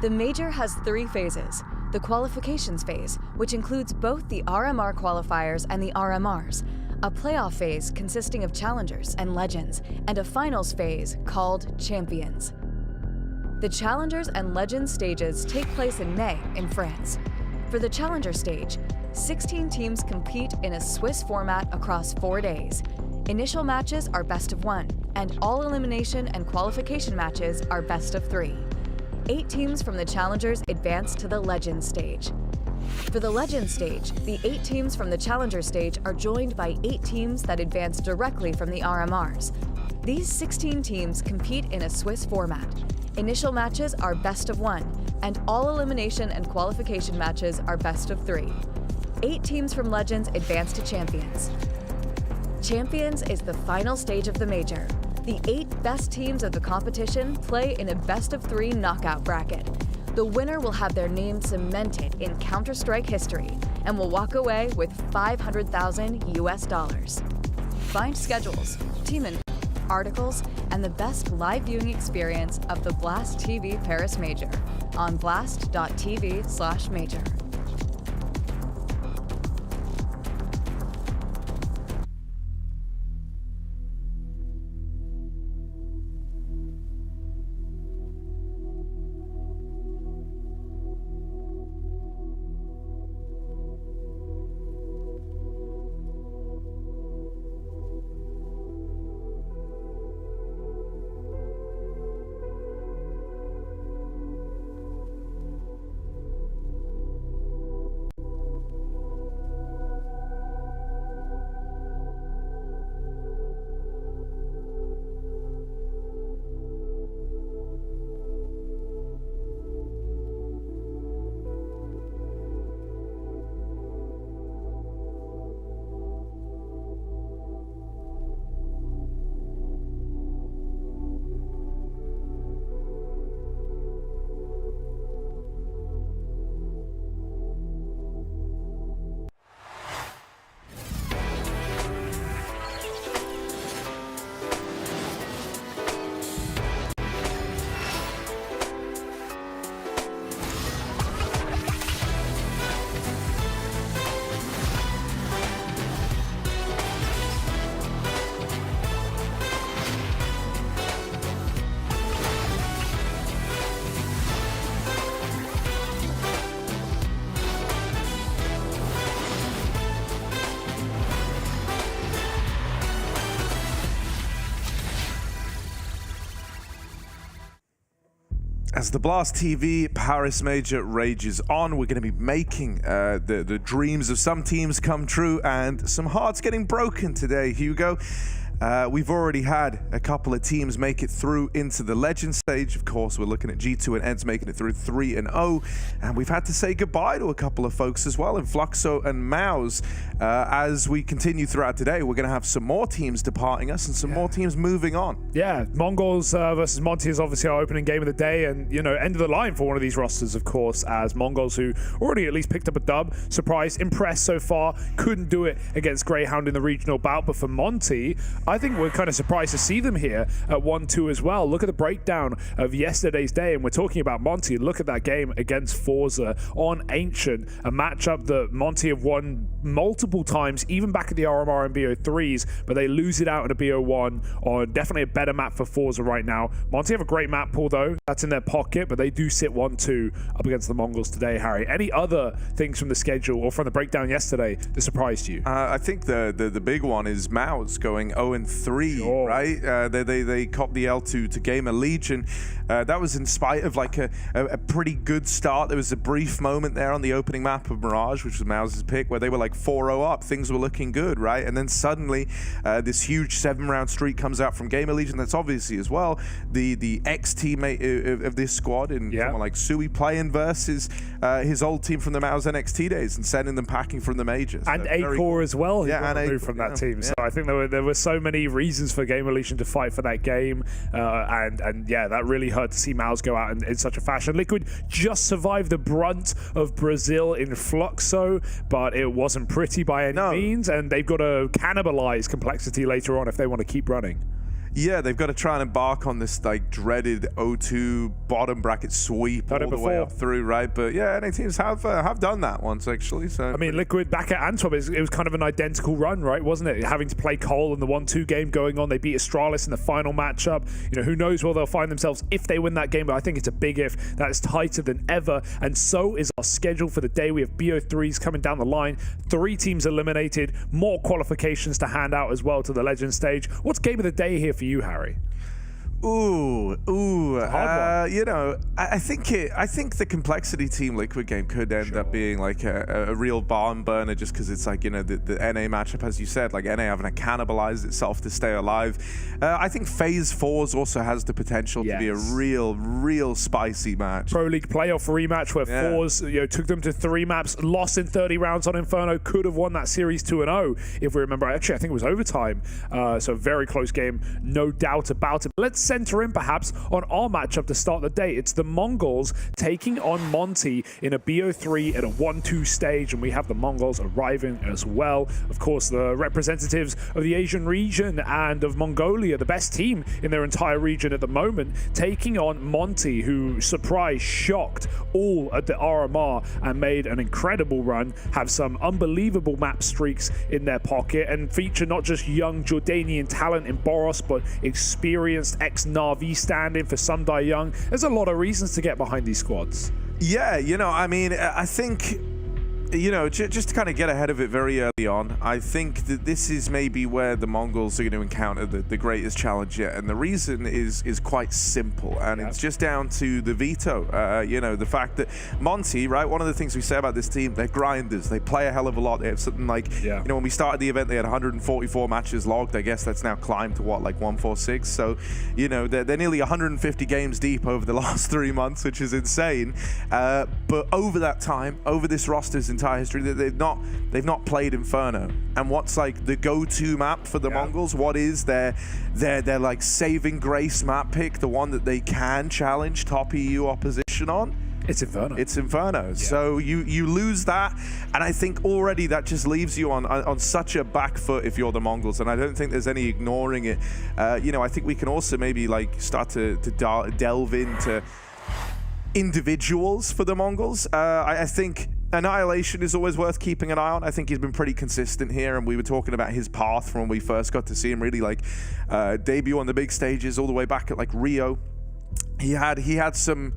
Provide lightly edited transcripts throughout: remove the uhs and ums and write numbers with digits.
The Major has 3 phases. The qualifications phase, which includes both the RMR qualifiers and the RMRs, a playoff phase consisting of challengers and legends, and a finals phase called champions. The challengers and legends stages take place in May in France. For the challenger stage, 16 teams compete in a Swiss format across 4 days. Initial matches are best of 1, and all elimination and qualification matches are best of 3. 8 teams from the challengers advance to the legends stage. For the legends stage, the 8 teams from the challenger stage are joined by 8 teams that advance directly from the RMRs. These 16 teams compete in a Swiss format. Initial matches are best of 1, and all elimination and qualification matches are best of 3. 8 teams from legends advance to champions. Champions is the final stage of the major. The 8 best teams of the competition play in a best-of-3 knockout bracket. The winner will have their name cemented in Counter-Strike history and will walk away with $500,000 US. Find schedules, team info, articles, and the best live viewing experience of the Blast TV Paris Major on blast.tv/major. As the Blast TV Paris Major rages on, we're going to be making the dreams of some teams come true and some hearts getting broken today, Hugo. We've already had a couple of teams make it through into the legend stage. Of course, we're looking at G2 and ENCE making it through 3-0. And we've had to say goodbye to a couple of folks as well in Fluxo and Mouz. As we continue throughout today, we're going to have some more teams departing us and some more teams moving on. Yeah, MongolZ versus Monte is obviously our opening game of the day. And, you know, end of the line for one of these rosters, of course, as MongolZ, who already at least picked up a dub. Surprised, impressed so far. Couldn't do it against Grayhound in the regional bout. But for Monte, I think we're kind of surprised to see them here at 1-2 as well. Look at the breakdown of yesterday's day, and we're talking about Monte. Look at that game against Forze on Ancient, a matchup that Monte have won multiple times, even back at the RMR and BO3s, but they lose it out in a BO1 on definitely a better map for Forze right now. Monte have a great map pool though, that's in their pocket, but they do sit 1-2 up against the Mongols today, Harry. Any other things from the schedule or from the breakdown yesterday that surprised you? I think the big one is Mouz going 0-3. Sure. Right? They copped the L2 to GamerLegion. That was in spite of like a pretty good start. There was a brief moment there on the opening map of Mirage, which was Mouz's pick, where they were like 4-0 up. Things were looking good, right? And then suddenly this huge 7-round streak comes out from GamerLegion. That's obviously as well the ex-teammate of this squad in someone like Sui playing versus his old team from the Mouz NXT days and sending them packing from the majors. And A-Core as well, who got and removed from that team. So I think there were so many reasons for GamerLegion to fight for that game, and yeah, that really hurt to see Mouz go out in such a fashion. Liquid just survived the brunt of Brazil in Fluxo, but it wasn't pretty by any means, and they've got to cannibalize Complexity later on if they want to keep running. Yeah, they've got to try and embark on this like dreaded O2 bottom bracket sweep all the way up through, right? But yeah, NA teams have done that once actually. So I mean, Liquid back at Antwerp, it was kind of an identical run, right? Wasn't it? Having to play Cole in the 1-2 game going on, they beat Astralis in the final matchup. You know, who knows where they'll find themselves if they win that game? But I think it's a big if. That is tighter than ever, and so is our schedule for the day. We have BO3s coming down the line. 3 teams eliminated, more qualifications to hand out as well to the Legend stage. What's game of the day here for you, Harry? You know, I think the complexity team Liquid game could end up being like a real barn burner, just because it's like, you know, the NA matchup, as you said, like NA having to cannibalize itself to stay alive. I think FaZe Forze also has the potential to be a real spicy match. Pro League playoff rematch where Forze, you know, took them to 3 maps, lost in 30 rounds on Inferno, could have won that series 2-0 if we remember. Actually, I think it was overtime. So a very close game, no doubt about it. Let's center in perhaps on our matchup to start the day. It's the MongolZ taking on Monte in a BO3 at a 1-2 stage, and we have the MongolZ arriving as well. Of course, the representatives of the Asian region and of Mongolia, the best team in their entire region at the moment, taking on Monte, who surprised, shocked all at the RMR and made an incredible run, have some unbelievable map streaks in their pocket, and feature not just young Jordanian talent in Boros, but experienced ex-Na'Vi stand-in for Sundai Young. There's a lot of reasons to get behind these squads. Yeah, you know, I mean, I think, you know, just to kind of get ahead of it very early on, I think that this is maybe where the Mongols are going to encounter the greatest challenge yet. And the reason is quite simple, and it's just down to the veto. You know, the fact that Monte, right, one of the things we say about this team, they're grinders. They play a hell of a lot. They have something like, you know, when we started the event, they had 144 matches logged. I guess that's now climbed to what, like 146? So, you know, they're nearly 150 games deep over the last 3 months, which is insane. But over that time, over this roster's entire history, they've not played Inferno. And what's like the go-to map for the Mongols? What is their like saving grace map pick, the one that they can challenge top EU opposition on? It's Inferno. It's Inferno. So you lose that, and I think already that just leaves you on such a back foot if you're the Mongols, and I don't think there's any ignoring it. You know, I think we can also maybe like start to delve into individuals for the Mongols. I think Annihilation is always worth keeping an eye on. I think he's been pretty consistent here, and we were talking about his path from when we first got to see him really like debut on the big stages all the way back at like Rio. He had some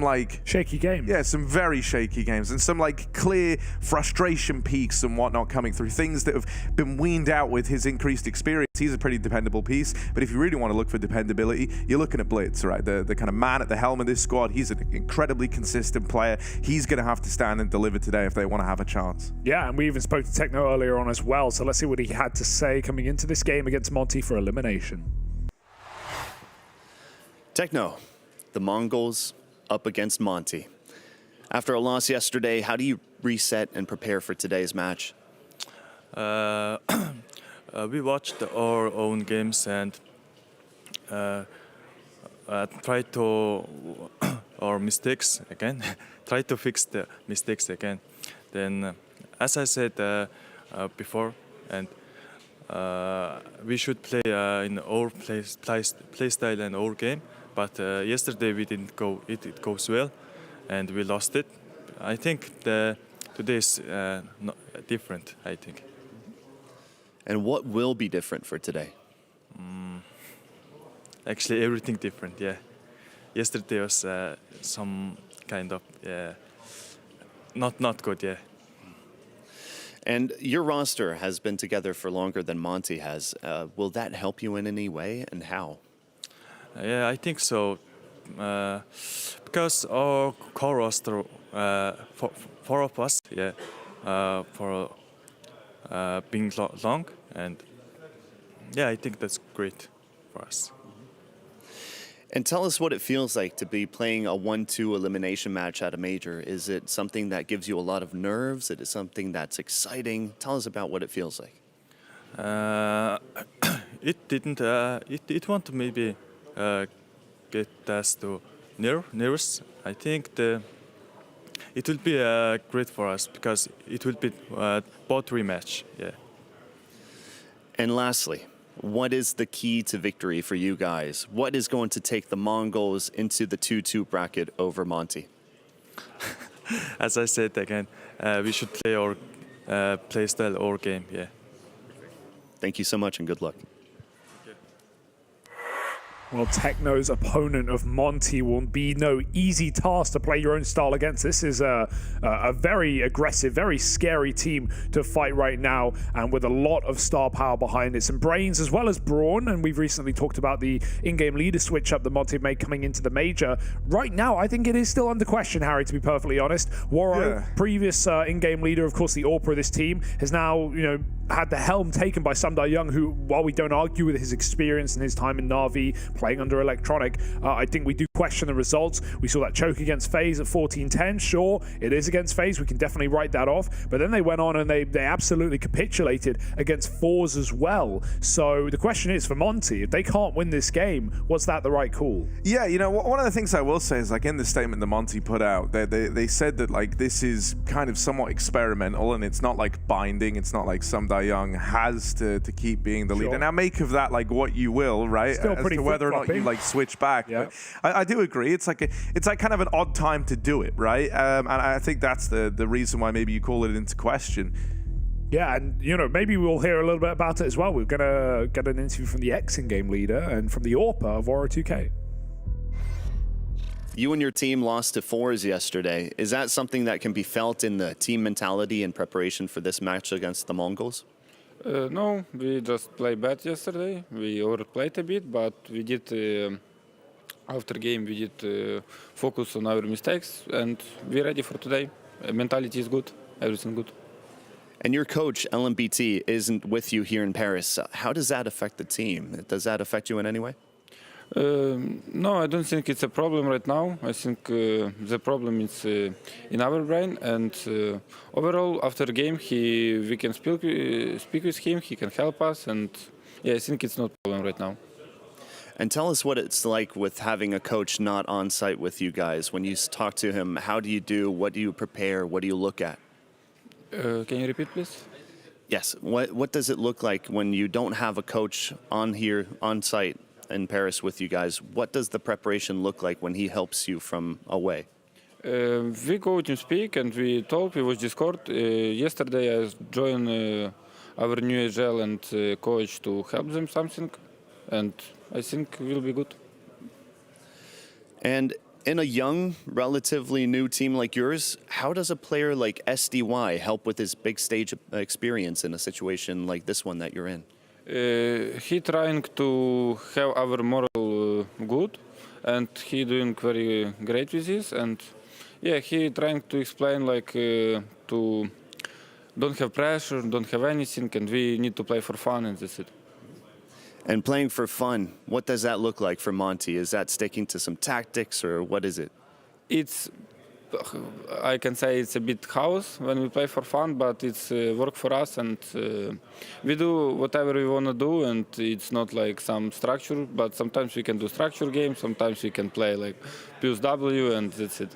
like shaky games. Yeah, some very shaky games, and some like clear frustration peaks and whatnot coming through. Things that have been weaned out with his increased experience. He's a pretty dependable piece, but if you really want to look for dependability, you're looking at Blitz, right? The kind of man at the helm of this squad. He's an incredibly consistent player. He's going to have to stand and deliver today if they want to have a chance. Yeah, and we even spoke to Techno earlier on as well, so let's see what he had to say coming into this game against Monte for elimination. Techno, the Mongols up against Monte. After a loss yesterday, how do you reset and prepare for today's match? We watched our own games and try to our mistakes again. Try to fix the mistakes again. Then, as I said before, and we should play in our play style and our game. But yesterday we didn't go. It goes well, and we lost it. I think today is not different. I think. And what will be different for today? Actually, everything different. Yeah. Yesterday was some kind of not good. Yeah. And your roster has been together for longer than Monte has. Will that help you in any way, and how? Yeah, I think so. Because our core roster, four of us, for being long, and yeah, I think that's great for us. And tell us what it feels like to be playing a 1-2 elimination match at a major. Is it something that gives you a lot of nerves? Is it something that's exciting? Tell us about what it feels like. It didn't. It won't maybe get us to nervous. I think it will be great for us because it will be both rematch. Yeah. And lastly, what is the key to victory for you guys? What is going to take the Mongols into the 2-2 bracket over Monte? As I said again, we should play our play style or game. Yeah. Thank you so much and good luck. Well, Techno's opponent of Monte will be no easy task to play your own style against. This is a very aggressive, very scary team to fight right now, and with a lot of star power behind it. Some brains as well as brawn, and we've recently talked about the in-game leader switch-up that Monte made coming into the major. Right now, I think it is still under question, Harry, to be perfectly honest. Waro, previous in-game leader, of course, the AWPer of this team, has now, had the helm taken by Sumdar Young, who, while we don't argue with his experience and his time in Na'Vi, playing under Electronic, I think we do question the results. We saw that choke against FaZe at 14-10. Sure, it is against FaZe. We can definitely write that off. But then they went on and they absolutely capitulated against Forze as well. So the question is, for Monte, if they can't win this game, was that the right call? Yeah, one of the things I will say is, like, in the statement that Monte put out, they said that, like, this is kind of somewhat experimental and it's not like binding. It's not like Sumdar Young has to keep being the leader. Now, make of that like what you will, right? Still as pretty to whether or not you like switch back. Yeah. But I do agree. It's like kind of an odd time to do it, right? And I think that's the reason why maybe you call it into question. Yeah, and maybe we'll hear a little bit about it as well. We're gonna get an interview from the ex-in-game leader and from the AWPer of Waro 2K. You and your team lost to Forze yesterday. Is that something that can be felt in the team mentality and preparation for this match against the Mongols? No, we just played bad yesterday. We overplayed a bit, but we did, after game, we did focus on our mistakes, and we're ready for today. Mentality is good, everything good. And your coach, LMBT, isn't with you here in Paris. How does that affect the team? Does that affect you in any way? No, I don't think it's a problem right now. I think the problem is in our brain, and overall, after the game, we can speak with him, he can help us, and yeah, I think it's not a problem right now. And tell us what it's like with having a coach not on site with you guys. When you talk to him, how do you do? What do you prepare? What do you look at? Can you repeat, please? Yes. What does it look like when you don't have a coach on here, on site in Paris with you guys? What does the preparation look like when he helps you from away? We go to speak and we talk. We watch Discord. Yesterday I joined our new AGL and coach to help them something, and I think we'll be good. And in a young, relatively new team like yours, how does a player like SDY help with his big stage experience in a situation like this one that you're in? He trying to have our moral good, and he doing very great with this. And yeah, he trying to explain like to don't have pressure, don't have anything, and we need to play for fun, and that's it. And playing for fun, what does that look like for Monte? Is that sticking to some tactics, or what is it? It's, I can say it's a bit chaos when we play for fun, but it's work for us, and we do whatever we want to do, and it's not like some structure, but sometimes we can do structure games, sometimes we can play like plus W, and that's it.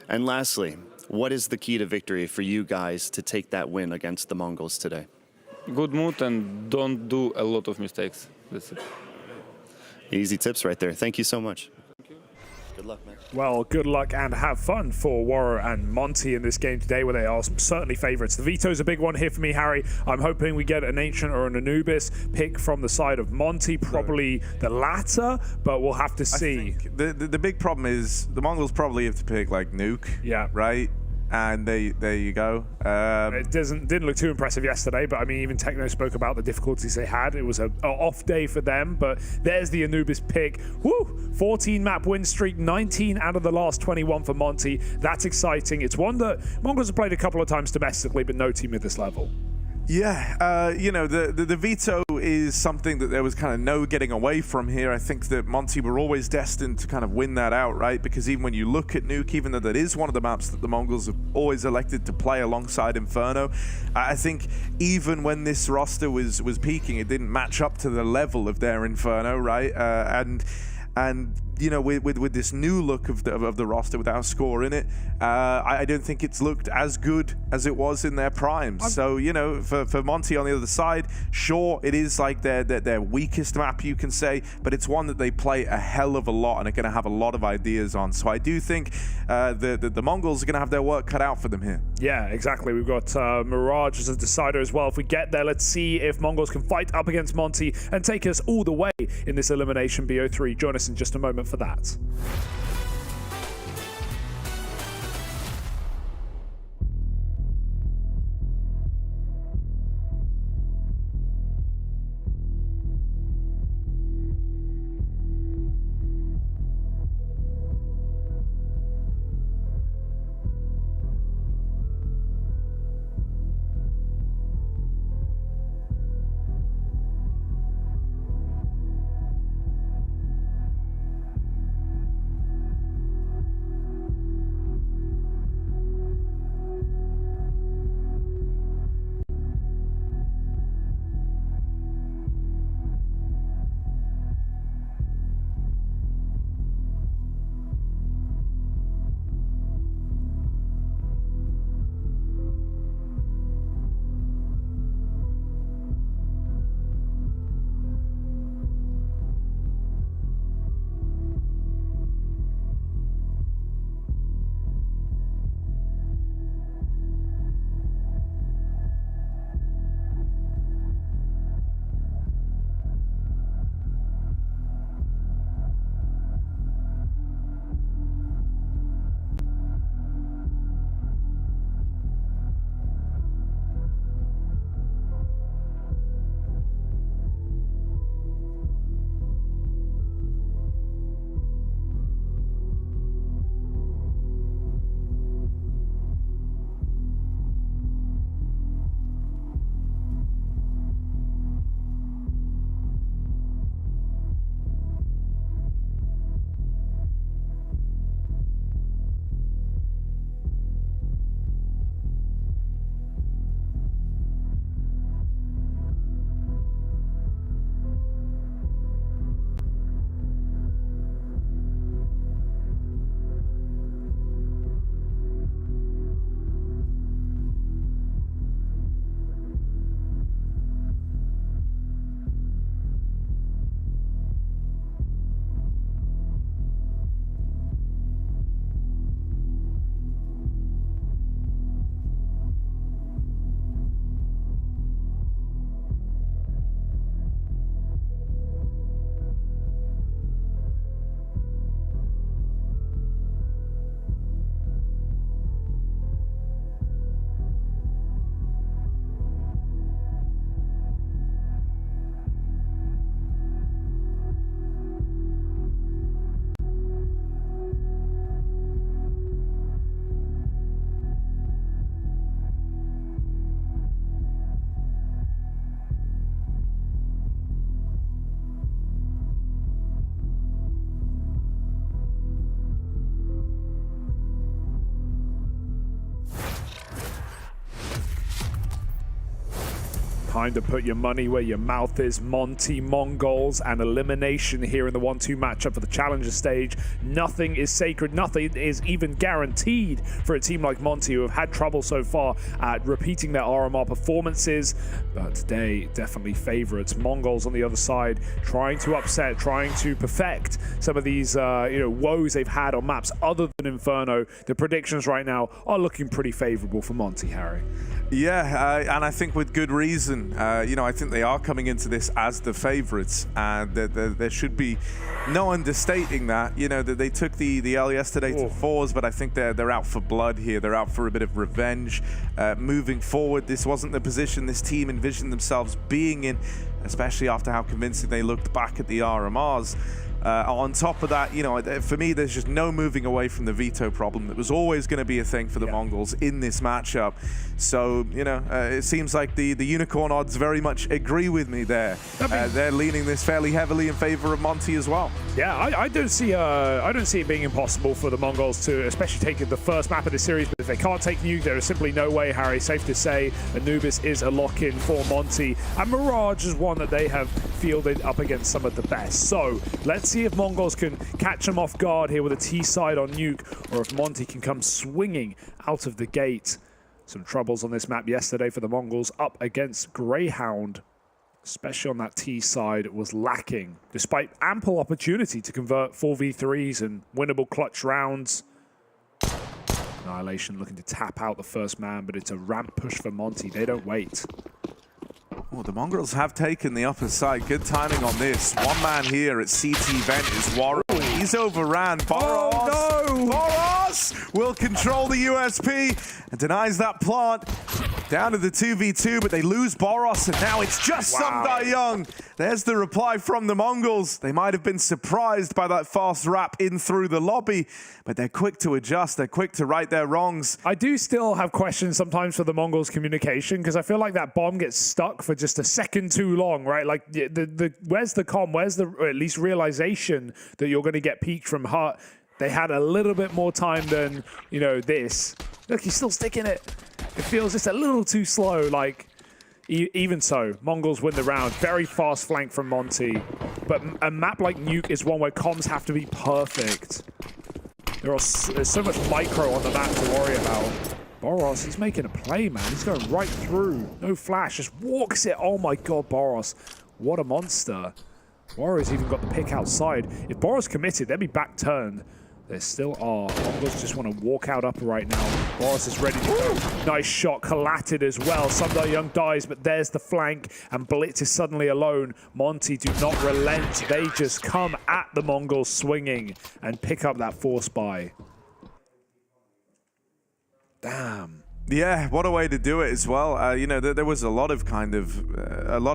And lastly, what is the key to victory for you guys to take that win against the Mongols today? Good mood and don't do a lot of mistakes. That's it. Easy tips right there. Thank you so much. Thank you. Good luck, man. Well, good luck and have fun for Waro and Monte in this game today, where they are certainly favourites. The veto's a big one here for me, Harry. I'm hoping we get an Ancient or an Anubis pick from the side of Monte, probably the latter, but we'll have to see. I think the big problem is the Mongols probably have to pick like Nuke, right? And there you go. It didn't look too impressive yesterday, but I mean, even Techno spoke about the difficulties they had. It was an off day for them, but there's the Anubis pick. Woo! 14 map win streak, 19 out of the last 21 for Monte. That's exciting. It's one that Mongols have played a couple of times domestically, but no team at this level. Yeah, the veto is something that there was kind of no getting away from here. I think that Monte were always destined to kind of win that out, right? Because even when you look at Nuke, even though that is one of the maps that the Mongols have always elected to play alongside Inferno, I think even when this roster was peaking, it didn't match up to the level of their Inferno, right? And you know, with this new look of the roster without Score in it, I don't think it's looked as good as it was in their prime. So, you know, for Monte on the other side, sure, it is like their weakest map, you can say, but it's one that they play a hell of a lot and are going to have a lot of ideas on. So I do think the Mongols are going to have their work cut out for them here. Yeah, exactly. We've got Mirage as a decider as well. If we get there, let's see if Mongols can fight up against Monte and take us all the way in this elimination BO3. Join us in just a moment for that. Time to put your money where your mouth is. Monte, Mongols, and elimination here in the 1-2 matchup for the Challenger stage. Nothing is sacred. Nothing is even guaranteed for a team like Monte, who have had trouble so far at repeating their RMR performances. But today, definitely favorites. Mongols on the other side, trying to upset, trying to perfect some of these woes they've had on maps other than Inferno. The predictions right now are looking pretty favorable for Monte, Harry. Yeah, and I think with good reason. I think they are coming into this as the favorites, and there should be no understating that. You know, that they took the L yesterday to Forze, but I think they're out for blood here. They're out for a bit of revenge. Moving forward, this wasn't the position this team envisioned themselves being in, especially after how convincing they looked back at the RMRs. On top of that, for me, there's just no moving away from the veto problem that was always going to be a thing for the Mongols in this matchup. So, it seems like the unicorn odds very much agree with me there. They're leaning this fairly heavily in favor of Monte as well. Yeah, I don't see it being impossible for the Mongols to, especially take the first map of the series. But if they can't take Nuke, there is simply no way, Harry. Safe to say, Anubis is a lock-in for Monte, and Mirage is one that they have fielded up against some of the best. So let's see if Mongols can catch them off guard here with a T side on Nuke, or if Monte can come swinging out of the gate. Some troubles on this map yesterday for the Mongols up against Grayhound, especially on that T side, was lacking, despite ample opportunity to convert 4v3s and winnable clutch rounds. Annihilation looking to tap out the first man, but it's a ramp push for Monte. They don't wait. Oh, the Mongols have taken the upper side. Good timing on this. One man here at CT Vent is Warren. He's overran. Boros. Oh, no! Boros will control the USP and denies that plant. Down to the 2v2, but they lose Boros, and now it's just Sumdai Young. There's the reply from the Mongols. They might have been surprised by that fast wrap in through the lobby, but they're quick to adjust. They're quick to right their wrongs. I do still have questions sometimes for the Mongols' communication, because I feel like that bomb gets stuck for just a second too long, right? Like, where's the comm? Where's the, or at least realization that you're going to get peeked from Hut? They had a little bit more time than, you know, this. Look, he's still sticking it. It feels just a little too slow. Like, even so, Mongols win the round. Very fast flank from Monte. But a map like Nuke is one where comms have to be perfect. There's so much micro on the map to worry about. Boros, he's making a play, man. He's going right through. No flash, just walks it. Oh my god, Boros. What a monster. Warriors even got the pick outside. If Boros committed, they'd be back turned. There still are. Mongols just want to walk out upper right now. Boros is ready to go. Nice shot, collatted as well. Sumdai Young dies, but there's the flank, and Blitz is suddenly alone. Monte do not relent. They just come at the Mongols swinging and pick up that force buy. Damn. Yeah, what a way to do it as well. You know, there was a lot of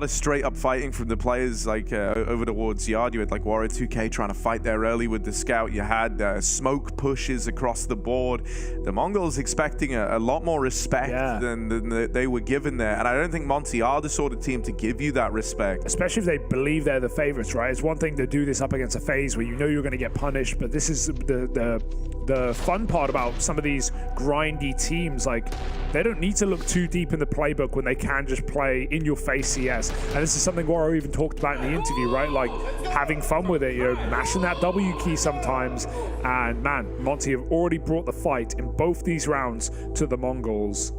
straight up fighting from the players, like over towards Yard. You had like Warrior 2K trying to fight there early with the scout. You had smoke pushes across the board. The Mongols expecting a lot more respect than they were given there. And I don't think Monte are the sort of team to give you that respect. Especially if they believe they're the favorites, right? It's one thing to do this up against a FaZe where you know you're going to get punished, but this is the fun part about some of these grindy teams. Like, they don't need to look too deep in the playbook when they can just play in your face CS. And this is something Warrior even talked about in the interview, right? Like, having fun with it, you know, mashing that W key sometimes. And man, Monte have already brought the fight in both these rounds to the Mongols.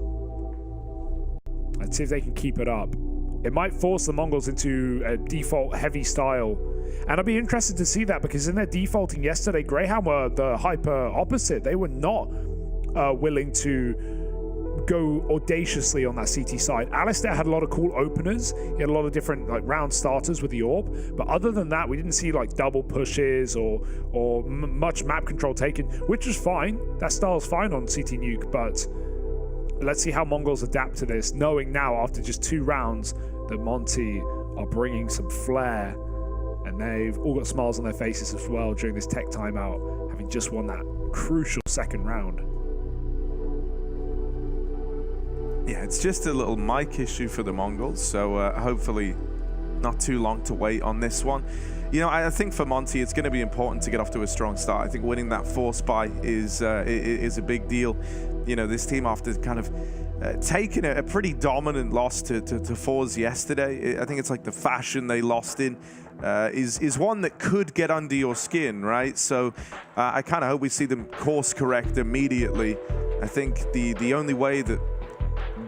Let's see if they can keep it up. It might force the Mongols into a default heavy style. And I'd be interested to see that, because in their defaulting yesterday, Grayhound were the hyper opposite. They were not willing to go audaciously on that CT side. Alistair had a lot of cool openers. He had a lot of different like round starters with the orb. But other than that, we didn't see like double pushes or much map control taken, which was fine. That style's fine on CT Nuke, but let's see how Mongols adapt to this, knowing now after just 2 rounds that Monte are bringing some flair, and they've all got smiles on their faces as well during this tech timeout, having just won that crucial second round. Yeah, it's just a little mic issue for the Mongols, so hopefully not too long to wait on this one. You know, I think for Monte, it's going to be important to get off to a strong start. I think winning that force buy is a big deal. You know, this team, after kind of taking a pretty dominant loss to Forze yesterday, I think it's like the fashion they lost in is one that could get under your skin, right? So I kind of hope we see them course correct immediately. I think the only way that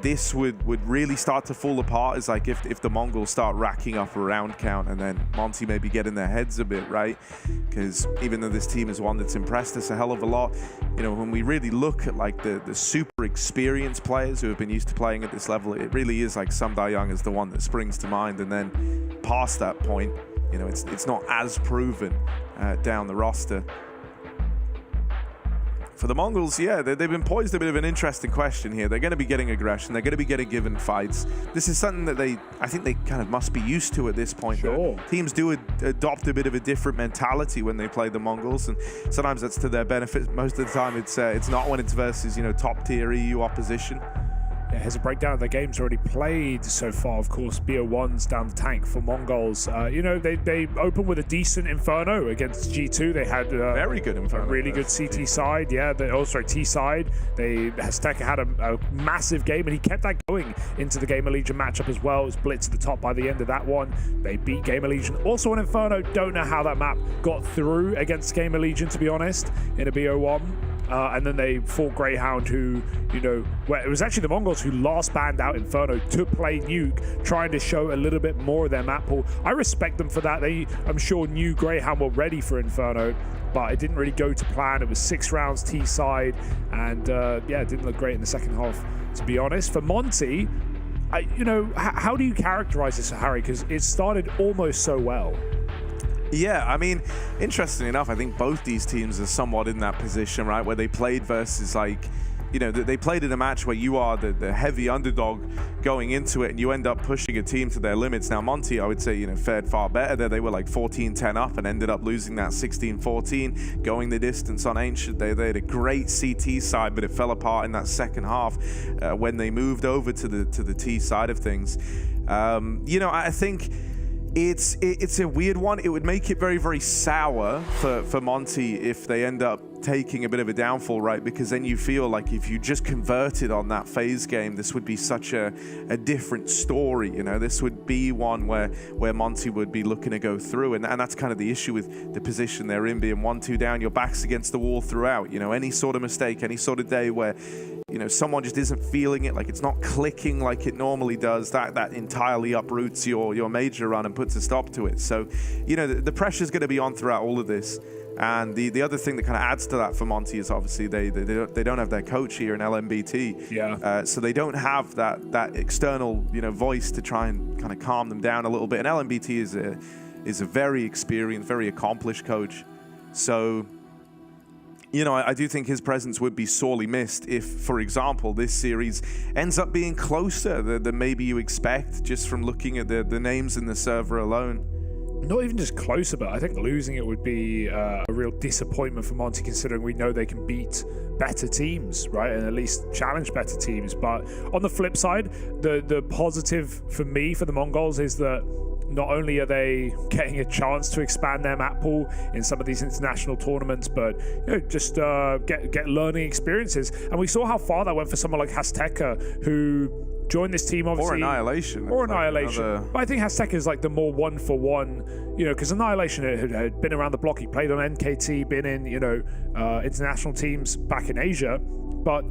this would really start to fall apart is like if the Mongols start racking up a round count, and then Monte maybe get in their heads a bit, right? Because even though this team is one that's impressed us a hell of a lot, you know, when we really look at like the super experienced players who have been used to playing at this level, it really is like Sumdai Young is the one that springs to mind, and then past that point, you know, it's not as proven down the roster. For the Mongols, yeah, they've been poised a bit of an interesting question here. They're going to be getting aggression. They're going to be getting given fights. This is something that I think they kind of must be used to at this point. Sure. Teams do adopt a bit of a different mentality when they play the Mongols, and sometimes that's to their benefit. Most of the time, it's not when it's versus, you know, top tier EU opposition. Yeah, here's a breakdown of the games already played so far. Of course, BO1's down the tank for MongolZ. You know, they opened with a decent Inferno against G2. They had very good Inferno. A really good CT side. Yeah, T side. Azteca had a massive game, and he kept that going into the GamerLegion matchup as well. It was blitz at the top by the end of that one. They beat GamerLegion. Also an Inferno. Don't know how that map got through against GamerLegion, to be honest, in a BO1. And then they fought Grayhound, who, you know, it was actually the MongolZ who last banned out Inferno to play Nuke, trying to show a little bit more of their map pool. I respect them for that. I'm sure knew Grayhound were ready for Inferno, but it didn't really go to plan. It was 6 rounds T side, and yeah, it didn't look great in the second half, to be honest. For Monte, you know, how do you characterize this, Harry? Because it started almost so well. Yeah, I mean, interestingly enough, I think both these teams are somewhat in that position, right, where they played versus, like, you know, they played in a match where you are the heavy underdog going into it, and you end up pushing a team to their limits. Now, Monte, I would say, you know, fared far better there. They were like 14-10 up and ended up losing that 16-14, going the distance on ENCE. They had a great CT side, but it fell apart in that second half when they moved over to the T side of things. You know, I think it's a weird one. It would make it very, very sour for Monte if they end up taking a bit of a downfall, right? Because then you feel like if you just converted on that FaZe game, this would be such a different story, you know? This would be one where Monte would be looking to go through, and that's kind of the issue with the position they're in, being 1-2 down, your back's against the wall throughout, you know? Any sort of mistake, any sort of day where, you know, someone just isn't feeling it, like it's not clicking like it normally does, that entirely uproots your major run and puts a stop to it. So, you know, the pressure's going to be on throughout all of this. And the other thing that kind of adds to that for Monte is obviously they don't have their coach here in LMBT. Yeah. So they don't have that external, you know, voice to try and kind of calm them down a little bit. And LMBT is a very experienced, very accomplished coach. So, you know, I do think his presence would be sorely missed if, for example, this series ends up being closer than maybe you expect just from looking at the names in the server alone. Not even just closer, but I think losing it would be a real disappointment for Monte, considering we know they can beat better teams, right? And at least challenge better teams. But on the flip side, the positive for me, for the MongolZ, is that not only are they getting a chance to expand their map pool in some of these international tournaments, but, you know, just get learning experiences. And we saw how far that went for someone like Azteca, who joined this team, obviously. Or Annihilation. Or Annihilation. But I think Azteca is like the more one-for-one, you know, because Annihilation had been around the block. He played on NKT, been in, you know, international teams back in Asia. But,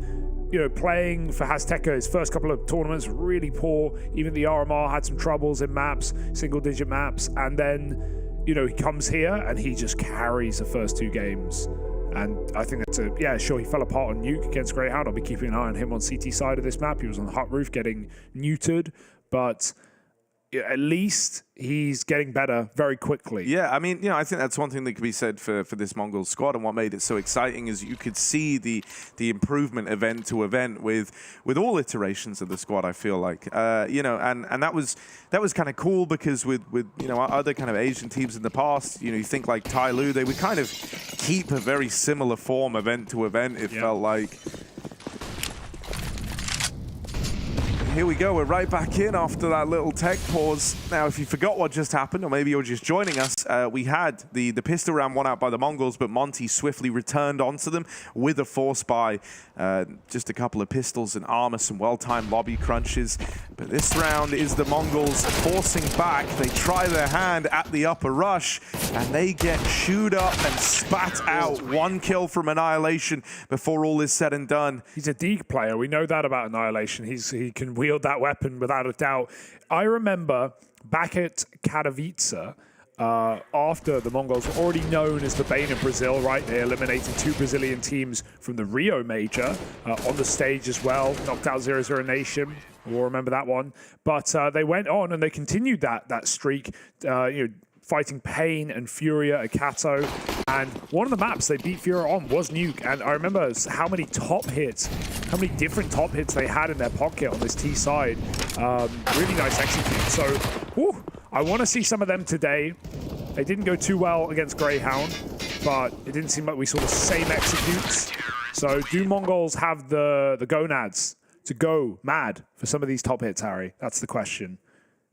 you know, playing for Azteca, his first couple of tournaments, really poor. Even the RMR had some troubles in maps, single-digit maps. And then, you know, he comes here and he just carries the first 2 games. And I think that's yeah, sure, he fell apart on Nuke against Grayhound. I'll be keeping an eye on him on CT side of this map. He was on the hot roof getting neutered, but at least he's getting better very quickly. Yeah, I mean, you know, I think that's one thing that could be said for this MongolZ squad, and what made it so exciting is you could see the improvement event to event with all iterations of the squad, I feel like. You know, and that was kind of cool, because with you know, other kind of Asian teams in the past, you know, you think like Tyloo, they would kind of keep a very similar form event to event, it felt like. Here we go, we're right back in after that little tech pause. Now, if you forgot what just happened, or maybe you're just joining us, we had the pistol round won out by the MongolZ, but Monte swiftly returned onto them with a force buy. Just a couple of pistols and armor, some well-timed lobby crunches. But this round is the MongolZ forcing back. They try their hand at the upper rush, and they get chewed up and spat out. 1 kill from Annihilation before all is said and done. He's a Deke player. We know that about Annihilation. He can wield that weapon without a doubt. I remember back at Katowice, after the MongolZ were already known as the Bane of Brazil, right? They eliminated 2 Brazilian teams from the Rio Major on the stage as well, knocked out 0-0 Nation. We'll remember that one. But they went on and they continued that streak, you know, fighting Pain and Furia at Kato. And one of the maps they beat Furia on was Nuke. And I remember how many different top hits they had in their pocket on this T side. Really nice execute. So, whew, I want to see some of them today. They didn't go too well against Grayhound, but it didn't seem like we saw the same executes. So do MongolZ have the gonads to go mad for some of these top hits, Harry? That's the question.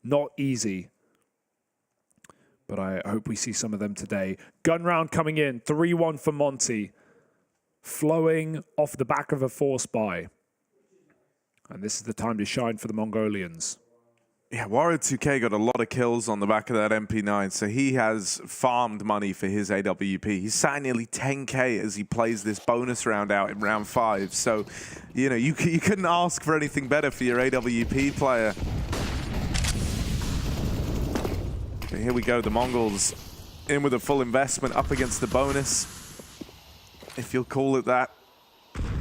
Not easy. But I hope we see some of them today. Gun round coming in. 3-1 for Monte. Flowing off the back of a force buy. And this is the time to shine for the Mongolians. Yeah, Warrior2K got a lot of kills on the back of that MP9, so he has farmed money for his AWP. He's sat nearly 10K as he plays this bonus round out in round 5. So, you know, you couldn't ask for anything better for your AWP player. But here we go, the Mongols in with a full investment up against the bonus, if you'll call it that.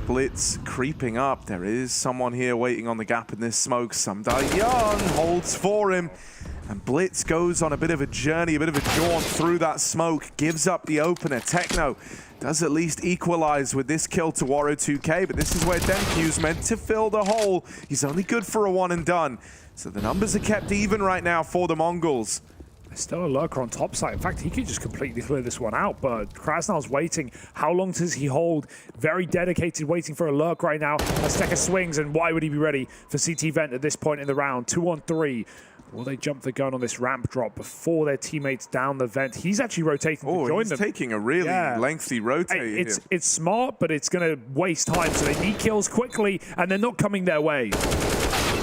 Blitz creeping up. There is someone here waiting on the gap in this smoke. Samdai Young holds for him. And Blitz goes on a bit of a journey, a bit of a jaunt through that smoke. Gives up the opener. Techno does at least equalize with this kill to Warrior2K. But this is where Denkyu's meant to fill the hole. He's only good for a one and done. So the numbers are kept even right now for the Mongols. Still a lurker on top side. In fact, he could just completely clear this one out, but Krasnal's waiting. How long does he hold? Very dedicated, waiting for a lurk right now. Azteca swings, and why would he be ready for CT Vent at this point in the round? 2-on-3. Will they jump the gun on this ramp drop before their teammates down the vent? He's actually rotating to join them. He's taking a really lengthy rotate here. It's smart, but it's going to waste time, so they need kills quickly, and they're not coming their way.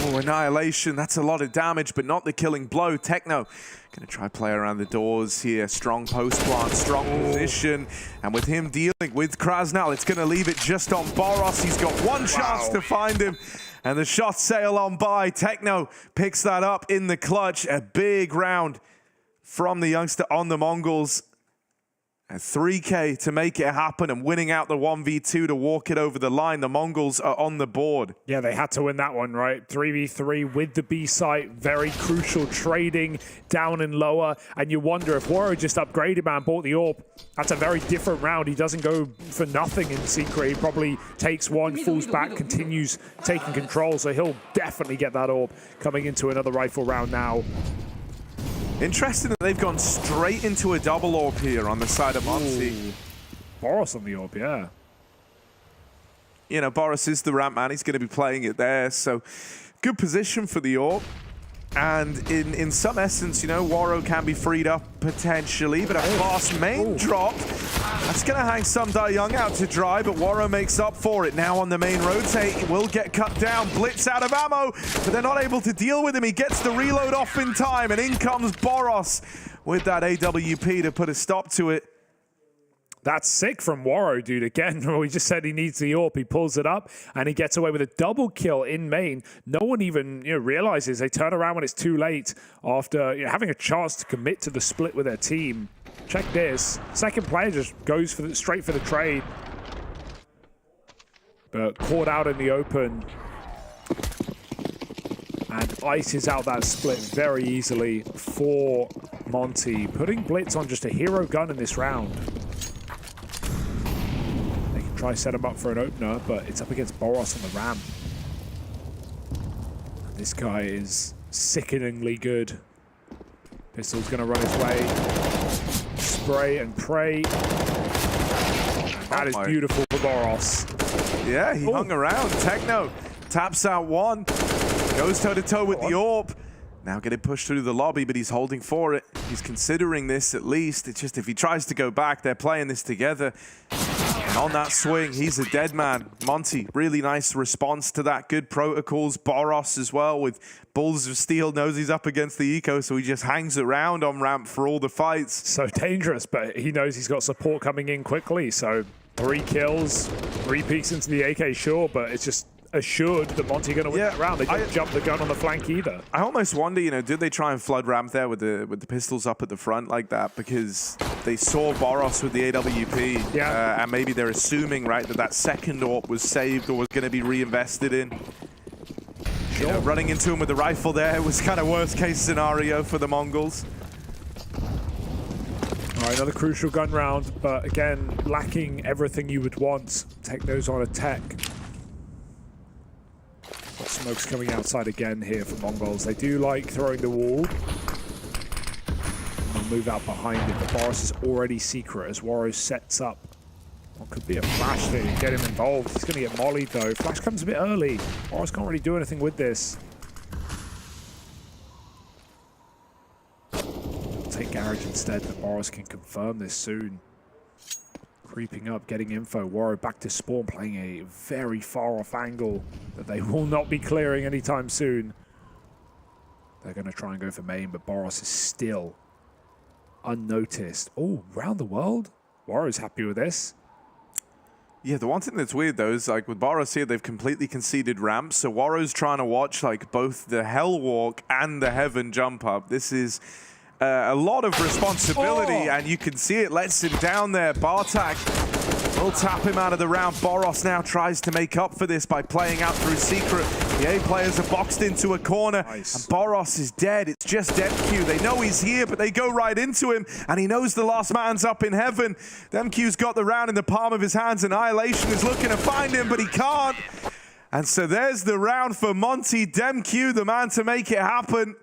Oh, Annihilation. That's a lot of damage, but not the killing blow. Techno going to try play around the doors here. Strong post plant, strong position. And with him dealing with Krasnal, it's going to leave it just on Boros. He's got one chance to find him. And the shots sail on by. Techno picks that up in the clutch. A big round from the youngster on the Mongols. And 3K to make it happen and winning out the 1v2 to walk it over the line. The Mongols are on the board. Yeah, they had to win that one, right? 3v3 with the B site. Very crucial trading down and lower. And you wonder if Warrior just upgraded, man, bought the AWP. That's a very different round. He doesn't go for nothing in secret. He probably takes one, falls back, continues taking control. So he'll definitely get that AWP coming into another rifle round now. Interesting that they've gone straight into a double AWP here on the side of Monte. Boros on the AWP, yeah. You know, Boros is the ramp man. He's going to be playing it there. So good position for the AWP. And in some essence, you know, Waro can be freed up potentially, but a fast main drop. That's going to hang Samdai Young out to dry, but Waro makes up for it. Now on the main rotate, he will get cut down. Blitz out of ammo, but they're not able to deal with him. He gets the reload off in time, and in comes Boros with that AWP to put a stop to it. That's sick from Waro, dude. Again, we just said he needs the AWP. He pulls it up, and he gets away with a double kill in main. No one even realizes. They turn around when it's too late after having a chance to commit to the split with their team. Check this. Second player just goes for straight for the trade. But caught out in the open. And ices out that split very easily for Monte. Putting Blitz on just a hero gun in this round. Try set him up for an opener, but it's up against Boros on the ramp. And this guy is sickeningly good. Pistol's going to run his way. Spray and pray. That is beautiful for Boros. Yeah, he hung around. Techno taps out one. Goes toe-to-toe with the AWP. Now getting pushed through the lobby, but he's holding for it. He's considering this at least. It's just if he tries to go back, they're playing this together. And on that swing, he's a dead man. Monte, really nice response to that. Good protocols. Boros as well with Balls of Steel, knows he's up against the eco, so he just hangs around on ramp for all the fights. So dangerous, but he knows he's got support coming in quickly. So 3 kills, 3 peeks into the AK, sure, but it's just assured that Monte going to win that round. They don't jump the gun on the flank either. I almost wonder, did they try and flood ramp there with the pistols up at the front like that because they saw Boros with the AWP, and maybe they're assuming, right, that second AWP was saved or was going to be reinvested in. Sure. Running into him with the rifle there was kind of worst case scenario for the Mongols. All right, another crucial gun round, but again, lacking everything you would want. Take those on a tech. Smoke's coming outside again here for MongolZ. They do like throwing the wall. They'll move out behind it, but Boros is already secret as Waro sets up Well, could be a flash to get him involved. He's going to get mollied though. Flash comes a bit early. Boris can't really do anything with this. Take Garage instead, but Boris can confirm this soon. Creeping up, getting info. Warrow back to spawn, playing a very far off angle that they will not be clearing anytime soon. They're going to try and go for main, but Boros is still unnoticed. Oh, round the world? Warrow's happy with this. Yeah, the one thing that's weird though is like with Boros here, they've completely conceded ramps. So Warrow's trying to watch like both the Hell Walk and the Heaven jump up. This is a lot of responsibility, and you can see it lets him down there. Bartak will tap him out of the round. Boros now tries to make up for this by playing out through Secret. The A players are boxed into a corner, and Boros is dead. It's just DemQ. They know he's here, but they go right into him, and he knows the last man's up in Heaven. DemQ's got the round in the palm of his hands. Annihilation is looking to find him, but he can't. And so there's the round for Monte. DemQ, the man to make it happen.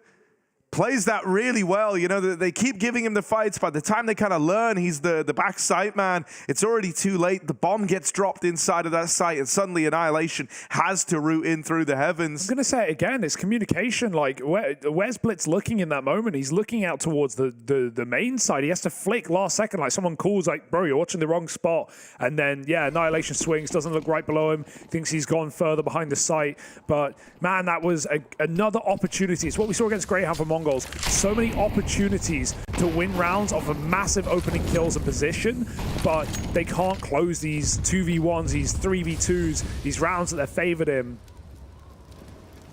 Plays that really well. You know, they keep giving him the fights. By the time they kind of learn he's the back site man, it's already too late. The bomb gets dropped inside of that site, and suddenly Annihilation has to root in through the Heavens. I'm going to say it again. It's communication. Like, where's Blitz looking in that moment? He's looking out towards the main side. He has to flick last second. Like, someone calls, like, bro, you're watching the wrong spot. And then, yeah, Annihilation swings, doesn't look right below him, thinks he's gone further behind the site. But, man, that was another opportunity. It's what we saw against Grayhound for Mongols. So many opportunities to win rounds off of massive opening kills and position, but they can't close these 2v1s, these 3v2s, these rounds that they're favored in.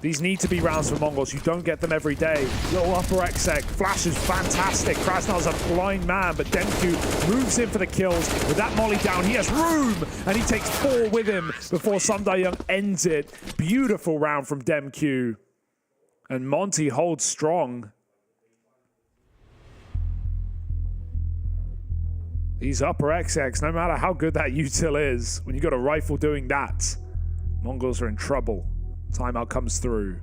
These need to be rounds for Mongols. You don't get them every day. Little upper exec. Flash is fantastic. Krasnar's a blind man, but DemQ moves in for the kills. With that molly down, he has room, and he takes 4 with him before Sundae ends it. Beautiful round from DemQ. And Monte holds strong. These upper XX, no matter how good that util is, when you got a rifle doing that, Mongols are in trouble. Timeout comes through.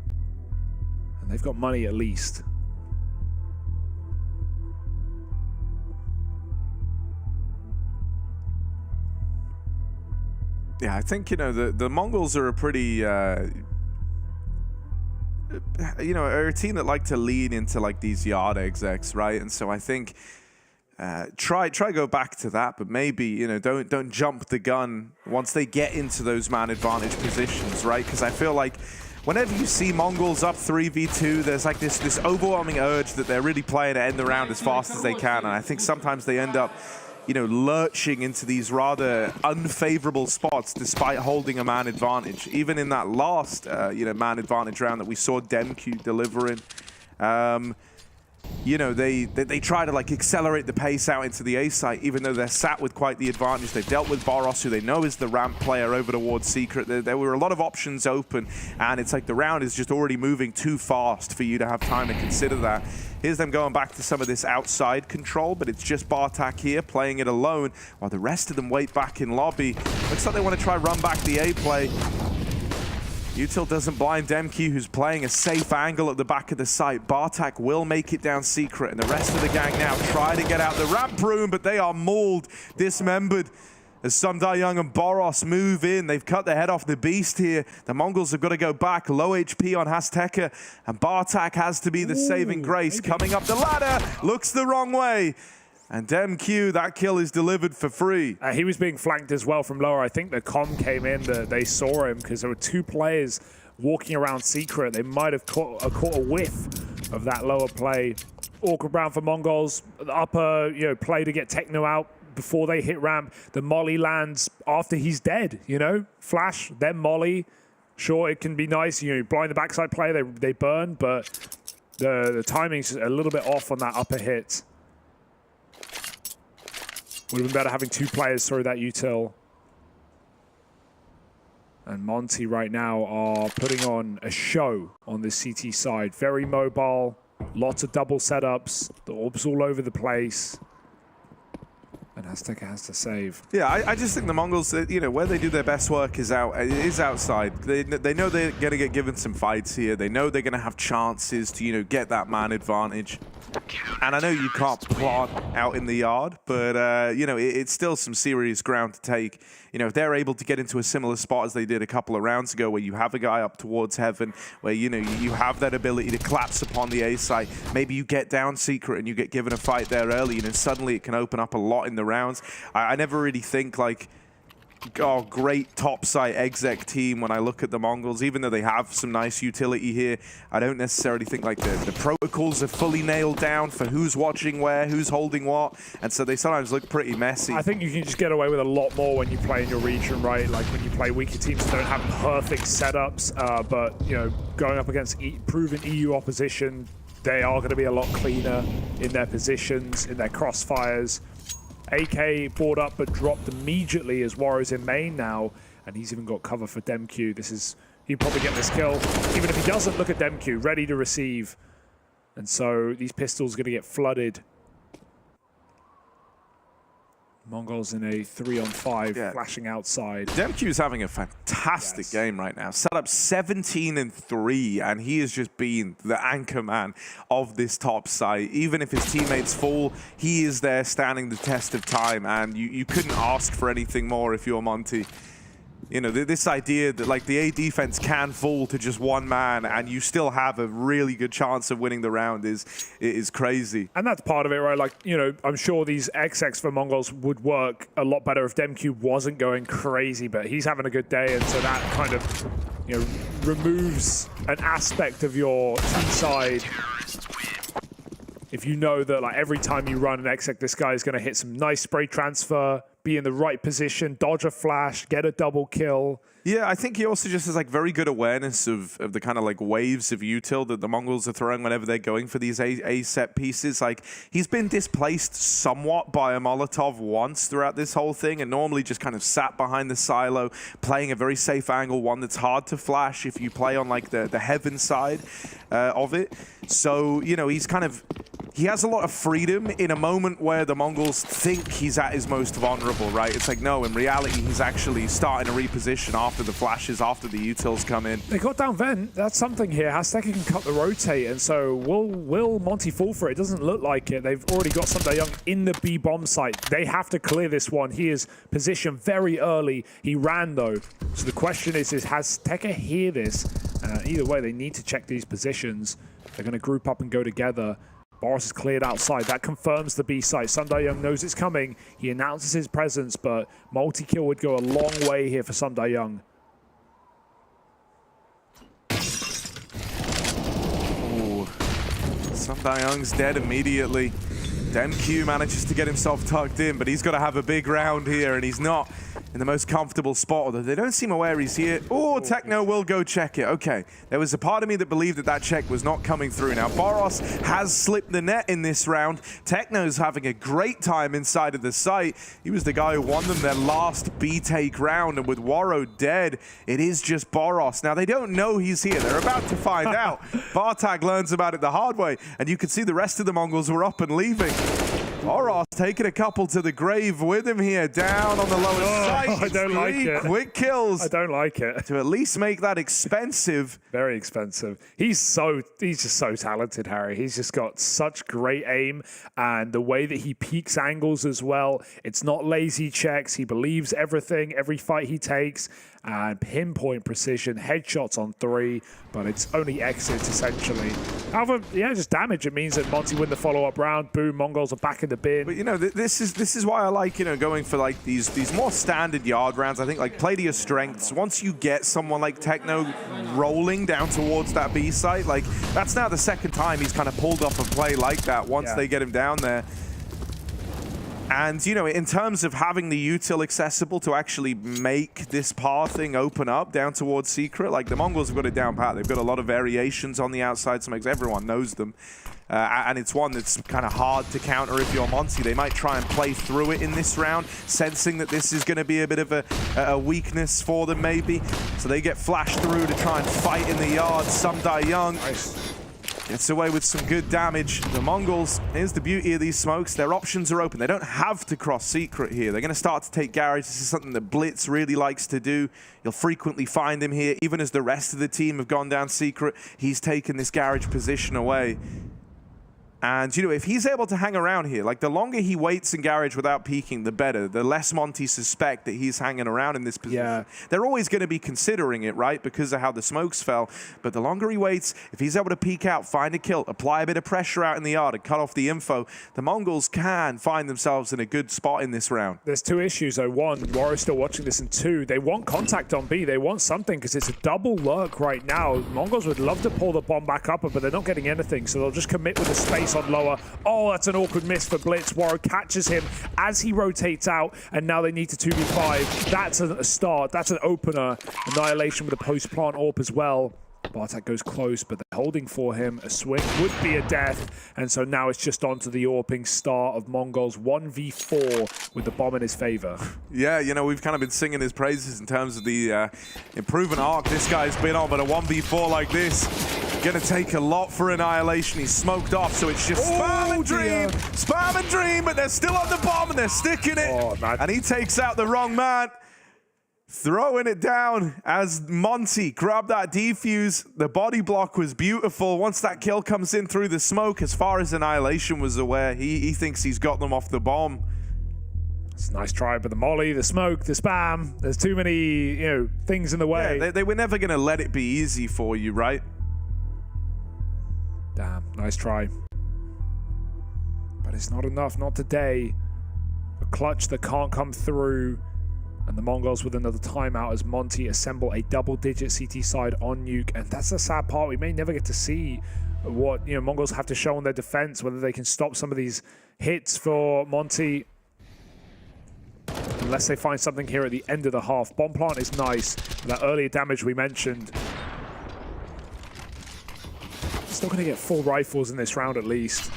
And they've got money at least. Yeah, I think, you know, the Mongols are a pretty... you know, are a team that like to lean into like these yard execs, right? And so I think try go back to that, but maybe, you know, don't jump the gun once they get into those man advantage positions, right? Because I feel like whenever you see Mongols up 3v2, there's like this overwhelming urge that they're really playing to end the round as fast as they can, and I think sometimes they end up, you know, lurching into these rather unfavorable spots despite holding a man advantage. Even in that last, you know, man advantage round that we saw DemQ delivering, you know, they try to like accelerate the pace out into the A site, even though they're sat with quite the advantage. They dealt with Boros, who they know is the ramp player, over towards Secret. There were a lot of options open, and it's like the round is just already moving too fast for you to have time to consider that. Here's them going back to some of this outside control, but it's just Bartak here playing it alone, while the rest of them wait back in lobby. Looks like they want to try run back the A play. Util doesn't blind DemQ, who's playing a safe angle at the back of the site. Bartak will make it down Secret, and the rest of the gang now try to get out the ramp room, but they are mauled, dismembered. As Sundae and Boros move in, they've cut the head off the beast here. The Mongols have got to go back. Low HP on Hasteka, and Bartak has to be the saving grace. Coming up the ladder, looks the wrong way. And DemQ, that kill is delivered for free. He was being flanked as well from lower. I think the comm came in, that they saw him, because there were 2 players walking around Secret. They might have caught a whiff of that lower play. Awkward round for Mongols. The upper, you know, play to get Techno out before they hit ramp. The molly lands after he's dead, you know? Flash, then molly. Sure, it can be nice, you know, blind the backside player, they burn, but the timing's a little bit off on that upper hit. Would have been better having 2 players throw that util. And Monte right now are putting on a show on the CT side. Very mobile, lots of double setups, the orbs all over the place. And Azteca has to save. Yeah, I just think the Mongols, you know, where they do their best work is outside. They know they're going to get given some fights here. They know they're going to have chances to, you know, get that man advantage. And I know you can't plant out in the yard, but, you know, it's still some serious ground to take. You know, if they're able to get into a similar spot as they did a couple of rounds ago, where you have a guy up towards heaven, where, you know, you have that ability to collapse upon the A site, maybe you get down secret and you get given a fight there early, and then suddenly it can open up a lot in the rounds. I never really think, like, oh, great top site exec team when I look at the Mongols. Even though they have some nice utility here, I don't necessarily think like the protocols are fully nailed down for who's watching where, who's holding what, and so they sometimes look pretty messy. I think you can just get away with a lot more when you play in your region, right? Like when you play weaker teams that don't have perfect setups, but you know, going up against proven EU opposition, they are going to be a lot cleaner in their positions, in their crossfires. AK board up but dropped immediately as Warrow's in main now, and he's even got cover for Demq. He'll probably get this kill. Even if he doesn't, look at Demq, ready to receive. And so these pistols are going to get flooded. Mongols in a 3-on-5, flashing outside. Demq is having a fantastic game right now. Set up 17-3, and he has just been the anchor man of this top site. Even if his teammates fall, he is there standing the test of time, and you couldn't ask for anything more if you're Monte. You know, this idea that like the A defense can fall to just one man and you still have a really good chance of winning the round is crazy. And that's part of it, right? Like, you know, I'm sure these XX for Mongols would work a lot better if Demq wasn't going crazy, but he's having a good day, and so that kind of, you know, removes an aspect of your T side. If you know that like every time you run an exec, this guy is going to hit some nice spray transfer, be in the right position, dodge a flash, get a double kill. Yeah, I think he also just has like very good awareness of the kind of like waves of util that the Mongols are throwing whenever they're going for these A set pieces. Like he's been displaced somewhat by a Molotov once throughout this whole thing, and normally just kind of sat behind the silo, playing a very safe angle, one that's hard to flash if you play on like the heaven side of it. So, you know, he has a lot of freedom in a moment where the Mongols think he's at his most vulnerable, right? It's like, no, in reality, he's actually starting to reposition after the flashes, after the utils come in. They got down vent. That's something here. Azteca can cut the rotate, and so will Monte fall for it? It doesn't look like it. They've already got Young in the B bomb site. They have to clear this one. He is positioned very early. He ran, though. So the question is has Azteca hear this? Either way, they need to check these positions. They're going to group up and go together. Boris is cleared outside. That confirms the B site. Young knows it's coming. He announces his presence, but multi-kill would go a long way here for Young. Ooh. Young's dead immediately. Demq manages to get himself tucked in, but he's got to have a big round here, and he's not in the most comfortable spot, although they don't seem aware he's here. Oh, Techno will go check it. Okay, there was a part of me that believed that check was not coming through. Now, Boros has slipped the net in this round. Techno's having a great time inside of the site. He was the guy who won them their last B-take round, and with Warrow dead, it is just Boros. Now, they don't know he's here. They're about to find out. Bartag learns about it the hard way, and you can see the rest of the Mongols were up and leaving. Boros taking a couple to the grave with him here, down on the lowest site. I don't like it. Quick kills. I don't like it. To at least make that expensive. Very expensive. He's just so talented, Harry. He's just got such great aim, and the way that he peaks angles as well. It's not lazy checks. He believes everything, every fight he takes, and pinpoint precision, headshots on 3, but it's only exits essentially. However, yeah, just damage. It means that Monte win the follow-up round. Boom, Mongols are back in the bin. But you know, this is why I like, you know, going for like these more standard yard rounds. I think like play to your strengths. Once you get someone like Techno rolling down towards that B site, like that's now the second time he's kind of pulled off a play like that once they get him down there. And, you know, in terms of having the util accessible to actually make this par thing open up down towards secret, like the Mongols have got it down pat. They've got a lot of variations on the outside, so makes everyone knows them. And it's one that's kind of hard to counter if you're Monte. They might try and play through it in this round, sensing that this is going to be a bit of a weakness for them maybe. So they get flashed through to try and fight in the yard. Young. Nice. Gets away with some good damage. The Mongols, here's the beauty of these smokes. Their options are open. They don't have to cross secret here. They're going to start to take garage. This is something that Blitz really likes to do. You'll frequently find him here. Even as the rest of the team have gone down secret, he's taken this garage position away. And, you know, if he's able to hang around here, like the longer he waits in garage without peeking, the better. The less Monte suspect that he's hanging around in this position. Yeah. They're always going to be considering it, right, because of how the smokes fell. But the longer he waits, if he's able to peek out, find a kill, apply a bit of pressure out in the yard and cut off the info, the Mongols can find themselves in a good spot in this round. There's two issues, though. One, Warrior's still watching this, and two, they want contact on B. They want something because it's a double lurk right now. Mongols would love to pull the bomb back up, but they're not getting anything, so they'll just commit with the space on lower. Oh, that's an awkward miss for Blitz. Warrior catches him as he rotates out, and now they need to 2v5. That's a start. That's an opener. Annihilation with a post-plant AWP as well. Bartek goes close, but they're holding for him. A swing would be a death, and so now it's just on to the AWPing start of Mongols 1v4 with the bomb in his favor. Yeah, you know, we've kind of been singing his praises in terms of the improvement arc this guy's been on, but a 1v4 like this, gonna take a lot for Annihilation. He's smoked off, so it's just spam and dream, spam and dream, but they're still on the bomb and they're sticking it. Oh, man. And he takes out the wrong man. Throwing it down as Monte grabbed that defuse. The body block was beautiful. Once that kill comes in through the smoke, as far as Annihilation was aware, he thinks he's got them off the bomb. It's a nice try, but the molly, the smoke, the spam, there's too many, you know, things in the way. Yeah, they were never going to let it be easy for you, right? Damn, nice try. But it's not enough, not today. A clutch that can't come through. And the Mongols with another timeout as Monte assemble a double-digit CT side on Nuke. And that's the sad part. We may never get to see what, you know, Mongols have to show on their defense, whether they can stop some of these hits for Monte. Unless they find something here at the end of the half. Bomb plant is nice. That earlier damage we mentioned. Still going to get 4 rifles in this round at least.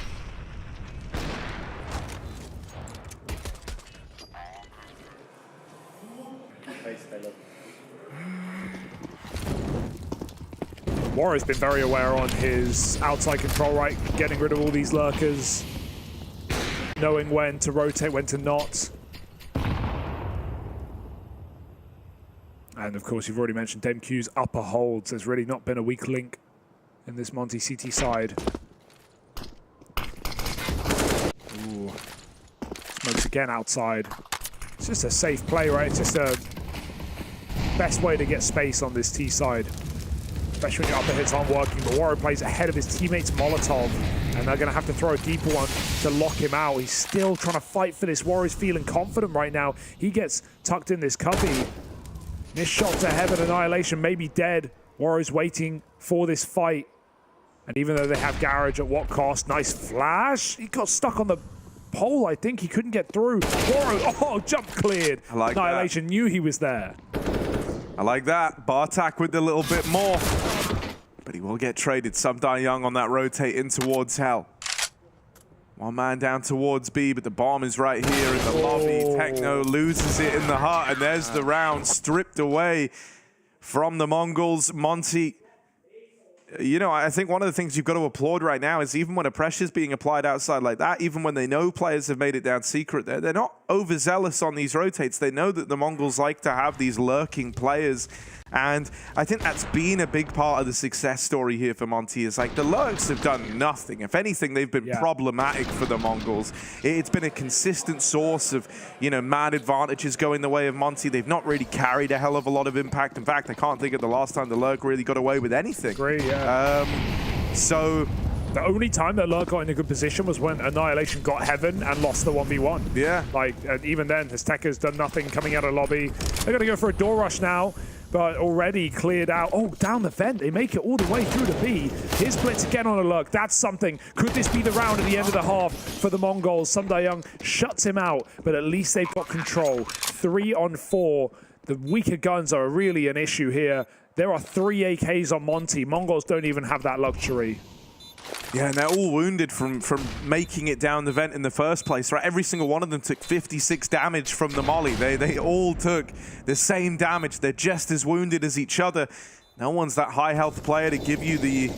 Warrior's been very aware on his outside control, right? Getting rid of all these lurkers. Knowing when to rotate, when to not. And of course, you've already mentioned DemQ's upper holds. There's really not been a weak link in this Monte CT side. Ooh. Smokes again outside. It's just a safe play, right? It's just a best way to get space on this T side. Especially when your upper hits aren't working. But Warrior plays ahead of his teammate's Molotov. And they're going to have to throw a deeper one to lock him out. He's still trying to fight for this. Warrior's feeling confident right now. He gets tucked in this cubby. This shot to heaven, Annihilation may be dead. Warrior's waiting for this fight. And even though they have garage, at what cost? Nice flash. He got stuck on the pole, I think. He couldn't get through. Warrior, oh, jump cleared. I like Annihilation that. Knew he was there. I like that. Bartek with a little bit more. But he will get traded. Subdai Young on that rotate in towards Hell. One man down towards B, but the bomb is right here in the lobby. Techno loses it in the hut, and there's the round stripped away from the Mongols. Monte, you know, I think one of the things you've got to applaud right now is even when a pressure's being applied outside like that, even when they know players have made it down secret, they're not overzealous on these rotates. They know that the Mongols like to have these lurking players. And I think that's been a big part of the success story here for Monte. Is like the lurks have done nothing. If anything, they've been problematic for the Mongols. It's been a consistent source of, you know, mad advantages going the way of Monte. They've not really carried a hell of a lot of impact. In fact, I can't think of the last time the lurk really got away with anything. Agree, yeah. So the only time that lurk got in a good position was when Annihilation got heaven and lost the 1v1. Yeah. Like, even then, Azteca's done nothing coming out of lobby. They're going to go for a door rush now. But already cleared out. Oh, down the vent. They make it all the way through to B. Here's Blitz again on a lurk. That's something. Could this be the round at the end of the half for the Mongols? Subdai Young shuts him out, but at least they've got control. 3 on 4. The weaker guns are really an issue here. There are 3 AKs on Monte. Mongols don't even have that luxury. Yeah, and they're all wounded from making it down the vent in the first place, right? Every single one of them took 56 damage from the molly. They all took the same damage. They're just as wounded as each other. No one's that high health player to give you the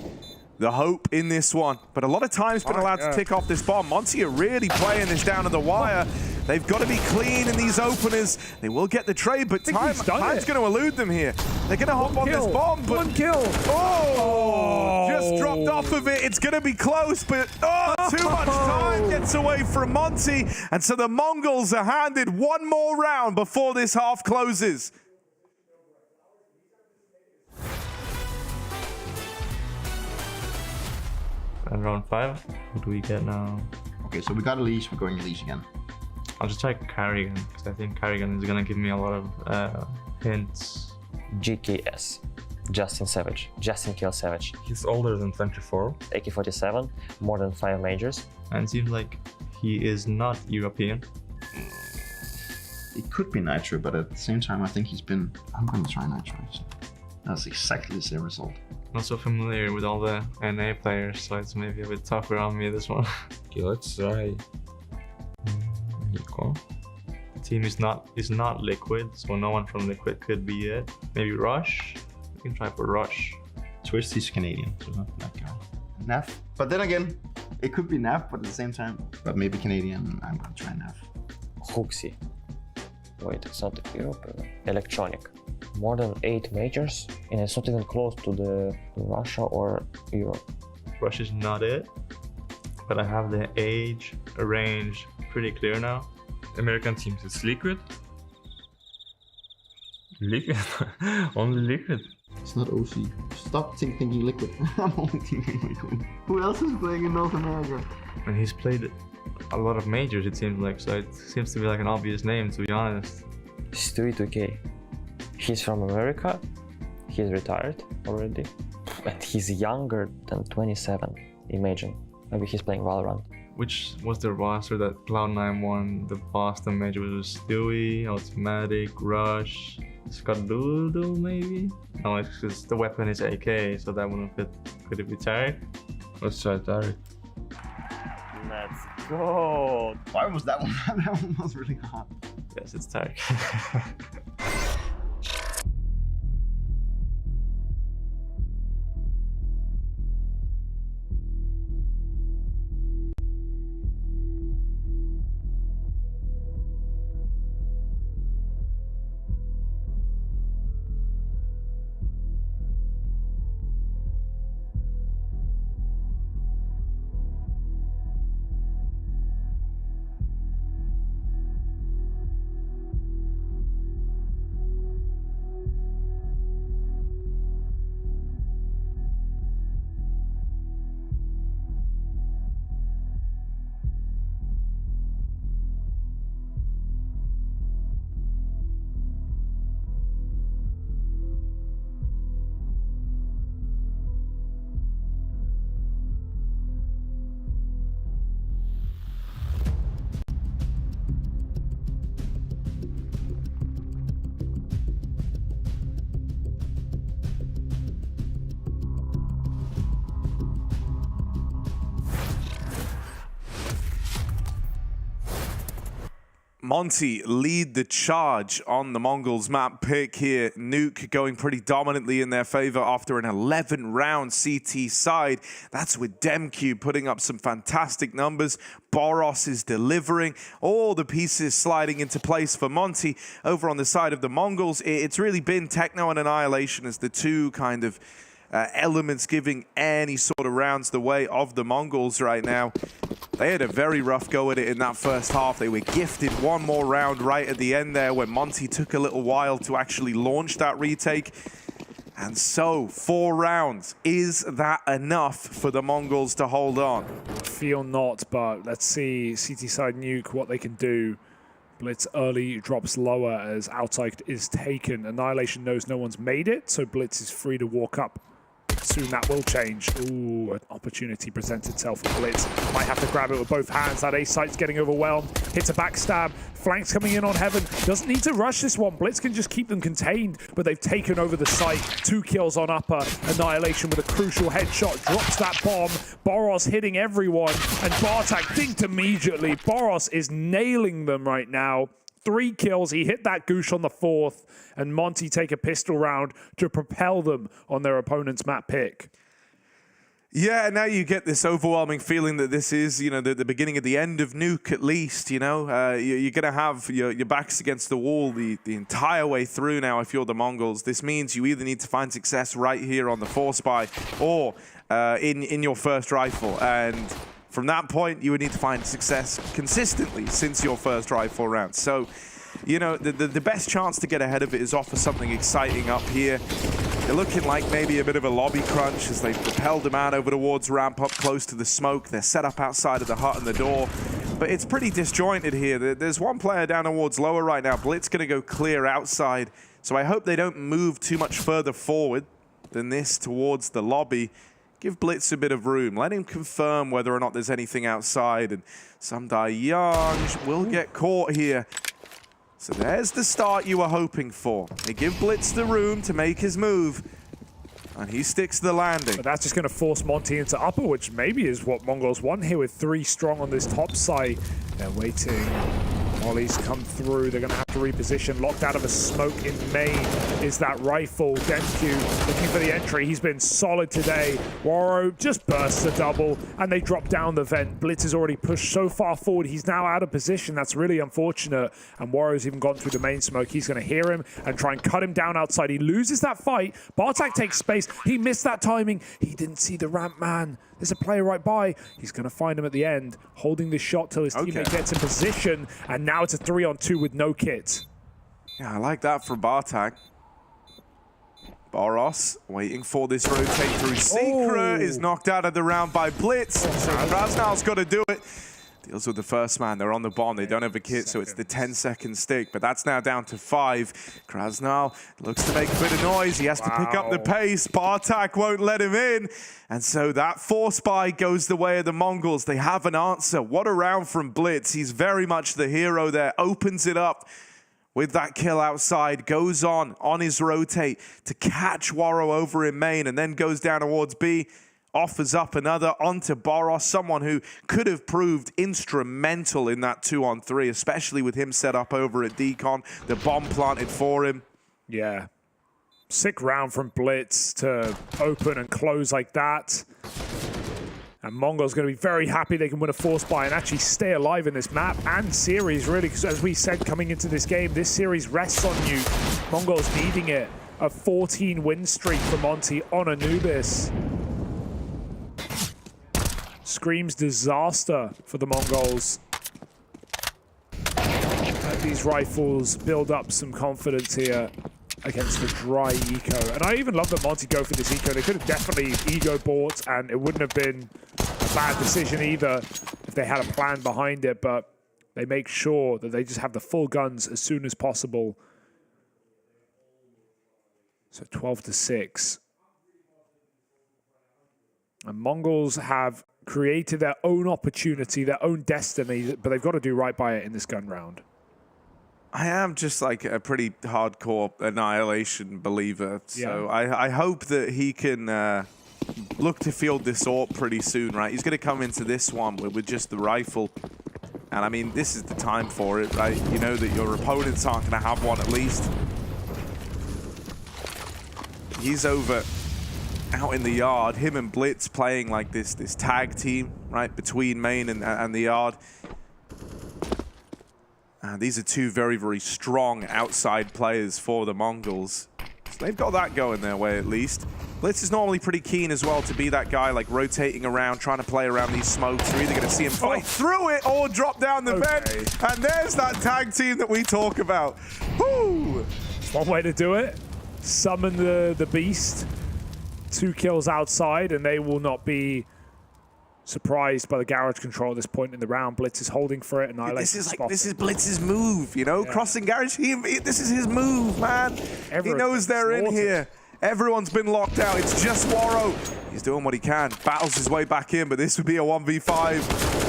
the hope in this one. But a lot of time's been allowed to tick off this bomb. Monte are really playing this down to the wire. They've got to be clean in these openers. They will get the trade, but time's going to elude them here. They're going to hop on this bomb, but... One kill! Oh! Just dropped off of it. It's going to be close, but too much time gets away from Monte. And so the Mongols are handed one more round before this half closes. And round 5, what do we get now? Okay, so we got Elise, we're going Elise again. I'll just try Carrigan, because I think Carrigan is gonna give me a lot of hints. GKS, Justin Savage, Justin Kill Savage. He's older than 24. AK-47, more than 5 majors. And it seems like he is not European. It could be Nitro, but at the same time, I think he's been... I'm going to try Nitro. So that's exactly the same result. Not so familiar with all the NA players, so it's maybe a bit tougher on me this one. Okay, let's try Nico. The team is not Liquid, so no one from Liquid could be it. Maybe Rush. We can try for Rush. Twist, he's Canadian, so not that guy. Naf. But then again, it could be Naf, but at the same time, but maybe Canadian. I'm going to try Naf. Hooksy. Wait, it's not Europe. Electronic. More than 8 majors, and it's not even close to the Russia or Europe. Rush is not it, but I have the age, range pretty clear now. American teams, it's Liquid. Liquid? Only Liquid. It's not OC. Stop thinking Liquid. I'm only thinking Liquid. Who else is playing in North America? And he's played a lot of majors, it seems like, so it seems to be like an obvious name, to be honest. Stewie 2K. He's from America, he's retired already, and he's younger than 27, imagine. Maybe he's playing Valorant. Which was the roster that Cloud9 won the Boston major? Was Stewie, Automatic, Rush, Skadoodle maybe? No, it's because the weapon is AK, so that wouldn't fit. Could it be Tarek? Let's try Tarek. Let's go! Why was that one? That one was really hard. Yes, it's Tarek. Monte lead the charge on the Mongols map pick here. Nuke going pretty dominantly in their favor after an 11-round CT side. That's with Demcube putting up some fantastic numbers. Boros is delivering. All the pieces sliding into place for Monte. Over on the side of the Mongols, it's really been Techno and Annihilation as the two kind of elements giving any sort of rounds the way of the Mongols right now. They had a very rough go at it in that first half. They were gifted one more round right at the end there when Monte took a little while to actually launch that retake. And so, 4 rounds. Is that enough for the Mongols to hold on? Feel not, but let's see CT side Nuke, what they can do. Blitz early drops lower as outside is taken. Annihilation knows no one's made it, so Blitz is free to walk up. Soon that will change. Ooh, an opportunity presents itself for Blitz. Might have to grab it with both hands. That A site's getting overwhelmed. Hits a backstab. Flanks coming in on Heaven. Doesn't need to rush this one. Blitz can just keep them contained, but they've taken over the site. 2 kills on upper. Annihilation with a crucial headshot. Drops that bomb. Boros hitting everyone, and Bartak dinked immediately. Boros is nailing them right now. 3 kills. He hit that goosh on the 4th, and Monte take a pistol round to propel them on their opponent's map pick. Yeah, now you get this overwhelming feeling that this is, you know, the beginning of the end of Nuke, at least, you know. You're going to have your backs against the wall the entire way through now if you're the Mongols. This means you either need to find success right here on the Force buy or in your first rifle. And from that point, you would need to find success consistently since your first rifle round. So, you know, the best chance to get ahead of it is offer something exciting up here. They're looking like maybe a bit of a lobby crunch as they've propelled them out over towards ramp up close to the smoke. They're set up outside of the hut and the door. But it's pretty disjointed here. There's one player down towards lower right now. Blitz going to go clear outside. So I hope they don't move too much further forward than this towards the lobby. Give Blitz a bit of room. Let him confirm whether or not there's anything outside. And Samdai Young will get caught here. So there's the start you were hoping for. They give Blitz the room to make his move, and he sticks the landing. But that's just going to force Monte into upper, which maybe is what Mongols want here with 3 strong on this top side. They're waiting. Molly's come through. They're going to have to reposition. Locked out of a smoke in main is that rifle. Demku looking for the entry. He's been solid today. Waro just bursts a double, and they drop down the vent. Blitz has already pushed so far forward. He's now out of position. That's really unfortunate. And Waro's even gone through the main smoke. He's going to hear him and try and cut him down outside. He loses that fight. Bartak takes space. He missed that timing. He didn't see the ramp man. There's a player right by. He's going to find him at the end, holding this shot till his teammate gets in position. And now it's a 3-on-2 with no kit. Yeah, I like that from Bartak. Boros waiting for this rotate through. Secret is knocked out of the round by Blitz. So Krasnal's got to do it. Deals with the first man. They're on the bomb. They don't have a kit, so it's the 10-second stick. But that's now down to 5. Krasnal looks to make a bit of noise. He has to pick up the pace. Bartak won't let him in. And so that force buy goes the way of the Mongols. They have an answer. What a round from Blitz. He's very much the hero there. Opens it up with that kill outside. Goes on his rotate to catch Waro over in main and then goes down towards B. Offers up another onto Boros, someone who could have proved instrumental in that 2-on-3, especially with him set up over at Decon. The bomb planted for him. Yeah. Sick round from Blitz to open and close like that. And Mongol's going to be very happy they can win a force buy and actually stay alive in this map and series, really, because as we said coming into this game, this series rests on you. Mongols needing it. A 14-win streak for Monte on Anubis. Screams disaster for the Mongols. These rifles build up some confidence here against the dry eco. And I even love that Monte go for this eco. They could have definitely ego bought, and it wouldn't have been a bad decision either if they had a plan behind it, but they make sure that they just have the full guns as soon as possible. So 12-6. And Mongols have created their own opportunity, their own destiny, but they've got to do right by it in this gun round. I am just like a pretty hardcore Annihilation believer, so I hope that he can look to field this AWP pretty soon, right? He's going to come into this one with just the rifle, and I mean, this is the time for it, right? You know that your opponents aren't going to have one at least. He's over out in the yard, him and Blitz playing like this tag team, right, between main and the yard. These are two very, very strong outside players for the Mongols. So they've got that going their way at least. Blitz is normally pretty keen as well to be that guy like rotating around, trying to play around these smokes. You're either going to see him fight through it or drop down the vent. And there's that tag team that we talk about. Woo! It's one way to do it. Summon the beast. 2 kills outside, and they will not be surprised by the garage control at this point in the round. Blitz is holding for it. This is Blitz's move, you know? Yeah. Crossing garage, this is his move, man. He knows they're in here. Everyone's been locked out. It's just Waro. He's doing what he can. Battles his way back in, but this would be a 1v5.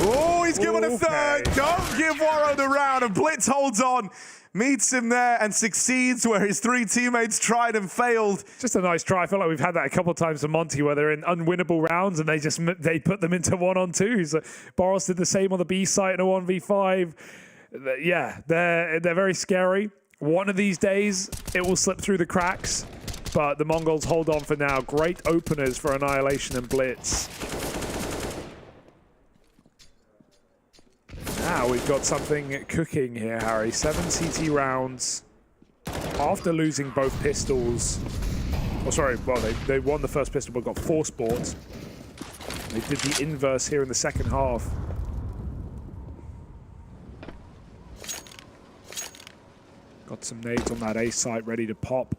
Oh, he's given a third. Don't give Waro the round, and Blitz holds on. Meets him there and succeeds where his 3 teammates tried and failed. Just a nice try. I feel like we've had that a couple of times with Monte where they're in unwinnable rounds and they put them into 1-on-2s. Boros did the same on the B site in a 1v5. Yeah, they're very scary. One of these days, it will slip through the cracks. but the Mongols hold on for now. Great openers for Annihilation and Blitz. Now we've got something cooking here, Harry. 7 CT rounds after losing both pistols. Oh, sorry, well, they won the first pistol but got 4 sports. They did the inverse here in the second half. Got some nades on that A site ready to pop.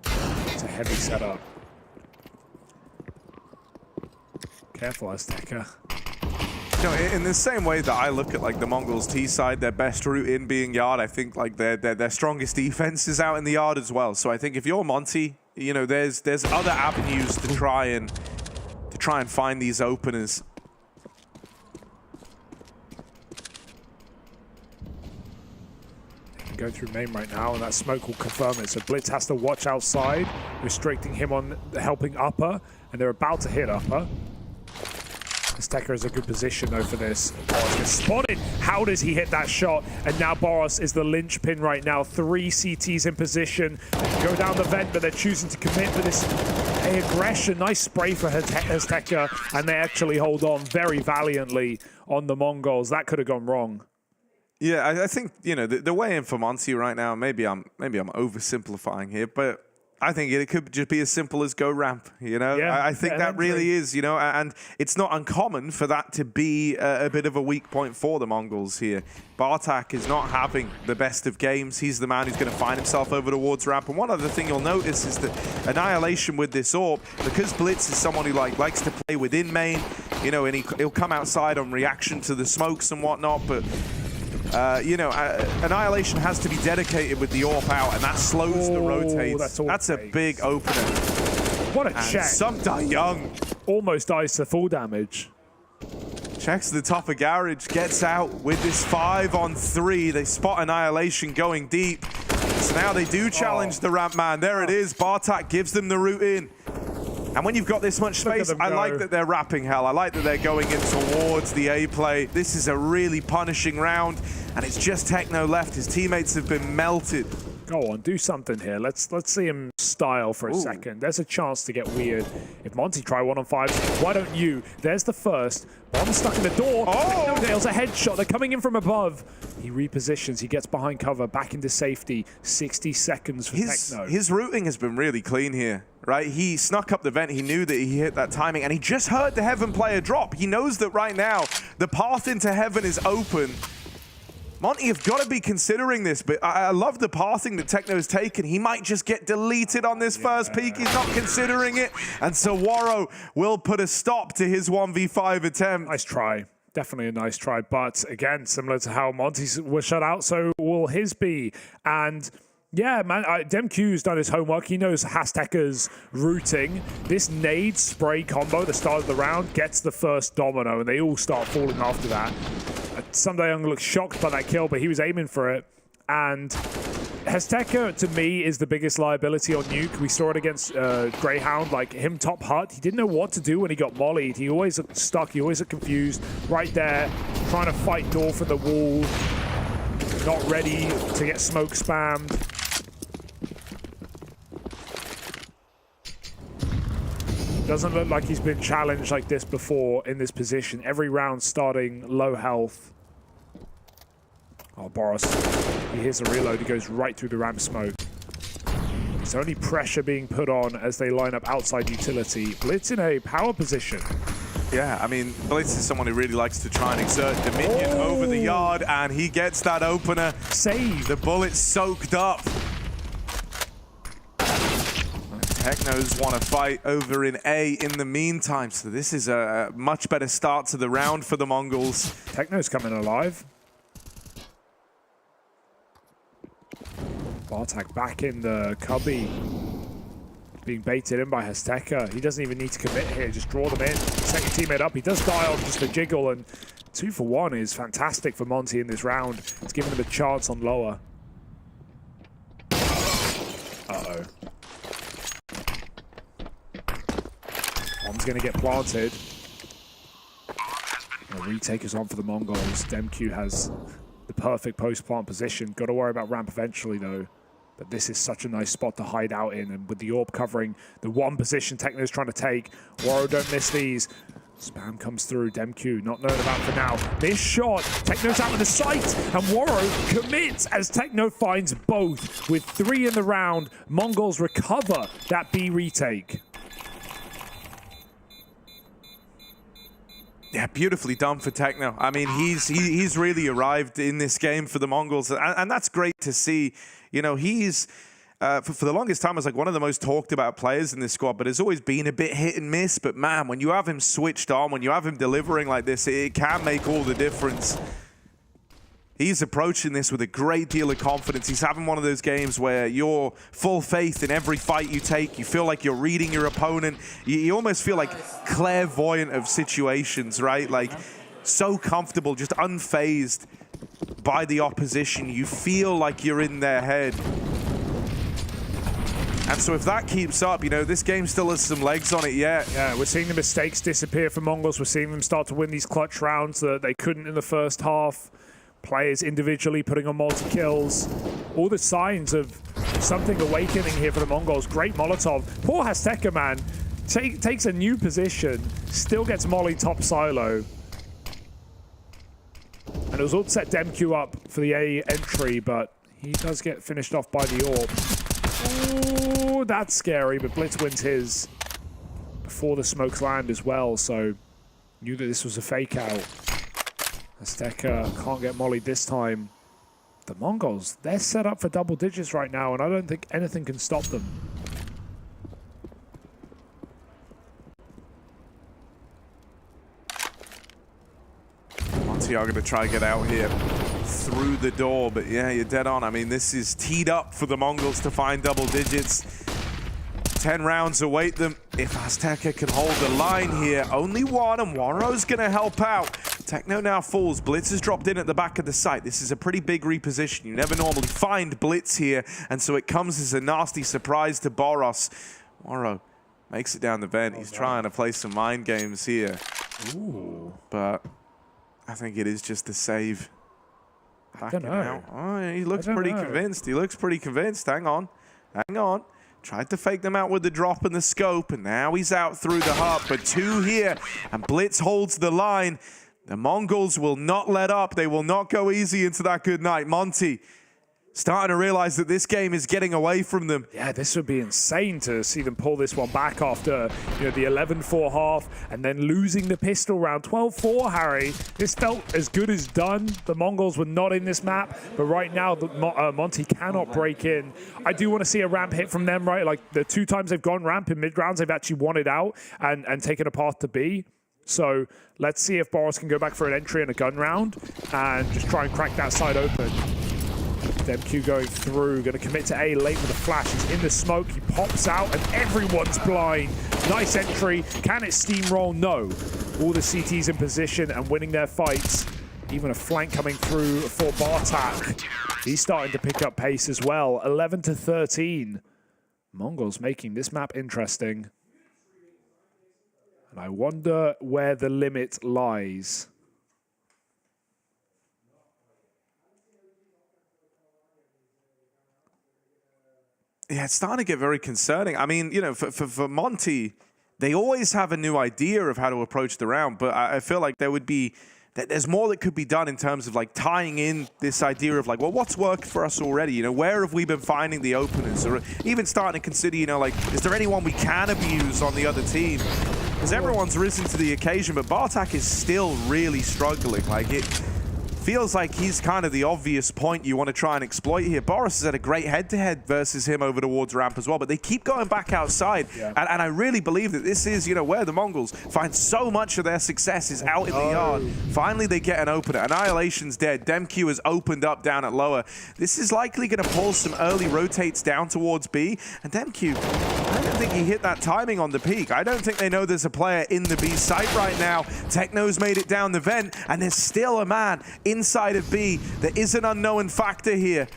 It's a heavy setup. Careful, Azteca. You know, in the same way that I look at like the Mongols T side, their best route in being yard, I think like their strongest defense is out in the yard as well. So I think if you're Monte, you know, there's other avenues to try and find these openers. Go through main right now, and that smoke will confirm it. So Blitz has to watch outside, restricting him on helping upper, and they're about to hit upper. Azteca is a good position though for this. Boros gets spotted. How does he hit that shot? And now Boros is the linchpin right now. 3 CTs in position. They can go down the vent, but they're choosing to commit for this aggression. Nice spray for Azteca, and they actually hold on very valiantly on the Mongols. That could have gone wrong. Yeah, I think, you know, the way in for Monte right now, maybe I'm oversimplifying here, but I think it could just be as simple as go ramp, you know? Yeah, I think that really is, you know, and it's not uncommon for that to be a bit of a weak point for the Mongols here. Bartak is not having the best of games. He's the man who's going to find himself over towards ramp. And one other thing you'll notice is that Annihilation with this AWP, because Blitz is someone who likes to play within main, you know, and he'll come outside on reaction to the smokes and whatnot, but you know, Annihilation has to be dedicated with the AWP out, and that slows the rotates. That's a big opener. What a check. Some die young. Almost dies to full damage. Checks the top of garage, gets out with this 5-on-3. They spot Annihilation going deep. So now they do challenge the ramp man. There it is. Bartak gives them the route in. And when you've got this much space, I like that they're wrapping hell. I like that they're going in towards the A play. This is a really punishing round, and it's just Techno left. His teammates have been melted. Go on, do something here. Let's see him style for a second. There's a chance to get weird. If Monte try 1-on-5s, why don't you? There's the first. Bomb stuck in the door. Oh! Technodale's a headshot. They're coming in from above. He repositions. He gets behind cover, back into safety. 60 seconds for Techno. His routing has been really clean here, right? He snuck up the vent. He knew that he hit that timing, and he just heard the Heaven player drop. He knows that right now the path into Heaven is open. Monte have got to be considering this, but I love the pathing that Techno's taken. He might just get deleted on this first peak. He's not considering it. And so Waro will put a stop to his 1v5 attempt. Nice try. Definitely a nice try. But again, similar to how Monte's was shut out, so will his be. And yeah, man, DemQ's done his homework. He knows Azteca's routing. This nade spray combo at the start of the round gets the first domino, and they all start falling after that. Sundae looks shocked by that kill, but he was aiming for it. And Azteca, to me, is the biggest liability on Nuke. We saw it against Grayhound, like him top hut. He didn't know what to do when he got mollied. He always looked stuck. He always looked confused. Right there, trying to fight door for the wall. Not ready to get smoke spammed. Doesn't look like he's been challenged like this before in this position. Every round starting low health. Oh, Boros. He hears a reload. He goes right through the ramp smoke. There's only pressure being put on as they line up outside utility. Blitz in a power position. Yeah, I mean, Blitz is someone who really likes to try and exert dominion over the yard, and he gets that opener. Save. The bullet's soaked up. Technos want to fight over in A in the meantime, so this is a much better start to the round for the Mongols. Techno's coming alive. Bartak back in the cubby. Being baited in by Azteca. He doesn't even need to commit here, just draw them in. Second teammate up, he does die on just a jiggle, and 2 for 1 is fantastic for Monte in this round. It's giving him a chance on lower. Uh-oh. Bomb's gonna get planted. A retake is on for the Mongols. DemQ has the perfect post-plant position. Got to worry about ramp eventually, though. But this is such a nice spot to hide out in, and with the AWP covering the one position Techno's trying to take, Waro don't miss these. Spam comes through, Demq not known about for now. This shot, Techno's out of the sight, and Waro commits as Techno finds both. With 3 in the round, Mongols recover that B retake. Yeah, beautifully done for Techno. I mean, he's really arrived in this game for the Mongols, and that's great to see. You know, he's for the longest time was like one of the most talked about players in this squad, but has always been a bit hit and miss. But man, when you have him switched on, when you have him delivering like this, it can make all the difference. He's approaching this with a great deal of confidence. He's having one of those games where you're full faith in every fight you take. You feel like you're reading your opponent. You almost feel like clairvoyant of situations, right? Like so comfortable, just unfazed by the opposition. You feel like you're in their head. And so if that keeps up, you know, this game still has some legs on it yet. Yeah, we're seeing the mistakes disappear for Mongols. We're seeing them start to win these clutch rounds that they couldn't in the first half. Players individually putting on multi-kills. All the signs of something awakening here for the Mongols. Great Molotov. Poor Azteca, man. Takes a new position. Still gets Molly top silo. And it was all to set Demq up for the A entry, but he does get finished off by the AWP. Oh, that's scary, but Blitz wins his before the smokes land as well, so knew that this was a fake out. Azteca can't get mollied this time. The Mongols, they're set up for double digits right now, and I don't think anything can stop them. Monte are going to try and get out here through the door, but yeah, you're dead on. I mean, this is teed up for the Mongols to find double digits. 10 rounds await them. If Azteca can hold the line here, only one, and Waro's going to help out. Techno now falls. Blitz has dropped in at the back of the site. This is a pretty big reposition. You never normally find Blitz here, and so it comes as a nasty surprise to Boros. Waro makes it down the vent. He's trying to play some mind games here. Ooh. But I think it is just a save. I don't know. Oh, he looks pretty convinced. He looks pretty convinced. Hang on. Hang on. Tried to fake them out with the drop and the scope, and now he's out through the hub. But 2 here, and Blitz holds the line. The Mongols will not let up. They will not go easy into that good night. Monte starting to realize that this game is getting away from them. Yeah, this would be insane to see them pull this one back after, you know, the 11-4 half and then losing the pistol round. 12-4, Harry. This felt as good as done. The Mongols were not in this map, but right now Monte cannot break in. I do want to see a ramp hit from them, right? Like the 2 times they've gone ramp in mid-rounds, they've actually won it out and taken a path to B. So let's see if Boros can go back for an entry and a gun round and just try and crack that side open. Demq going through, going to commit to A late with a flash. He's in the smoke, he pops out, and everyone's blind. Nice entry. Can it steamroll? No. All the CTs in position and winning their fights. Even a flank coming through for Bartak. He's starting to pick up pace as well. 11-13. Mongols making this map interesting. And I wonder where the limit lies. Yeah, it's starting to get very concerning. I mean, you know, for Monte, they always have a new idea of how to approach the round, but I feel like there's more that could be done in terms of like tying in this idea of like, well, what's worked for us already? You know, where have we been finding the openers? Or even starting to consider, you know, like, is there anyone we can abuse on the other team? Because everyone's risen to the occasion, but Bartak is still really struggling. Like, it feels like he's kind of the obvious point you want to try and exploit here. Boros has had a great head-to-head versus him over towards ramp as well, but they keep going back outside. Yeah. And I really believe that this is, you know, where the Mongols find so much of their success is out in the yard. Finally, they get an opener. Annihilation's dead. Demq has opened up down at lower. This is likely going to pull some early rotates down towards B. And Demq, I don't think he hit that timing on the peak. I don't think they know there's a player in the B site right now. Techno's made it down the vent, and there's still a man inside of B. There is an unknown factor here.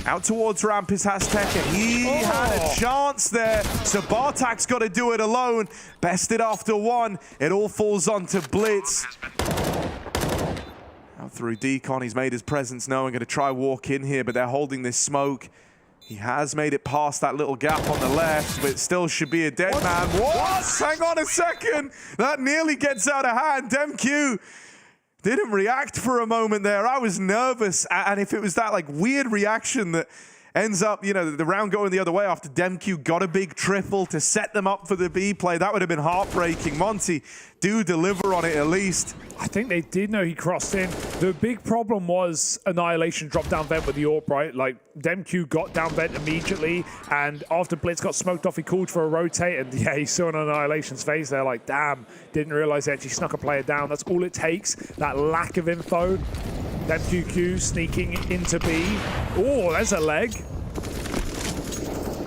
Out towards ramp is Azteca. He had a chance there, so Bartak's got to do it alone. Bested after 1. It all falls onto Blitz. Out through Decon, he's made his presence known. Going to try walk in here, but they're holding this smoke. He has made it past that little gap on the left, but it still should be a dead man. What? Hang on a second. That nearly gets out of hand. DemQ didn't react for a moment there. I was nervous. And if it was that like weird reaction that ends up, you know, the round going the other way after DemQ got a big triple to set them up for the B play, that would have been heartbreaking. Monte do deliver on it at least. I think they did know he crossed in. The big problem was Annihilation dropped down vent with the AWP, right? Like, DemQ got down vent immediately, and after Blitz got smoked off, he called for a rotate, and yeah, he saw an Annihilation's face there, like, damn, didn't realize they actually snuck a player down. That's all it takes, that lack of info. DemQQ sneaking into B. Oh, there's a leg.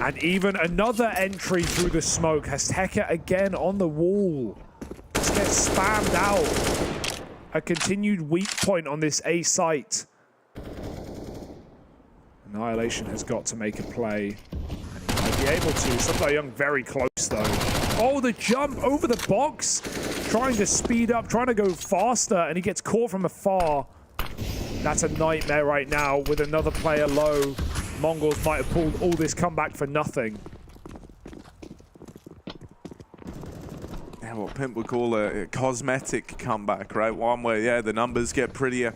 And even another entry through the smoke. Azteca again on the wall. Just gets spammed out. A continued weak point on this A site. Annihilation has got to make a play. And he might be able to. Young very close though. Oh, the jump over the box. Trying to speed up, trying to go faster, and he gets caught from afar. That's a nightmare right now with another player low. MongolZ might have pulled all this comeback for nothing. Yeah, what Pimp would call a cosmetic comeback, right? One where, yeah, the numbers get prettier,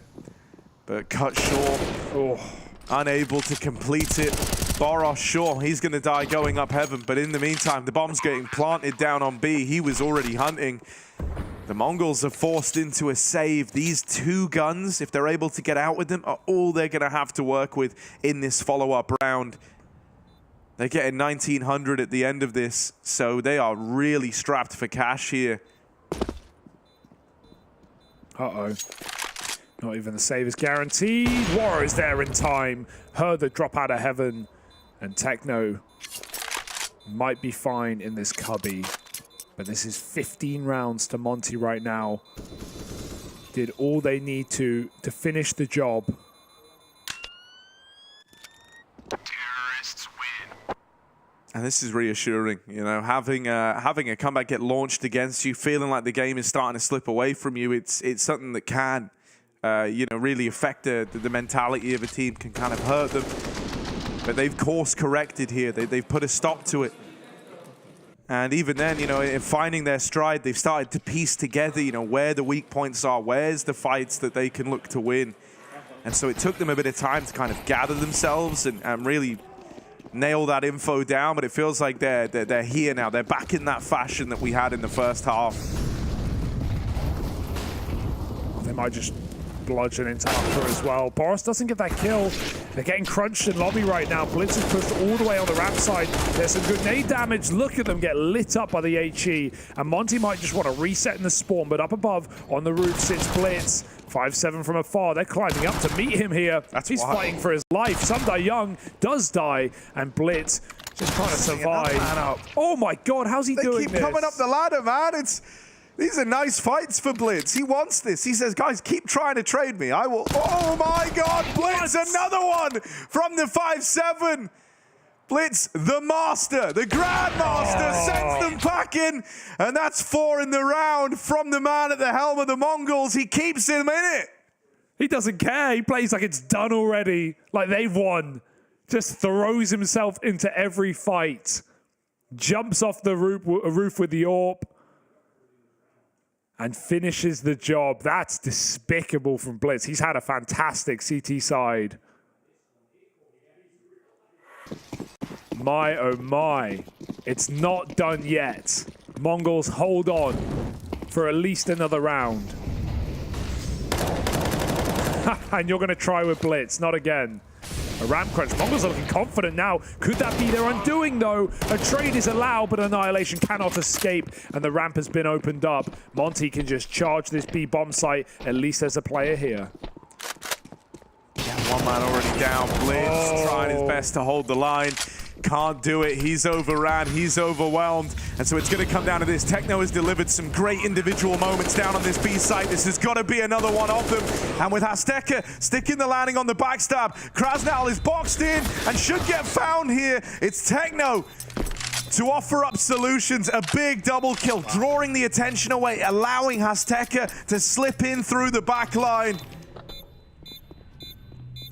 but cut short. Oh. Unable to complete it. Boros, sure, he's going to die going up heaven, but in the meantime, the bomb's getting planted down on B. He was already hunting. The MongolZ are forced into a save. These two guns, if they're able to get out with them, are all they're going to have to work with in this follow-up round. They're getting 1900 at the end of this, so they are really strapped for cash here. Uh-oh. Not even the save is guaranteed. War is there in time. Heard the drop out of heaven. And Techno might be fine in this cubby. But this is 15 rounds to Monte right now. Did all they need to finish the job. Terrorists win. And this is reassuring, you know, having a comeback get launched against you, feeling like the game is starting to slip away from you. It's something that can, you know, really affect the mentality of a team, can kind of hurt them. But they've course corrected here. They've put a stop to it. And even then, you know, in finding their stride, they've started to piece together, you know, where the weak points are, where's the fights that they can look to win. And so it took them a bit of time to kind of gather themselves and really nail that info down. But it feels like they're here now. They're back in that fashion that we had in the first half. They might just bludgeon into Upper as well. Boros doesn't get that kill. They're getting crunched in lobby right now. Blitz is pushed all the way on the ramp side. There's some grenade damage. Look at them get lit up by the HE. And Monte might just want to reset in the spawn, but up above on the roof sits Blitz. 5-7 from afar. They're climbing up to meet him here. He's fighting for his life. Young does die, and Blitz just trying to survive. Oh my God, how's he doing this? They keep coming up the ladder, man. These are nice fights for Blitz. He wants this. He says, guys, keep trying to trade me. I will. Oh my God, Blitz, another one from the 5-7. Blitz, the master, the grandmaster, sends them packing. And that's 4 in the round from the man at the helm of the MongolZ. He keeps him in it. He doesn't care. He plays like it's done already, like they've won. Just throws himself into every fight. Jumps off the roof with the AWP. And finishes the job. That's despicable from Blitz. He's had a fantastic CT side. My, oh my. It's not done yet. MongolZ hold on for at least another round. And you're going to try with Blitz. Not again. A ramp crunch. MongolZ are looking confident now. Could that be their undoing, though? A trade is allowed, but Annihilation cannot escape, and the ramp has been opened up. Monte can just charge this B bomb site. At least there's a player here. Yeah, one man already down. Blitz trying his best to hold the line. Can't do it. He's overran. He's overwhelmed. And so it's going to come down to this. Techno has delivered some great individual moments down on this B site. This has got to be another one of them. And with Azteca sticking the landing on the backstab, Krasnal is boxed in and should get found here. It's Techno to offer up solutions. A big double kill, drawing the attention away, allowing Azteca to slip in through the back line.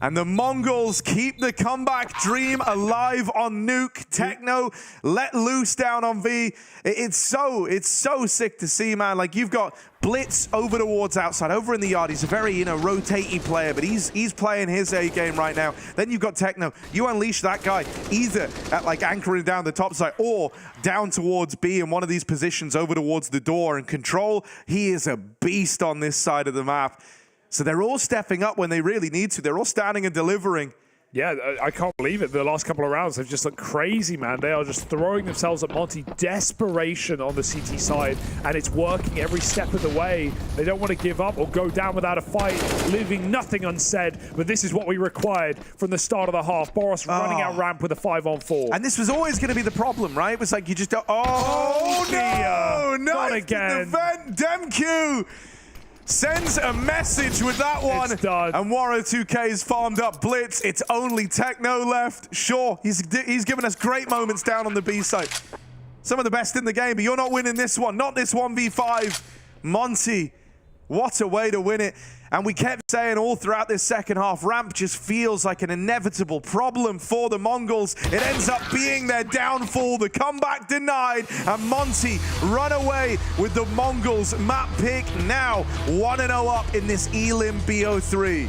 And the Mongols keep the comeback dream alive on Nuke. Techno let loose down on V. It's so sick to see, man. Like, you've got Blitz over towards outside, over in the yard. He's a very, rotatey player, but he's playing his A game right now. Then you've got Techno. You unleash that guy either at like anchoring down the top side or down towards B in one of these positions over towards the door and control. He is a beast on this side of the map. So they're all stepping up when they really need to. They're all standing and delivering. Yeah, I can't believe it. The last couple of rounds, they've just looked crazy, man. They are just throwing themselves at Monte. Desperation on the CT side, and it's working every step of the way. They don't want to give up or go down without a fight, leaving nothing unsaid. But this is what we required from the start of the half. Boros running out ramp with a 5-on-4. And this was always going to be the problem, right? It was like you just don't... Oh, no! Not again. The vent. Demq sends a message with that one. It's done. And Waro2K is farmed up Blitz. It's only Techno left. Sure, he's given us great moments down on the B side. Some of the best in the game, but you're not winning this one. Not this 1v5. Monte, what a way to win it. And we kept saying all throughout this second half, ramp just feels like an inevitable problem for the Mongols. It ends up being their downfall. The comeback denied, and Monte run away with the Mongols map pick. Now 1-0 up in this Elim BO3.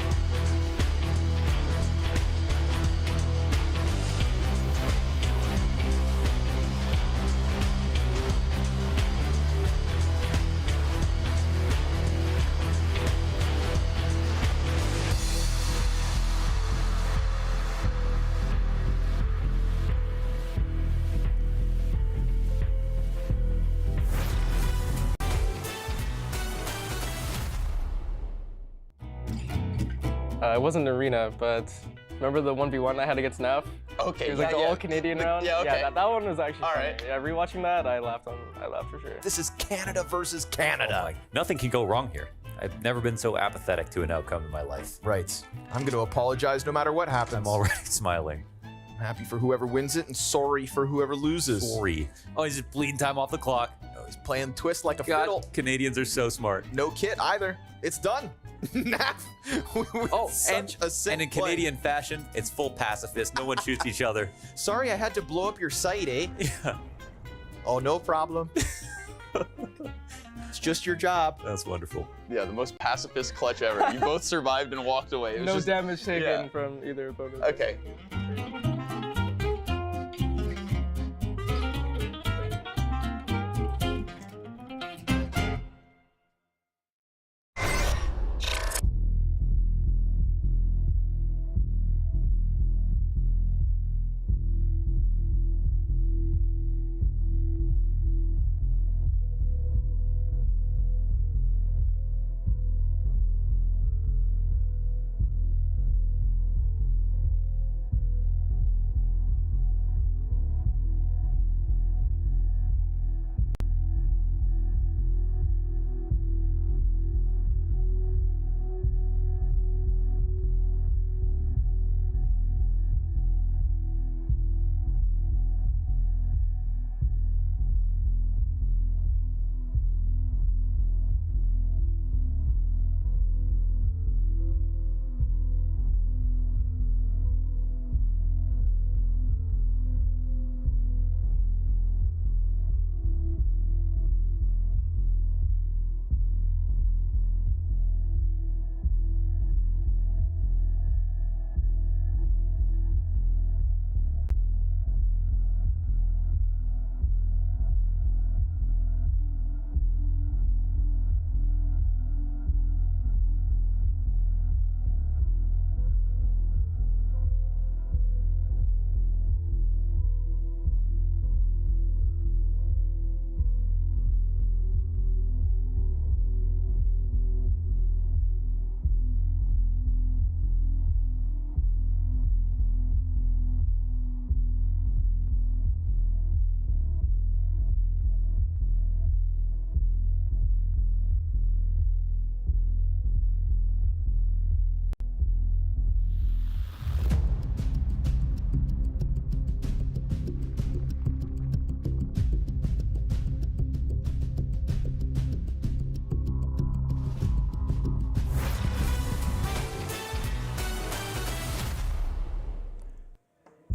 It wasn't an arena, but remember the 1v1 I had against NAF? Okay, it was like the all-Canadian round. Yeah, okay. Yeah, that one was actually all funny. right. Yeah, rewatching that, I laughed for sure. This is Canada versus Canada. Oh nothing can go wrong here. I've never been so apathetic to an outcome in my life. Right. I'm going to apologize no matter what happens. I'm already smiling. I'm happy for whoever wins it and sorry for whoever loses. Sorry. Oh, he's just bleeding time off the clock. Oh, he's playing twist like a God, fiddle. Canadians are so smart. No kit either. It's done. Naf. And in Canadian fashion, it's full pacifist. No one shoots each other. Sorry I had to blow up your site, eh? Yeah. Oh, no problem. It's just your job. That's wonderful. Yeah, the most pacifist clutch ever. You both survived and walked away. It was No just, damage taken from either opponent. Okay.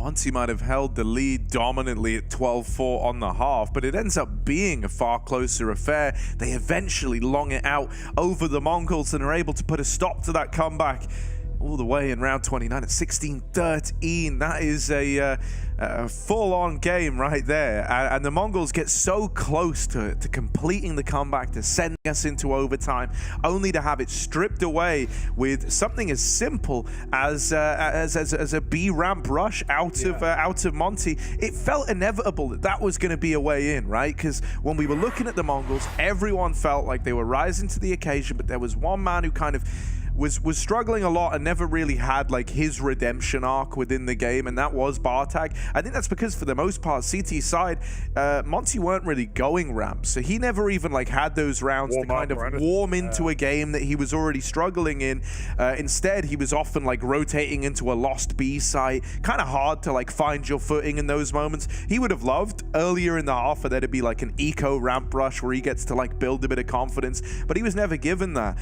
Monte might have held the lead dominantly at 12-4 on the half, but it ends up being a far closer affair. They eventually long it out over the Mongols and are able to put a stop to that comeback all the way in round 29 at 16-13. That is a full-on game right there. And the Mongols get so close to completing the comeback, to sending us into overtime, only to have it stripped away with something as simple as a B ramp rush out of Monte. It felt inevitable that that was going to be a way in, right? Because when we were looking at the Mongols, everyone felt like they were rising to the occasion, but there was one man who kind of was struggling a lot and never really had like his redemption arc within the game, and that was Bartag. I think that's because for the most part, CT side, Monte weren't really going ramps, so he never even like had those rounds to kind of warm into a game that he was already struggling in. Instead, he was often like rotating into a lost B site, kind of hard to like find your footing in those moments. He would have loved earlier in the half for there to be like an eco ramp rush where he gets to like build a bit of confidence, but he was never given that.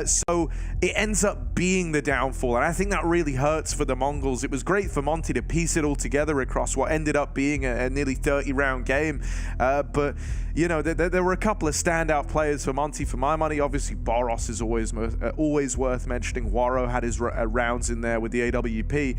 So it ends up being the downfall, and I think that really hurts for the Mongols. It was great for Monte to piece it all together across what ended up being a nearly 30-round game, but you know, there were a couple of standout players for Monte for my money. Obviously, Boros is always worth mentioning. Waro had his rounds in there with the AWP,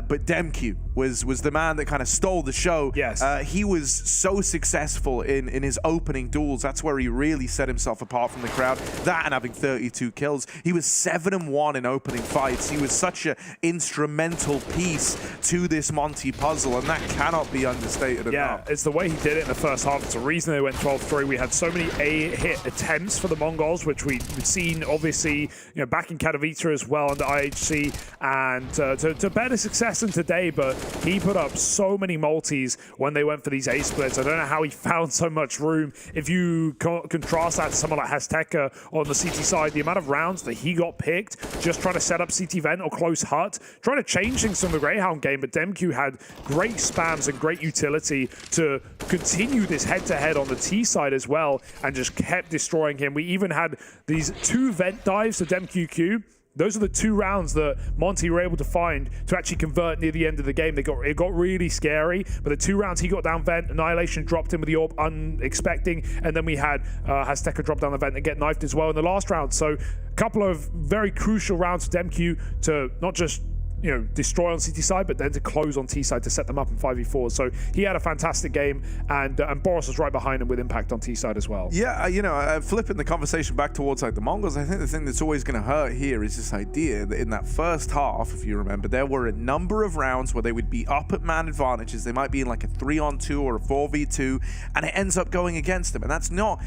but Demq was the man that kind of stole the show. Yes. He was so successful in his opening duels. That's where he really set himself apart from the crowd. That and having 32 kills. He was 7-1 in opening fights. He was such an instrumental piece to this Monte puzzle, and that cannot be understated enough. Yeah, it's the way he did it in the first half. It's the reason they went 12-3. We had so many A-hit attempts for the Mongols, which we've seen obviously, you know, back in Katowice as well under IHC, and to better success than today, but he put up so many multis when they went for these A splits. I don't know how he found so much room. If you contrast that to someone like Hazteca on the CT side, the amount of rounds that he got picked just trying to set up CT vent or close hut, trying to change things from the Grayhound game, but Demq had great spams and great utility to continue this head-to-head on the T side as well, and just kept destroying him. We even had these 2 vent dives to Demq. Those are the 2 rounds that Monte were able to find to actually convert near the end of the game. It got really scary, but the 2 rounds he got down vent, Annihilation dropped him with the orb, unexpecting, and then we had Hazteca drop down the vent and get knifed as well in the last round. So a couple of very crucial rounds for Demq to not just, you know, destroy on CT side, but then to close on T side to set them up in 5v4. So he had a fantastic game, and Boros was right behind him with impact on T side as well. Yeah, you know, flipping the conversation back towards like the Mongols, I think the thing that's always going to hurt here is this idea that in that first half, if you remember, there were a number of rounds where they would be up at man advantages. They might be in like a 3-on-2 or a 4v2, and it ends up going against them, and that's not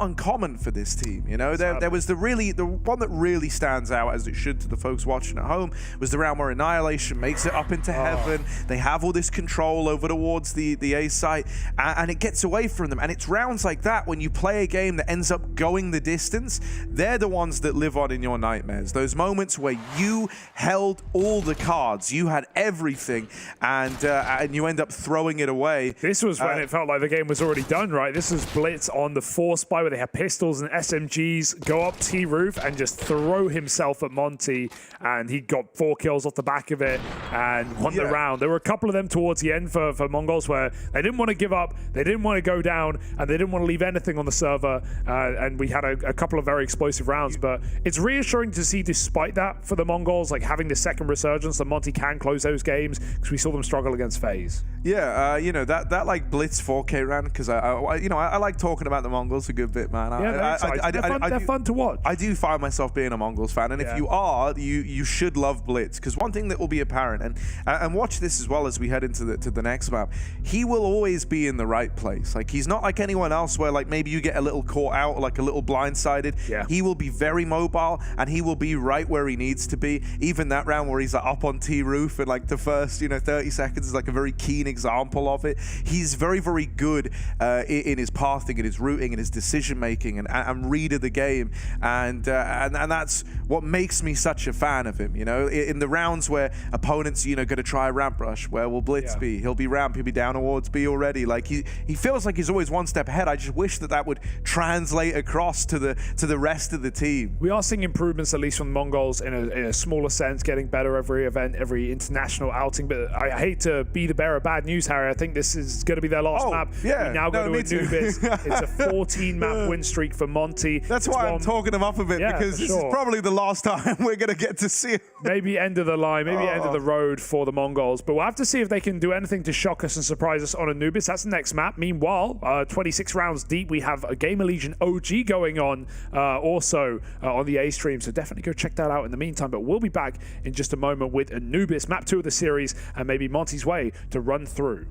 uncommon for this team. You know, there was the one that really stands out, as it should to the folks watching at home, was the round where Annihilation makes it up into heaven. They have all this control over towards the A site, and it gets away from them. And it's rounds like that, when you play a game that ends up going the distance, they're the ones that live on in your nightmares. Those moments where you held all the cards, you had everything, and you end up throwing it away. This was when it felt like the game was already done, right? This was Blitz on the Force spy, where they have pistols and SMGs, go up T roof and just throw himself at Monte, and he got 4 kills off the back of it and won the round. There were a couple of them towards the end for Mongols where they didn't want to give up, they didn't want to go down, and they didn't want to leave anything on the server, and we had a couple of very explosive rounds. But it's reassuring to see, despite that, for the Mongols, like having the second resurgence, that Monte can close those games, because we saw them struggle against FaZe. Yeah, you know, that like Blitz 4K round, because I like talking about the Mongols a good bit, man. They're fun to watch. I do find myself being a Mongols fan, and if you are, you should love Blitz, because one thing that will be apparent, and watch this as well as we head into the next map, he will always be in the right place. Like, he's not like anyone else where like maybe you get a little caught out, or like a little blindsided. Yeah. He will be very mobile, and he will be right where he needs to be. Even that round where he's like up on T roof, and like the first 30 seconds is like a very keen example of it. He's very, very good in his pathing, and his routing, and his decision making, and read of the game, and that's what makes me such a fan of him. You know, in the rounds rounds where opponents, you know, going to try a ramp rush. Where will Blitz be? He'll be ramp. He'll be down towards B already. Like he feels like he's always one step ahead. I just wish that would translate across to the rest of the team. We are seeing improvements, at least from the Mongols, in a smaller sense, getting better every event, every international outing. But I hate to be the bearer of bad news, Harry. I think this is going to be their last map. Yeah, we now go to Anubis. It's a 14-map win streak for Monte. That's why I'm talking them up a bit, because this is probably the last time we're going to get to see it. Maybe end of the line, maybe end of the road for the Mongols. But we'll have to see if they can do anything to shock us and surprise us on Anubis. That's the next map. Meanwhile, 26 rounds deep, we have a GamerLegion OG going on also on the A stream. So definitely go check that out in the meantime. But we'll be back in just a moment with Anubis, map 2 of the series, and maybe Monte's way to run through.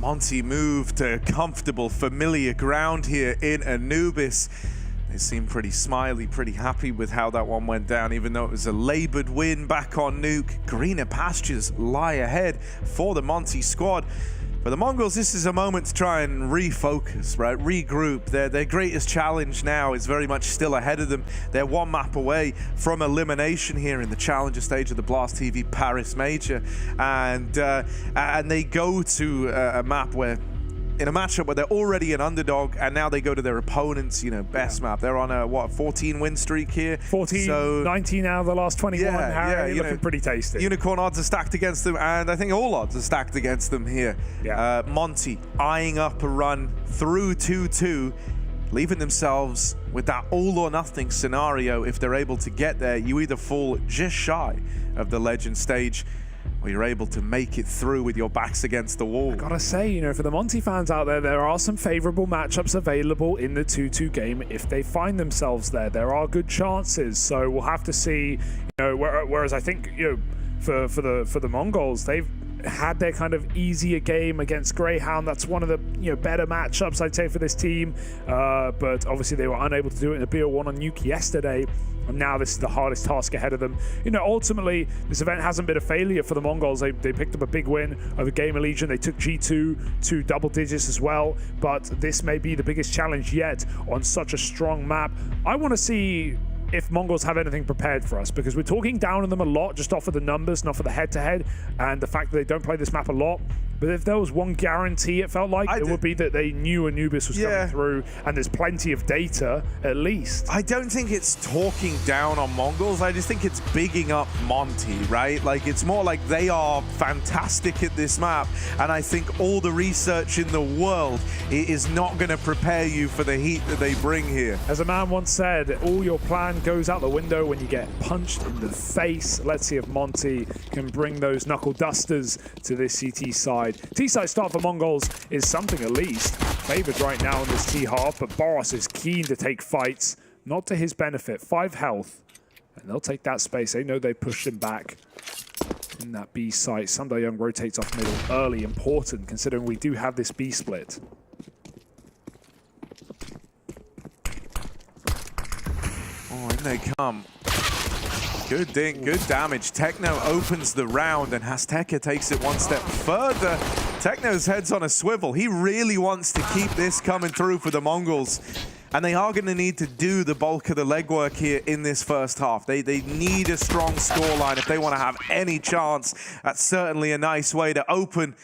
Monte moved to comfortable, familiar ground here in Anubis. They seem pretty smiley, pretty happy with how that one went down, even though it was a labored win back on Nuke. Greener pastures lie ahead for the Monte squad. For the Mongols, this is a moment to try and refocus, right? Regroup. Their greatest challenge now is very much still ahead of them. They're one map away from elimination here in the challenger stage of the Blast TV Paris Major. And they go to a map where, in a matchup where they're already an underdog, and now they go to their opponent's, best map. They're on a, 14-win streak here? 14, 19 out of the last 21, Harry, looking pretty tasty. Unicorn odds are stacked against them, and I think all odds are stacked against them here. Yeah. Monte eyeing up a run through 2-2, leaving themselves with that all-or-nothing scenario. If they're able to get there, you either fall just shy of the Legend stage, or you're able to make it through with your backs against the wall. I gotta say, you know, for the Monte fans out there, there are some favorable matchups available in the 2-2 game if they find themselves there. There are good chances, so we'll have to see. You know, whereas I think, you know, for the Mongols, they've had their kind of easier game against Grayhound. That's one of the, you know, better matchups, I'd say, for this team. But obviously they were unable to do it in a BO1 on Nuke yesterday. And now this is the hardest task ahead of them. You know, ultimately, this event hasn't been a failure for the Mongols. They picked up a big win over GamerLegion. They took G2 to double digits as well. But this may be the biggest challenge yet on such a strong map. I want to see if Mongols have anything prepared for us, because we're talking down on them a lot just off of the numbers, not for the head-to-head, and the fact that they don't play this map a lot. But if there was one guarantee, it felt like, it would be that they knew Anubis was coming through, and there's plenty of data, at least. I don't think it's talking down on Mongols. I just think it's bigging up Monte, right? Like, it's more like they are fantastic at this map, and I think all the research in the world is not going to prepare you for the heat that they bring here. As a man once said, all your plan goes out the window when you get punched in the face. Let's see if Monte can bring those knuckle dusters to this CT side. T-side start for Mongols is something at least. Favored right now in this T-half, but Boros is keen to take fights, not to his benefit. 5 health, and they'll take that space. They know they pushed him back in that B site. Sunday Young rotates off middle early, important considering we do have this B split. Oh, in they come. Good dink, good damage. Techno opens the round, and Azteca takes it one step further. Techno's head's on a swivel. He really wants to keep this coming through for the Mongols. And they are going to need to do the bulk of the legwork here in this first half. They need a strong scoreline if they want to have any chance. That's certainly a nice way to open.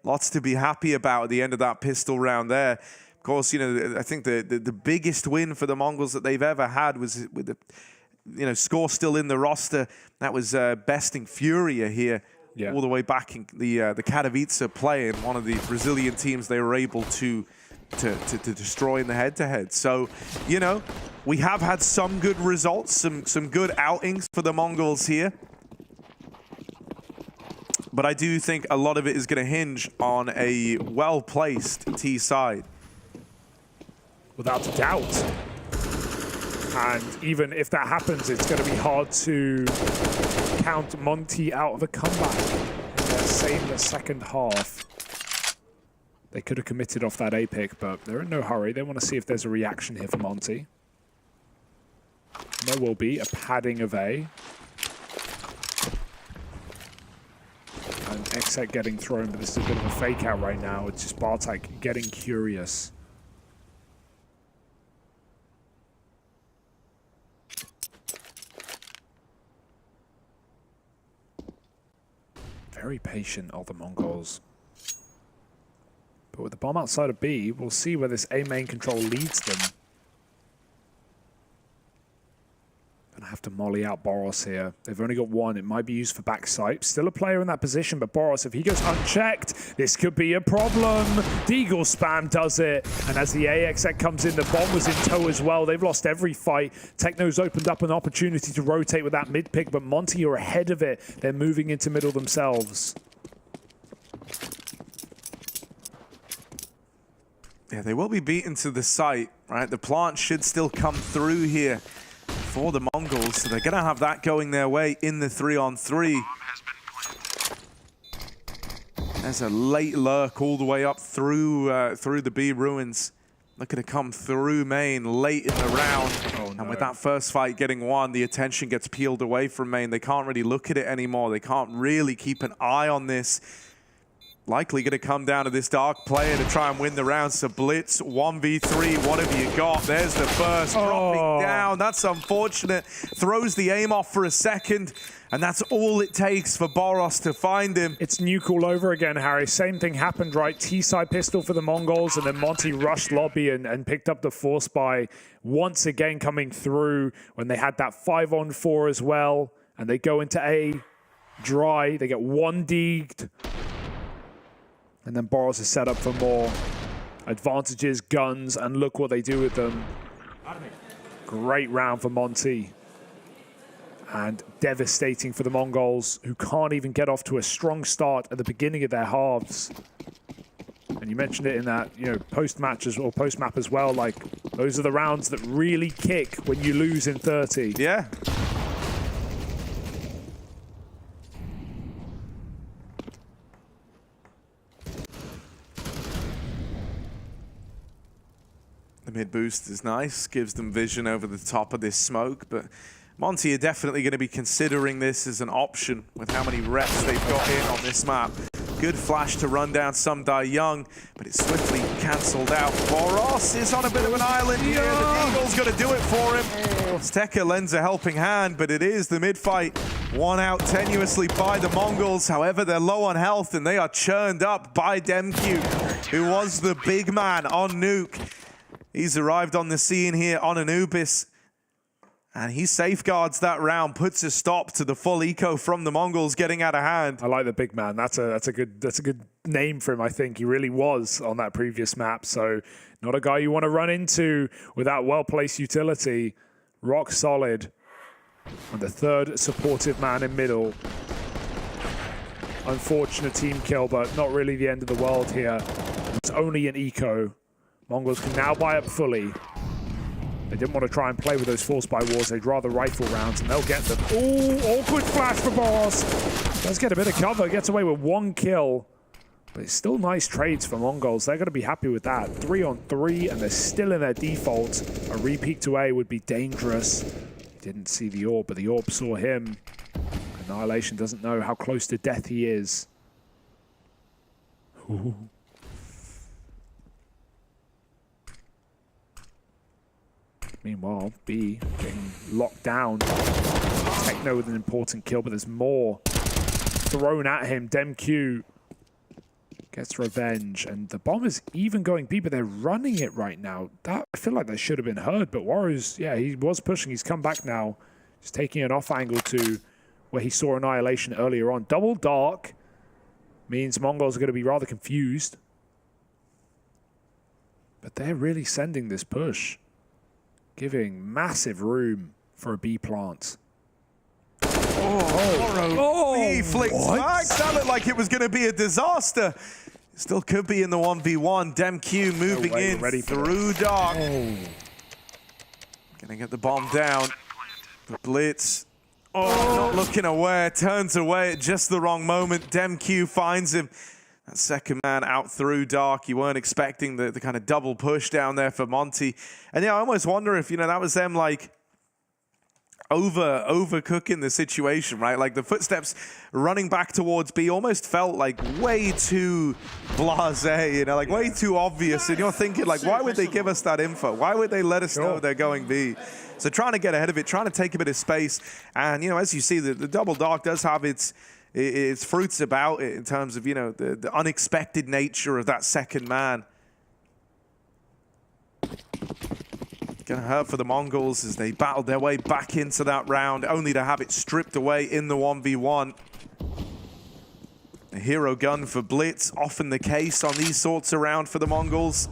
Lots to be happy about at the end of that pistol round there. Of course, you know, I think the biggest win for the Mongols that they've ever had was with the, you know, score still in the roster. That was besting Furia here, all the way back in the Katowice play, in one of the Brazilian teams they were able to destroy in the head-to-head. So, you know, we have had some good results, some good outings for the Mongols here. But I do think a lot of it is going to hinge on a well-placed T side. Without a doubt. And even if that happens, it's going to be hard to count Monte out of a comeback. They're saying the second half. They could have committed off that Apeks, but they're in no hurry. They want to see if there's a reaction here for Monte. There will be a padding of A. And ENCE getting thrown, but this is a bit of a fake out right now. It's just Bartek getting curious. Very patient of the Mongols. But with the bomb outside of B, we'll see where this A main control leads them. Gonna have to molly out Boros here. They've only got one. It might be used for backside. Still a player in that position, but Boros, if he goes unchecked, this could be a problem. Deagle spam does it. And as the AXX comes in, the bomb was in tow as well. They've lost every fight. Techno's opened up an opportunity to rotate with that mid pick, but Monte are ahead of it. They're moving into middle themselves. Yeah, they will be beaten to the site, right? The plant should still come through here for the Mongols, so they're going to have that going their way in the 3-on-3. There's a late lurk all the way up through through the B ruins. Looking to come through main late in the round. Oh, no. And with that first fight getting won, the attention gets peeled away from main. They can't really look at it anymore. They can't really keep an eye on this. Likely going to come down to this dark player to try and win the round. So Blitz, 1v3, what have you got? There's the first, dropping down. That's unfortunate. Throws the aim off for a second, and that's all it takes for Boros to find him. It's Nuke all over again, Harry. Same thing happened, right? T-side pistol for the Mongols, and then Monte rushed lobby and picked up the force buy once again coming through when they had that 5-on-4 as well. And they go into A, dry. They get one deeged. And then Boros is set up for more advantages, guns, and look what they do with them. Great round for Monte. and devastating for the Mongols, who can't even get off to a strong start at the beginning of their halves. And you mentioned it in that, post-matches or post-map as well, like, those are the rounds that really kick when you lose in 30. Yeah. The mid boost is nice, gives them vision over the top of this smoke, but Monte are definitely going to be considering this as an option with how many reps they've got in on this map. Good flash to run down some Die Young, but it's swiftly cancelled out. Boros is on a bit of an island here. The Eagle's going to do it for him. Steka lends a helping hand, but it is the mid-fight won out tenuously by the Mongols. However, they're low on health, and they are churned up by Demq, who was the big man on Nuke. He's arrived on the scene here on Anubis, and he safeguards that round, puts a stop to the full eco from the Mongols getting out of hand. I like the big man. That's a good name for him, I think. He really was on that previous map. So not a guy you want to run into without well-placed utility. Rock solid. And the third supportive man in middle. Unfortunate team kill, but not really the end of the world here. It's only an eco. Mongols can now buy up fully. They didn't want to try and play with those force buy wars. They'd rather rifle rounds, and they'll get them. Ooh, awkward flash for Boros. Does get a bit of cover, gets away with 1 kill. But it's still nice trades for Mongols. They're going to be happy with that. 3-on-3, and they're still in their default. A re-peek to A would be dangerous. Didn't see the orb, but the orb saw him. Annihilation doesn't know how close to death he is. Ooh. Meanwhile, B getting locked down. Techno with an important kill, but there's more thrown at him. Demq gets revenge, and the bomb is even going B, but they're running it right now. I feel like that should have been heard, but Warriors, yeah, he was pushing. He's come back now. Just taking an off angle to where he saw Annihilation earlier on. Double dark means Mongols are going to be rather confused. But they're really sending this push, giving massive room for a B plant. He flicks back. Sounded like it was going to be a disaster. Still could be in the 1v1. Demq moving in through dark. Gonna get the bomb down. The Blitz. Not looking aware. Turns away at just the wrong moment. Demq finds him. That second man out through dark. You weren't expecting the kind of double push down there for Monte. And yeah, I almost wonder if, that was them like overcooking the situation, right? Like the footsteps running back towards B almost felt like way too blasé, like way too obvious. And you're thinking like, why would they give us that info? Why would they let us know they're going B? So trying to get ahead of it, trying to take a bit of space. And, as you see, the double dark does have its fruits about it in terms of, the unexpected nature of that second man. Gonna hurt for the Mongols as they battled their way back into that round, only to have it stripped away in the 1v1. A hero gun for Blitz, often the case on these sorts of rounds for the Mongols.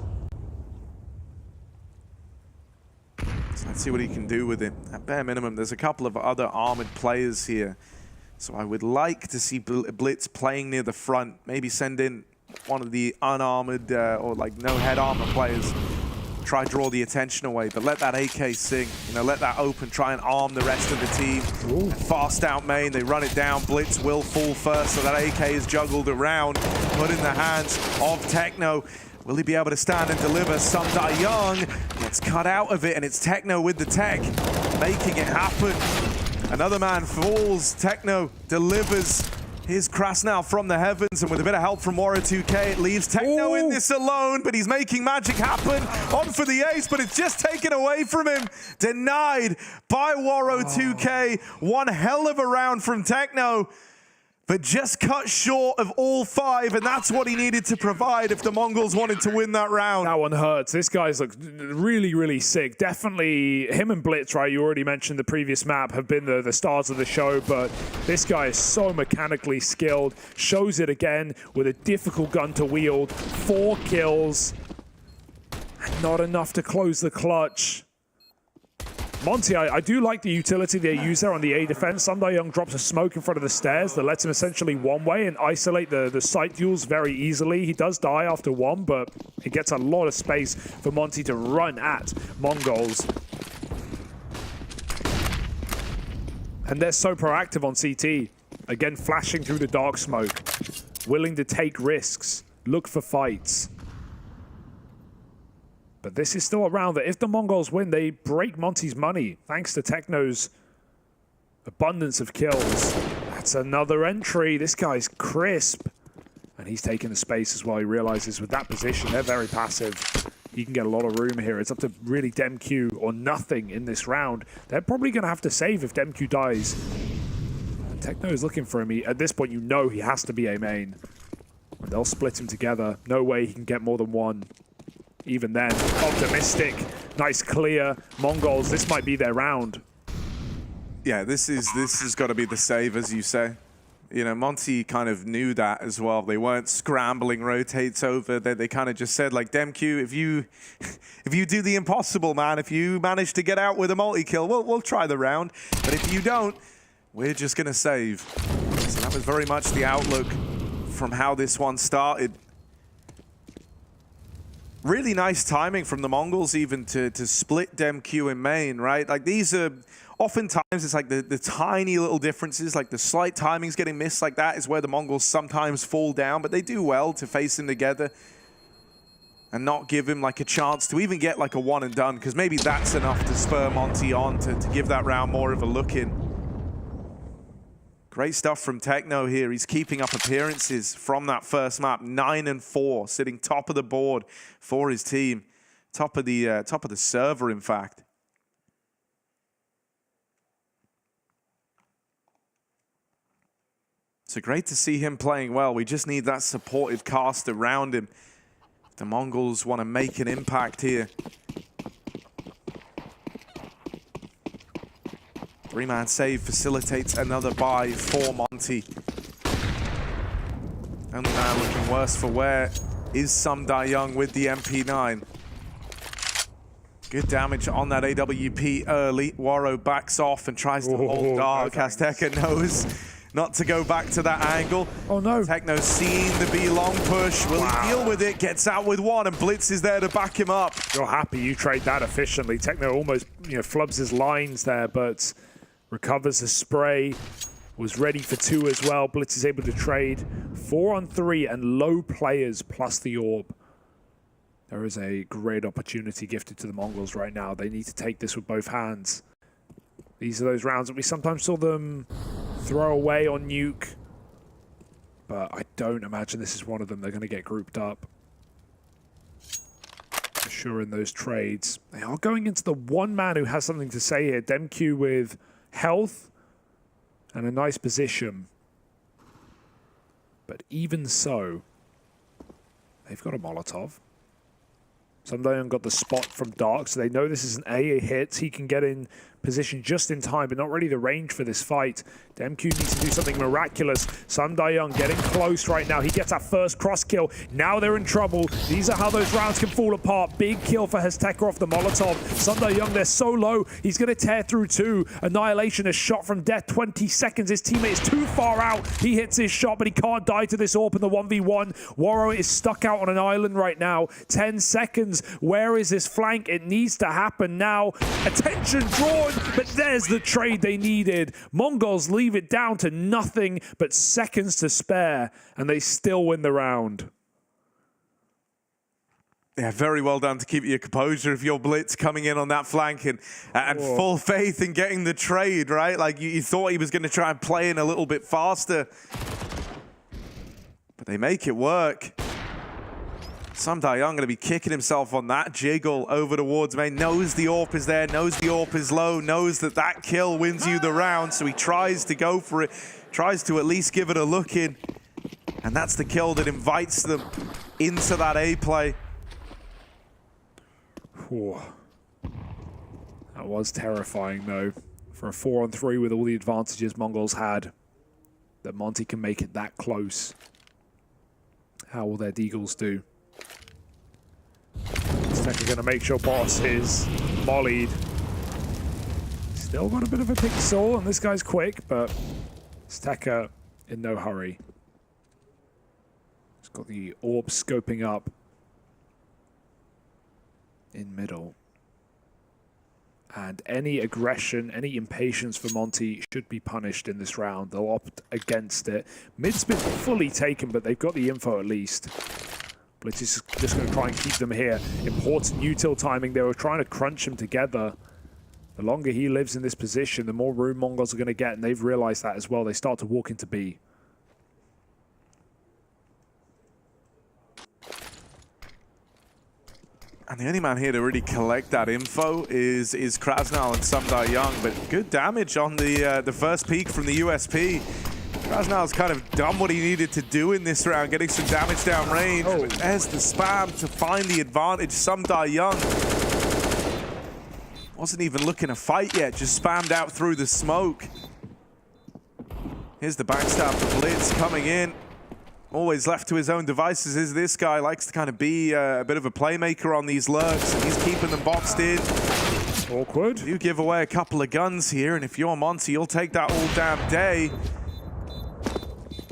So let's see what he can do with it. At bare minimum, there's a couple of other armored players here. So I would like to see Blitz playing near the front. Maybe send in one of the unarmored or like no head armor players. Try draw the attention away, but let that AK sing. Let that open, try and arm the rest of the team. Fast out main, they run it down. Blitz will fall first, so that AK is juggled around, put in the hands of Techno. Will he be able to stand and deliver? Some Die Young gets cut out of it, and it's Techno with the tech, making it happen. Another man falls. Techno delivers his Krasnal from the heavens, and with a bit of help from Waro2K, it leaves Techno in this alone, but he's making magic happen. On for the ace, but it's just taken away from him. Denied by Waro2K. One hell of a round from Techno, but just cut short of all 5, and that's what he needed to provide if the Mongols wanted to win that round. That one hurts. This guy's look really, really sick. Definitely him and Blitz, right? You already mentioned the previous map have been the stars of the show, but this guy is so mechanically skilled. Shows it again with a difficult gun to wield. 4 kills. And not enough to close the clutch. Monte, I do like the utility they use there on the A defense. Sundae drops a smoke in front of the stairs that lets him essentially one way and isolate the site duels very easily. He does die after one, but it gets a lot of space for Monte to run at MongolZ. And they're so proactive on CT. Again, flashing through the dark smoke, willing to take risks, look for fights. But this is still a round that if the MongolZ win, they break Monte's money, thanks to Techno's abundance of kills. That's another entry. This guy's crisp. And he's taking the space as well. He realizes with that position, they're very passive. He can get a lot of room here. It's up to really DemQ or nothing in this round. They're probably going to have to save if DemQ dies. And Techno is looking for him. At this point, you know he has to be a main. They'll split him together. No way he can get more than one. Even then, optimistic, nice clear. MongolZ, this might be their round. Yeah, this has got to be the save, as you say. You know, Monte kind of knew that as well. They weren't scrambling rotates over. They kind of just said, like, DemQ, if you do the impossible, man, if you manage to get out with a multi-kill, we'll try the round. But if you don't, we're just going to save. So that was very much the outlook from how this one started. Really nice timing from the MongolZ even to split DemQ in main, right? Like these are, oftentimes it's like the tiny little differences, like the slight timings getting missed like that is where the MongolZ sometimes fall down, but they do well to face him together and not give him like a chance to even get like a one and done, because maybe that's enough to spur Monte on to give that round more of a look in. Great stuff from Techno here. He's keeping up appearances from that first map. 9-4, sitting top of the board for his team. Top of the server, in fact. So great to see him playing well. We just need that supportive cast around him. The MongolZ want to make an impact here. Three-man save facilitates another buy for Monte. Only man looking worse for wear is Sundae with the MP9. Good damage on that AWP early. Waro backs off and tries to hold dark. Azteca knows not to go back to that angle. Oh no. Techno seeing the B long push. Will he deal with it? Gets out with one, and Blitz is there to back him up. You're happy you trade that efficiently. Techno almost, flubs his lines there, but recovers the spray, was ready for two as well. Blitz is able to trade 4-on-3 and low players plus the orb. There is a great opportunity gifted to the MongolZ right now. They need to take this with both hands. These are those rounds that we sometimes saw them throw away on Nuke, but I don't imagine this is one of them. They're going to get grouped up. For sure in those trades. They are going into the one man who has something to say here. DemQ with health and a nice position. But even so, they've got a Molotov. Sundae got the spot from Dark, so they know this is an A hit. He can get in position just in time, but not really the range for this fight. DemQ needs to do something miraculous. Sundae getting close right now. He gets that first cross kill. Now they're in trouble. These are how those rounds can fall apart. Big kill for Azteca off the Molotov. Sundae, they're so low. He's going to tear through two. Annihilation, a shot from death, 20 seconds. His teammate is too far out. He hits his shot, but he can't die to this AWP in the 1v1. Waro is stuck out on an island right now. 10 seconds. Where is this flank? It needs to happen now. Attention drawn, but there's the trade they needed. MongolZ leave it down to nothing but seconds to spare, and they still win the round. Yeah, very well done to keep your composure if you're Blitz coming in on that flank and full faith in getting the trade, right? Like you thought he was going to try and play in a little bit faster, but they make it work. Sundae going to be kicking himself on that jiggle over towards main. Knows the AWP is there, knows the AWP is low, knows that kill wins you the round, so he tries to go for it, tries to at least give it a look in. And that's the kill that invites them into that A play. Whew. That was terrifying, though. For a 4-on-3 with all the advantages MongolZ had, that Monte can make it that close. How will their Deagles do? Azteca going to make sure Boss is mollied. Still got a bit of a pixel, and this guy's quick, but Steka in no hurry. He's got the orb scoping up in middle. And any aggression, any impatience for Monte should be punished in this round. They'll opt against it. Mid's been fully taken, but they've got the info at least. Blitz is just going to try and keep them here. Important util timing. They were trying to crunch him together. The longer he lives in this position, the more room Mongols are going to get, and they've realized that as well. They start to walk into B. And the only man here to really collect that info is Krasnal and Sumdai Young, but good damage on the first peek from the USP. Krasnal's kind of done what he needed to do in this round, getting some damage down range. Oh. There's the spam to find the advantage. Sumdai Young wasn't even looking to fight yet, just spammed out through the smoke. Here's the backstab for Blitz coming in. Always left to his own devices is this guy. Likes to kind of be a bit of a playmaker on these lurks, and he's keeping them boxed in. Awkward. You give away a couple of guns here, and if you're Monte, you'll take that all damn day.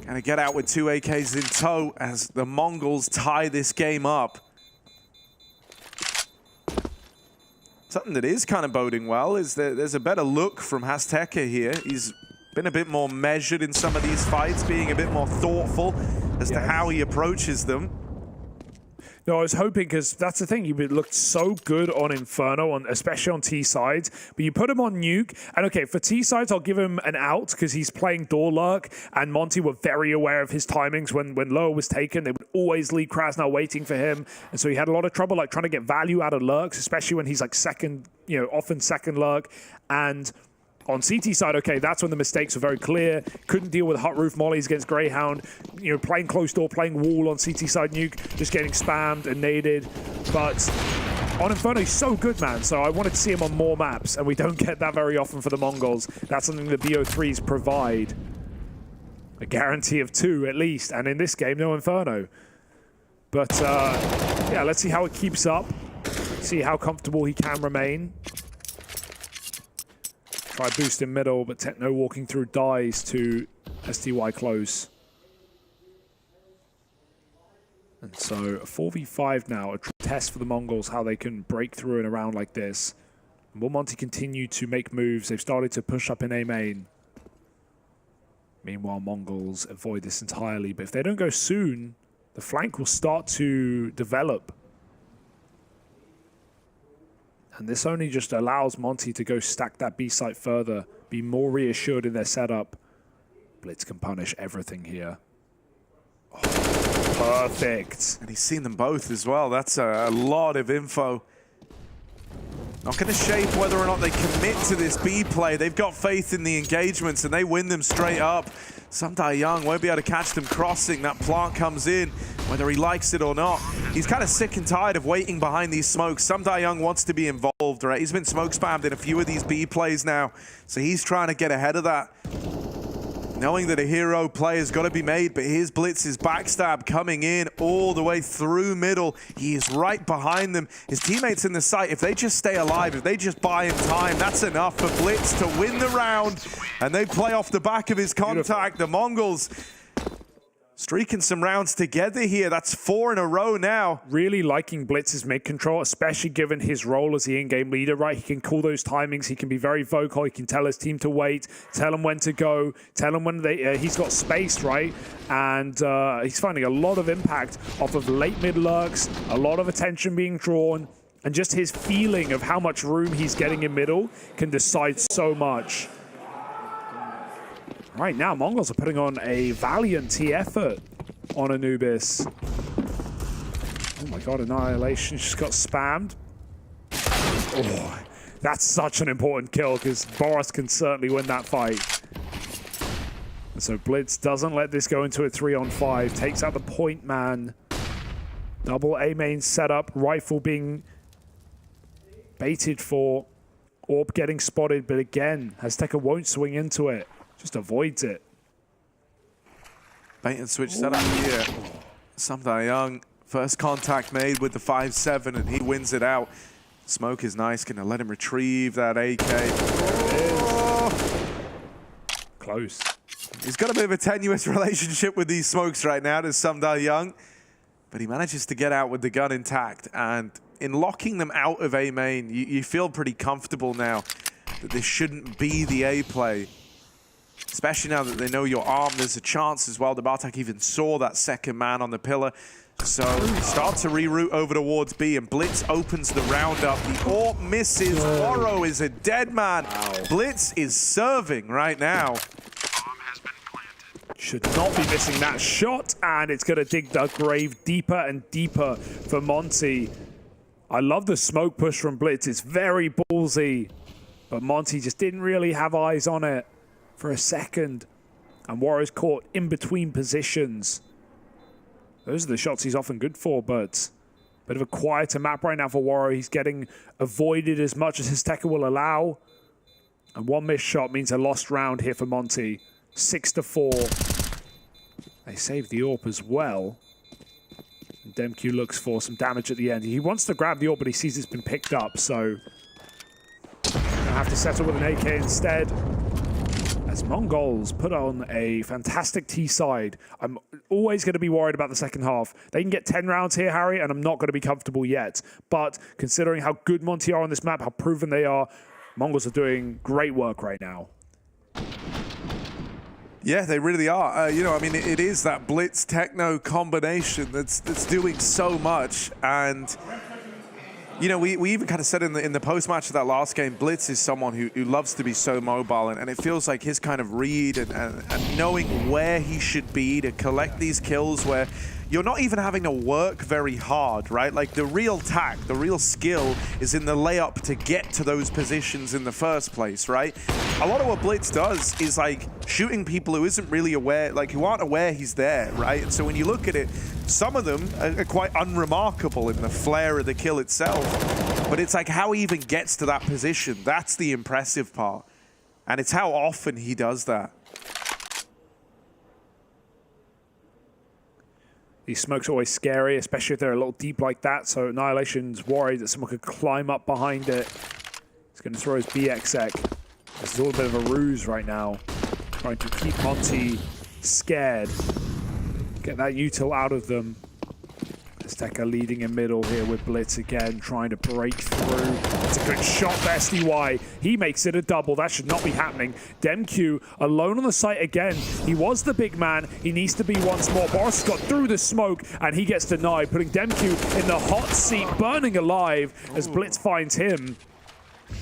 Gonna get out with 2 AKs in tow as the Mongols tie this game up. Something that is kind of boding well is that there's a better look from Azteca here. He's been a bit more measured in some of these fights, being a bit more thoughtful as to how he approaches them. No, I was hoping, because that's the thing, you looked so good on Inferno, especially on T sides, but you put him on Nuke, and okay, for T sides, I'll give him an out because he's playing door lurk, and Monte were very aware of his timings. When Lower was taken, they would always leave Krasnal waiting for him, and so he had a lot of trouble like trying to get value out of lurks, especially when he's like second, you know, often second lurk. And on CT side, okay, that's when the mistakes were very clear. Couldn't deal with hot roof mollies against Grayhound. You know, playing close door, playing wall on CT side Nuke, just getting spammed and naded. But on Inferno, he's so good, man. So I wanted to see him on more maps, and we don't get that very often for the Mongols. That's something the BO3s provide. A guarantee of 2 at least, and in this game, no Inferno. But yeah, let's see how it keeps up. See how comfortable he can remain. Try boost in middle, but Techno walking through dies to STY close. And so a 4v5 now, a true test for the Mongols, how they can break through in a round like this. And will Monte continue to make moves? They've started to push up in A main. Meanwhile, Mongols avoid this entirely, but if they don't go soon, the flank will start to develop. And this only just allows Monte to go stack that B site further, be more reassured in their setup. Blitz can punish everything here. Oh, perfect. And he's seen them both as well. That's a lot of info. Not going to shape whether or not they commit to this B play. They've got faith in the engagements, and they win them straight up. Sumdai Young won't be able to catch them crossing. That plant comes in, whether he likes it or not. He's kind of sick and tired of waiting behind these smokes. Sumdai Young wants to be involved, right? He's been smoke spammed in a few of these B plays now, so he's trying to get ahead of that. Knowing that a hero play has got to be made, but here's Blitz's backstab coming in all the way through middle. He is right behind them. His teammates in the site, if they just stay alive, if they just buy him time, that's enough for Blitz to win the round. And they play off the back of his contact. The Mongols streaking some rounds together here. That's 4 in a row now. Really liking Blitz's mid control, especially given his role as the in-game leader, right? He can call those timings. He can be very vocal. He can tell his team to wait, tell them when to go, tell them when he's got space, right? And he's finding a lot of impact off of late mid lurks, a lot of attention being drawn, and just his feeling of how much room he's getting in middle can decide so much. Right now, Mongols are putting on a valiant T effort on Anubis. Oh my god, Annihilation just got spammed. Oh, that's such an important kill because Boris can certainly win that fight. And so Blitz doesn't let this go into a 3-on-5, takes out the point man. Double A main setup, rifle being baited for Orb getting spotted, but again, Azteca won't swing into it. Just avoids it. Bait and switch setup here. Sumdai Young, first contact made with the 5-7, and he wins it out. Smoke is nice. Gonna let him retrieve that AK. Close. He's got a bit of a tenuous relationship with these smokes right now to Sumdar Young, but he manages to get out with the gun intact. And in locking them out of A main, you feel pretty comfortable now that this shouldn't be the A play. Especially now that they know your arm, there's a chance as well. The Bartek even saw that second man on the pillar. So start to reroute over towards B, and Blitz opens the round up. The AWP misses. Waro is a dead man. Wow. Blitz is serving right now. Should not be missing that shot, and it's going to dig the grave deeper and deeper for Monte. I love the smoke push from Blitz. It's very ballsy, but Monte just didn't really have eyes on it for a second, and Waro's caught in between positions. Those are the shots he's often good for, but a bit of a quieter map right now for Waro. He's getting avoided as much as his Tekker will allow. And one missed shot means a lost round here for Monte. 6-4. They saved the AWP as well. And Demq looks for some damage at the end. He wants to grab the AWP, but he sees it's been picked up, so gonna have to settle with an AK instead. As MongolZ put on a fantastic T side. I'm always going to be worried about the second half. They can get 10 rounds here, Harry, and I'm not going to be comfortable yet. But considering how good Monte are on this map, how proven they are, MongolZ are doing great work right now. Yeah, they really are. You know, I mean, it is that Blitz Techno combination that's doing so much. And you know, we even kind of said in the post-match of that last game, Blitz is someone who loves to be so mobile, and it feels like his kind of read and knowing where he should be to collect these kills where you're not even having to work very hard, right? Like the real tack, the real skill is in the layup to get to those positions in the first place, right? A lot of what Blitz does is like shooting people who isn't really aware, like who aren't aware he's there, right? And so when you look at it, some of them are quite unremarkable in the flair of the kill itself, but it's like how he even gets to that position. That's the impressive part. And it's how often he does that. These smokes are always scary, especially if they're a little deep like that. So Annihilation's worried that someone could climb up behind it. He's going to throw his BXX. This is all a bit of a ruse right now. Trying to keep Monte scared. Get that util out of them. Tekker leading in middle here with Blitz again, trying to break through. It's a good shot for SDY. He makes it a double. That should not be happening. Demq alone on the site again. He was the big man. He needs to be once more. Boris got through the smoke, and he gets denied, putting Demq in the hot seat, burning alive as Blitz finds him.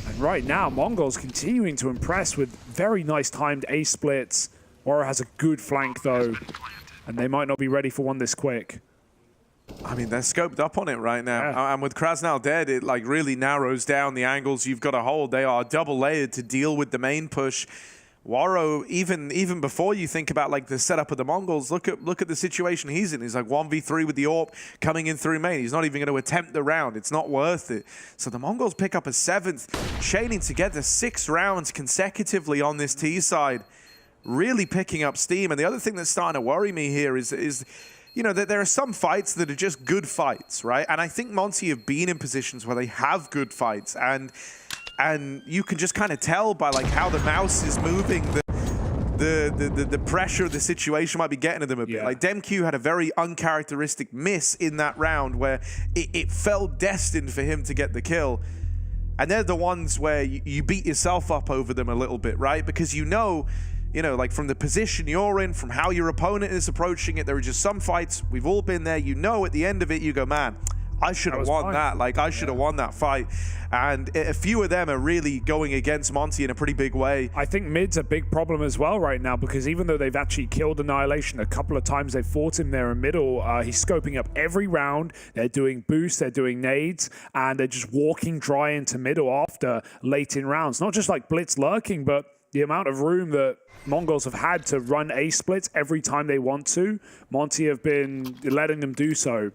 And right now, MongolZ continuing to impress with very nice timed A splits. Waro has a good flank, though, and they might not be ready for one this quick. I mean, they're scoped up on it right now. Yeah. And with Krasnal dead, it like really narrows down the angles you've got to hold. They are double layered to deal with the main push. Waro, even before you think about like the setup of the Mongols, look at the situation he's in. He's like 1v3 with the AWP coming in through main. He's not even going to attempt the round. It's not worth it. So the Mongols pick up a 7th, chaining together 6 rounds consecutively on this T side, really picking up steam. And the other thing that's starting to worry me here is you know, there are some fights that are just good fights, right? And I think Monte have been in positions where they have good fights, and you can just kind of tell by like how the mouse is moving, the pressure of the situation might be getting to them a bit. Like Demq had a very uncharacteristic miss in that round where it felt destined for him to get the kill. And they're the ones where you beat yourself up over them a little bit, right? Because you know, like from the position you're in, from how your opponent is approaching it, there are just some fights, we've all been there, you know at the end of it, you go, man, I should have won that. Like, I should have won that fight. And a few of them are really going against Monte in a pretty big way. I think mid's a big problem as well right now, because even though they've actually killed Annihilation a couple of times, they've fought him there in middle, he's scoping up every round. They're doing boosts, they're doing nades, and they're just walking dry into middle after late in rounds. Not just like Blitz lurking, but the amount of room that MongolZ have had to run A splits every time they want to. Monte have been letting them do so.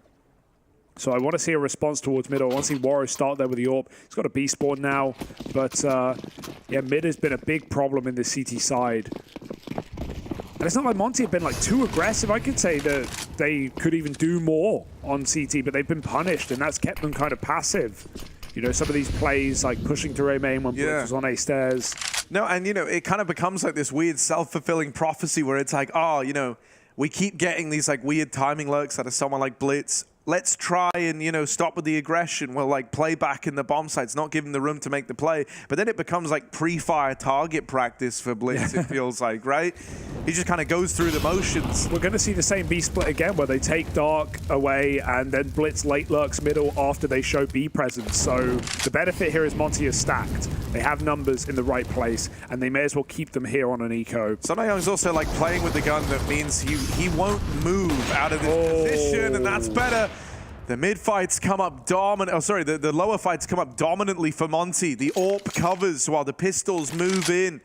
So I want to see a response towards middle. I want to see Waro start there with the AWP. He's got a B spawn now, but yeah, mid has been a big problem in the CT side. And it's not like Monte have been like too aggressive. I could say that they could even do more on CT, but they've been punished, and that's kept them kind of passive. You know, some of these plays, like pushing through A main when Blitz was on A stairs. No, and, you know, it kind of becomes like this weird self-fulfilling prophecy where it's like, oh, you know, we keep getting these, like, weird timing lurks out of someone like Blitz. Let's try and, you know, stop with the aggression. We'll, like, play back in the bomb sites, not give him the room to make the play. But then it becomes, like, pre-fire target practice for Blitz, it feels like, right? He just kind of goes through the motions. We're going to see the same B split again, where they take Dark away and then Blitz late lurks middle after they show B presence. So the benefit here is Monte is stacked. They have numbers in the right place, and they may as well keep them here on an eco. Young's also, like, playing with the gun that means he won't move out of this position, and that's better. The mid fights come up dominant. Oh, sorry, the lower fights come up dominantly for Monte. The AWP covers while the pistols move in.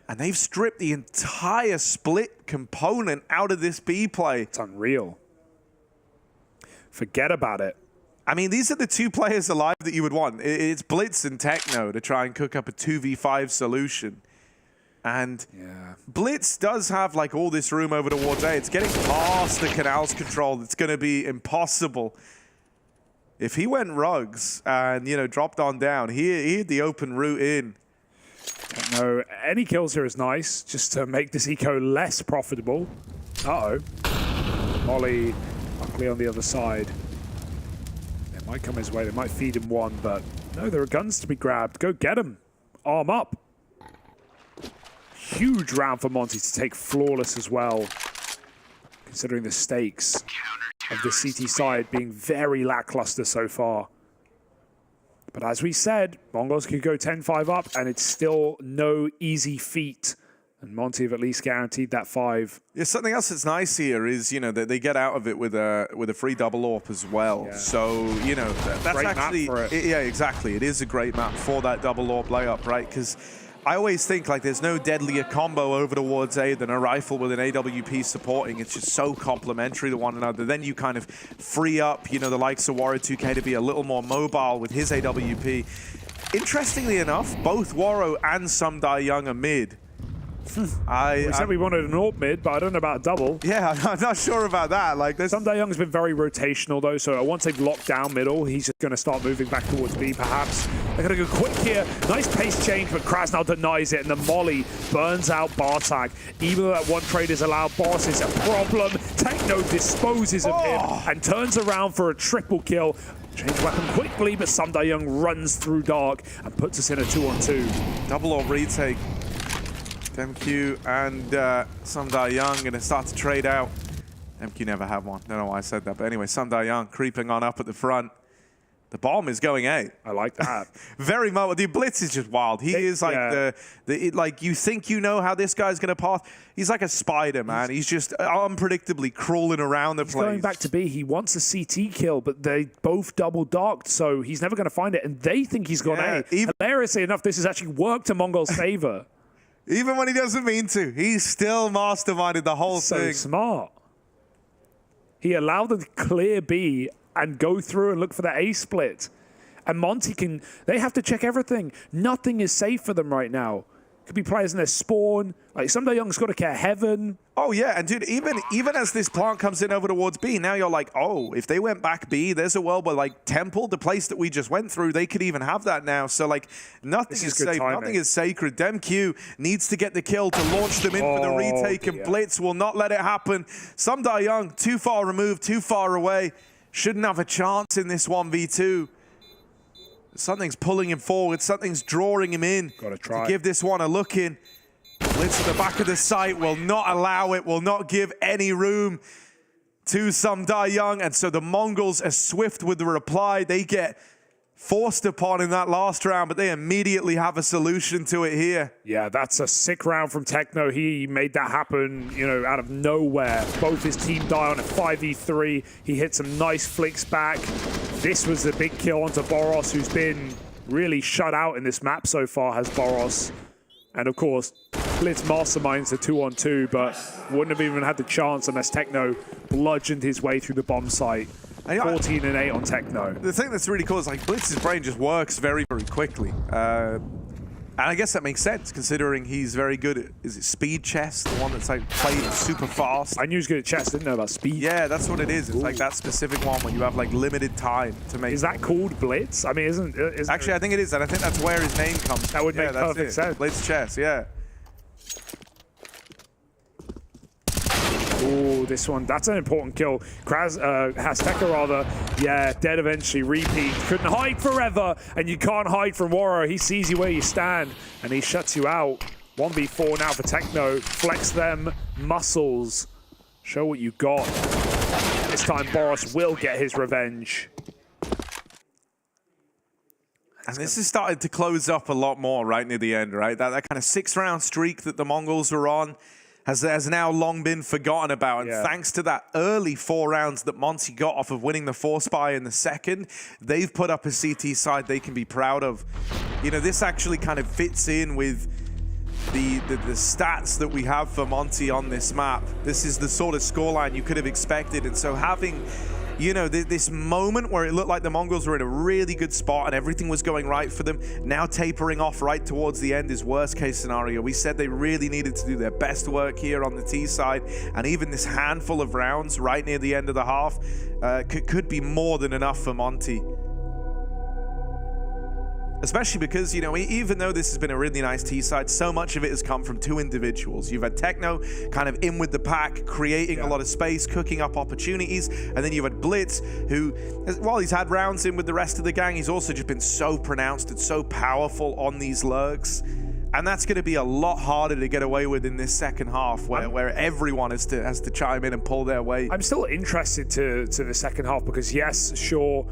And they've stripped the entire split component out of this B play. It's unreal. Forget about it. I mean, these are the two players alive that you would want. It's Blitz and Techno to try and cook up a 2v5 solution. And Blitz does have, like, all this room over towards A. It's getting past the Canals control. It's going to be impossible. If he went rugs and, you know, dropped on down, he had the open route in. No, any kills here is nice, just to make this eco less profitable. Uh-oh. Molly, luckily on the other side. It might come his way. They might feed him one, but no, there are guns to be grabbed. Go get him. Arm up. Huge round for Monte to take flawless as well, considering the stakes of the CT side being very lackluster so far. But as we said, Mongols could go 10-5 up, and it's still no easy feat. And Monte have at least guaranteed that 5. Yeah, something else that's nice here is, you know, that they get out of it with a free double AWP as well. Yeah. So, you know, that's great actually... map for it. Yeah, exactly. It is a great map for that double AWP layup, right? Because I always think, like, there's no deadlier combo over towards A than a rifle with an AWP supporting. It's just so complementary to one another. Then you kind of free up, you know, the likes of Waro2K to be a little more mobile with his AWP. Interestingly enough, both Waro and Sumdai Young are mid. We said we wanted an AWP mid, but I don't know about a double. Yeah, I'm not sure about that. Like, Sumdai Young's been very rotational, though, so once they've locked down middle, he's just going to start moving back towards B, perhaps. They're going to go quick here. Nice pace change, but Krasnal denies it, and the molly burns out Bartak. Even though that one trade is allowed, Boss is a problem. Techno disposes of him and turns around for a triple kill. Change weapon quickly, but Sumdai Young runs through Dark and puts us in a 2-on-2. Double AWP retake. MQ and Sumdai Young going to start to trade out. MQ never had one. Don't know why I said that. But anyway, Sumdai Young creeping on up at the front. The bomb is going A. I like that. Very much. The blitz is just wild. He is like like you think you know how this guy's going to path. He's like a spider, man. He's just unpredictably crawling around the place. Going back to B, he wants a CT kill, but they both double darked, so he's never going to find it. And they think he's gone A. Hilariously enough, this has actually worked to MongolZ's favor. Even when he doesn't mean to, he's still masterminded the whole thing. So smart. He allowed them to clear B and go through and look for the A split. And Monte can, they have to check everything. Nothing is safe for them right now. Could be players in their spawn. Like, Sumdai Young's got to care heaven. Oh, yeah. And, dude, even as this plant comes in over towards B, now you're like, oh, if they went back B, there's a world where, like, Temple, the place that we just went through, they could even have that now. So, like, nothing is safe. Nothing is sacred. DemQ needs to get the kill to launch them in for the retake, and Blitz will not let it happen. Sumdai Young, too far removed, too far away. Shouldn't have a chance in this 1v2. Something's pulling him forward. Something's drawing him in. Gotta try. To give this one a look in. Blitz at the back of the site will not allow it, will not give any room to Sumdai Young. And so the Mongols are swift with the reply. They get forced upon in that last round, but they immediately have a solution to it here. Yeah, that's a sick round from Techno. He made that happen, you know, out of nowhere. Both his team die on a 5v3. He hit some nice flicks back. This was the big kill onto Boros, who's been really shut out in this map so far, has Boros. And of course, Blitz masterminds the 2-on-2, but wouldn't have even had the chance unless Techno bludgeoned his way through the bomb site. 14 and 8 on Techno. The thing that's really cool is, like, Blitz's brain just works very, very quickly. And I guess that makes sense, considering he's very good at, is it speed chess? The one that's like played super fast. I knew he was good at chess, didn't know about speed. Yeah, that's what it is. It's like that specific one where you have like limited time to make. Is that called Blitz? I mean, isn't Actually, I think it is, and I think that's where his name comes from. That would make perfect sense. Blitz chess, yeah. Oh, this one, that's an important kill. Azteca rather, yeah, dead eventually, repeat. Couldn't hide forever, and you can't hide from Warrior. He sees you where you stand, and he shuts you out. 1v4 now for Techno. Flex them muscles. Show what you got. This time, Boros will get his revenge. And this has started to close up a lot more right near the end, right? That kind of 6-round streak that the Mongols were on has now long been forgotten about. And thanks to that early 4 rounds that Monte got off of winning the Force Buy in the second, they've put up a CT side they can be proud of. You know, this actually kind of fits in with the stats that we have for Monte on this map. This is the sort of scoreline you could have expected. And so having, you know, this moment where it looked like the Mongols were in a really good spot and everything was going right for them, now tapering off right towards the end is worst case scenario. We said they really needed to do their best work here on the T side, and even this handful of rounds right near the end of the half could be more than enough for Monte. Especially because, you know, even though this has been a really nice T-side, so much of it has come from 2 individuals. You've had Techno kind of in with the pack, creating a lot of space, cooking up opportunities, and then you've had Blitz, who, while he's had rounds in with the rest of the gang, he's also just been so pronounced and so powerful on these lurks. And that's going to be a lot harder to get away with in this second half, where everyone has to chime in and pull their weight. I'm still interested to the second half because, yes, sure,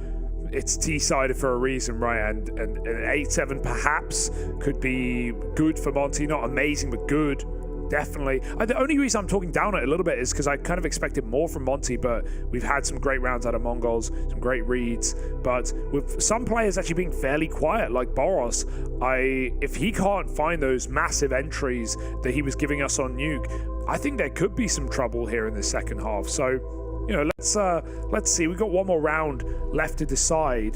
it's T-sided for a reason, right? And an 8-7 perhaps could be good for Monte. Not amazing, but good, definitely. The only reason I'm talking down it a little bit is because I kind of expected more from Monte, but we've had some great rounds out of Mongols, some great reads. But with some players actually being fairly quiet, like Boros, if he can't find those massive entries that he was giving us on Nuke, I think there could be some trouble here in the second half. So, you know, let's see. We've got one more round left to decide.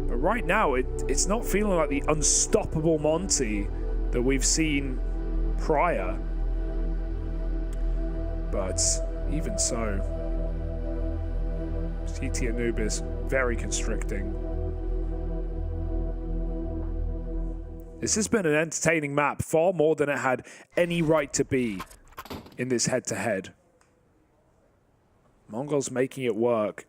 But right now, it's not feeling like the unstoppable Monte that we've seen prior. But even so, CT Anubis, very constricting. This has been an entertaining map, far more than it had any right to be in this head-to-head. Mongols making it work.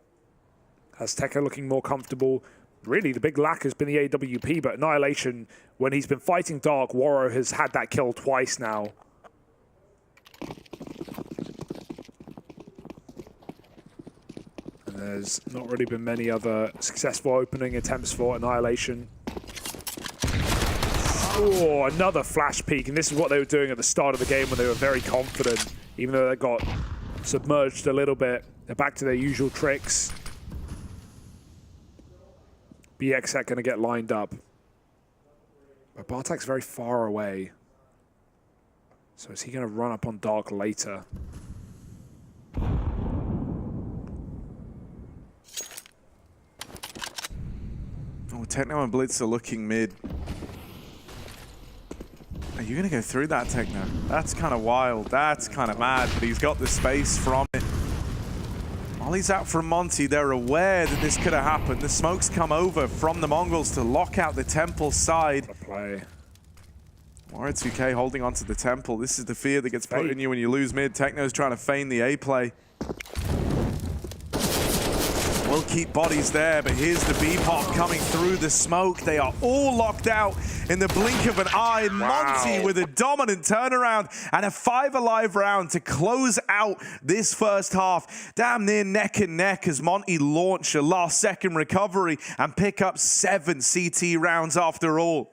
Azteca looking more comfortable. Really, the big lack has been the AWP, but Annihilation, when he's been fighting Dark, Warro has had that kill twice now. And there's not really been many other successful opening attempts for Annihilation. Oh, another flash peek, and this is what they were doing at the start of the game when they were very confident, even though they got submerged a little bit. They're back to their usual tricks. BXX going to get lined up. But Bartek's very far away. So is he going to run up on Dark later? Oh, Techno and Blitz are looking mid. Are you going to go through that, Techno? That's kind of wild. That's kind of mad, but he's got the space from it. While he's out from Monte, they're aware that this could have happened. The smokes come over from the Mongols to lock out the Temple side. Play. Warrior 2K holding onto the Temple. This is the fear that gets put in you when you lose mid. Techno's trying to feign the A play. We'll keep bodies there, but here's the B-pop coming through the smoke. They are all locked out in the blink of an eye. Wow. Monte with a dominant turnaround and a 5 alive round to close out this first half. Damn near neck and neck as Monte launch a last-second recovery and pick up 7 CT rounds after all.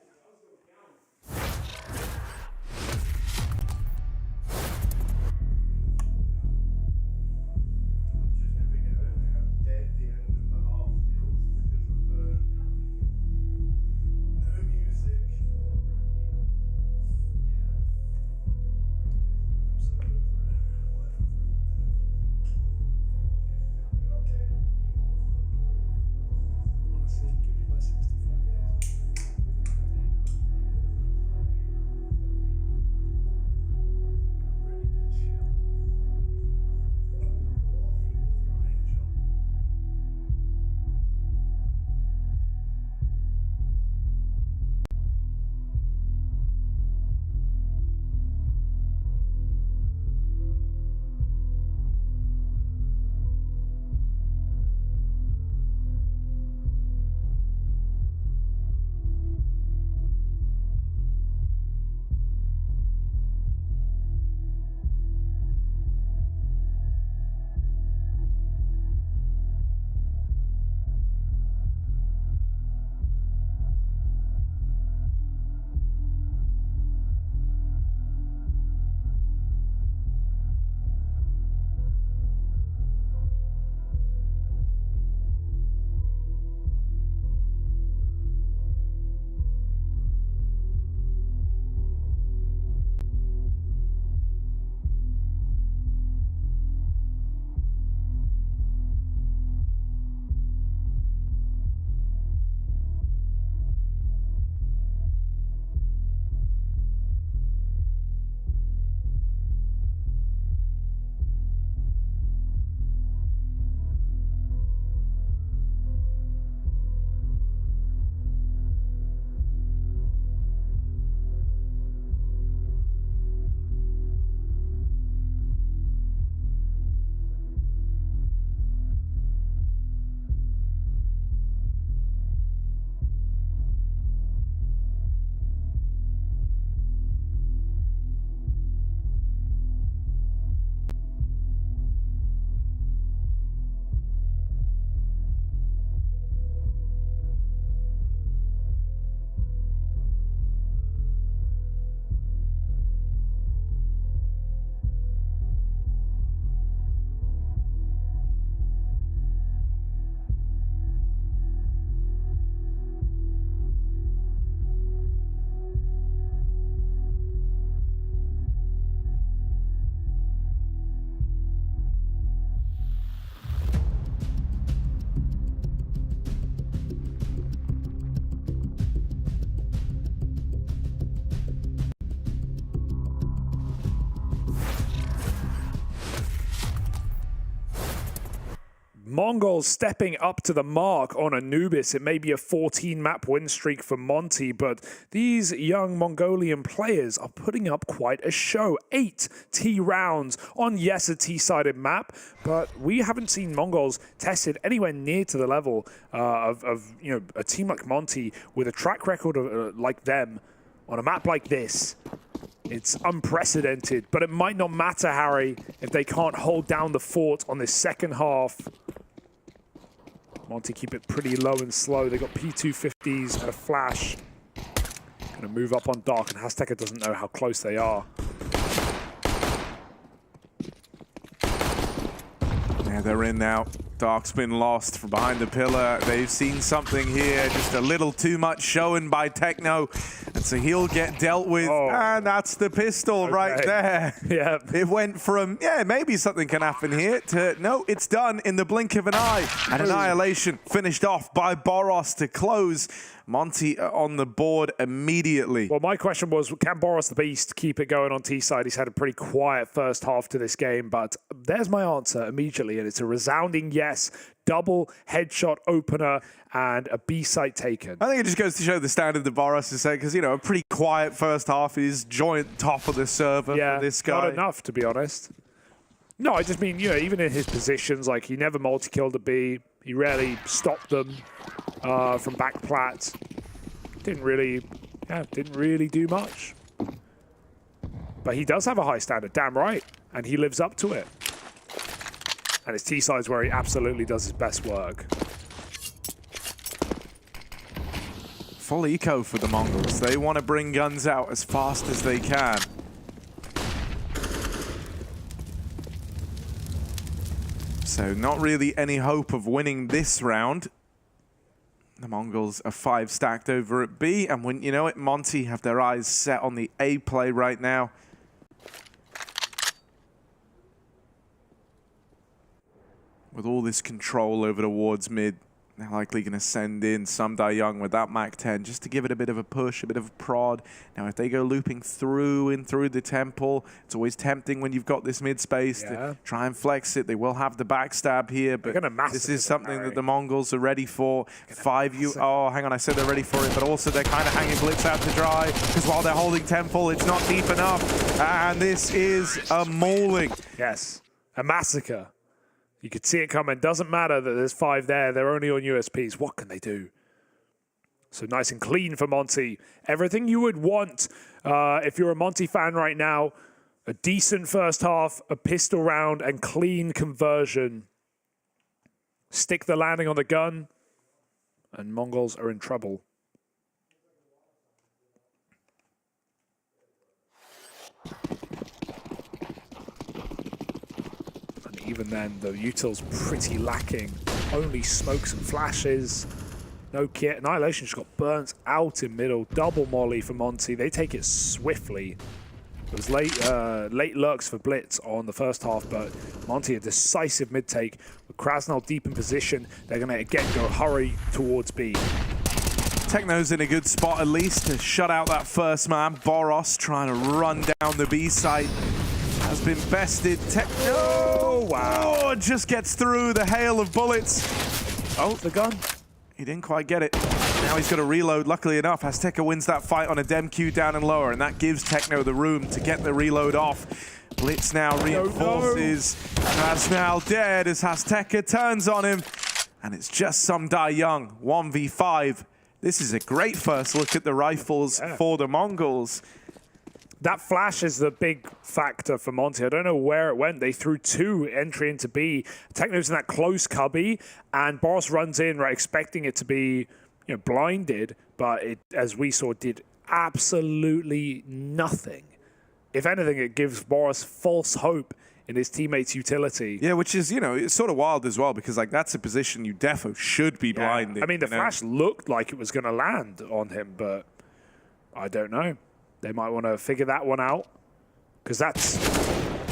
Mongols stepping up to the mark on Anubis. It may be a 14-map win streak for Monte, but these young Mongolian players are putting up quite a show. 8 T rounds on, yes, a T-sided map, but we haven't seen Mongols tested anywhere near to the level of a team like Monte with a track record of, like them on a map like this. It's unprecedented, but it might not matter, Harry, if they can't hold down the fort on this second half. Monte keep it pretty low and slow. They got P250s and a flash. Gonna move up on Dark, and Azteca doesn't know how close they are. Yeah, they're in now. Dark's been lost from behind the pillar. They've seen something here, just a little too much shown by Techno. And so he'll get dealt with. And that's the pistol right there. Yeah. It went from, yeah, maybe something can happen here, to, no, it's done in the blink of an eye. And Annihilation finished off by Boros to close. Monte on the board immediately. Well, my question was, can Boros the Beast keep it going on T-side? He's had a pretty quiet first half to this game, but there's my answer immediately, and it's a resounding yes. Double headshot opener and a B-site taken. I think it just goes to show the standard that Boros is saying, because, you know, a pretty quiet first half is joint top of the server for this guy. Not enough, to be honest. No, I just mean, you know, even in his positions, like, he never multi-killed a B. He rarely stopped them from back plat. Didn't really do much. But he does have a high standard, damn right. And he lives up to it. And his T-side's where he absolutely does his best work. Full eco for the Mongols. They want to bring guns out as fast as they can. So not really any hope of winning this round. The Mongols are 5 stacked over at B, and wouldn't you know it, Monte have their eyes set on the A play right now. With all this control over towards mid, they're likely going to send in some Young with that Mac 10 just to give it a bit of a push, a bit of a prod. Now, if they go looping through the temple, it's always tempting when you've got this mid space to try and flex it. They will have the backstab here, but this is something that the Mongols are ready for. Oh, hang on, I said they're ready for it, but also they're kind of hanging Blitz out to dry because while they're holding temple, it's not deep enough. And this is a mauling. Yes, a massacre. You could see it coming. Doesn't matter that there's 5 there. They're only on USPs. What can they do? So nice and clean for Monte. Everything you would want if you're a Monte fan right now. A decent first half, a pistol round, and clean conversion. Stick the landing on the gun, and Mongols are in trouble. Even then, the util's pretty lacking. Only smokes and flashes. No kit. Annihilation just got burnt out in middle. Double molly for Monte. They take it swiftly. It was late lurks for Blitz on the first half, but Monte a decisive mid take. With Krasnal deep in position, they're going to again go hurry towards B. Techno's in a good spot at least to shut out that first man. Boros trying to run down the B site. Has been bested. Techno, wow, just gets through the hail of bullets. Oh, the gun. He didn't quite get it. Now he's got to reload. Luckily enough, Azteca wins that fight on a dem Q down and lower, and that gives Techno the room to get the reload off. Blitz now reinforces. Krasnal dead as Azteca turns on him, and it's just some Young 1v5. This is a great first look at the rifles for the Mongols. That flash is the big factor for Monte. I don't know where it went. They threw 2 entry into B. Techno's in that close cubby, and Boros runs in, right, expecting it to be, you know, blinded, but it, as we saw, did absolutely nothing. If anything, it gives Boros false hope in his teammates' utility. Yeah, which is, you know, it's sort of wild as well, because, like, that's a position you defo should be blinded. I mean, the flash looked like it was going to land on him, but I don't know. They might want to figure that one out, because that's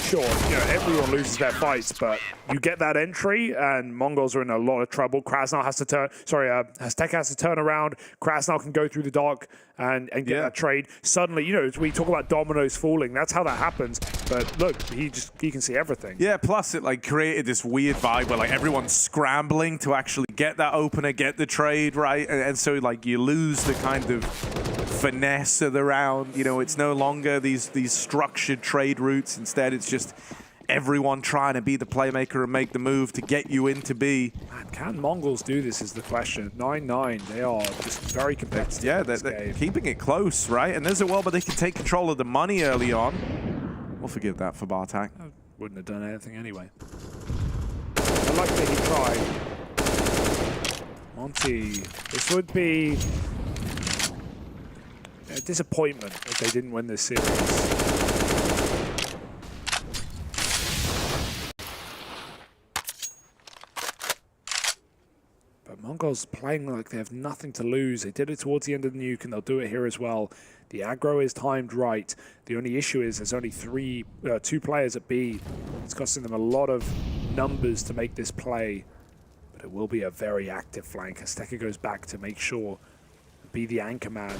sure, everyone loses their fights, but you get that entry, and Mongols are in a lot of trouble. Krasnal has to turn, Azteca has to turn around. Krasnal can go through the dark and get that trade. Suddenly, we talk about dominoes falling. That's how that happens. But look, he can see everything. Yeah, plus it created this weird vibe where everyone's scrambling to actually get that opener, get the trade, right? And so you lose the kind of finesse of the round. It's no longer these structured trade routes. Instead, it's just everyone trying to be the playmaker and make the move to get you into B. Man, can Mongols do this is the question. 9-9, they are just very competitive. Yeah, they're keeping it close, right? And there's a world where they can take control of the money early on. We'll forgive that for Bartak. I wouldn't have done anything anyway. I like that he tried. Monte, this would be a disappointment if they didn't win this series. But Mongols playing like they have nothing to lose. They did it towards the end of the Nuke, and they'll do it here as well. The aggro is timed right. The only issue is there's only two players at B. It's costing them a lot of numbers to make this play. But it will be a very active flank. Azteca goes back to make sure, be the anchor man.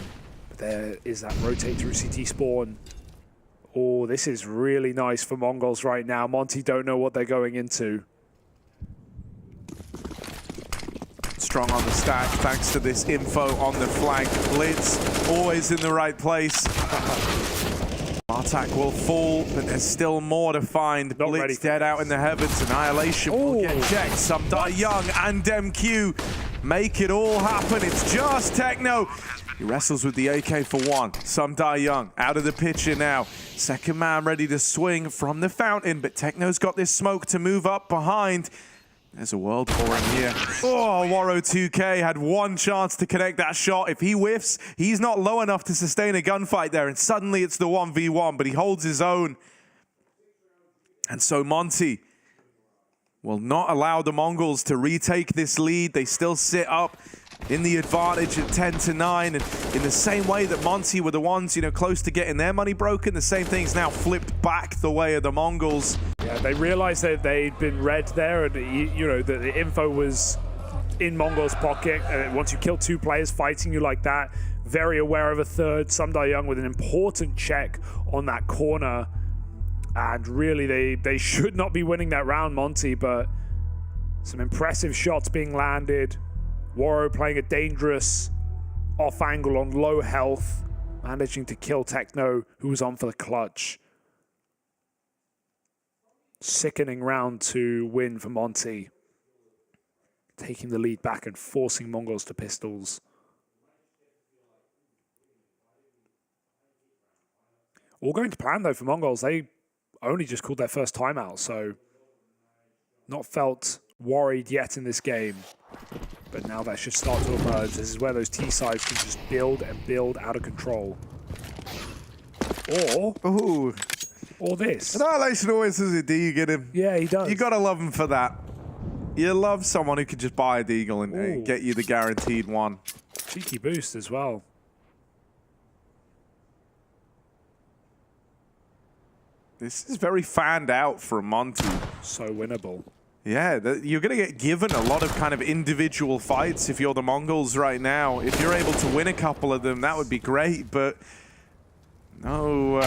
But there is that rotate through CT spawn. Oh, this is really nice for Mongols right now. Monte don't know what they're going into. Strong on the stack thanks to this info on the flank. Blitz always in the right place. Bartak will fall, but there's still more to find. Blitz dead out in the heavens. Annihilation will get checked. Some die young and MQ make it all happen. It's just Techno. He wrestles with the AK for one. Some die young. Out of the picture now. Second man ready to swing from the fountain, but Techno's got this smoke to move up behind. There's a world for him here. Oh, Waro 2K had one chance to connect that shot. If he whiffs, he's not low enough to sustain a gunfight there, and suddenly it's the 1v1, but he holds his own. And so Monte will not allow the Mongols to retake this lead. They still sit up in the advantage at 10-9, and in the same way that Monte were the ones, close to getting their money broken, the same thing's now flipped back the way of the Mongols. Yeah, they realized that they'd been read there, and the info was in Mongol's pocket. And once you kill two players fighting you like that, very aware of a third. Some die young with an important check on that corner, and really they should not be winning that round, Monte, but some impressive shots being landed. Waro playing a dangerous off angle on low health, managing to kill Techno, who was on for the clutch. Sickening round to win for Monte, taking the lead back and forcing Mongols to pistols. All going to plan though for Mongols. They only just called their first timeout, so not felt worried yet in this game. But now that should start to emerge. This is where those T sides can just build and build out of control. Or this. Annihilation always has a D, you get him. Yeah, he does. You gotta love him for that. You love someone who could just buy a deagle and get you the guaranteed one. Cheeky boost as well. This is very fanned out from Monte. So winnable. Yeah, you're going to get given a lot of kind of individual fights if you're the Mongols right now. If you're able to win a couple of them, that would be great, but no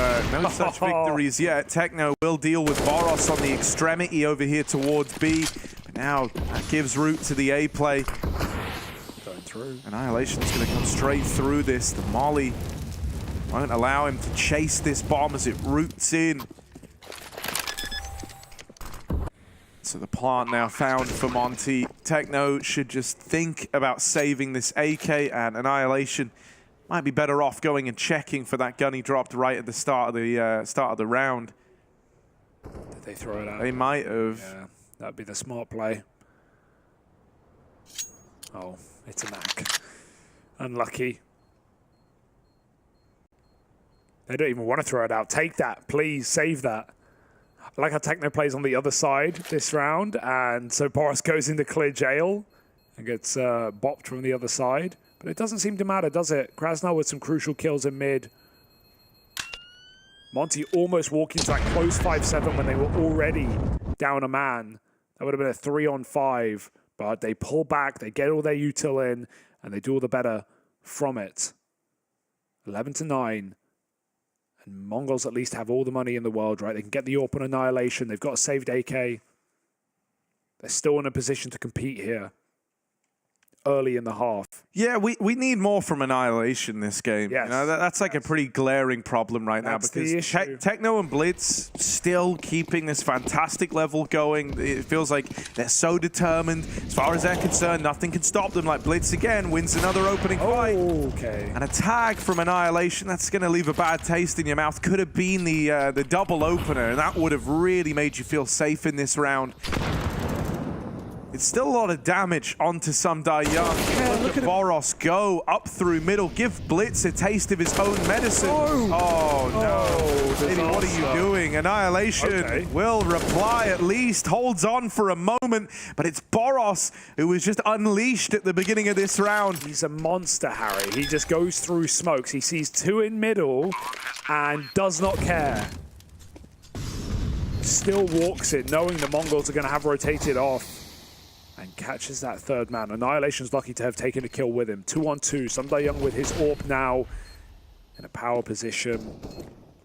such victories yet. Techno will deal with Boros on the extremity over here towards B. But now that gives route to the A play. Going through. Annihilation's going to come straight through this. The Molly won't allow him to chase this bomb as it roots in. So the plant now found for Monte. Techno should just think about saving this AK, and Annihilation might be better off going and checking for that gun he dropped right at the start of the round. Did they throw it out? They might have. Yeah, that'd be the smart play. Oh, it's a Mac. Unlucky. They don't even want to throw it out. Take that, please, save that. I like how Techno plays on the other side this round, and so Boros goes into clear jail and gets bopped from the other side. But it doesn't seem to matter, does it? Krasnal with some crucial kills in mid. Monte almost walking to that close 5-7 when they were already down a man. That would have been a 3-on-5, but they pull back, they get all their util in, and they do all the better from it. 11-9. And Mongols at least have all the money in the world, right? They can get the AWP on Annihilation. They've got a saved AK. They're still in a position to compete here early in the half. Yeah, we need more from Annihilation this game. Yes. You know, that's like a pretty glaring problem right now because Techno and Blitz still keeping this fantastic level going. It feels like they're so determined. As far as they're concerned, nothing can stop them. Like Blitz again wins another opening fight. Okay. And a tag from Annihilation, that's going to leave a bad taste in your mouth. Could have been the double opener, and that would have really made you feel safe in this round. It's still a lot of damage onto some Young. Yeah, look at Boros go up through middle, give Blitz a taste of his own medicine. Oh no. Lady, what are you doing? Annihilation will reply at least, holds on for a moment, but it's Boros who was just unleashed at the beginning of this round. He's a monster, Harry. He just goes through smokes. He sees two in middle and does not care. Still walks it, knowing the Mongols are going to have rotated off. And catches that third man. Annihilation's lucky to have taken a kill with him. 2-on-2. Young with his AWP now in a power position.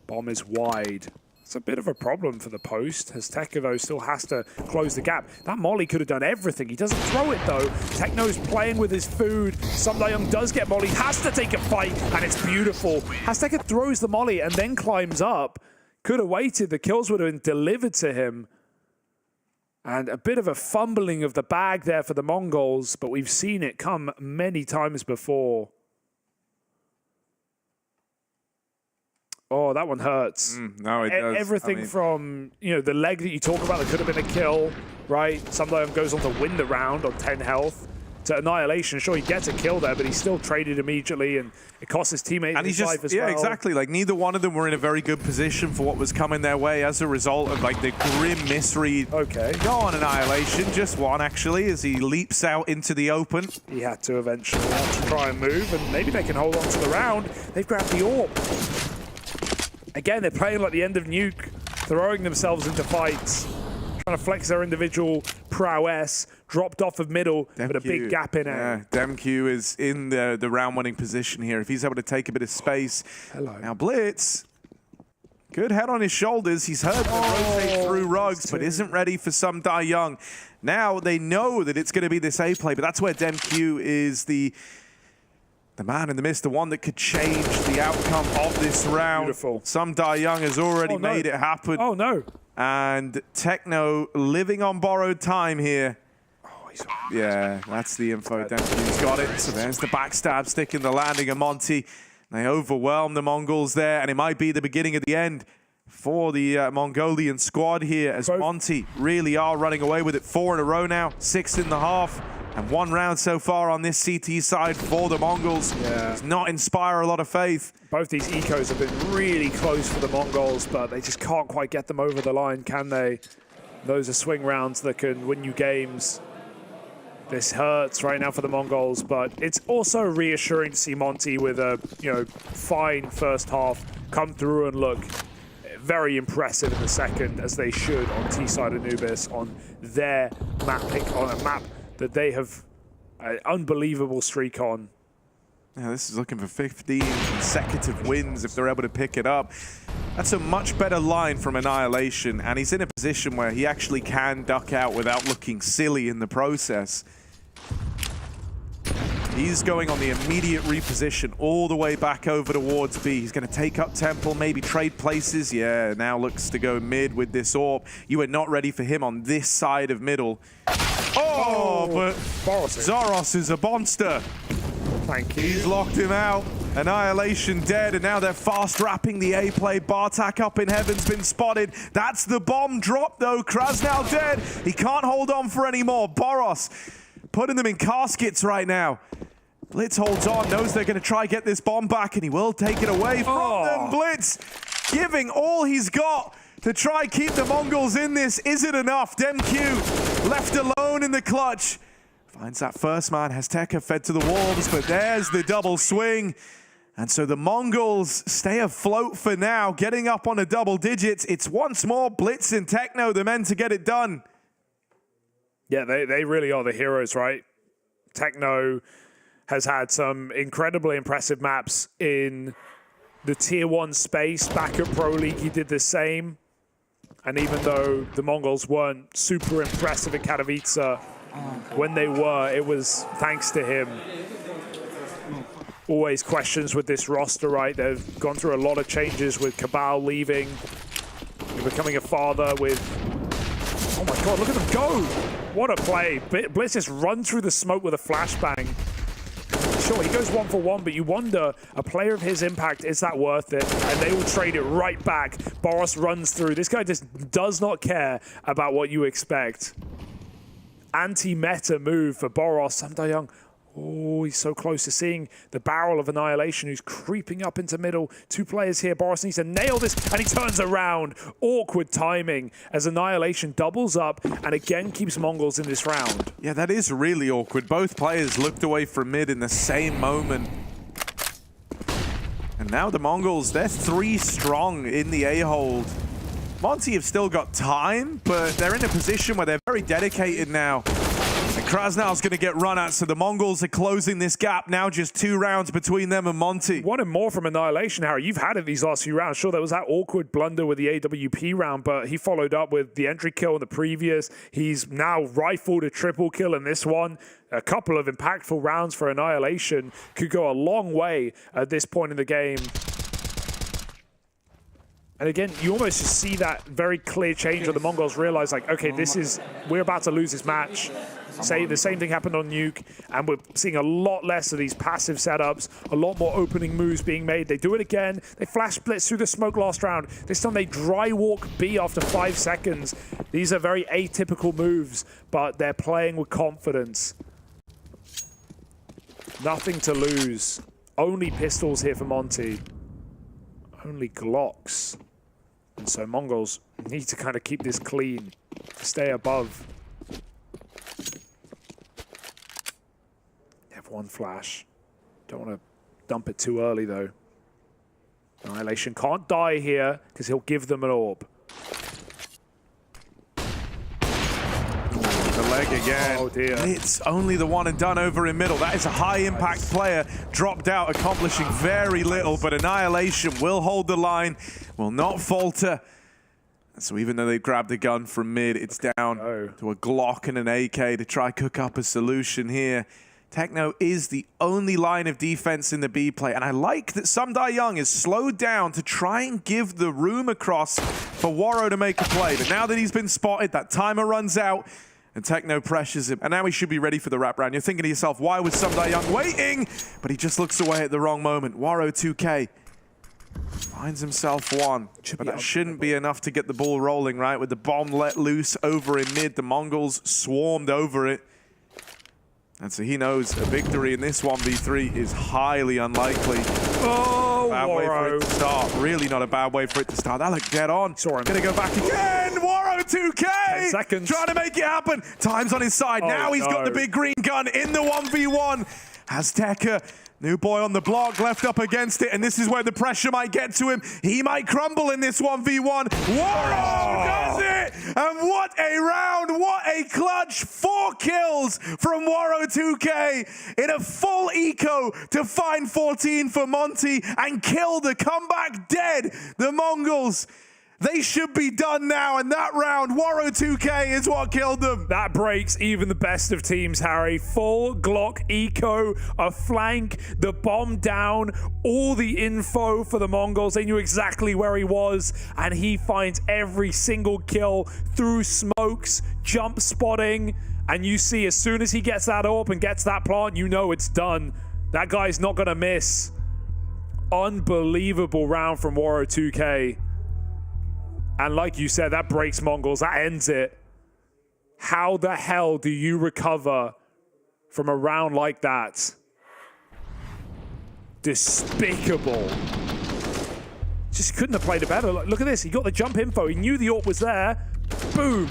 Bomb is wide. It's a bit of a problem for the post, as Tekka, though, still has to close the gap. That Molly could have done everything. He doesn't throw it, though. Techno's playing with his food. Young does get Molly, has to take a fight, and it's beautiful. Tekka throws the Molly and then climbs up. Could have waited. The kills would have been delivered to him. And a bit of a fumbling of the bag there for the Mongols, but we've seen it come many times before. Oh, that one hurts. No, it does. Everything from, the leg that you talk about that could have been a kill, right? Young goes on to win the round on 10 health. To Annihilation, sure, he gets a kill there, but he's still traded immediately, and it costs his teammate his life as well. Yeah, exactly. Like, neither one of them were in a very good position for what was coming their way as a result of, like, the grim misread. Okay. Go on, Annihilation. Just one, actually, as he leaps out into the open. He had to eventually have to try and move, and maybe they can hold on to the round. They've grabbed the AWP. Again, they're playing like the end of Nuke, throwing themselves into fights. Trying to flex their individual prowess, dropped off of middle, but a big gap in it. Yeah, Demq is in the round-winning position here. If he's able to take a bit of space. Hello. Now Blitz, good head on his shoulders. He's heard them rotate through rugs, but isn't ready for some Young. Now they know that it's going to be this A play, but that's where Demq is the man in the mist, the one that could change the outcome of this round. Beautiful. Some Young has already made it happen. Oh no. And Techno living on borrowed time here. Yeah, that's the info. Demq's got it. So there's the backstab stick in the landing of Monte. They overwhelm the Mongols there, and it might be the beginning of the end for the Mongolian squad here, as Monte really are running away with it. 4 in a row now, 6 in the half, and 1 round so far on this CT side for the Mongols. Yeah. Does not inspire a lot of faith. Both these ecos have been really close for the Mongols, but they just can't quite get them over the line, can they? Those are swing rounds that can win you games. This hurts right now for the Mongols, but it's also reassuring to see Monte with a fine first half come through and look very impressive in the second, as they should on T-side Anubis on their map pick, on a map that they have an unbelievable streak on. Yeah, this is looking for 15 consecutive wins if they're able to pick it up. That's a much better line from Annihilation, and he's in a position where he actually can duck out without looking silly in the process. He's going on the immediate reposition all the way back over towards B. He's going to take up Temple, maybe trade places. Yeah, now looks to go mid with this AWP. You were not ready for him on this side of middle. Oh, but Zoros is a monster. Thank you. He's locked him out. Annihilation dead, and now they're fast wrapping the A play. Bartak up in heaven's been spotted. That's the bomb drop, though. Krasnal dead. He can't hold on for any more. Boros putting them in caskets right now. Blitz holds on, knows they're going to try get this bomb back, and he will take it away from them. Blitz giving all he's got to try keep the Mongols in this. Is it enough? Demq left alone in the clutch. Finds that first man. Has Tekka fed to the wolves, but there's the double swing. And so the Mongols stay afloat for now, getting up on a double digits. It's once more Blitz and Techno, the men to get it done. Yeah, they really are the heroes, right? Techno has had some incredibly impressive maps in the Tier 1 space. Back at Pro League, he did the same. And even though the Mongols weren't super impressive in Katowice, when they were, it was thanks to him. Always questions with this roster, right? They've gone through a lot of changes with Cabal leaving, becoming a father with... Oh my god, look at them go! What a play. Blitz just run through the smoke with a flashbang. Sure, he goes 1-for-1, but you wonder, a player of his impact, is that worth it? And they will trade it right back. Boros runs through. This guy just does not care about what you expect. Anti-meta move for Boros. Samdayang, oh, he's so close to seeing the barrel of Annihilation, who's creeping up into middle. Two players here. Boros needs to nail this, and he turns around. Awkward timing as Annihilation doubles up and again keeps Mongols in this round. Yeah, that is really awkward. Both players looked away from mid in the same moment. And now the Mongols, they're 3 strong in the A-hold. Monte have still got time, but they're in a position where they're very dedicated now. And Krasnow's going to get run at, so the Mongols are closing this gap. Now just 2 rounds between them and Monte. Wanted more from Annihilation, Harry. You've had it these last few rounds. Sure, there was that awkward blunder with the AWP round, but he followed up with the entry kill in the previous. He's now rifled a triple kill in this one. A couple of impactful rounds for Annihilation could go a long way at this point in the game. And again, you almost just see that very clear change where the Mongols realize, like, okay, we're about to lose this match. Say the same thing happened on Nuke, and we're seeing a lot less of these passive setups, a lot more opening moves being made. They do it again. They flash blitz through the smoke last round. This time they dry walk B after 5 seconds. These are very atypical moves, but they're playing with confidence. Nothing to lose. Only pistols here for Monte. Only Glocks. And so Mongols need to kind of keep this clean to stay above. They have 1 flash. Don't want to dump it too early though. Annihilation can't die here because he'll give them an orb. The leg again. Oh dear. It's only the one and done over in middle. That is a high impact player. Dropped out, accomplishing very little, but Annihilation will hold the line, will not falter. So even though they grabbed a gun from mid, it's down to a Glock and an AK to try cook up a solution here. Techno is the only line of defense in the B play, and I like that Samdayang is slowed down to try and give the room across for Waro to make a play. But now that he's been spotted, that timer runs out, and Techno pressures him. And now he should be ready for the wrap round. You're thinking to yourself, why was Samdayang waiting? But he just looks away at the wrong moment. Waro 2K finds himself 1. But that shouldn't be enough to get the ball rolling, right? With the bomb let loose over in mid, the Mongols swarmed over it. And so he knows a victory in this 1v3 is highly unlikely. Oh, bad way for it to start. Really not a bad way for it to start. That looked dead on. Saw him. Gonna go back again. Waro 2K. 10 seconds. Trying to make it happen. Time's on his side. Oh, now he's got the big green gun in the 1v1. Azteca, new boy on the block, left up against it, and this is where the pressure might get to him. He might crumble in this 1v1. Waro does it! And what a round, what a clutch. 4 kills from Waro 2K in a full eco to find 14 for Monte and kill the comeback dead. The Mongols, they should be done now, and that round, Waro 2K is what killed them. That breaks even the best of teams, Harry. Full Glock eco, a flank, the bomb down, all the info for the Mongols. They knew exactly where he was, and he finds every single kill through smokes, jump spotting, and you see as soon as he gets that orb and gets that plant, you know it's done. That guy's not gonna miss. Unbelievable round from Waro 2K. And like you said, that breaks Mongols, that ends it. How the hell do you recover from a round like that? Despicable. Just couldn't have played it better. Look at this, he got the jump info, he knew the AWP was there. Boom.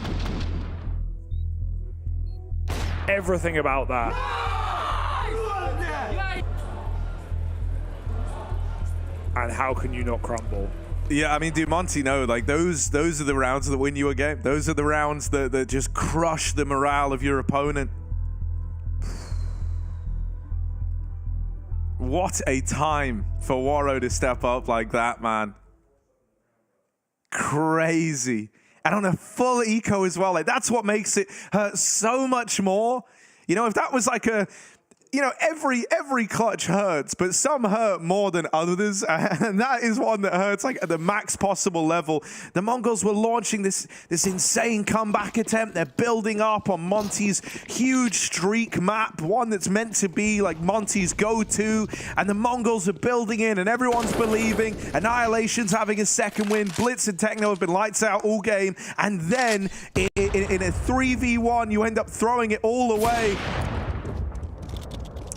Everything about that. and how can you not crumble? Yeah, I mean, dude, Monte, no, like those are the rounds that win you a game. Those are the rounds that just crush the morale of your opponent. What a time for Waro to step up like that, man. Crazy. And on a full eco as well. Like, that's what makes it hurt so much more. You know, if that was like a, you know, every clutch hurts, but some hurt more than others, and that is one that hurts like at the max possible level. The Mongols were launching this insane comeback attempt. They're building up on Monte's huge streak map, one that's meant to be like Monte's go-to, and the Mongols are building in, and everyone's believing. Annihilation's having a second win. Blitz and Techno have been lights out all game, and then in a 3v1, you end up throwing it all away.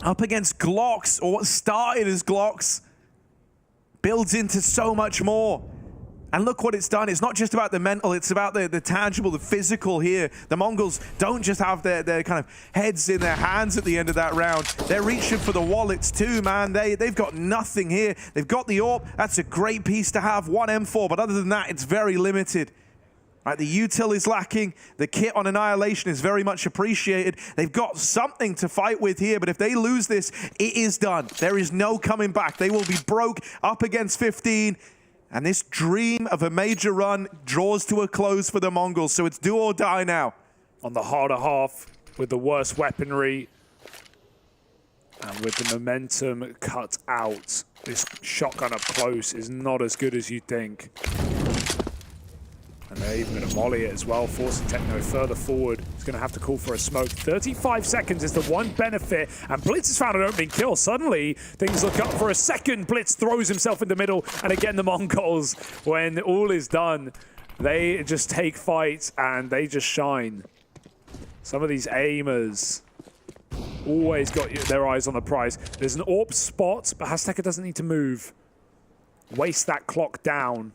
Up against Glocks, or what started as Glocks, builds into so much more. And look what it's done. It's not just about the mental, it's about the tangible, the physical here. The Mongols don't just have their kind of heads in their hands at the end of that round. They're reaching for the wallets too, man. They've got nothing here. They've got the AWP. That's a great piece to have, one M4, but other than that, it's very limited. Right, the util is lacking. The kit on Annihilation is very much appreciated. They've got something to fight with here, but if they lose this, it is done. There is no coming back. They will be broke up against 15, and this dream of a major run draws to a close for the Mongols, so it's do or die now. On the harder half, with the worst weaponry, and with the momentum cut out, this shotgun up close is not as good as you'd think. And they're even going to molly it as well, forcing Techno further forward. He's going to have to call for a smoke. 35 seconds is the one benefit, and Blitz has found an opening kill. Suddenly, things look up for a second. Blitz throws himself in the middle, and again, the Mongols, when all is done, they just take fights, and they just shine. Some of these aimers always got their eyes on the prize. There's an AWP spot, but Azteca doesn't need to move. Waste that clock down.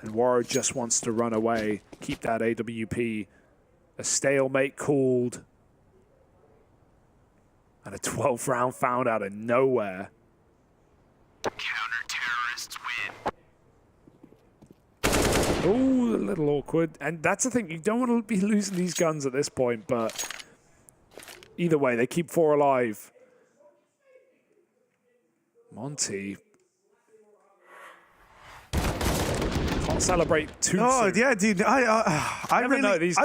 And Waro just wants to run away, keep that AWP. A stalemate called. And a 12th round found out of nowhere. Counter-terrorists win. Ooh, a little awkward. And that's the thing, you don't want to be losing these guns at this point, but either way, they keep 4 alive. Monte. Can't celebrate too soon. Yeah, dude. I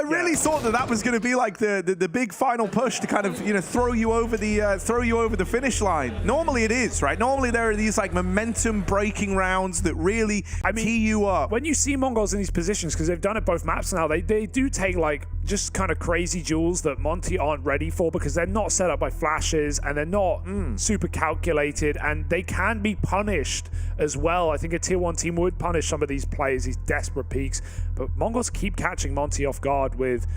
really thought that was going to be like the big final push to kind of throw you over the finish line. Normally it is, right? Normally there are these like momentum breaking rounds that really tee you up. When you see Mongols in these positions, because they've done it both maps now, they do take like just kind of crazy duels that Monte aren't ready for, because they're not set up by flashes and they're not super calculated, and they can be punished as well. I think a tier 1 team would punish some of these players, these desperate peaks, but Mongols keep catching Monte off guard with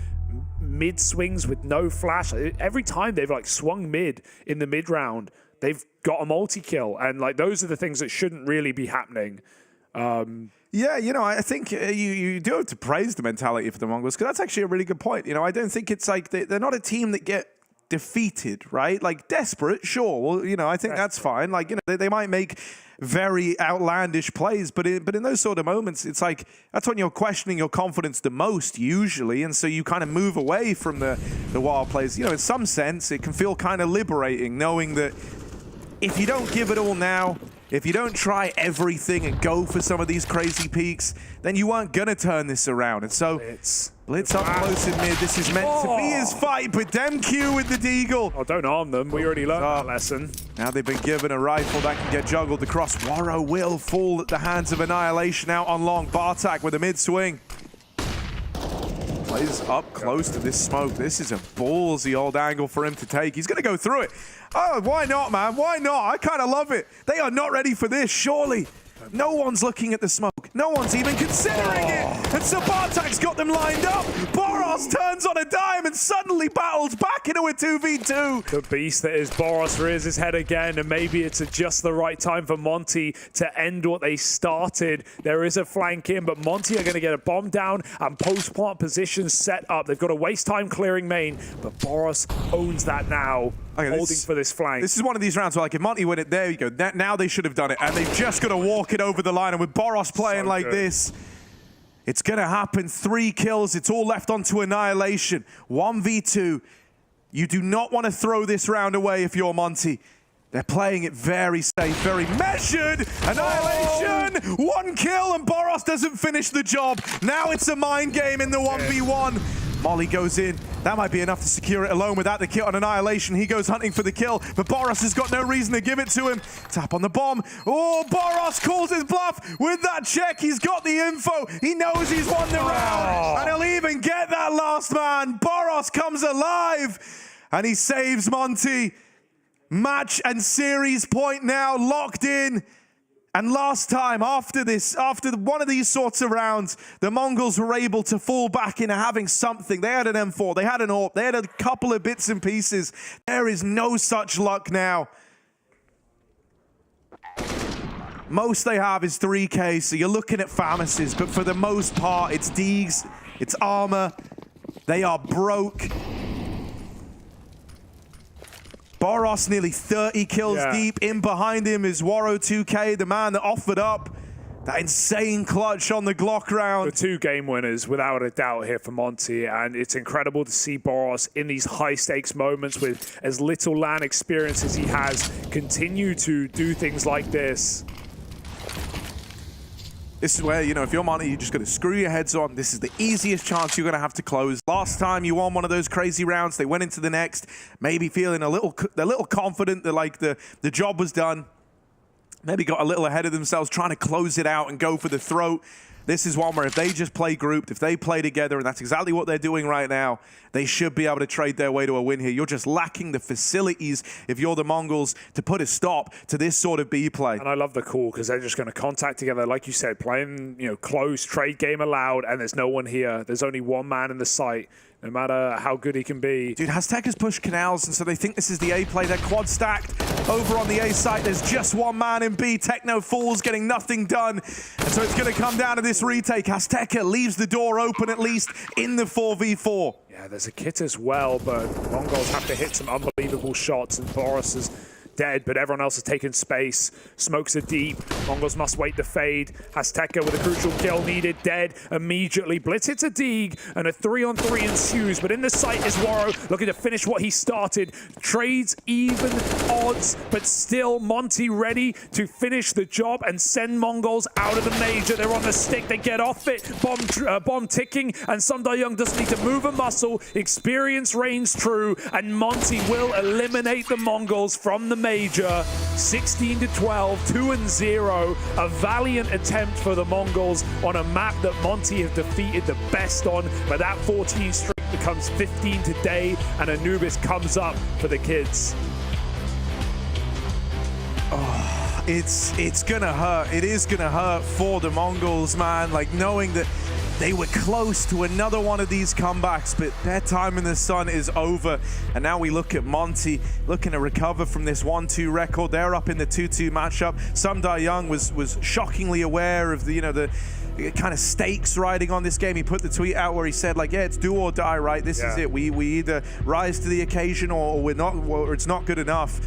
mid swings with no flash. Every time they've like swung mid in the mid round, they've got a multi-kill, and like those are the things that shouldn't really be happening. Yeah, I think you do have to praise the mentality for the Mongols, because that's actually a really good point. I don't think it's like they're not a team that get defeated, right? Like desperate, sure. Well, I think that's fine. Like, they might make very outlandish plays, but in those sort of moments, it's like that's when you're questioning your confidence the most usually, and so you kind of move away from the wild plays. In some sense, it can feel kind of liberating knowing that if you don't give it all now, if you don't try everything and go for some of these crazy peaks, then you weren't going to turn this around. And so, Blitz up close in mid. This is meant to be his fight, but DemQ with the deagle. Oh, don't arm them. We already learned that lesson. Now they've been given a rifle that can get juggled across. Waro will fall at the hands of Annihilation out on long. Bartak with a mid swing. Plays up close to this smoke. This is a ballsy old angle for him to take. He's going to go through it. Oh, why not, man? Why not? I kind of love it. They are not ready for this, surely. No one's looking at the smoke. No one's even considering it. And so Bartak's got them lined up. Boro Boros turns on a dime and suddenly battles back into a 2v2. The beast that is Boros rears his head again, and maybe it's just the right time for Monte to end what they started. There is a flank in, but Monte are going to get a bomb down and post-plant positions set up. They've got to waste time clearing main, but Boros owns that now. Okay, holding for this flank. This is one of these rounds where, like, if Monte win it, there you go. Now they should have done it, and they've just got to walk it over the line. And with Boros playing like this, it's going to happen. 3 kills. It's all left onto Annihilation. 1v2. You do not want to throw this round away if you're Monte. They're playing it very safe, very measured. Annihilation! 1 kill, and Boros doesn't finish the job. Now it's a mind game in the 1v1. Molly goes in. That might be enough to secure it alone without the kill on Annihilation. He goes hunting for the kill, but Boros has got no reason to give it to him. Tap on the bomb. Oh, Boros calls his bluff with that check. He's got the info. He knows he's won the round, and he'll even get that last man. Boros comes alive, and he saves Monte. Match and series point now locked in. And last time, after one of these sorts of rounds, the Mongols were able to fall back into having something. They had an M4, they had an AWP, they had a couple of bits and pieces. There is no such luck now. Most they have is 3K, so you're looking at Famises, but for the most part, it's Deegs, it's Armor. They are broke. Boros nearly 30 kills deep. In behind him is Waro 2K, the man that offered up that insane clutch on the Glock round. The 2 game winners, without a doubt, here for Monte, and it's incredible to see Boros in these high-stakes moments with as little LAN experience as he has continue to do things like this. This is where, you know, if you're Monte, you just got to screw your heads on. This is the easiest chance you're going to have to close. Last time you won one of those crazy rounds, they went into the next, maybe feeling a little confident that, like, the job was done. Maybe got a little ahead of themselves, trying to close it out and go for the throat. This is one where if they just play grouped, if they play together, and that's exactly what they're doing right now, they should be able to trade their way to a win here. You're just lacking the facilities, if you're the Mongols, to put a stop to this sort of B play. And I love the call, because they're just going to contact together, like you said, playing, you know, close, trade game allowed, and there's no one here. There's only one man in the site, no matter how good he can be. Dude, Aztec has pushed canals, and so they think this is the A play. They're quad stacked over on the A site. There's just one man in B. Techno falls, getting nothing done. And so it's going to come down to this retake. Azteca leaves the door open, at least in the 4v4. Yeah, there's a kit as well, but Mongols have to hit some unbelievable shots, and Boros is dead, but everyone else has taken space. Smokes are deep. Mongols must wait the fade. Azteca with a crucial kill needed, dead immediately. Blitz hits a Deeg, and a 3-on-3 ensues, but in the site is Waro, looking to finish what he started. Trades even odds, but still Monte ready to finish the job and send Mongols out of the major. They're on the stick, they get off it. Bomb ticking, and Sundar Young doesn't need to move a muscle. Experience reigns true, and Monte will eliminate the Mongols from the major. 16-12, 2-0. A valiant attempt for the Mongols on a map that Monte have defeated the best on, but that 14 streak becomes 15 today, and Anubis comes up for the kids. Oh, it's gonna hurt. It is gonna hurt for the Mongols, man. Like, knowing that they were close to another one of these comebacks, but their time in the sun is over. And now we look at Monte looking to recover from this 1-2 record. They're up in the 2-2 matchup. Sundar Young was shockingly aware of the, you know, the kind of stakes riding on this game. He put the tweet out where he said, like, yeah, it's do or die, right? This is it. We either rise to the occasion or we're not, or it's not good enough.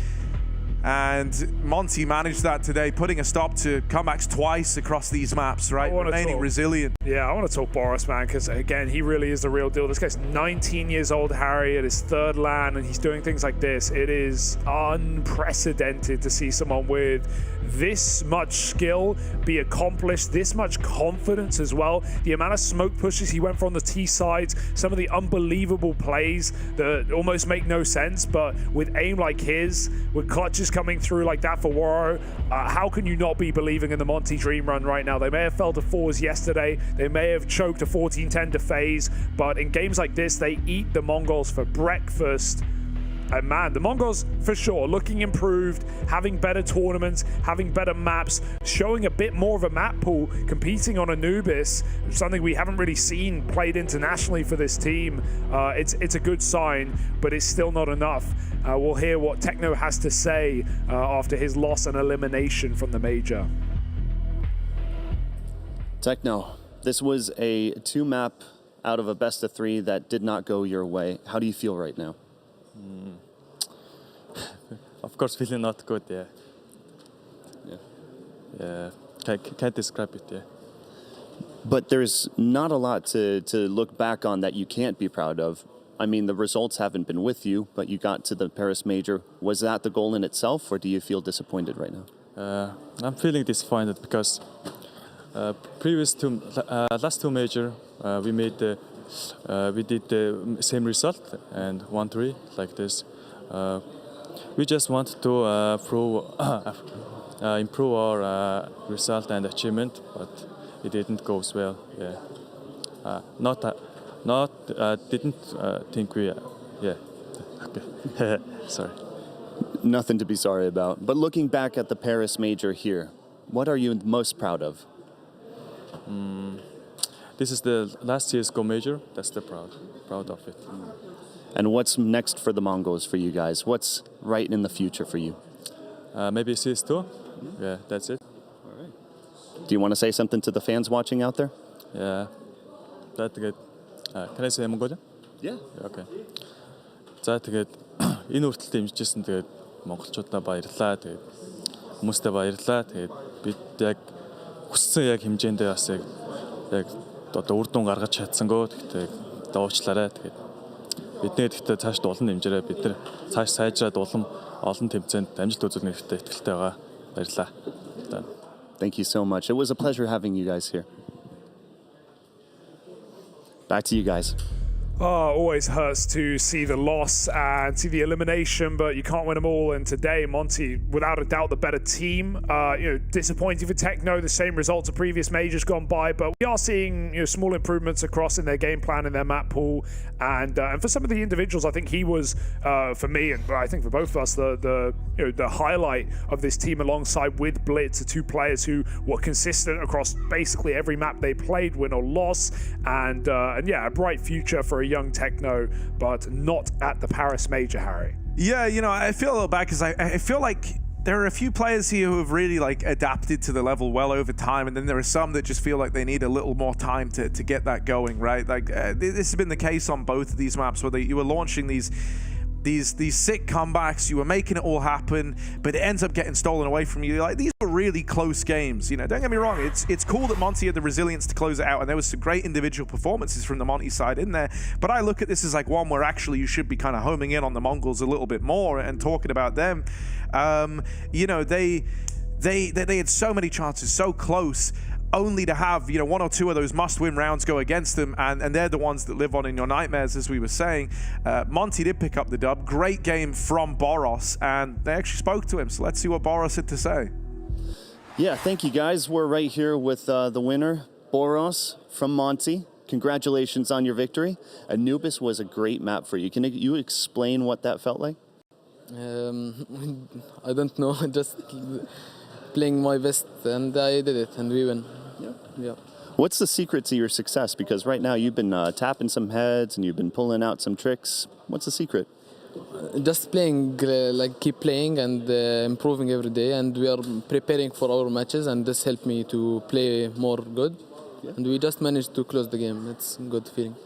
And Monte managed that today, putting a stop to comebacks twice across these maps, right? Remaining resilient. Yeah, I want to talk Boros, man, because again, he really is the real deal. This guy's 19 years old, Harry, at his 3rd LAN, and he's doing things like this. It is unprecedented to see someone with this much skill be accomplished, this much confidence as well. The amount of smoke pushes he went for on the T sides, some of the unbelievable plays that almost make no sense, but with aim like his, with clutches coming through like that for Waro, how can you not be believing in the Monte dream run right now? They may have fell to 4s yesterday, they may have choked a 14-10 to FaZe, but in games like this, they eat the Mongols for breakfast. And man, the Mongols for sure looking improved, having better tournaments, having better maps, showing a bit more of a map pool, competing on Anubis, something we haven't really seen played internationally for this team. It's a good sign, but it's still not enough. We'll hear what Techno has to say after his loss and elimination from the major. Techno, this was a 2-map out of a best of 3 that did not go your way. How do you feel right now? Of course, feeling not good, yeah. Can't describe it, yeah. But there's not a lot to look back on that you can't be proud of. I mean, the results haven't been with you, but you got to the Paris Major. Was that the goal in itself, or do you feel disappointed right now? I'm feeling disappointed because last 2 major, we did the same result and 1-3 like this. We just want to improve our result and achievement, but it didn't go as well. Yeah, didn't think we. Yeah, okay. Sorry. Nothing to be sorry about. But looking back at the Paris Major here, what are you most proud of? This is the last CSGO major. That's the proud of it. And what's next for the Mongols for you guys? What's right in the future for you? Maybe CS2. Yeah, that's it. All right. Do you want to say something to the fans watching out there? Yeah, that's good. Can I say MongolZ? Yeah. Okay. За тэгээд энэ хүртэл дэмжижсэн тэгээд монголчуудаа баярлалаа. Тэгээд хүмүүстээ баярлалаа. Тэгээд бид яг хүссэн яг хэмжээндээ бас яг одоо үр дүн гаргаж чадсангүй. Тэгээд уучлаарай. Тэгээд бидний гэхдээ цааш дулан дэмжээрэй. Бид нар цааш сайжраад олон тэмцээнд амжилт үзүүлнэ гэхдээ итгэлтэй байгаа. Баярлалаа. Thank you so much. It was a pleasure having you guys here. Back to you guys. Always hurts to see the loss and see the elimination, but you can't win them all. And today, Monte, without a doubt, the better team. Disappointing for Techno, the same results of previous majors gone by, but we are seeing small improvements across in their game plan and their map pool. And for some of the individuals, I think he was, for me, and I think for both of us, the highlight of this team alongside with Blitz, the 2 players who were consistent across basically every map they played, win or loss, and yeah, a bright future for a young Techno, but not at the Paris Major, Harry. Yeah, I feel a little bad because I feel like there are a few players here who have really adapted to the level well over time, and then there are some that just feel like they need a little more time to get that going, right? This has been the case on both of these maps where you were launching these sick comebacks, you were making it all happen, but it ends up getting stolen away from you. These were really close games, Don't get me wrong, it's cool that Monte had the resilience to close it out, and there was some great individual performances from the Monte side in there, but I look at this as one where actually you should be kind of homing in on the Mongols a little bit more and talking about them. They had so many chances, so close, only to have 1 or 2 of those must-win rounds go against them, and they're the ones that live on in your nightmares, as we were saying. Monte did pick up the dub. Great game from Boros, and they actually spoke to him, so let's see what Boros had to say. Yeah, thank you guys. We're right here with the winner, Boros from Monte. Congratulations on your victory. Anubis was a great map for you. Can you explain what that felt like? I don't know, just playing my best, and I did it, and we win. Yeah. What's the secret to your success? Because right now you've been tapping some heads and you've been pulling out some tricks. What's the secret? Just playing, keep playing and improving every day, and we are preparing for our matches, and this helped me to play more good. Yeah. And we just managed to close the game. It's a good feeling.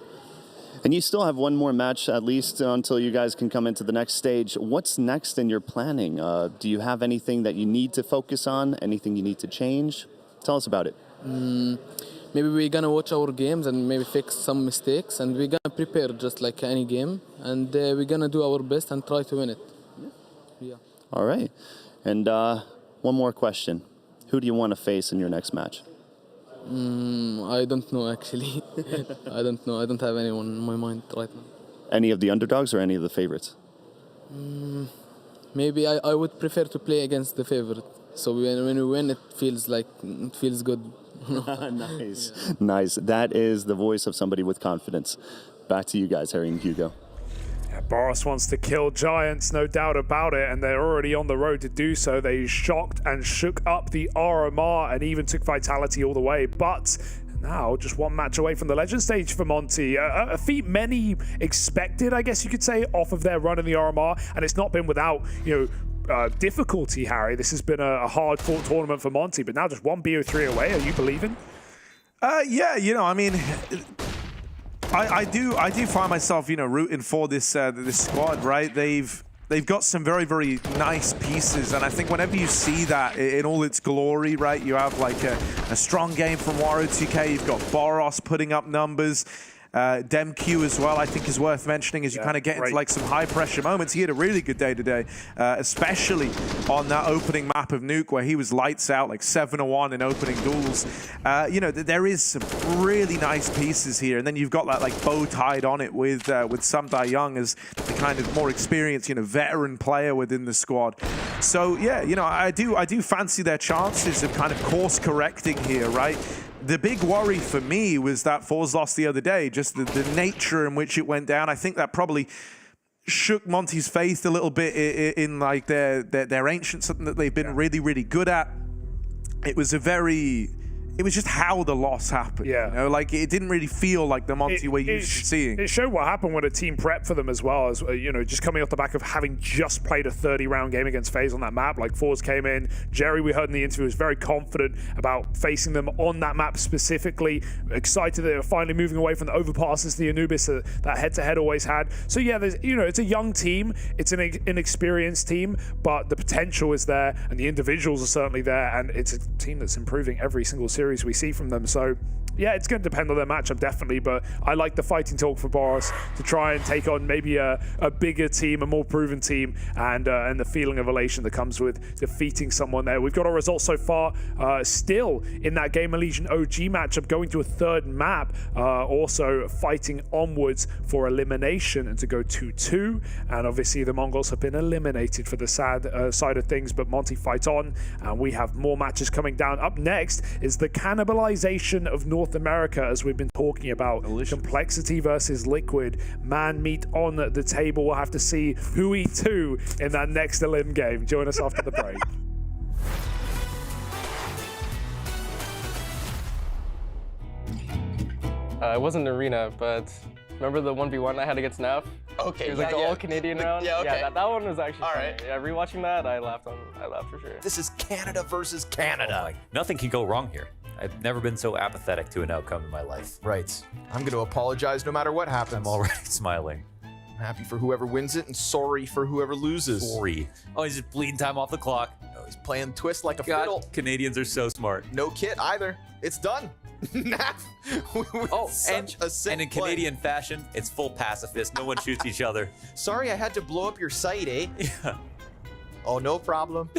And you still have one more match, at least until you guys can come into the next stage. What's next in your planning? Do you have anything that you need to focus on? Anything you need to change? Tell us about it. Maybe we're going to watch our games and maybe fix some mistakes. And we're going to prepare just like any game. And we're going to do our best and try to win it. Yeah. All right. And one more question. Who do you want to face in your next match? I don't know, actually. I don't know. I don't have anyone in my mind right now. Any of the underdogs or any of the favorites? Maybe I would prefer to play against the favorite. So when we win, it feels good. Nice. Nice. That is the voice of somebody with confidence. Back to you guys, Harry and Hugo. Boris wants to kill Giants, no doubt about it, and they're already on the road to do so. They shocked and shook up the RMR and even took Vitality all the way, but now just one match away from the Legend stage for Monte. A feat many expected, I guess you could say, off of their run in the RMR, and it's not been without, difficulty, Harry. This has been a hard-fought tournament for Monte, but now just one BO3 away. Are you believing? Yeah, I mean, I do find myself, rooting for this squad, right? They've got some very, very nice pieces, and I think whenever you see that in all its glory, right, you have like a strong game from Wario2K, you've got Boros putting up numbers, DemQ as well, I think is worth mentioning as you kind of get into like some high pressure moments. He had a really good day today, especially on that opening map of Nuke where he was lights out, like 7-1 in opening duels. There is some really nice pieces here, and then you've got that like bow tied on it with Samdai Young as the kind of more experienced, veteran player within the squad. So yeah, I do fancy their chances of kind of course correcting here, right? The big worry for me was that Forze lost the other day, just the nature in which it went down. I think that probably shook Monte's faith a little bit in like their ancient, something that they've been really, really good at. It was just how the loss happened. Yeah. Like it didn't really feel like the Monte we're used to seeing. It showed what happened when a team prepped for them as well, as just coming off the back of having just played a 30-round game against FaZe on that map. Like Forze came in, Jerry, we heard in the interview, was very confident about facing them on that map specifically. Excited that they were finally moving away from the overpasses the Anubis that head-to-head always had. So yeah, there's it's a young team, it's an inexperienced team, but the potential is there, and the individuals are certainly there, and it's a team that's improving every single series we see from them. So yeah, it's going to depend on their matchup, definitely, but I like the fighting talk for Boris to try and take on maybe a bigger team, a more proven team, and the feeling of elation that comes with defeating someone there. We've got our results so far, still in that GamerLegion OG matchup, going to a third map, also fighting onwards for elimination and to go 2-2, and obviously the Mongols have been eliminated for the sad side of things, but Monte fight on, and we have more matches coming down. Up next is the cannibalization of North America, as we've been talking about. Complexity versus Liquid. Man meat on the table. We'll have to see who eats who in that next elim game. Join us after the break. It wasn't an arena, but remember the 1v1 I had against Nav? Okay, it was like the all-Canadian round. Yeah, okay. Yeah, that one was actually all funny. right. Yeah, rewatching that, I laughed for sure. This is Canada versus Canada. Oh, nothing can go wrong here. I've never been so apathetic to an outcome in my life. Right. I'm going to apologize no matter what happens. I'm already smiling. I'm happy for whoever wins it and sorry for whoever loses. Sorry. Oh, he's just bleeding time off the clock. Oh, he's playing twist like a God, fiddle. Canadians are so smart. No kit either. It's done. And in Canadian fashion, it's full pacifist. No one shoots each other. Sorry I had to blow up your site, eh? Yeah. Oh, no problem.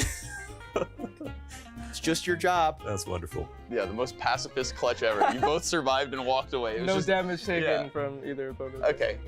It's just your job. That's wonderful. Yeah, the most pacifist clutch ever. You both survived and walked away. No damage taken from either opponent. Okay.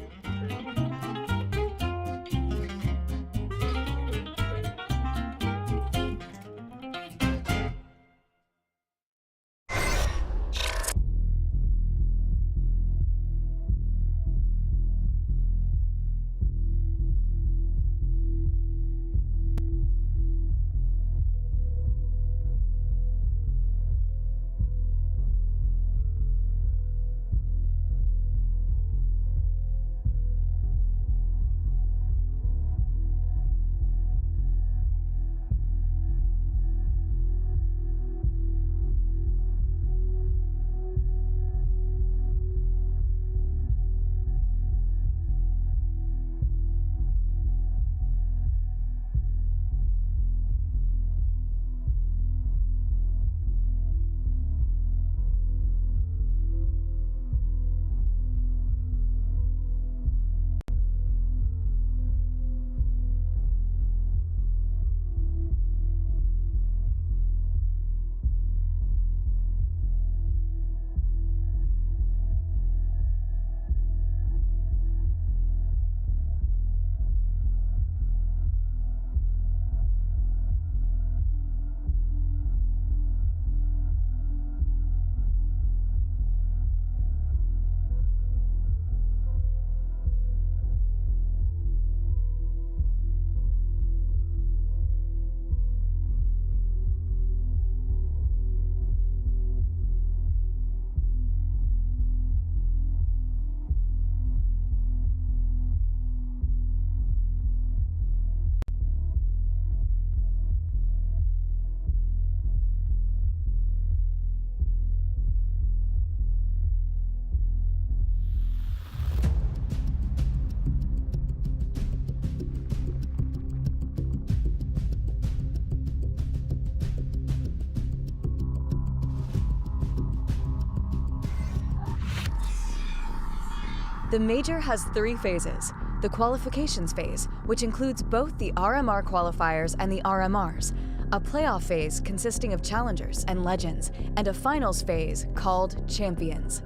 The Major has 3 phases. The qualifications phase, which includes both the RMR qualifiers and the RMRs, a playoff phase consisting of challengers and legends, and a finals phase called champions.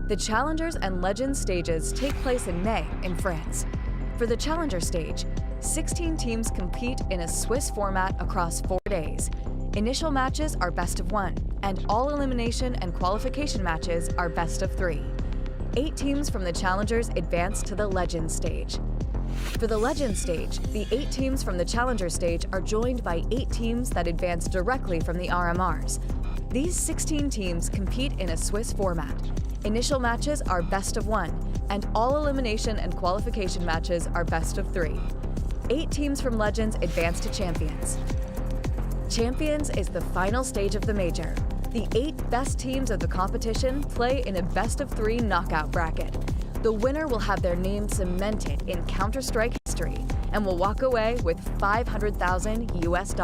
The challengers and legends stages take place in May in France. For the challenger stage, 16 teams compete in a Swiss format across 4 days. Initial matches are best of 1, and all elimination and qualification matches are best of 3. 8 teams from the challengers advance to the legends stage. For the legends stage, the 8 teams from the challenger stage are joined by 8 teams that advance directly from the RMRs. These 16 teams compete in a Swiss format. Initial matches are best of 1, and all elimination and qualification matches are best of 3. 8 teams from legends advance to champions. Champions is the final stage of the Major. The 8 best teams of the competition play in a best-of-3 knockout bracket. The winner will have their name cemented in Counter-Strike history and will walk away with $500,000 US.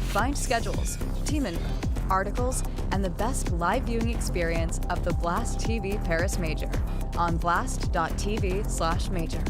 Find schedules, team info, articles, and the best live viewing experience of the Blast TV Paris Major on blast.tv/major.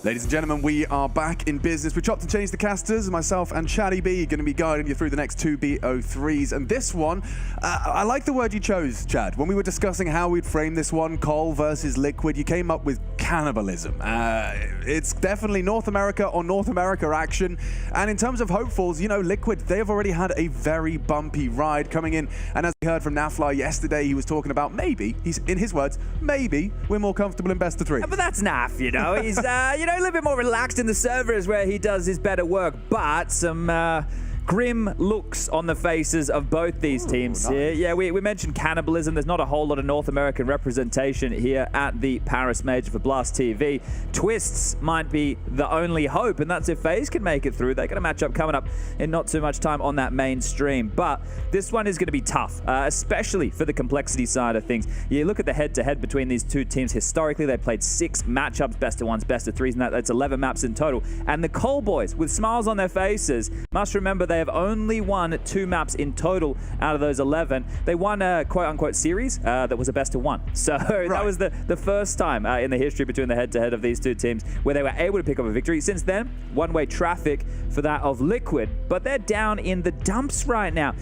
Ladies and gentlemen, we are back in business. We chopped and changed the casters. Myself and Chatty B are going to be guiding you through the next 2 BO3s. And this one, I like the word you chose, Chad. When we were discussing how we'd frame this one, Cole versus Liquid, you came up with cannibalism. It's definitely North America on North America action. And in terms of hopefuls, you know, Liquid, they've already had a very bumpy ride coming in. And as we heard from Nafla yesterday, he was talking about maybe, in his words, maybe we're more comfortable in best of 3. But that's Naf, you know. He's, you know, a little bit more relaxed in the servers where he does his better work, but some grim looks on the faces of both these teams here. Yeah, we mentioned cannibalism. There's not a whole lot of North American representation here at the Paris Major for Blast TV. Twists might be the only hope, and that's if FaZe can make it through. They got a matchup coming up in not too much time on that main stream, but this one is going to be tough, especially for the complexity side of things. You look at the head-to-head between these two teams. Historically, they played 6 matchups, best of 1s, best of 3s, and that's 11 maps in total. And the Cole boys, with smiles on their faces, must remember they have only won 2 maps in total out of those 11. They won a quote-unquote series that was a best of 1. So that was the first time in the history between the head-to-head of these two teams where they were able to pick up a victory. Since then, one-way traffic for that of Liquid, but they're down in the dumps right now.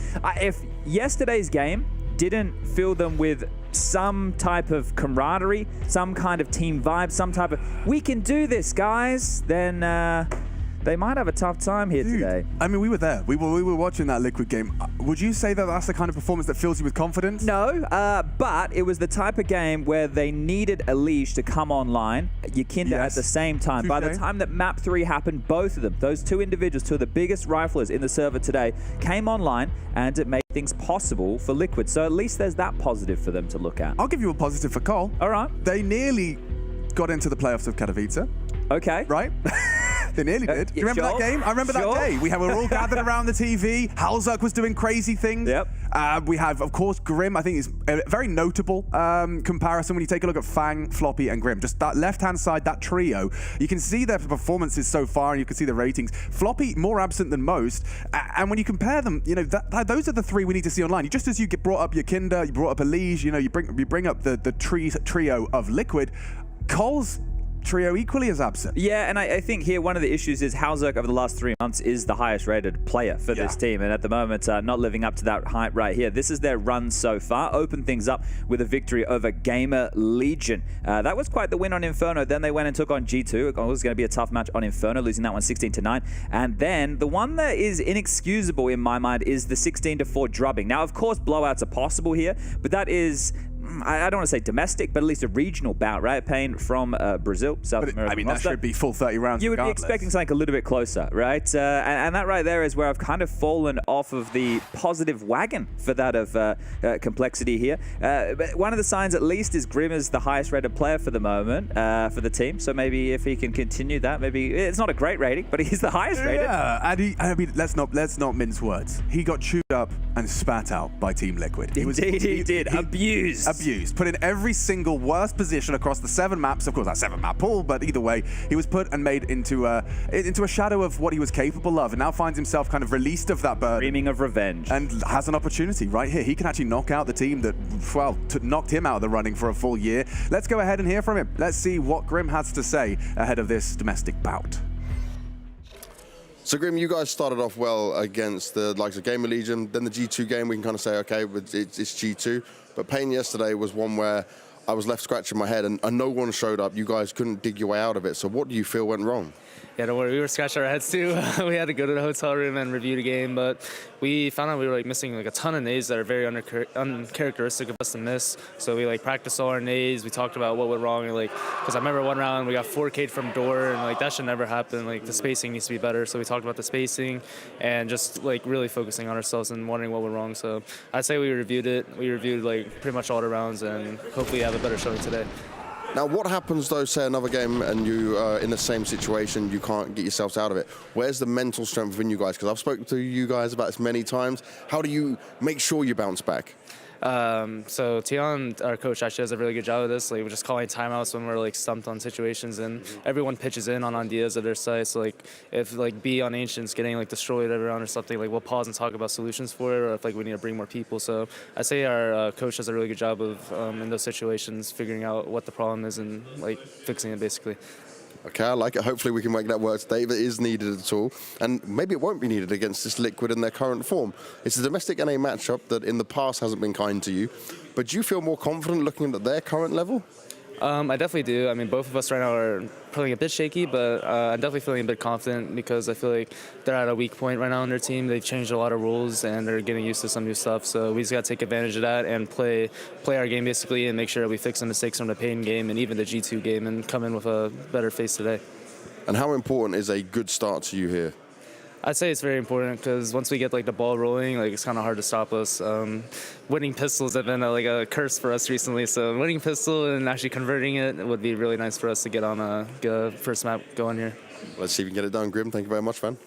If yesterday's game didn't fill them with some type of camaraderie, some kind of team vibe, some type of, we can do this, guys, then they might have a tough time here today. I mean, we were there. We were watching that Liquid game. Would you say that that's the kind of performance that fills you with confidence? No, but it was the type of game where they needed a leash to come online, Yakinda at the same time. By the time that map 3 happened, both of them, those 2 individuals, 2 of the biggest riflers in the server today, came online, and it made things possible for Liquid. So at least there's that positive for them to look at. I'll give you a positive for Cole. All right. They nearly got into the playoffs of Katowice. Okay. Right? They nearly did. Do you remember that game? I remember that day. We were all gathered around the TV. Halzuk was doing crazy things. Yep. We have, of course, Grim. I think is a very notable comparison when you take a look at Fang, Floppy, and Grim. Just that left-hand side, that trio. You can see their performances so far, and you can see the ratings. Floppy more absent than most, and when you compare them, you know those are the 3 we need to see online. Just as you brought up Yakinda, you brought up Elige, you know, you bring up the trio of Liquid. Cole's trio equally as absent. Yeah, and I think here one of the issues is Halzuk over the last 3 months is the highest rated player for this team, and at the moment not living up to that hype right here. This is their run so far. Open things up with a victory over GamerLegion. That was quite the win on Inferno. Then they went and took on G2. It was going to be a tough match on Inferno, losing that one 16-9. And then the one that is inexcusable in my mind is the 16-4 drubbing. Now, of course, blowouts are possible here, but that is, I don't want to say domestic, but at least a regional bout, right? Pain from Brazil, South America. I mean, that should be full 30 rounds. You would be expecting something a little bit closer, right? And that right there is where I've kind of fallen off of the positive wagon for that of complexity here. But one of the signs, at least, is Grim is the highest rated player for the moment for the team. So maybe if he can continue that, maybe it's not a great rating, but he's the highest rated. Yeah, and I mean, let's not mince words. He got chewed up and spat out by Team Liquid. Indeed, he did. Abused. abused, put in every single worst position across the 7 maps. Of course, that 7-map pool, but either way, he was put and made into a shadow of what he was capable of, and now finds himself kind of released of that burden. Dreaming of revenge. And has an opportunity right here. He can actually knock out the team that, well, knocked him out of the running for a full year. Let's go ahead and hear from him. Let's see what Grim has to say ahead of this domestic bout. So Grim, you guys started off well against the likes of GamerLegion. Then the G2 game, we can kind of say, okay, it's G2. But Pain yesterday was one where I was left scratching my head and no one showed up. You guys couldn't dig your way out of it. So what do you feel went wrong? Yeah, don't worry. We were scratching our heads too. We had to go to the hotel room and review the game, but we found out we were missing a ton of nades that are very uncharacteristic of us to miss. So we practiced all our nades. We talked about what went wrong, and because I remember one round we got 4K'd from door, and that should never happen. The spacing needs to be better. So we talked about the spacing and just really focusing on ourselves and wondering what went wrong. So I'd say we reviewed it. We reviewed pretty much all the rounds, and hopefully have a better showing today. Now, what happens though, say another game and you are in the same situation, you can't get yourselves out of it? Where's the mental strength within you guys? Because I've spoken to you guys about this many times. How do you make sure you bounce back? So Tion, our coach, actually does a really good job of this. We're just calling timeouts when we're stumped on situations, and everyone pitches in on ideas of their side. So if B on Ancient's getting destroyed every round or something, we'll pause and talk about solutions for it, or if we need to bring more people. So I say our coach does a really good job of in those situations figuring out what the problem is and fixing it basically. Okay, I like it. Hopefully we can make that work today if it is needed at all. And maybe it won't be needed against this Liquid in their current form. It's a domestic NA matchup that in the past hasn't been kind to you. But do you feel more confident looking at their current level? I definitely do. I mean, both of us right now are feeling a bit shaky, but I'm definitely feeling a bit confident because I feel like they're at a weak point right now in their team. They've changed a lot of rules and they're getting used to some new stuff. So we just got to take advantage of that and play our game basically and make sure that we fix the mistakes from the Pain game and even the G2 game and come in with a better face today. And how important is a good start to you here? I'd say it's very important because once we get the ball rolling, it's kind of hard to stop us. Winning pistols have been a curse for us recently, so winning pistol and actually converting it would be really nice for us to get on a first map going here. Let's see if we can get it done, Grim. Thank you very much, man.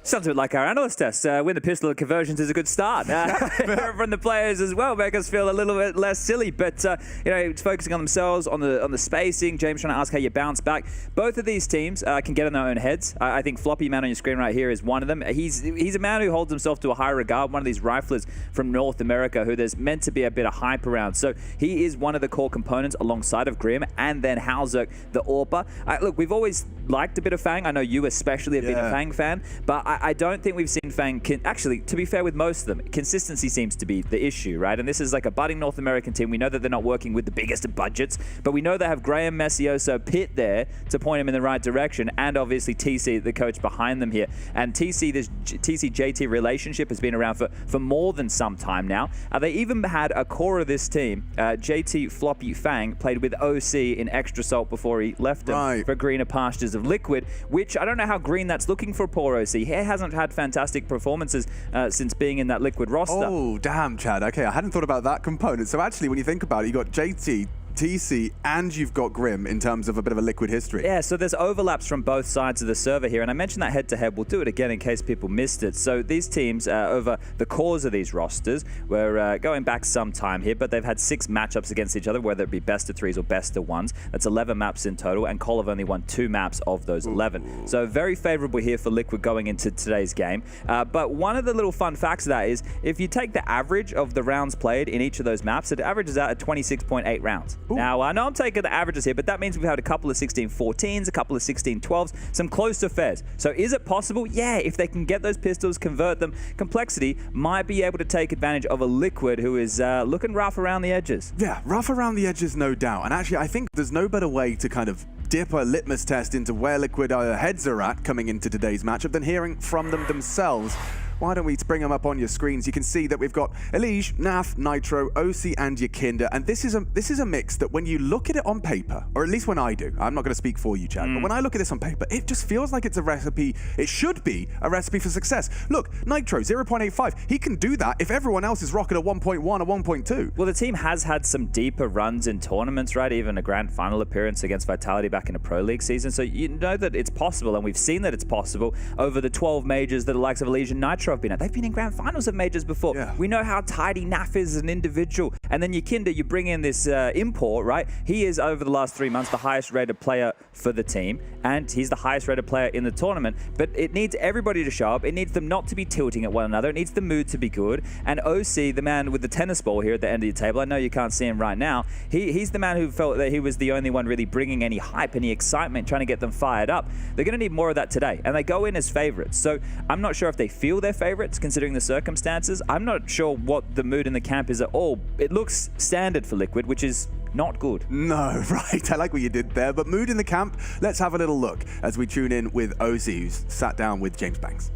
Sounds a bit like our analyst test. Win the pistol conversions is a good start. From the players as well, make us feel a little bit less silly. But focusing on themselves, on the spacing. James trying to ask how you bounce back. Both of these teams can get in their own heads. I think Floppy Man on your screen right here is one of them. He's a man who holds himself to a high regard. One of these riflers from North America who there's meant to be a bit of hype around. So he is one of the core components alongside of Grim and then Halzerk, the AWPer. Look, we've always liked a bit of Fang. I know you especially have been a Fang fan, but I don't think we've seen Fang, actually, to be fair with most of them, consistency seems to be the issue, right? And this is a budding North American team. We know that they're not working with the biggest of budgets, but we know they have Graham, Messioso, Pitt there to point him in the right direction, and obviously TC, the coach behind them here. And this TC-JT relationship has been around for more than some time now. They even had a core of this team, JT, Floppy, Fang, played with OC in Extra Salt before he left them for greener pastures of Liquid, which I don't know how green that's looking for poor OC. He hasn't had fantastic performances since being in that Liquid roster. Oh, damn, Chad. Okay, I hadn't thought about that component. So actually, when you think about it, you got JT, TC, and you've got Grim in terms of a bit of a Liquid history. Yeah, so there's overlaps from both sides of the server here, and I mentioned that head-to-head. We'll do it again in case people missed it. So these teams, over the cores of these rosters, were going back some time here, but they've had 6 matchups against each other, whether it be best of 3s or best of 1s. That's 11 maps in total, and Cole have only won 2 maps of those 11. So very favorable here for Liquid going into today's game. But one of the little fun facts of that is, if you take the average of the rounds played in each of those maps, it averages out at 26.8 rounds. Now, I know I'm taking the averages here, but that means we've had a couple of 16-14s, a couple of 16-12s, some close to fairs. So is it possible? Yeah, if they can get those pistols, convert them, Complexity might be able to take advantage of a Liquid who is looking rough around the edges. Yeah, rough around the edges, no doubt. And actually, I think there's no better way to kind of dip a litmus test into where Liquid heads are at coming into today's matchup than hearing from them themselves. Why don't we bring them up on your screens? You can see that we've got Elige, Naf, Nitro, OC, and Yakinda, and this is a mix that when you look at it on paper, or at least when I do, I'm not going to speak for you, Chad, but when I look at this on paper, it just feels like it's a recipe. It should be a recipe for success. Look, Nitro 0.85. He can do that if everyone else is rocking a 1.1 or 1.2. Well, the team has had some deeper runs in tournaments, right? Even a grand final appearance against Vitality back in a Pro League season. So you know that it's possible, and we've seen that it's possible over the 12 majors that the likes of Elige and Nitro Metro have been at. They've been in grand finals of majors before. Yeah. We know how tidy Naf is as an individual. And then Yakinda, you bring in this import, right? He is, over the last 3 months, the highest rated player for the team. And he's the highest rated player in the tournament. But it needs everybody to show up. It needs them not to be tilting at one another. It needs the mood to be good. And OC, the man with the tennis ball here at the end of your table, I know you can't see him right now. He's the man who felt that he was the only one really bringing any hype, any excitement, trying to get them fired up. They're going to need more of that today. And they go in as favorites. So I'm not sure if they feel they're favorites, considering the circumstances. I'm not sure what the mood in the camp is at all. It looks standard for Liquid, which is not good. No, right. I like what you did there. But mood in the camp, let's have a little look as we tune in with OC, who's sat down with James Banks.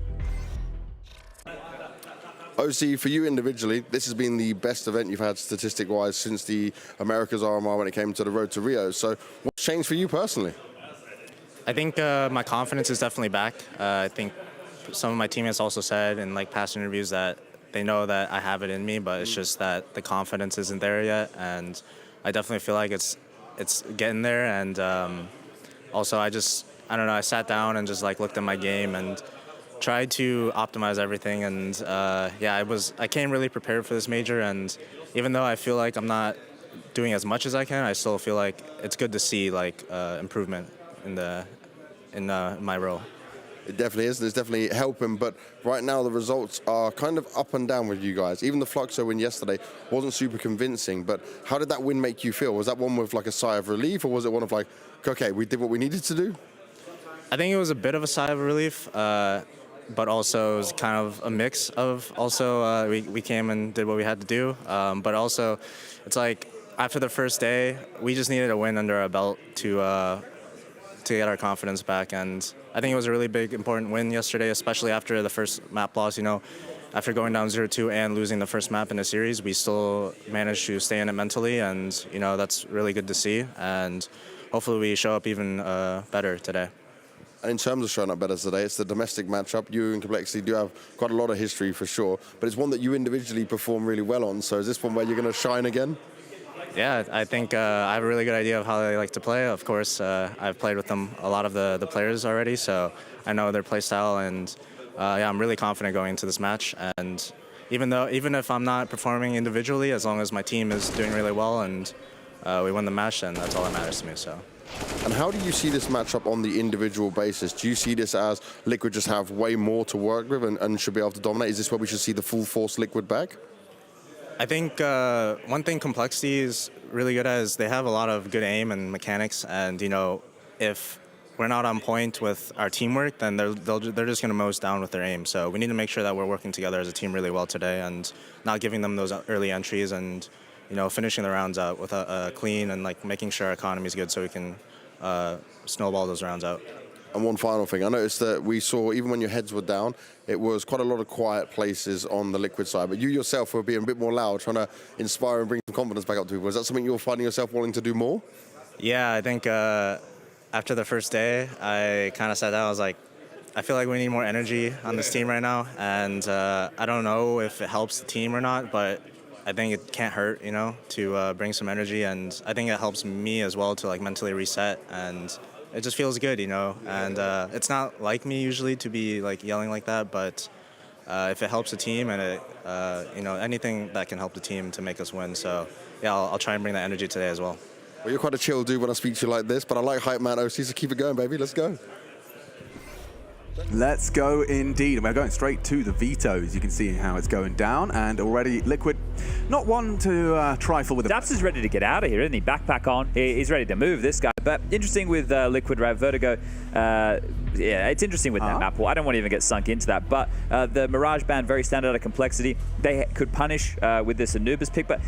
OC, for you individually, this has been the best event you've had statistic-wise since the Americas RMR when it came to the road to Rio. So what's changed for you personally? I think my confidence is definitely back. I think some of my teammates also said in like past interviews that they know that I have it in me, but it's just that the confidence isn't there yet. And I definitely feel like it's getting there. And also I don't know, I sat down and just like looked at my game and tried to optimize everything. And yeah, I came really prepared for this major. And even though I feel like I'm not doing as much as I can, I still feel like it's good to see like improvement in my role. It definitely is. There's definitely helping, but right now the results are kind of up and down with you guys. Even the Fluxo win yesterday wasn't super convincing, but how did that win make you feel? Was that one with like a sigh of relief, or was it one of like, okay, we did what we needed to do? I think it was a bit of a sigh of relief, but also it was kind of a mix of also we came and did what we had to do, but also it's like after the first day, we just needed a win under our belt to get our confidence back. And I think it was a really big, important win yesterday, especially after the first map loss. You know, after going down 0-2 and losing the first map in the series, we still managed to stay in it mentally, and you know that's really good to see. And hopefully we show up even better today. And in terms of showing up better today, it's the domestic matchup. You and Complexity do have quite a lot of history for sure, but it's one that you individually perform really well on. So is this one where you're going to shine again? Yeah, I think I have a really good idea of how they like to play. Of course, I've played with them, a lot of the players already, so I know their play style, and yeah, I'm really confident going into this match. And even if I'm not performing individually, as long as my team is doing really well and we win the match, then that's all that matters to me. So. And how do you see this matchup on the individual basis? Do you see this as Liquid just have way more to work with and should be able to dominate? Is this where we should see the full force Liquid back? I think one thing Complexity is really good at is they have a lot of good aim and mechanics, and you know, if we're not on point with our teamwork, then they're just going to mow us down with their aim. So we need to make sure that we're working together as a team really well today, and not giving them those early entries, and you know, finishing the rounds out with a clean, and like making sure our economy is good so we can snowball those rounds out. And one final thing, I noticed that we saw, even when your heads were down, it was quite a lot of quiet places on the Liquid side, but you yourself were being a bit more loud, trying to inspire and bring some confidence back up to people. Is that something you're finding yourself wanting to do more? Yeah, I think after the first day, I kind of sat down, I was like, I feel like we need more energy on this team right now, and I don't know if it helps the team or not, but I think it can't hurt, you know, to bring some energy, and I think it helps me as well to like mentally reset, and it just feels good, you know, and it's not like me usually to be like yelling like that, but if it helps the team and it, you know, anything that can help the team to make us win. So yeah, I'll try and bring that energy today as well. Well, you're quite a chill dude when I speak to you like this, but I like hype man OC, so keep it going, baby. Let's go. Let's go indeed. We're going straight to the vetoes. You can see how it's going down, and already Liquid, not one to trifle with. Daps is ready to get out of here, isn't he? Backpack on. He's ready to move, this guy. But interesting with Liquid, right? Vertigo. Yeah, it's interesting with that map. Well, I don't want to even get sunk into that. But the Mirage Band, very standard out of Complexity. They could punish with this Anubis pick, but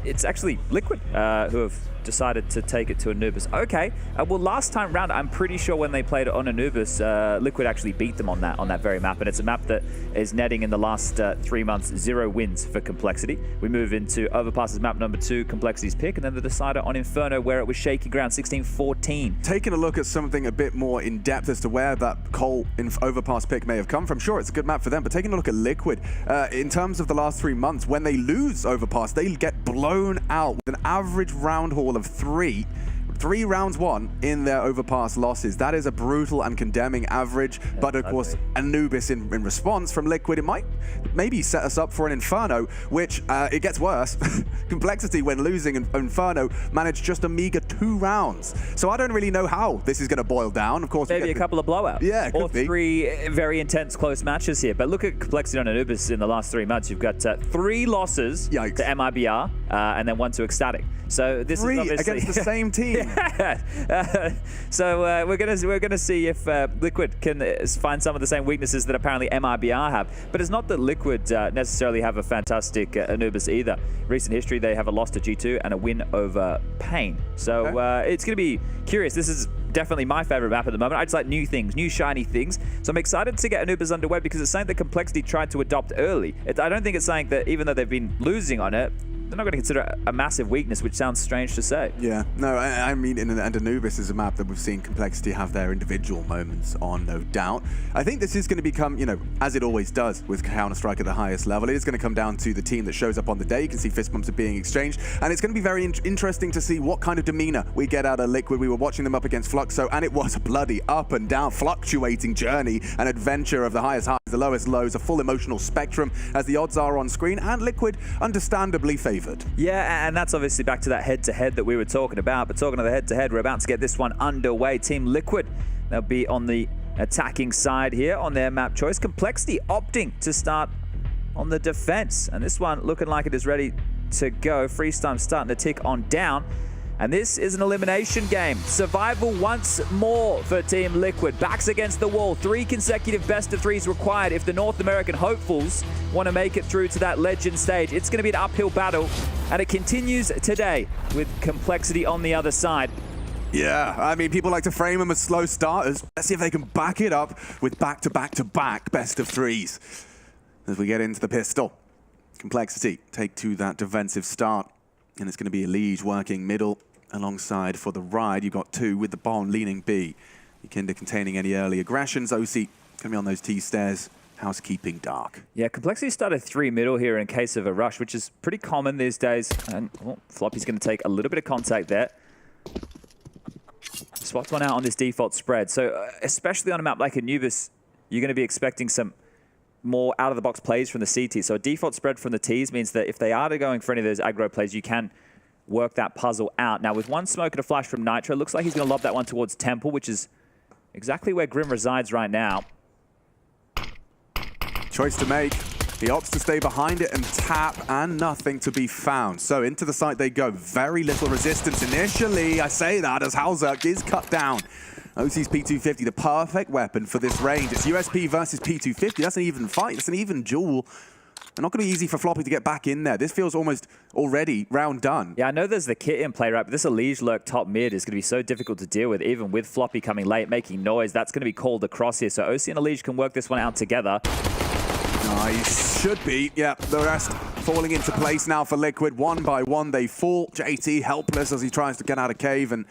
it's actually Liquid who have decided to take it to Anubis. Okay. Well, last time round, I'm pretty sure when they played on Anubis, Liquid actually beat them on that very map, and it's a map that is netting in the last 3 months 0 wins for Complexity. We move into Overpass's map number 2, Complexity's pick, and then the decider on Inferno, where it was shaky ground, 16-14. Taking a look at something a bit more in depth as to where that Cole Overpass pick may have come from. Sure, it's a good map for them, but taking a look at Liquid, in terms of the last 3 months, when they lose Overpass, they get blown out with an average round haul of 3 3 rounds won in their overpass losses. That is a brutal and condemning average. Yeah, but of course, Anubis in response from Liquid, it might maybe set us up for an Inferno, which it gets worse. Complexity, when losing Inferno, managed just a meager 2 rounds. So I don't really know how this is going to boil down. Of course, maybe a couple of blowouts. Yeah, it or could be. 3 very intense close matches here. But look at Complexity on Anubis in the last 3 months. You've got 3 losses to MIBR and then 1 to Ecstatic. So this 3 is obviously against the same team. So we're gonna see if Liquid can find some of the same weaknesses that apparently MIBR have. But it's not that Liquid necessarily have a fantastic Anubis either. Recent history, they have a loss to G2 and a win over Pain. So it's gonna be curious. This is definitely my favorite map at the moment. I just like new things, new shiny things. So I'm excited to get Anubis underway because it's something that Complexity tried to adopt early. I don't think it's something that, even though they've been losing on it, they're not going to consider a massive weakness, which sounds strange to say. Yeah, no, I mean, and Anubis is a map that we've seen Complexity have their individual moments on, no doubt. I think this is going to become, you know, as it always does with Counter-Strike at the highest level, it is going to come down to the team that shows up on the day. You can see fist bumps are being exchanged, and it's going to be very interesting to see what kind of demeanor we get out of Liquid. We were watching them up against Fluxo, and it was a bloody up and down, fluctuating journey, an adventure of the highest highs, the lowest lows, a full emotional spectrum as the odds are on screen, and Liquid understandably favored. Yeah, and that's obviously back to that head-to-head that we were talking about. But talking of the head-to-head, we're about to get this one underway. Team Liquid, they'll be on the attacking side here on their map choice. Complexity opting to start on the defense. And this one looking like it is ready to go. Freeze time starting to tick on down. And this is an elimination game. Survival once more for Team Liquid. Backs against the wall. 3 consecutive best-of-3s required if the North American hopefuls want to make it through to that legend stage. It's going to be an uphill battle, and it continues today with Complexity on the other side. Yeah, I mean, people like to frame them as slow starters. Let's see if they can back it up with back-to-back-to-back best-of-3s. As we get into the pistol, Complexity take to that defensive start. And it's going to be Elige working middle alongside for the ride. You've got 2 with the bomb leaning B. Kinder containing any early aggressions. OC going to be on those T stairs. Housekeeping dark. Yeah, Complexity started 3 middle here in case of a rush, which is pretty common these days. And Floppy's going to take a little bit of contact there. Spots one out on this default spread. So especially on a map like Anubis, you're going to be expecting some more out-of-the-box plays from the CT. So a default spread from the Ts means that if they are going for any of those aggro plays, you can work that puzzle out. Now, with 1 smoke and a flash from Nitro, looks like he's going to lob that one towards Temple, which is exactly where Grim resides right now. Choice to make. He opts to stay behind it and tap, and nothing to be found. So into the site they go. Very little resistance initially. I say that as Halzerk is cut down. OC's P250, the perfect weapon for this range. It's USP versus P250. That's an even fight. It's an even duel. It's not going to be easy for Floppy to get back in there. This feels almost already round done. Yeah, I know there's the kit in play, right? But this Elige lurk top mid is going to be so difficult to deal with, even with Floppy coming late, making noise. That's going to be called across here. So OC and Elige can work this one out together. Nice. Should be. Yeah, the rest falling into place now for Liquid. 1 by 1 they fall. JT helpless as he tries to get out of cave, and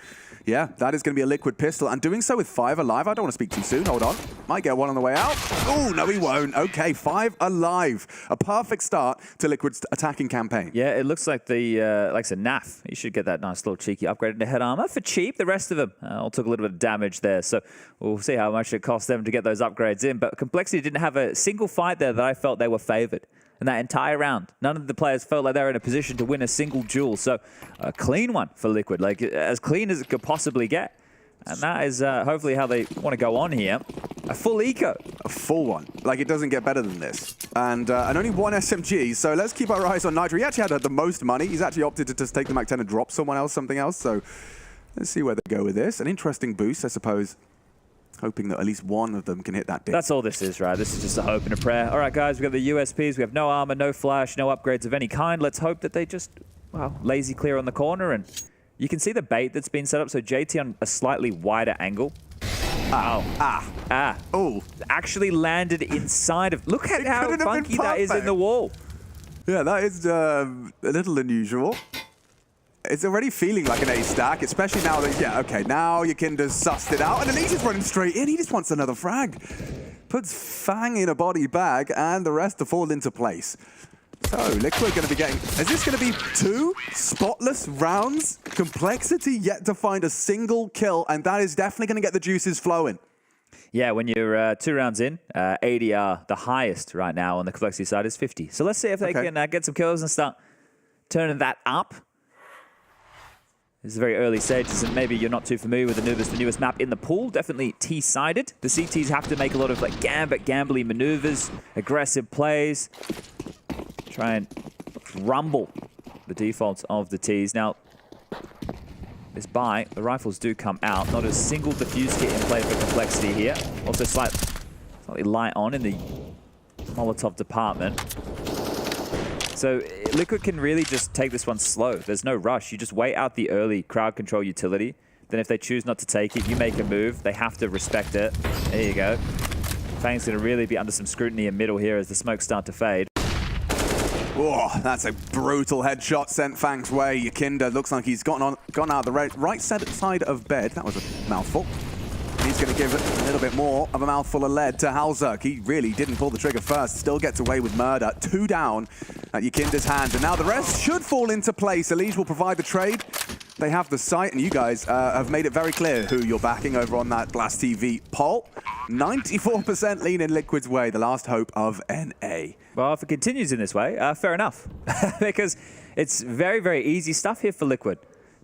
yeah, that is going to be a Liquid pistol, and doing so with 5 alive. I don't want to speak too soon. Hold on. Might get one on the way out. Oh, no, he won't. Okay, 5 alive. A perfect start to Liquid's attacking campaign. Yeah, it looks like the, like I said, NAF. You should get that nice little cheeky upgrade into head armor for cheap. The rest of them all took a little bit of damage there, so we'll see how much it costs them to get those upgrades in. But Complexity didn't have a single fight there that I felt they were favored. In that entire round, none of the players felt like they were in a position to win a single duel. So a clean one for Liquid, like as clean as it could possibly get. And that is hopefully how they want to go on here. A full eco. A full one. Like, it doesn't get better than this. And only 1 SMG, so let's keep our eyes on Nitro. He actually had the most money. He's actually opted to just take the Mac 10 and drop someone else something else. So let's see where they go with this. An interesting boost, I suppose. Hoping that at least one of them can hit that dip. That's all this is, right? This is just a hope and a prayer. All right, guys, we've got the USPs. We have no armor, no flash, no upgrades of any kind. Let's hope that they just, wow, lazy clear on the corner. And you can see the bait that's been set up. So JT on a slightly wider angle. Oh. Actually landed inside of... Look at how funky that is in the wall. Yeah, that is a little unusual. It's already feeling like an A stack, especially now that, yeah, okay, now your Kinder's sussed it out, and Elise's running straight in. He just wants another frag. Puts Fang in a body bag, and the rest to fall into place. So, Liquid going to be getting... Is this going to be 2 spotless rounds? Complexity yet to find a single kill, and that is definitely going to get the juices flowing. Yeah, when you're 2 rounds in, ADR, the highest right now on the Complexity side is 50. So let's see if they can get some kills and start turning that up. This is very early stages, and maybe you're not too familiar with Anubis, the newest map in the pool. Definitely T-sided. The CTs have to make a lot of like gambly maneuvers, aggressive plays, try and rumble the defaults of the Ts. Now, this buy, the rifles do come out. Not a single defuse kit in play for Complexity here. Also slightly light on in the Molotov department. So Liquid can really just take this one slow. There's no rush. You just wait out the early crowd control utility. Then if they choose not to take it, you make a move. They have to respect it. There you go. Fang's going to really be under some scrutiny in middle here as the smokes start to fade. Oh, that's a brutal headshot sent Fang's way. Yakinda looks like he's gone out the right side of bed. That was a mouthful. He's going to give a little bit more of a mouthful of lead to Halzerk. He really didn't pull the trigger first. Still gets away with murder. 2 down at Yakinda's hand. And now the rest should fall into place. Elige will provide the trade. They have the site, and you guys have made it very clear who you're backing over on that Blast TV poll. 94% lean in Liquid's way, the last hope of NA. Well, if it continues in this way, fair enough. Because it's very, very easy stuff here for Liquid.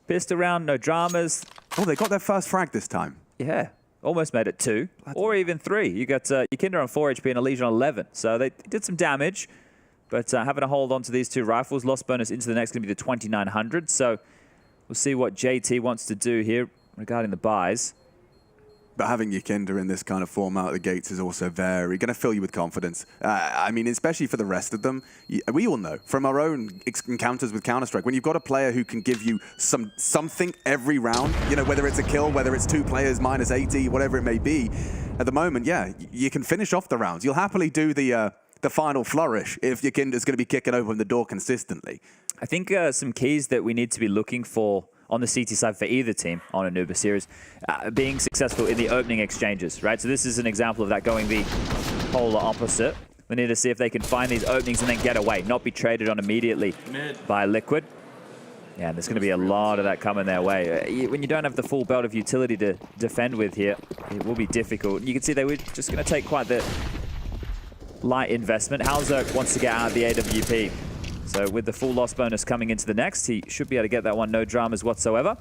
Pissed around, no dramas. Oh, they got their first frag this time. Yeah. Almost made it 2, or even 3. You got Yakinda on 4 HP and Elige on 11. So they did some damage, but having to hold on to these 2 rifles. Lost bonus into the next going to be the 2900. So we'll see what JT wants to do here regarding the buys. But having Yakinda in this kind of form out of the gates is also very going to fill you with confidence. I mean, especially for the rest of them. We all know from our own encounters with Counter-Strike, when you've got a player who can give you something every round, you know, whether it's a kill, whether it's 2 players minus 80, whatever it may be, at the moment, yeah, you can finish off the rounds. You'll happily do the final flourish if Yakinda's going to be kicking open the door consistently. I think some keys that we need to be looking for on the CT side for either team on Anubis here is being successful in the opening exchanges, right? So this is an example of that going the polar opposite. We need to see if they can find these openings and then get away, not be traded on immediately by Liquid. Yeah, there's going to be a lot of that coming their way. When you don't have the full belt of utility to defend with here, it will be difficult. You can see they were just going to take quite the light investment. Halzerk wants to get out of the AWP. So with the full loss bonus coming into the next, he should be able to get that one, no dramas whatsoever.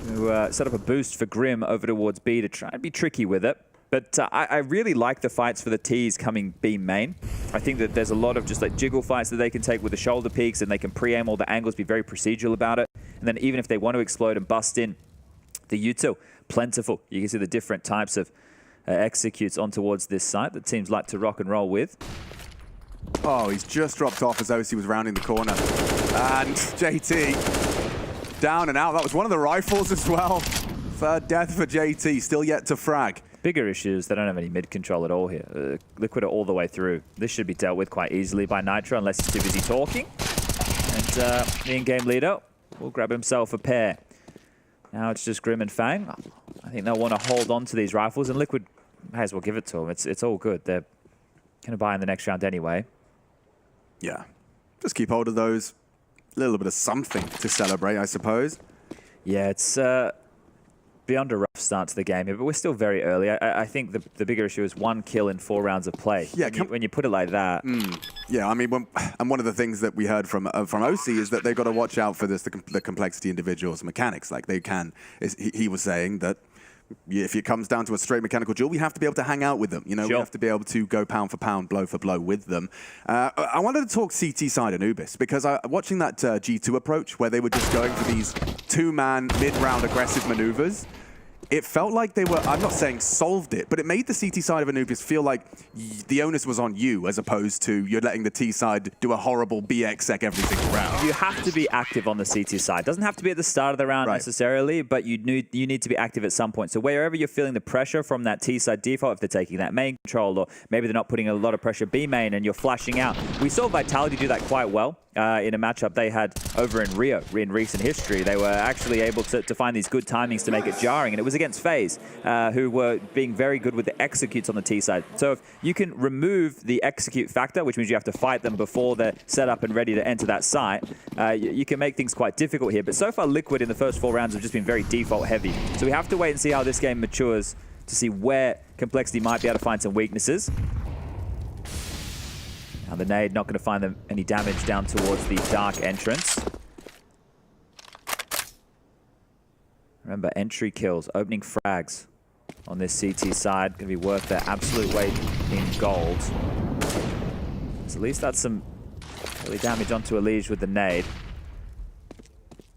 To set up a boost for Grim over towards B to try and be tricky with it. But I really like the fights for the Ts coming B main. I think that there's a lot of just like jiggle fights that they can take with the shoulder peaks, and they can pre-aim all the angles, be very procedural about it. And then even if they want to explode and bust in, the util, plentiful. You can see the different types of executes on towards this site that teams like to rock and roll with. Oh, he's just dropped off as OC was rounding the corner. And JT down and out. That was one of the rifles as well. Third death for JT, still yet to frag. Bigger issues, they don't have any mid control at all here. Liquid are all the way through. This should be dealt with quite easily by Nitro unless he's too busy talking. And the in-game leader will grab himself a pair. Now it's just Grim and Fang. I think they'll want to hold on to these rifles, and Liquid may as well give it to them. It's all good. They're going to buy in the next round anyway. Yeah, just keep hold of those. A little bit of something to celebrate, I suppose. Yeah, it's beyond a rough start to the game here, but we're still very early. I think the bigger issue is 1 kill in 4 rounds of play. Yeah, when you put it like that. Yeah, I mean, and one of the things that we heard from OC is that they've got to watch out for this, the complexity individuals mechanics. Like they can, he was saying that if it comes down to a straight mechanical duel, we have to be able to hang out with them. You know, we have to be able to go pound for pound, blow for blow with them. I wanted to talk CT side Anubis because watching that G2 approach where they were just going for these 2-man mid-round aggressive maneuvers, it felt like they were, I'm not saying solved it, but it made the CT side of Anubis feel like the onus was on you as opposed to you're letting the T side do a horrible BX sec every single round. You have to be active on the CT side. Doesn't have to be at the start of the round necessarily, but you need to be active at some point. So wherever you're feeling the pressure from that T side default, if they're taking that main control, or maybe they're not putting a lot of pressure B main and you're flashing out. We saw Vitality do that quite well. In a matchup they had over in Rio in recent history. They were actually able to find these good timings to make it jarring, and it was against against FaZe, who were being very good with the executes on the T side. So if you can remove the execute factor, which means you have to fight them before they're set up and ready to enter that site, you can make things quite difficult here. But so far, Liquid in the first 4 rounds have just been very default heavy. So we have to wait and see how this game matures to see where Complexity might be able to find some weaknesses. Now the nade not going to find them any damage down towards the dark entrance. Remember, entry kills, opening frags on this CT side, going to be worth their absolute weight in gold. So at least that's some early damage onto Elige with the nade.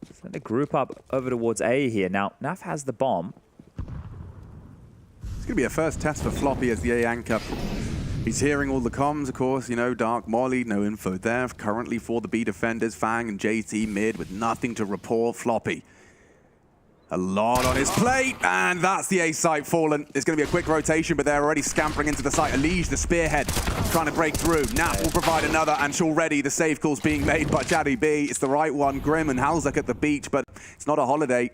It's going to group up over towards A here. Now, Naf has the bomb. It's going to be a first test for Floppy as the A anchor. He's hearing all the comms, of course, you know, Dark Molly, no info there. Currently for the B defenders, Fang and JT mid with nothing to report. Floppy, a lot on his plate, and that's the A site fallen. It's going to be a quick rotation, but they're already scampering into the site. Elige, the spearhead, trying to break through. Nap will provide another, and already the save call's being made by Chatty B. It's the right one. Grim and Halzak at the beach, but it's not a holiday.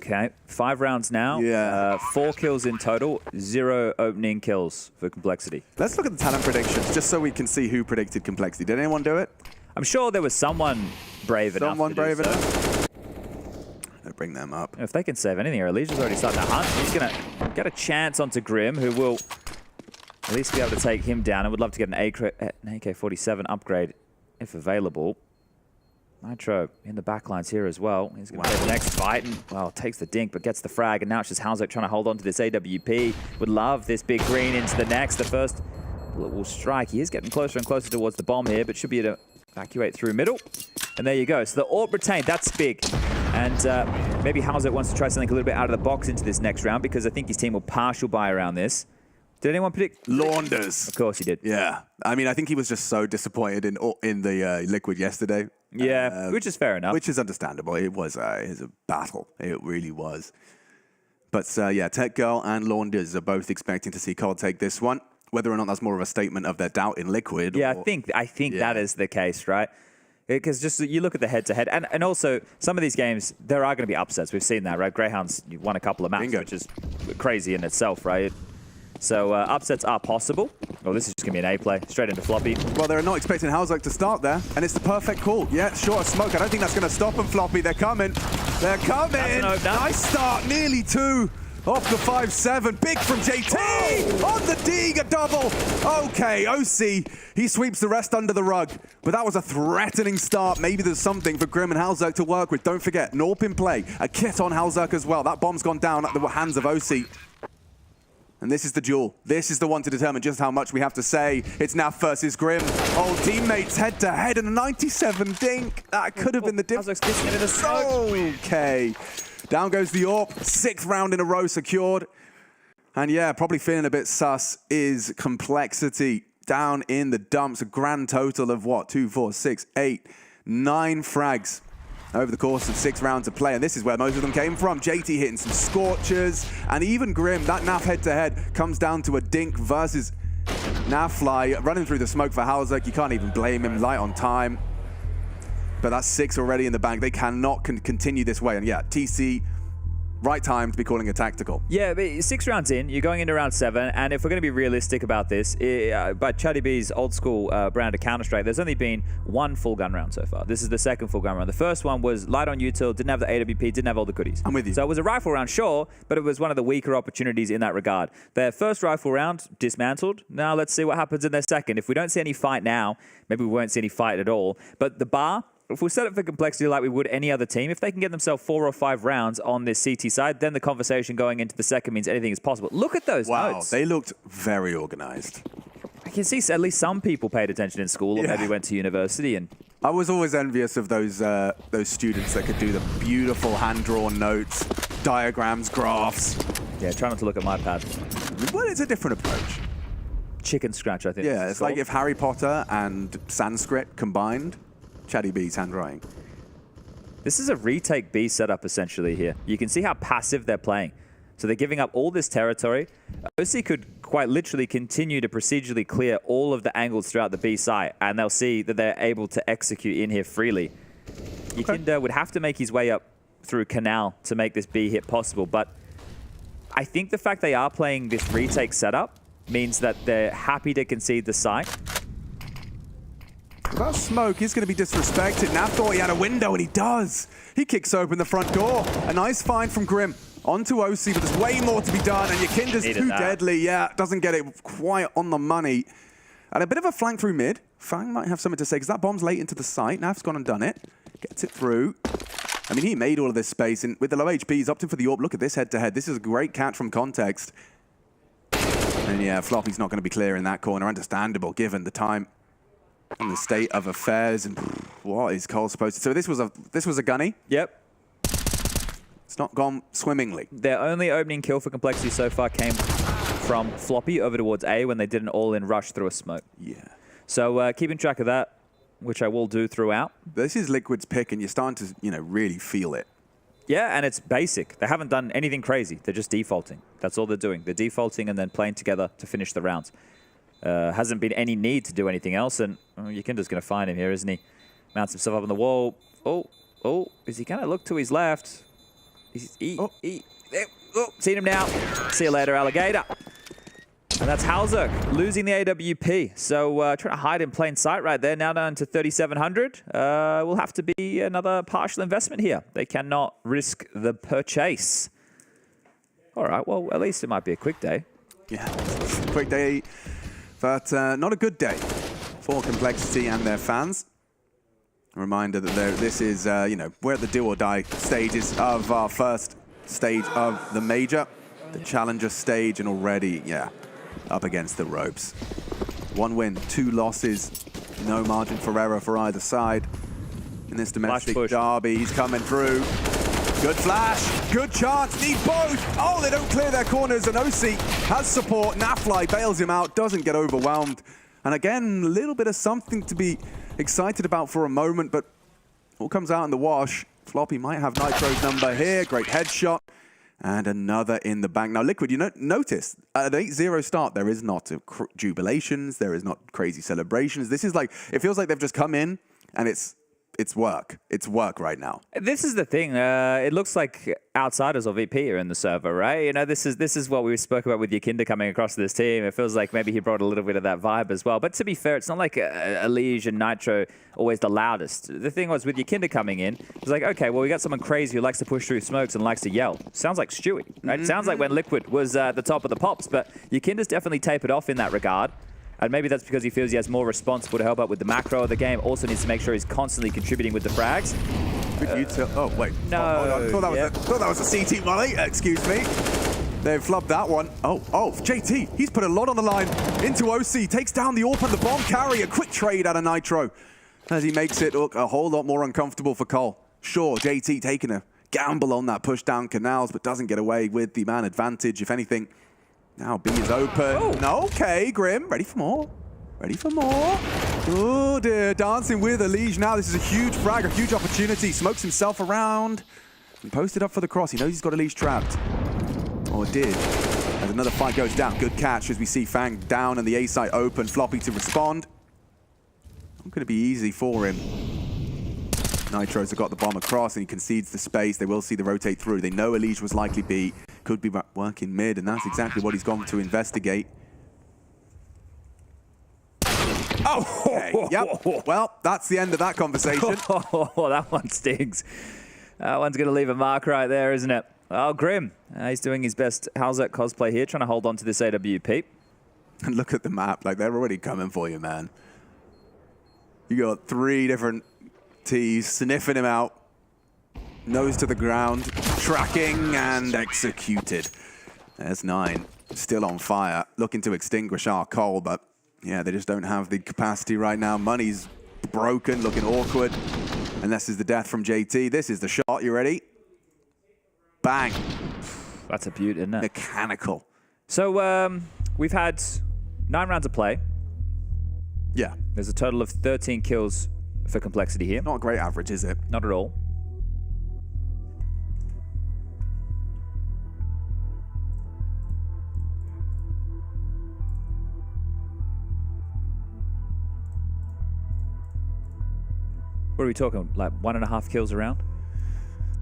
Okay, 5 rounds now. Yeah. 4 kills in total, 0 opening kills for Complexity. Let's look at the talent predictions, just so we can see who predicted Complexity. Did anyone do it? I'm sure there was someone brave enough. Someone brave enough? I'll bring them up. If they can save anything, Elige's already starting to hunt. He's going to get a chance onto Grim, who will at least be able to take him down. I would love to get an AK-47 upgrade if available. Nitro in the backlines here as well. He's going to get the next fight and, well, takes the dink, but gets the frag. And now it's just Halzak trying to hold on to this AWP. Would love this big green into the next. The first bullet will strike. He is getting closer and closer towards the bomb here, but should be able to evacuate through middle. And there you go. So the AWP retained, that's big. And maybe Halzak wants to try something a little bit out of the box into this next round, because I think his team will partial buy around this. Did anyone predict? Launders. Of course he did. Yeah. I mean, I think he was just so disappointed in the Liquid yesterday. Yeah, which is fair enough. Which is understandable. It was a battle. It really was. But yeah, Tech Girl and Launders are both expecting to see COD take this one. Whether or not that's more of a statement of their doubt in Liquid. Yeah, or, I think that is the case, right? Because just you look at the head-to-head, and also some of these games, there are going to be upsets. We've seen that, right? Greyhound's won a couple of maps, which is crazy in itself, right? So upsets are possible. Oh, this is just going to be an A play, straight into Floppy. Well, they're not expecting Halzak to start there, and it's the perfect call. Yeah, short of smoke. I don't think that's going to stop them, Floppy. They're coming. They're coming. Nice start, nearly 2. Off the 5-7. Big from JT. Oh! On the dig, a double. Okay, OC. He sweeps the rest under the rug. But that was a threatening start. Maybe there's something for Grim and Halzak to work with. Don't forget, Norp in play. A kit on Halzak as well. That bomb's gone down at the hands of OC. And this is the duel. This is the one to determine just how much we have to say. It's Naf versus Grim. Old teammates head-to-head and a 97 dink. That could have been the difference. Okay. Down goes the AWP. 6th round in a row secured. And yeah, probably feeling a bit sus is Complexity. Down in the dumps. A grand total of what? 2, 4, 6, 8, 9 frags over the course of 6 rounds of play. And this is where most of them came from. JT hitting some scorchers. And even Grim, that Naf head-to-head comes down to a dink versus Nafly. Running through the smoke for Halzak. You can't even blame him. Light on time. But that's 6 already in the bank. They cannot continue this way. And yeah, TC, right time to be calling a tactical. Yeah, but 6 rounds in, you're going into round 7, and if we're going to be realistic about this, by Chatty B's old school brand of Counter-Strike, there's only been 1 full gun round so far. This is the 2nd full gun round. The first one was light on util, didn't have the AWP, didn't have all the goodies. I'm with you. So it was a rifle round, sure, but it was one of the weaker opportunities in that regard. Their first rifle round dismantled. Now let's see what happens in their second. If we don't see any fight now, maybe we won't see any fight at all. But the bar, if we set it for Complexity like we would any other team, if they can get themselves 4 or 5 rounds on this CT side, then the conversation going into the second means anything is possible. Look at those notes. They looked very organized. I can see at least some people paid attention in school or maybe went to university. And I was always envious of those students that could do the beautiful hand-drawn notes, diagrams, graphs. Yeah, try not to look at my pad. Well, it's a different approach. Chicken scratch, I think. Yeah, it's like if Harry Potter and Sanskrit combined. Chatty B's handwriting. This is a retake B setup essentially here. You can see how passive they're playing. So they're giving up all this territory. OC could quite literally continue to procedurally clear all of the angles throughout the B site, and they'll see that they're able to execute in here freely. Yikinda would have to make his way up through Canal to make this B hit possible. But I think the fact they are playing this retake setup means that they're happy to concede the site. That smoke is going to be disrespected. Nav thought he had a window, and he does. He kicks open the front door. A nice find from Grim. Onto OC, but there's way more to be done, and Yakinda's too deadly. Yeah, doesn't get it quite on the money. And a bit of a flank through mid. Fang might have something to say, because that bomb's late into the site. Nav's gone and done it. Gets it through. I mean, he made all of this space, and with the low HP, he's opting for the AWP. Look at this head-to-head. This is a great catch from context. And yeah, Floppy's not going to be clear in that corner. Understandable, given the time and the state of affairs. And what is Cole supposed to... So this was a gunny? Yep. It's not gone swimmingly. Their only opening kill for Complexity so far came from Floppy over towards A when they did an all-in rush through a smoke. Yeah. So keeping track of that, which I will do throughout. This is Liquid's pick, and you're starting to, really feel it. Yeah, and it's basic. They haven't done anything crazy. They're just defaulting. That's all they're doing. They're defaulting and then playing together to finish the rounds. Hasn't been any need to do anything else, and Yakinda's going to find him here, isn't he? Mounts himself up on the wall. Oh, is he going to look to his left? Seen him now. See you later, alligator. And that's Halzerk losing the AWP. So trying to hide in plain sight right there. Now down to 3,700. Will have to be another partial investment here. They cannot risk the purchase. All right, well, at least it might be a quick day. Yeah, quick day, but not a good day for Complexity and their fans. A reminder that this is, we're at the do or die stages of our first stage of the major, the challenger stage, and already, up against the ropes. 1 win, 2 losses, no margin for error for either side. In this domestic derby, he's coming through. Good flash, good chance, need both. Oh, they don't clear their corners, and OC has support. Nafly bails him out, doesn't get overwhelmed. And again, a little bit of something to be excited about for a moment, but all comes out in the wash. Floppy might have Nitro's number here. Great headshot. And another in the bank. Now, Liquid, notice, at an 8-0 start, there is not jubilations. There is not crazy celebrations. This is like, it feels like they've just come in and it's work. It's work right now. This is the thing. It looks like outsiders or VP are in the server, right? This is what we spoke about with Yakinda coming across to this team. It feels like maybe he brought a little bit of that vibe as well. But to be fair, it's not like Elige and Nitro always the loudest. The thing was with Yakinda coming in, it's like, okay, well, we got someone crazy who likes to push through smokes and likes to yell. Sounds like Stewie, right? Sounds like when Liquid was at the top of the pops, but Yakinda's definitely tapered off in that regard. And maybe that's because he feels he has more responsible to help out with the macro of the game. Also needs to make sure he's constantly contributing with the frags. Oh, wait. No. I thought that was a CT volley. Excuse me. They've flubbed that one. Oh, JT. He's put a lot on the line into OC. Takes down the AWP and the bomb carry. A quick trade out of Nitro as he makes it look a whole lot more uncomfortable for Cole. Sure, JT taking a gamble on that push down canals, but doesn't get away with the man advantage. If anything, now B is open. Okay, Grim, ready for more. Ready for more. Oh dear, dancing with Elige now. This is a huge frag, a huge opportunity. Smokes himself around and posted up for the cross. He knows he's got Elige trapped. Or did. As another fight goes down. Good catch as we see Fang down and the A site open. Floppy to respond. Not going to be easy for him. Nitros have got the bomb across and he concedes the space. They will see the rotate through. They know Elige was likely B. Could be working mid, and that's exactly what he's gone to investigate. Okay, yep. Well, that's the end of that conversation. Oh, that one stings. That one's going to leave a mark right there, isn't it? Oh, Grim. He's doing his best Halzerk cosplay here, trying to hold on to this AWP. And look at the map. Like, they're already coming for you, man. You got 3 different T's sniffing him out. Nose to the ground, tracking and executed. There's 9, still on fire, looking to extinguish our Cole, but yeah, they just don't have the capacity right now. Money's broken, looking awkward. And this is the death from JT. This is the shot, you ready? Bang. That's a beaut, isn't it? Mechanical. So we've had 9 rounds of play. Yeah. There's a total of 13 kills for Complexity here. Not a great average, is it? Not at all. What are we talking? Like 1.5 kills around?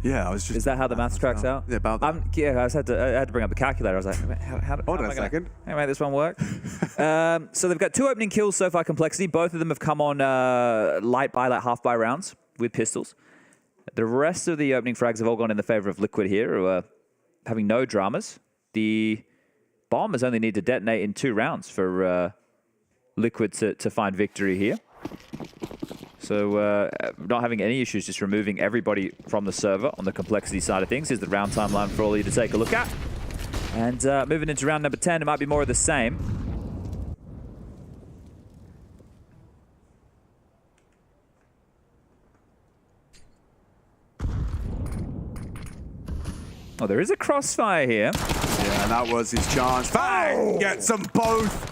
Yeah, I was just... Is that how the maths tracks out? Yeah, about that. Yeah, I had to bring up the calculator. I was like, how Hold on a second. How make this one work? So they've got 2 opening kills so far, Complexity. Both of them have come on half buy rounds with pistols. The rest of the opening frags have all gone in the favor of Liquid here, who are having no dramas. The bombers only need to detonate in 2 rounds for Liquid to find victory here. So not having any issues, just removing everybody from the server on the Complexity side of things. Here's the round timeline for all of you to take a look at. And moving into round number 10, it might be more of the same. Oh, there is a crossfire here. Yeah, that was his chance. Fang gets them both.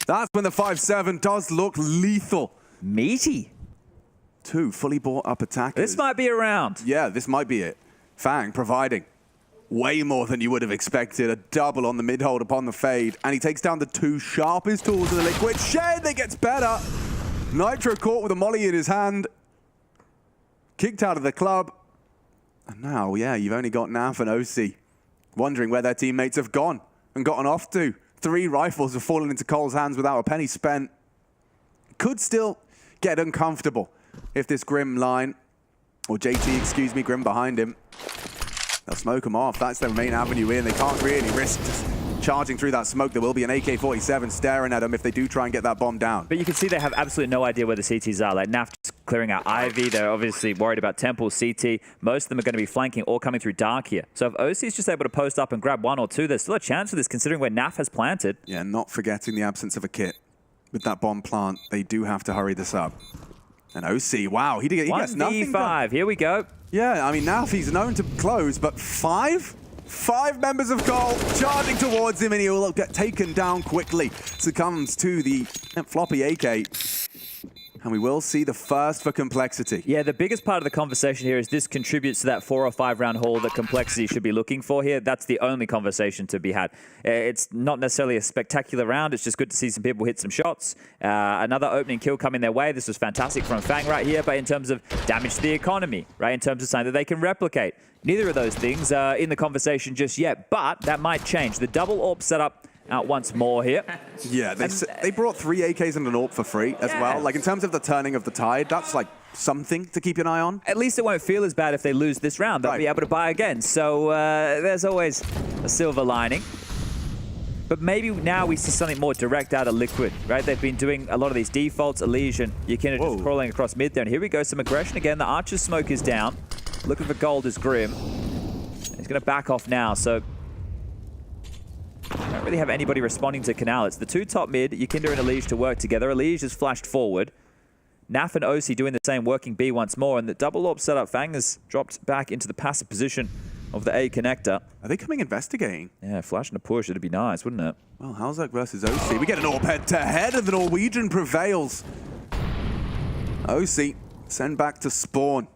That's when the 5-7 does look lethal. Meaty. 2 fully bought up attackers. This might be a round. Yeah, this might be it. Fang providing way more than you would have expected. A double on the mid-hold upon the fade. And he takes down the 2 sharpest tools of the Liquid. Shed that gets better. Nitro caught with a molly in his hand. Kicked out of the club. And now, yeah, you've only got Naf and OC wondering where their teammates have gone and gotten off to. 3 rifles have fallen into Cole's hands without a penny spent. Could still get uncomfortable if this Grim line, or JT, excuse me, Grim behind him, they'll smoke him off. That's their main avenue in. They can't really risk just charging through that smoke. There will be an AK-47 staring at them if they do try and get that bomb down. But you can see they have absolutely no idea where the CTs are. Like Naf just clearing out Ivy. They're obviously worried about Temple, CT. Most of them are going to be flanking or coming through Dark here. So if OC is just able to post up and grab 1 or 2, there's still a chance for this considering where Naf has planted. Yeah, not forgetting the absence of a kit. With that bomb plant, they do have to hurry this up. And OC, wow, he gets nothing done. Here we go. Yeah, I mean, now he's known to close, but 5 members of Cole charging towards him, and he will get taken down quickly. Succumbs to the floppy AK. And we will see the first for Complexity. Yeah, the biggest part of the conversation here is this contributes to that 4 or 5 round haul that Complexity should be looking for here. That's the only conversation to be had. It's not necessarily a spectacular round. It's just good to see some people hit some shots. Another opening kill coming their way. This was fantastic from Fang right here, but in terms of damage to the economy, right? In terms of something that they can replicate. Neither of those things are in the conversation just yet, but that might change. The double AWP setup out once more here. Yeah, they brought 3 AKs and an AWP for free as well. Like, in terms of the turning of the tide, that's like something to keep an eye on. At least it won't feel as bad if they lose this round. They'll be able to buy again. So there's always a silver lining. But maybe now we see something more direct out of Liquid, right? They've been doing a lot of these defaults. Elysian, Yakina just crawling across mid there. And here we go, some aggression again. The Archer's smoke is down. Looking for gold is Grim. He's going to back off now, so don't really have anybody responding to Canal. It's the 2 top mid, Yakinda and Elige to work together. Elige has flashed forward. Naf and OC doing the same, working B once more. And the double AWP setup, Fang has dropped back into the passive position of the A connector. Are they coming investigating? Yeah, flashing a push, it'd be nice, wouldn't it? Well, Halzak versus OC. We get an AWP head-to-head, and the Norwegian prevails. OC, send back to spawn.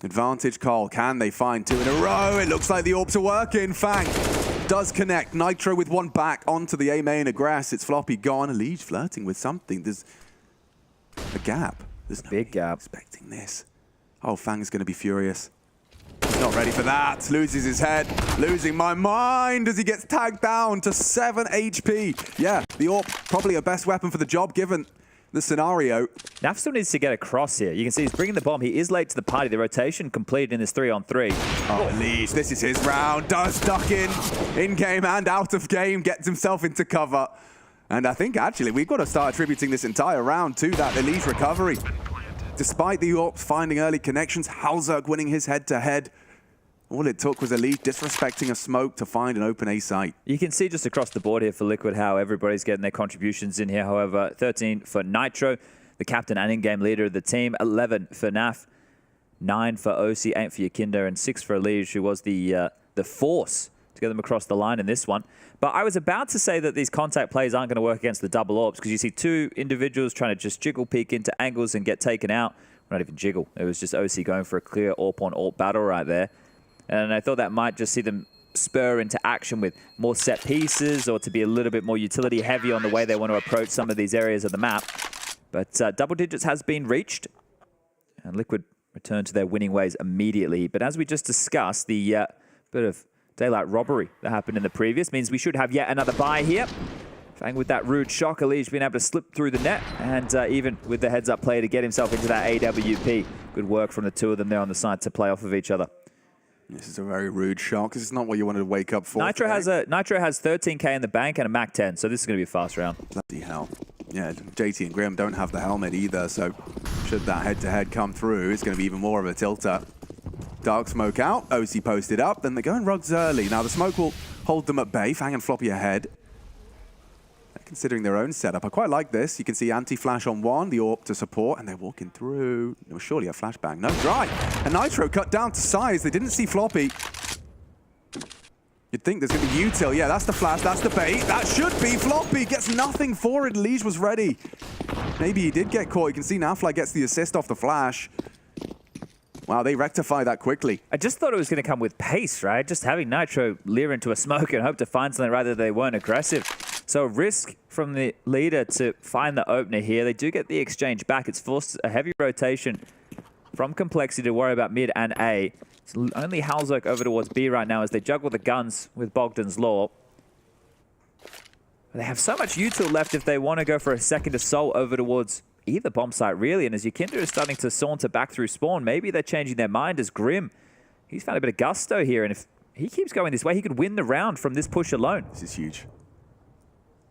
Advantage call. Can they find 2 in a row? It looks like the AWPs are working. Fang does connect. Nitro with 1 back onto the A main aggress. It's floppy gone. Elige flirting with something. There's a gap. There's no big gap. Expecting this. Oh, Fang's going to be furious. He's not ready for that. Loses his head. Losing my mind as he gets tagged down to 7 HP. Yeah, the AWP probably a best weapon for the job given the scenario. Naf still needs to get across here. You can see he's bringing the bomb. He is late to the party. The rotation completed in this 3-on-3. Oh, Elige, this is his round. Does duck in game and out of game. Gets himself into cover. And I think, actually, we've got to start attributing this entire round to that Elige recovery. Despite the AWPs finding early connections, Halzak winning his head-to-head. All it took was Elige disrespecting a smoke to find an open A site. You can see just across the board here for Liquid how everybody's getting their contributions in here. However, 13 for Nitro, the captain and in-game leader of the team. 11 for Naf, 9 for OC, 8 for Yakinda, and 6 for Elige, who was the force to get them across the line in this one. But I was about to say that these contact plays aren't going to work against the double AWPs because you see 2 individuals trying to just jiggle peek into angles and get taken out. Not even jiggle. It was just OC going for a clear AWP on AWP battle right there. And I thought that might just see them spur into action with more set pieces or to be a little bit more utility heavy on the way they want to approach some of these areas of the map. But double digits has been reached. And Liquid return to their winning ways immediately. But as we just discussed, the bit of daylight robbery that happened in the previous means we should have yet another buy here. Fang with that rude shock, Elige being able to slip through the net, and even with the heads-up play to get himself into that AWP. Good work from the two of them there on the side to play off of each other. This is a very rude shock. This is not what you wanted to wake up for. Nitro has 13k in the bank and a Mac 10, so this is going to be a fast round. Bloody hell. Yeah, JT and Grim don't have the helmet either, so should that head-to-head come through, it's going to be even more of a tilter. Dark smoke out, OC posted up, then they're going rugs early. Now the smoke will hold them at bay, Fang and Floppy ahead. Considering their own setup. I quite like this. You can see anti-flash on one, the AWP to support, and they're walking through. There was surely a flashbang. No, dry. And Nitro cut down to size. They didn't see Floppy. You'd think there's going to be util. Yeah, that's the flash. That's the bait. That should be Floppy. Gets nothing for it. Lige was ready. Maybe he did get caught. You can see now Fly gets the assist off the flash. Wow, they rectify that quickly. I just thought it was going to come with pace, right? Just having Nitro leer into a smoke and hope to find something rather than they weren't aggressive. So risk from the leader to find the opener here. They do get the exchange back. It's forced a heavy rotation from Complexity to worry about mid and A. It's only Halzok over towards B right now as they juggle the guns with Bogdan's Law. They have so much util left if they want to go for a second assault over towards either bomb site, really. And as Yakinda is starting to saunter back through spawn, maybe they're changing their mind as Grim. He's found a bit of gusto here, and if he keeps going this way, he could win the round from this push alone. This is huge.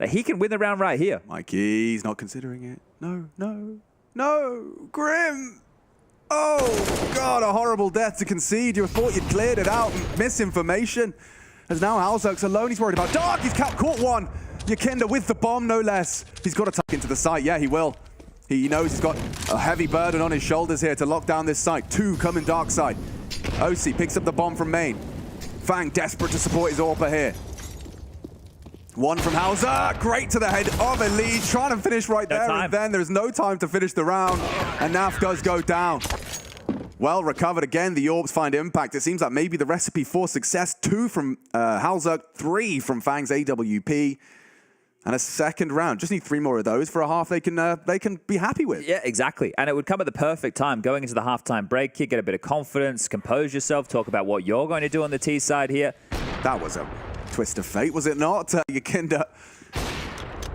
He can win the round right here. Mikey's not considering it. No, no, no. Grim. Oh, God, a horrible death to concede. You thought you'd cleared it out. Misinformation. As now Halzok's alone. He's worried about Dark. He's caught one. Yakinda with the bomb, no less. He's got to tuck into the site. Yeah, he will. He knows he's got a heavy burden on his shoulders here to lock down this site. Two coming dark side. OC picks up the bomb from main. Fang desperate to support his AWPer here. One from Hauser, great to the head of Elige, trying to finish right there, and then there's no time to finish the round, and Naf does go down. Well recovered again, the AWPs find impact. It seems like maybe the recipe for success. 2 from Hauser, 3 from Fang's AWP, and a second round. Just need 3 more of those for a half they can be happy with. Yeah, exactly, and it would come at the perfect time, going into the halftime break here, get a bit of confidence, compose yourself, talk about what you're going to do on the T side here. That was a twist of fate, was it not? Yakinda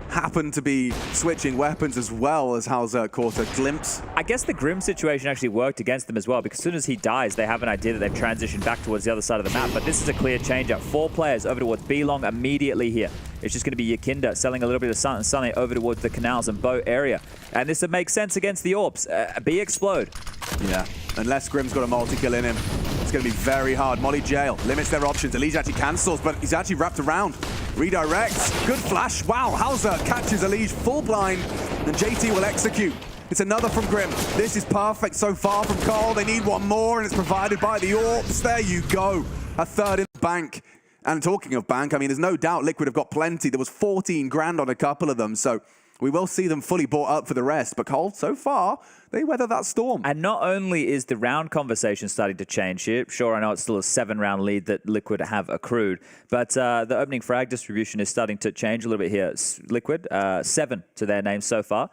happened to be switching weapons as well as Hauser caught a glimpse. I guess the Grim situation actually worked against them as well, because as soon as he dies, they have an idea that they've transitioned back towards the other side of the map. But this is a clear change up. 4 players over towards B-Long immediately here. It's just going to be Yakinda selling a little bit of Sun and Sunny over towards the canals and boat area. And this would make sense against the AWPs. B explode. Yeah, unless Grim's got a multi-kill in him, it's going to be very hard. Molly Jail limits their options. Elige actually cancels, but he's actually wrapped around. Redirects. Good flash. Wow, Hauser catches Elige full blind, and JT will execute. It's another from Grim. This is perfect so far from Cole. They need one more, and it's provided by the AWPs. There you go. A third in the bank. And talking of bank, I mean, there's no doubt Liquid have got plenty. There was 14 grand on a couple of them, so we will see them fully bought up for the rest. But Cole, so far, they weather that storm. And not only is the round conversation starting to change here, sure, I know it's still a 7-round lead that Liquid have accrued, but the opening frag distribution is starting to change a little bit here. Liquid, 7 to their name so far.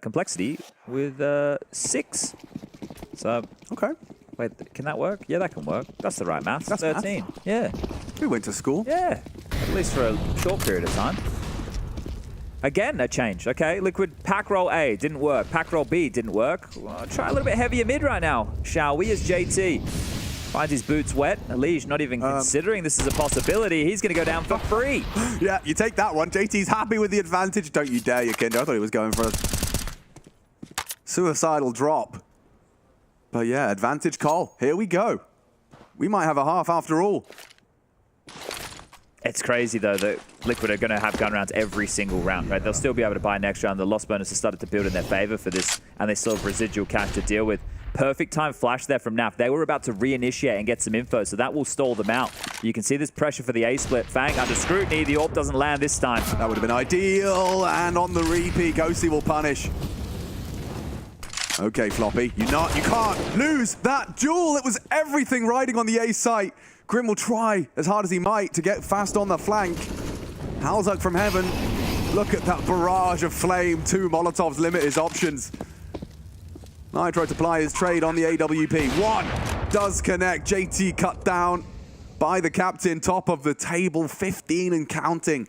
Complexity with 6. So, okay. Wait, can that work? Yeah, that can work. That's the right math. That's 13. Math. Yeah. We went to school. Yeah. At least for a short period of time. Again, a change. Okay, Liquid pack roll A didn't work. Pack roll B didn't work. Well, try a little bit heavier mid right now, shall we? As JT finds his boots wet. Elige not even considering this is a possibility. He's going to go down for free. Yeah, you take that one. JT's happy with the advantage. Don't you dare, Yakinda. I thought he was going for a suicidal drop. But yeah, advantage call. Here we go. We might have a half after all. It's crazy, though, that Liquid are going to have gun rounds every single round, right? They'll still be able to buy next round. The loss bonus has started to build in their favor for this, and they still have residual cash to deal with. Perfect time flash there from Naf. They were about to reinitiate and get some info, so that will stall them out. You can see this pressure for the A-split. Fang under scrutiny. The AWP doesn't land this time. That would have been ideal, and on the repeat, Ghosty will punish. Okay, Floppy, you can't lose that duel. It was everything riding on the A site. Grim will try as hard as he might to get fast on the flank. Halzok from heaven. Look at that barrage of flame. 2 Molotovs limit his options. Nitro to apply his trade on the AWP. One does connect. JT cut down by the captain, top of the table, 15 and counting.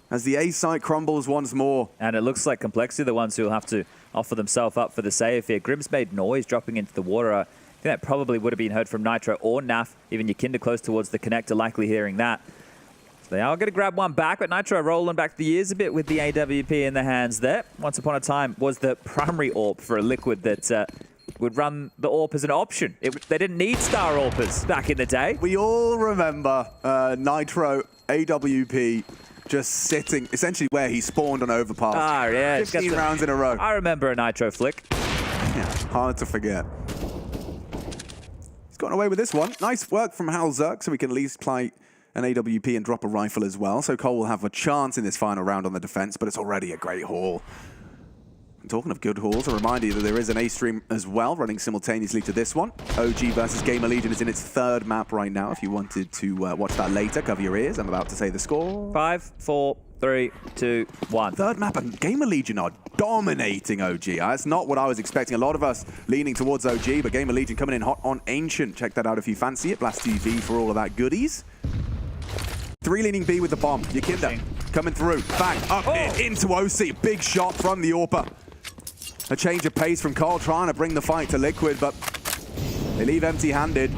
As the A site crumbles once more. And it looks like Complexity are the ones who will have to offer themselves up for the save here. Grim's made noise dropping into the water. I think that probably would have been heard from Nitro or Naf. Even Yakinda close towards the connector, likely hearing that. So they are going to grab one back, but Nitro rolling back the years a bit with the AWP in the hands there. Once upon a time was the primary AWP for a Liquid that would run the AWP as an option. They didn't need star AWPers back in the day. We all remember Nitro AWP just sitting essentially where he spawned on Overpass. Ah, yeah. 15 rounds in a row. I remember a Nitro flick. Yeah, hard to forget. He's gotten away with this one. Nice work from MongolZ, so we can at least play an AWP and drop a rifle as well. So Cole will have a chance in this final round on the defense, but it's already a great haul. And talking of good hauls, a reminder that there is an A stream as well running simultaneously to this one. OG versus GamerLegion is in its third map right now. If you wanted to watch that later, cover your ears. I'm about to say the score. 5, 4, 3, 2, 1. Third map, and GamerLegion are dominating OG. That's not what I was expecting. A lot of us leaning towards OG, but GamerLegion coming in hot on Ancient. Check that out if you fancy it. Blast TV for all of that goodies. 3 leaning B with the bomb. Yakinda coming through. Bang. Up into OC. Big shot from the AWPer. A change of pace from Cole trying to bring the fight to Liquid, but they leave empty-handed.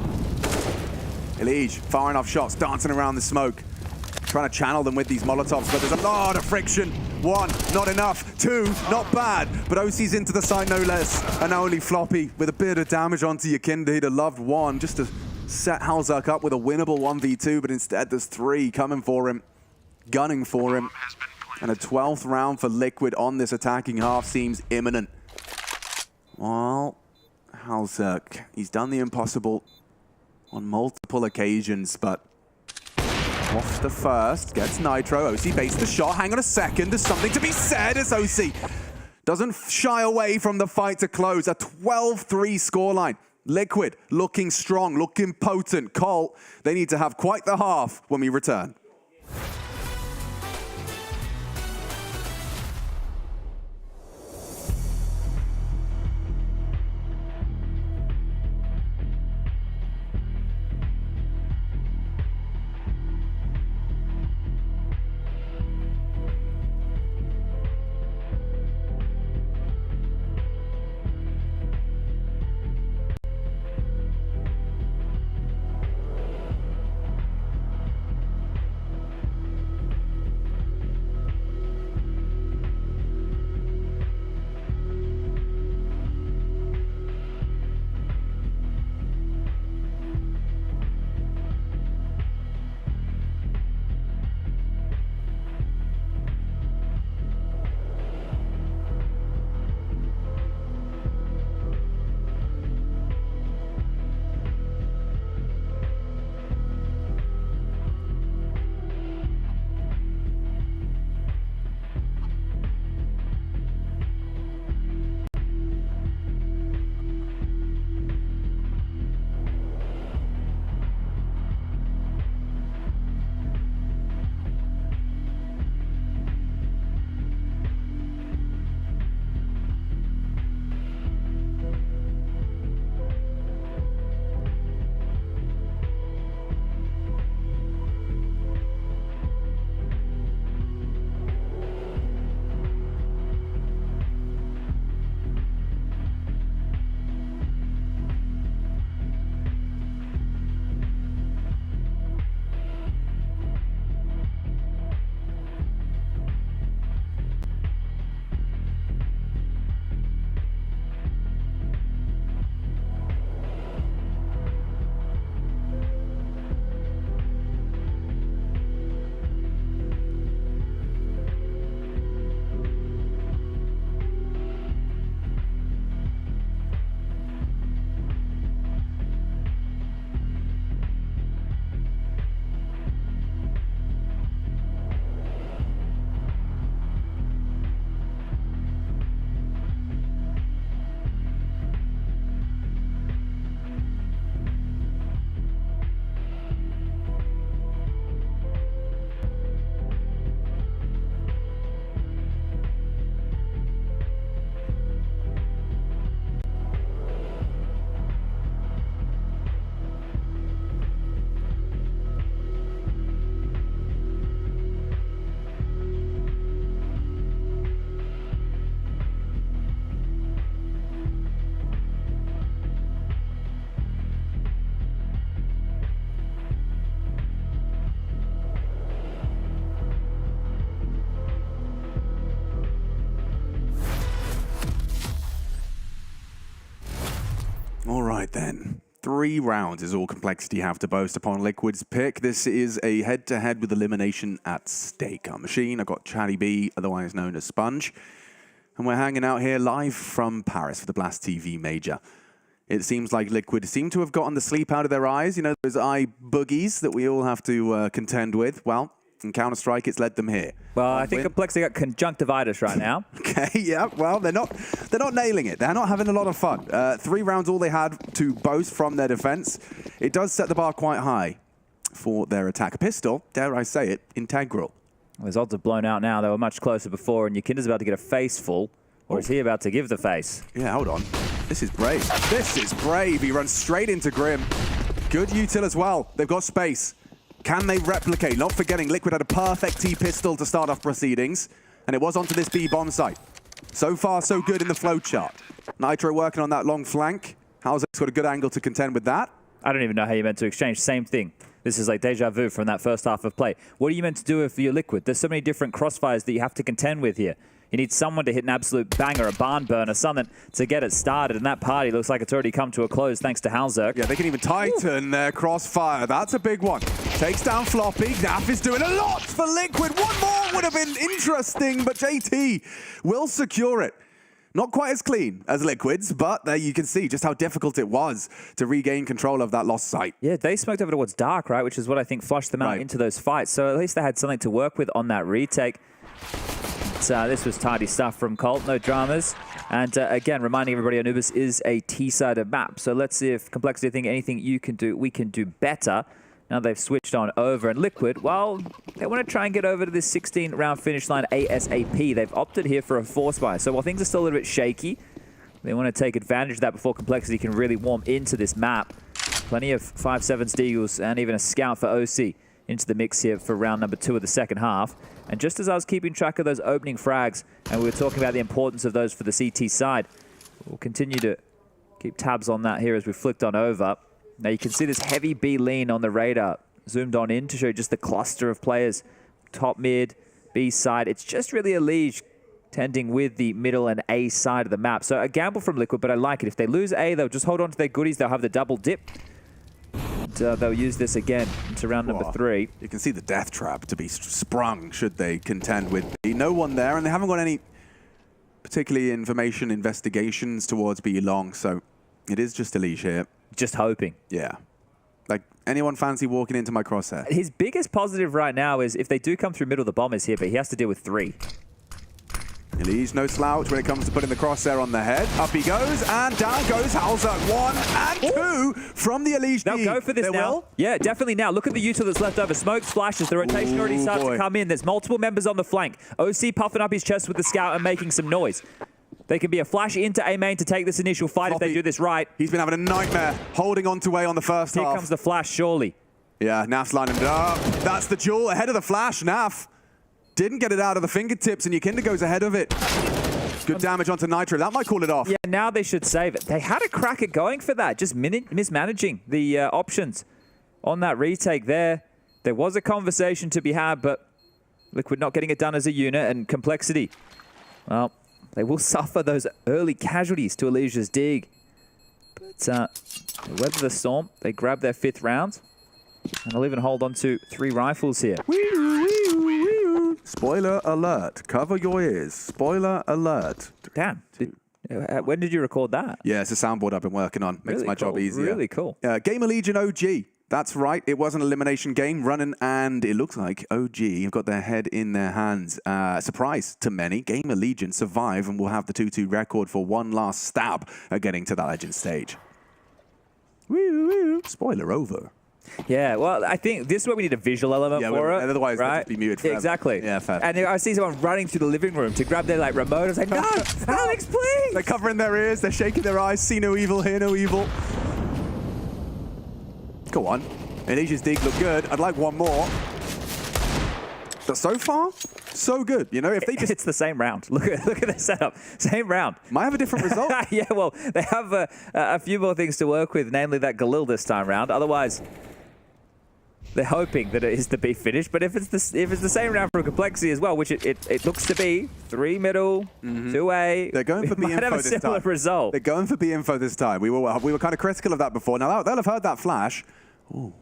Elige firing off shots, dancing around the smoke. Trying to channel them with these Molotovs, but there's a lot of friction. 1, not enough. 2, not bad. But OC's into the side no less. And now only Floppy with a bit of damage onto Yakinda. He'd have loved 1 just to set MongolZ up with a winnable 1v2, but instead there's 3 coming for him, gunning for him. And a 12th round for Liquid on this attacking half seems imminent. Well, MongolZ, he's done the impossible on multiple occasions, but off the first, gets Nitro. OC baits the shot. Hang on a second, there's something to be said as OC doesn't shy away from the fight to close. A 12-3 scoreline. Liquid looking strong, looking potent. Cole, they need to have quite the half when we return. All right, then. 3 rounds is all Complexity have to boast upon Liquid's pick. This is a head-to-head with elimination at stake. Our machine, I've got Chatty B, otherwise known as Sponge. And we're hanging out here live from Paris for the Blast TV Major. It seems like Liquid seem to have gotten the sleep out of their eyes. You know, those eye boogies that we all have to contend with. Well, in Counter-Strike, it's led them here. Well, I think Complexity got conjunctivitis right now. Okay, yeah, well, they're not nailing it. They're not having a lot of fun. 3 rounds all they had to boast from their defense. It does set the bar quite high for their attack. A pistol, dare I say it, integral. Well, his odds are blown out now. They were much closer before, and Yakinda's about to get a face full. Or is he about to give the face? Yeah, hold on. This is brave. This is brave. He runs straight into Grim. Good util as well. They've got space. Can they replicate? Not forgetting, Liquid had a perfect T-pistol to start off proceedings, and it was onto this B bomb site. So far, so good in the flowchart. Nitro working on that long flank. How's it got a good angle to contend with that? I don't even know how you meant to exchange. Same thing. This is like deja vu from that first half of play. What are you meant to do if you're Liquid? There's so many different crossfires that you have to contend with here. You need someone to hit an absolute banger, a barn burner, something to get it started. And that party looks like it's already come to a close thanks to Halzerk. Yeah, they can even tighten their crossfire. That's a big one. Takes down Floppy. Naf is doing a lot for Liquid. One more would have been interesting, but JT will secure it. Not quite as clean as Liquid's, but there you can see just how difficult it was to regain control of that lost site. Yeah, they smoked over towards Dark, right? Which is what I think flushed them out into those fights. So at least they had something to work with on that retake. This was tidy stuff from Colt, no dramas. And again, reminding everybody, Anubis is a T-sided map. So let's see if Complexity think anything you can do, we can do better. Now they've switched on over. And Liquid, well, they want to try and get over to this 16-round finish line ASAP. They've opted here for a force buy. So while things are still a little bit shaky, they want to take advantage of that before Complexity can really warm into this map. Plenty of 5.7 Deagles and even a scout for OC into the mix here for round number 2 of the second half. And just as I was keeping track of those opening frags, and we were talking about the importance of those for the CT side, we'll continue to keep tabs on that here as we flicked on over. Now you can see this heavy B lean on the radar, zoomed on in to show just the cluster of players. Top mid, B side. It's just really a Liege tending with the middle and A side of the map. So a gamble from Liquid, but I like it. If they lose A, they'll just hold on to their goodies. They'll have the double dip. They'll use this again into round number 3. You can see the death trap to be sprung should they contend with B. No one there, and they haven't got any particularly information investigations towards B long, so it is just Elige here. Just hoping. Yeah. Like, anyone fancy walking into my crosshair? His biggest positive right now is if they do come through middle, the bomb is here, but he has to deal with 3. Elige, no slouch when it comes to putting the crosshair on the head. Up he goes, and down goes Halzerk. 1 and 2 from the Elige. They'll go for this now. Yeah, definitely now. Look at the util that's left over. Smoke splashes. The rotation already starts to come in. There's multiple members on the flank. OC puffing up his chest with the scout and making some noise. They can be a flash into A main to take this initial fight if they do this right. He's been having a nightmare holding on to A on the first half. Here comes the flash, surely. Yeah, Naf's lining it up. That's the duel ahead of the flash. Naf didn't get it out of the fingertips, and Yakinda goes ahead of it. Good damage onto Nitro. That might call it off. Yeah, now they should save it. They had a crack at going for that, just mismanaging the options on that retake there. There was a conversation to be had, but Liquid not getting it done as a unit, and Complexity, well, they will suffer those early casualties to Elige's dig. But they weather the storm. They grab their 5th round, and they'll even hold on to 3 rifles here. Spoiler alert. Cover your ears. Spoiler alert. Damn. When did you record that? Yeah, it's a soundboard I've been working on. Makes my job easier. Really cool. GamerLegion OG. That's right. It was an elimination game running, and it looks like OG have got their head in their hands. Surprise to many. GamerLegion survive and will have the 2-2 record for one last stab at getting to that legend stage. Woo. Spoiler over. Yeah, well, I think this is where we need a visual element for it. Otherwise, right? they'll just be muted forever. Exactly. Yeah, fair. And I see someone running through the living room to grab their remote. I was like, no, Alex, please! They're covering their ears. They're shaking their eyes. See no evil, hear no evil. Go on. Elige's dig look good. I'd like one more. But so far, so good. You know, if they just... It's the same round. Look at the setup. Same round. Might have a different result. Yeah, well, they have a few more things to work with, namely that Galil this time round. Otherwise... They're hoping that it is the B finish, but if it's the same round for Complexity as well, which it looks to be, 3 middle, 2A, they're going for B might info have a this similar time. result. They're going for B info this time. We were kind of critical of that before. Now they'll have heard that flash. Ooh,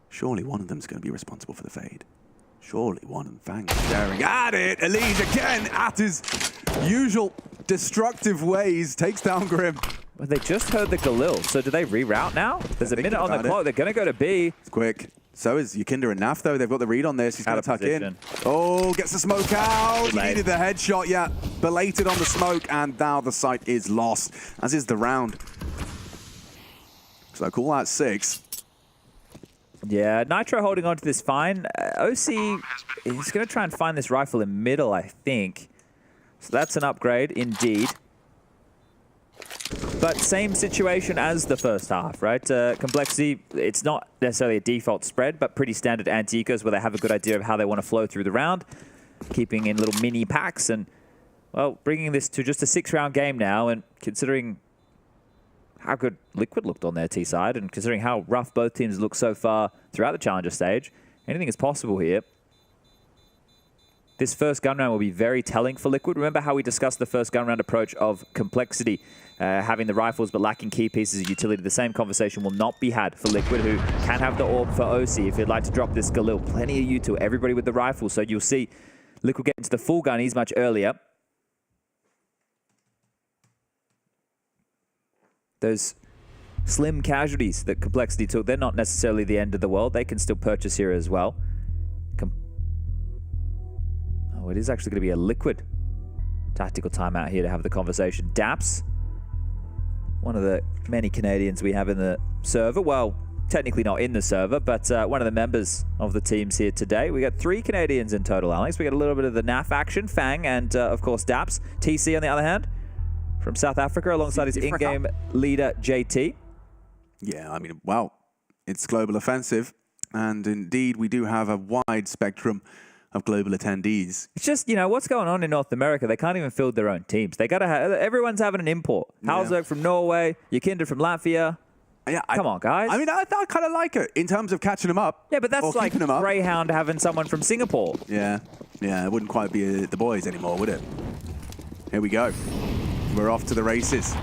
surely one of them's going to be responsible for the fade. Surely one of them. Fang staring at it. Elige again at his usual destructive ways takes down Grim. Well, they just heard the Galil, so do they reroute now? There's a minute on the clock. They're going to go to B. It's quick. So is Yakinda and Naf, though. They've got the read on this. He's going to tuck in. Oh, gets the smoke out. He needed the headshot, yeah. Belated on the smoke, and now the site is lost, as is the round. So call that 6. Yeah, Nitro holding on to this fine. OC is going to try and find this rifle in middle, I think. So that's an upgrade, indeed. But same situation as the first half, right? Complexity, it's not necessarily a default spread, but pretty standard anti-ecos where they have a good idea of how they want to flow through the round, keeping in little mini packs and, well, bringing this to just a 6-round game now. And considering how good Liquid looked on their T side and considering how rough both teams look so far throughout the Challenger stage, anything is possible here. This first gun round will be very telling for Liquid. Remember how we discussed the first gun round approach of Complexity, having the rifles but lacking key pieces of utility. The same conversation will not be had for Liquid, who can have the AWP for OC if you'd like to drop this Galil. Plenty of util, everybody with the rifle. So you'll see Liquid get into the full gun ease much earlier. Those slim casualties that Complexity took, they're not necessarily the end of the world. They can still purchase here as well. Oh, it is actually going to be a Liquid tactical timeout here to have the conversation. Daps, one of the many Canadians we have in the server. Well, technically not in the server, but one of the members of the teams here today. We got 3 Canadians in total, Alex. We got a little bit of the NAF action, Fang, and of course Daps. TC on the other hand, from South Africa, alongside his in-game leader, JT. Yeah, I mean, wow. It's global offensive. And indeed, we do have a wide spectrum of global attendees. It's just, you know, what's going on in North America? They can't even field their own teams. They gotta have, everyone's having an import. Halzerg from Norway, Yakinda from Latvia. Yeah, come on, guys. I mean, I kind of like it in terms of catching them up. Yeah, but that's like Grayhound having someone from Singapore. Yeah, it wouldn't quite be the boys anymore, would it? Here we go. We're off to the races.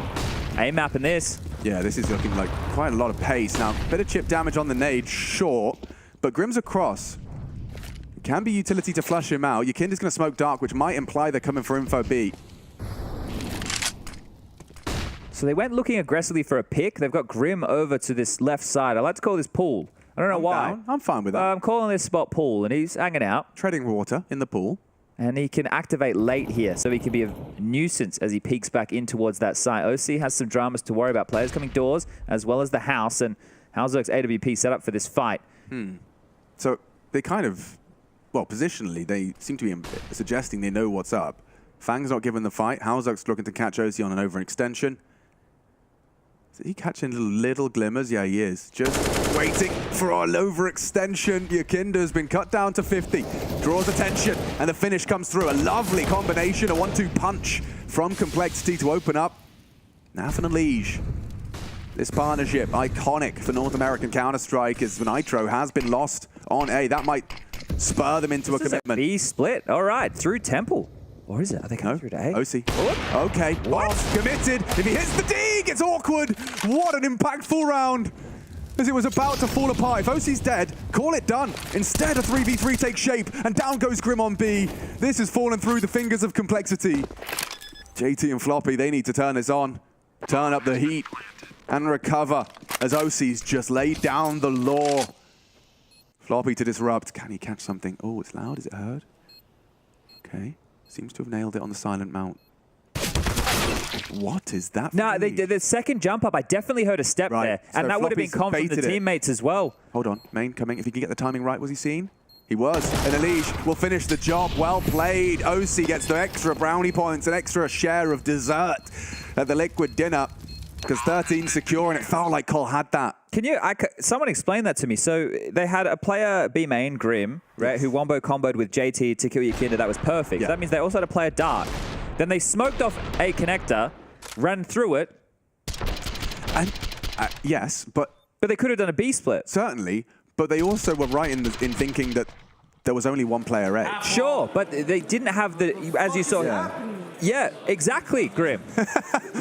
A-map in this. Yeah, this is looking like quite a lot of pace. Now, bit of chip damage on the nade, sure, but Grim's across. Can be utility to flush him out. Yakinda's going to smoke dark, which might imply they're coming for info B. So they went looking aggressively for a pick. They've got Grim over to this left side. I like to call this pool. I don't know why. Down. I'm fine with that. I'm calling this spot pool, and he's hanging out. Treading water in the pool. And he can activate late here, so he can be a nuisance as he peeks back in towards that site. OC has some dramas to worry about. Players coming doors, as well as the house, and Halzerg's AWP set up for this fight. So they kind of, well, positionally, they seem to be suggesting they know what's up. Fang's not given the fight. Halzerg's looking to catch OC on an overextension. Is he catching little glimmers? Yeah, he is. Just waiting for an overextension. Yakinda's been cut down to 50. Draws attention, and the finish comes through. A lovely combination, a 1-2 punch from Complexity to open up. Naf and Elige. This partnership, iconic for North American Counter-Strike, as Nitro has been lost on A. That might spur them into a commitment. B split. All right, through Temple. Or is it? Are they coming through to A? OC. Okay. What? Committed. If he hits the D, it's awkward. What an impactful round. As it was about to fall apart. If OC's dead, call it done. Instead, a 3v3 takes shape, and down goes Grim on B. This has fallen through the fingers of Complexity. JT and Floppy, they need to turn this on. Turn up the heat and recover as OC's just laid down the law. Floppy to disrupt. Can he catch something? Oh, it's loud. Is it heard? Okay. Seems to have nailed it on the silent mount. What is that? No, the second jump up, I definitely heard a step there. And So that would have been Floppy's calm from the baited it. teammates as well. Hold on, Main coming. If he can get the timing right, was he seen? He was. And Elige will finish the job. Well played. OC gets the extra brownie points, an extra share of dessert at the Liquid dinner. Because 13 secure, and it felt like Cole had that. Can you, someone explain that to me? So they had a player, B main, Grim, right, who wombo comboed with JT to kill Yakinda. That was perfect. Yeah. That means they also had a player Dark. Then they smoked off a connector, ran through it. And yes, but they could have done a B split. Certainly, but they also were right in thinking that there was only one player edge. Sure, but they didn't have the, as you saw. Yeah, exactly, Grim.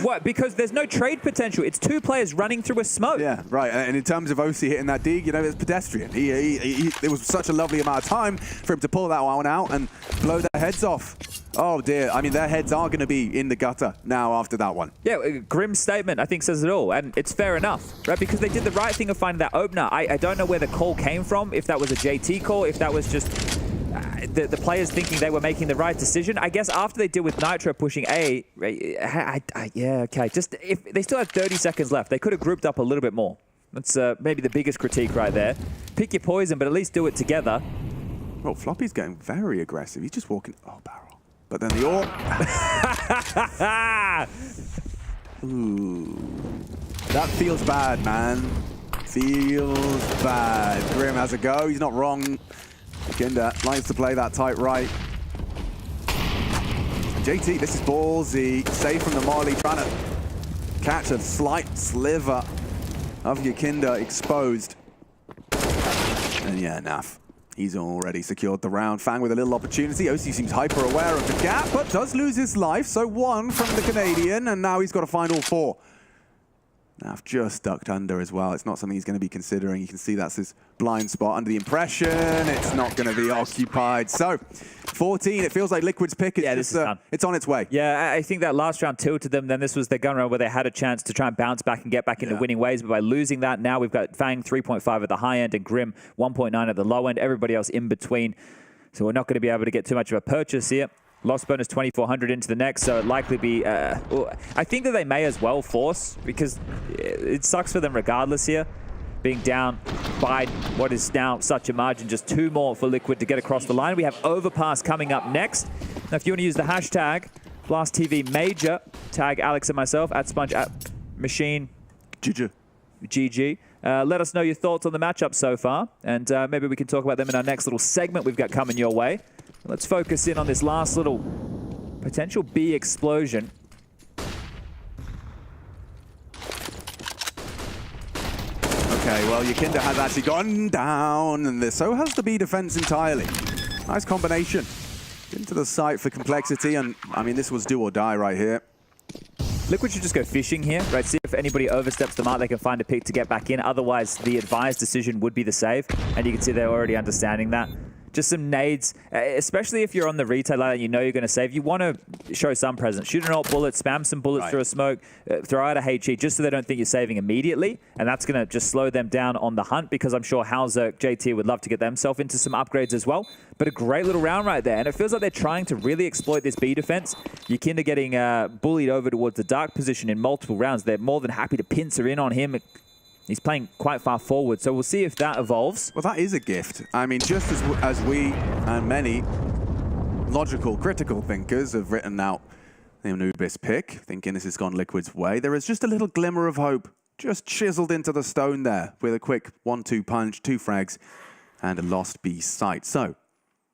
What? Because there's no trade potential. It's two players running through a smoke. Yeah, right. And in terms of OC hitting that dig, you know, it's pedestrian. It was such a lovely amount of time for him to pull that one out and blow their heads off. Oh dear. I mean, their heads are going to be in the gutter now after that one. Yeah, Grim's statement, I think, says it all. And it's fair enough, right? Because they did the right thing of finding that opener. I don't know where the call came from, if that was a JT call, if that was just the players thinking they were making the right decision. I guess after they deal with Nitro pushing A, yeah, okay. Just if they still had 30 seconds left, they could have grouped up a little bit more. That's maybe the biggest critique right there. Pick your poison, but at least do it together. Well, Floppy's getting very aggressive. He's just walking. Oh, barrel. But then the AWP. Ooh. That feels bad, man. Feels bad. Grim has a go. He's not wrong. Kinder likes to play that tight right. And JT, this is ballsy. Safe from the molly, trying to catch a slight sliver of Yakinda exposed. And yeah, Naf. He's already secured the round. Fang with a little opportunity. OC seems hyper aware of the gap, but does lose his life. So 1 from the Canadian, and now he's got to find all 4. Naf just ducked under as well. It's not something he's going to be considering. You can see that's his blind spot under the impression. It's not going to be occupied. So 14, it feels like Liquid's pick. It's, this is done. It's on its way. Yeah, I think that last round tilted them. Then this was their gun round where they had a chance to try and bounce back and get back into winning ways. But by losing that, now we've got Fang 3.5 at the high end and Grim 1.9 at the low end. Everybody else in between. So we're not going to be able to get too much of a purchase here. Loss bonus 2,400 into the next, so it'd likely be... I think that they may as well force, because it sucks for them regardless here. Being down by what is now such a margin, just 2 more for Liquid to get across the line. We have Overpass coming up next. Now, if you want to use the hashtag BlastTVMajor, tag Alex and myself, @Sponge, @Machine, GG. Let us know your thoughts on the matchup so far, and maybe we can talk about them in our next little segment we've got coming your way. Let's focus in on this last little potential B explosion. Okay, well, Yakinda has actually gone down, and so has the B defense entirely. Nice combination. Into the site for complexity, and I mean, this was do or die right here. Liquid should just go fishing here, right? See if anybody oversteps the mark, they can find a pick to get back in. Otherwise, the advised decision would be the save, and you can see they're already understanding that. Just some nades, especially if you're on the retailer and you know you're going to save. You want to show some presence. Shoot an alt bullet, spam some bullets through a smoke, throw out a HE just so they don't think you're saving immediately. And that's going to just slow them down on the hunt, because I'm sure Hauser, JT would love to get themselves into some upgrades as well. But a great little round right there. And it feels like they're trying to really exploit this B defense. Yakinda getting bullied over towards the dark position in multiple rounds. They're more than happy to pincer in on him. He's playing quite far forward, so we'll see if that evolves. Well, that is a gift. I mean, just as we and many logical, critical thinkers have written out the Anubis pick, thinking this has gone Liquid's way, there is just a little glimmer of hope just chiseled into the stone there with a quick 1-2 punch, 2 frags, and a lost B site. So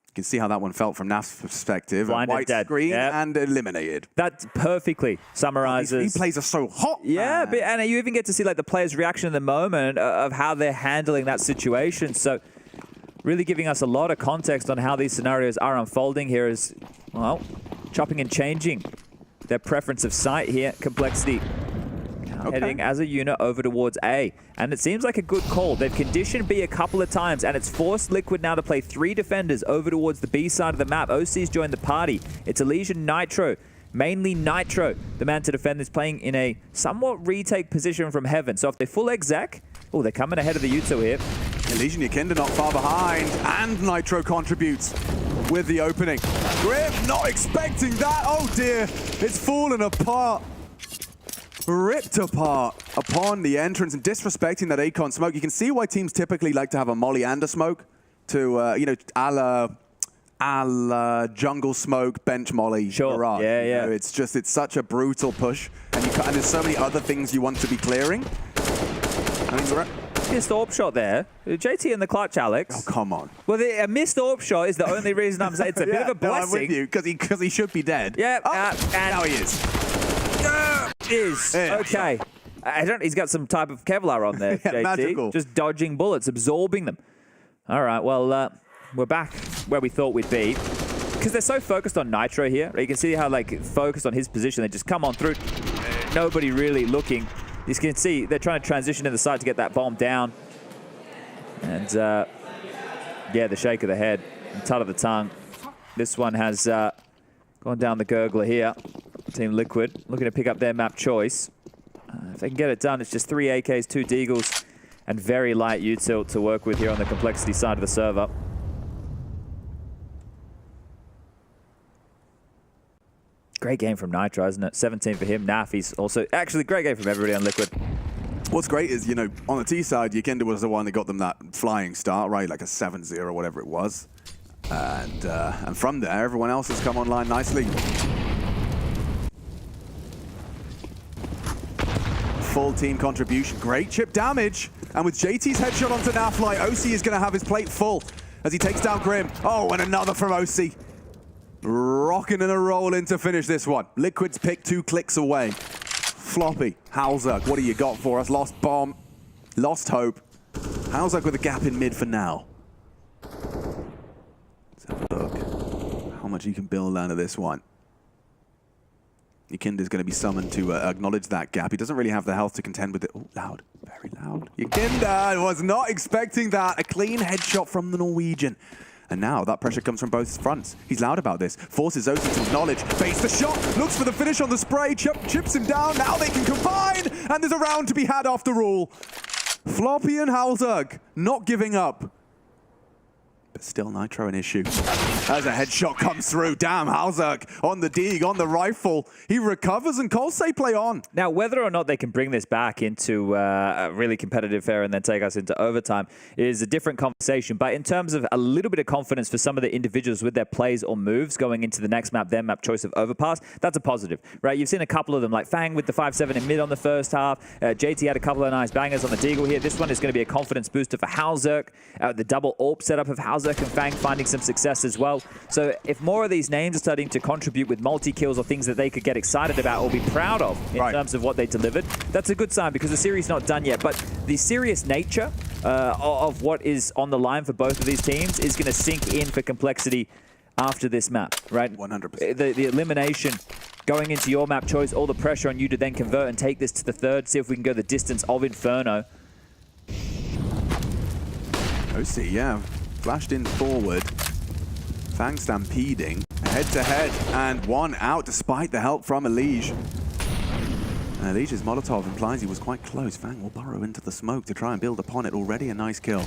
you can see how that one felt from Naf's perspective. Blinded, white dead. screen and eliminated. That perfectly summarizes. These plays are so hot. Yeah, but, and you even get to see like the players' reaction in the moment of how they're handling that situation. So really giving us a lot of context on how these scenarios are unfolding here is, well, chopping and changing their preference of site here. Complexity heading as a unit over towards A. And it seems like a good call. They've conditioned B a couple of times, and it's forced Liquid now to play 3 defenders over towards the B side of the map. OC's joined the party. It's Elysian Nitro. Mainly Nitro, the man to defend, is playing in a somewhat retake position from Heaven. So if they full exec, oh, they're coming ahead of the Yuto here. Elysian Yakinda not far behind, and Nitro contributes with the opening. Grim not expecting that. Oh dear, it's fallen apart. Ripped apart upon the entrance and disrespecting that Akon smoke. You can see why teams typically like to have a molly and a smoke to, you know, a la jungle smoke, bench molly. Sure, barrage. yeah. You know, it's such a brutal push, and there's so many other things you want to be clearing. I mean, missed AWP shot there. JT in the clutch, Alex. Oh, come on. Well, a missed AWP shot is the only reason I'm saying it's a bit of a blessing. No, I'm with you, because he should be dead. Yeah, and now he is. Okay. He's got some type of Kevlar on there, JT. Magical. Just dodging bullets, absorbing them. All right, well, we're back where we thought we'd be. Because they're so focused on Nitro here. You can see how, like, focused on his position. They just come on through. Nobody really looking. You can see they're trying to transition to the side to get that bomb down. And, yeah, the shake of the head, the tut of the tongue. This one has gone down the gurgler here. Team Liquid looking to pick up their map choice. If they can get it done, it's just 3 AKs, 2 Deagles, and very light util to work with here on the complexity side of the server. Great game from Nitro, isn't it? 17 for him. Naf, he's also... Actually, great game from everybody on Liquid. What's great is, you know, on the T side, Yakinda was the one that got them that flying start, right? Like a 7-0 or whatever it was. And from there, everyone else has come online nicely. Full team contribution. Great chip damage. And with JT's headshot onto Nafly, OC is going to have his plate full as he takes down Grim. Oh, and another from OC. Rocking and a rolling to finish this one. Liquid's pick 2 clicks away. Floppy, Halzuk, what do you got for us? Lost bomb, lost hope. Halzuk with a gap in mid for now. Let's have a look how much he can build out of this one. Yakinda's going to be summoned to acknowledge that gap. He doesn't really have the health to contend with it. Oh, loud, very loud. Yakinda was not expecting that. A clean headshot from the Norwegian. And now that pressure comes from both fronts. He's loud about this. Forces Osi to acknowledge. Base the shot. Looks for the finish on the spray. Chips him down. Now they can combine. And there's a round to be had after all. Floppy and Halzug not giving up. But still Nitro an issue. As a headshot comes through. Damn, Halzug on the dig, on the rifle. He recovers and colsey play on. Now, whether or not they can bring this back into a really competitive fair and then take us into overtime is a different conversation. But in terms of a little bit of confidence for some of the individuals with their plays or moves going into the next map, their map choice of Overpass, that's a positive, right? You've seen a couple of them, like Fang with the 5-7 in mid on the first half. JT had a couple of nice bangers on the Deagle here. This one is going to be a confidence booster for Halzuk. The double AWP setup of Halzuk and Fang finding some success as well. So if more of these names are starting to contribute with multi-kills or things that they could get excited about or be proud of in terms of what they delivered, that's a good sign because the series is not done yet. But the serious nature of what is on the line for both of these teams is going to sink in for complexity after this map, right? 100%. The elimination going into your map choice, all the pressure on you to then convert and take this to the third, see if we can go the distance of Inferno. OC, yeah. Flashed in forward. Fang stampeding. Head-to-head. And one out despite the help from Elige. Elige's Molotov implies he was quite close. Fang will burrow into the smoke to try and build upon it. Already a nice kill.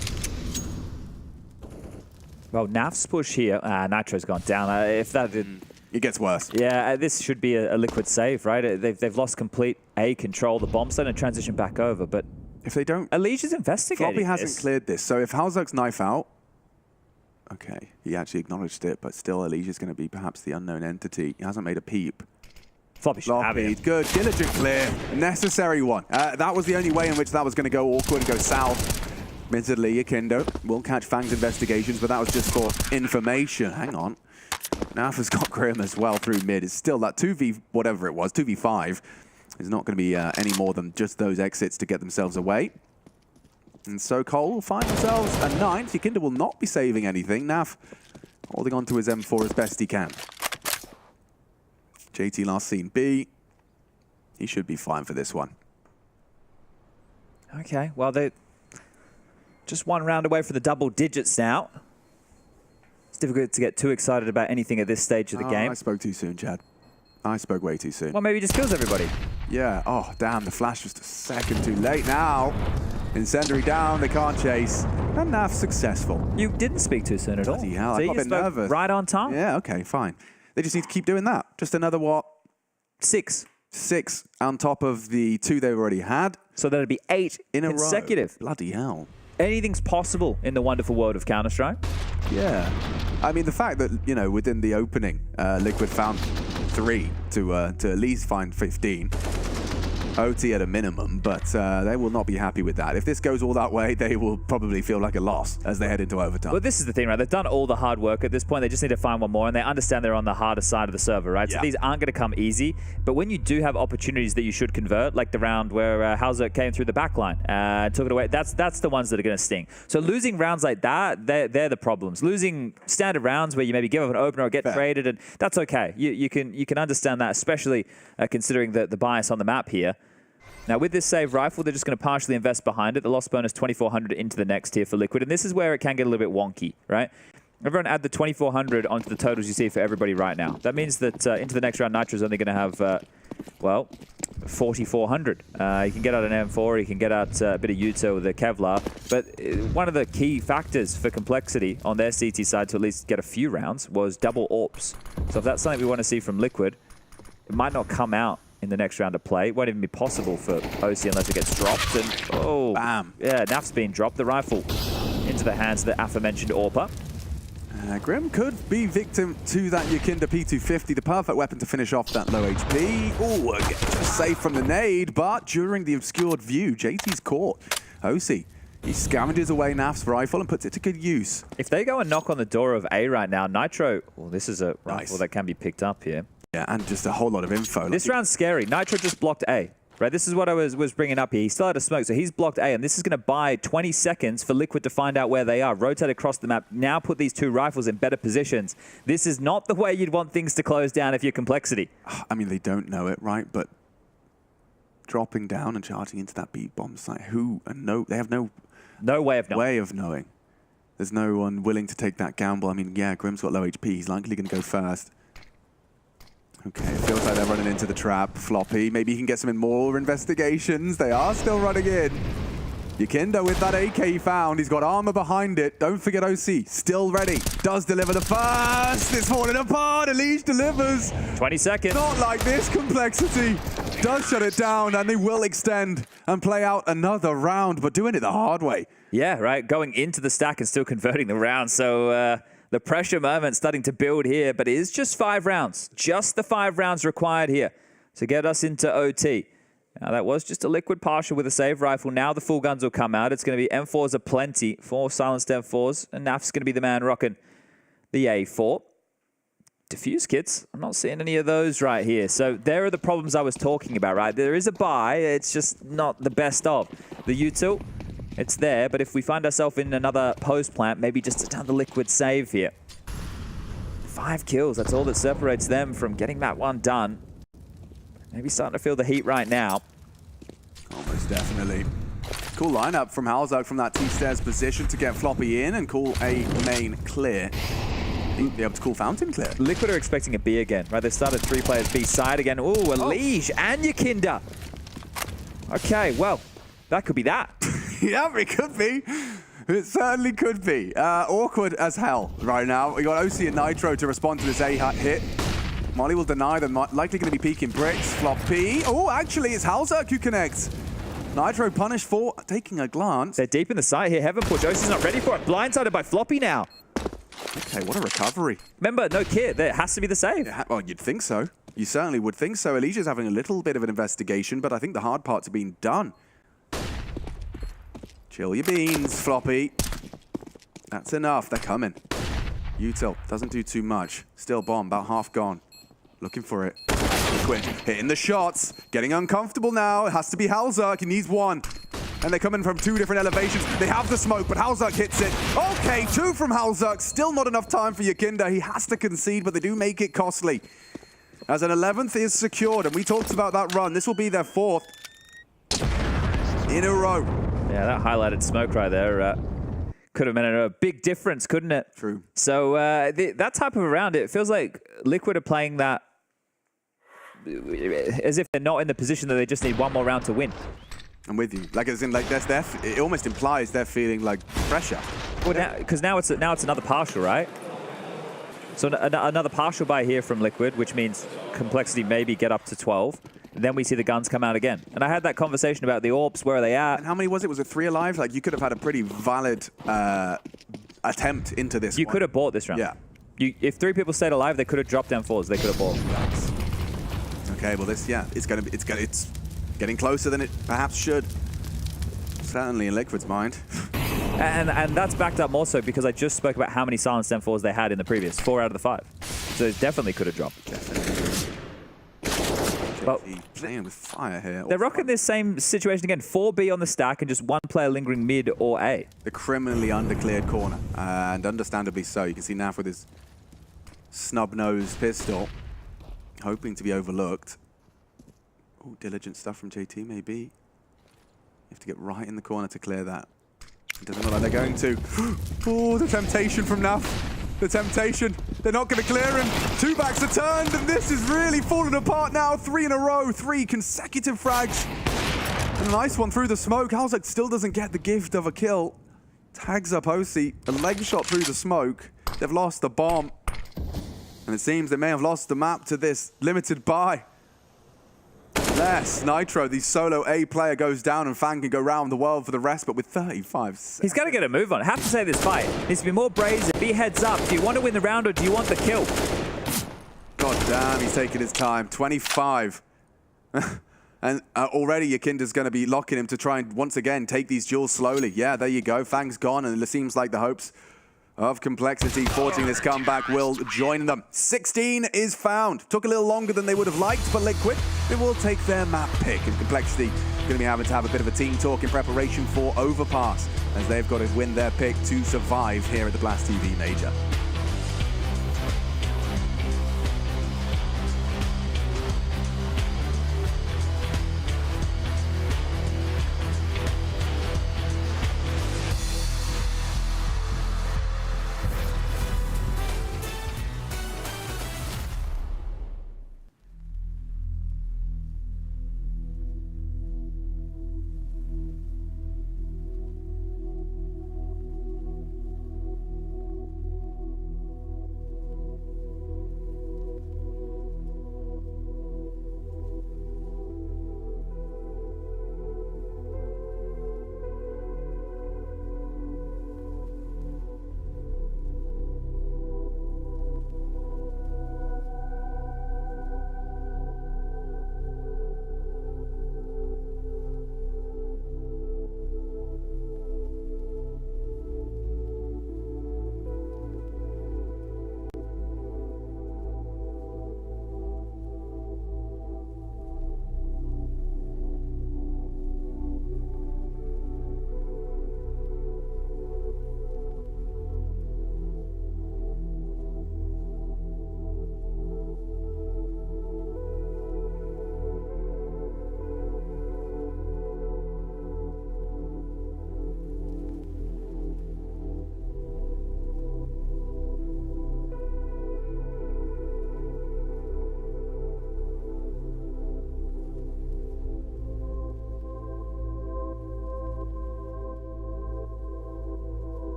Well, Naf's push here. Nitro's gone down. If that didn't... It gets worse. Yeah, this should be a Liquid save, right? They've lost complete A control. The bomb's starting to transition back over, but... If they don't... Elige is investigating Floppy hasn't cleared this. So if Halzuk's knife out... Okay, he actually acknowledged it, but still Elige is going to be perhaps the unknown entity. He hasn't made a peep. Floppy should have it. Good, diligent clear. Necessary one. That was the only way in which that was going to go awkward and go south. Admittedly, Yakinda will catch Fang's investigations, but that was just for information. Hang on. Naf has got Grim as well through mid. It's still that 2v, whatever it was, 2v5 is not going to be any more than just those exits to get themselves away. And so Cole will find themselves a 9th. Yakinda will not be saving anything. Naf holding on to his M4 as best he can. JT last seen B. He should be fine for this one. Okay, well, they just one round away for the double digits now. It's difficult to get too excited about anything at this stage of the game. I spoke too soon, Chad. I spoke way too soon. Well, maybe he just kills everybody. Yeah. Oh, damn. The flash was a second too late now. Incendiary down. They can't chase. And Naf successful. You didn't speak too soon at all. Bloody hell. So I got a bit nervous. Right on time. Yeah, okay, fine. They just need to keep doing that. Just another, what? 6. 6 on top of the 2 they've already had. So that'd be 8 in a consecutive. Row. Bloody hell. Anything's possible in the wonderful world of Counter-Strike. Yeah. I mean, the fact that, you know, within the opening, Liquid found 3 to at least find 15. OT at a minimum, but they will not be happy with that. If this goes all that way, they will probably feel like a loss as they head into overtime. Well, this is the thing, right? They've done all the hard work at this point. They just need to find one more, and they understand they're on the harder side of the server, right? So these aren't going to come easy, but when you do have opportunities that you should convert, like the round where Hauser came through the backline and took it away, that's the ones that are going to sting. So losing rounds like that, they're the problems. Losing standard rounds where you maybe give up an opener or get traded, and that's okay. You can understand that, especially considering the bias on the map here. Now, with this save rifle, they're just going to partially invest behind it. The loss bonus 2,400 into the next tier for Liquid. And this is where it can get a little bit wonky, right? Everyone add the 2,400 onto the totals you see for everybody right now. That means that into the next round, Nitro's only going to have, well, 4,400. You can get out an M4, you can get out a bit of Yuto with the Kevlar. But one of the key factors for complexity on their CT side to at least get a few rounds was double AWPs. So if that's something we want to see from Liquid, it might not come out in the next round of play. It won't even be possible for OC unless it gets dropped. And oh, bam. Yeah, Naf's being dropped. The rifle into the hands of the aforementioned AWPer. Grim could be victim to that Yakinda P250, the perfect weapon to finish off that low HP. Oh, just safe from the nade, but during the obscured view, JT's caught. OC, he scavenges away Naf's rifle and puts it to good use. If they go and knock on the door of A right now, Nitro, well, this is a rifle that can be picked up here. Yeah, and just a whole lot of info. This round's scary. Nitro just blocked A. Right, this is what I was bringing up here. He still had a smoke, so he's blocked A, and this is going to buy 20 seconds for Liquid to find out where they are. Rotate across the map, now put these two rifles in better positions. This is not the way you'd want things to close down if you're Complexity. I mean, they don't know it, right? But dropping down and charging into that B bomb site, they have no way of knowing. There's no one willing to take that gamble. I mean, yeah, Grim's got low HP. He's likely going to go first. Okay, it feels like they're running into the trap. Floppy, maybe he can get some more investigations. They are still running in. Yakinda with that AK found. He's got armor behind it. Don't forget OC, still ready. Does deliver the first. It's falling apart. Elige delivers. 20 seconds. Not like this, Complexity. Does shut it down, and they will extend and play out another round, but doing it the hard way. Yeah, right. Going into the stack and still converting the round. So the pressure moment starting to build here, but it is just 5 rounds. Just the 5 rounds required here to get us into OT. Now, that was just a Liquid partial with a save rifle. Now the full guns will come out. It's going to be M4s aplenty. 4 silenced M4s. And Naf's going to be the man rocking the A4. Diffuse kits. I'm not seeing any of those right here. So there are the problems I was talking about, right? There is a buy. It's just not the best of. The util, it's there. But if we find ourselves in another post plant, maybe just another Liquid save here. 5 kills. That's all that separates them from getting that one done. Maybe starting to feel the heat right now. Almost definitely. Cool lineup from Halzak from that T-stairs position to get Floppy in and call a main clear. Be able to call Fountain clear. Liquid are expecting a B again, right? They started 3 players B side again. Ooh, Elige and Yakinda. Okay, well, that could be that. Yeah, it could be. It certainly could be. Awkward as hell right now. We got OC and Nitro to respond to this A hit. Molly will deny them. Likely going to be peeking bricks. Floppy. Oh, actually, it's Halzak who connects. Nitro punished for taking a glance. They're deep in the site here. Heaven push. OC's not ready for it. Blindsided by Floppy now. Okay, what a recovery. Remember, no kit. There has to be the save. Yeah, well, you'd think so. You certainly would think so. Elige's having a little bit of an investigation, but I think the hard parts are being done. Chill your beans, Floppy. That's enough. They're coming. Util doesn't do too much. Still bomb, about half gone. Looking for it. Liquid hitting the shots. Getting uncomfortable now. It has to be Halzak. He needs one. And they're coming from 2 different elevations. They have the smoke, but Halzak hits it. Okay, 2 from Halzak. Still not enough time for Yakinda. He has to concede, but they do make it costly. As an 11th is secured, and we talked about that run. This will be their 4th in a row. Yeah, that highlighted smoke right there could have made a big difference, couldn't it? True. So that type of a round, it feels like Liquid are playing that as if they're not in the position that they just need one more round to win. I'm with you. Like, as in, like, it almost implies they're feeling like pressure. Well, because now it's another partial, right? So another partial buy here from Liquid, which means Complexity maybe get up to 12. Then we see the guns come out again. And I had that conversation about the AWPs, where are they at? And how many was it? Was it 3 alive? Like, you could have had a pretty valid attempt into this You one. could have bought this round. Yeah. If 3 people stayed alive, they could have dropped down 4s. They could have bought. Okay, well, this, yeah, it's getting closer than it perhaps should. Certainly in Liquid's mind. And that's backed up more so because I just spoke about how many silenced M4s they had in the previous. 4 out of the 5. So it definitely could have dropped. But playing with fire here. They're rocking this same situation again. 4B on the stack and just one player lingering mid or A. The criminally undercleared corner. And understandably so. You can see Naf with his snub-nosed pistol. Hoping to be overlooked. Oh, diligent stuff from JT maybe. You have to get right in the corner to clear that. It doesn't look like they're going to. Oh, the temptation from Naf. The temptation. They're not going to clear him. 2 backs are turned, and this is really falling apart now. 3 in a row. 3 consecutive frags. And a nice one through the smoke. Halzak still doesn't get the gift of a kill. Tags up OC. A leg shot through the smoke. They've lost the bomb. And it seems they may have lost the map to this limited buy. Yes, Nitro, the solo A player, goes down and Fang can go round the world for the rest, but with 35 seconds. He's got to get a move on. I have to say this fight needs to be more brazen. Be heads up. Do you want to win the round or do you want the kill? God damn, he's taking his time. 25. And already Yakinda's going to be locking him to try and once again take these duels slowly. Yeah, there you go. Fang's gone and it seems like the hopes of Complexity forging this comeback will join them. 16 is found. Took a little longer than they would have liked, but Liquid, they will take their map pick. And Complexity going to be having to have a bit of a team talk in preparation for Overpass, as they've got to win their pick to survive here at the Blast TV Major.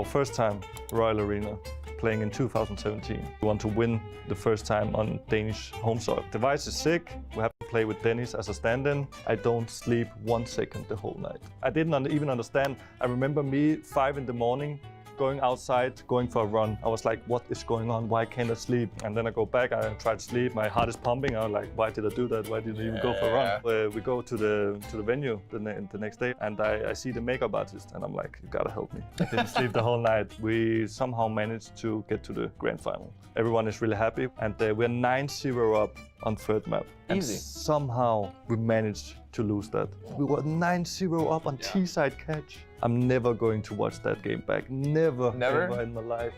first time Royal Arena, playing in 2017. We want to win the first time on Danish home soil. Device is sick. We have to play with Dennis as a stand-in. I don't sleep 1 second the whole night. I didn't even understand. I remember me 5 in the morning, going outside, going for a run. I was like, what is going on? Why can't I sleep? And then I go back, I try to sleep. My heart is pumping. I was like, why did I do that? Why didn't I even go for a run? We go to the venue the next day, and I see the makeup artist, and I'm like, you gotta help me. I didn't sleep the whole night. We somehow managed to get to the grand final. Everyone is really happy, and we're 9-0 up on third map. And Easy. somehow we managed to lose that. We were 9-0 up on T-side catch. I'm never going to watch that game back. Never ever in my life.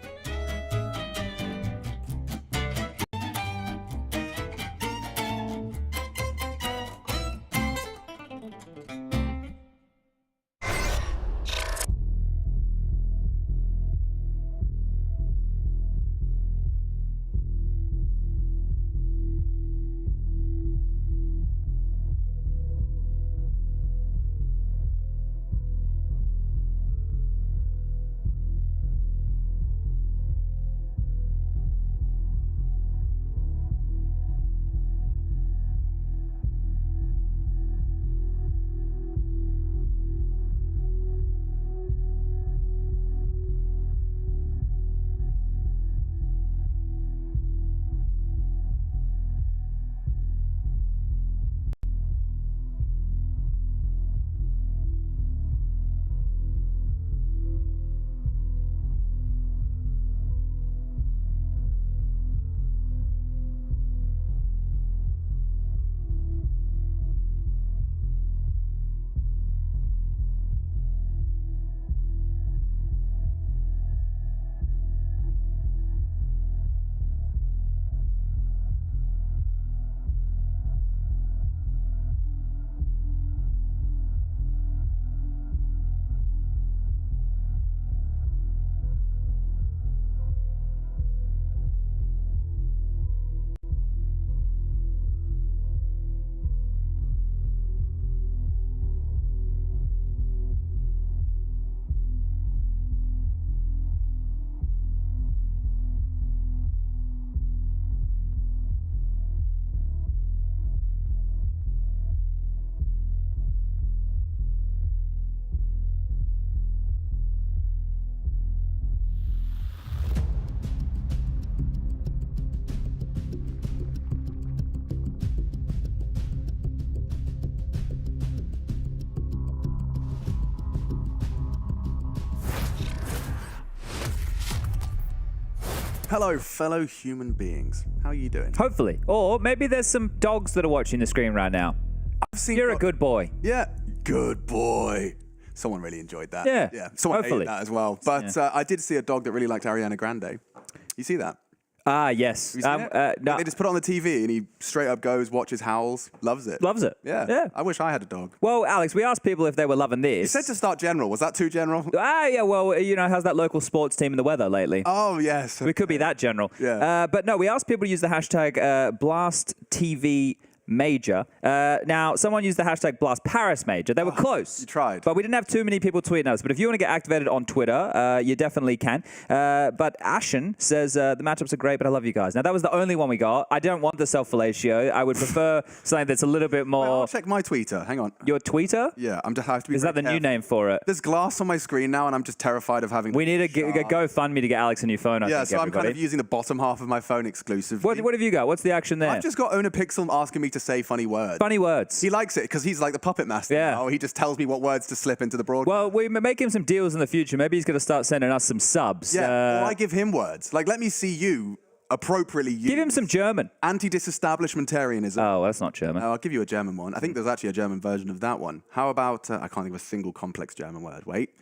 Hello, fellow human beings. How are you doing? Hopefully. Or maybe there's some dogs that are watching the screen right now. You're a good boy. Yeah, good boy. Someone really enjoyed that. Yeah, Someone hopefully. hated that as well. But I did see a dog that really liked Ariana Grande. You see that? Ah, yes. Have you seen it? No. They just put it on the TV and he straight up goes, watches, howls, loves it. Loves it. Yeah. I wish I had a dog. Well, Alex, we asked people if they were loving this. You said to start general. Was that too general? Yeah, well, you know, how's that local sports team in the weather lately? Oh, yes. We could be that general. Yeah. But no, we asked people to use the hashtag BlastTV Major. Now, someone used the hashtag Blast Paris Major. They were close. You tried. But we didn't have too many people tweeting us. But if you want to get activated on Twitter, you definitely can. But Ashen says, the matchups are great, but I love you guys. Now, that was the only one we got. I don't want the self-fellatio. I would prefer something that's a little bit more... Well, I'll check my tweeter. Hang on. Your tweeter? Yeah, I have to be Is that the new name for it? There's glass on my screen now, and I'm just terrified of having... We need a GoFundMe to get Alex a new phone, I think, so I'm everybody. kind of using the bottom half of my phone exclusively. What have you got? What's the action there? I've just got OwnerPixel asking me to say funny words. Funny words. He likes it because he's like the puppet master. Yeah. He just tells me what words to slip into the broadcast. Well, we may make him some deals in the future. Maybe he's going to start sending us some subs. Yeah, or I give him words. Like, let me see you appropriately use. Give him some German. Anti-disestablishmentarianism. Oh, that's not German. I'll give you a German one. I think there's actually a German version of that one. How about, I can't think of a single complex German word. Wait.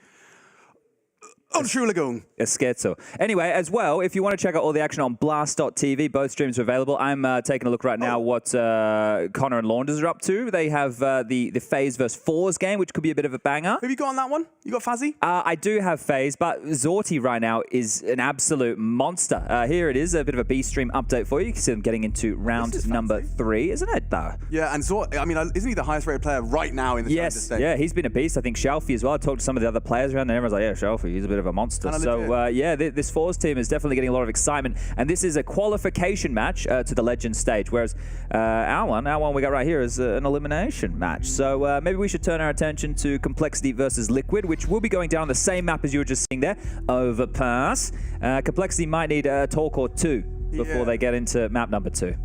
Entschuldigung. Scherzo. Anyway, as well, if you want to check out all the action on Blast.tv, both streams are available. I'm taking a look right now what Connor and Launders are up to. They have the FaZe vs. Forze game, which could be a bit of a banger. Who have you got on that one? You got Fazzy? I do have FaZe, but Zorti right now is an absolute monster. Here it is, a bit of a B-stream update for you. You can see them getting into round number 3, isn't it, though? Yeah, and Zorti, I mean, isn't he the highest rated player right now in the Yes, yeah, he's been a beast. I think Shelfie as well. I talked to some of the other players around there. I was like, yeah, Shelfie, he's a bit of of a monster. So yeah, this Forze team is definitely getting a lot of excitement, and this is a qualification match to the Legend stage, whereas our one we got right here is an elimination match. So maybe we should turn our attention to Complexity versus Liquid, which will be going down on the same map as you were just seeing there, Overpass. Complexity might need a talk or two before they get into map number 2.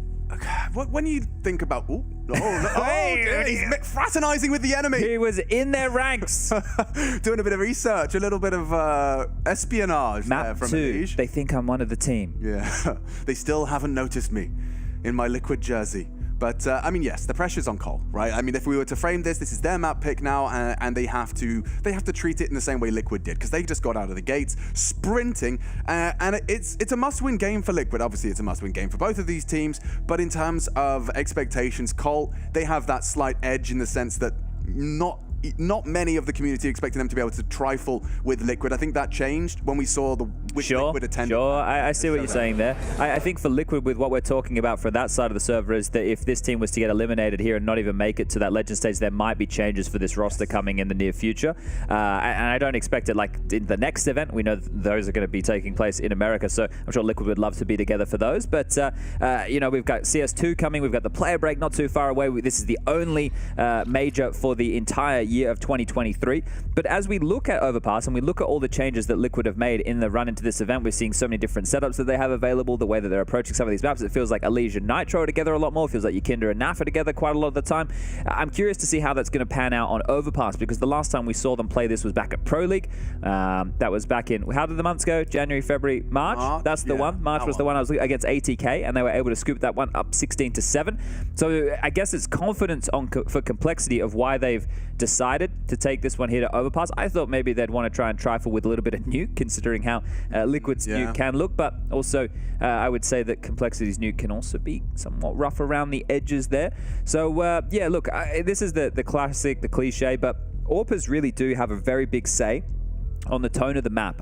When you think about... he's fraternizing with the enemy. He was in their ranks. Doing a bit of research, a little bit of espionage map there from 2, Anish. they think I'm one of the team. Yeah, they still haven't noticed me in my Liquid jersey. But, I mean, yes, the pressure's on Cole, right? I mean, if we were to frame this is their map pick now, and they have to treat it in the same way Liquid did, because they just got out of the gates, sprinting, and it's a must-win game for Liquid. Obviously, it's a must-win game for both of these teams, but in terms of expectations, Cole, they have that slight edge in the sense that not many of the community expected them to be able to trifle with Liquid. I think that changed when we saw Liquid attend. Sure, I see what you're saying there. I think for Liquid, with what we're talking about for that side of the server, is that if this team was to get eliminated here and not even make it to that Legend stage, there might be changes for this roster coming in the near future. And I don't expect it like in the next event. We know those are going to be taking place in America, so I'm sure Liquid would love to be together for those. But, you know, we've got CS2 coming. We've got the player break not too far away. This is the only major for the entire year of 2023. But as we look at Overpass and we look at all the changes that Liquid have made in the run into this event, we're seeing so many different setups that they have available, the way that they're approaching some of these maps. It feels like Elysia and Nitro are together a lot more. It feels like Yakinda and NAF are together quite a lot of the time. I'm curious to see how that's going to pan out on Overpass, because the last time we saw them play this was back at Pro League. That was back in, how did the months go? January, February, March? That's the one. March was the one I was against ATK, and they were able to scoop that one up 16-7. So I guess it's confidence for Complexity of why they've decided to take this one here to Overpass. I thought maybe they'd want to try and trifle with a little bit of Nuke, considering how Liquid's Nuke can look, but also I would say that Complexity's Nuke can also be somewhat rough around the edges there. So yeah, look, this is the classic, the cliche, but AWPers really do have a very big say on the tone of the map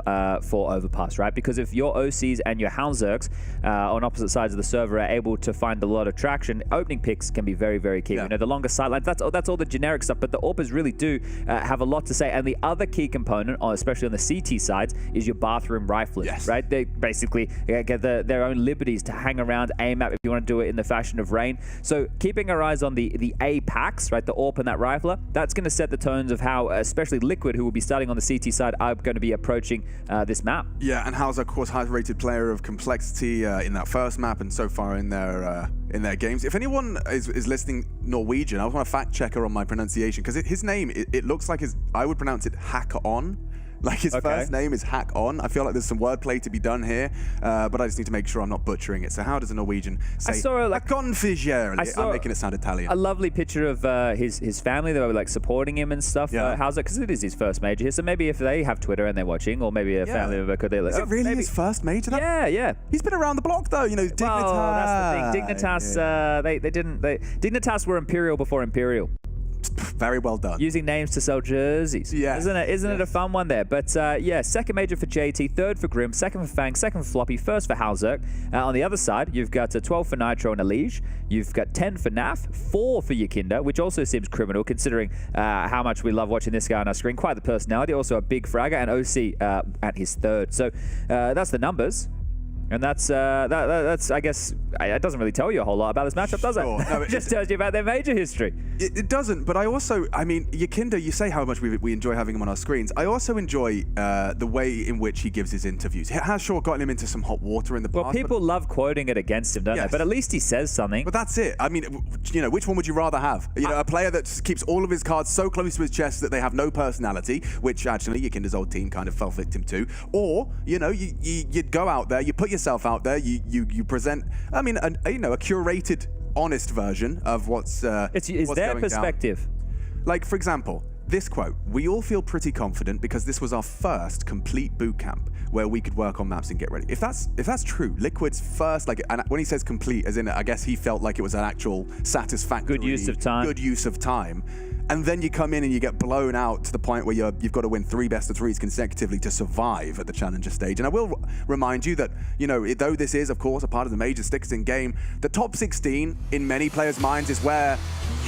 for Overpass, right? Because if your OCs and your Houndzerks on opposite sides of the server are able to find a lot of traction, opening picks can be very, very key. You know, the longer sidelines, that's all the generic stuff, but the AWPers really do have a lot to say. And the other key component, especially on the CT sides, is your bathroom riflers, right? They basically get their own liberties to hang around, aim at if you want to do it in the fashion of rain. So keeping our eyes on the Apeks, right? The AWP and that rifler, that's going to set the tones of how, especially Liquid, who will be starting on the CT side, are going to be approaching this map. Yeah, and How's, of course, highest rated player of Complexity in that first map and so far in their games. If anyone is listening Norwegian, I want to fact check her on my pronunciation, because his name, it looks like I would pronounce it Hack On. Like his first name is Hack On. I feel like there's some wordplay to be done here, but I just need to make sure I'm not butchering it. So how does a Norwegian say? I saw I'm making it sound Italian. A lovely picture of his family. They were like supporting him and stuff. How's it? Because it is his first major here. So maybe if they have Twitter and they're watching, or maybe a family member could. Is it really his first major? Yeah. He's been around the block though. You know, Dignitas. Well, that's the thing. Dignitas. Dignitas were Imperial before Imperial. Very well done. Using names to sell jerseys. Yeah. Isn't it a fun one there? But yeah, second major for JT, third for Grim, second for Fang, second for Floppy, first for Halzerk. On the other side, you've got 12 for Nitro and Elysia. You've got 10 for NAF, 4 for Yakinda, which also seems criminal considering how much we love watching this guy on our screen. Quite the personality. Also a big fragger, and OC at his third. So that's the numbers. And that's I guess, it doesn't really tell you a whole lot about this matchup, does it? No, it just tells you about their major history. It doesn't, but I also, I mean, Yakinda, you say how much we enjoy having him on our screens. I also enjoy the way in which he gives his interviews. It has sure gotten him into some hot water in the past. Well, people love quoting it against him, don't they? But at least he says something. But that's it. I mean, you know, which one would you rather have? You know, a player that just keeps all of his cards so close to his chest that they have no personality, which actually Yakinda's old team kind of fell victim to. Or, you know, you'd go out there, you put yourself out there, you present, I mean, a curated, honest version of what's it's their perspective. Down. Like, for example, this quote: "We all feel pretty confident because this was our first complete boot camp where we could work on maps and get ready." If that's true, Liquid's first, like, and when he says complete, as in, I guess he felt like it was an actual satisfactory, good use of time. And then you come in and you get blown out to the point where you've got to win 3 best of 3s consecutively to survive at the Challenger stage. And I will remind you that, you know, though this is, of course, a part of the major sticks in game, the top 16 in many players' minds is where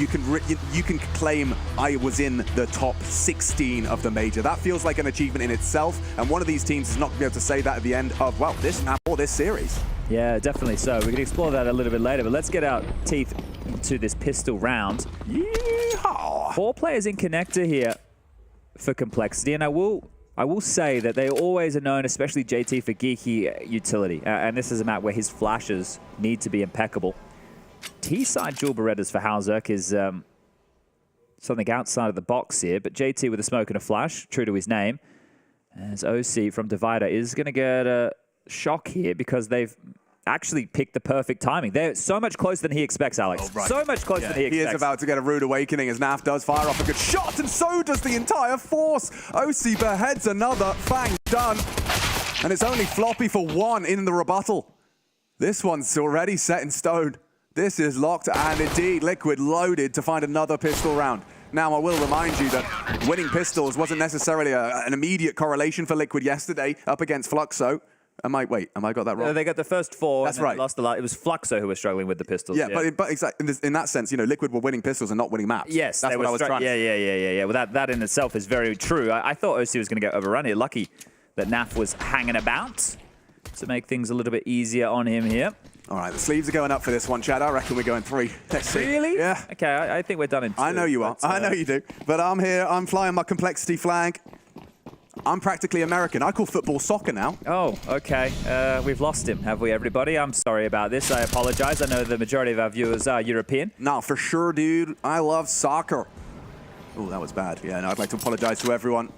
you can claim I was in the top 16 of the major. That feels like an achievement in itself, and one of these teams is not going to be able to say that at the end of, well, this map or this series. Yeah, definitely so. We can explore that a little bit later, but let's get our teeth into this pistol round. Yeehaw! 4 players in connector here for Complexity, and I will say that they always are known, especially JT, for geeky utility, and this is a map where his flashes need to be impeccable. T-side dual Berettas for Halzerk is something outside of the box here, but JT with a smoke and a flash, true to his name. As OC from Divider is going to get a shock here because they've actually picked the perfect timing. They're so much closer than he expects, Alex. Oh, right. So much closer than he expects. He is about to get a rude awakening as Naf does fire off a good shot, and so does the entire force. OC beheads another. Fang done. And it's only Floppy for 1 in the rebuttal. This one's already set in stone. This is locked, and indeed, Liquid loaded to find another pistol round. Now, I will remind you that winning pistols wasn't necessarily an immediate correlation for Liquid yesterday up against Fluxo. Have I got that wrong? They got the first 4. That's right. Lost a lot. It was Fluxo who was struggling with the pistols. Yeah, but exactly in that sense, you know, Liquid were winning pistols and not winning maps. Yes, that's what I was trying to say. Yeah. Well, that in itself is very true. I thought OC was going to get overrun here. Lucky that Naf was hanging about to make things a little bit easier on him here. All right, the sleeves are going up for this one, Chad. I reckon we're going 3. Let's see. Really? Yeah. Okay, I think we're done in 2. I know you are. I know you do. But I'm here. I'm flying my Complexity flag. I'm practically American. I call football soccer now. Oh, okay. We've lost him, have we, everybody? I'm sorry about this. I apologize. I know the majority of our viewers are European. No, for sure, dude. I love soccer. Oh, that was bad. Yeah, no, I'd like to apologize to everyone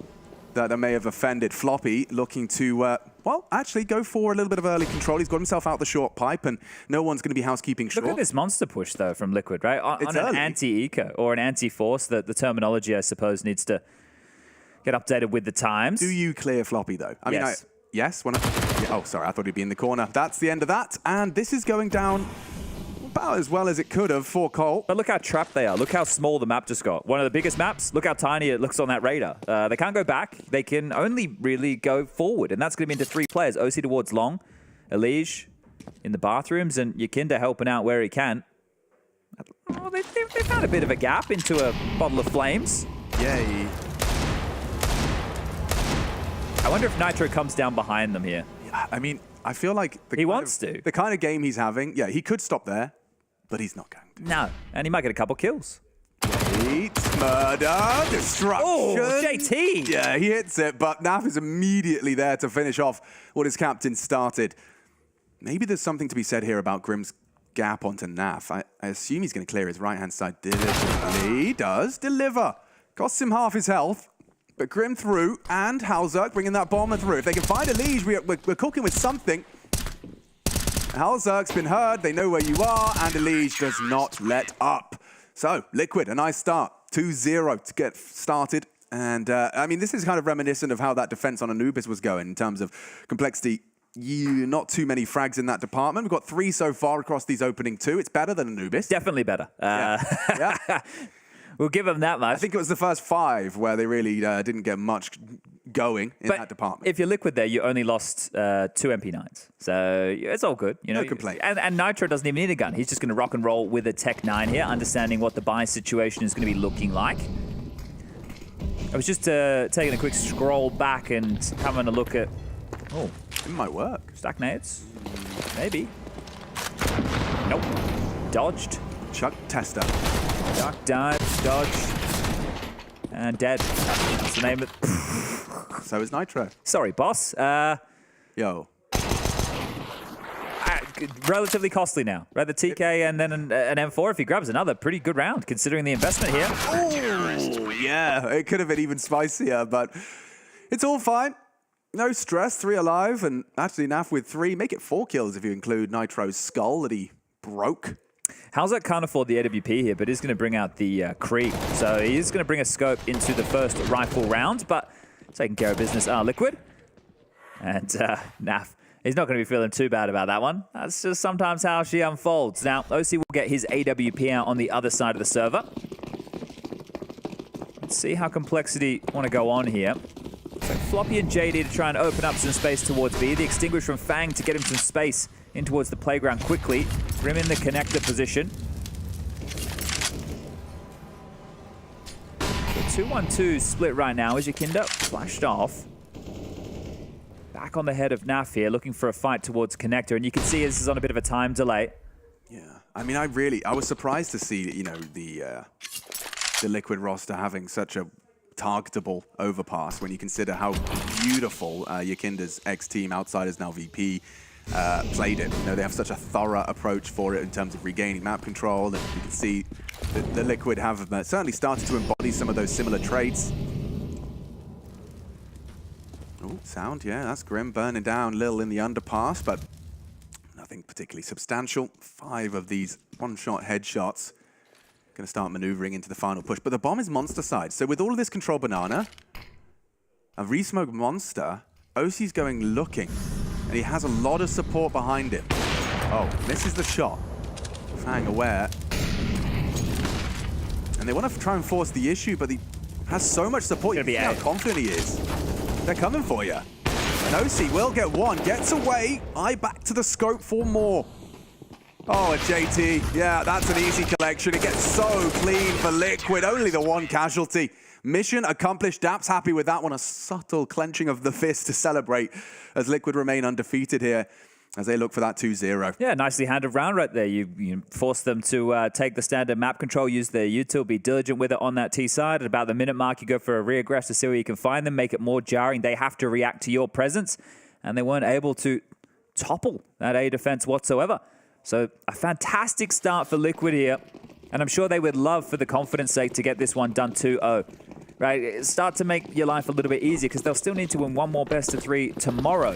that I may have offended. Floppy looking to, well, actually go for a little bit of early control. He's got himself out the short pipe, and no one's going to be housekeeping short. Look at this monster push, though, from Liquid, right? On an anti-eco or an anti-force, the terminology, I suppose, needs to get updated with the times. Do you clear Floppy, though? I mean, yes. Oh, sorry, I thought he'd be in the corner. That's the end of that, and this is going down about as well as it could have for Colt. But look how trapped they are. Look how small the map just got. One of the biggest maps. Look how tiny it looks on that radar. They can't go back. They can only really go forward, and that's going to be into 3 players. OC towards long, Elige in the bathrooms, and Yakinda helping out where he can. Oh, they found a bit of a gap into a bottle of flames. Yay. I wonder if Nitro comes down behind them here. I mean, I feel like he wants to. The kind of game he's having, yeah, he could stop there, but he's not going to. No, and he might get a couple kills. Wait, murder, destruction. Oh, JT. Yeah, he hits it, but Naf is immediately there to finish off what his captain started. Maybe there's something to be said here about Grim's gap onto Naf. I assume he's going to clear his right-hand side diligently. He does deliver. Costs him half his health. But Grim through, and Halzerk bringing that bomber through. If they can find Elige, we're cooking with something. Halzerk's been heard, they know where you are, and Elige does not let up. So, Liquid, a nice start. 2-0 to get started. And, I mean, this is kind of reminiscent of how that defense on Anubis was going in terms of Complexity. Not too many frags in that department. We've got 3 so far across these opening 2. It's better than Anubis. Definitely better. Yeah. We'll give them that much. I think it was the first 5 where they really didn't get much going in that department. If you're Liquid there, you only lost 2 MP9s. So it's all good. You know? No complaint. And Nitro doesn't even need a gun. He's just going to rock and roll with a Tech 9 here, understanding what the buy situation is going to be looking like. I was just taking a quick scroll back and having a look at... Oh, it might work. Stack nades? Maybe. Nope. Dodged. Chuck tester. Duck, dive, dodge, and dead. That's the name of it. So is Nitro. Sorry, boss. Yo. Relatively costly now. Rather TK and then an M4 if he grabs another. Pretty good round, considering the investment here. Oh, yeah. It could have been even spicier, but it's all fine. No stress, 3 alive, and actually Naf with 3. Make it 4 kills if you include Nitro's skull that he broke. Halzerk can't afford the AWP here, but is going to bring out the Cree. So he is going to bring a scope into the first rifle round, but taking care of business are Liquid. And Naf, he's not going to be feeling too bad about that one. That's just sometimes how she unfolds. Now, OC will get his AWP out on the other side of the server. Let's see how Complexity want to go on here. So Floppy and JD to try and open up some space towards B. The extinguish from Fang to get him some space in towards the playground quickly. Grim in the connector position. 2-1-2 split right now as Yakinda flashed off. Back on the head of Naf here, looking for a fight towards Connector, and you can see this is on a bit of a time delay. Yeah, I mean, I was surprised to see, you know, the Liquid roster having such a targetable overpass when you consider how beautiful Yakinda's ex-team Outsiders, now VP, played it. You know, they have such a thorough approach for it in terms of regaining map control, and you can see that the Liquid have certainly started to embody some of those similar traits. Oh, sound, yeah, that's Grim burning down Lil in the underpass, but nothing particularly substantial. 5 of these one-shot headshots. Going to start maneuvering into the final push. But the bomb is Monster side. So with all of this control banana, a re-smoke Monster, OC's going looking. And he has a lot of support behind him. Oh, misses the shot. Fang aware. And they want to try and force the issue, but he has so much support. You can see how confident he is. They're coming for you. And OC will get one. Gets away. Eye back to the scope for more. Oh, a JT. Yeah, that's an easy collection. It gets so clean for Liquid. Only the one casualty. Mission accomplished. Dapp's happy with that one. A subtle clenching of the fist to celebrate as Liquid remain undefeated here as they look for that 2-0. Yeah, nicely handled round right there. You force them to take the standard map control, use their util, be diligent with it on that T side. At about the minute mark, you go for a re-aggress to see where you can find them, make it more jarring. They have to react to your presence, and they weren't able to topple that A defense whatsoever. So a fantastic start for Liquid here, and I'm sure they would love, for the confidence sake, to get this one done 2-0. Right, start to make your life a little bit easier, because they'll still need to win one more best of 3 tomorrow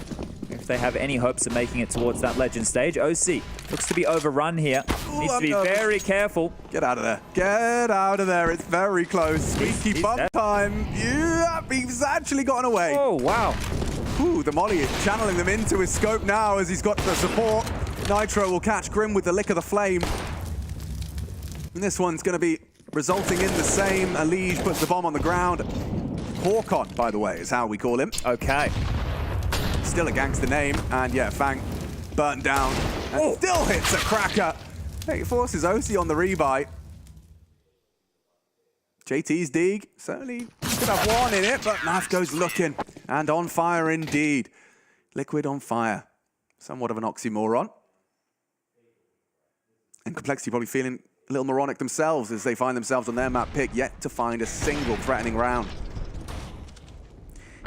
if they have any hopes of making it towards that legend stage. OC looks to be overrun here. Needs to be very careful. Get out of there. Get out of there. It's very close. Squeaky bump time. Yeah, he's actually gotten away. Oh, wow. Ooh, the Molly is channeling them into his scope now as he's got the support. Nitro will catch Grim with the lick of the flame. And this one's going to be resulting in the same. Elige puts the bomb on the ground. Hawkon, by the way, is how we call him. Okay. Still a gangster name. And yeah, Fang burnt down. And still hits a cracker. Hey, it forces OC on the rebuy. JT's dig certainly could have one in it, but Naf goes looking. And on fire indeed. Liquid on fire. Somewhat of an oxymoron. And Complexity probably feeling a little moronic themselves as they find themselves on their map pick, yet to find a single threatening round.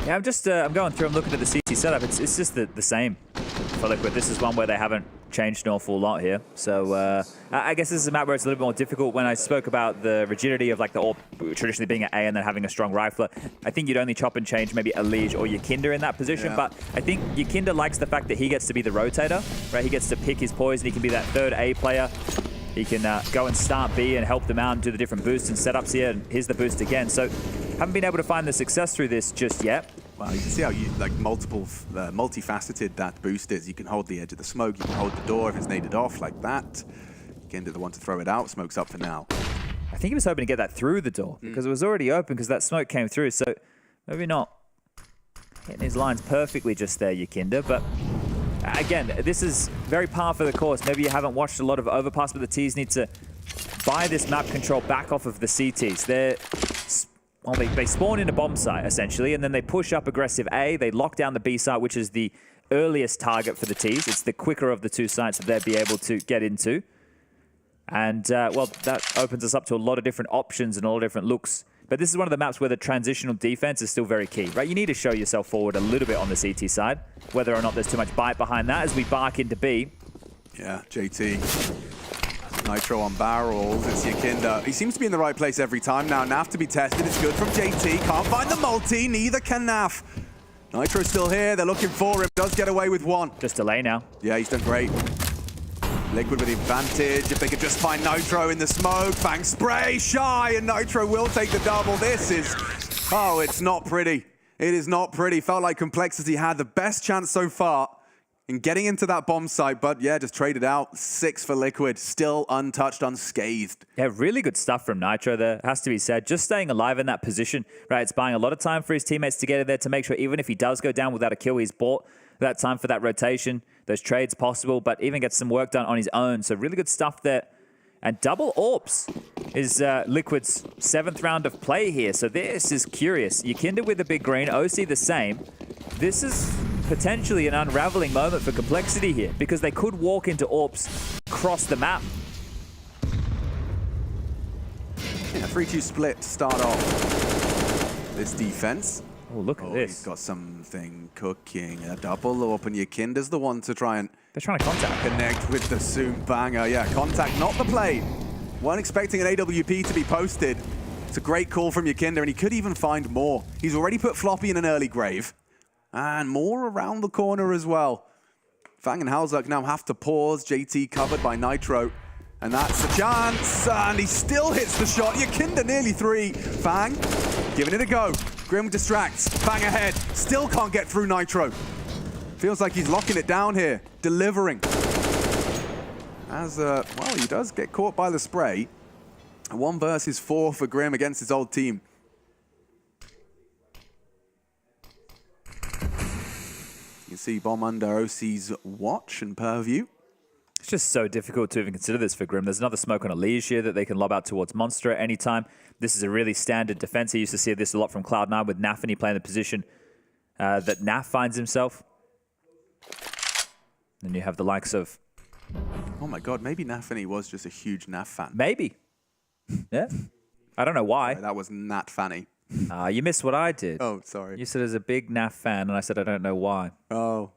Yeah, I'm going through, I'm looking at the CT setup. It's just the same for Liquid. This is one where they haven't changed an awful lot here. So I guess this is a map where it's a little bit more difficult. When I spoke about the rigidity of like the AWP traditionally being at A and then having a strong rifler, I think you'd only chop and change maybe Elige or Yakinda in that position. Yeah. But I think Yakinda likes the fact that he gets to be the rotator, right? He gets to pick his poison. He can be that third A player. He can go and start B and help them out and do the different boosts and setups here. And here's the boost again. So haven't been able to find the success through this just yet. Well, you can see how multifaceted that boost is. You can hold the edge of the smoke, you can hold the door if it's naded off like that. Again, to the one to throw it out, smoke's up for now. I think he was hoping to get that through the door because it was already open because that smoke came through. So maybe not hitting his lines perfectly just there, Yakinda. But again, this is very par for the course. Maybe you haven't watched a lot of overpass, but the T's need to buy this map control back off of the CTs. Well, they spawn in a bomb site, essentially, and then they push up aggressive A. They lock down the B site, which is the earliest target for the T's. It's the quicker of the two sites that they'd be able to get into. And, well, that opens us up to a lot of different options and a lot of different looks. But this is one of the maps where the transitional defense is still very key, right? You need to show yourself forward a little bit on the CT side, whether or not there's too much bite behind that as we bark into B. Yeah, JT. Nitro on barrels, it's Yakinda. He seems to be in the right place every time now. Naf to be tested, it's good from JT. Can't find the multi, neither can Naf. Nitro's still here, they're looking for him. Does get away with one. Just delay now. Yeah, he's done great. Liquid with the advantage. If they could just find Nitro in the smoke. Fang spray, shy, and Nitro will take the double. This is, oh, it's not pretty. It is not pretty. Felt like Complexity had the best chance so far in getting into that bomb site, but yeah, just traded out. 6 for Liquid, still untouched, unscathed. Yeah, really good stuff from Nitro there, has to be said. Just staying alive in that position, right? It's buying a lot of time for his teammates to get in there to make sure even if he does go down without a kill, he's bought that time for that rotation, those trades possible, but even gets some work done on his own. So really good stuff there. And double AWPs is Liquid's 7th round of play here. So this is curious. Yakinda with the big green, OC the same. This is potentially an unraveling moment for Complexity here because they could walk into AWPs across the map. Yeah, 3-2 split to start off this defense. Oh, look at this. He's got something cooking. A double AWP, and Yakinda's the one to try and... They're trying to contact. Connect with the Zoom banger. Yeah, contact, not the play. Weren't expecting an AWP to be posted. It's a great call from Yakinda, and he could even find more. He's already put Floppy in an early grave. And more around the corner as well. Fang and Halzak now have to pause. JT covered by Nitro. And that's the chance, and he still hits the shot. Yakinda nearly 3. Fang giving it a go. Grim distracts. Fang ahead. Still can't get through Nitro. Feels like he's locking it down here. Delivering. As, well, he does get caught by the spray. 1 versus 4 for Grim against his old team. You can see bomb under OC's watch and purview. It's just so difficult to even consider this for Grim. There's another smoke on a Liege here that they can lob out towards Monster at any time. This is a really standard defense. I used to see this a lot from Cloud9 with Nafany playing the position that Naf finds himself. Then you have the likes of... Oh my god, maybe Nafany was just a huge Naf fan. Maybe. Yeah. I don't know why. That was Nat Fanny. You missed what I did. Oh, sorry. You said as a big Naf fan, and I said I don't know why. Oh.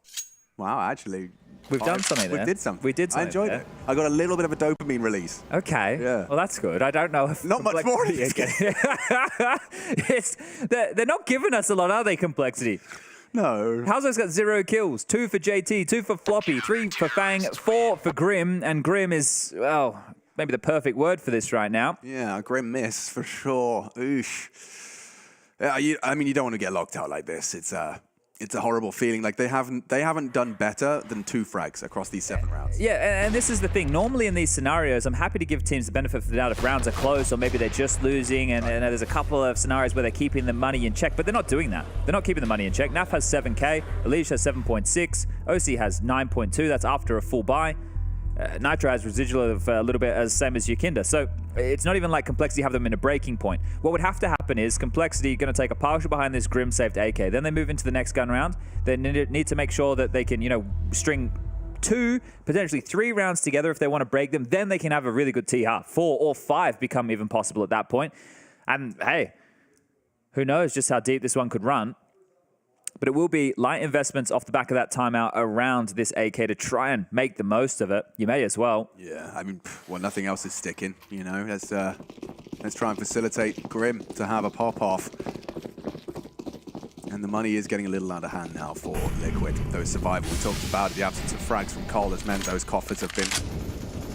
Wow, actually... We've done something there. We did something. We did something. I enjoyed it. I got a little bit of a dopamine release. Okay. Yeah. Well, that's good. I don't know if... Not much more. They're not giving us a lot, are they, Complexity? No. Halzak's got 0 kills. 2 for JT, 2 for Floppy, 3 for Fang, 4 for Grim. And Grim is, well, maybe the perfect word for this right now. Yeah, Grim miss for sure. Oosh. I mean, you don't want to get locked out like this. It's a horrible feeling. Like they haven't done better than 2 frags across these 7 rounds. Yeah, and this is the thing. Normally in these scenarios, I'm happy to give teams the benefit of the doubt if rounds are close or maybe they're just losing. And there's a couple of scenarios where they're keeping the money in check, but they're not doing that. They're not keeping the money in check. Naf has 7K, Elige has 7.6, OC has 9.2. That's after a full buy. Nitro has residual of a little bit as same as Yakinda. So it's not even like Complexity have them in a breaking point. What would have to happen is Complexity going to take a partial behind this Grim saved AK. Then they move into the next gun round. They need to make sure that they can, you know, string 2, potentially 3 rounds together if they want to break them. Then they can have a really good T-half. 4 or 5 become even possible at that point. And hey, who knows just how deep this one could run. But it will be light investments off the back of that timeout around this AK to try and make the most of it. You may as well. Yeah, I mean, well, nothing else is sticking, you know. Let's try and facilitate Grim to have a pop-off. And the money is getting a little out of hand now for Liquid. Those survival we talked about, the absence of frags from Cole has meant those coffers have been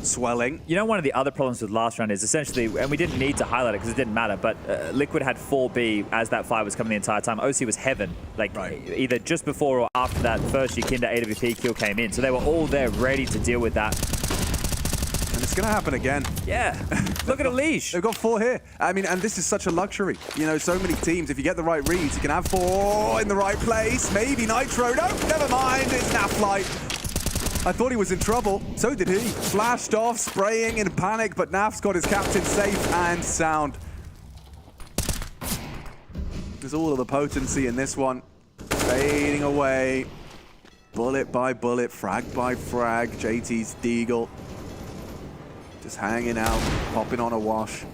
swelling. You know, one of the other problems with last round is essentially, and we didn't need to highlight it because it didn't matter, but Liquid had 4B as that fight was coming the entire time. OC was heaven, like either just before or after that first Yakinda AWP kill came in. So they were all there ready to deal with that. And it's going to happen again. Yeah. Look at Elige. They've got 4 here. I mean, and this is such a luxury. You know, so many teams, if you get the right reads, you can have 4 in the right place. Maybe Nitro. No, never mind. It's Naflight. I thought he was in trouble. So did he. Flashed off, spraying in panic, but Naf's got his captain safe and sound. There's all of the potency in this one. Fading away. Bullet by bullet, frag by frag. JT's Deagle. Just hanging out, popping on a wash.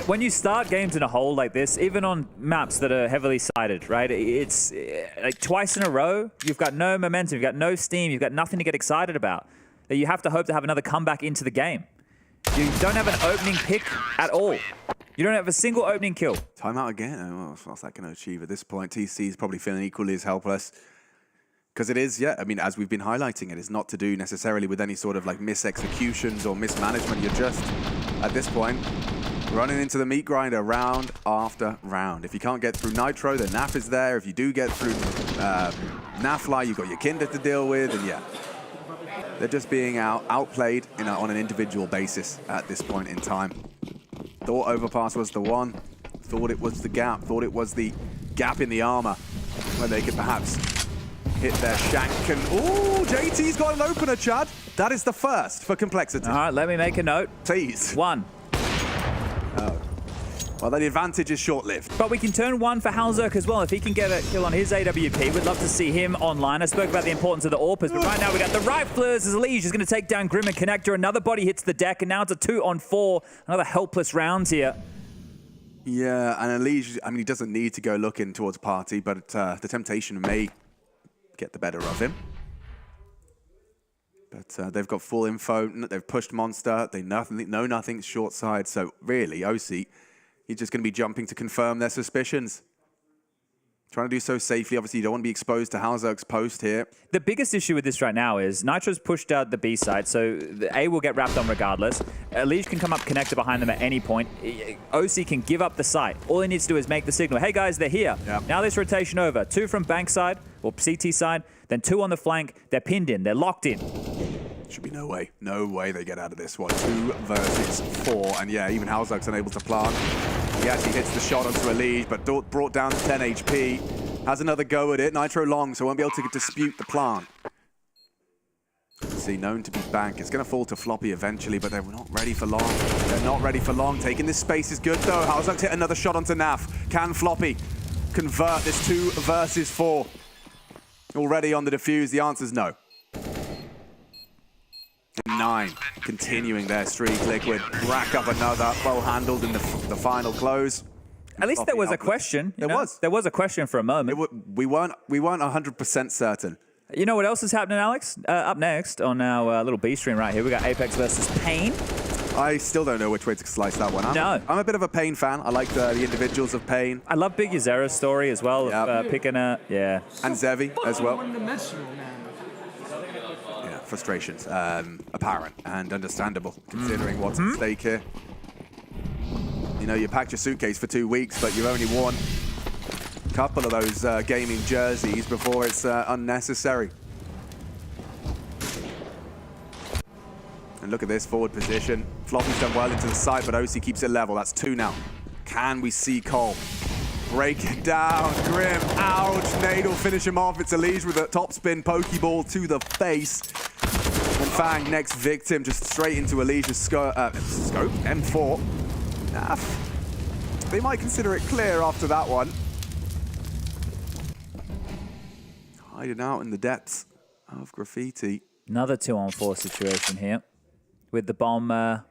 When you start games in a hole like this, even on maps that are heavily sided, right? It's like twice in a row, you've got no momentum, you've got no steam, you've got nothing to get excited about. That you have to hope to have another comeback into the game. You don't have an opening pick at all. You don't have a single opening kill. Timeout again? Oh, what's that going to achieve at this point? TC is probably feeling equally as helpless. Because it is, yeah, I mean, as we've been highlighting, it is not to do necessarily with any sort of like mis-executions or mismanagement. You're just, at this point, running into the meat grinder round after round. If you can't get through Nitro, then Naf is there. If you do get through Nafly, you've got Yakinda to deal with, and yeah. They're just being outplayed on an individual basis at this point in time. Thought overpass was the one. Thought it was the gap. Thought it was the gap in the armor where they could perhaps hit their shank and... Ooh, JT's got an opener, Chad. That is the first for Complexity. All right, let me make a note. Please. 1. Oh. Well, the advantage is short-lived. But we can turn 1 for Halzerk as well. If he can get a kill on his AWP, we'd love to see him online. I spoke about the importance of the AWPers, but right now we got the riflers as Liege is going to take down Grim and Connector. Another body hits the deck, and now it's a 2-on-4. Another helpless round here. Yeah, and Liege, I mean, he doesn't need to go looking towards party, but the temptation may get the better of him. But they've got full info. They've pushed Monster. They know nothing's short side. So really, OC, he's just going to be jumping to confirm their suspicions. Trying to do so safely. Obviously, you don't want to be exposed to Halzerk's post here. The biggest issue with this right now is Nitro's pushed out the B side, so the A will get wrapped on regardless. Liege can come up connector behind them at any point. OC can give up the site. All he needs to do is make the signal. Hey guys, they're here. Yep. Now this rotation over. 2 from bank side, or CT side, then 2 on the flank. They're pinned in. They're locked in. Should be no way they get out of this one. 2 versus 4, and yeah, even Halzerk's unable to plant. He actually hits the shot onto a Liege, but brought down to 10 HP. Has another go at it. Nitro long, so won't be able to dispute the plant. See, known to be bank. It's going to fall to Floppy eventually, but they're not ready for long. They're not ready for long. Taking this space is good, though. Halzerk's hit another shot onto Naf. Can Floppy convert this 2 versus 4? Already on the defuse, the answer's no. 9, continuing their streak. Liquid rack up another, well handled in the final close. At least there was a question. There was a question for a moment. We weren't 100% certain. You know what else is happening, Alex? Up next on our little B stream right here, we got Apeks versus Pain. I still don't know which way to slice that one. I'm a bit of a Pain fan. I like the individuals of Pain. I love Big Yazera's story as well, of picking a, And Zevi as well. Frustrations, apparent and understandable, considering what's at stake here. You know, you packed your suitcase for 2 weeks, but you've only worn a couple of those gaming jerseys before it's unnecessary. And look at this forward position. Floppy's done well into the side, but OC keeps it level. That's 2 now. Can we see Cole break it down? Grim, ouch. Nade will finish him off. It's a Liege with a topspin Pokeball to the face. And Fang, next victim, just straight into Alicia's scope. M4. They might consider it clear after that one. Hiding out in the depths of graffiti. Another 2-on-4 situation here with the bomb at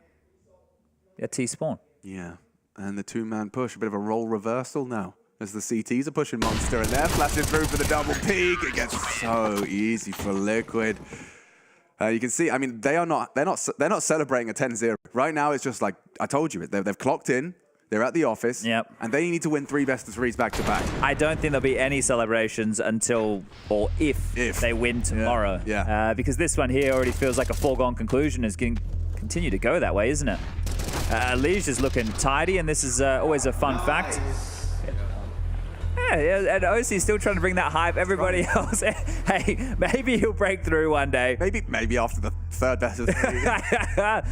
T-spawn. Yeah, and the 2-man push, a bit of a role reversal now. As the CTs are pushing Monster, and they're flashing through for the double peak. It gets so easy for Liquid. You can see, I mean, they're not celebrating a 10-0. Right now, it's just like, I told you, they've clocked in, they're at the office, and they need to win 3 best-of-3s back-to-back. I don't think there'll be any celebrations until, or if they win tomorrow. Because this one here already feels like a foregone conclusion. Is going to continue to go that way, isn't it? Liege is looking tidy, and this is always a fun fact. Yeah, and OC still trying to bring that hype. Everybody else, hey, maybe he'll break through one day. Maybe after the 3rd best of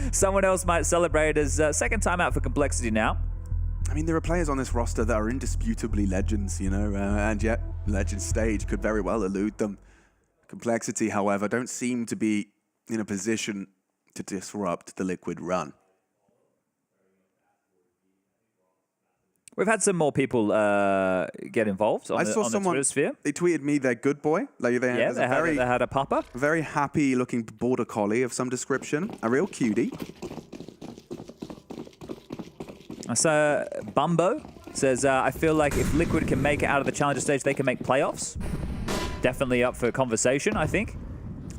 3. Someone else might celebrate his 2nd time out for Complexity now. I mean, there are players on this roster that are indisputably legends, you know, and yet legend stage could very well elude them. Complexity, however, don't seem to be in a position to disrupt the Liquid run. We've had some more people get involved on the Twitter sphere. They tweeted me their good boy. Like they had a papa. Very happy looking border collie of some description. A real cutie. So Bumbo says, I feel like if Liquid can make it out of the challenger stage, they can make playoffs. Definitely up for conversation, I think.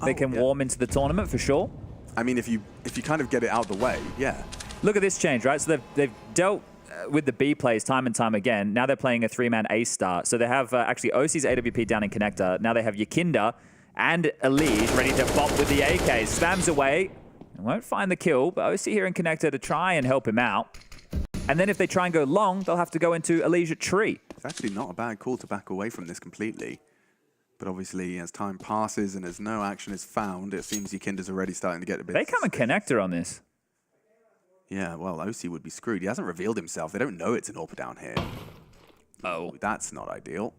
They can warm into the tournament for sure. I mean, if you kind of get it out of the way, yeah. Look at this change, right? So they've dealt with the B plays time and time again. Now they're playing a 3-man ace start. So they have actually OC's AWP down in connector. Now they have Yakinda and Elige ready to bop with the AK. Spams away. Won't find the kill, but OC here in connector to try and help him out. And then if they try and go long, they'll have to go into Elige at tree. It's actually not a bad call to back away from this completely. But obviously, as time passes and as no action is found, it seems Yakinda's already starting to get a bit... They come in connector on this. Yeah, well, OC would be screwed. He hasn't revealed himself. They don't know it's an AWP down here. Oh. That's not ideal.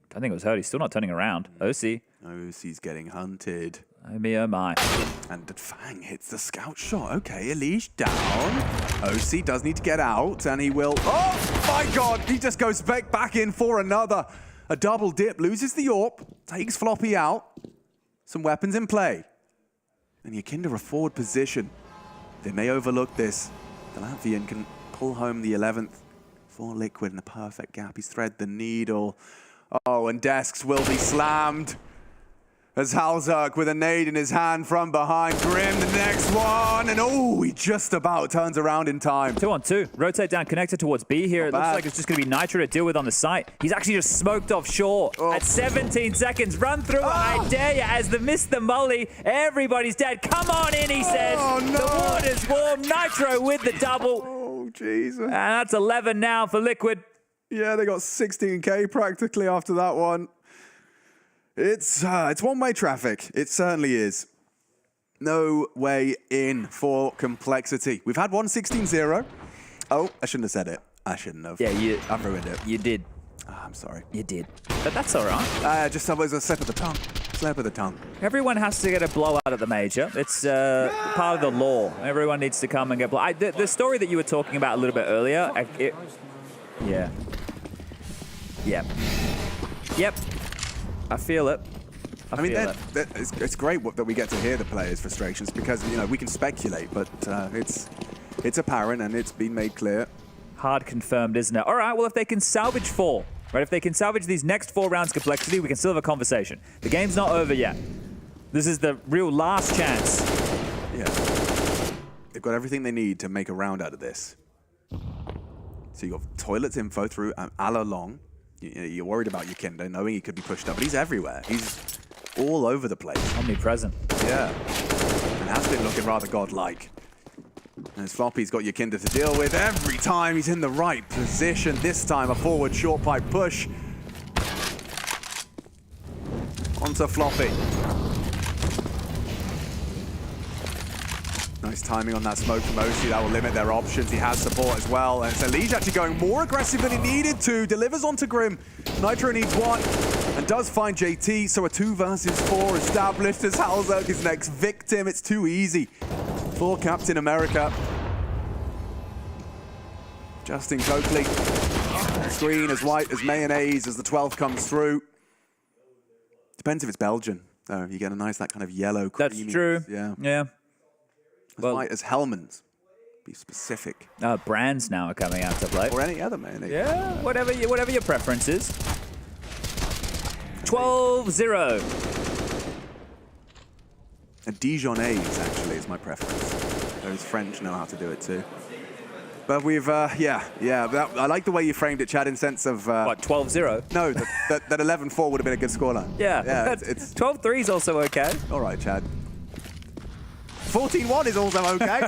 don't think it was hurt. He's still not turning around. OC. OC's getting hunted. Oh me, oh my. And Fang hits the scout shot. Okay, Elish down. OC does need to get out, and he will. Oh my God! He just goes back in for another. A double dip, loses the AWP, takes Floppy out. Some weapons in play. And Yakinda a forward position. They may overlook this. The Latvian can pull home the 11th for Liquid in the perfect gap. He's thread the needle. Oh, and desks will be slammed. As Halzerk with a nade in his hand from behind. Grim, the next one. And oh, he just about turns around in time. 2-on-2. Rotate down, connected towards B here. It looks like it's just going to be Nitro to deal with on the site. He's actually just smoked offshore at 17 seconds. Run through, I dare you, as the miss the molly. Everybody's dead. Come on in, he says. Oh, no. The water's warm. Nitro with the double. Oh, Jesus. And that's 11 now for Liquid. Yeah, they got 16K practically after that one. It's one-way traffic. It certainly is. No way in for Complexity. We've had 1-16-0. Oh, I shouldn't have said it. I shouldn't have. Yeah, I've ruined it. You did. Oh, I'm sorry. You did. But that's all right. Just always a slip of the tongue. Slip of the tongue. Everyone has to get a blowout at the major. It's part of the law. Everyone needs to come and get blow. The story that you were talking about a little bit earlier. Yeah. Yep. Yep. I feel it. I mean, it's great that we get to hear the players' frustrations because, you know, we can speculate, but it's apparent and it's been made clear. Hard confirmed, isn't it? All right, well, if they can salvage 4, right? If they can salvage these next 4 rounds Complexity, we can still have a conversation. The game's not over yet. This is the real last chance. Yeah. They've got everything they need to make a round out of this. So you got Toilet's info through Ala Long. You're worried about Yakinda, knowing he could be pushed up, but he's everywhere. He's all over the place. Omnipresent. Yeah. And has been looking rather godlike. And as Floppy's got Yakinda to deal with every time he's in the right position. This time a forward short pipe push. Onto Floppy. Nice timing on that smoke from Mouz. That will limit their options. He has support as well. And so Lee's actually going more aggressive than he needed to. Delivers onto Grim. Nitro needs 1 and does find JT. So a 2 versus 4 established as Halzerk is next victim. It's too easy for Captain America. Justin Coakley. Screen as white as mayonnaise as the 12th comes through. Depends if it's Belgian. though. You get a nice, that kind of yellow creamy. That's true. Yeah. Yeah. As white as Hellman's. Be specific. Brands now are coming out to play. Or any other mayonnaise. Yeah, whatever your preference is. 12-0. A Dijonnaise, actually, is my preference. Those French know how to do it, too. But we've, I like the way you framed it, Chad, in sense of... what, 12-0? No, that 11-4 would have been a good scoreline. Yeah, it's 12-3 is also okay. All right, Chad. 14-1 is also okay.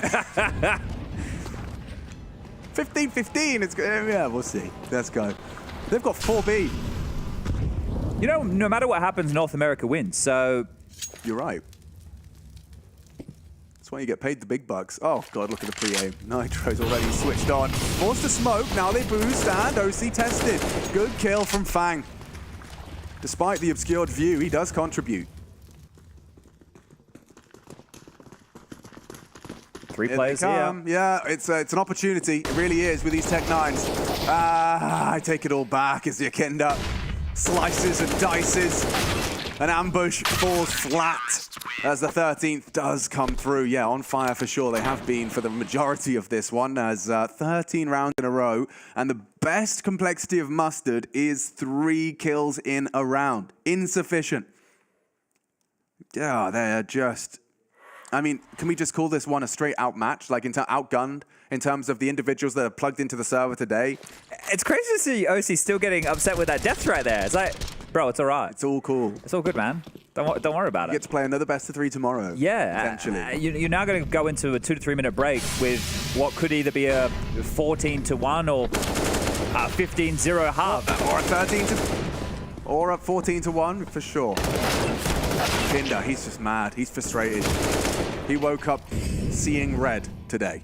15-15, it's good. Yeah, we'll see. Let's go. They've got 4B. You know, no matter what happens, North America wins, so... You're right. That's why you get paid the big bucks. Oh, God, look at the pre-aim. Nitro's already switched on. Forced to smoke, now they boost, and OC tested. Good kill from Fang. Despite the obscured view, he does contribute. 3 players here. Yeah, it's an opportunity. It really is with these Tech 9s. I take it all back as Yakinda slices and dices. An ambush falls flat as the 13th does come through. Yeah, on fire for sure. They have been for the majority of this one as 13 rounds in a row. And the best complexity of Mustard is 3 kills in a round. Insufficient. Yeah, they're just... I mean, can we just call this one a straight out match? Like outgunned in terms of the individuals that are plugged into the server today? It's crazy to see OC still getting upset with that death right there. It's like, bro, it's all right. It's all cool. It's all good, man. Don't worry about it. You get to play another best of 3 tomorrow. Yeah. Potentially. You're now going to go into a 2 to 3 minute break with what could either be a 14-1 or a 15-0 half. Or a 13 or a 14-1 for sure. Kinder, he's just mad. He's frustrated. He woke up seeing red today.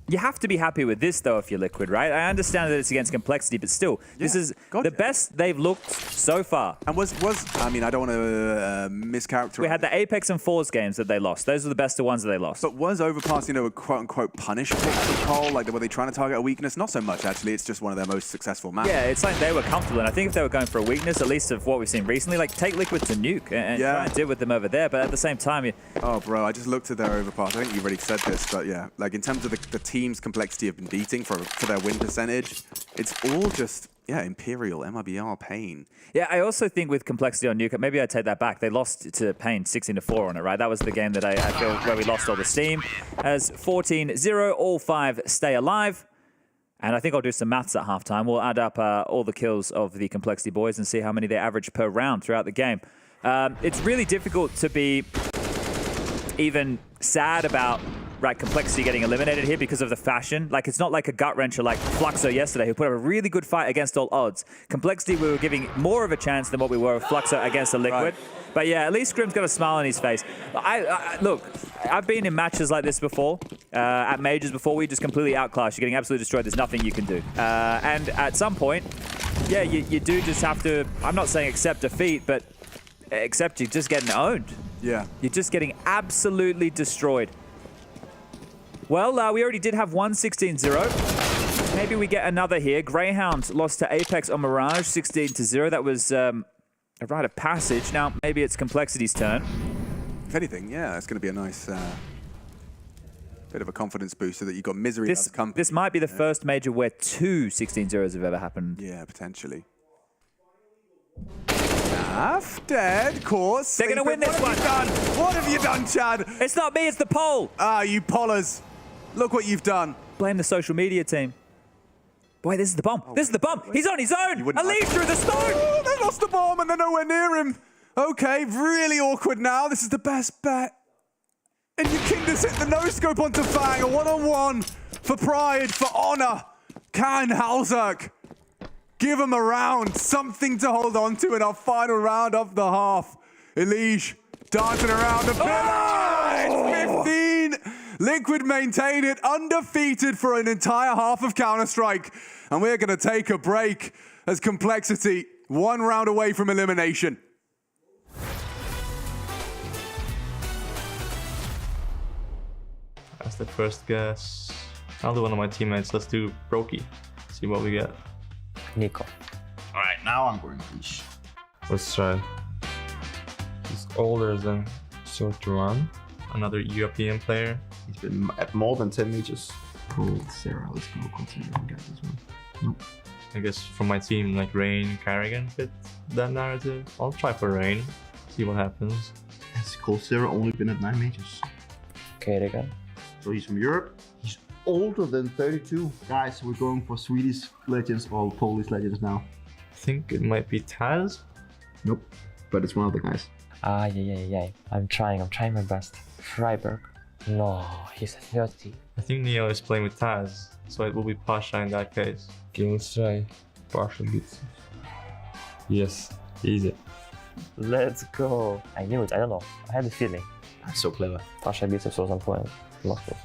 You have to be happy with this, though, if you're Liquid, right? I understand that it's against Complexity, but still, this is the best they've looked so far. And I mean, I don't want to mischaracterize. We had the Apeks and Forze games that they lost. Those are the best ones that they lost. But was Overpass, a quote-unquote punish pick for Cole? Like, were they trying to target a weakness? Not so much, actually. It's just one of their most successful maps. Yeah, it's like they were comfortable, and I think if they were going for a weakness, at least of what we've seen recently, like, take Liquid to Nuke and try and deal with them over there, but at the same time... Oh, bro, I just looked at their Overpass. I think you already said this, but yeah, like, in terms of the team's Complexity of been beating for their win percentage, it's all just Imperial, MIBR, Pain. Yeah, I also think with Complexity on Nuke, maybe I take that back. They lost to Pain 16-4 on it, right? That was the game that I feel where we lost all the steam. As 14-0, all 5 stay alive. And I think I'll do some maths at halftime. We'll add up all the kills of the Complexity boys and see how many they average per round throughout the game. It's really difficult to be even sad about Complexity getting eliminated here because of the fashion. Like, it's not like a gut wrencher like Fluxo yesterday, who put up a really good fight against all odds. Complexity, we were giving more of a chance than what we were with Fluxo against the Liquid. But yeah, at least Scrim's got a smile on his face. Look, I've been in matches like this before, at majors before. We just completely outclass. You're getting absolutely destroyed. There's nothing you can do. And at some point, yeah, you do just have to, I'm not saying accept defeat, but accept you're just getting owned. Yeah. You're just getting absolutely destroyed. Well, we already did have one 16-0. Maybe we get another here. Grayhound lost to Apeks on Mirage, 16-0. That was a rite of passage. Now, maybe it's Complexity's turn. If anything, yeah, it's going to be a nice bit of a confidence booster that you got Misery as company. This might be the first major where 2 16-0s have ever happened. Yeah, potentially. Dead, course. They're going to win this one. What have you done, Chad? It's not me, it's the poll. Ah, you pollers. Look what you've done. Blame the social media team. Boy, this is the bomb. This is the bomb. He's on his own. A lead through the stone. Oh, they lost the bomb and they're nowhere near him. Okay, really awkward now. This is the best bet. And you King just hit the no-scope onto Fang. A one-on-one for pride, for honor. Can Halzak give him a round, something to hold on to in our final round of the half. Elige dancing around the pillar. 15. Liquid maintain it, undefeated for an entire half of Counter-Strike. And we're going to take a break as Complexity, 1 round away from elimination. That's the first guess. I'll do one of my teammates. Let's do Brokey. See what we get. Nico. Alright, now I'm going Fish. Let's try. He's older than Sortuan, another European player. He's been at more than 10 meters. Cool, Sarah. Let's go continue and get this one. Nope. I guess from my team, like Rain, Carrigan fit that narrative. I'll try for Rain, see what happens. Yes, Cool Sarah only been at 9 meters. Carrigan. So he's from Europe. He's older than 32. Guys, we're going for Swedish legends or Polish legends now. I think it might be Taz. Nope, but it's one of the guys. Yeah. I'm trying my best. Freiburg. No, he's 30. I think Neo is playing with Taz, so it will be Pasha in that case. Okay, let's try Pasha beats. Yes, easy. Let's go. I knew it, I don't know. I had a feeling. That's so clever. Pasha beats was on point. Lost it.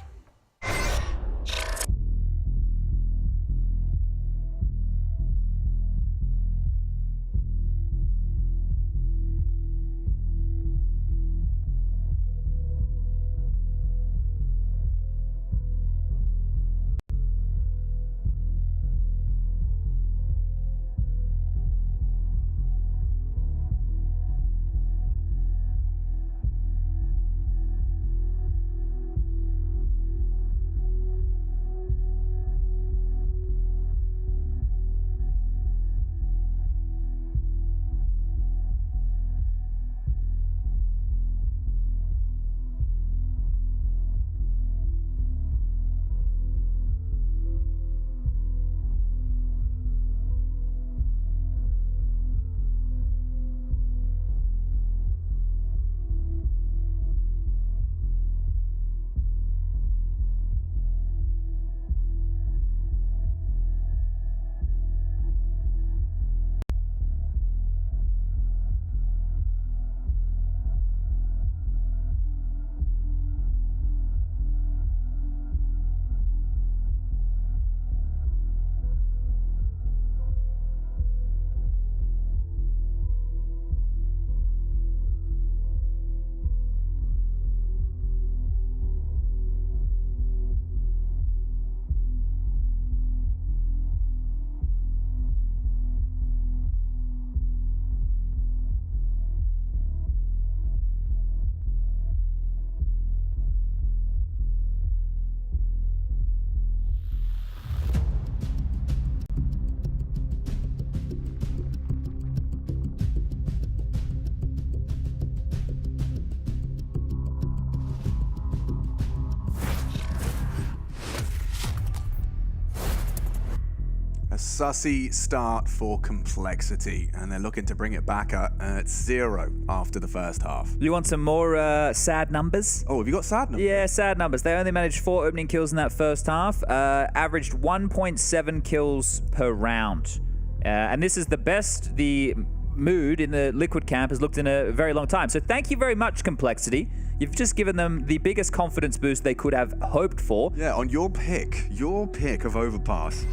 sussy start for Complexity, and they're looking to bring it back at 0 after the first half. You want some more sad numbers? Oh, have you got sad numbers? Yeah, sad numbers. They only managed 4 opening kills in that first half, averaged 1.7 kills per round. And this is the best the mood in the Liquid camp has looked in a very long time. So thank you very much, Complexity. You've just given them the biggest confidence boost they could have hoped for. Yeah, on your pick of Overpass.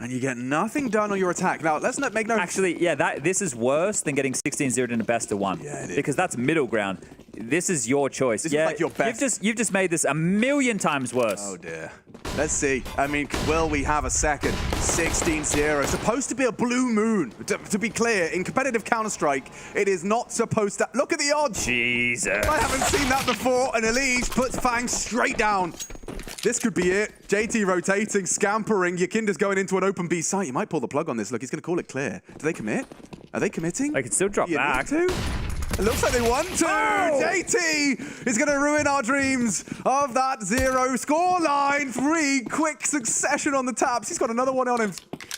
And you get nothing done on your attack. Now, let's not make no... Actually, yeah, this is worse than getting 16-0 in a best of 1. Yeah, it is. Because that's middle ground. This is your choice. This is like your best. You've just made this a million times worse. Oh, dear. Let's see. I mean, will we have a second? 16-0. Supposed to be a blue moon. To be clear, in competitive Counter-Strike, it is not supposed to... Look at the odds. Jesus. I haven't seen that before. And Elise puts Fang straight down. This could be it. JT rotating, scampering. Yakinda's going into an open B site. You might pull the plug on this. Look, he's going to call it clear. Do they commit? Are they committing? They can still drop back. It looks like they want to. Oh! JT is going to ruin our dreams of that 0 scoreline. 3 quick succession on the taps. He's got another one on him.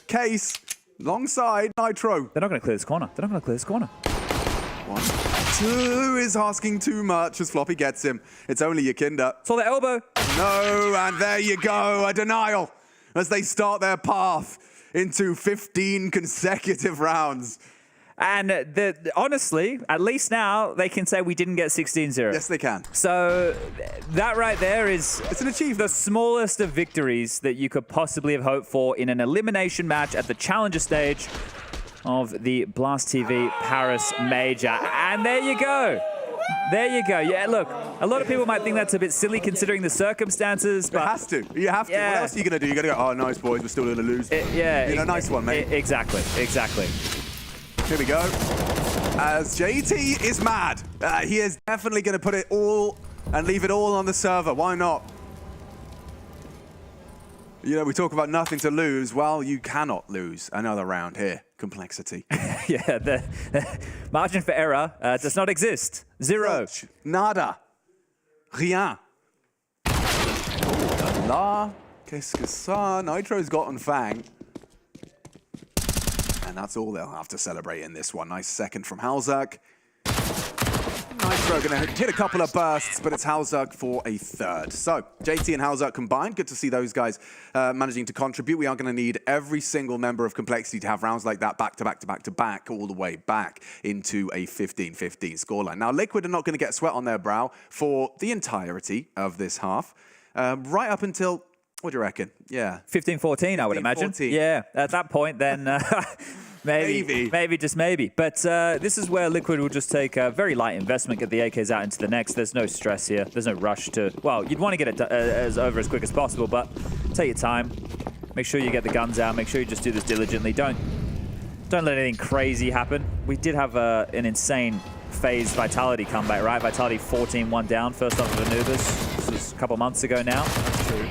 Case, alongside Nitro. They're not going to clear this corner. 1, 2 is asking too much as Floppy gets him. It's only Yakinda. Saw the elbow. No, and there you go. A denial as they start their path into 15 consecutive rounds. And honestly, at least now, they can say we didn't get 16-0. Yes, they can. So that right there is... It's an achievement. The smallest of victories that you could possibly have hoped for in an elimination match at the Challenger stage of the Blast TV Paris Major. And there you go. There you go. Yeah, look, a lot of people might think that's a bit silly considering the circumstances, but... You have to. You have to. Yeah. What else are you going to do? You're going to go, oh, nice, boys, we're still going to lose. Yeah. Nice one, mate. Exactly. Here we go. As JT is mad. He is definitely going to put it all and leave it all on the server. Why not? You know, we talk about nothing to lose. Well, you cannot lose another round here. Complexity. Yeah, the margin for error does not exist. 0. Nada. Rien. Oh la. Qu'est-ce que ça? Nitro's got on Fang. And that's all they'll have to celebrate in this one. Nice second from Halzak. Nitro going to hit a couple of bursts, but it's Halzak for a third. So, JT and Halzak combined. Good to see those guys managing to contribute. We are going to need every single member of Complexity to have rounds like that back to back to back to back, all the way back into a 15-15 scoreline. Now, Liquid are not going to get sweat on their brow for the entirety of this half, right up until... What do you reckon? Yeah. 15-14, I would imagine. 14. Yeah, at that point, then maybe, just maybe. But this is where Liquid will just take a very light investment, get the AKs out into the next. There's no stress here. There's no rush to... Well, you'd want to get it over as quick as possible, but take your time. Make sure you get the guns out. Make sure you just do this diligently. Don't let anything crazy happen. We did have an insane FaZe Vitality comeback, right? Vitality 14-1 down, first off of Anubis. This was a couple months ago now. That's true.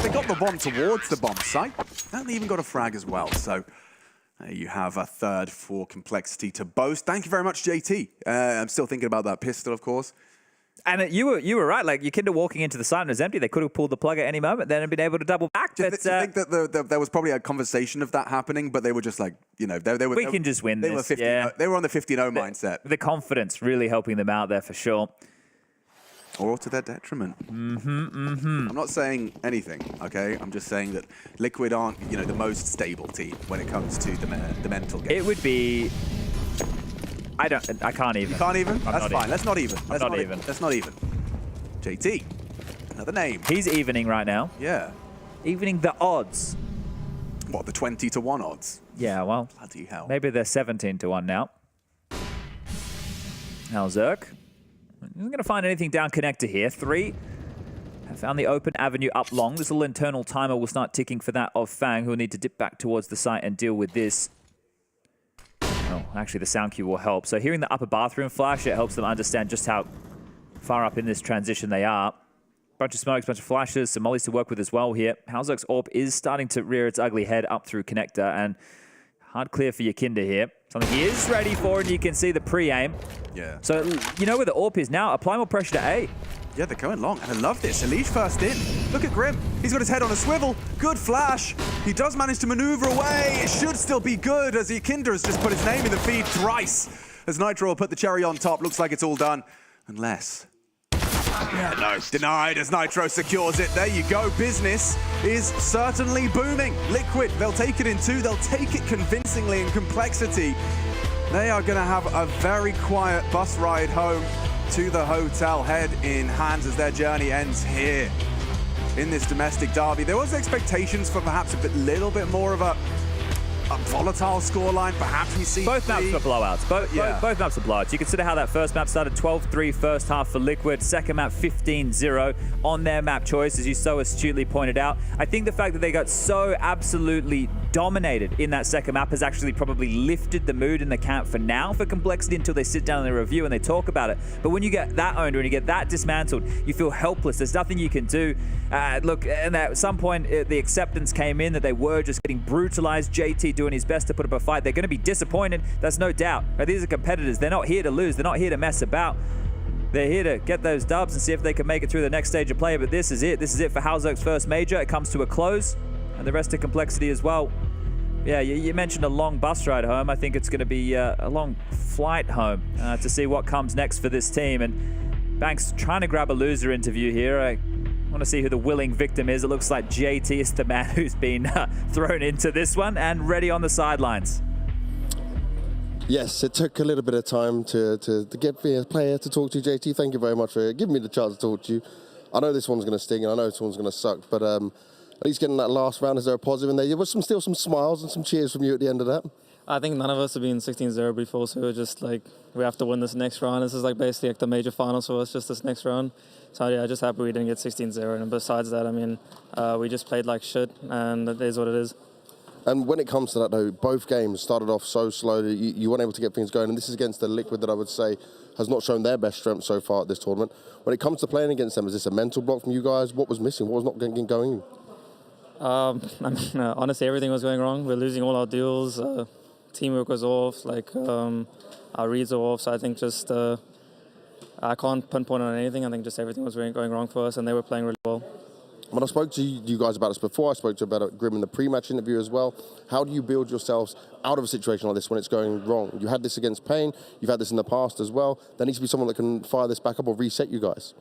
They got the bomb towards the bomb site, and they even got a frag as well. So you have a third for Complexity to boast. Thank you very much, JT. I'm still thinking about that pistol, of course. And you were right. Like, Yakinda walking into the site and it was empty. They could have pulled the plug at any moment, then and been able to double back. Do you think that there was probably a conversation of that happening, but they were just like, you know, they were. We can just win this. They were on the 15-0 mindset. The confidence really helping them out there for sure. Or to their detriment. I'm not saying anything, okay? I'm just saying that Liquid aren't, you know, the most stable team when it comes to the mental game. It would be... I can't even. You can't even? That's fine. Let's not even. Let's not even. Let's not even. JT, another name. He's evening right now. Yeah. Evening the odds. What, the 20-1 odds? Yeah, well. Bloody hell. Maybe they're 17-1 now. Now Zerk. Isn't going to find anything down connector here. 3. Have found the open avenue up long. This little internal timer will start ticking for that of Fang, who will need to dip back towards the site and deal with this. Oh, actually, the sound cue will help. So hearing the upper bathroom flash, it helps them understand just how far up in this transition they are. Bunch of smokes, bunch of flashes, some mollies to work with as well here. Halzak's AWP is starting to rear its ugly head up through connector, and hard clear for Yakinda here. Something he is ready for, and you can see the pre-aim. Yeah. So, you know where the AWP is now. Apply more pressure to A. Yeah, they're going long, and I love this. Elige first in. Look at Grim. He's got his head on a swivel. Good flash. He does manage to maneuver away. It should still be good, as Kinder has just put his name in the feed thrice. As Nitro will put the cherry on top. Looks like it's all done. Unless... Yeah, no, denied as Nitro secures it. There you go. Business is certainly booming. Liquid, they'll take it in 2. They'll take it convincingly in Complexity. They are going to have a very quiet bus ride home to the hotel, head in hands as their journey ends here in this domestic derby. There was expectations for perhaps a little bit more of a volatile scoreline. Perhaps we see both maps were blowouts. Both maps are blowouts. You consider how that first map started 12-3 first half for Liquid, second map 15-0 on their map choice, as you so astutely pointed out. I think the fact that they got so absolutely dominated in that second map has actually probably lifted the mood in the camp for now for Complexity until they sit down in a review and they talk about it. But when you get that owned, when you get that dismantled, you feel helpless. There's nothing you can do. Look, and at some point the acceptance came in that they were just getting brutalized. JT doing his best to put up a fight. They're going to be disappointed. That's no doubt. These are competitors. They're not here to lose. They're not here to mess about. They're here to get those dubs and see if they can make it through the next stage of play. But this is it. This is it for Halzok's first major. It comes to a close. And the rest of Complexity as well. Yeah, you mentioned a long bus ride home. I think it's going to be a long flight home to see what comes next for this team. And Banks trying to grab a loser interview here. I want to see who the willing victim is. It looks like JT is the man who's been thrown into this one and ready on the sidelines. Yes, it took a little bit of time to get me a player to talk to. JT, thank you very much for giving me the chance to talk to you. I know this one's going to sting and I know this one's going to suck, but at least getting that last round, is there a positive in there? There was still some smiles and some cheers from you at the end of that. I think none of us have been 16-0 before, so we're just like, we have to win this next round. This is like basically like the major finals for us, just this next round. So yeah, just happy we didn't get 16-0. And besides that, I mean, we just played like shit, and it is what it is. And when it comes to that, though, both games started off so slowly. You weren't able to get things going, and this is against the Liquid that I would say has not shown their best strength so far at this tournament. When it comes to playing against them, is this a mental block from you guys? What was missing? What was not getting going? I mean, honestly, everything was going wrong. We're losing all our duels. Teamwork was off. Like our reads are off. So I think just I can't pinpoint on anything. I think just everything was going wrong for us, and they were playing really well. When I spoke to you guys about this before, I spoke to you about it, Grim, in the pre-match interview as well. How do you build yourselves out of a situation like this when it's going wrong? You had this against Pain. You've had this in the past as well. There needs to be someone that can fire this back up or reset you guys.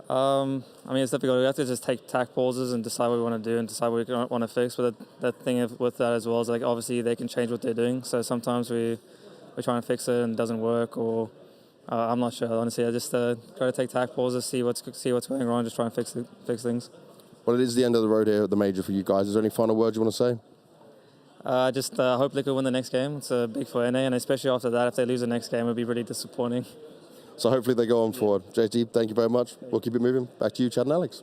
I mean, it's difficult. We have to just take tack pauses and decide what we want to do and decide what we want to fix. But that thing with that as well is like obviously they can change what they're doing. So sometimes we're trying to fix it and it doesn't work, or I'm not sure. Honestly, I just try to take tack pauses, see what's going wrong, just try and fix things. Well, it is the end of the road here at the major for you guys. Is there any final words you want to say? Just hope Liquid win the next game. It's big for NA, and especially after that, if they lose the next game, it would be really disappointing. So hopefully they go on forward. JT, thank you very much. We'll keep it moving. Back to you, Chad and Alex.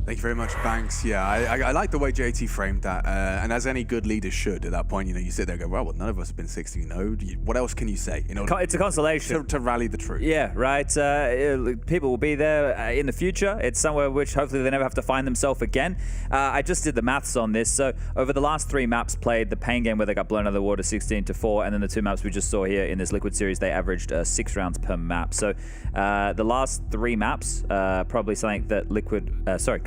Thank you very much, Banks. Yeah, I like the way JT framed that. And as any good leader should at that point, you sit there and go, well, none of us have been 16-0. What else can you say? It's a consolation. To rally the troops. Yeah, right. People will be there in the future. It's somewhere which hopefully they never have to find themselves again. I just did the maths on this. So over the last 3 maps played, the Pain game where they got blown out of the water 16-4, and then the 2 maps we just saw here in this Liquid series, they averaged 6 rounds per map. So the last 3 maps, probably something that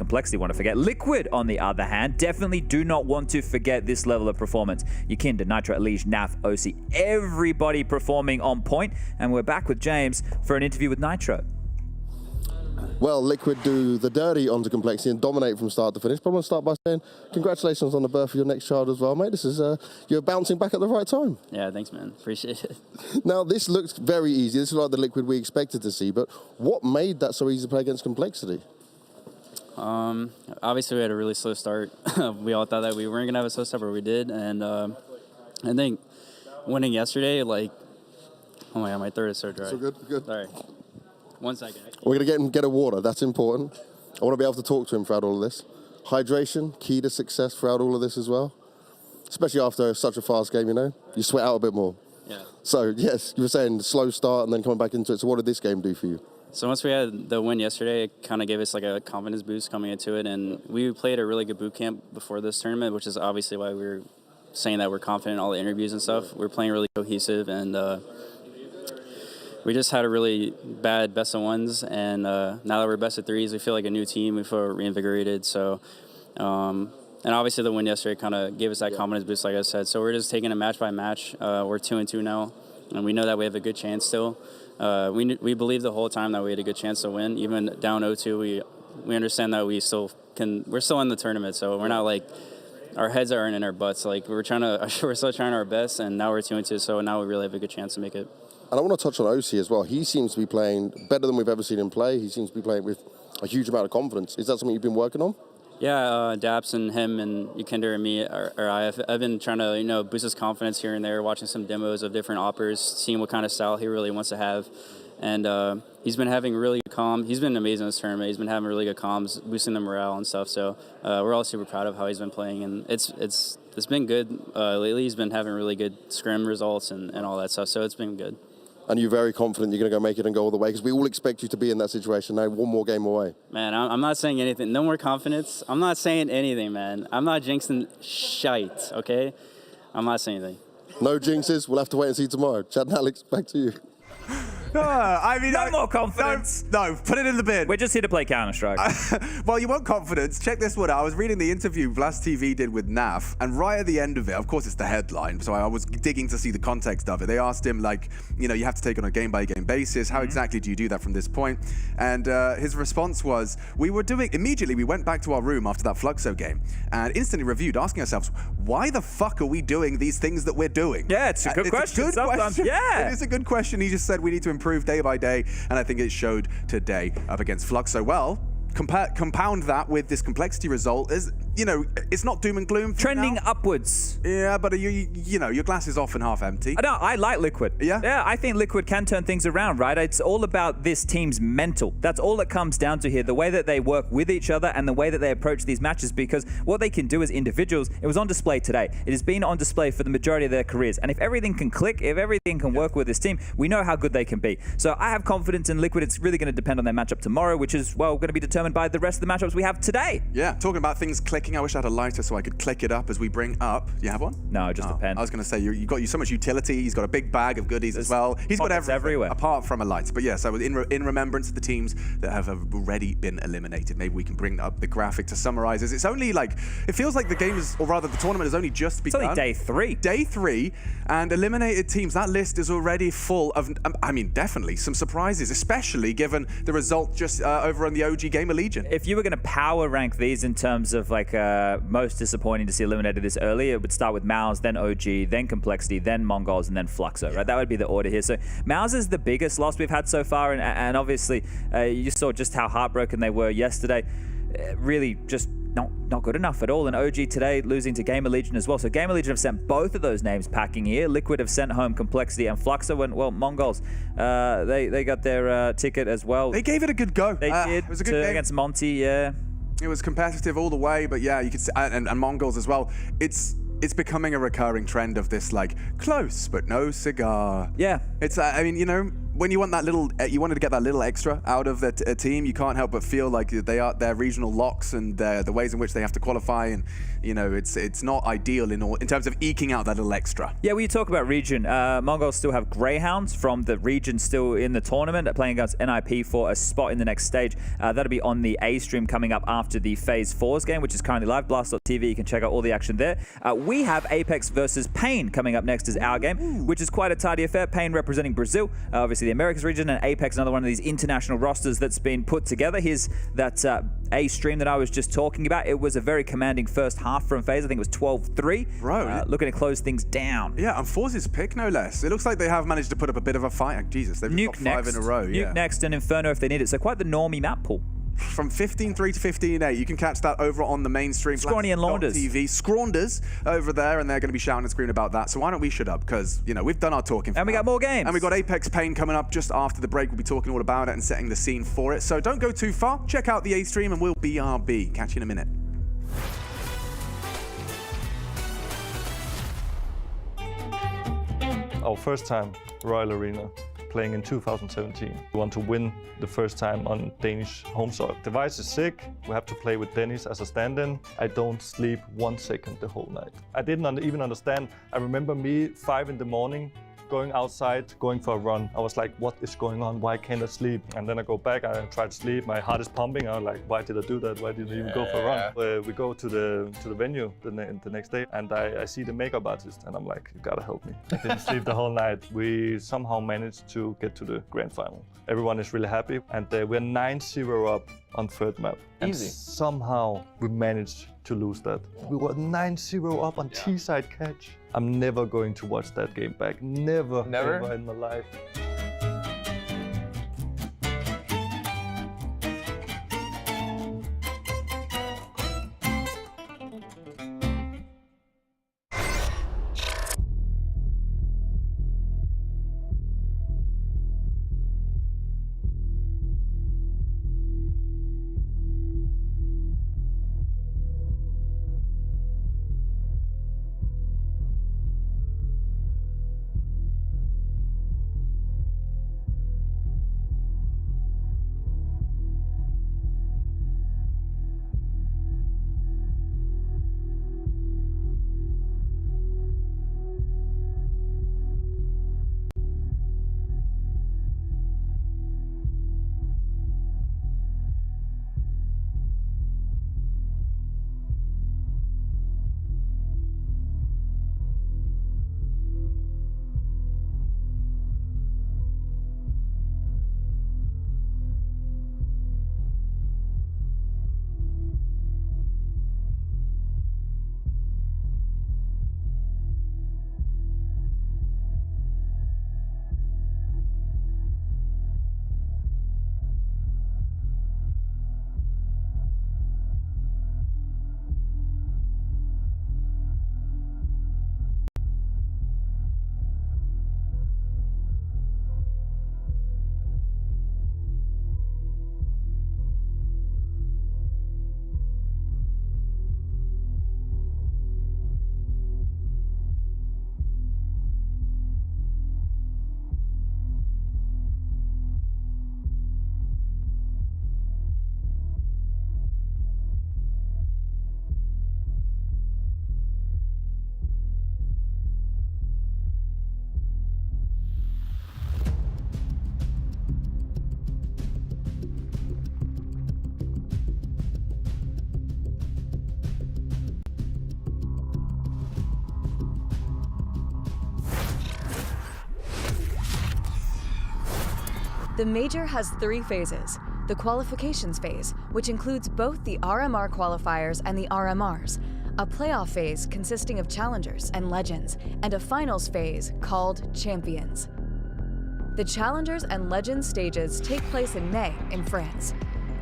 Complexity want to forget. Liquid, on the other hand, definitely do not want to forget this level of performance. Yukinda, Nitro, Elige, Naf, OC, everybody performing on point. And we're back with James for an interview with Nitro. Well, Liquid do the dirty onto Complexity and dominate from start to finish. But I want to start by saying congratulations on the birth of your next child as well, mate. This is you're bouncing back at the right time. Yeah, thanks, man. Appreciate it. Now, this looks very easy. This is like the Liquid we expected to see. But what made that so easy to play against Complexity? Obviously, we had a really slow start. We all thought that we weren't going to have a slow start, but we did. And I think winning yesterday, like, oh my God, my throat is so dry. So good. Sorry. 1 second. We're going to get him get a water. That's important. I want to be able to talk to him throughout all of this. Hydration, key to success throughout all of this as well. Especially after such a fast game, you sweat out a bit more. Yeah. So, yes, you were saying slow start and then coming back into it. So what did this game do for you? So once we had the win yesterday, it kind of gave us like a confidence boost coming into it. And we played a really good boot camp before this tournament, which is obviously why we were saying that we're confident in all the interviews and stuff. We're playing really cohesive, and we just had a really bad best of ones, and now that we're best of threes, we feel like a new team. We feel reinvigorated. So, and obviously the win yesterday kind of gave us that confidence boost, like I said. So we're just taking it match by match. We're 2-2 now, and we know that we have a good chance still. We believed the whole time that we had a good chance to win. Even down 0-2, we understand that we still can. We're still in the tournament, so we're not like our heads aren't in our butts. Like we're still trying our best, and now we're 2-2. So now we really have a good chance to make it. And I want to touch on OC as well. He seems to be playing better than we've ever seen him play. He seems to be playing with a huge amount of confidence. Is that something you've been working on? Yeah, Daps and him and Yukender and me, I've been trying to boost his confidence here and there, watching some demos of different oppers, seeing what kind of style he really wants to have, and he's been having really good comms. He's been amazing in this tournament. He's been having really good comms, boosting the morale and stuff. So we're all super proud of how he's been playing, and it's been good lately. He's been having really good scrim results and all that stuff. So it's been good. And you're very confident you're going to go make it and go all the way, because we all expect you to be in that situation now, one more game away. Man, I'm not saying anything. No more confidence. I'm not saying anything, man. I'm not jinxing shite, okay? I'm not saying anything. No jinxes. We'll have to wait and see tomorrow. Chad and Alex, back to you. I mean, no more confidence. No, put it in the bin. We're just here to play Counter-Strike. Well, you want confidence? Check this one out. I was reading the interview Blast TV did with Naf, and right at the end of it, of course it's the headline, so I was digging to see the context of it. They asked him, like, you have to take it on a game-by-game basis. How exactly do you do that from this point? And his response was, immediately we went back to our room after that Fluxo game and instantly reviewed, asking ourselves, why the fuck are we doing these things that we're doing? Yeah, it's a good question. Sometimes, yeah. It is a good question. He just said we need to improve day by day, and I think it showed today up against Fluxo. Well, compound that with this complexity result is, it's not doom and gloom. Trending upwards. Yeah, but your glass is often half empty. No, I like Liquid. Yeah? Yeah, I think Liquid can turn things around, right? It's all about this team's mental. That's all it comes down to here. The way that they work with each other and the way that they approach these matches, because what they can do as individuals, it was on display today. It has been on display for the majority of their careers. And if everything can click, if everything can work with this team, we know how good they can be. So I have confidence in Liquid. It's really going to depend on their matchup tomorrow, which is, well, going to be determined by the rest of the matchups we have today. Yeah, talking about things clicking, I wish I had a lighter so I could click it up as we bring up. You have one? No, just a pen. I was going to say, you've got so much utility. He's got a big bag of goodies as well. He's got everything everywhere, apart from a light. But yes, in remembrance of the teams that have already been eliminated, maybe we can bring up the graphic to summarize. It's only it feels like the game is, or rather the tournament has only just begun. It's only day 3. Day 3, and eliminated teams, that list is already full of, definitely some surprises, especially given the result just over on the OG GamerLegion. If you were going to power rank these in terms of most disappointing to see eliminated this early, it would start with Mouz, then OG, then Complexity, then MongolZ, and then Fluxo, right? That would be the order here. So Mouz is the biggest loss we've had so far, and obviously you saw just how heartbroken they were yesterday. Really just not good enough at all. And OG today losing to GamerLegion as well. So GamerLegion have sent both of those names packing here. Liquid have sent home Complexity, and Fluxo and, well, MongolZ, they got their ticket as well. They gave it a good go. They did. It was a good game against Monte, yeah. It was competitive all the way, but yeah, you could see, and MongolZ as well. It's becoming a recurring trend of this, close but no cigar. Yeah. It's when you want that you wanted to get that little extra out of the team, you can't help but feel like their regional locks and the ways in which they have to qualify, and it's not ideal in terms of eking out that little extra. Yeah, when you talk about region, MongolZ still have Grayhounds from the region still in the tournament, playing against NIP for a spot in the next stage. That'll be on the A stream coming up after the FaZe Forze game, which is currently live. Blast.tv, you can check out all the action there. We have Apeks versus Pain coming up next as our game, which is quite a tidy affair. Pain representing Brazil, obviously the Americas region, and Apeks, another one of these international rosters that's been put together. Here's that A stream that I was just talking about. It was a very commanding first half from FaZe. I think it was 12-3. Bro. Looking to close things down. Yeah, and Forze's pick, no less. It looks like they have managed to put up a bit of a fight. Jesus, they've Nuke got 5 in a row. Nuke next and Inferno if they need it. So quite the normie map pool. From 15-3 to 15-8. You can catch that over on the mainstream. Scrawny and Launders. TV. Scraunders over there, and they're going to be shouting and screaming about that. So why don't we shut up? Because, we've done our talking. And we got more games. And we got Apeks Pain coming up just after the break. We'll be talking all about it and setting the scene for it. So don't go too far. Check out the A stream and we'll BRB. Catch you in a minute. Our first time Royal Arena, playing in 2017. We want to win the first time on Danish home soil. Device is sick. We have to play with Dennis as a stand-in. I don't sleep 1 second the whole night. I didn't even understand. I remember me 5 in the morning going outside, going for a run. I was like, what is going on? Why can't I sleep? And then I go back, I try to sleep. My heart is pumping. I'm like, why did I do that? Why didn't I even go for a run? We go to the venue the next day, and I see the makeup artist, and I'm like, you gotta help me. I didn't sleep the whole night. We somehow managed to get to the grand final. Everyone is really happy, and we're 9-0 up on third map. And Easy. somehow we managed to lose that. We were 9-0 up on T-side catch. I'm never going to watch that game back. Never ever in my life. The Major has 3 phases. The qualifications phase, which includes both the RMR qualifiers and the RMRs, a playoff phase consisting of challengers and legends, and a finals phase called champions. The challengers and legends stages take place in May in France.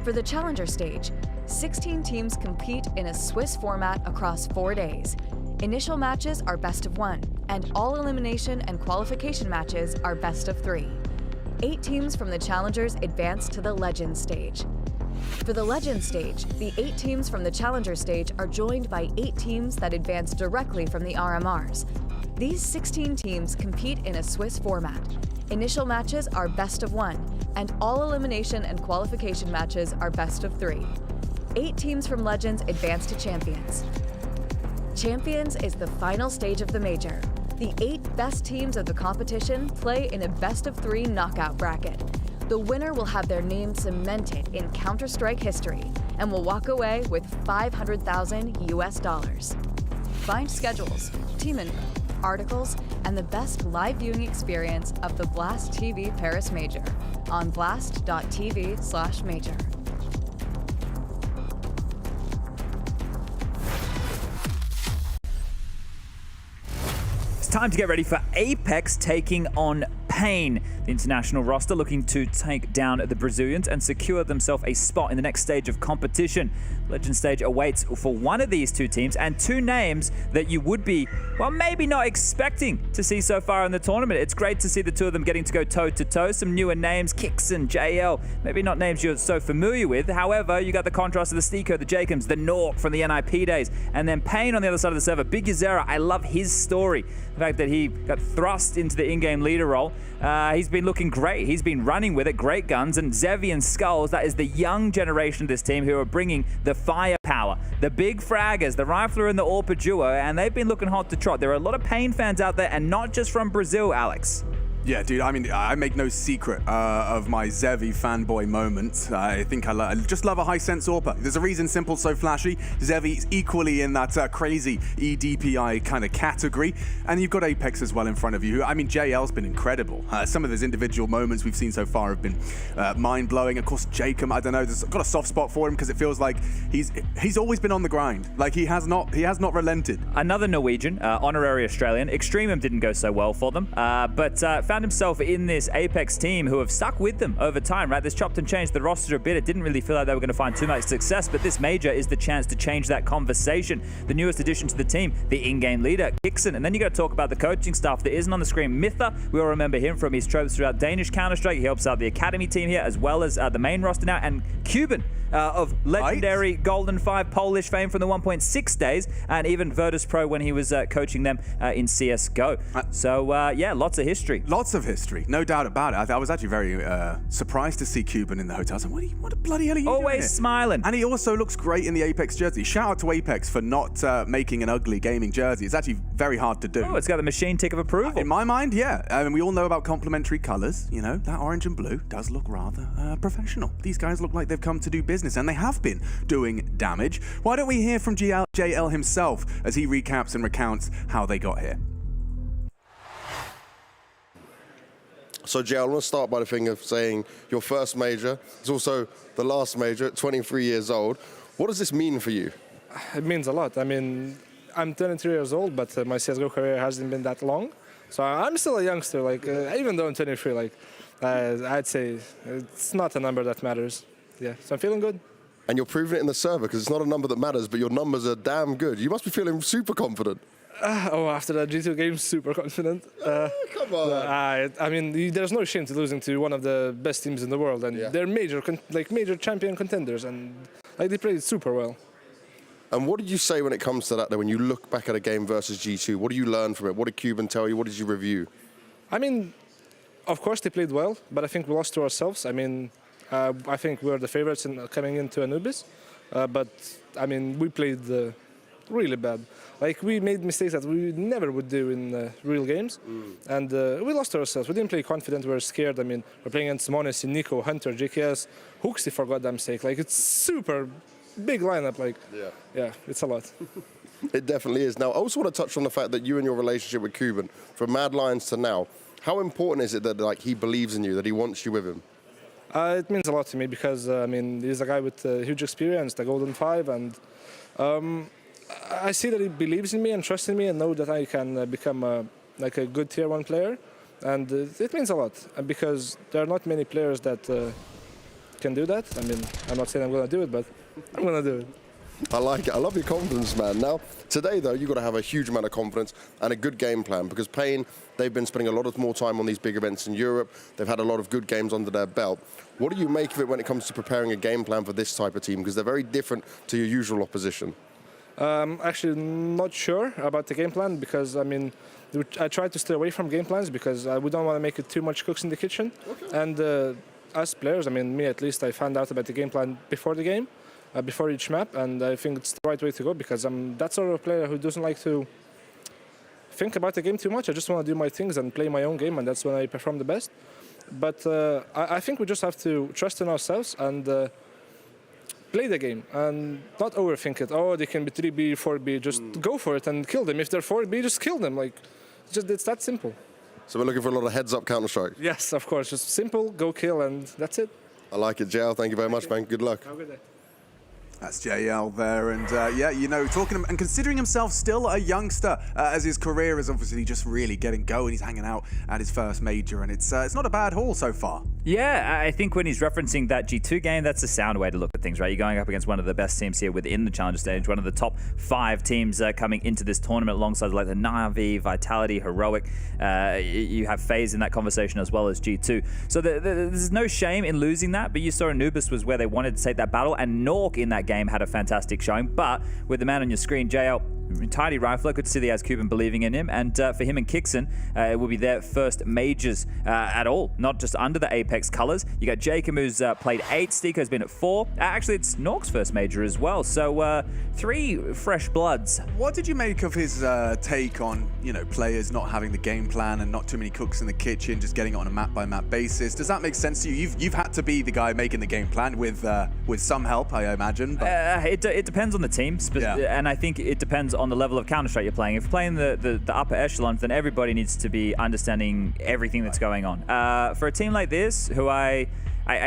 For the challenger stage, 16 teams compete in a Swiss format across 4 days. Initial matches are best of 1, and all elimination and qualification matches are best of 3. 8 teams from the challengers advance to the legends stage. For the legends stage, the 8 teams from the challenger stage are joined by 8 teams that advance directly from the RMRs. These 16 teams compete in a Swiss format. Initial matches are best of 1, and all elimination and qualification matches are best of 3. 8 teams from legends advance to champions. Champions is the final stage of the major. The 8 best teams of the competition play in a best-of-3 knockout bracket. The winner will have their name cemented in Counter-Strike history and will walk away with $500,000 US. Find schedules, team info, articles, and the best live viewing experience of the Blast TV Paris Major on blast.tv/major. Time to get ready for Apeks taking on Pain. The international roster looking to take down the Brazilians and secure themselves a spot in the next stage of competition. Legend stage awaits for one of these 2 teams and 2 names that you would be, well, maybe not expecting to see so far in the tournament. It's great to see the 2 of them getting to go toe-to-toe. Some newer names, Kix and JL. Maybe not names you're so familiar with. However, you got the contrast of the Stiko, the Jacobs, the Nork from the NIP days, and then Pain on the other side of the server. Big Yazera, I love his story. The fact that he got thrust into the in-game leader role. He's been looking great. He's been running with it. Great guns. And Zevi and Skulls, that is the young generation of this team who are bringing the firepower power. The big fraggers, the Rifler and the Orpa duo, and they've been looking hot to trot. There are a lot of Pain fans out there, and not just from Brazil, Alex. Yeah, dude, I mean, I make no secret of my Zevi fanboy moment. I think I just love a high sense Orpa. There's a reason Simple's so flashy. Zevi's equally in that crazy EDPI kind of category. And you've got Apeks as well in front of you. I mean, JL's been incredible. Some of his individual moments we've seen so far have been mind-blowing. Of course, Jacob, I don't know, there's got a soft spot for him because it feels like he's always been on the grind. Like, he has not relented. Another Norwegian, honorary Australian. Extremum didn't go so well for them, but found himself in this Apeks team who have stuck with them over time, right? This chopped and changed the roster a bit. It didn't really feel like they were going to find too much success, but this major is the chance to change that conversation. The newest addition to the team, the in-game leader, Kixon. And then you got to talk about the coaching staff that isn't on the screen. Mitha, we all remember him from his tropes throughout Danish Counter-Strike. He helps out the academy team here as well as the main roster now. And Cuban of legendary Golden 5 Polish fame from the 1.6 days, and even Virtus Pro when he was coaching them in CSGO. So yeah, lots of history. Lots of history, no doubt about it. I was actually very surprised to see Cuban in the hotel. So what the bloody hell are you doing Always here? smiling. And he also looks great in the Apeks jersey. Shout out to Apeks for not making an ugly gaming jersey. It's actually very hard to do. Oh, it's got the machine tick of approval. In my mind, yeah. I mean, we all know about complementary colors. You know, that orange and blue does look rather professional. These guys look like they've come to do business, and they have been doing damage. Why don't we hear from JL himself as he recaps and recounts how they got here? So, Jay, I want to start by the thing of saying your first major is also the last major at 23 years old. What does this mean for you? It means a lot. I mean, I'm 23 years old, but my CSGO career hasn't been that long. So I'm still a youngster. Like, even though I'm 23, like, I'd say it's not a number that matters. Yeah, so I'm feeling good. And you're proving it in the server, because it's not a number that matters, but your numbers are damn good. You must be feeling super confident. After that G2 game, super confident. Come on. I mean, there's no shame to losing to one of the best teams in the world, and they're major champion contenders, and like they played super well. And what did you say when it comes to that, though, when you look back at a game versus G2? What do you learn from it? What did Cuban tell you? What did you review? I mean, of course they played well, but I think we lost to ourselves. I mean, I think we were the favorites coming into Anubis, but I mean, we played really bad. Like, we made mistakes that we never would do in real games, and we lost ourselves. We didn't play confident, we were scared. I mean, we're playing against Monte, Nico, Hunter, JKS, Hooksy, for goddamn sake. Like, it's super big lineup. Like, yeah, it's a lot. It definitely is. Now, I also want to touch on the fact that you and your relationship with Cuban, from Mad Lions to now, how important is it that he believes in you, that he wants you with him? It means a lot to me because, I mean, he's a guy with huge experience, the Golden 5, and I see that he believes in me and trusts in me and know that I can become a good tier 1 player, and it means a lot because there are not many players that can do that. I mean, I'm not saying I'm going to do it, but I'm going to do it. I like it. I love your confidence, man. Now, today, though, you've got to have a huge amount of confidence and a good game plan because Pain, they've been spending a lot of more time on these big events in Europe. They've had a lot of good games under their belt. What do you make of it when it comes to preparing a game plan for this type of team? Because they're very different to your usual opposition. Actually, not sure about the game plan because, I mean, I try to stay away from game plans because we don't want to make it too much cooks in the kitchen. Okay. And as players, I mean, me at least, I found out about the game plan before the game. Before each map, and I think it's the right way to go because I'm that sort of player who doesn't like to think about the game too much. I just want to do my things and play my own game, and that's when I perform the best. But I think we just have to trust in ourselves and play the game and not overthink it. Oh, they can be 3B, 4B. Just go for it and kill them. If they're 4B, just kill them. Like, it's that simple. So we're looking for a lot of heads-up Counter-Strike? Yes, of course. Just simple, go kill, and that's it. I like it, JL. Thank you very much, man. Good luck. Have a good day. That's JL there, and yeah, you know, talking and considering himself still a youngster, as his career is obviously just really getting going. He's hanging out at his first major, and it's not a bad haul so far. Yeah, I think when he's referencing that G2 game, that's a sound way to look at things, right? You're going up against one of the best teams here within the Challenger stage, one of the top 5 teams coming into this tournament alongside like the Na'Vi, Vitality, Heroic. You have FaZe in that conversation as well as G2. So there's no shame in losing that, but you saw Anubis was where they wanted to take that battle, and Nuke in that game had a fantastic showing. But with the man on your screen, JL, entirety rifler. Good to see the Cuban believing in him. And for him and Kixon, it will be their first majors at all, not just under the Apeks colors. You got Jacob, who's played 8. Stiko's been at 4. Actually, it's Nork's first major as well. So 3 fresh bloods. What did you make of his take on, players not having the game plan and not too many cooks in the kitchen, just getting it on a map-by-map basis? Does that make sense to you? You've had to be the guy making the game plan with some help, I imagine. But... It depends on the team, and I think it depends on the level of Counter-Strike you're playing. If you're playing the upper echelons, then everybody needs to be understanding everything that's going on. For a team like this, who I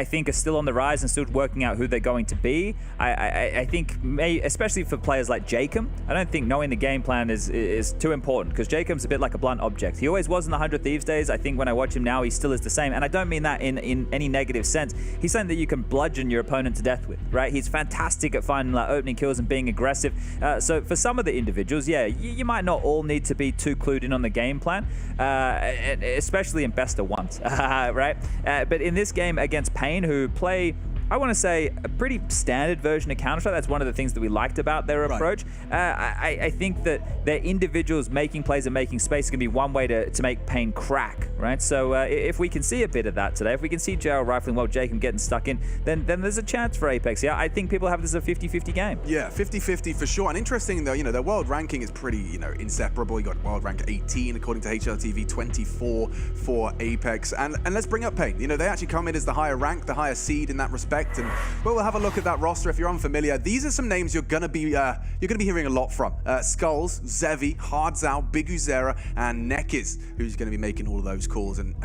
think are still on the rise and still working out who they're going to be. I think, especially for players like Jacob, I don't think knowing the game plan is too important, because Jacob's a bit like a blunt object. He always was in the 100 Thieves days. I think when I watch him now, he still is the same. And I don't mean that in any negative sense. He's something that you can bludgeon your opponent to death with, right? He's fantastic at finding opening kills and being aggressive. So for some of the individuals, yeah, you might not all need to be too clued in on the game plan, especially in best of ones, right? But in this game against Pain, who play, I want to say, a pretty standard version of Counter-Strike. That's one of the things that we liked about their approach. I think that their individuals making plays and making space is going to be one way to make Pain crack, right? So if we can see a bit of that today, if we can see JL rifling while Jacob getting stuck in, then there's a chance for Apeks. Yeah, I think people have this as a 50-50 game. Yeah, 50-50 for sure. And interesting though, their world ranking is pretty, inseparable. You got world rank 18 according to HLTV, 24 for Apeks. And let's bring up Pain. They actually come in as the higher rank, the higher seed in that respect. And we'll have a look at that roster. If you're unfamiliar, these are some names you're gonna be hearing a lot from. Skulls, Zevi, Hardzao, Big Uzera, and Nekiz, who's gonna be making all of those calls. And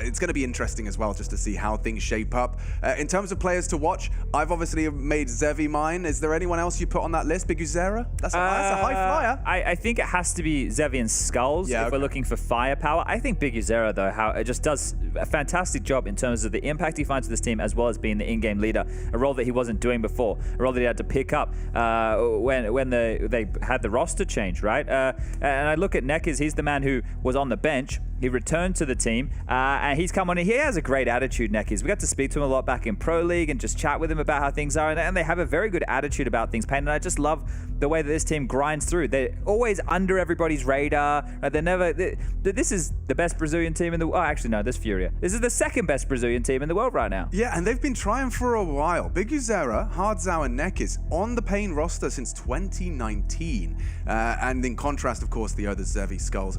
it's gonna be interesting as well, just to see how things shape up. In terms of players to watch, I've obviously made Zevi mine. Is there anyone else you put on that list? Big Uzera? That's a high flyer. I think it has to be Zevi and Skulls if we're looking for firepower. I think Big Uzera, though, how it just does a fantastic job in terms of the impact he finds to this team, as well as being the in-game leader, a role that he wasn't doing before, a role that he had to pick up when they had the roster change, right? And I look at Nekiz, he's the man who was on the bench. He returned to the team, and he's come on in. He has a great attitude, Nekiz. We got to speak to him a lot back in Pro League and just chat with him about how things are, and they have a very good attitude about things, Pain, and I just love the way that this team grinds through. They're always under everybody's radar. This is the best Brazilian team in the world. Oh, actually, no, there's Furia. This is the second best Brazilian team in the world right now. Yeah, and they've been trying for a while. Big Uzera, Hardzao, and Nekiz on the Pain roster since 2019. And in contrast, of course, the other Zevi, Skulls,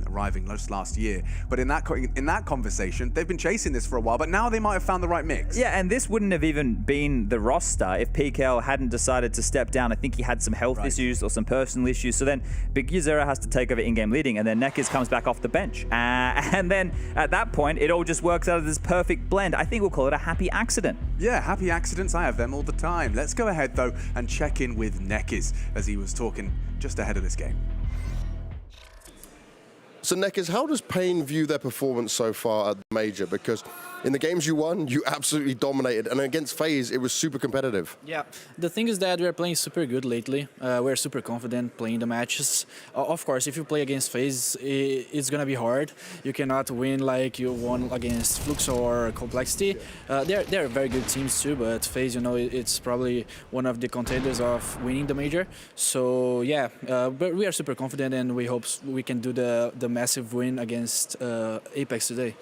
arriving just last year. But in that conversation, they've been chasing this for a while, but now they might have found the right mix. Yeah, and this wouldn't have even been the roster if PKL hadn't decided to step down. I think he had some health issues or some personal issues. So then Big Uzera has to take over in-game leading, and then Nekiz comes back off the bench. And then at that point, it all just works out of this perfect blend. I think we'll call it a happy accident. Yeah, happy accidents. I have them all the time. Let's go ahead, though, and check in with Nekiz as he was talking just ahead of this game. So Nekiz, how does Pain view their performance so far at the Major? Because in the games you won, you absolutely dominated, and against FaZe, it was super competitive. Yeah, the thing is that we are playing super good lately. We're super confident playing the matches. Of course, if you play against FaZe, it's gonna be hard. You cannot win like you won against Fluxo or Complexity. They're very good teams too, but FaZe, it's probably one of the contenders of winning the Major. So yeah, but we are super confident, and we hope we can do the massive win against Apeks today.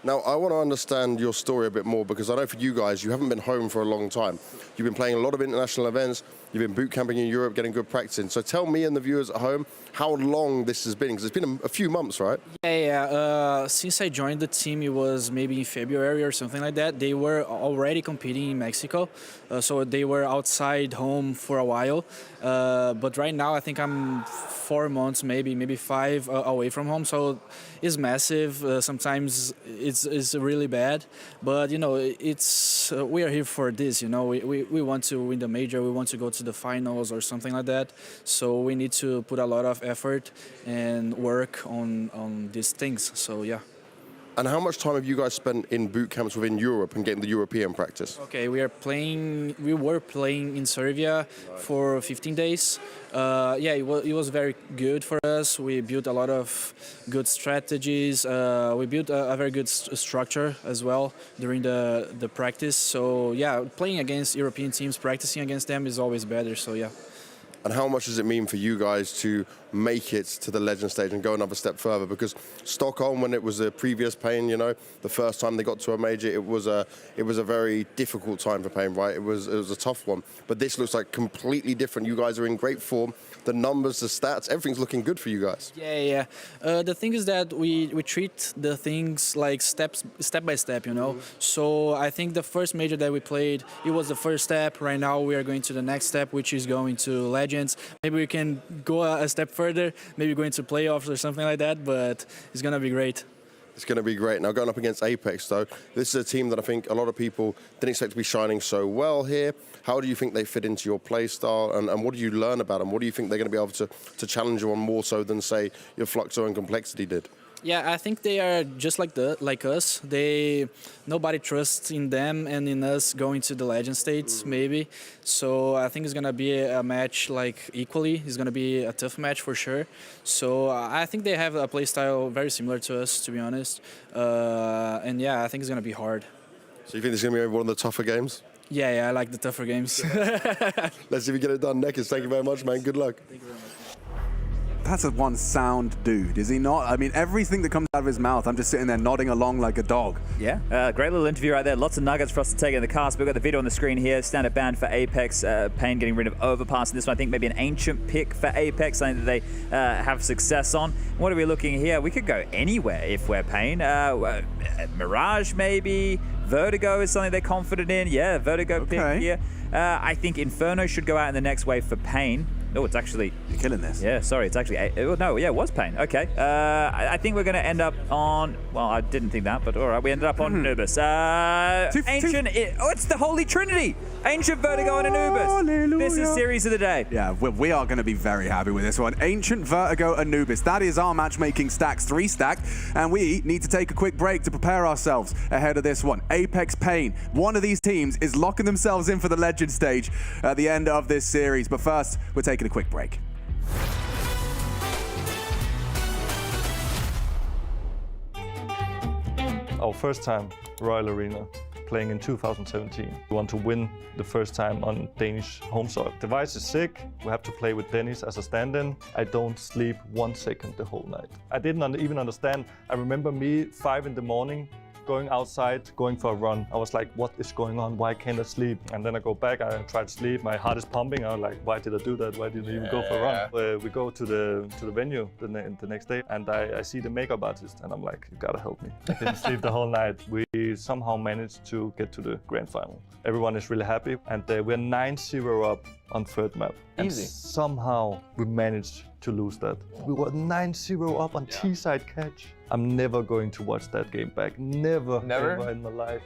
Now, I want to understand your story a bit more, because I know for you guys, you haven't been home for a long time. You've been playing a lot of international events. You've been boot camping in Europe, getting good practice in. So tell me and the viewers at home how long this has been, because it's been a few months, right? Yeah. Since I joined the team, it was maybe in February or something like that. They were already competing in Mexico, so they were outside home for a while. But right now, I think I'm 4 months, maybe 5 away from home. So it's massive. Sometimes it's really bad, but we are here for this. We want to win the Major. We want to go to the finals or something like that. So we need to put a lot of effort and work on these things. So yeah. And how much time have you guys spent in boot camps within Europe and getting the European practice? Okay, we were playing in Serbia for 15 days. Yeah, it was very good for us. We built a lot of good strategies. We built a very good structure as well during the practice. So yeah, playing against European teams, practicing against them is always better. So yeah. And how much does it mean for you guys to make it to the Legend stage and go another step further? Because Stockholm, when it was the previous Pain, you know, the first time they got to a major, it was a very difficult time for Pain, right? It was a tough one. But this looks like completely different. You guys are in great form. The numbers, the stats, everything's looking good for you guys. Yeah. The thing is that we treat the things like step by step, you know. So I think the first major that we played, it was the first step. Right now we are going to the next step, which is going to Legends. Maybe we can go a step further, maybe going to playoffs or something like that, but it's going to be great. It's going to be great. Now, going up against Apeks, though, this is a team that I think a lot of people didn't expect to be shining so well here. How do you think they fit into your play style, and what do you learn about them? What do you think they're going to be able to challenge you on more so than, say, your Fluxo and Complexity did? Yeah, I think they are just like us. Nobody trusts in them and in us going to the Legend states, maybe. So I think it's gonna be a match like equally. It's gonna be a tough match for sure. So I think they have a play style very similar to us, to be honest. And yeah, I think it's gonna be hard. So you think this is gonna be one of the tougher games? Yeah, I like the tougher games. Let's see if we get it done. Nekis, thank you very much, man. Good luck. Thank you very much. That's a one sound dude, is he not? I mean, everything that comes out of his mouth, I'm just sitting there nodding along like a dog. Yeah, great little interview right there. Lots of nuggets for us to take in the cast. We've got the video on the screen here. Standard ban for Apeks. Pain getting rid of Overpass. And this one, I think, maybe an ancient pick for Apeks, something that they have success on. What are we looking here? We could go anywhere if we're Pain. Mirage, maybe. Vertigo is something they're confident in. Yeah, Vertigo pick here. I think Inferno should go out in the next wave for Pain. Oh, it's actually... You're killing this. Yeah, sorry, it's actually... no, yeah, it was Pain. Okay. I think we're going to end up on... Well, I didn't think that, but all right, we ended up on Anubis. Ancient... it's the Holy Trinity! Ancient, Vertigo, and Anubis. Hallelujah. This is Series of the Day. Yeah, we are going to be very happy with this one. Ancient, Vertigo, Anubis. That is our matchmaking stacks, 3-stack, and we need to take a quick break to prepare ourselves ahead of this one. Apeks, Pain. One of these teams is locking themselves in for the Legend stage at the end of this series. But first, we're taking a quick break. Our first time Royal Arena, playing in 2017. We want to win the first time on Danish home soil. Device is sick. We have to play with Dennis as a stand-in. I don't sleep 1 second the whole night. I didn't even understand. I remember me 5 in the morning, going outside, going for a run. I was like, what is going on? Why can't I sleep? And then I go back, I try to sleep. My heart is pumping. I'm like, why did I do that? Why didn't I even go for a run? We go to the venue the next day, and I see the makeup artist, and I'm like, you gotta help me. I didn't sleep the whole night. We somehow managed to get to the grand final. Everyone is really happy, and we're 9-0 up on third map. Easy. And somehow we managed to lose that. We were 9-0 up on T-side catch. I'm never going to watch that game back. Never ever in my life.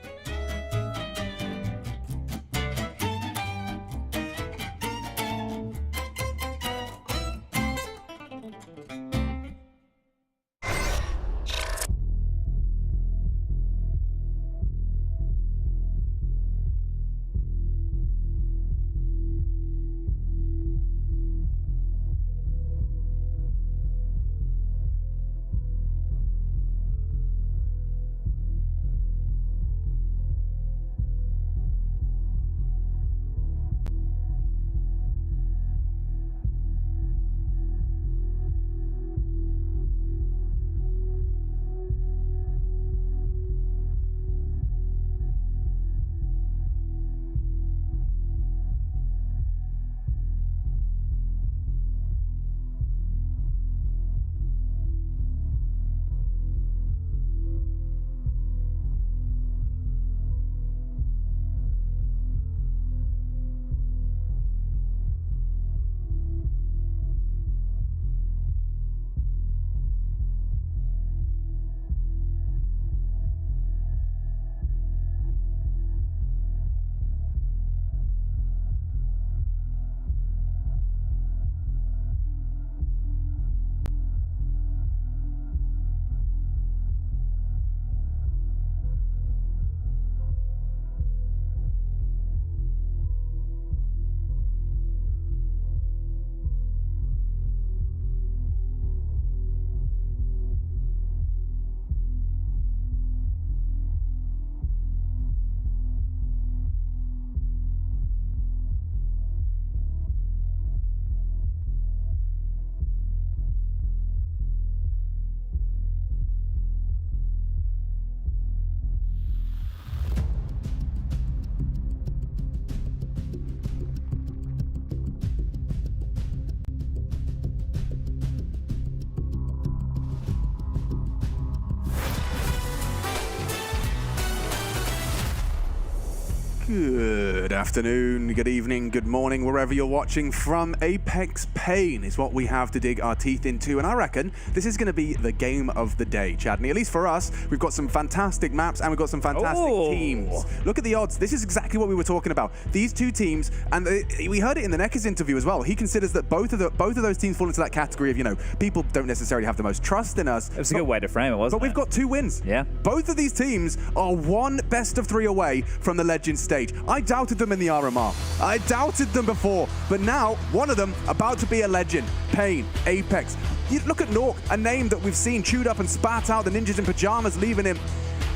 Good afternoon, good evening, good morning, wherever you're watching from. Apeks Pain is what we have to dig our teeth into, and I reckon this is going to be the game of the day, Chadney. At least for us, we've got some fantastic maps and we've got some fantastic teams. Look at the odds. This is exactly what we were talking about. These two teams, and we heard it in the Necker's interview as well. He considers that both of those teams fall into that category of, you know, people don't necessarily have the most trust in us. It was a good way to frame it, wasn't it? But we've got 2 wins. Yeah. Both of these teams are 1 best of 3 away from the Legend stage. I doubted them in the RMR. I doubted them before, but now one of them about to be a legend. Pain, Apeks. You look at Nuke, a name that we've seen chewed up and spat out, the ninjas in pajamas leaving him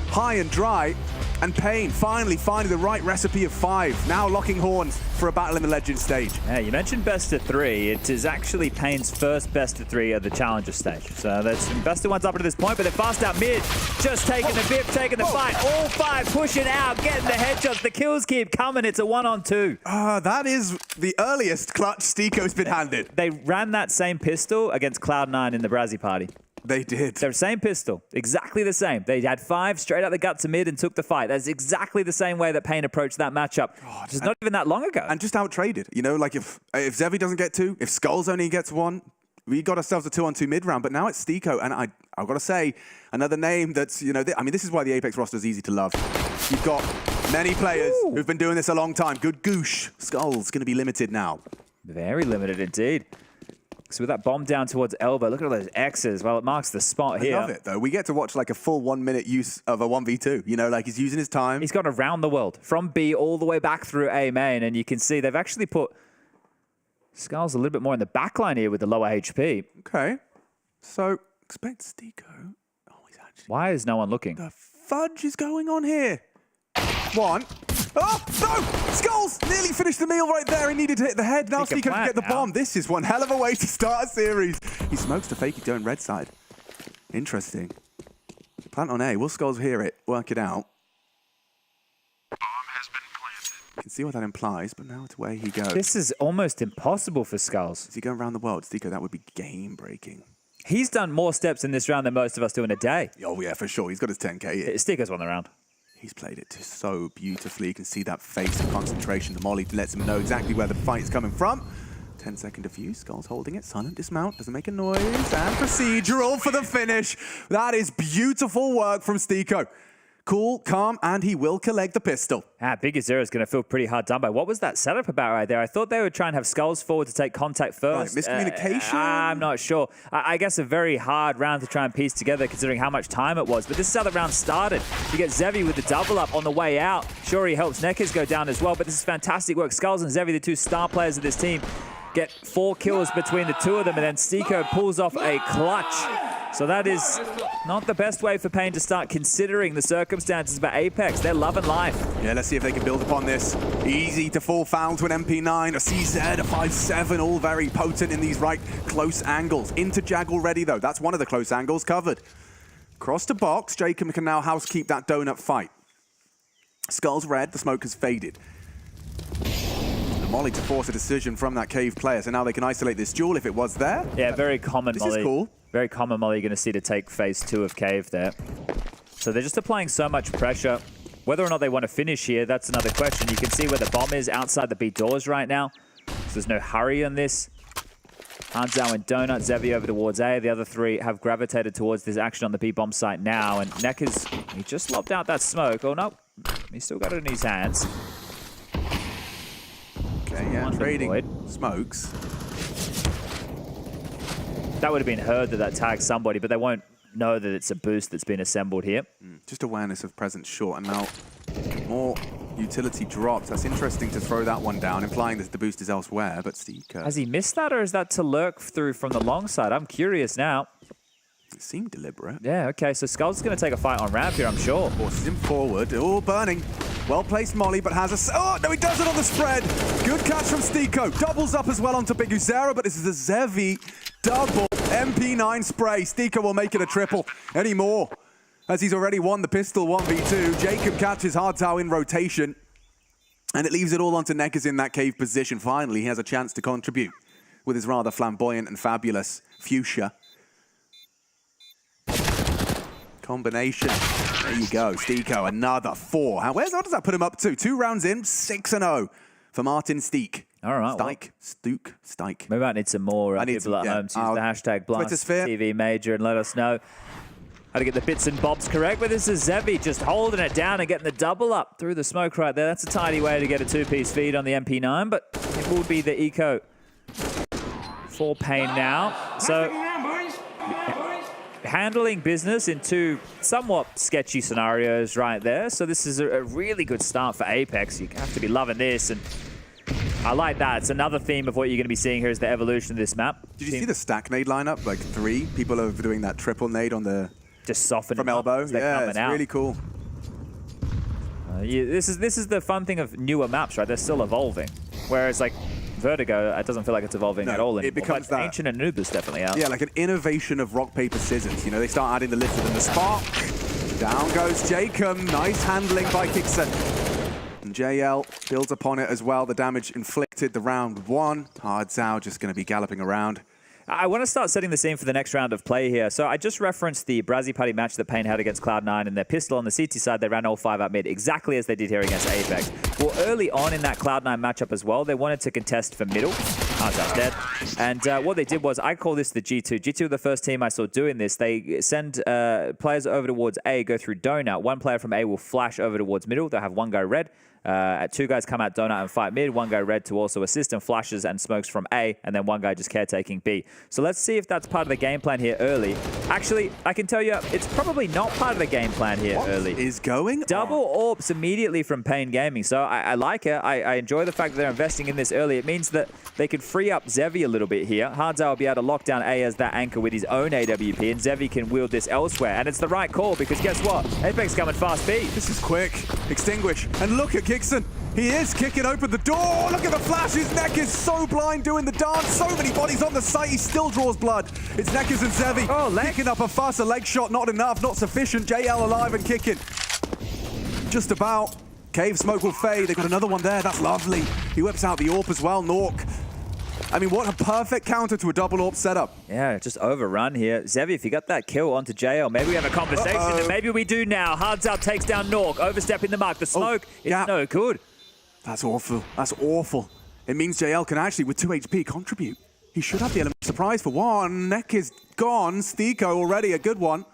high and dry. And Pain finally finding the right recipe of 5, now locking horns for a battle in the Legend stage. Yeah, you mentioned best of 3. It is actually Pain's first best of 3 at the Challenger stage. So there's some best of 1s up to this point, but they're fast out mid. Just taking the VIP, taking the fight. All 5 pushing out, getting the headshots. The kills keep coming. It's a 1-on-2. That is the earliest clutch Steeko's been handed. They ran that same pistol against Cloud9 in the Brazzy party. They did. They're the same pistol, exactly the same. They had 5 straight out the guts of mid and took the fight. That's exactly the same way that Pain approached that matchup. Just not even that long ago. And just out-traded. You know, like if Zevi doesn't get 2, if Skulls only gets 1, we got ourselves a 2-on-2 mid round. But now it's Steeko, and I've got to say, another name that's, you know, I mean, this is why the Apeks roster is easy to love. You've got many players who've been doing this a long time. Good goosh. Skulls going to be limited now. Very limited indeed. So with that bomb down towards elbow, look at all those X's. Well, it marks the spot here. I love it, though. We get to watch like a full 1-minute use of a 1v2. You know, like he's using his time. He's gone around the world, from B all the way back through A main, and you can see they've actually put Skulls a little bit more in the backline here with the lower HP. Okay. So, expect Steeko. Oh, he's actually... Why is no one looking? The fudge is going on here. 1. Oh, no! Skulls nearly finished the meal right there. He needed to hit the head. Now Steeko can get the bomb. This is one hell of a way to start a series. He smokes to fake it going red side. Interesting. Plant on A. Will Skulls hear it? Work it out. Bomb has been planted. You can see what that implies, but now it's where he goes. This is almost impossible for Skulls. Is he going around the world? Steeko, that would be game-breaking. He's done more steps in this round than most of us do in a day. Oh, yeah, for sure. He's got his 10K here. Steeko's won the round. He's played it so beautifully. You can see that face of concentration. The molly lets him know exactly where the fight is coming from. 10-second defuse. Skulls holding it. Silent dismount. Doesn't make a noise. And procedural for the finish. That is beautiful work from Steeko. Cool, calm, and he will collect the pistol. Big Zero is going to feel pretty hard done by. What was that setup about right there? I thought they would try and have Skulls forward to take contact first. Right, miscommunication? I'm not sure. I guess a very hard round to try and piece together considering how much time it was. But this is how the round started. You get Zevi with the double up on the way out. Sure, he helps Neckers go down as well, but this is fantastic work. Skulls and Zevi, the 2 star players of this team, get 4 kills between the 2 of them, and then Steeko pulls off a clutch. So that is not the best way for Pain to start considering the circumstances, but Apeks, they're loving life. Yeah, let's see if they can build upon this. Easy to fall foul to an MP9, a CZ, a 5.7, all very potent in these right close angles. Into Jag already, though. That's one of the close angles covered. Cross to box. Jacob can now housekeep that donut fight. Skulls red. The smoke has faded. The molly to force a decision from that cave player, so now they can isolate this duel if it was there. Yeah, very common molly. This is cool. Very common molly you're going to see to take phase 2 of cave there. So they're just applying so much pressure. Whether or not they want to finish here, that's another question. You can see where the bomb is outside the B doors right now. So there's no hurry on this. Hanzhao and Donut, Zevi over towards A. The other 3 have gravitated towards this action on the B bomb site now. And Neckers, he just lobbed out that smoke. Oh, no. He's still got it in his hands. Okay, yeah, trading smokes. That would have been heard that tags somebody, but they won't know that it's a boost that's been assembled here. Just awareness of presence short, and now more utility drops. That's interesting to throw that one down, implying that the boost is elsewhere, but Steeko... Has he missed that, or is that to lurk through from the long side? I'm curious now. It seemed deliberate. Yeah, okay, so Skull's going to take a fight on ramp here, I'm sure. Forces him forward. Oh, burning. Well-placed molly, but has a... Oh, no, he does it on the spread. Good catch from Steeko. Doubles up as well onto Big Uzera, but this is a Zevi double MP9 spray. Steeko will make it a triple. Any more, as he's already won the pistol 1v2. Jacob catches Hardtow in rotation, and it leaves it all onto Neckers in that cave position. Finally, he has a chance to contribute with his rather flamboyant and fabulous fuchsia. combination. There you go, Steeko, another 4. How does that put him up to? 2 rounds in, 6-0 for Martin Steek. All right. Stike. We might need some more people at home to use the hashtag BlastTV Major and let us know how to get the bits and bobs correct. But this is Zevi just holding it down and getting the double up through the smoke right there. That's a tidy way to get a 2-piece feed on the MP9, but it will be the eco for Pain now. So handling business in 2 somewhat sketchy scenarios right there. So this is a really good start for Apeks. You have to be loving this, and I like that. It's another theme of what you're going to be seeing here is the evolution of this map. Did you see the stack nade lineup? Like 3 people are doing that triple nade on the... Just soften from elbow. Yeah, it's out. really cool. This is the fun thing of newer maps, right? They're still evolving. Whereas like Vertigo, it doesn't feel like it's evolving at all anymore. It becomes that ancient Anubis definitely out. Yeah, like an innovation of rock, paper, scissors. You know, they start adding the lift and the spark. Down goes Jacob. Nice handling by Kixon. And JL builds upon it as well. The damage inflicted the round 1. HardZao just going to be galloping around. I want to start setting the scene for the next round of play here. So I just referenced the Brazzy Putty match that Pain had against Cloud9 and their pistol on the CT side. They ran all 5 out mid, exactly as they did here against Apeks. Well, early on in that Cloud9 matchup as well, they wanted to contest for middle. HardZao's dead. And what they did was, I call this the G2. G2 were the first team I saw doing this. They send players over towards A, go through donut. 1 player from A will flash over towards middle. They'll have 1 guy red. 2 guys come out donut and fight mid, 1 guy red to also assist and flashes and smokes from A, and then 1 guy just caretaking B. So let's see if that's part of the game plan here early. Actually, I can tell you, it's probably not part of the game plan here early. What is going on? Double AWPs immediately from Pain Gaming. So I like it. I enjoy the fact that they're investing in this early. It means that they could free up Zevi a little bit here. HardZao will be able to lock down A as that anchor with his own AWP, and Zevi can wield this elsewhere. And it's the right call, because guess what? Apeks coming fast B. This is quick. Extinguish. And look at Kixon. He is kicking open the door. Look at the flash. His neck is so blind doing the dance. So many bodies on the site. He still draws blood. It's Neckers and Zevi. Oh, kicking up a fuss. A leg shot. Not enough. Not sufficient. JL alive and kicking. Just about. Cave smoke will fade. They've got another one there. That's lovely. He whips out the AWP as well. Nork. I mean, what a perfect counter to a double AWP setup. Yeah, just overrun here. Zevi, if you got that kill onto JL, maybe we have a conversation, and maybe we do now. HardZao takes down Nork, overstepping the mark. The smoke is no good. That's awful. That's awful. It means JL can actually, with 2 HP, contribute. He should have the element of surprise for 1. Neck is gone. Steeko already a good one.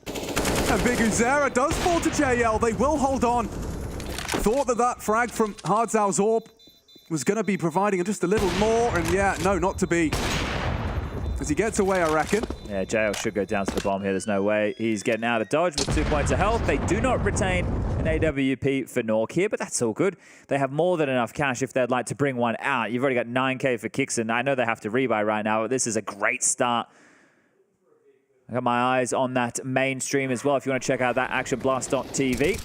And Big Uzera does fall to JL. They will hold on. Thought that frag from HardZao's AWP was going to be providing just a little more. And yeah, no, not to be. As he gets away, I reckon. Yeah, JL should go down to the bomb here. There's no way. He's getting out of dodge with 2 points of health. They do not retain an AWP for Nork here, but that's all good. They have more than enough cash if they'd like to bring one out. You've already got 9K for Kixon. I know they have to rebuy right now, but this is a great start. I got my eyes on that main stream as well if you want to check out that actionblast.tv.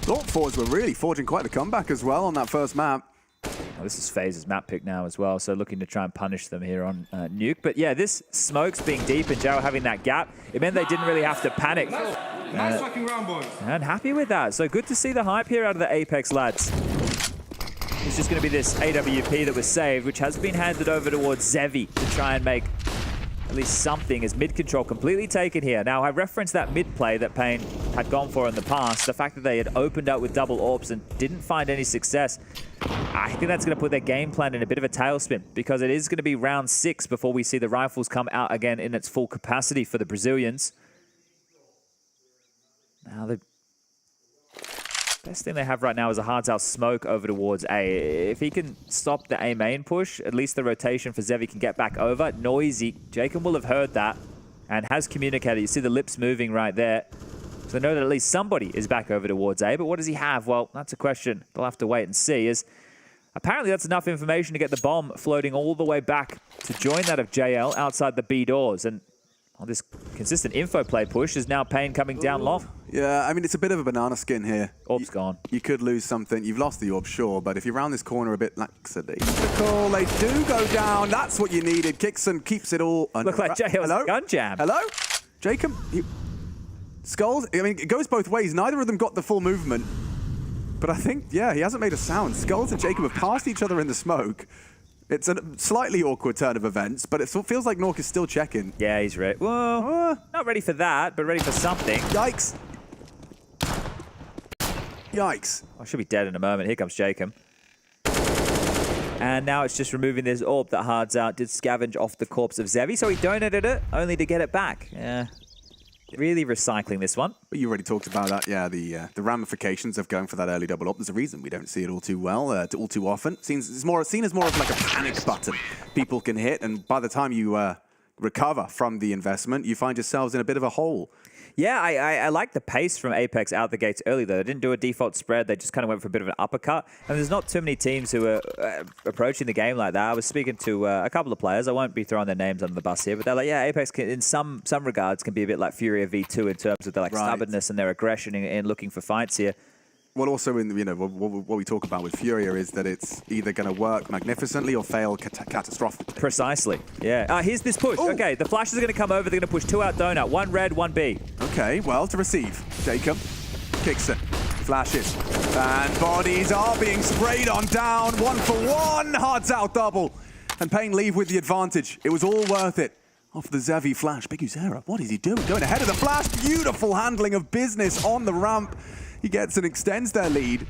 Thought Forze were really forging quite the comeback as well on that first map. Oh, this is FaZe's map pick now as well, so looking to try and punish them here on Nuke. But yeah, this smokes being deep and Joe having that gap, it meant they didn't really have to panic. Nice fucking round, boys. And happy with that. So good to see the hype here out of the Apeks lads. It's just going to be this AWP that was saved, which has been handed over towards Zevi to try and make at least something as mid control completely taken here. Now, I referenced that mid play that Pain had gone for in the past, the fact that they had opened up with double AWPs and didn't find any success. I think that's going to put their game plan in a bit of a tailspin, because it is going to be round 6 before we see the rifles come out again in its full capacity for the Brazilians. Now, the best thing they have right now is a HardZao smoke over towards A. If he can stop the A main push, at least the rotation for Zevi can get back over. Noisy. Jacob will have heard that and has communicated. You see the lips moving right there. So they know that at least somebody is back over towards A. But what does he have? Well, that's a question they'll have to wait and see. As apparently that's enough information to get the bomb floating all the way back to join that of JL outside the B doors. And on this consistent info play push is now Pain coming down low. Yeah, I mean, it's a bit of a banana skin here. Orb's gone. You could lose something. You've lost the orb, sure, but if you round this corner a bit lackadaisical, they do go down. That's what you needed. Kixon keeps it all under. Look like JL's gun jam. Hello? Jacob? Skulls? I mean, it goes both ways. Neither of them got the full movement. But I think, yeah, he hasn't made a sound. Skulls and Jacob have passed each other in the smoke. It's a slightly awkward turn of events, but it feels like Nork is still checking. Yeah, he's ready. Well, not ready for that, but ready for something. Yikes. Yikes. I should be dead in a moment. Here comes Jacob. And now it's just removing this orb that Hards Out did scavenge off the corpse of Zevi, so he donated it, only to get it back. Yeah. Really recycling this one. But you already talked about that, yeah, the ramifications of going for that early double up. There's a reason we don't see it all too well, all too often. It's seen as more of like a panic button people can hit, and by the time you recover from the investment, you find yourselves in a bit of a hole. Yeah, I like the pace from Apeks out the gates early, though. They didn't do a default spread. They just kind of went for a bit of an uppercut. And there's not too many teams who are approaching the game like that. I was speaking to a couple of players. I won't be throwing their names under the bus here, but they're like, yeah, Apeks can, in some regards can be a bit like Furia V2 in terms of their stubbornness and their aggression in looking for fights here. Well, also, what we talk about with Furia is that it's either going to work magnificently or fail catastrophically. Precisely, yeah. Here's this push. Ooh. Okay, the flashes are going to come over. They're going to push 2 out donut. 1 red, 1 B. Okay, well, to receive. Jacob kicks it. Flashes. And bodies are being sprayed on down. 1 for 1. Hards Out double. And Pain leave with the advantage. It was all worth it. Off the Zevi flash. Biguzera, what is he doing? Going ahead of the flash. Beautiful handling of business on the ramp. He gets and extends their lead.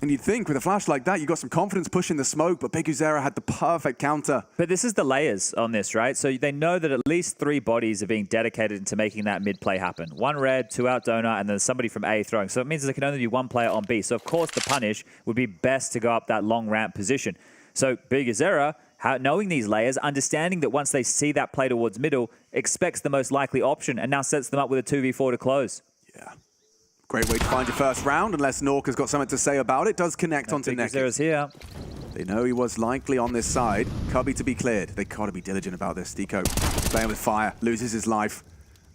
And you'd think with a flash like that, you got some confidence pushing the smoke, but Biguzera had the perfect counter. But this is the layers on this, right? So they know that at least 3 bodies are being dedicated into making that mid play happen. 1 red, 2 out donut, and then somebody from A throwing. So it means there can only be 1 player on B. So of course the punish would be best to go up that long ramp position. So Biguzera, knowing these layers, understanding that once they see that play towards middle, expects the most likely option and now sets them up with a 2v4 to close. Yeah. Great way to find your first round, unless Nork has got something to say about it. Does connect onto Neck. Biguzera's here. They know he was likely on this side. Cubby to be cleared. They got to be diligent about this. Deco playing with fire, loses his life.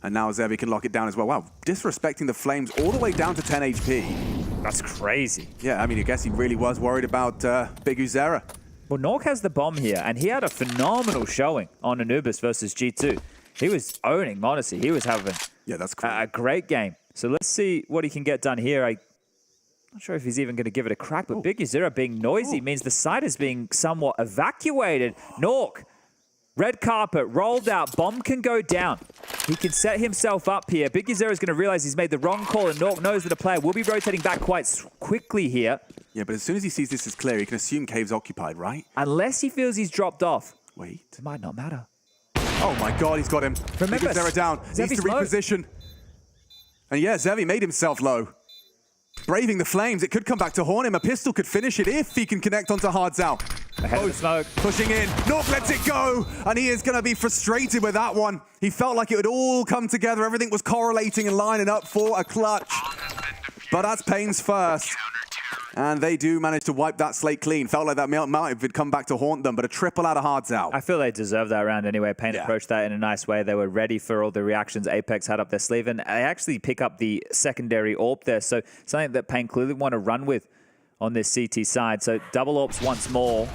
And now Zevi can lock it down as well. Wow, disrespecting the Flames all the way down to 10 HP. That's crazy. Yeah, I mean, I guess he really was worried about Biguzera. Well, Nork has the bomb here, and he had a phenomenal showing on Anubis versus G2. He was owning Monte. He was having a great game. So let's see what he can get done here. I'm not sure if he's even going to give it a crack, but Biguzera being noisy means the site is being somewhat evacuated. Nork, red carpet, rolled out, bomb can go down. He can set himself up here. Biguzera is going to realize he's made the wrong call, and Nork knows that a player will be rotating back quite quickly here. Yeah, but as soon as he sees this is clear, he can assume Cave's occupied, right? Unless he feels he's dropped off. Wait. It might not matter. Oh my God, he's got him. Remember, Biguzera down. Needs to reposition. And yeah, Zevi made himself low. Braving the flames, it could come back to haunt him. A pistol could finish it if he can connect onto Hards Out. Ahead of the smoke. Pushing in. Nork lets it go. And he is going to be frustrated with that one. He felt like it would all come together. Everything was correlating and lining up for a clutch. But that's Pain's first. And they do manage to wipe that slate clean. Felt like that might have come back to haunt them, but a triple out of Hards Out. I feel they deserved that round anyway. Pain approached that in a nice way. They were ready for all the reactions Apeks had up their sleeve, and they actually pick up the secondary AWP there. So something that Pain clearly want to run with on this CT side. So double AWPs once more.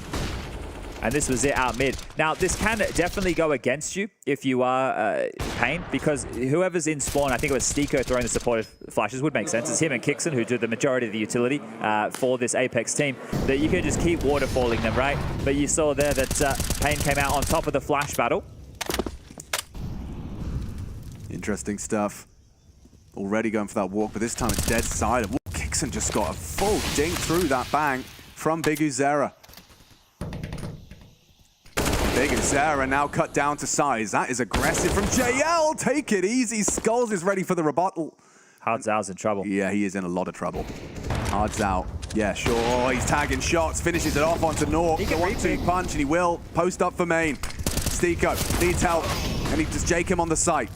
And this was it out mid. Now, this can definitely go against you if you are Pain, because whoever's in spawn, I think it was Stiko throwing the supported flashes, would make sense. It's him and Kixon who do the majority of the utility for this Apeks team, that you can just keep waterfalling them, right? But you saw there that Pain came out on top of the flash battle. Interesting stuff. Already going for that walk, but this time it's dead side. Kixon just got a full dink through that bang from Biguzera. Biguzera now cut down to size. That is aggressive from JL. Take it easy. Skulls is ready for the rebuttal. Hards Out's in trouble. Yeah, he is in a lot of trouble. Hards Out. Yeah, sure. He's tagging shots. Finishes it off onto Nork. The 1-2 punch, and he will post up for main. Stiko needs help, and he just Jake him on the site.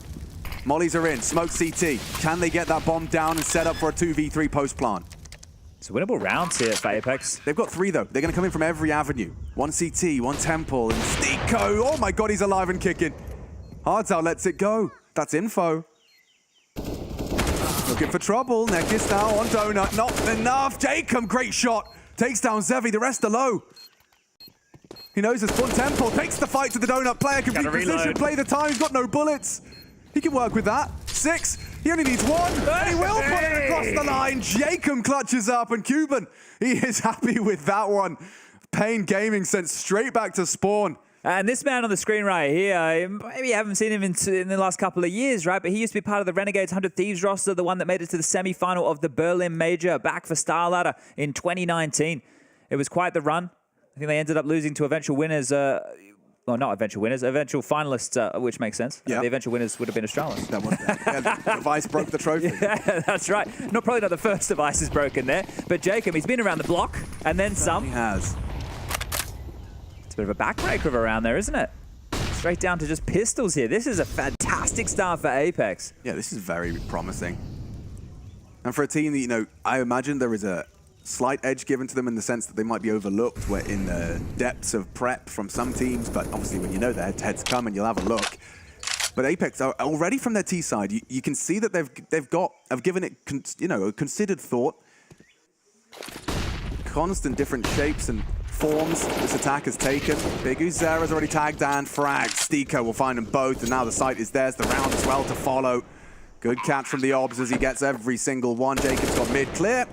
Mollies are in. Smoke CT. Can they get that bomb down and set up for a 2v3 post plant? It's winnable rounds here for Apeks. They've got 3, though. They're going to come in from every avenue. 1 CT, 1 Temple, and Stiko. Oh, my God, he's alive and kicking. Hards Out lets it go. That's info. Looking for trouble. Neck is now on Donut. Not enough. Jacob, great shot. Takes down Zevi. The rest are low. He knows there's 1 Temple. Takes the fight to the Donut player. Can reposition, play the time. He's got no bullets. He can work with that. 6. He only needs 1. And he will put it across the line. Jacob clutches up. And Cuban, he is happy with that one. Pain Gaming sent straight back to spawn. And this man on the screen right here, maybe you haven't seen him in the last couple of years, right? But he used to be part of the Renegades 100 Thieves roster, the one that made it to the semi-final of the Berlin Major, back for Starladder in 2019. It was quite the run. I think they ended up losing to eventual winners, well, not eventual winners, eventual finalists, which makes sense. Yep. The eventual winners would have been Australians. That was, the device broke the trophy. Yeah, that's right. Probably not the first device is broken there, but Jacob, he's been around the block, and then some. He has. It's a bit of a backbreaker around there, isn't it? Straight down to just pistols here. This is a fantastic start for Apeks. Yeah, this is very promising. And for a team that, you know, I imagine there is a slight edge given to them in the sense that they might be overlooked. We're in the depths of prep from some teams, but obviously when you know the head-to-heads come and you'll have a look. But Apeks are already from their T side. You can see that have given it, you know, a considered thought. Constant different shapes and forms this attack has taken. BigUzera has already tagged down, frag. Stiko will find them both, and now the site is theirs. The round as well to follow. Good catch from the Obs as he gets every single one. Jacob's got mid clear.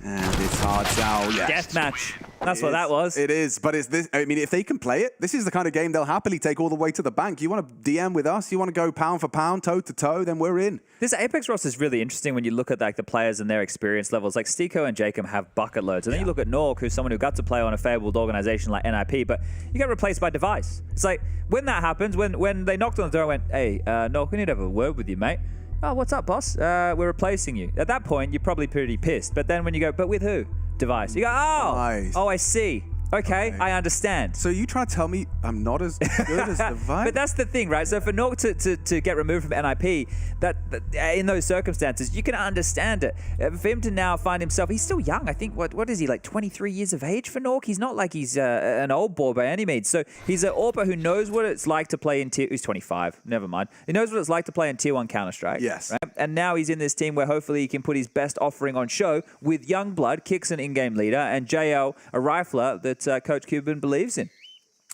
And it's HardZao, yes. Deathmatch. That's what that was. It is, but is this, I mean, if they can play it, this is the kind of game they'll happily take all the way to the bank. You want to DM with us, you want to go pound for pound, toe to toe, then we're in. This Apeks roster is really interesting when you look at like the players and their experience levels. Like Stiko and Jacob have bucket loads. And then you look at Nork, who's someone who got to play on a fabled organization like NIP, but you get replaced by Device. It's like, when that happens, when they knocked on the door and went, hey, Nork, we need to have a word with you, mate. Oh, what's up, boss? We're replacing you. At that point, you're probably pretty pissed. But then when you go, but with who? Device. You go, oh, nice. Oh, I see. Okay, I understand. So you try to tell me I'm not as good as Device? But that's the thing, right? So for Nork to get removed from NIP, that in those circumstances, you can understand it. For him to now find himself, he's still young. I think, what is he, like 23 years of age for Nork? He's not like he's an old boy by any means. So he's an AWPer who knows what it's like to play in tier, he's 25, never mind. He knows what it's like to play in tier 1 Counter-Strike. Yes. Right? And now he's in this team where hopefully he can put his best offering on show with Youngblood, Kicks an in-game leader, and JL, a rifler that Coach Cuban believes in.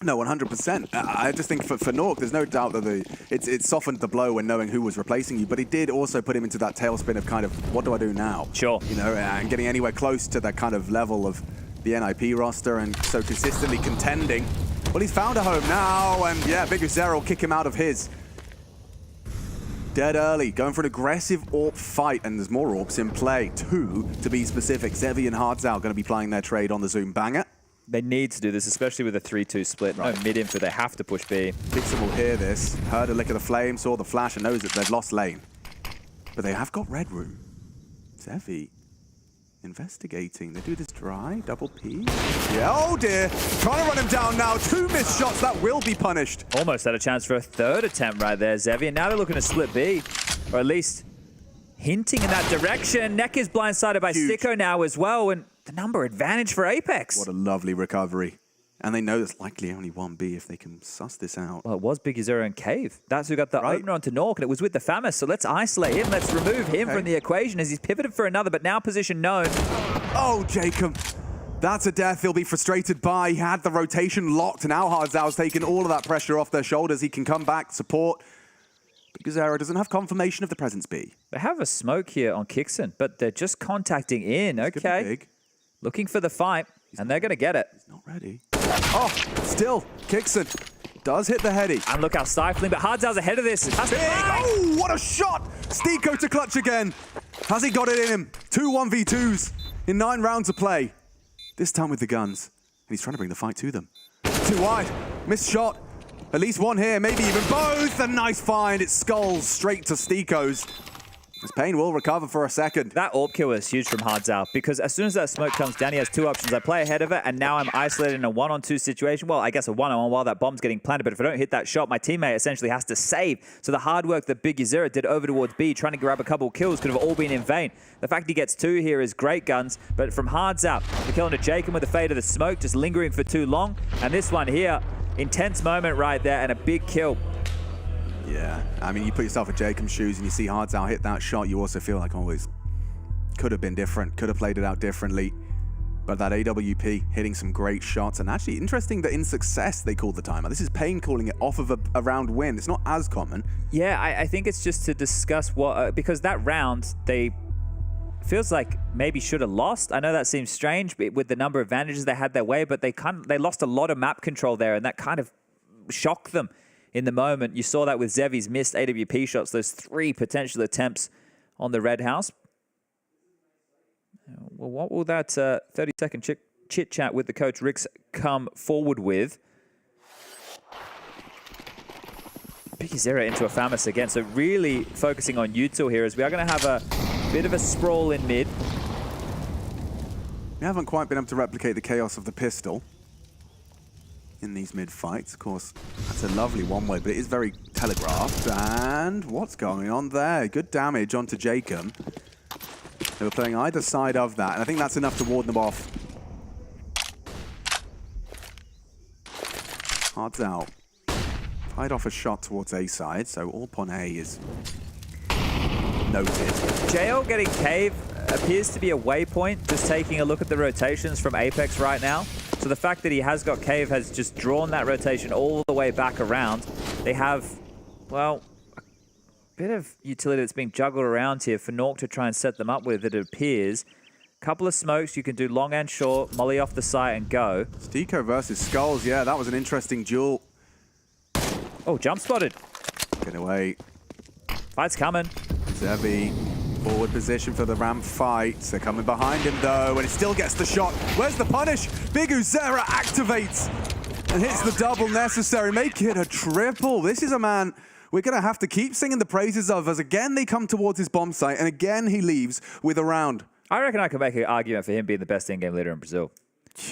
No, 100%. I just think for Nork, there's no doubt that it softened the blow when knowing who was replacing you, but it did also put him into that tailspin of kind of, what do I do now? Sure. You know, and getting anywhere close to that kind of level of the NIP roster and so consistently contending. Well, he's found a home now, and yeah, BigUzera will kick him out of his. Dead early, going for an aggressive AWP fight, and there's more AWPs in play. 2, to be specific. Zevi and HardZao going to be playing their trade on the Zoom banger. They need to do this, especially with a 3-2 split. Right. No mid-info, they have to push B. Dixon will hear this, heard a lick of the flame, saw the flash, and knows that they've lost lane. But they have got red room. Zevi investigating. They do this dry, double P. Yeah, oh dear. Trying to run him down now. 2 missed shots, that will be punished. Almost had a chance for a 3rd attempt right there, Zevi. And now they're looking to split B, or at least hinting in that direction. Neck is blindsided by Stiko now as well, and the number advantage for Apeks. What a lovely recovery. And they know there's likely only 1B if they can suss this out. Well, it was BigUzera and Cave. That's who got the opener onto Nork, and it was with the FaMAS. So let's isolate him. Let's remove him from the equation as he's pivoted for another, but now position known. Oh, Jacob. That's a death he'll be frustrated by. He had the rotation locked. Now HardZao's taken all of that pressure off their shoulders. He can come back, support. BigUzera doesn't have confirmation of the presence B. They have a smoke here on Kixon, but they're just contacting in. Okay. Looking for the fight, and they're going to get it. He's not ready. Oh, still, Kixon does hit the heady. And look how stifling, but HardZao's ahead of this. Oh, what a shot! Stiko to clutch again. Has he got it in him? 2 1v2s in 9 rounds of play. This time with the guns. And he's trying to bring the fight to them. Too wide, missed shot. At least one here, maybe even both. A nice find. It skulls straight to Stiko's. His Pain will recover for a second. That AWP kill is huge from HardZao because as soon as that smoke comes down, he has 2 options. I play ahead of it, and now I'm isolated in a 1-on-2 situation. Well, I guess a 1-on-1 while that bomb's getting planted, but if I don't hit that shot, my teammate essentially has to save. So the hard work that BigUzera did over towards B, trying to grab a couple of kills, could have all been in vain. The fact he gets 2 here is great guns, but from HardZao, the kill into Jacob with the fade of the smoke, just lingering for too long. And this one here, intense moment right there, and a big kill. Yeah, I mean, you put yourself in Jacob's shoes and you see HardZao hit that shot, you also feel like always could have been different, could have played it out differently. But that AWP hitting some great shots, and actually interesting that in success they called the timer. This is Pain calling it off of a round win. It's not as common. Yeah, I think it's just to discuss what, because that round, they feels like maybe should have lost. I know that seems strange with the number of advantages they had their way, but they lost a lot of map control there, and that kind of shocked them in the moment. You saw that with Zevi's missed AWP shots, those 3 potential attempts on the Red House. Well, what will that 30-second chit-chat with the coach Ricks come forward with? Pyjamas into a FaMAS again, so really focusing on util here as we are going to have a bit of a sprawl in mid. We haven't quite been able to replicate the chaos of the pistol in these mid fights. Of course, that's a lovely one-way, but it is very telegraphed. And what's going on there? Good damage onto Jacob. They were playing either side of that, and I think that's enough to ward them off. Hearts out. Fired off a shot towards A side, so all upon A is noted. JL getting cave appears to be a waypoint, just taking a look at the rotations from Apeks right now. So the fact that he has got cave has just drawn that rotation all the way back around. They have, well, a bit of utility that's being juggled around here for Nuke to try and set them up with, it appears. Couple of smokes, you can do long and short, molly off the site and go. Stico versus Skulls, yeah, that was an interesting duel. Oh, jump spotted. Get away. Fight's coming. Zevi, forward position for the ramp fight. They're coming behind him though, and it still gets the shot. Where's the punish? Big Uzera activates and hits the double necessary. Make it a triple. This is a man we're going to have to keep singing the praises of, as again they come towards his bomb site, and again he leaves with a round. I reckon I can make an argument for him being the best in-game leader in Brazil.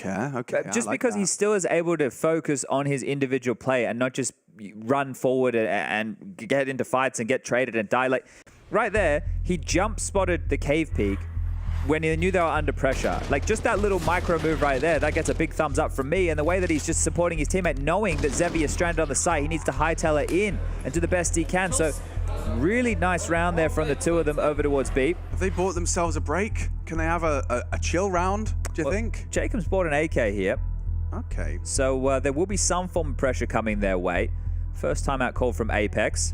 Yeah, okay. Just because he still is able to focus on his individual play and not just run forward and get into fights and get traded and die. Like right there, he jump spotted the cave peak when he knew they were under pressure. Like just that little micro move right there, that gets a big thumbs up from me. And the way that he's just supporting his teammate, knowing that Zevi is stranded on the site, he needs to hightail it in and do the best he can. So really nice round there from the two of them over towards B. Have they bought themselves a break? Can they have a chill round, do you think? Jacob's bought an AK here. Okay. So there will be some form of pressure coming their way. First time out call from Apeks.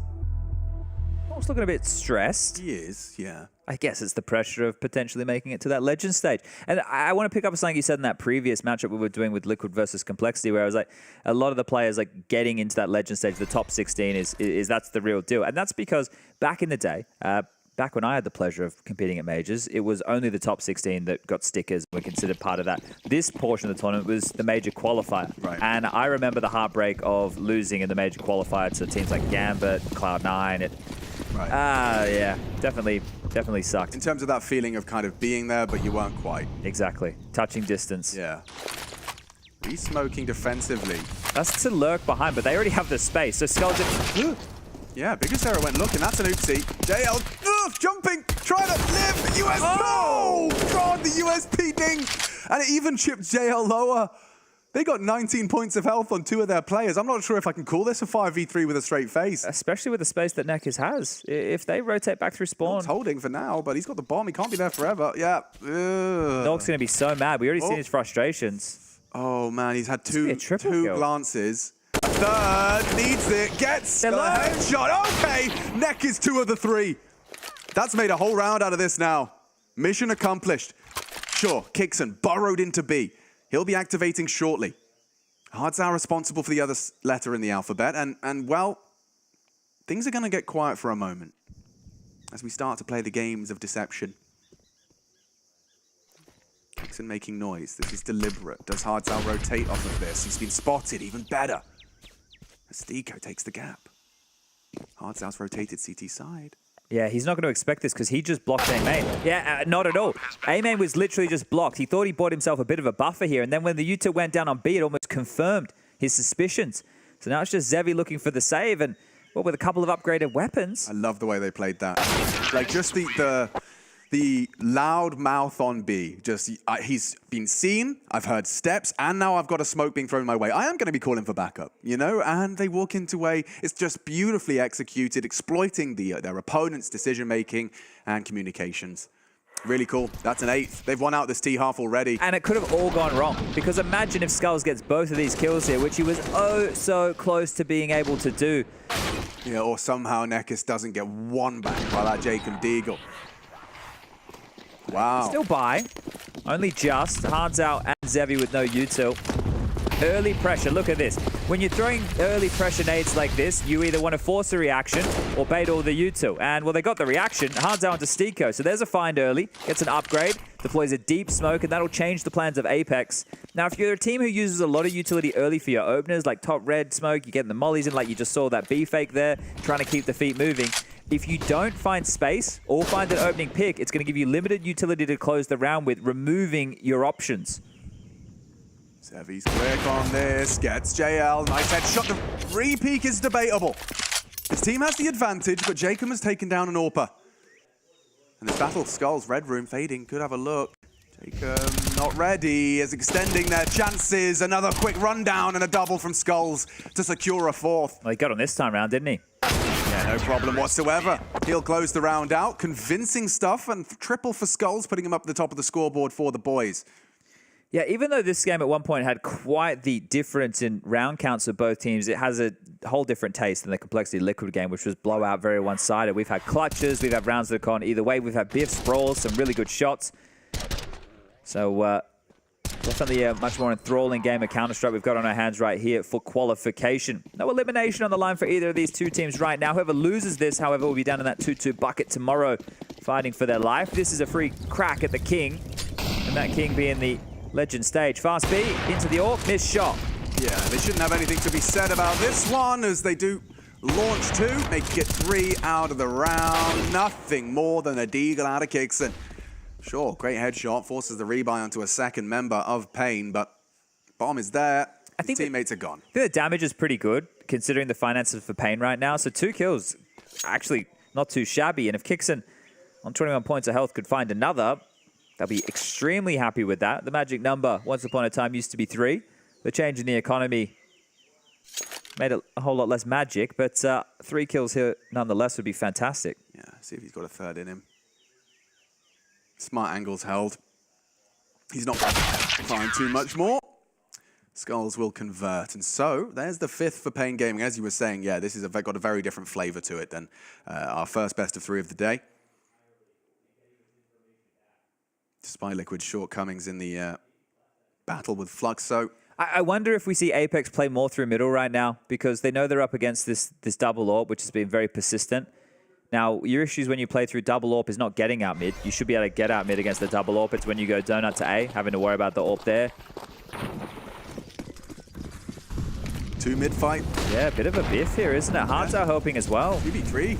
He's looking a bit stressed. He is, yeah. I guess it's the pressure of potentially making it to that Legend stage. And I want to pick up on something you said in that previous matchup we were doing with Liquid versus Complexity, where I was like, a lot of the players like getting into that Legend stage, the top 16 is that's the real deal. And that's because back in the day, back when I had the pleasure of competing at majors, it was only the top 16 that got stickers and were considered part of that. This portion of the tournament was the major qualifier. Right. And I remember the heartbreak of losing in the major qualifier to teams like Gambit, Cloud9. Right. Yeah, definitely sucked. In terms of that feeling of kind of being there, but you weren't quite. Exactly. Touching distance. Yeah. Re-smoking defensively. That's to lurk behind, but they already have the space. So Skull just... Yeah, Big Sarah went looking. That's an oopsie. JL jumping, trying to live. US. Oh God, the USP ding, and it even chipped JL lower. They got 19 points of health on 2 of their players. I'm not sure if I can call this a 5v3 with a straight face. Especially with the space that Nekis has. If they rotate back through spawn. He's holding for now, but he's got the bomb. He can't be there forever. Yeah. Nuke's going to be so mad. We already seen his frustrations. Oh, man. He's had two glances. A third. Needs it. Gets a headshot. Okay. Nekis 2 of the 3. That's made a whole round out of this now. Mission accomplished. Sure, Kixon burrowed into B. He'll be activating shortly. Hardzao responsible for the other letter in the alphabet, and well, things are going to get quiet for a moment as we start to play the games of deception. Kixon making noise. This is deliberate. Does Hardzao rotate off of this? He's been spotted, even better. Stico takes the gap. Hardzao's rotated CT side. Yeah, he's not going to expect this because he just blocked A-Main. Yeah, not at all. A-Main was literally just blocked. He thought he bought himself a bit of a buffer here, and then when the U2 went down on B, it almost confirmed his suspicions. So now it's just Zevi looking for the save, and well, with a couple of upgraded weapons. I love the way they played that. Like, just the loud mouth on B. Just, he's been seen, I've heard steps, and now I've got a smoke being thrown my way. I am going to be calling for backup, you know? And they walk into A. It's just beautifully executed, exploiting their opponent's decision-making and communications. Really cool. That's an 8th. They've won out this T-half already. And it could have all gone wrong, because imagine if Skulls gets both of these kills here, which he was oh so close to being able to do. Yeah, or somehow Nekis doesn't get one back by that Jacob Deagle. Wow. Still by. Only just. Hard's out and Zevi with no util. Early pressure. Look at this. When you're throwing early pressure nades like this, you either want to force a reaction or bait all the util. And, well, they got the reaction. Hard's out onto Stiko. So there's a find early. Gets an upgrade. Deploys a deep smoke, and that'll change the plans of Apeks. Now, if you're a team who uses a lot of utility early for your openers, like top red smoke, you're getting the mollies in, like you just saw that B fake there, trying to keep the feet moving. If you don't find space or find an opening pick, it's going to give you limited utility to close the round with, removing your options. Zevi's quick on this, gets JL, nice headshot. The re-peek is debatable. His team has the advantage, but Jacob has taken down an AWPer. And this battle, Skulls, red room fading, could have a look. Jacob not ready, is extending their chances. Another quick rundown and a double from Skulls to secure a fourth. Well, he got on this time round, didn't he? Yeah, no problem whatsoever. He'll close the round out. Convincing stuff, and triple for Skulls, putting him up at the top of the scoreboard for the boys. Yeah, even though this game at one point had quite the difference in round counts of both teams, it has a whole different taste than the Complexity Liquid game, which was blowout, very one-sided. We've had clutches, we've had rounds that have gone either way. We've had biff sprawls, some really good shots. So definitely a much more enthralling game of Counter-Strike we've got on our hands right here for qualification. No elimination on the line for either of these two teams right now. Whoever loses this, however, will be down in that 2-2 bucket tomorrow, fighting for their life. This is a free crack at the King, and that King being the Legend stage. Fast B into the AWP, missed shot. Yeah, they shouldn't have anything to be said about this one, as they do launch 2, make it 3 out of the round. Nothing more than a deagle out of Kixon. Sure, great headshot, forces the rebuy onto a second member of Pain, but bomb is there. I think teammates are gone. I think the damage is pretty good, considering the finances for Pain right now. So 2 kills, actually not too shabby. And if Kixon, on 21 points of health, could find another, they'll be extremely happy with that. The magic number, once upon a time, used to be 3. The change in the economy made it a whole lot less magic, but 3 kills here nonetheless would be fantastic. Yeah, see if he's got a third in him. Smart angles held. He's not going to find too much more. Skulls will convert. And so, there's the 5th for Pain Gaming. As you were saying, yeah, this has got a very different flavor to it than our first best of 3 of the day. Despite Liquid's shortcomings in the battle with Fluxo. I wonder if we see Apeks play more through middle right now, because they know they're up against this double AWP, which has been very persistent. Now, your issues when you play through double AWP is not getting out mid. You should be able to get out mid against the double AWP. It's when you go donut to A, having to worry about the AWP there. 2 mid fight. Yeah, a bit of a biff here, isn't it? Hearts are hoping as well. 2v3.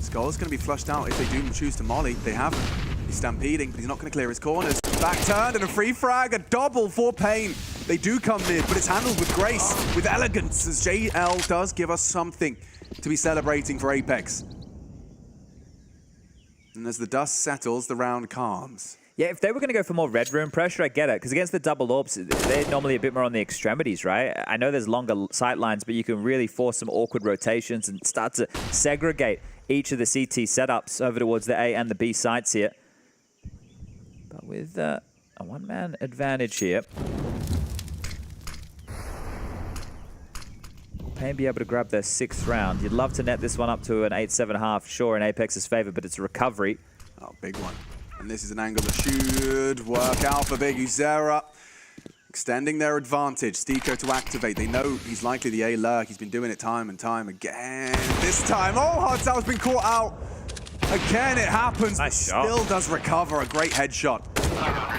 Skull's going to be flushed out if they do choose to molly. They haven't. He's stampeding, but he's not going to clear his corners. Back turned and a free frag, a double for Pain. They do come mid, but it's handled with grace, with elegance, as JL does give us something to be celebrating for Apeks. And as the dust settles, the round calms. Yeah, if they were going to go for more red room pressure, I get it. Because against the double AWPs, they're normally a bit more on the extremities, right? I know there's longer sight lines, but you can really force some awkward rotations and start to segregate each of the CT setups over towards the A and the B sites here. But with a one-man advantage here, Pain be able to grab their 6th round. You'd love to net this one up to an 8-7.5, sure, in Apeks' favor, but it's a recovery. Oh, big one. And this is an angle that should work out for Big Uzera. Extending their advantage. Stiko to activate. They know he's likely the A lurk. He's been doing it time and time again. This time, oh, Hardsal's been caught out. Again, it happens. Nice shot. Still does recover. A great headshot.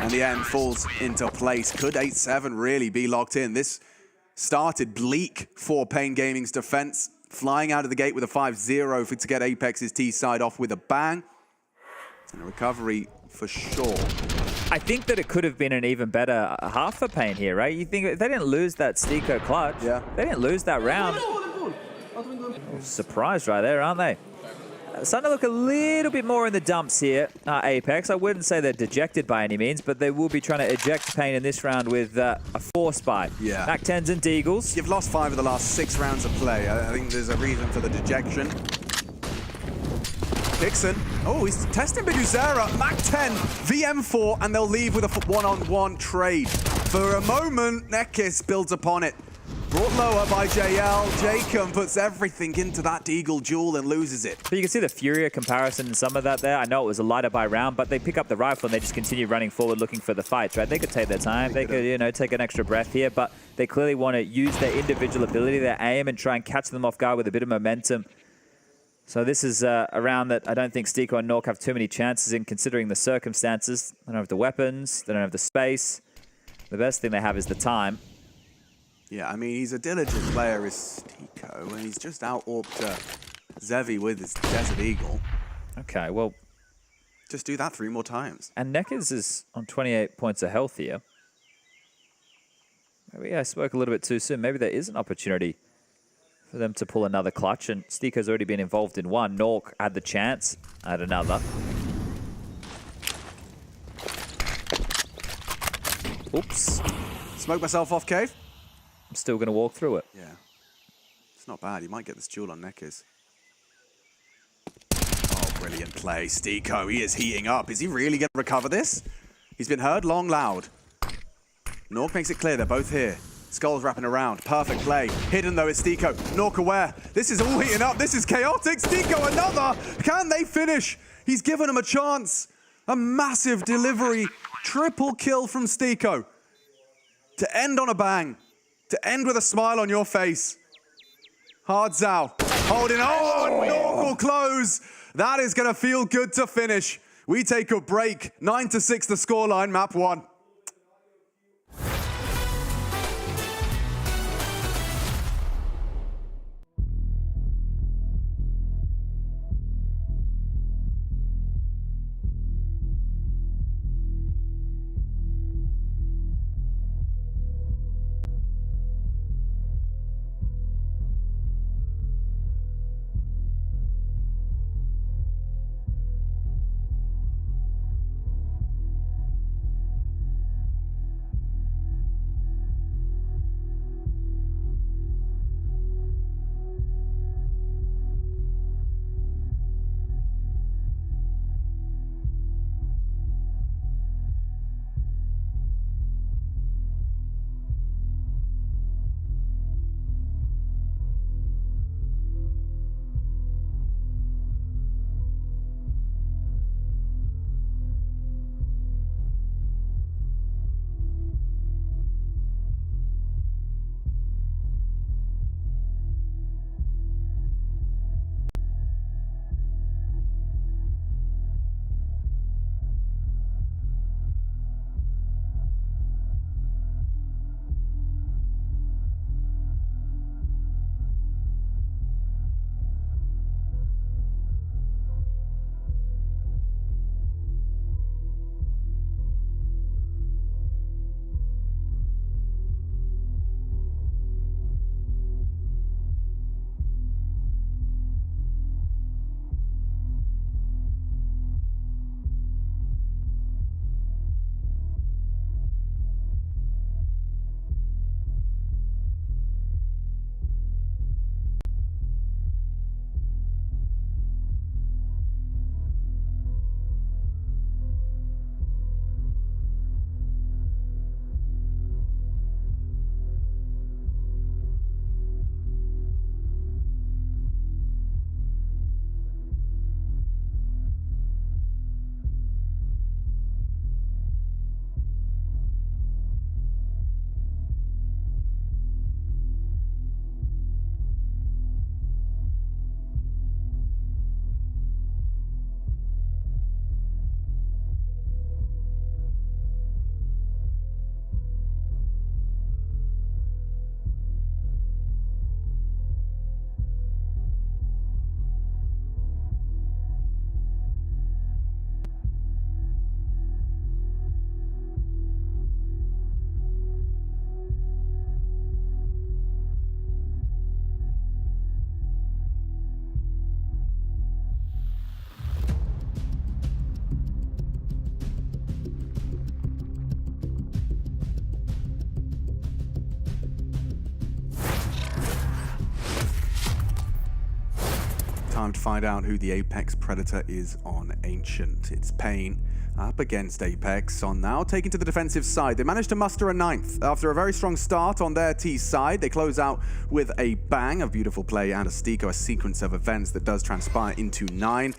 And the end falls into place. Could 8-7 really be locked in? This started bleak for Pain Gaming's defense. Flying out of the gate with a 5-0 to get Apeks' T side off with a bang. And a recovery for sure. I think that it could have been an even better half for Pain here, right? You think if they didn't lose that Stiko clutch, they didn't lose that round. Surprised right there, aren't they? Starting to look a little bit more in the dumps here, Apeks. I wouldn't say they're dejected by any means, but they will be trying to eject Pain in this round with a force buy. Yeah. Mac 10s and Deagles. You've lost 5 of the last 6 rounds of play. I think there's a reason for the dejection. Dixon, oh, he's testing Big Uzera. Mac 10, VM4, and they'll leave with a one-on-one trade. For a moment, Nekis builds upon it. Brought lower by JL. Jacob puts everything into that Deagle duel and loses it. But you can see the Furia comparison in some of that there. I know it was a lighter by round, but they pick up the rifle and they just continue running forward looking for the fights, right? They could take their time. They could, you know, take an extra breath here, but they clearly want to use their individual ability, their aim, and try and catch them off guard with a bit of momentum. So this is a round that I don't think Stiko and Nork have too many chances in, considering the circumstances. They don't have the weapons. They don't have the space. The best thing they have is the time. Yeah, I mean, he's a diligent player, is Stiko, and he's just out-orped Zevi with his Desert Eagle. Okay, well... Just do that 3 more times. And Neckers is on 28 points of health here. Maybe I spoke a little bit too soon. Maybe there is an opportunity for them to pull another clutch, and Stiko's already been involved in one. Nork had the chance at another. Oops. Smoke myself off, Cave. I'm still going to walk through it. Yeah. It's not bad. You might get this duel on Neckers. Oh, brilliant play. Stiko, he is heating up. Is he really going to recover this? He's been heard long, loud. Nork makes it clear they're both here. Skull's wrapping around. Perfect play. Hidden, though, is Stiko. Nork aware. This is all heating up. This is chaotic. Stiko, another. Can they finish? He's given him a chance. A massive delivery. Triple kill from Stiko. To end on a bang. To end with a smile on your face. Hardzao holding on. Nork will close. That is going to feel good to finish. We take a break. 9-6 the scoreline, map 1. Time to find out who the Apex Predator is on Ancient. It's Pain up against Apeks on now, taking to the defensive side. They managed to muster a 9th. After a very strong start on their T side, they close out with a bang, a beautiful play and a Stiko, a sequence of events that does transpire into 9.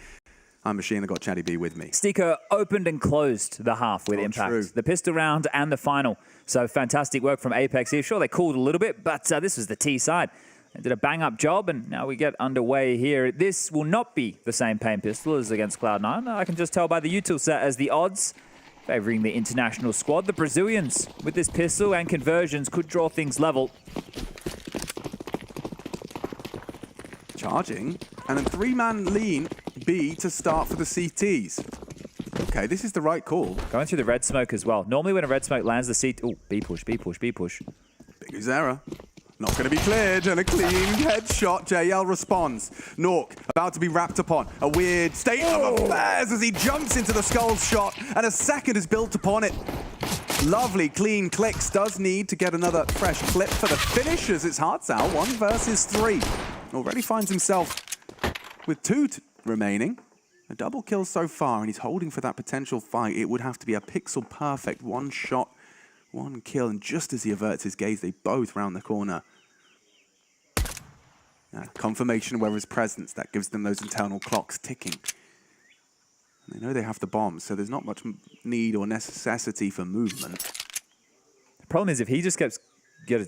I'm Machine, I got Chatty B with me. Stiko opened and closed the half with impact. True. The pistol round and the final. So fantastic work from Apeks here. Sure, they cooled a little bit, but this was the T side. They did a bang-up job, and now we get underway here. This will not be the same pain pistol as against Cloud9. I can just tell by the util set as the odds favoring the international squad. The Brazilians with this pistol and conversions could draw things level. Charging, and a 3-man lean B to start for the CTs. Okay, this is the right call. Going through the red smoke as well. Normally when a red smoke lands, the CT... Oh, B push, B push, B push. Big Uzera. Not going to be cleared, and a clean headshot. JL responds. Nuke about to be wrapped upon. A weird state of affairs as he jumps into the skull shot, and a second is built upon it. Lovely, clean clicks. Does need to get another fresh clip for the finish as it's hearts out. 1 versus 3. Already finds himself with 2 remaining. A double kill so far, and he's holding for that potential fight. It would have to be a pixel perfect 1 shot. 1 kill, and just as he averts his gaze, they both round the corner. Confirmation where his presence, that gives them those internal clocks ticking. And they know they have the bomb, so there's not much need or necessity for movement. The problem is if he just gets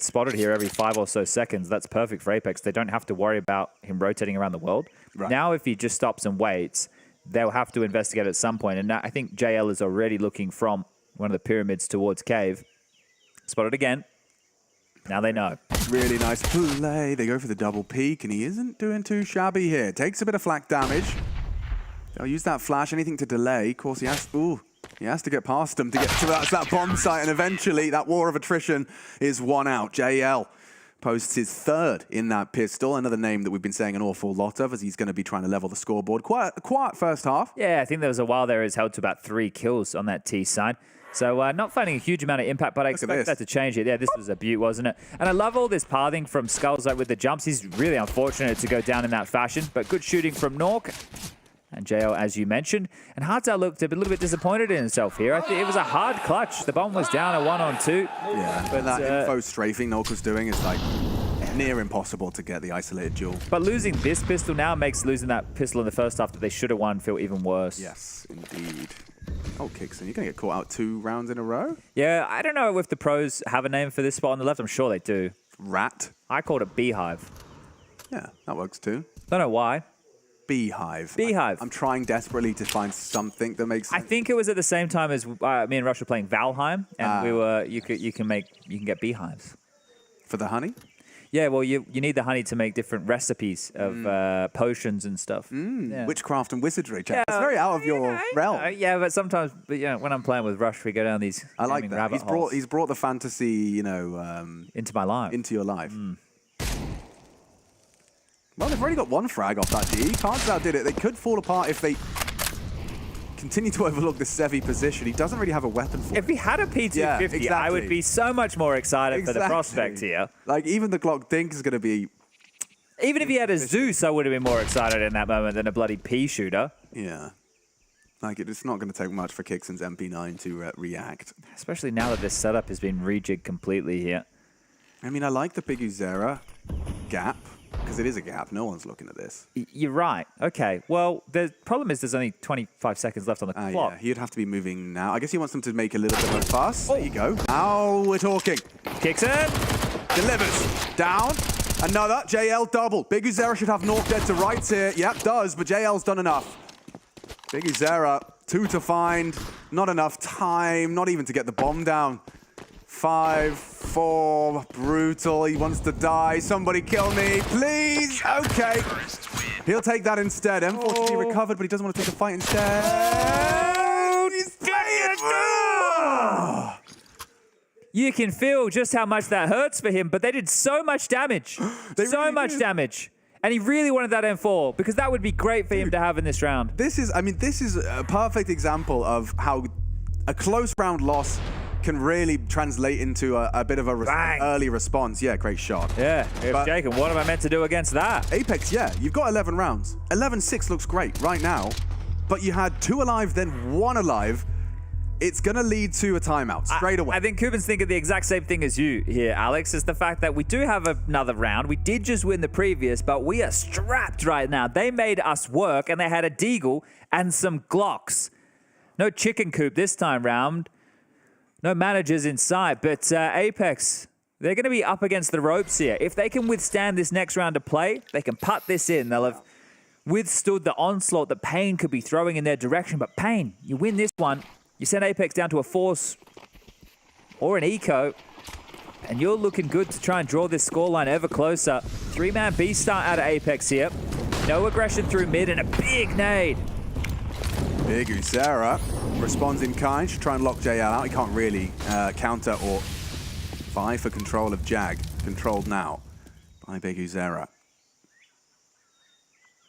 spotted here every 5 or so seconds, that's perfect for Apeks. They don't have to worry about him rotating around the world. Right. Now if he just stops and waits, they'll have to investigate at some point. And I think JL is already looking from one of the pyramids towards cave. Spotted again. Now they know. Really nice play. They go for the double peek, and he isn't doing too shabby here. Takes a bit of flak damage. They'll use that flash, anything to delay. Of course, he has to get past them to get to that bomb site, and eventually that war of attrition is won out. JL posts his 3rd in that pistol. Another name that we've been saying an awful lot of, as he's going to be trying to level the scoreboard. Quite a quiet first half. Yeah, I think there was a while there he's held to about 3 kills on that T side. So not finding a huge amount of impact, but I expect that to change it. Yeah, this was a beaut, wasn't it? And I love all this pathing from SkullZ with the jumps. He's really unfortunate to go down in that fashion, but good shooting from Nuke. And JL, as you mentioned. And Hardtail looked a little bit disappointed in himself here. I think it was a hard clutch. The bomb was down a 1-on-2. Yeah, but that info strafing Nuke was doing is like near impossible to get the isolated duel. But losing this pistol now makes losing that pistol in the first half that they should have won feel even worse. Yes, indeed. Oh, Kickson, you're going to get caught out 2 rounds in a row? Yeah, I don't know if the pros have a name for this spot on the left. I'm sure they do. Rat? I called it Beehive. Yeah, that works too. Don't know why. Beehive. Beehive. I'm trying desperately to find something that makes sense. I think it was at the same time as me and Rush were playing Valheim, and we were you can get beehives. For the honey? Yeah, well, you need the honey to make different recipes of potions and stuff. Yeah. Witchcraft and wizardry. Yeah, it's very out of your realm. Yeah, but sometimes, when I'm playing with Rush, we go down these. I like that. He's brought the fantasy, into my life, into your life. Well, they've already got 1 frag off that D. Cards outdid it. They could fall apart if they continue to overlook the Sevi position. He doesn't really have a weapon for it. If he had a P250, yeah, exactly. I would be so much more excited for the prospect here. Like, even the Glock Dink is going to be... Even if he had a Zeus, I would have been more excited in that moment than a bloody P shooter. Yeah. Like, it's not going to take much for Kickson's MP9 to react. Especially now that this setup has been rejigged completely here. I mean, I like the big Uzera gap. Because it is a gap. No one's looking at this. You're right. Okay. Well, the problem is there's only 25 seconds left on the clock. Yeah, he'd have to be moving now. I guess he wants them to make a little bit of a fuss. There you go. Now we're talking. Kicks in. Delivers. Down. Another. JL double. Big Uzera should have Nuke dead to rights here. Yep, does. But JL's done enough. Big Uzera. 2 to find. Not enough time. Not even to get the bomb down. 5, 4, brutal, he wants to die. Somebody kill me, please. Okay. He'll take that instead. M40 recovered, but he doesn't want to take the fight instead. He's playing. You can feel just how much that hurts for him, but they did so much damage. So much damage. And he really wanted that M4 because that would be great for him to have in this round. This is a perfect example of how a close round loss can really translate into a bit of a early response. Yeah, great shot. Yeah, Jacob, what am I meant to do against that? Apeks, yeah, you've got 11 rounds. 11-6 looks great right now, but you had 2 alive, then 1 alive it's going to lead to a timeout straight away. I think Kuben's thinking the exact same thing as you here, Alex, is the fact that we do have another round. We did just win the previous, but we are strapped right now. They made us work, and they had a Deagle and some Glocks. No chicken coop this time round. No managers in sight, but Apeks, they're going to be up against the ropes here. If they can withstand this next round of play, they can putt this in. They'll have withstood the onslaught that Pain could be throwing in their direction. But Pain, you win this one, you send Apeks down to a Force or an Eco, and you're looking good to try and draw this scoreline ever closer. 3-man B start out of Apeks here. No aggression through mid and a big nade. Big Uzera responds in kind. Should try and lock JL out. He can't really counter or vie for control of Jag. Controlled now by Big Uzera.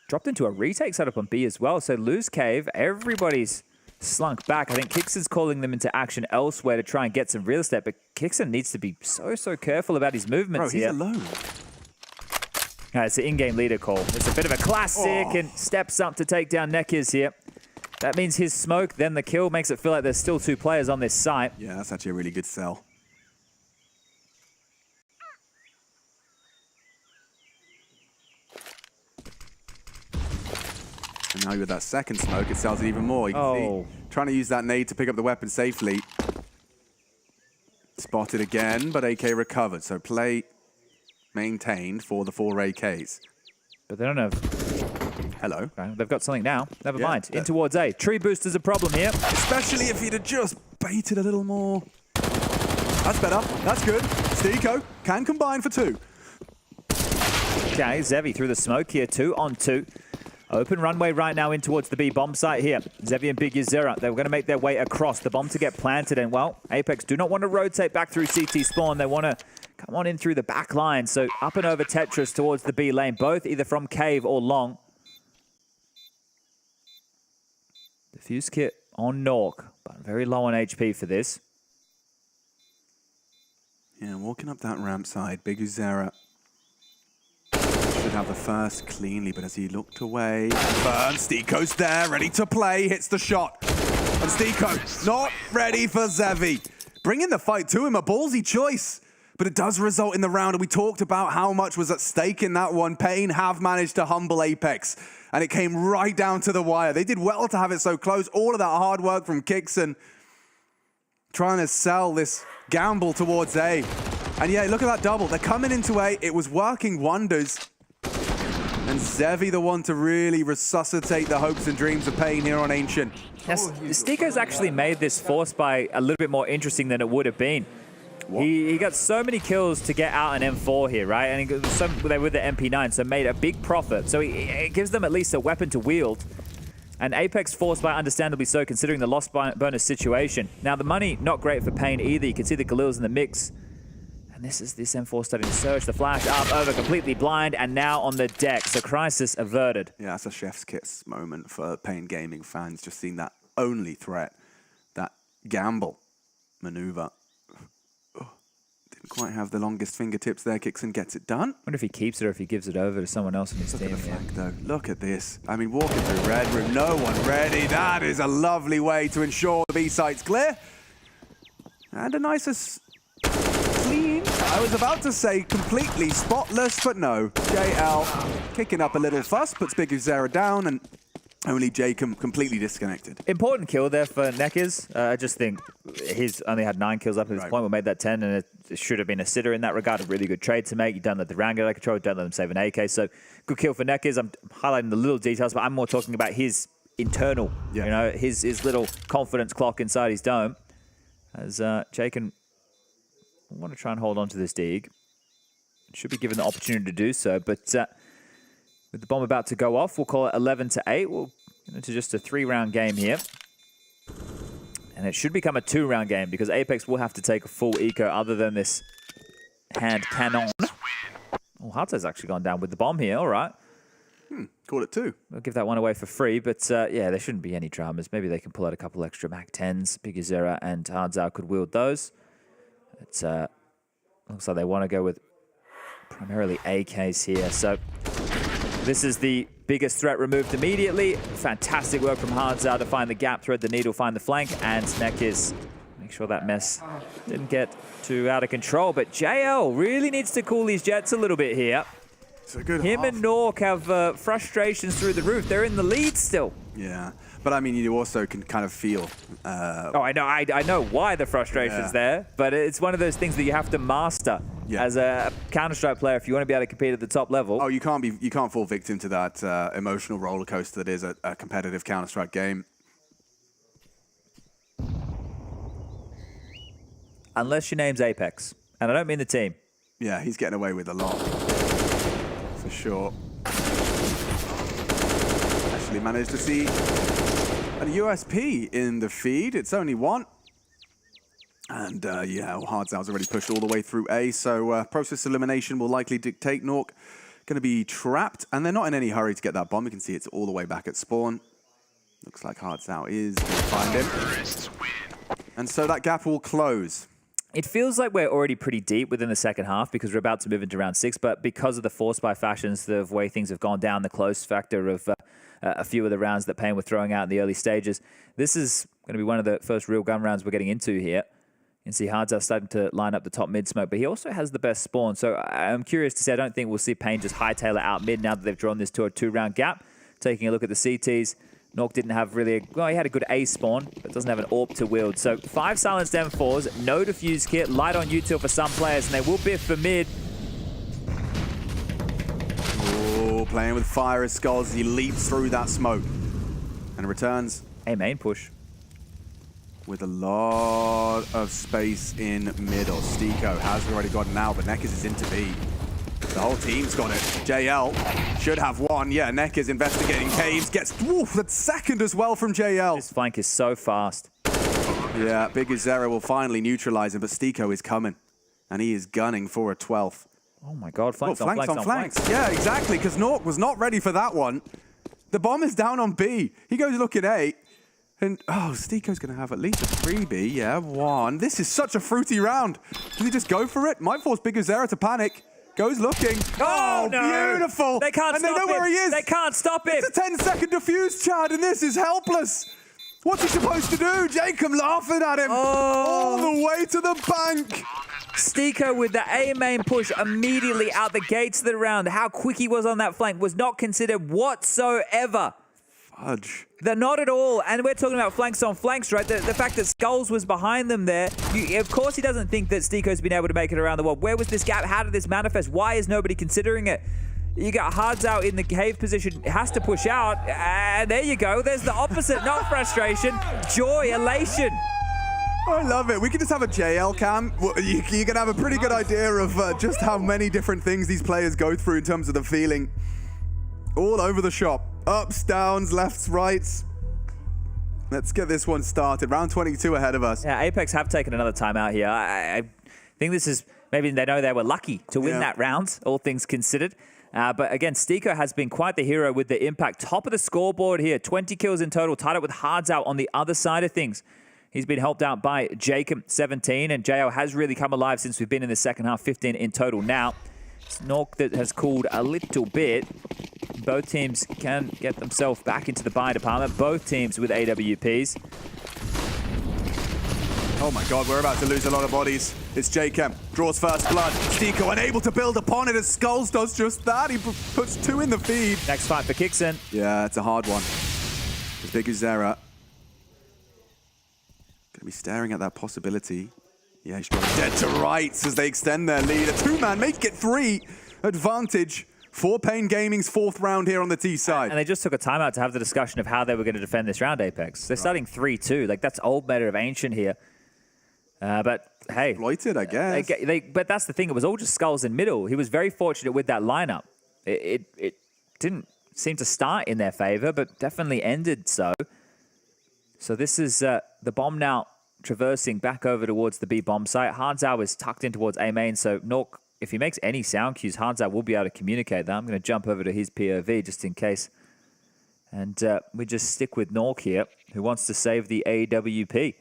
Dropped into a retake setup on B as well. So lose cave. Everybody's slunk back. I think Kixon's calling them into action elsewhere to try and get some real estate, but Kixon needs to be so careful about his movements here. Bro, he's alone. It's an in-game leader call. It's a bit of a classic and steps up to take down Nekiz here. That means his smoke, then the kill, makes it feel like there's still 2 players on this site. Yeah, that's actually a really good sell. And now with that second smoke, it sells it even more. You can see, trying to use that nade to pick up the weapon safely. Spotted again, but AK recovered. So play maintained for the 4 AKs. But they don't have... Hello. Okay, they've got something now. Never mind. In towards A. Tree booster's a problem here. Especially if he'd have just baited a little more. That's better. That's good. Steeko can combine for 2. Okay, Zevi through the smoke here. 2 on 2. Open runway right now in towards the B bomb site here. Zevi and Big Uzera, they're going to make their way across. The bomb to get planted, and well, Apeks do not want to rotate back through CT spawn. They want to come on in through the back line. So up and over Tetris towards the B lane, both either from cave or long. Diffuse kit on Nork, but very low on HP for this. Yeah, walking up that ramp side, Big Uzera should have the first cleanly, but as he looked away, burn, Steeko's there, ready to play, hits the shot. And Steeko not ready for Zevi. Bringing the fight to him, a ballsy choice. But it does result in the round, and we talked about how much was at stake in that one. Pain have managed to humble Apeks, and it came right down to the wire. They did well to have it so close. All of that hard work from Kixon, trying to sell this gamble towards A. And yeah, look at that double. They're coming into A. It was working wonders. And Zevi the one to really resuscitate the hopes and dreams of Pain here on Ancient. Yes, Steeko's actually made this force buy a little bit more interesting than it would have been. He got so many kills to get out an M4 here, right? And they were the MP9, so made a big profit. So it gives them at least a weapon to wield. And Apeks forced by understandably so, considering the lost bonus situation. Now, the money, not great for Pain either. You can see the Galil's in the mix. And this M4 starting to surge. The flash up, over, completely blind, and now on the deck. So crisis averted. Yeah, that's a chef's kiss moment for Pain Gaming fans. Just seeing that only threat, that gamble maneuver. Didn't quite have the longest fingertips there. Kixon gets it done. I wonder if he keeps it or if he gives it over to someone else in his team. Look at the flank, though. Look at this. I mean, walking through red room, no one ready. That is a lovely way to ensure the B site's clear. And a nice, clean, I was about to say completely spotless, but no. JL kicking up a little fuss, puts Big Uzera down, and only Jacob completely disconnected. Important kill there for Nekiz. I just think he's only had 9 kills up at this point. We made that 10, and it should have been a sitter in that regard. A really good trade to make. You don't let the round get out of control. Don't let them save an AK. So good kill for Nekiz. I'm highlighting the little details, but I'm more talking about his internal, you know, his little confidence clock inside his dome. As Jacob want to try and hold on to this dig. Should be given the opportunity to do so, but with the bomb about to go off, we'll call it 11-8. We'll get into just a 3-round game here. And it should become a 2-round game because Apeks will have to take a full eco other than this hand cannon. Oh, Harte's actually gone down with the bomb here. All right. Called it 2. We'll give that one away for free, but yeah, there shouldn't be any dramas. Maybe they can pull out a couple extra Mac 10s. Big Uzera and Hardzao could wield those. It looks like they want to go with primarily AKs here, so This is the biggest threat removed immediately. Fantastic work from HardZao to find the gap, thread the needle, find the flank, and Nekiz. Make sure that mess didn't get too out of control. But JL really needs to cool these Jets a little bit here. It's a good Him half. and Nork have frustrations through the roof. They're in the lead still. Yeah, but I mean, you also can kind of feel. Oh, I know. I know why the frustration's there, but it's one of those things that you have to master as a Counter-Strike player if you want to be able to compete at the top level. Oh, you can't fall victim to that emotional roller coaster that is a competitive Counter-Strike game. Unless your name's Apeks, and I don't mean the team. Yeah, he's getting away with a lot, for sure. Actually managed to see a USP in the feed. It's only one. And yeah, HardZao's already pushed all the way through A, so process elimination will likely dictate. Nork going to be trapped, and they're not in any hurry to get that bomb. You can see it's all the way back at spawn. Looks like HardZao is going to find him. And so that gap will close. It feels like we're already pretty deep within the second half because we're about to move into round 6, but because of the force by fashions, the way things have gone down, the close factor of a few of the rounds that Pain were throwing out in the early stages, this is going to be one of the first real gun rounds we're getting into here. You can see HardZao starting to line up the top mid smoke, but he also has the best spawn, so I'm curious to see. I don't think we'll see Pain just hightail it out mid now that they've drawn this to a 2-round gap. Taking a look at the CTs, Nork didn't have really well, he had a good A spawn, but doesn't have an AWP to wield. So 5 silenced M4s, no defuse kit, light on util for some players, and they will biff for mid. Oh, playing with fire as Skulls, he leaps through that smoke and returns. A main push. With a lot of space in middle. Stiko has already got it now, but Nekiz is into B. The whole team's got it. JL should have one. Yeah, Nekiz investigating caves. Gets that second as well from JL. This flank is so fast. Yeah, Big Zero will finally neutralize him, but Stiko is coming. And he is gunning for a 12th. Oh my god, flanks on flanks. Yeah, exactly, because Nork was not ready for that one. The bomb is down on B. He goes looking A. And, oh, Stiko's going to have at least a 3B. Yeah, 1. This is such a fruity round. Does he just go for it? Might force Big Zero to panic. Goes looking. Oh, no. Beautiful. They can't and stop they know him. where he is. They can't stop him. It's a 10-second defuse, Chad, and this is helpless. What's he supposed to do? Jacob laughing at him. All the way to the bank. Stiko with the A main push immediately out the gates of the round. How quick he was on that flank was not considered whatsoever. Fudge. They're not at all. And we're talking about flanks on flanks, right? The fact that Skulls was behind them there. Of course he doesn't think that Stiko's been able to make it around the world. Where was this gap? How did this manifest? Why is nobody considering it? You got HardZao in the cave position. Has to push out. And there you go. There's the opposite. Not frustration. Joy, elation. I love it. We could just have a JL cam. You can have a pretty good idea of just how many different things these players go through in terms of the feeling. All over the shop. Ups, downs, lefts, rights. Let's get this one started. Round 22 ahead of us. Yeah, Apeks have taken another timeout here. I think this is, maybe they know they were lucky to win that round, all things considered. But again, Stiko has been quite the hero with the impact. Top of the scoreboard here, 20 kills in total, tied up with HardZao on the other side of things. He's been helped out by Jacob, 17, and JL has really come alive since we've been in the second half, 15 in total now. Nork that has cooled a little bit. Both teams can get themselves back into the buy department. Both teams with AWPs. Oh my god, we're about to lose a lot of bodies. It's Jacob, draws first blood. Stiko unable to build upon it as Skulls does just that. He puts 2 in the feed. Next fight for Kixon. Yeah, it's a hard one. As Big as Zera. Gonna be staring at that possibility. Yeah, he's got dead to rights as they extend their lead. A 2-man, make it 3. Advantage for Pain Gaming's 4th round here on the T side. And they just took a timeout to have the discussion of how they were going to defend this round, Apeks. They're starting 3-2. Like, that's old meta of Ancient here. But, hey. Exploited, I guess. But that's the thing. It was all just Skulls in middle. He was very fortunate with that lineup. It didn't seem to start in their favor, but definitely ended so. So this is the bomb now traversing back over towards the B bomb site. HardZao is tucked in towards A main, so Nork, if he makes any sound cues, HardZao will be able to communicate that. I'm going to jump over to his POV just in case. And we just stick with Nork here, who wants to save the AWP.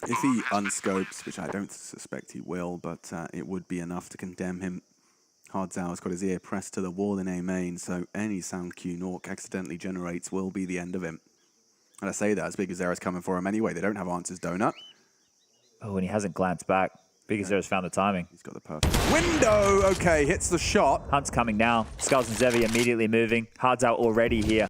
If he unscopes, which I don't suspect he will, but it would be enough to condemn him. Hardzau's got his ear pressed to the wall in A main, so any sound cue Nork accidentally generates will be the end of him. And I say that as Big Azera's coming for him anyway. They don't have answers, Donut. Oh, and he hasn't glanced back. Big Azera's found the timing. He's got the perfect window. Okay, hits the shot. Hunt's coming now. Skulls and Zevi immediately moving. Hardzau already here.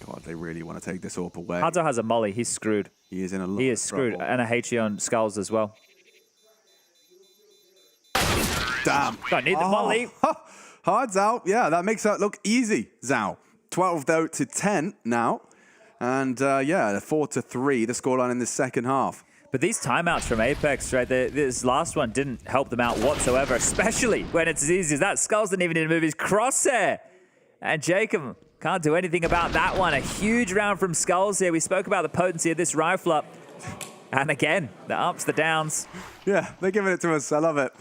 God, they really want to take this AWP away. Hardzau has a molly. He's screwed. He is in a lot He is of screwed. trouble. And a HE on Skulls as well. Damn. Don't need the molly. Hardzau. Yeah, that makes that look easy, Zhao. 12 though to 10 now. And yeah, 4-3, the scoreline in the second half. But these timeouts from Apeks, right, this last one didn't help them out whatsoever, especially when it's as easy as that. Skulls didn't even need to move his crosshair. And Jacob can't do anything about that one. A huge round from Skulls here. We spoke about the potency of this rifle up. And again, the ups, the downs. Yeah, they're giving it to us. I love it.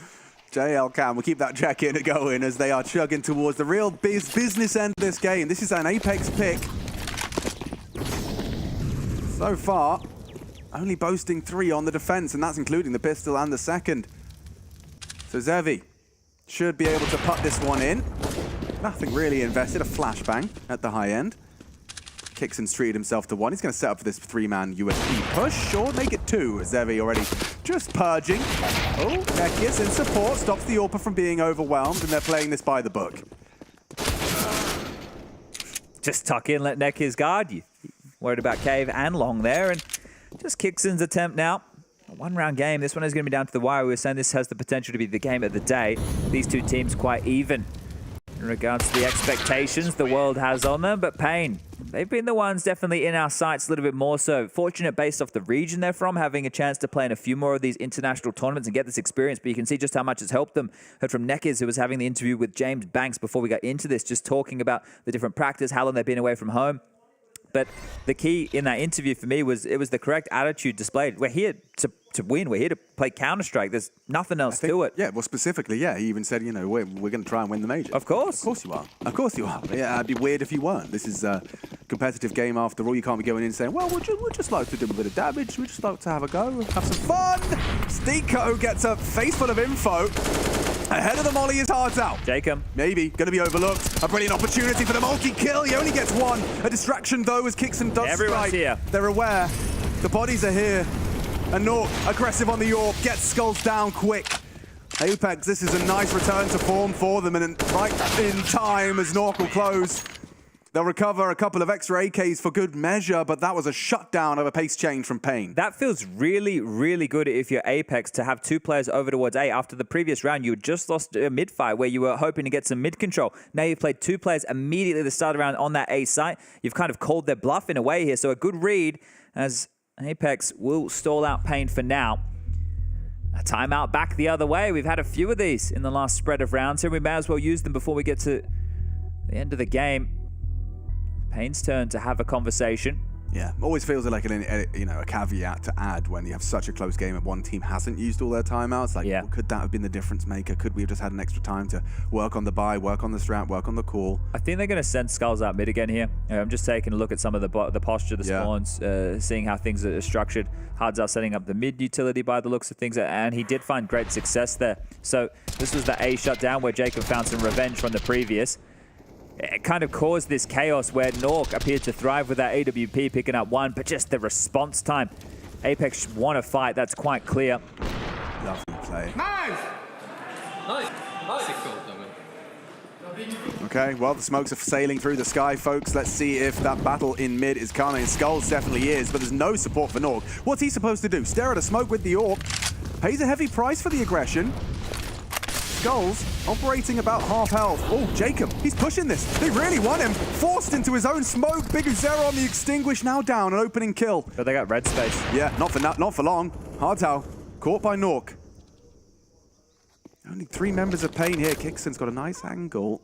JL Cam will keep that check-in going as they are chugging towards the real business end of this game. This is an Apeks pick. So far, only boasting 3 on the defense, and that's including the pistol and the second. So Zevi should be able to put this one in. Nothing really invested, a flashbang at the high end. Kixon's treated himself to 1. He's going to set up for this 3-man USP push, or make it 2. Zevi already just purging. Oh, Nekius in support, stops the AWP from being overwhelmed, and they're playing this by the book. Just tuck in, let Nekius guard you. Worried about Cave and Long there, and just Kixon's attempt now. A 1-round game. This one is going to be down to the wire. We were saying this has the potential to be the game of the day. These two teams quite even in regards to the expectations the world has on them, but Pain, they've been the ones definitely in our sights a little bit more so. Fortunate based off the region they're from, having a chance to play in a few more of these international tournaments and get this experience, but you can see just how much it's helped them. Heard from Nekiz, who was having the interview with James Banks before we got into this, just talking about the different practice, how long they've been away from home. But the key in that interview for me was it was the correct attitude displayed. We're here to win. We're here to play Counter-Strike. There's nothing else to it. Yeah, well, specifically, yeah. He even said, you know, we're going to try and win the major. Of course. Of course you are. Of course you are. Yeah, it'd be weird if you weren't. This is a competitive game after all. You can't be going in saying, well, we'd just like to do a bit of damage. We'd just like to have a go, have some fun. Steeko gets a face full of info. Ahead of the molly is Hardzau. Jacob. Maybe. Going to be overlooked. A brilliant opportunity for the multi-kill. He only gets 1. A distraction, though, as Kixon does Everyone's strike. here. They're aware. The bodies are here. And Nork, aggressive on the AWP, gets Skulls down quick. Apeks, this is a nice return to form for them, and right in time as Nork will close. They'll recover a couple of extra AKs for good measure, but that was a shutdown of a pace change from Pain. That feels really, really good if you're Apeks to have 2 players over towards A. After the previous round, you had just lost a mid fight where you were hoping to get some mid control. Now you've played 2 players immediately at the start of the round on that A site. You've kind of called their bluff in a way here, so a good read as Apeks will stall out Pain for now. A timeout back the other way. We've had a few of these in the last spread of rounds, so we may as well use them before we get to the end of the game. Pain's turn to have a conversation. Yeah, always feels like a caveat to add when you have such a close game and one team hasn't used all their timeouts. Like, well, could that have been the difference maker? Could we have just had an extra time to work on the buy, work on the strat, work on the call? I think they're going to send Skulls out mid again here. I'm just taking a look at some of the posture of the spawns, seeing how things are structured. Hardzau setting up the mid utility by the looks of things, and he did find great success there. So this was the A shutdown where Jacob found some revenge from the previous. It kind of caused this chaos where Nork appeared to thrive with that AWP picking up 1, but just the response time. Apeks want to fight, that's quite clear. Lovely play. Nice! Nice! Okay, well, the smokes are sailing through the sky, folks. Let's see if that battle in mid is coming. Skulls definitely is, but there's no support for Nork. What's he supposed to do? Stare at a smoke with the AWP? Pays a heavy price for the aggression. Skulls operating about half health. Oh, Jacob, he's pushing this. They really want him. Forced into his own smoke. Big Uzera on the extinguish, now down, an opening kill. But they got red space. Yeah, not for long. Hardzau, caught by Nork. Only 3 members of Pain here. Kixon's got a nice angle.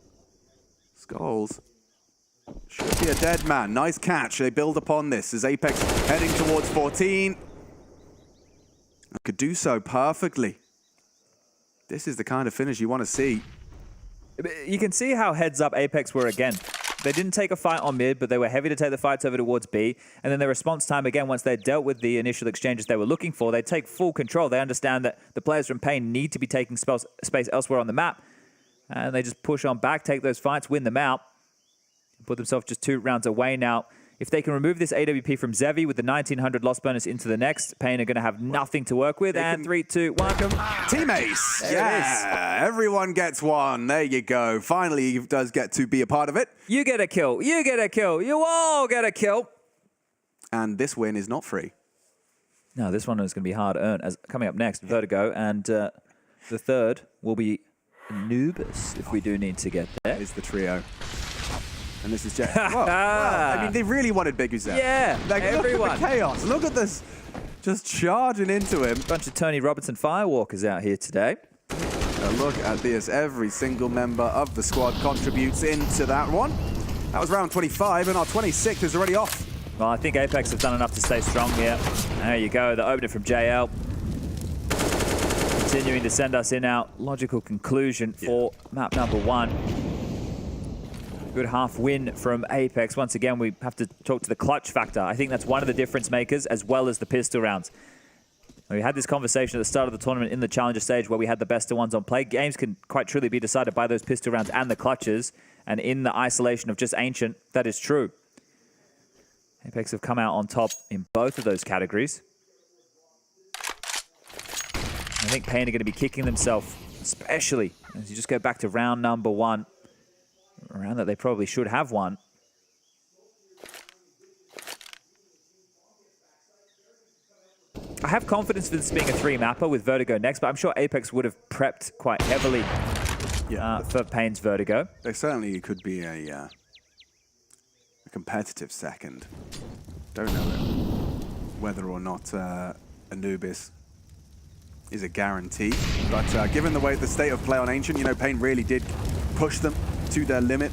Skulls should be a dead man. Nice catch. They build upon this as Apeks heading towards 14. Could do so perfectly. This is the kind of finish you want to see. You can see how heads up Apeks were again. They didn't take a fight on mid, but they were heavy to take the fights over towards B. And then their response time, again, once they dealt with the initial exchanges they were looking for, they take full control. They understand that the players from Pain need to be taking space elsewhere on the map. And they just push on back, take those fights, win them out. Put themselves just 2 rounds away now. If they can remove this AWP from Zevi with the 1900 loss bonus into the next, Pain are going to have nothing to work with. And 3, 2, 1. Team Ace. Yeah, everyone gets one. There you go. Finally, he does get to be a part of it. You get a kill. You get a kill. You all get a kill. And this win is not free. No, this one is going to be hard earned. As coming up next, Vertigo, and the third will be Anubis, if we do need to get there. Is the trio. And this is Jet. Well, I mean, they really wanted Big Uzer. Yeah, like, everyone. Look at the chaos. Look at this. Just charging into him. Bunch of Tony Robertson Firewalkers out here today. Look at this. Every single member of the squad contributes into that one. That was round 25, and our 26th is already off. Well, I think Apeks have done enough to stay strong here. There you go. The opener from JL. Continuing to send us in our logical conclusion for map number 1. Good half win from Apeks. Once again, we have to talk to the clutch factor. I think that's one of the difference makers, as well as the pistol rounds. We had this conversation at the start of the tournament in the Challenger stage where we had the best of ones on play. Games can quite truly be decided by those pistol rounds and the clutches. And in the isolation of just Ancient, that is true. Apeks have come out on top in both of those categories. I think Pain are going to be kicking themselves, especially as you just go back to round number 1. A round that they probably should have won. I have confidence for this being a 3-mapper with Vertigo next, but I'm sure Apeks would have prepped quite heavily for Pain's Vertigo. They certainly could be a competitive second. Don't know whether or not Anubis is a guarantee, but given the state of play on Ancient, you know, Pain really did push them to their limit.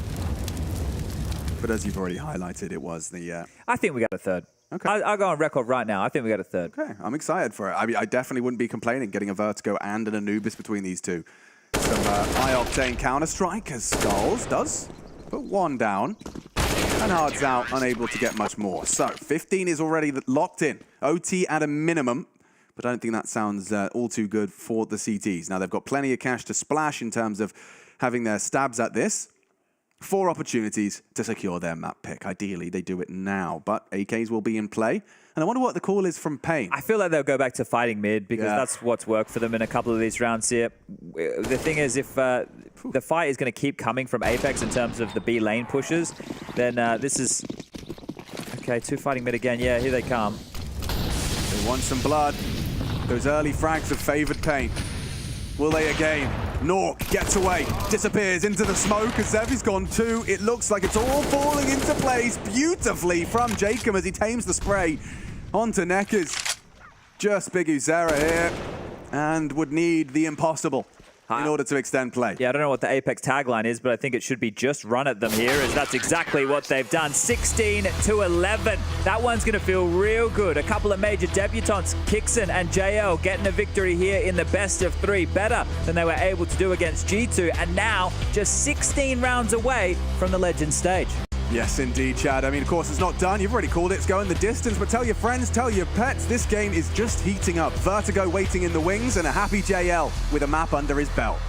But as you've already highlighted, it was the... I think we got a third. Okay. I'll go on record right now. I think we got a third. Okay, I'm excited for it. I mean, I definitely wouldn't be complaining getting a Vertigo and an Anubis between these two. Some high-octane Counter-Strike, as Skulls does. Put 1 down. And Hard's out, unable to get much more. So, 15 is already locked in. OT at a minimum. But I don't think that sounds all too good for the CTs. Now, they've got plenty of cash to splash in terms of having their stabs at this. 4 opportunities to secure their map pick. Ideally, they do it now, but AKs will be in play. And I wonder what the call is from Pain. I feel like they'll go back to fighting mid because that's what's worked for them in a couple of these rounds here. The thing is, if the fight is going to keep coming from Apeks in terms of the B lane pushes, then this is... Okay, 2 fighting mid again. Yeah, here they come. They want some blood. Those early frags have favored Pain. Will they again? Nuke gets away, disappears into the smoke as Zevi's gone too. It looks like it's all falling into place beautifully from Jacob as he tames the spray onto Neckers. Just Big Uzera here and would need the impossible in order to extend play. Yeah, I don't know what the Apeks tagline is, but I think it should be just run at them here, as that's exactly what they've done. 16-11. That one's going to feel real good. A couple of major debutants, Kixon and JL, getting a victory here in the best of 3. Better than they were able to do against G2, and now just 16 rounds away from the Legend stage. Yes, indeed, Chad. I mean, of course, it's not done. You've already called it. It's going the distance. But tell your friends, tell your pets, this game is just heating up. Vertigo waiting in the wings and a happy JL with a map under his belt.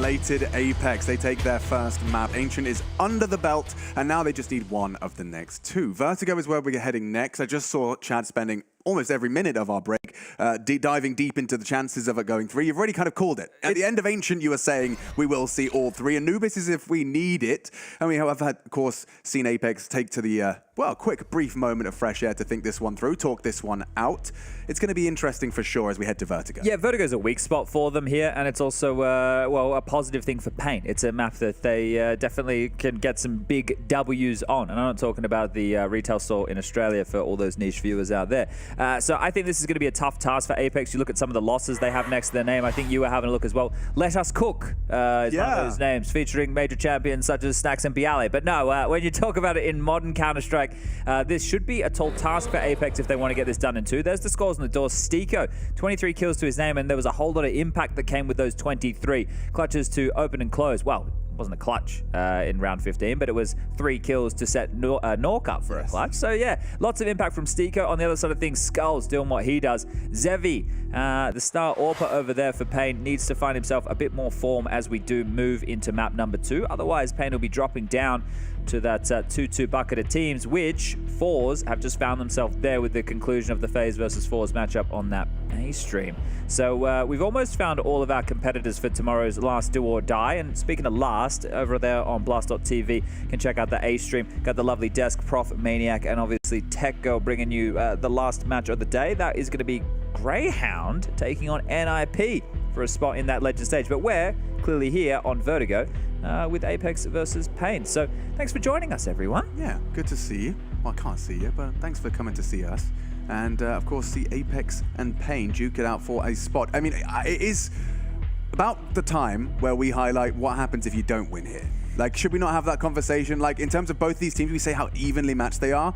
Simulated Apeks. They take their first map. Ancient is under the belt, and now they just need one of the next two. Vertigo is where we're heading next. I just saw Chad spending almost every minute of our break diving deep into the chances of it going 3. You've already kind of called it. At the end of Ancient, you were saying we will see all 3. Anubis is if we need it. And we have, of course, seen Apeks take to the, quick, brief moment of fresh air to think this one through, talk this one out. It's going to be interesting for sure as we head to Vertigo. Yeah, Vertigo's a weak spot for them here, and it's also, a positive thing for Pain. It's a map that they definitely can get some big W's on. And I'm not talking about the retail store in Australia for all those niche viewers out there. So I think this is going to be a tough task for Apeks. You look at some of the losses they have next to their name. I think you were having a look as well. Let Us Cook is one of those names, featuring major champions such as Snacks and Bialy. But no, when you talk about it in modern Counter-Strike, this should be a tall task for Apeks if they want to get this done in 2. There's the scores on the door. Stiko, 23 kills to his name, and there was a whole lot of impact that came with those 23. Clutches to open and close. Well, it wasn't a clutch in round 15, but it was 3 kills to set Nork up for a clutch. So yeah, lots of impact from Stiko. On the other side of things, Skull's doing what he does. Zevi, the star AWPer over there for Pain, needs to find himself a bit more form as we do move into map number 2. Otherwise, Pain will be dropping down to that 2-2 bucket of teams, which Forze have just found themselves there with the conclusion of the FaZe versus Forze matchup on that A stream. So we've almost found all of our competitors for tomorrow's last do or die. And speaking of last, over there on blast.tv, you can check out the A stream. Got the lovely Desk Prof, Maniac, and obviously Tech Girl bringing you the last match of the day. That is going to be Grayhound taking on NIP for a spot in that legend stage. But we're clearly here on Vertigo with Apeks versus Pain. So thanks for joining us, everyone. Yeah, good to see you. Well, I can't see you, but thanks for coming to see us. And of course, see Apeks and Pain duke it out for a spot. I mean, it is about the time where we highlight what happens if you don't win here. Like, should we not have that conversation? Like, in terms of both these teams, we say how evenly matched they are.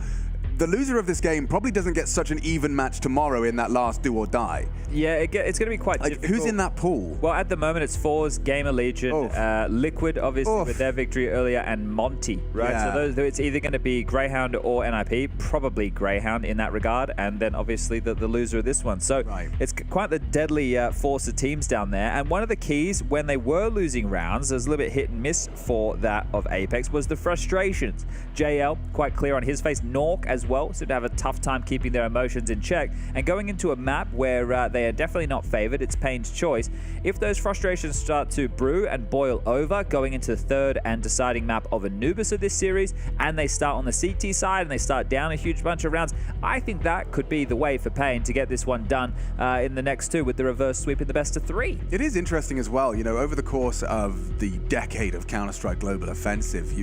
The loser of this game probably doesn't get such an even match tomorrow in that last do or die. Yeah, it's going to be quite difficult. Who's in that pool? Well, at the moment, it's Forze, GamerLegion, Liquid, obviously, with their victory earlier, and Monte, right? Yeah. So it's either going to be Grayhound or NIP, probably Grayhound in that regard, and then obviously the loser of this one. So it's quite the deadly force of teams down there. And one of the keys when they were losing rounds, there's a little bit hit and miss for that of Apeks, was the frustrations. JL, quite clear on his face. Nork as well, seem to have a tough time keeping their emotions in check. And going into a map where they are definitely not favored, it's Pain's choice. If those frustrations start to brew and boil over, going into the third and deciding map of Anubis of this series, and they start on the CT side and they start down a huge bunch of rounds, I think that could be the way for Pain to get this one done in the next 2 with the reverse sweep in the best of 3. It is interesting as well, you know, over the course of the decade of Counter-Strike Global Offensive,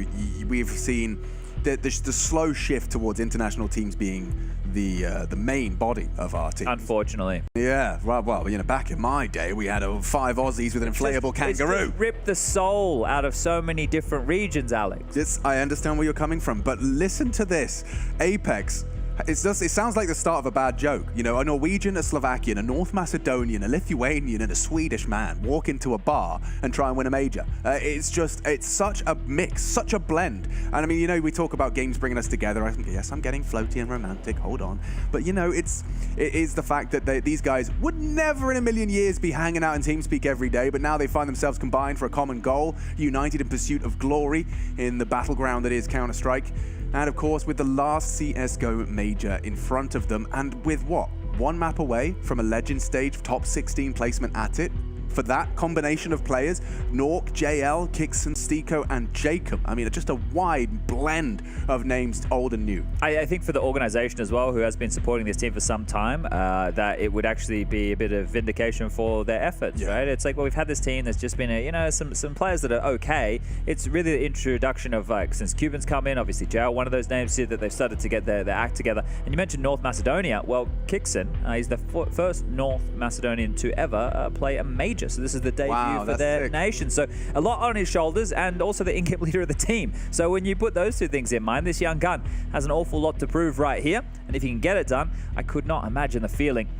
we've seen the slow shift towards international teams being the main body of our team. Unfortunately. Yeah, well, you know, back in my day, we had 5 Aussies with an inflatable kangaroo. It's just ripped the soul out of so many different regions, Alex. I understand where you're coming from, but listen to this. Apeks, it sounds like the start of a bad joke. You know, a Norwegian, a Slovakian, a North Macedonian, a Lithuanian, and a Swedish man walk into a bar and try and win a major. It's such a mix, such a blend. And I mean, you know, we talk about games bringing us together. Yes, I'm getting floaty and romantic, hold on. But you know, it is the fact that these guys would never in a million years be hanging out in TeamSpeak every day, but now they find themselves combined for a common goal, united in pursuit of glory in the battleground that is Counter-Strike. And of course, with the last CSGO major in front of them, and with what? 1 map away from a legend stage top 16 placement at it. For that combination of players, Nork, JL, Kixon, Stiko, and Jacob. I mean, just a wide blend of names, old and new. I think for the organization as well, who has been supporting this team for some time, that it would actually be a bit of vindication for their efforts, right? It's like, well, we've had this team that's just been, some players that are okay. It's really the introduction of, since Cubans come in, obviously JL, one of those names here that they've started to get their act together. And you mentioned North Macedonia. Well, Kixon, he's the first North Macedonian to ever play a major. So this is the debut for their nation. So a lot on his shoulders, and also the in-game leader of the team. So when you put those 2 things in mind, this young gun has an awful lot to prove right here. And if he can get it done, I could not imagine the feeling.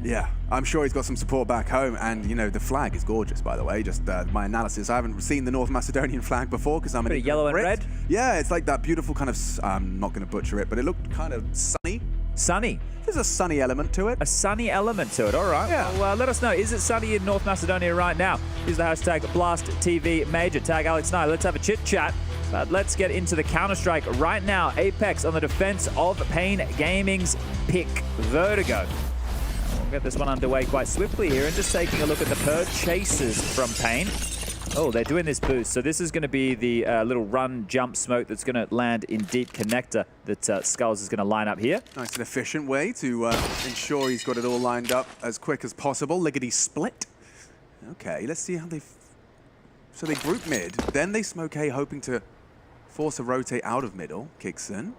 Yeah, I'm sure he's got some support back home. And, you know, the flag is gorgeous, by the way. Just my analysis. I haven't seen the North Macedonian flag before because I'm pretty yellow and red. Yeah, it's like that beautiful kind of, I'm not going to butcher it, but it looked kind of sunny sunny. There's a sunny element to it. A sunny element to it, all right. Yeah. Well, let us know. Is it sunny in North Macedonia right now? Use the hashtag BlastTVMajor. Tag Alex and I. Let's have a chit-chat. But let's get into the Counter-Strike right now. Apeks on the defense of Pain Gaming's pick, Vertigo. We'll get this one underway quite swiftly here and just taking a look at the purchases from Pain. Oh, they're doing this boost. So this is going to be the little run jump smoke that's going to land in deep connector that Skulls is going to line up here. Nice and efficient way to ensure he's got it all lined up as quick as possible. Liggity split. Okay, let's see how they... So they group mid, then they smoke A, hoping to force a rotate out of middle. Kicks in.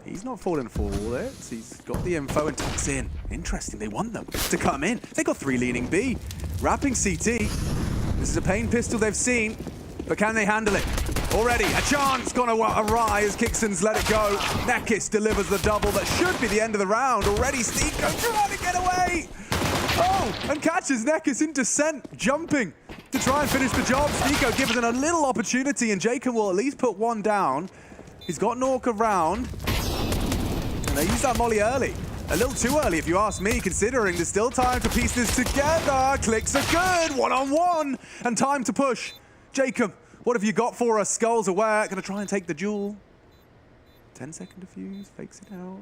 He's not falling for all it. He's got the info and tucks in. Interesting, they want them to come in. They got 3 leaning B. Wrapping CT. This is a Pain pistol they've seen, but can they handle it? Already, a chance gonna arise. Kixon's let it go. Nekis delivers the double. That should be the end of the round. Already, Stiko trying to get away. Oh, and catches Nekis in descent, jumping to try and finish the job. Stiko gives him a little opportunity, and Jacob will at least put one down. He's got Nork around, and they use that molly early. A little too early, if you ask me, considering there's still time to piece this together. Clicks are good, one-on-one, and time to push. Jacob, what have you got for us? Skulls aware, gonna try and take the duel. 10-second defuse, fakes it out.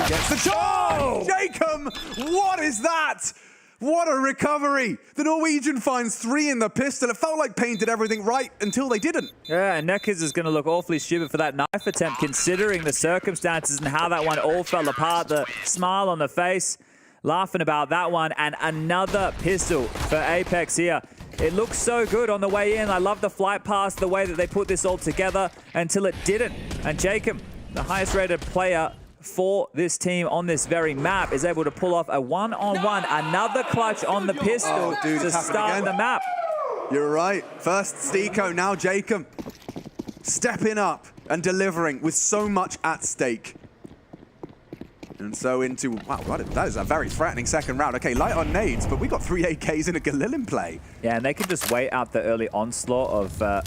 Gets the charge! Jacob, what is that? What a recovery! The Norwegian finds 3 in the pistol. It felt like Pain did everything right until they didn't. Yeah, and Nekis is going to look awfully stupid for that knife attempt, considering the circumstances and how that one all fell apart. The smile on the face, laughing about that one, and another pistol for Apeks here. It looks so good on the way in. I love the flight path, the way that they put this all together until it didn't. And Jacob, the highest rated player for this team on this very map, is able to pull off a one-on-one, another clutch on the pistol to start the map. You're right. First Stiko, now Jacob. Stepping up and delivering with so much at stake. And so into, wow, that is a very threatening second round. Okay, light on nades, but we got 3 AKs in a Galil in play. Yeah, and they can just wait out the early onslaught of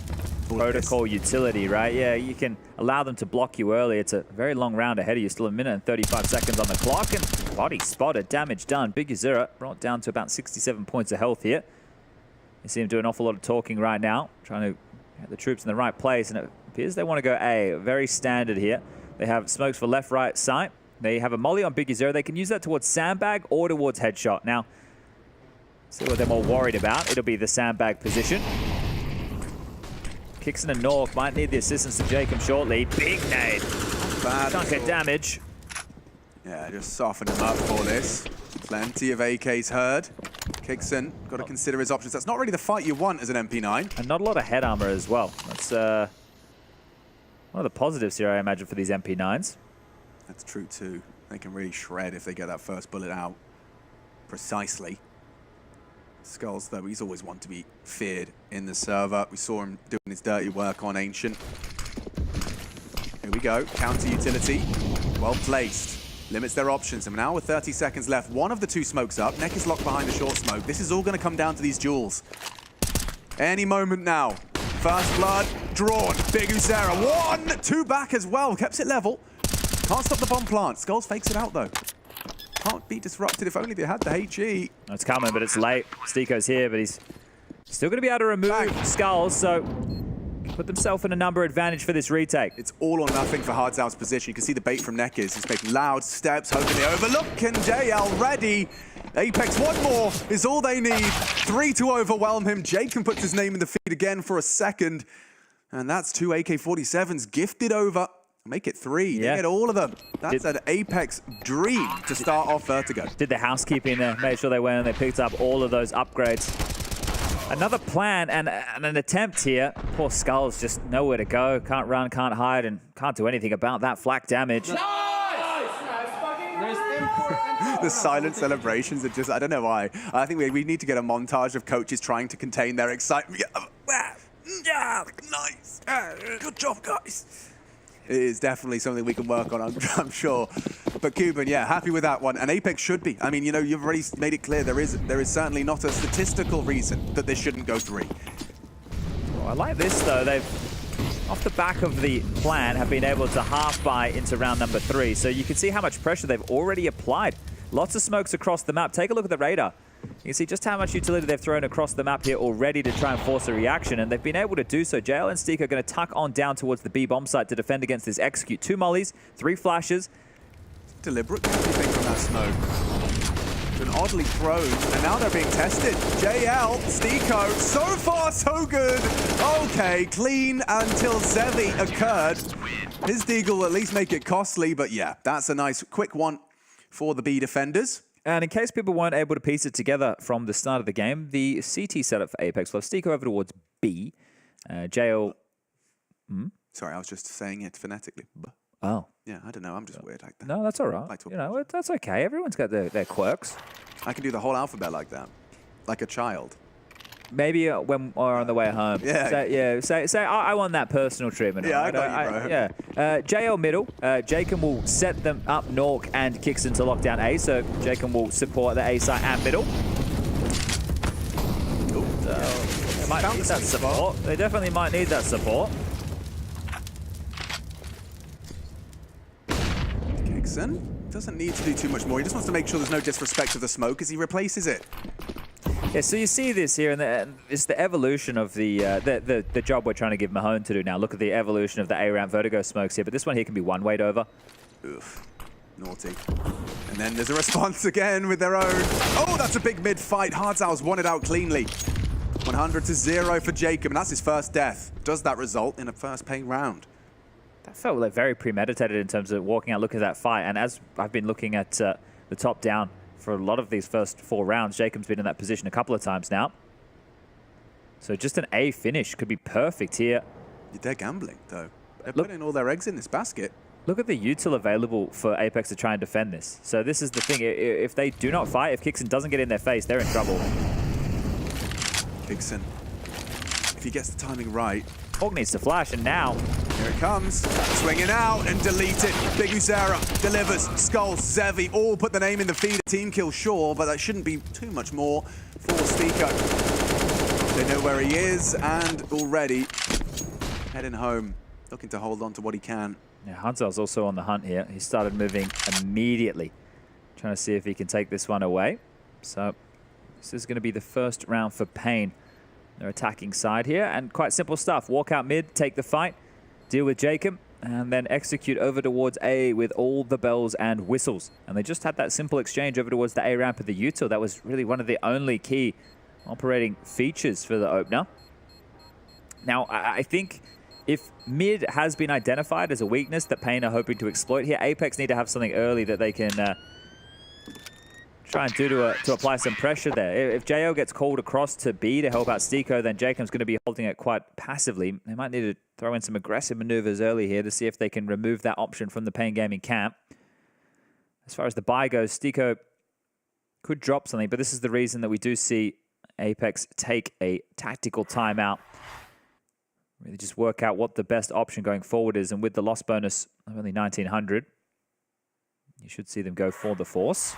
protocol utility, right? Yeah, you can allow them to block you early. It's a very long round ahead of you. Still a minute and 35 seconds on the clock. And body spotted, damage done. Big Azura brought down to about 67 points of health here. You see him do an awful lot of talking right now, trying to get the troops in the right place. And it appears they want to go A. Very standard here. They have smokes for left, right, side. They have a molly on Big Azura. They can use that towards sandbag or towards headshot. Now, see what they're more worried about. It'll be the sandbag position. Kixon and Nork might need the assistance of Jacob shortly. Big nade. Can't get damage. Yeah, just soften him up for this. Plenty of AKs heard. Kixon, got to consider his options. That's not really the fight you want as an MP9. And not a lot of head armor as well. That's one of the positives here, I imagine, for these MP9s. That's true too. They can really shred if they get that first bullet out precisely. Skulls, though, he's always one to be feared in the server. We saw him doing his dirty work on Ancient. Here we go, counter utility. Well placed. Limits their options. And now with 30 seconds left, one of the 2 smokes up. Neck is locked behind the short smoke. This is all going to come down to these duels. Any moment now. First blood, drawn. Big Uzera, 1, 2 back as well. Kept it level. Can't stop the bomb plant. Skulls fakes it out, though. Can't be disrupted if only they had the HE. It's coming, but it's late. Stiko's here, but he's still going to be able to remove Skulls, so put themselves in a number advantage for this retake. It's all or nothing for Hardzout's position. You can see the bait from Nekis. He's making loud steps, hoping they overlook, and JL ready. Apeks, one more is all they need. 3 to overwhelm him. Jacob puts his name in the feed again for a second. And that's 2 AK-47s gifted over. Make it 3. Yeah. They get all of them. That's an Apeks dream to start off Vertigo. Did the housekeeping there, made sure they went and they picked up all of those upgrades. Another plan and an attempt here. Poor Skulls just nowhere to go. Can't run, can't hide, and can't do anything about that flak damage. The silent celebrations are just, I don't know why. I think we need to get a montage of coaches trying to contain their excitement. Yeah, nice. Good job, guys. It is definitely something we can work on, I'm sure. But Cuban, yeah, happy with that one. And Apeks should be. I mean, you know, you've already made it clear there is certainly not a statistical reason that this shouldn't go 3. Well, I like this, though. They've off the back of the plan, have been able to half buy into round number 3. So you can see how much pressure they've already applied. Lots of smokes across the map. Take a look at the radar. You can see just how much utility they've thrown across the map here already to try and force a reaction, and they've been able to do so. JL and Steak are going to tuck on down towards the B bomb site to defend against this execute. 2 mollies, 3 flashes. Deliberate thing from that smoke. Been oddly thrown, and now they're being tested. JL, Stiko, so far so good. Okay, clean until Zevi occurred. His deagle will at least make it costly, but yeah, that's a nice quick one for the B defenders. And in case people weren't able to piece it together from the start of the game, the CT setup for Apeks will have Stiko over towards B. JL... Sorry, I was just saying it phonetically. Oh. Yeah, I don't know. I'm just weird like that. No, that's all right. You know, that's okay. Everyone's got their quirks. I can do the whole alphabet like that, like a child. Maybe when we're on the way home. Yeah. Say I want that personal treatment. Yeah, I got you, bro. Yeah. JL middle. Jacob will set them up Nork and kicks into lockdown A. So Jacob will support the A side and middle. They might need that support. They definitely might need that support. Doesn't need to do too much more. He just wants to make sure there's no disrespect to the smoke as he replaces it. Yeah, so you see this here, and it's the evolution of the job we're trying to give Mahone to do now. Look at the evolution of the A-ramp vertigo smokes here, but this one here can be one-wayed over. Oof, naughty. And then there's a response again with their own. Oh, that's a big mid-fight. Hardzau's won it out cleanly. 100-0 for Jacob, and that's his first death. Does that result in a first paying round? That felt like very premeditated in terms of walking out, looking at that fight. And as I've been looking at the top down for a lot of these first 4 rounds, Jacob's been in that position a couple of times now. So just an A finish could be perfect here. They're gambling, though. They're putting all their eggs in this basket. Look at the util available for Apeks to try and defend this. So this is the thing. If they do not fight, if Kixon doesn't get in their face, they're in trouble. Kixon, if he gets the timing right. Hawk needs to flash, and now... Here it comes. Swinging out and deleted. Big Uzera delivers. Skulls, Zevi, all put the name in the feed. Team kill, sure, but that shouldn't be too much more for Stiko. They know where he is, and already heading home, looking to hold on to what he can. Yeah, Hansel's also on the hunt here. He started moving immediately, trying to see if he can take this one away. So this is going to be the first round for Pain. Their attacking side here, and quite simple stuff. Walk out mid, take the fight, deal with Jacob, and then execute over towards A with all the bells and whistles. And they just had that simple exchange over towards the A ramp of the util. That was really one of the only key operating features for the opener. Now, I think if mid has been identified as a weakness that Pain are hoping to exploit here, Apeks need to have something early that they can try and do to apply some pressure there. If JO gets called across to B to help out Stiko, then Jacob's going to be holding it quite passively. They might need to throw in some aggressive maneuvers early here to see if they can remove that option from the Pain Gaming camp. As far as the buy goes, Stiko could drop something, but this is the reason that we do see Apeks take a tactical timeout. Really just work out what the best option going forward is, and with the loss bonus of only 1900, you should see them go for the force.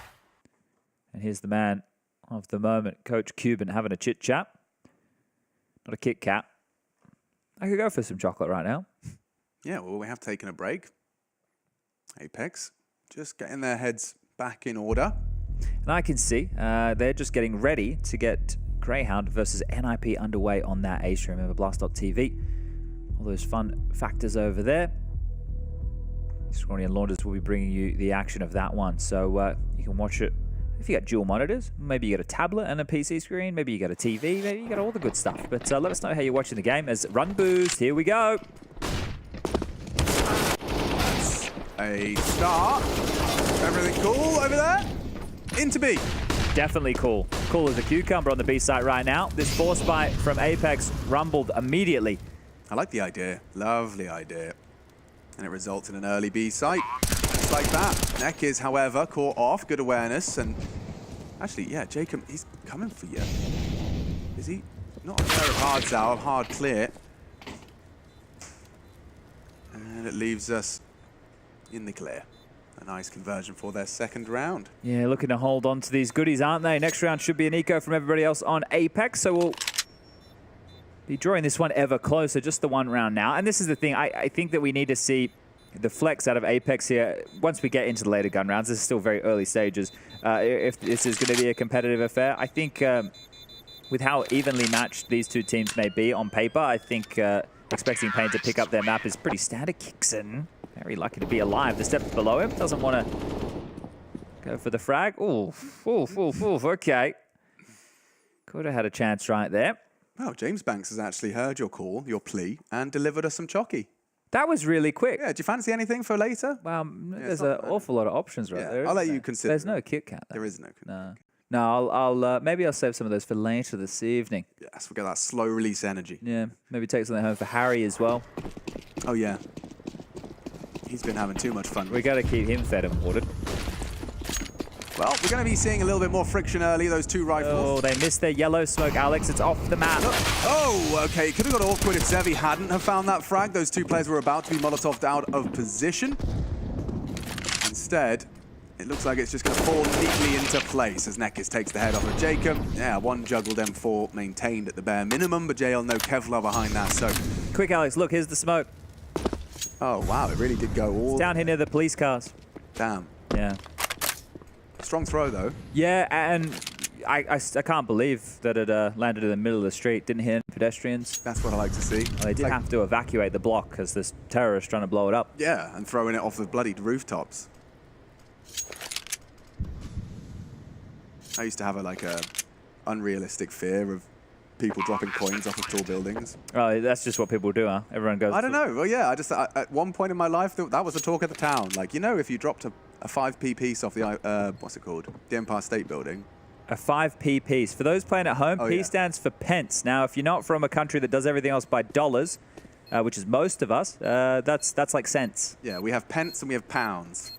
And here's the man of the moment, Coach Cuban, having a chit-chat. Not a Kit Kat. I could go for some chocolate right now. Yeah, well, we have taken a break. Apeks just getting their heads back in order. And I can see they're just getting ready to get Grayhound versus NIP underway on that A stream over Blast.tv. All those fun factors over there. Scrawny and Launders will be bringing you the action of that one. So you can watch it. If you got dual monitors, maybe you got a tablet and a PC screen, maybe you got a TV, maybe you got all the good stuff. But let us know how you're watching the game as Run Boost, here we go. That's a start. Everything cool over there? Into B. Definitely cool. Cool as a cucumber on the B site right now. This force bite from Apeks rumbled immediately. I like the idea. Lovely idea. And it results in an early B site. Just like that. Neck is, however, caught off. Good awareness. And actually, yeah, Jacob, he's coming for you. Is he? Not a pair of hards out. Hard clear. And it leaves us in the clear. A nice conversion for their second round. Yeah, looking to hold on to these goodies, aren't they? Next round should be an eco from everybody else on Apeks. So we'll be drawing this one ever closer, just the one round now. And this is the thing, I think that we need to see the flex out of Apeks here once we get into the later gun rounds. This is still very early stages. If this is going to be a competitive affair, I think with how evenly matched these two teams may be on paper, I think expecting Pain to pick up their map is pretty standard. Kicks in. Very lucky to be alive. The steps below him. Doesn't want to go for the frag. Oof, okay. Could have had a chance right there. Well, James Banks has actually heard your call, your plea, and delivered us some chockey. That was really quick. Yeah, do you fancy anything for later? Well, there's an awful lot of options right there. I'll let you consider. There's no Kit Kat. There is no Kit Kat. No, maybe I'll save some of those for later this evening. Yes, we'll get that slow release energy. Yeah, maybe take something home for Harry as well. Oh, yeah. He's been having too much fun. We got to keep him fed and watered. Well, we're going to be seeing a little bit more friction early, those two rifles. Oh, they missed their yellow smoke, Alex. It's off the map. Oh, okay. It could have got awkward if Zevi hadn't have found that frag. Those two players were about to be Molotoved out of position. Instead, it looks like it's just going to fall neatly into place as Nekis takes the head off of Jacob. Yeah, one juggled M4 maintained at the bare minimum, but JL no Kevlar behind that, so... Quick, Alex, look, here's the smoke. Oh, wow, it really did go all... It's down here near the police cars. Damn. Yeah. Strong throw, though. Yeah, and I can't believe that it landed in the middle of the street. Didn't hit any pedestrians. That's what I like to see. Well, they did have to evacuate the block because this terrorist trying to blow it up. Yeah, and throwing it off the bloody rooftops. I used to have a unrealistic fear of people dropping coins off of tall buildings. Oh, that's just what people do, huh? Everyone goes... I don't know. Well, yeah, at one point in my life, that was the talk of the town. Like, you know, if you dropped a 5p piece off the, what's it called? The Empire State Building. A 5p piece. For those playing at home, P stands for pence. Now, if you're not from a country that does everything else by dollars, which is most of us, that's like cents. Yeah, we have pence and we have pounds.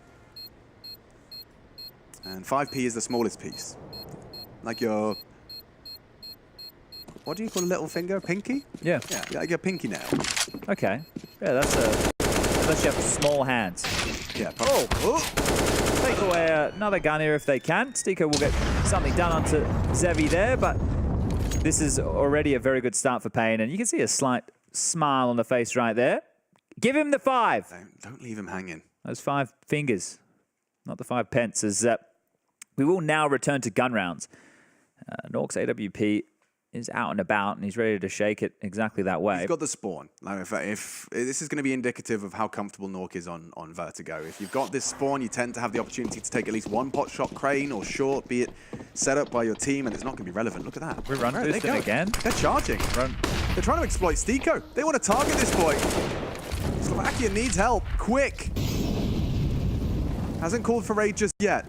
And 5p is the smallest piece. Like your... What do you call a little finger? Pinky? Yeah. Yeah, like your pinky nail. Okay. Yeah, that's a... Unless you have small hands. Yeah. Take away another gun here if they can. Stiko will get something done onto Zevi there, but this is already a very good start for Pain, and you can see a slight smile on the face right there. Give him the 5. Don't leave him hanging. Those 5 fingers, not the 5 pence. As we will now return to gun rounds. Nork's AWP is out and about, and he's ready to shake it exactly that way. He's got the spawn. Like if this is going to be indicative of how comfortable Nork is on Vertigo. If you've got this spawn, you tend to have the opportunity to take at least one pot shot crane or short, be it set up by your team, and it's not going to be relevant. Look at that. We run through them again. They're charging. Run. They're trying to exploit Stiko. They want to target this boy. Slovakia needs help. Quick. Hasn't called for raid just yet.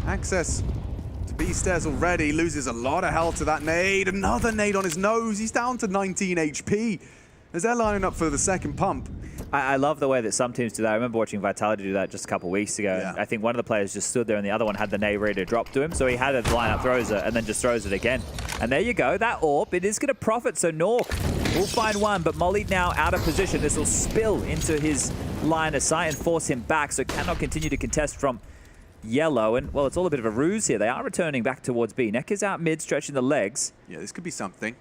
Access to B stairs already. Loses a lot of health to that nade. Another nade on his nose. He's down to 19 HP. As they're lining up for the second pump. I love the way that some teams do that. I remember watching Vitality do that just a couple weeks ago. Yeah. I think one of the players just stood there and the other one had the nade ready to drop to him. So he had it line up, throws it, and then just throws it again. And there you go. That AWP, it is going to profit. So Nork will find one, but Molly now out of position. This will spill into his line of sight and force him back. So cannot continue to contest from yellow. And, well, it's all a bit of a ruse here. They are returning back towards B. Neck is out mid, stretching the legs. Yeah, this could be something.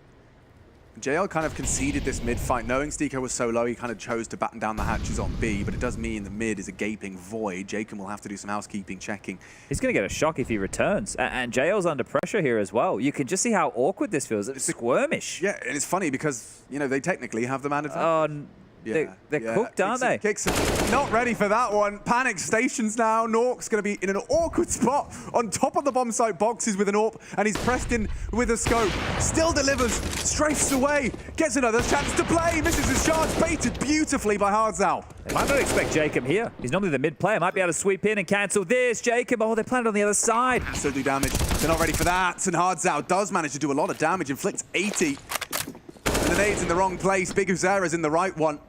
JL kind of conceded this mid fight. Knowing Stiko was so low, he kind of chose to batten down the hatches on B, but it does mean the mid is a gaping void. Jacob will have to do some housekeeping, checking. He's going to get a shock if he returns. And JL's under pressure here as well. You can just see how awkward this feels. It's squirmish. Yeah, and it's funny because, you know, they technically have the man advantage. Yeah, they're cooked, aren't they? Kicks not ready for that one. Panic stations now. Nork's going to be in an awkward spot on top of the bomb site boxes with an AWP, and he's pressed in with a scope. Still delivers, strafes away, gets another chance to play. Misses his charge, baited beautifully by Hardzal. They might not expect Jacob here. He's normally the mid player. Might be able to sweep in and cancel this. Jacob, oh, they planted on the other side. Absolutely damage. They're not ready for that. And Hardzal does manage to do a lot of damage, inflicts 80. And the nade's in the wrong place. Big Uzera's in the right one.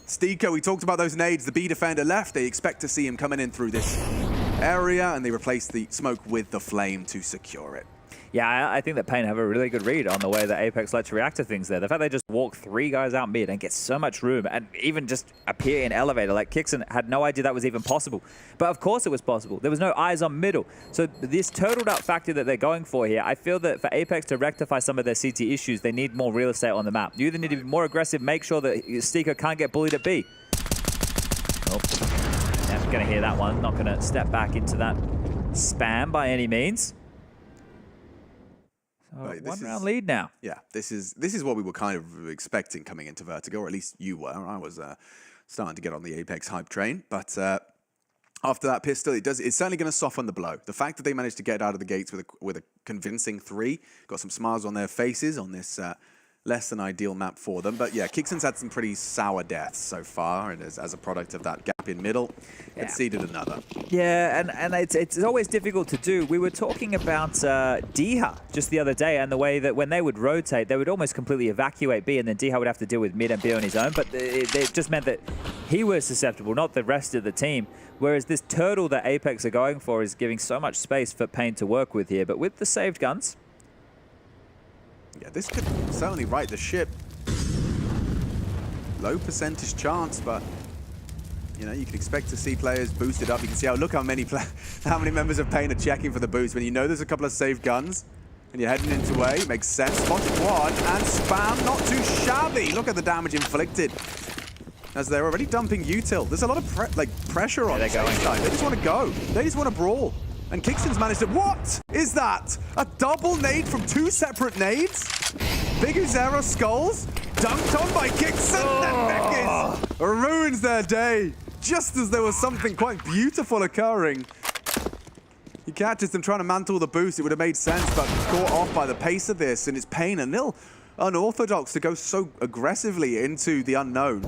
Stiko, we talked about those nades. The B defender left. They expect to see him coming in through this area, and they replace the smoke with the flame to secure it. Yeah, I think that Pain have a really good read on the way that Apeks like to react to things there. The fact they just walk 3 guys out mid and get so much room and even just appear in elevator. Like, Kixon had no idea that was even possible. But of course it was possible. There was no eyes on middle. So this turtled up factor that they're going for here, I feel that for Apeks to rectify some of their CT issues, they need more real estate on the map. You either need to be more aggressive, make sure that Stiko can't get bullied at B. Oh, yeah, going to hear that one. Not going to step back into that spam by any means. So one round lead now. Yeah, this is what we were kind of expecting coming into Vertigo, or at least you were. I was starting to get on the Apeks hype train, but after that pistol, it's certainly going to soften the blow. The fact that they managed to get out of the gates with a convincing 3, got some smiles on their faces on this less than ideal map for them. But yeah, Kixon's had some pretty sour deaths so far, and as a product of that gap in middle, conceded another. Yeah, and it's always difficult to do. We were talking about Diha just the other day, and the way that when they would rotate, they would almost completely evacuate B, and then Diha would have to deal with mid and B on his own. But it just meant that he was susceptible, not the rest of the team. Whereas this turtle that Apeks are going for is giving so much space for Pain to work with here. But with the saved guns, yeah, this could certainly right the ship. Low percentage chance, but you know, you can expect to see players boosted up. You can see look how many members of Pain are checking for the boost. When you know there's a couple of saved guns and you're heading into A, makes sense. Spotted one and spam, not too shabby. Look at the damage inflicted as they're already dumping util. There's a lot of pressure on the side. They just want to go. They just want to brawl. And Kixon's managed to... What is that? A double nade from 2 separate nades? Big Uzera skulls, dunked on by Kixon, and Mekis ruins their day. Just as there was something quite beautiful occurring. He catches them trying to mantle the boost. It would have made sense, but caught off by the pace of this, and it's Pain and Nil unorthodox to go so aggressively into the unknown.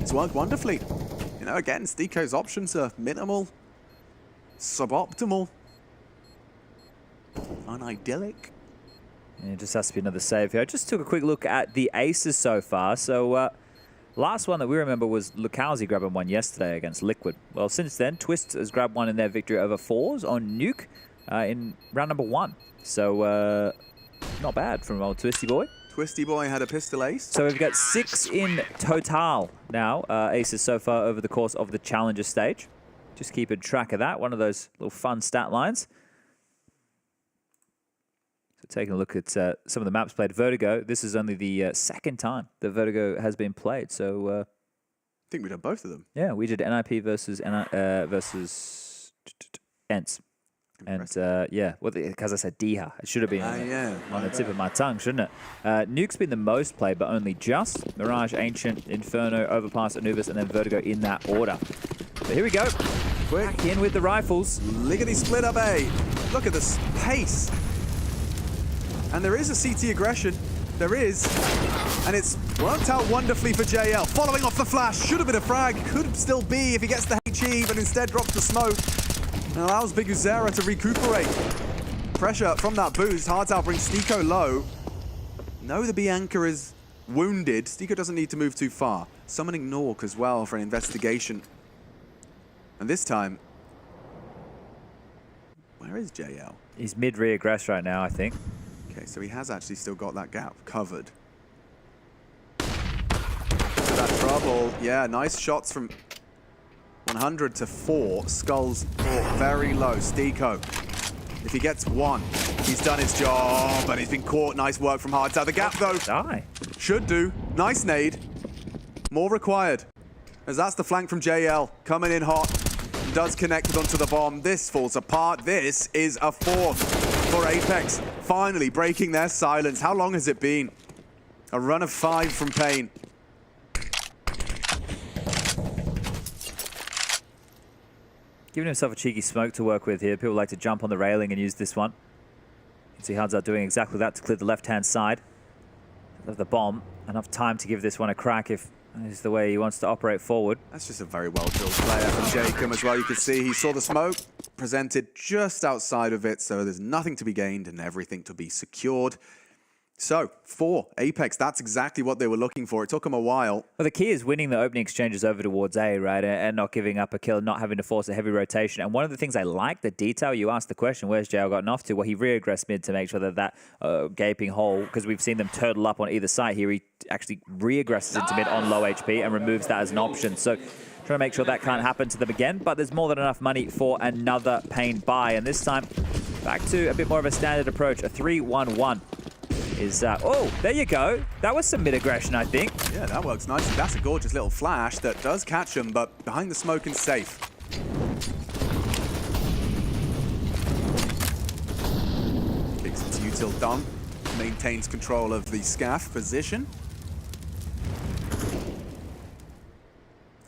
It's worked wonderfully. You know, again, Stiko's options are minimal. Suboptimal. Unidyllic. And it just has to be another save here. I just took a quick look at the aces so far. So last one that we remember was Lukowski grabbing one yesterday against Liquid. Well, since then, Twist has grabbed one in their victory over Forze on Nuke in round number 1. So not bad from old Twisty Boy. Twisty Boy had a pistol ace. So we've got 6 in total now, aces so far over the course of the Challenger stage. Just keeping track of that. One of those little fun stat lines. So taking a look at some of the maps played. Vertigo, this is only the second time that Vertigo has been played. So I think we've done both of them. Yeah, we did NIP versus ENCE. And yeah, well, because I said Diha, it should have been on the tip of my tongue, shouldn't it? Nuke's been the most played, but only just. Mirage, Ancient, Inferno, Overpass, Anubis, and then Vertigo in that order. So here we go. Back in with the rifles. Liggity split up A. Look at this pace. And there is a CT aggression. There is. And it's worked out wonderfully for JL. Following off the flash. Should have been a frag. Could still be if he gets the HE, but instead drops the smoke. And allows Big Uzera to recuperate. Pressure from that boost. Hardtown brings Stiko low. No, the Bianca is wounded. Stiko doesn't need to move too far. Summoning Nork as well for an investigation. And this time, where is JL? He's mid reaggress right now, I think. Okay, so he has actually still got that gap covered. So that trouble, yeah, nice shots from 100 to 4. Skulls brought very low. Stiko, if he gets 1, he's done his job, and he's been caught. Nice work from Hardtown. The gap, though, should do. Nice nade. More required, as that's the flank from JL. Coming in hot. Does connect onto the bomb. This falls apart. This is a 4th for Apeks. Finally breaking their silence. How long has it been? A run of 5 from Pain. Giving himself a cheeky smoke to work with here. People like to jump on the railing and use this one. You can see Hardtown doing exactly that to clear the left-hand side of the bomb. Enough time to give this one a crack if that is the way he wants to operate forward. That's just a very well-drilled player from Jacob as well. You can see he saw the smoke, presented just outside of it, so there's nothing to be gained and everything to be secured. So, 4, Apeks, that's exactly what they were looking for. It took them a while. Well, the key is winning the opening exchanges over towards A, right? And not giving up a kill, not having to force a heavy rotation. And one of the things I like, the detail, you asked the question, where's JL gotten off to? Well, he reaggressed mid to make sure that gaping hole, because we've seen them turtle up on either side here, he actually reaggresses into mid on low HP and removes that as an option. So, trying to make sure that can't happen to them again, but there's more than enough money for another Pain buy. And this time, back to a bit more of a standard approach, a 3-1-1. Oh, there you go. That was some mid-aggression, I think. Yeah, that works nicely. That's a gorgeous little flash that does catch him, but behind the smoke and safe. Kicks its util done. Maintains control of the scaff position.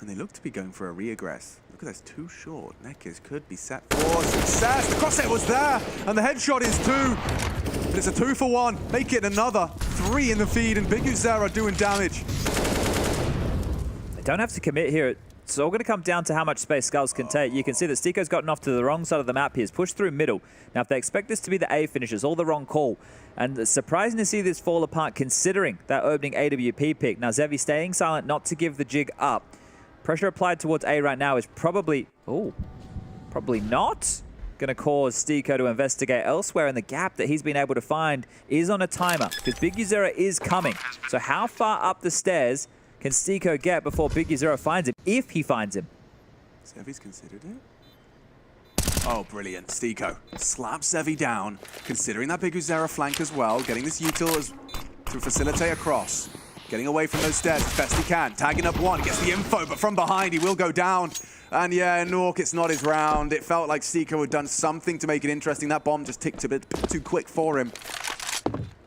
And they look to be going for a reaggress. Look at those, too short. Neckers could be set for success. The crosshair was there, and the headshot is 2. But it's a 2-for-1. Make it another 3 in the feed, and BigUzera doing damage. They don't have to commit here. It's all going to come down to how much space Skulls can take. You can see that Stiko's gotten off to the wrong side of the map. He has pushed through middle. Now, if they expect this to be the A finishes, all the wrong call. And it's surprising to see this fall apart considering that opening AWP pick. Now, Zevi staying silent not to give the jig up. Pressure applied towards A right now is probably not going to cause Stiko to investigate elsewhere, and the gap that he's been able to find is on a timer because BigUzera is coming. So how far up the stairs can Stiko get before BigUzera finds him, if he finds him? Zevi's considered it. Oh, brilliant. Stiko slaps Zevi down, considering that BigUzera flank as well, getting this util to facilitate across. Getting away from those stairs as best he can. Tagging up one, gets the info, but from behind he will go down. And yeah, Nuke, it's not his round. It felt like Stiko had done something to make it interesting. That bomb just ticked a bit too quick for him.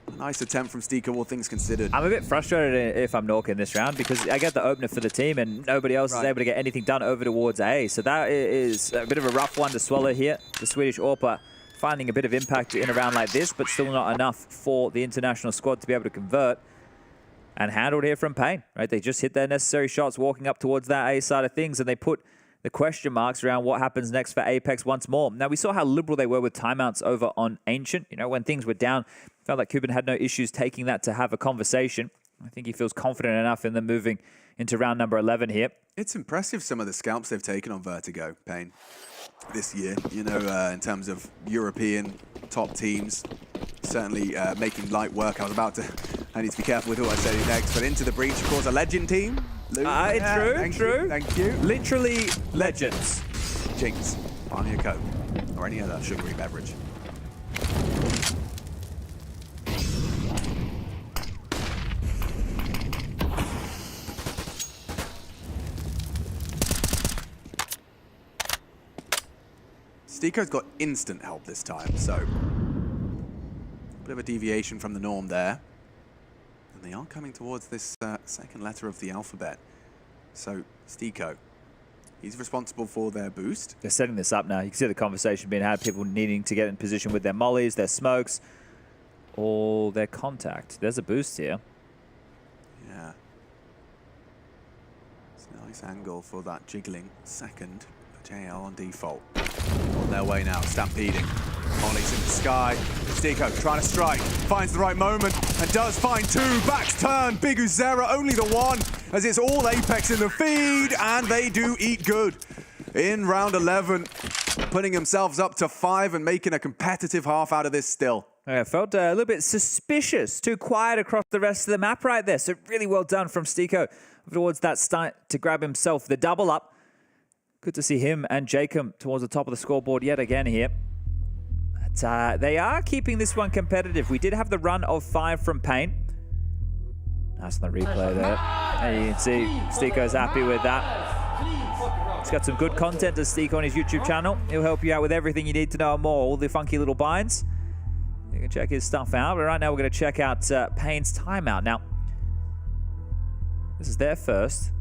A nice attempt from Stiko, all things considered. I'm a bit frustrated if I'm Nuke in this round because I get the opener for the team and nobody else is able to get anything done over towards A. So that is a bit of a rough one to swallow here. The Swedish AWPer finding a bit of impact in a round like this, but still not enough for the international squad to be able to convert. And handled here from Pain, right? They just hit their necessary shots walking up towards that A side of things, and they put the question marks around what happens next for Apeks once more. Now, we saw how liberal they were with timeouts over on Ancient. You know, when things were down, felt like Cuban had no issues taking that to have a conversation. I think he feels confident enough in them moving into round number 11 here. It's impressive some of the scalps they've taken on Vertigo, Pain, this year. You know, in terms of European top teams. Certainly making light work. I need to be careful with who I say next, but into the breach, of course, a legend team. True. Thank you. Literally legends. Jinx, buy me a Coke or any other sugary beverage. Stiko's got instant help this time, so a bit of a deviation from the norm there. And they are coming towards this second letter of the alphabet. So, Stiko, he's responsible for their boost. They're setting this up now. You can see the conversation being had, people needing to get in position with their mollies, their smokes, all their contact. There's a boost here. Yeah. It's a nice angle for that jiggling second. JL on default. On their way now, stampeding. Molly's in the sky. Stiko trying to strike, finds the right moment, and does find 2. Backs turn, BigUzera only the 1, as it's all Apeks in the feed, and they do eat good. In round 11, putting themselves up to 5 and making a competitive half out of this still. Yeah, felt a little bit suspicious, too quiet across the rest of the map right there. So really well done from Stiko towards that start to grab himself the double up. Good to see him and Jacob towards the top of the scoreboard yet again here. But they are keeping this one competitive. We did have the run of 5 from Pain. Nice on the replay there. And you can see Stiko's happy with that. He's got some good content to Stiko on his YouTube channel. He'll help you out with everything you need to know and more. All the funky little binds. You can check his stuff out. But right now we're going to check out Pain's timeout. Now, this is their first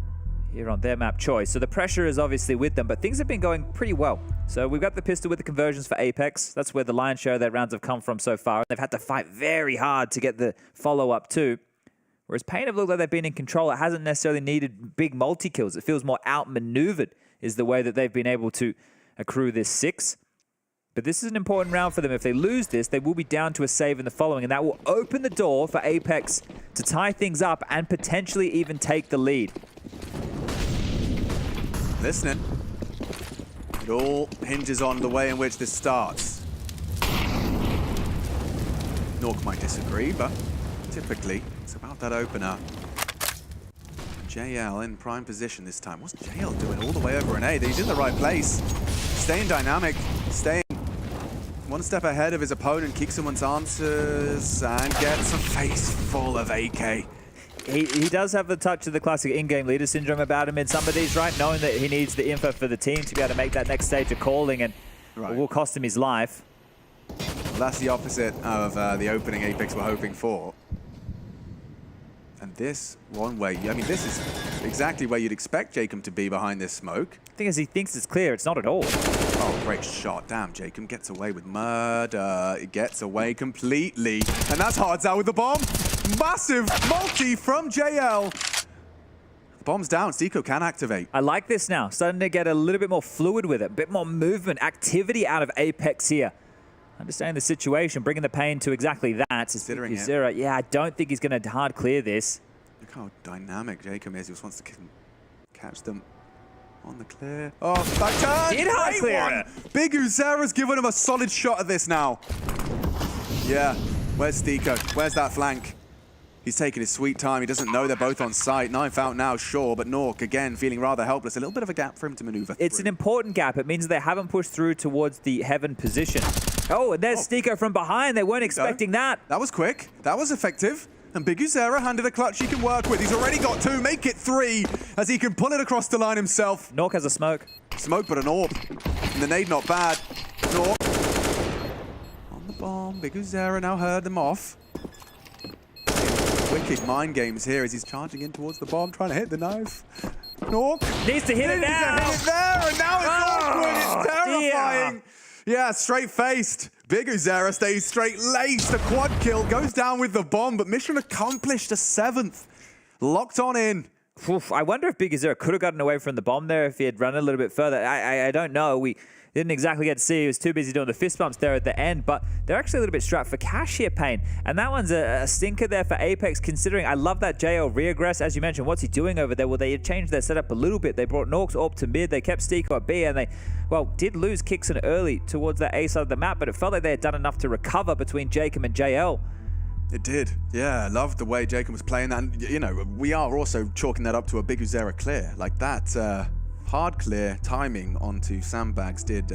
here on their map choice. So the pressure is obviously with them, but things have been going pretty well. So we've got the pistol with the conversions for Apeks. That's where the lion's share of their rounds have come from so far. They've had to fight very hard to get the follow-up too. Whereas Pain have looked like they've been in control. It hasn't necessarily needed big multi-kills. It feels more outmaneuvered is the way that they've been able to accrue this 6. But this is an important round for them. If they lose this, they will be down to a save in the following, and that will open the door for Apeks to tie things up and potentially even take the lead. Listening. It all hinges on the way in which this starts. Nuke might disagree, but typically it's about that opener. JL in prime position this time. What's JL doing all the way over an A? He's in the right place. Staying dynamic, staying one step ahead of his opponent, kicks someone's answers, and gets a face full of AK. He does have the touch of the classic in-game leader syndrome about him in some of these, right? Knowing that he needs the info for the team to be able to make that next stage of calling, and it will cost him his life. Well, that's the opposite of the opening Apeks were hoping for. And this one way, I mean, this is exactly where you'd expect Jacob to be behind this smoke. The thing is, he thinks it's clear. It's not at all. Oh, great shot. Damn, Jacob gets away with murder. It gets away completely. And that's Hards out with the bomb. Massive multi from JL. The bomb's down. Seco can activate. I like this now. Starting to get a little bit more fluid with it. A bit more movement, activity out of Apeks here. Understanding the situation, bringing the pain to exactly that. Considering it. Zero. Yeah, I don't think he's going to hard clear this. Look how dynamic Jacob is. He just wants to catch them on the clear. Oh, back turn! Did hard clear it. Big Uzera's given him a solid shot at this now. Yeah, where's Stico? Where's that flank? He's taking his sweet time. He doesn't know they're both on site. Knife out now, sure, but Nuke, again, feeling rather helpless. A little bit of a gap for him to maneuver through. It's an important gap. It means they haven't pushed through towards the heaven position. Oh, and there's Stico from behind. They weren't expecting that. That was quick. That was effective. And Big Uzera handed a clutch he can work with. He's already got 2. Make it 3 as he can pull it across the line himself. Nuke has a smoke. Smoke, but an orb. And the nade not bad. Nuke on the bomb. Big Uzera now heard them off. Wicked mind games here as he's charging in towards the bomb, trying to hit the knife. Nuke needs to hit it now. Hit it there, and now it's awkward. It's terrifying. Yeah, straight-faced. Big Uzera stays straight-laced. A quad kill goes down with the bomb, but mission accomplished. A 7th. Locked on in. Oof, I wonder if Big Uzera could have gotten away from the bomb there if he had run a little bit further. I don't know. We didn't exactly get to see. He was too busy doing the fist bumps there at the end, but they're actually a little bit strapped for cash here, Payne. And that one's a stinker there for Apeks, considering I love that JL reaggress. As you mentioned, what's he doing over there? Well, they had changed their setup a little bit. They brought Nuke's AWP to mid. They kept Stico at B, and they, well, did lose Kixon early towards that A side of the map, but it felt like they had done enough to recover between Jacob and JL. It did. Yeah, I loved the way Jacob was playing that. And, you know, we are also chalking that up to a Big Uzera clear. Like that hard clear timing onto Sandbags did...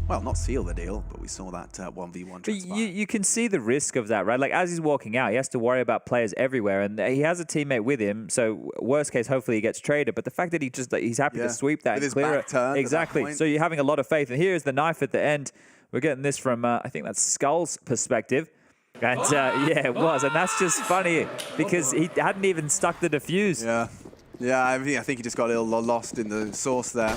well, not seal the deal, but we saw that 1v1 transpire. You can see the risk of that, right? Like, as he's walking out, he has to worry about players everywhere, and he has a teammate with him, so worst case, hopefully he gets traded. But the fact that he's happy to sweep that with and his clear back turned it. Exactly. So you're having a lot of faith. And here's the knife at the end. We're getting this from, I think that's Skull's perspective. And yeah, it was. And that's just funny because he hadn't even stuck the defuse. Yeah, I think he just got a little lost in the sauce there.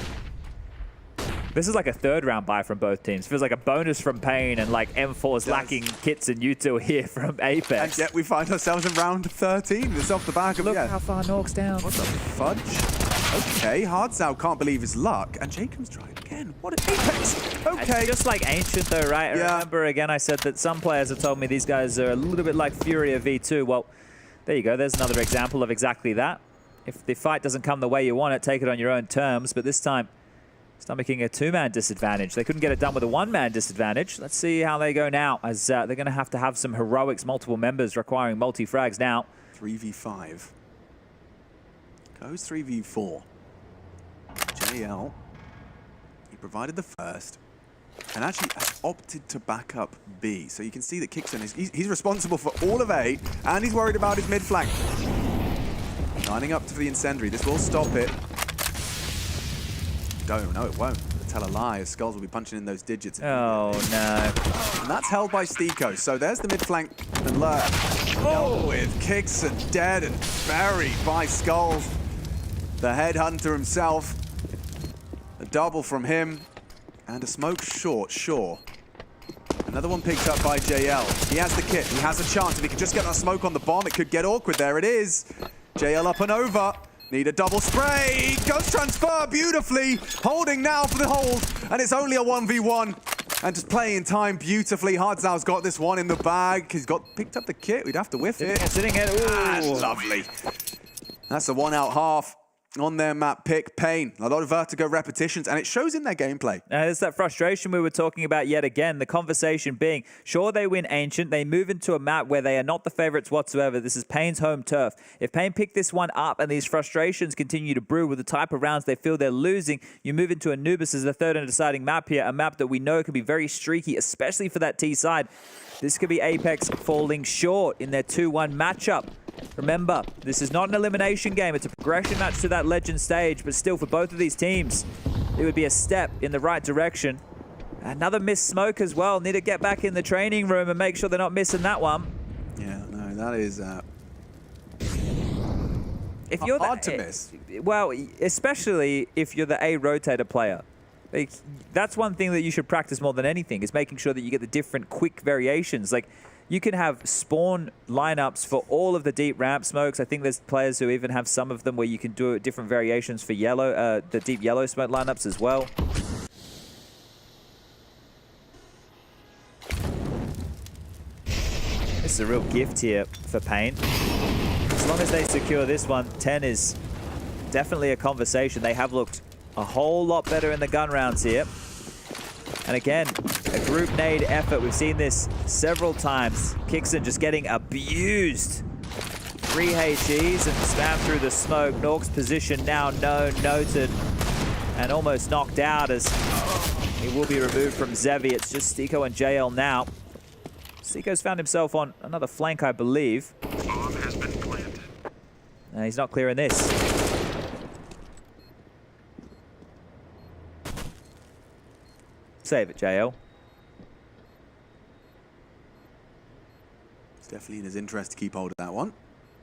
This is like a 3rd round buy from both teams. Feels like a bonus from Payne, and like M4's lacking kits and U2 here from Apeks. And yet we find ourselves in round 13. It's off the back of... Look how far Nuke's down. What the fudge? Okay, Hardsau can't believe his luck, and Jacob's trying again. What an Apeks! Okay. It's just like Ancient though, right? I remember again I said that some players have told me these guys are a little bit like Fury of V2. Well, there you go. There's another example of exactly that. If the fight doesn't come the way you want it, take it on your own terms. But this time, stomaching a 2-man disadvantage. They couldn't get it done with a 1-man disadvantage. Let's see how they go now, as they're going to have some heroics, multiple members requiring multi-frags now. 3v5. Goes 3v4. JL. He provided the first, and actually has opted to back up B. So you can see that Kixon he's responsible for all of A, and he's worried about his mid flank. Lining up to the incendiary. This will stop it. No, it won't. Tell a lie, as Skulls will be punching in those digits. Oh, no. And that's held by Stico. So there's the mid flank and lurk. Oh, with kicks and dead and buried by Skulls. The headhunter himself. A double from him. And a smoke short, sure. Another one picked up by JL. He has the kit. He has a chance. If he could just get that smoke on the bomb, it could get awkward. There it is. JL up and over. Need a double spray. Ghost transfer beautifully. Holding now for the hold. And it's only a 1v1. And just playing time beautifully. Hardzau's got this one in the bag. He's picked up the kit. We'd have to whiff it. Sitting it. Ooh. Lovely. That's the one out half on their map pick. Pain. A lot of vertigo repetitions, and it shows in their gameplay. It's that frustration we were talking about yet again. The conversation being, sure, they win Ancient. They move into a map where they are not the favorites whatsoever. This is Pain's home turf. If Pain pick this one up and these frustrations continue to brew with the type of rounds they feel they're losing, you move into Anubis as the third and deciding map here, a map that we know can be very streaky, especially for that T side. This could be Apeks falling short in their 2-1 matchup. Remember, this is not an elimination game. It's a progression match to that Legend stage, but still for both of these teams, it would be a step in the right direction. Another missed smoke as well. Need to get back in the training room and make sure they're not missing that one. Yeah, no, that is if you're hard to miss. Well, especially if you're the A rotator player. Like, that's one thing that you should practice more than anything, is making sure that you get the different quick variations. Like, you can have spawn lineups for all of the deep ramp smokes. I think there's players who even have some of them where you can do different variations for yellow, the deep yellow smoke lineups as well. This is a real gift here for Pain. As long as they secure this one, 10 is definitely a conversation. They have looked a whole lot better in the gun rounds here. And again, a group nade effort. We've seen this several times. Kixon just getting abused. 3 HEs and spam through the smoke. Nork's position now noted and almost knocked out as he will be removed from Zevi. It's just Stiko and JL now. Stiko's found himself on another flank, I believe. Bomb has been planted. He's not clearing this. Save it, JL. It's definitely in his interest to keep hold of that one,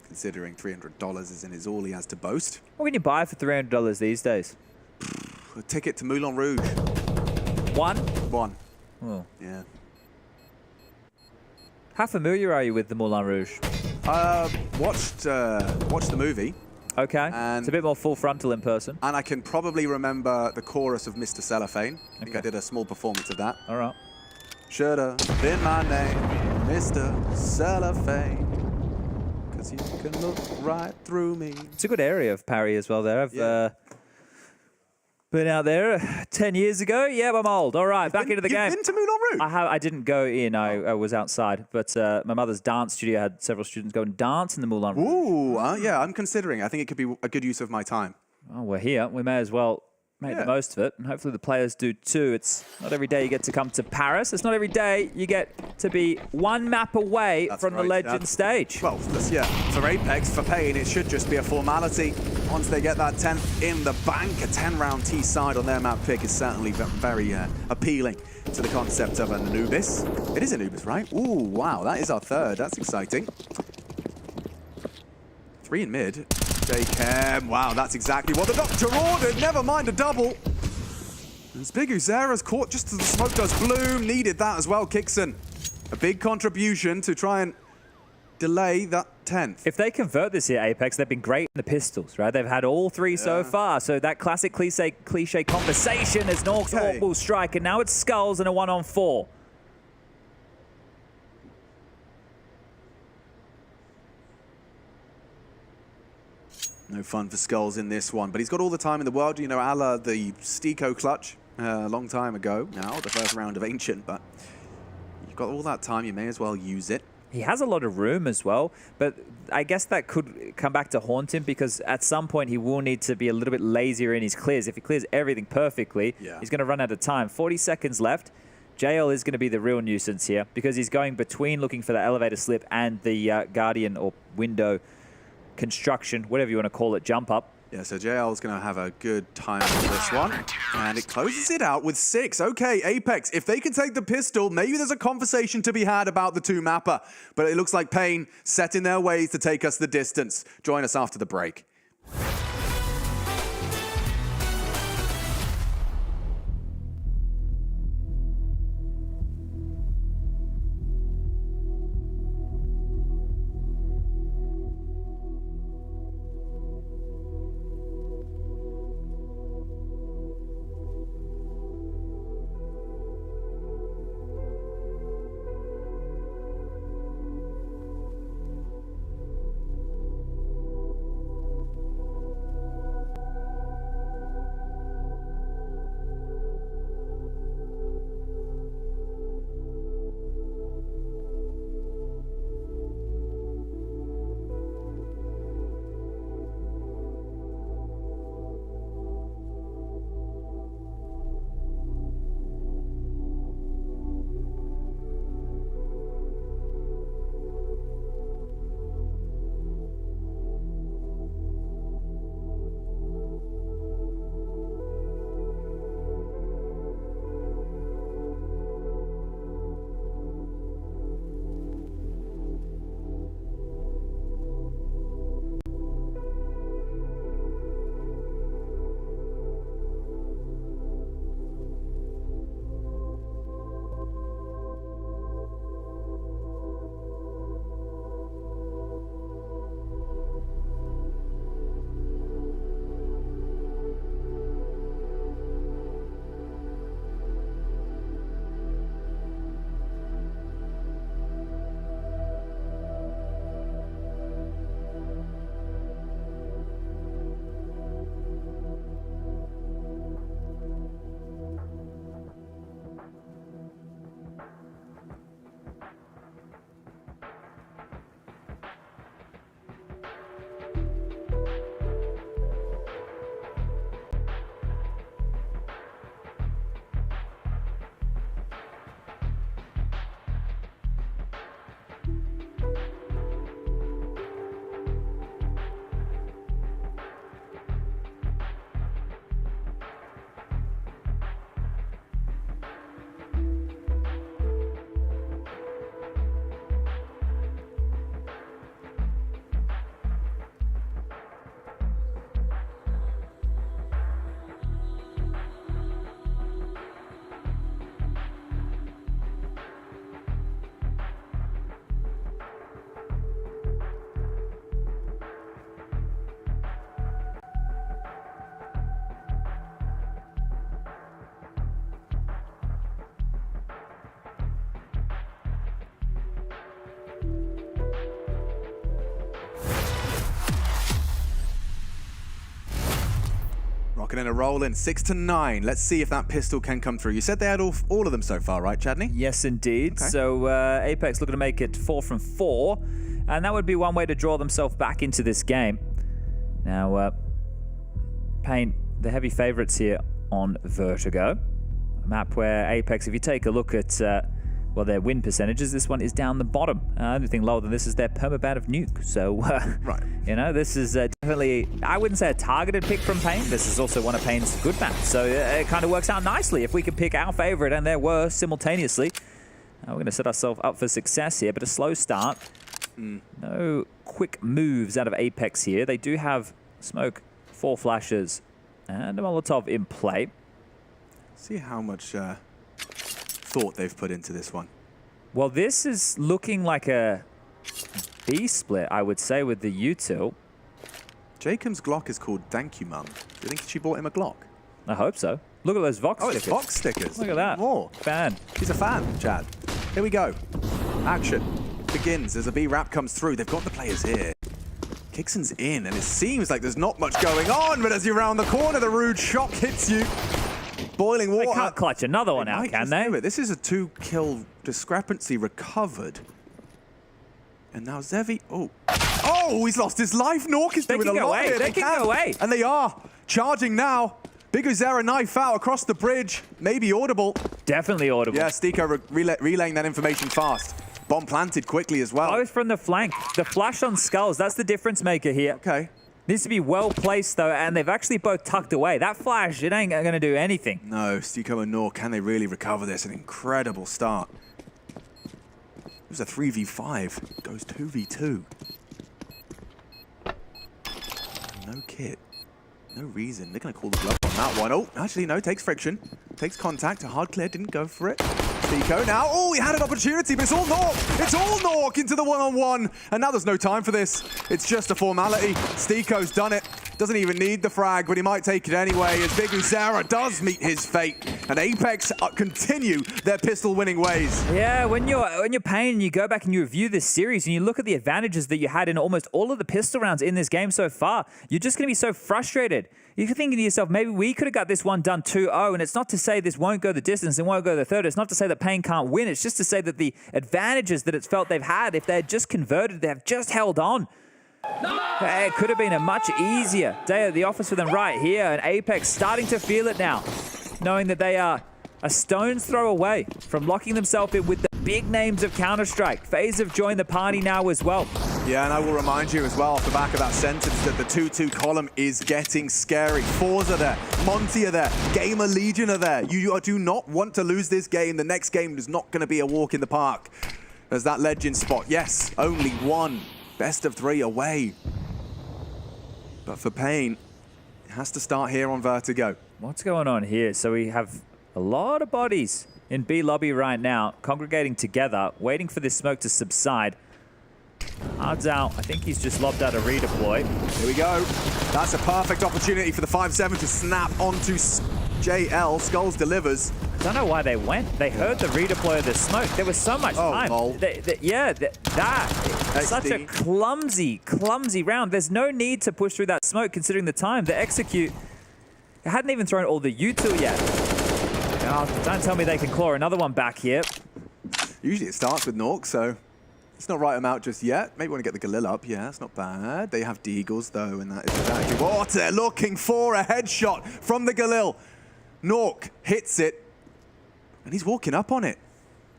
considering $300 isn't his all he has to boast. What can you buy for $300 these days? A ticket to Moulin Rouge. One? One. Oh. Yeah. How familiar are you with the Moulin Rouge? Watched the movie. Okay, and it's a bit more full frontal in person. And I can probably remember the chorus of Mr. Cellophane. I think I did a small performance of that. All right. Should've been my name, Mr. Cellophane, because you can look right through me. It's a good area of Parry as well there. I've been out there 10 years ago. Yeah, I'm old. All right, back into the game. You've been to Moulin Rouge? I didn't go in. I was outside. But my mother's dance studio had several students go and dance in the Moulin Rouge. Ooh, yeah, I'm considering. I think it could be a good use of my time. Oh, we're here. We may as well make the most of it. And hopefully the players do too. It's not every day you get to come to Paris. It's not every day you get to be one map away from the Legend stage. Well, yeah, for Apeks, for Pain, it should just be a formality. Once they get that 10th in the bank, a 10-round T side on their map pick is certainly very appealing to the concept of an Anubis. It is Anubis, right? Ooh, wow, that is our third. That's exciting. 3 in mid. J-Chem. Wow, that's exactly what the doctor ordered. Never mind a double. And Big Uzera's caught just as the smoke does bloom. Needed that as well, Kixon. A big contribution to try and delay that 10th. If they convert this here, Apeks, they've been great in the pistols, right? They've had all 3 so far. So that classic cliche conversation as Nork's AWP will strike, and now it's Skulls and a 1-on-4. No fun for Skulls in this one, but he's got all the time in the world. You know, a la the Stiko clutch a long time ago now, the first round of Ancient, but you've got all that time, you may as well use it. He has a lot of room as well, but I guess that could come back to haunt him because at some point he will need to be a little bit lazier in his clears. If he clears everything perfectly, he's going to run out of time. 40 seconds left. JL is going to be the real nuisance here because he's going between looking for the elevator slip and the Guardian or window construction, whatever you want to call it, jump up. Yeah, so JL's going to have a good time with this one. And it closes it out with 6. Okay, Apeks, if they can take the pistol, maybe there's a conversation to be had about the 2-mapper. But it looks like Pain set in their ways to take us the distance. Join us after the break. Rocking and a rolling, 6 to 9. Let's see if that pistol can come through. You said they had all of them so far, right, Chadney? Yes, indeed. Okay. So Apeks looking to make it 4 from 4. And that would be one way to draw themselves back into this game. Now, Pain, the heavy favorites here on Vertigo. A map where Apeks, if you take a look at well, their win percentages, this one is down the bottom. Anything lower than this is their permaban of Nuke. So, right. You know, this is definitely, I wouldn't say a targeted pick from Pain. This is also one of Pain's good maps. So it kind of works out nicely if we can pick our favorite and their worst simultaneously. We're going to set ourselves up for success here, but a slow start. No quick moves out of Apeks here. They do have smoke, 4 flashes, and a Molotov in play. See how much thought they've put into this one. Well, this is looking like a B split, I would say, with the util. Jacob's Glock is called Thank You Mum. Do you think she bought him a Glock? I hope so. Look at those Vox stickers. It's Vox stickers. Look at that. More. Fan. He's a fan, Chad. Here we go. Action begins as a B wrap comes through. They've got the players here. Kixon's in, and it seems like there's not much going on, but as you round the corner, the rude shock hits you. Boiling water. They can't clutch another one out, can they? This is a 2-kill discrepancy recovered. And now Zevi. Oh, he's lost his life. Nork is doing a lot here. They can go away. And they are charging now. Big Uzera knife out across the bridge. Maybe audible. Definitely audible. Yeah, Stiko relaying that information fast. Bomb planted quickly as well. Both from the flank. The flash on Skulls, that's the difference maker here. Okay. Needs to be well placed though, and they've actually both tucked away. That flash, it ain't going to do anything. No, Stiko and Nor, can they really recover this? An incredible start. It was a 3v5. Goes 2v2. No kit. No reason. They're going to call the bluff on that one. Oh, actually, no. Takes friction. Takes contact. A hard clear. Didn't go for it. Stiko now. Oh, he had an opportunity, but it's all Nork. It's all Nork into the one-on-one. And now there's no time for this. It's just a formality. Stiko's done it. Doesn't even need the frag, but he might take it anyway as Big Uzera does meet his fate. And Apeks continue their pistol-winning ways. Yeah, when you're Pain, you go back and you review this series and you look at the advantages that you had in almost all of the pistol rounds in this game so far, you're just going to be so frustrated. You're thinking to yourself, maybe we could have got this one done 2-0, and it's not to say this won't go the distance and won't go the third. It's not to say that Pain can't win. It's just to say that the advantages that it's felt they've had, if they're just converted, they've just held on. It could have been a much easier day at the office for them right here, and Apeks starting to feel it now, knowing that they are a stone's throw away from locking themselves in with the big names of Counter-Strike. FaZe have joined the party now as well. Yeah, and I will remind you as well off the back of that sentence that the 2-2 column is getting scary. Forze are there, Monte are there, GamerLegion are there. You do not want to lose this game. The next game is not going to be a walk in the park. There's that legend spot. Yes, only one. Best of 3 away. But for Pain, it has to start here on Vertigo. What's going on here? So we have a lot of bodies in B lobby right now, congregating together, waiting for this smoke to subside. Hard's out. I think he's just lobbed out a redeploy. Here we go. That's a perfect opportunity for the 5-7 to snap onto JL. Skulls delivers. I don't know why they went. They heard the redeploy of the smoke. There was so much time. Such a clumsy round. There's no need to push through that smoke considering the time. The execute, they hadn't even thrown all the util yet. Oh, don't tell me they can claw another one back here. Usually it starts with Nork, so let's not write them out just yet. Maybe want to get the Galil up. Yeah, that's not bad. They have Deagles though, and that is exactly what they're looking for. A headshot from the Galil. Nork hits it. And he's walking up on it.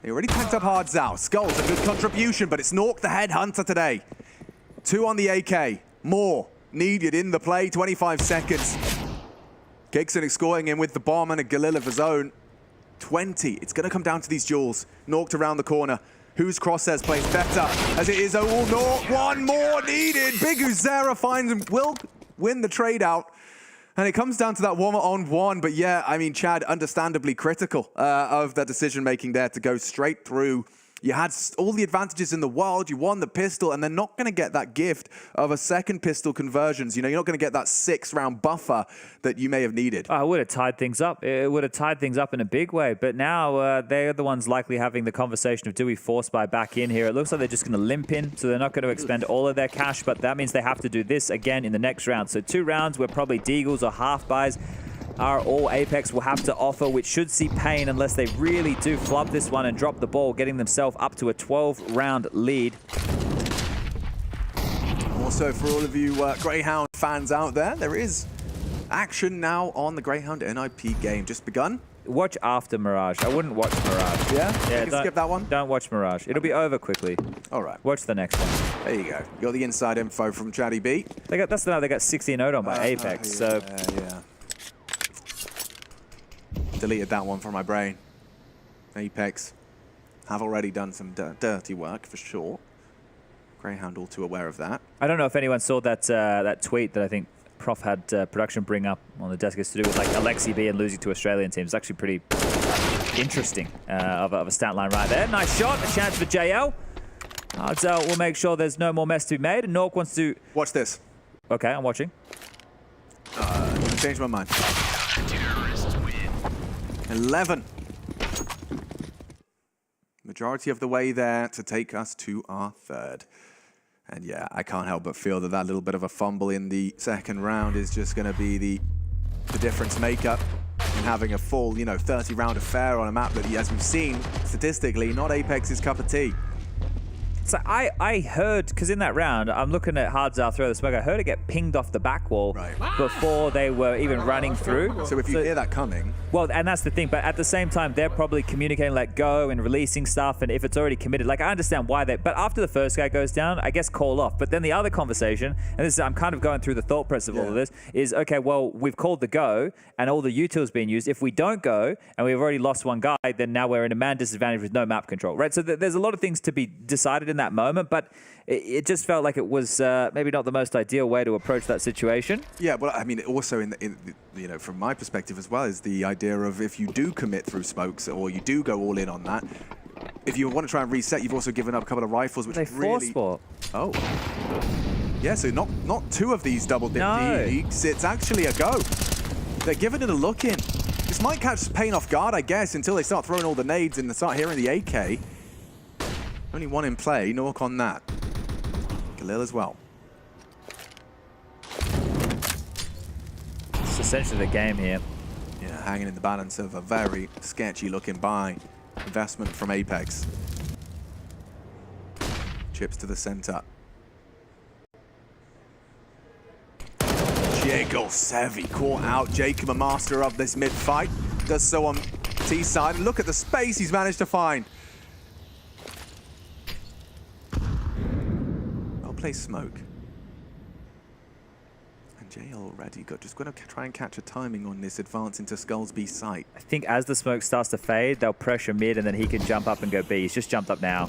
He already packed up hard Zao. Skull's a good contribution, but it's Nork the headhunter today. 2 on the AK. More needed in the play. 25 seconds. Kixon scoring in with the bomb and a Galil of his own. 20. It's going to come down to these duels. Nork around the corner. Whose crosshairs plays better? As it is all Nork. One more needed. Big Uzera finds him. Will win the trade out. And it comes down to that 1-on-1, but yeah, I mean, Chad, understandably critical of that decision-making there to go straight through You had all the advantages in the world. You won the pistol, and they're not going to get that gift of a second pistol conversions. You know, you're not going to get that 6-round buffer that you may have needed. Oh, it would have tied things up. It would have tied things up in a big way. But now they're the ones likely having the conversation of, do we force buy back in here? It looks like they're just going to limp in, so they're not going to expend all of their cash, but that means they have to do this again in the next round. So 2 rounds where probably deagles or half buys are all Apeks will have to offer, which should see pain unless they really do flub this one and drop the ball, getting themselves up to a 12-round lead. Also, for all of you Grayhound fans out there is action now on the Grayhound NIP game. Just begun. Watch after Mirage. I wouldn't watch Mirage. Yeah? Yeah, You can skip that one? Don't watch Mirage. It'll be over quickly. All right. Watch the next one. There you go. You got the inside info from Chatty B. They got 16-0 on by Apeks. So yeah. Deleted that one from my brain. Apeks have already done some dirty work for sure. Grayhound all too aware of that. I don't know if anyone saw that that tweet that I think Prof had production bring up on the desk. It's to do with like Alexi B and losing to Australian teams. It's actually pretty interesting of a stat line right there. Nice shot, a chance for JL. We'll make sure there's no more mess to be made. And Nork wants to watch this. Okay, I'm watching. Changed my mind. 11. Majority of the way there to take us to our third. And yeah, I can't help but feel that little bit of a fumble in the second round is just going to be the difference maker in having a full, 30-round affair on a map that, as we've seen, statistically, not Apex's cup of tea. So I heard, because in that round, I'm looking at Hardzal throw the smoke, I heard it get pinged off the back wall before they were even running through. So if you hear that coming... Well, and that's the thing, but at the same time, they're probably communicating let go and releasing stuff, and if it's already committed, like I understand why they... But after the first guy goes down, I guess call off. But then the other conversation, and this is, I'm kind of going through the thought process of all of this, is, okay, well, we've called the go, and all the util's being used. If we don't go, and we've already lost one guy, then now we're in a man disadvantage with no map control, right? So there's a lot of things to be decided in that moment, but it just felt like it was maybe not the most ideal way to approach that situation. Yeah, well, I mean, also from my perspective as well, is the idea of if you do commit through smokes or you do go all in on that, if you want to try and reset, you've also given up a couple of rifles, which really... Oh. Yeah, so not 2 of these double dip leagues. It's actually a go. They're giving it a look in. This might catch Pain off guard, I guess, until they start throwing all the nades and they start hearing the AK. Only one in play, Nork on that. Khalil as well. It's essentially the game here. Yeah, hanging in the balance of a very sketchy looking buy. Investment from Apeks. Chips to the center. Jacob Sevi caught out. Jacob, a master of this mid-fight. Does so on T-side. And look at the space he's managed to find. Play smoke. And JL already just going to try and catch a timing on this advance into Skullsby's site. I think as the smoke starts to fade, they'll pressure mid and then he can jump up and go B. He's just jumped up now.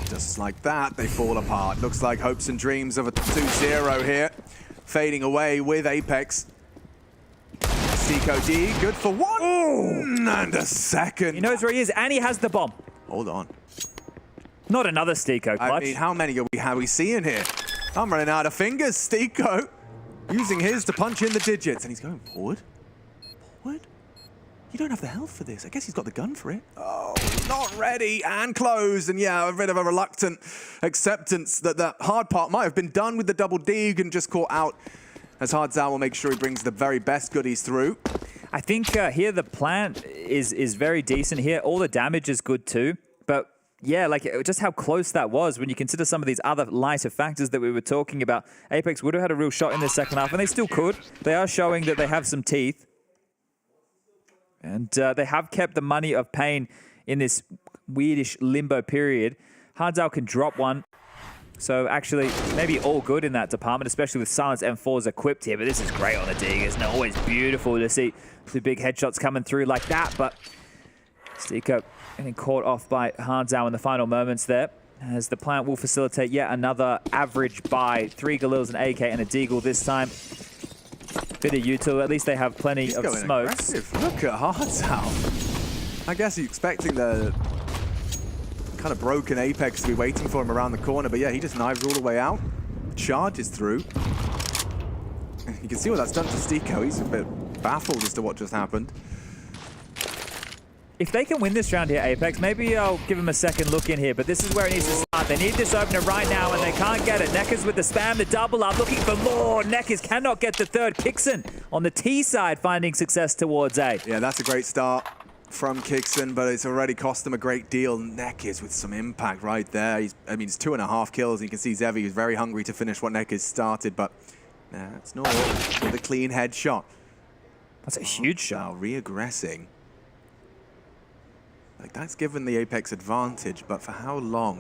Just like that, they fall apart. Looks like hopes and dreams of a 2-0 here. Fading away with Apeks. Seco D, good for 1. Ooh. And a second. He knows where he is and he has the bomb. Hold on. Not another Steeko clutch. I mean, how many are we seeing here? I'm running out of fingers. Steeko using his to punch in the digits. And he's going forward. Forward? You don't have the health for this. I guess he's got the gun for it. Oh, not ready and closed. And yeah, a bit of a reluctant acceptance that the hard part might have been done with the double dig and just caught out as Hardzal will make sure he brings the very best goodies through. I think here the plant is very decent here. All the damage is good too. But yeah, like just how close that was when you consider some of these other lighter factors that we were talking about. Apeks would have had a real shot in the second half, and they still could. They are showing that they have some teeth. And they have kept the money of pain in this weirdish limbo period. Hardzal can drop one. So actually, maybe all good in that department, especially with Silence M4s equipped here. But this is great on the dig. It's not always beautiful to see the big headshots coming through like that. But Steeko getting caught off by Hardzal in the final moments there, as the plant will facilitate yet another average buy. 3 Galils, an AK, and a Deagle this time. Bit of util. At least they have plenty of smokes. Aggressive. Look at Hardzal. I guess he's expecting the kind of broken Apeks to be waiting for him around the corner. But yeah, he just knives all the way out, charges through. You can see what that's done to Stiko. He's a bit baffled as to what just happened. If they can win this round here, Apeks, maybe I'll give him a second look in here, but this is where it needs to start. They need this opener right now, and they can't get it. Nekkers with the spam, the double up, looking for more. Nekkers cannot get the third. Kixon on the T side, finding success towards A. Yeah, that's a great start from Kixon, but it's already cost them a great deal. Nekkers with some impact right there. It's 2.5 kills. You can see Zevi is very hungry to finish what Nekkers started, but it's not with a clean headshot. That's a huge shot. Now re-aggressing. Like, that's given the Apeks advantage, but for how long?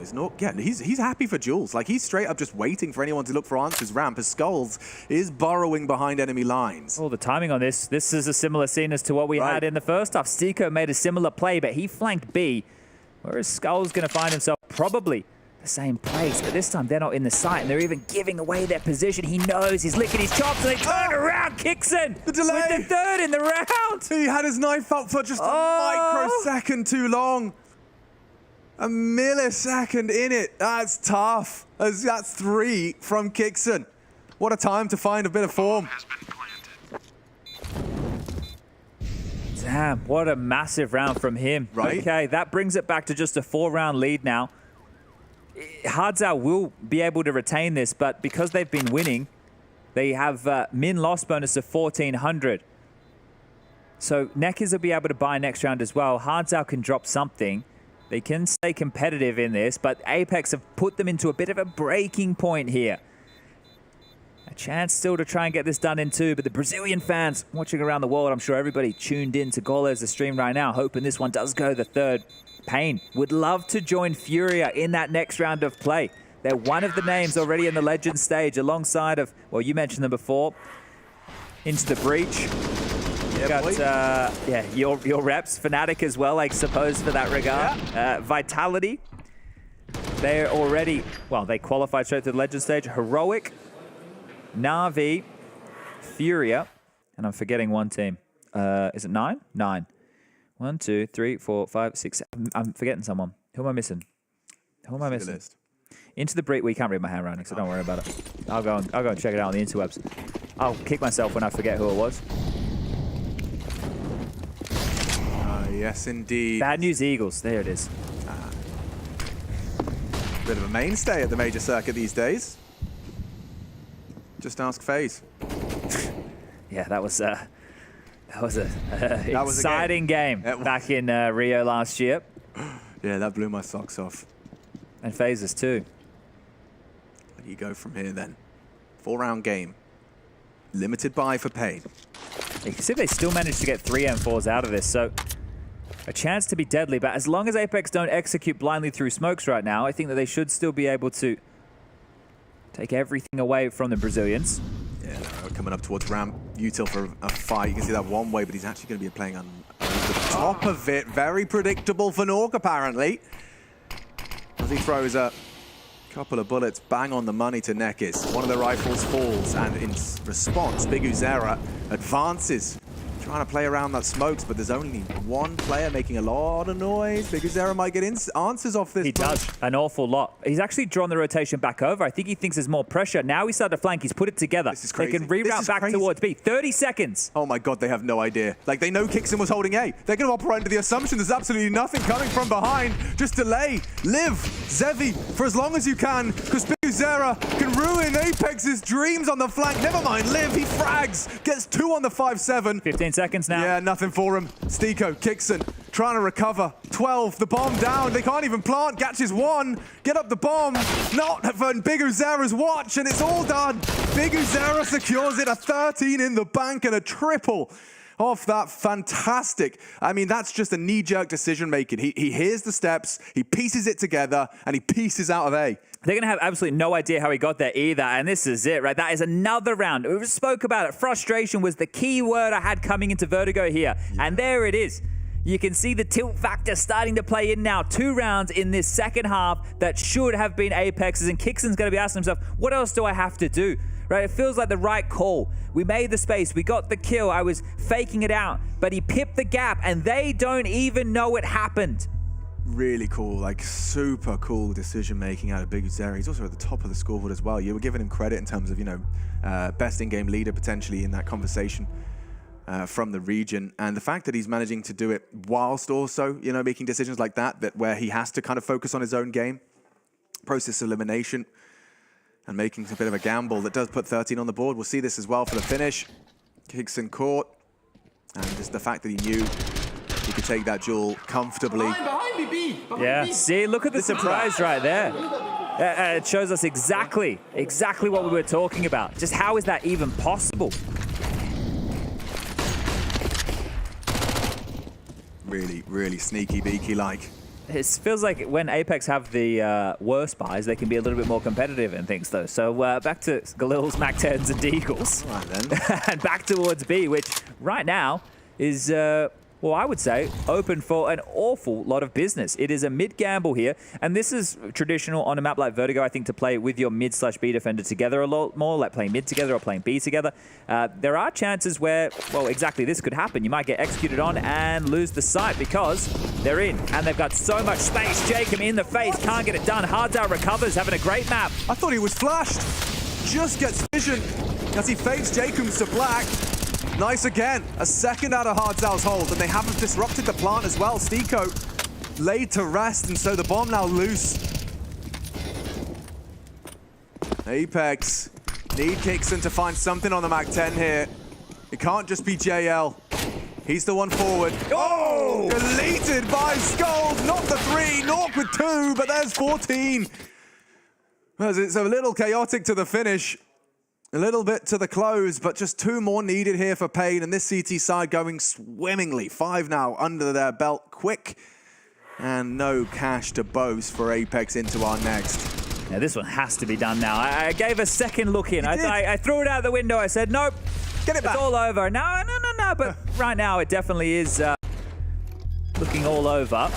He's happy for Jules. Like, he's straight up just waiting for anyone to look for answers ramp as Skulls is burrowing behind enemy lines. Oh, the timing on this is a similar scene as to what we had in the first half. Stiko made a similar play, but he flanked B, whereas Skulls going to find himself probably the same place, but this time they're not in the sight, and they're even giving away their position. He knows he's licking his chops, and they turn around. Kixon the delay with the third in the round. He had his knife out for just a microsecond too long. A millisecond in it. That's tough. That's 3 from Kixon. What a time to find a bit of form. Damn, what a massive round from him. Right. Okay, that brings it back to just a 4-round lead now. Hardzao will be able to retain this, but because they've been winning, they have min loss bonus of 1,400. So Nekkers will be able to buy next round as well. Hardzao can drop something. They can stay competitive in this, but Apeks have put them into a bit of a breaking point here. A chance still to try and get this done in 2, but the Brazilian fans watching around the world, I'm sure everybody tuned in to Golez's stream right now, hoping this one does go the third. Pain would love to join Furia in that next round of play. They're one of the names already in the Legends stage alongside of, well, you mentioned them before, Into the Breach. You've got, your reps, Fnatic as well, I suppose, for that regard. Yeah. Vitality. They're already, well, they qualified straight to the Legends stage. Heroic, Na'Vi, Furia, and I'm forgetting one team. Is it 9? 9. 1, 2, 3, 4, 5, 6. I'm forgetting someone. Who am I missing? Who am I missing? Into the Breach. We can't read my handwriting, so don't worry about it. I'll go and check it out on the interwebs. I'll kick myself when I forget who it was. Yes, indeed. Bad News Eagles. There it is. Bit of a mainstay at the major circuit these days. Just ask FaZe. Yeah, that was an exciting game back in Rio last year. Yeah, that blew my socks off. And FaZe's too. Where do you go from here then? 4-round game. Limited buy for Pain. You can see they still managed to get 3 M4s out of this, so a chance to be deadly. But as long as Apeks don't execute blindly through smokes right now, I think that they should still be able to take everything away from the Brazilians. Yeah, they're coming up towards ramp. Util for a fight. You can see that one way, but he's actually going to be playing on the top of it. Very predictable for Nuke, apparently. As he throws a couple of bullets bang on the money to Nekkers. One of the rifles falls, and in response, Big Uzera advances. Trying to play around that smokes, but there's only one player making a lot of noise. Big Uzera might get answers off this. He does, an awful lot. He's actually drawn the rotation back over. I think he thinks there's more pressure. Now he's started to flank. He's put it together. This is crazy. They can reroute back towards B. 30 seconds. Oh my God, they have no idea. Like, they know Kixon was holding A. They're going to operate under the assumption there's absolutely nothing coming from behind. Just delay, live, Zevi, for as long as you can, because Big Uzera can ruin Apex's dreams on the flank. Never mind, live, he frags, gets 2 on the 5-7. 15 seconds now. Yeah, nothing for him. Stiko, Kixon, trying to recover. 12, the bomb down. They can't even plant. Gatches 1. Get up the bomb. Not for Big Uzera's watch, and it's all done. Big Uzera secures it. A 13 in the bank and a triple off that. Fantastic. I mean, that's just a knee-jerk decision-making. He hears the steps, he pieces it together, and he pieces out of A. They're going to have absolutely no idea how he got there either, and this is it, right? That is another round. We spoke about it. Frustration was the key word I had coming into Vertigo here, and there it is. You can see the tilt factor starting to play in now. 2 rounds in this second half that should have been Apex's, and Kixon's going to be asking himself, what else do I have to do? Right? It feels like the right call. We made the space. We got the kill. I was faking it out, but he pipped the gap, and they don't even know it happened. really cool, like super cool decision making out of Big Uzera. He's also at the top of the scoreboard as well. You were giving him credit in terms of, you know, best in-game leader potentially in that conversation from the region. And the fact that he's managing to do it whilst also, you know, making decisions like that where he has to kind of focus on his own game, process elimination, and making a bit of a gamble that does put 13 on the board. We'll see this as well for the finish. Hickson caught, and just the fact that he knew he could take that duel comfortably. Behind me, B. Yeah, see, look at the surprise right there. It shows us exactly what we were talking about. Just how is that even possible? Really, really sneaky beaky-like. It feels like when Apeks have the worst buys, they can be a little bit more competitive and things, though. So back to Galil's, Mac 10s, and Deagles. All right, then. And back towards B, which right now is, well, I would say, open for an awful lot of business. It is a mid-gamble here, and this is traditional on a map like Vertigo, I think, to play with your mid/B defender together a lot more, like playing mid together or playing B together. There are chances where, well, exactly this could happen. You might get executed on and lose the site because they're in, and they've got so much space. Jacob in the face, can't get it done. Harddown recovers, having a great map. I thought he was flashed. Just gets vision as he fades Jacobs to black. Nice again. A second out of Hardzal's hold, and they haven't disrupted the plant as well. Stiko laid to rest, and so the bomb now loose. Apeks need Hickson to find something on the Mac 10 here. It can't just be JL. He's the one forward. Oh! Deleted by Skulls. Not the 3, Nuke with 2, but there's 14. As it's a little chaotic to the finish. A little bit to the close, but just 2 more needed here for Pain, and this CT side going swimmingly. 5 now under their belt, quick, and no cash to boast for Apeks into our next. Yeah, this one has to be done now. I gave a second look in. I threw it out the window. I said, nope, get it back. It's all over. No, but right now it definitely is looking all over.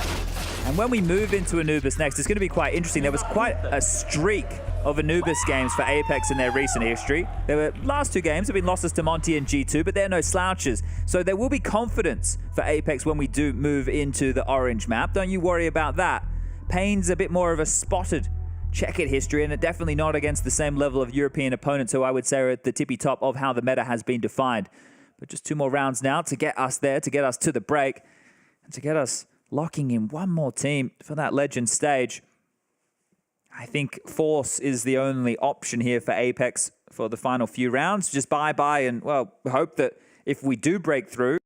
And when we move into Anubis next, it's going to be quite interesting. There was quite a streak of Anubis games for Apeks in their recent history. Their last 2 games have been losses to Monte and G2, but they're no slouches. So there will be confidence for Apeks when we do move into the orange map. Don't you worry about that. Pain's a bit more of a spotted checkered history, and definitely not against the same level of European opponents who I would say are at the tippy top of how the meta has been defined. But just 2 more rounds now to get us there, to get us to the break, and to get us locking in one more team for that legend stage. I think Force is the only option here for Apeks for the final few rounds. Just bye-bye and, well, hope that if we do break through,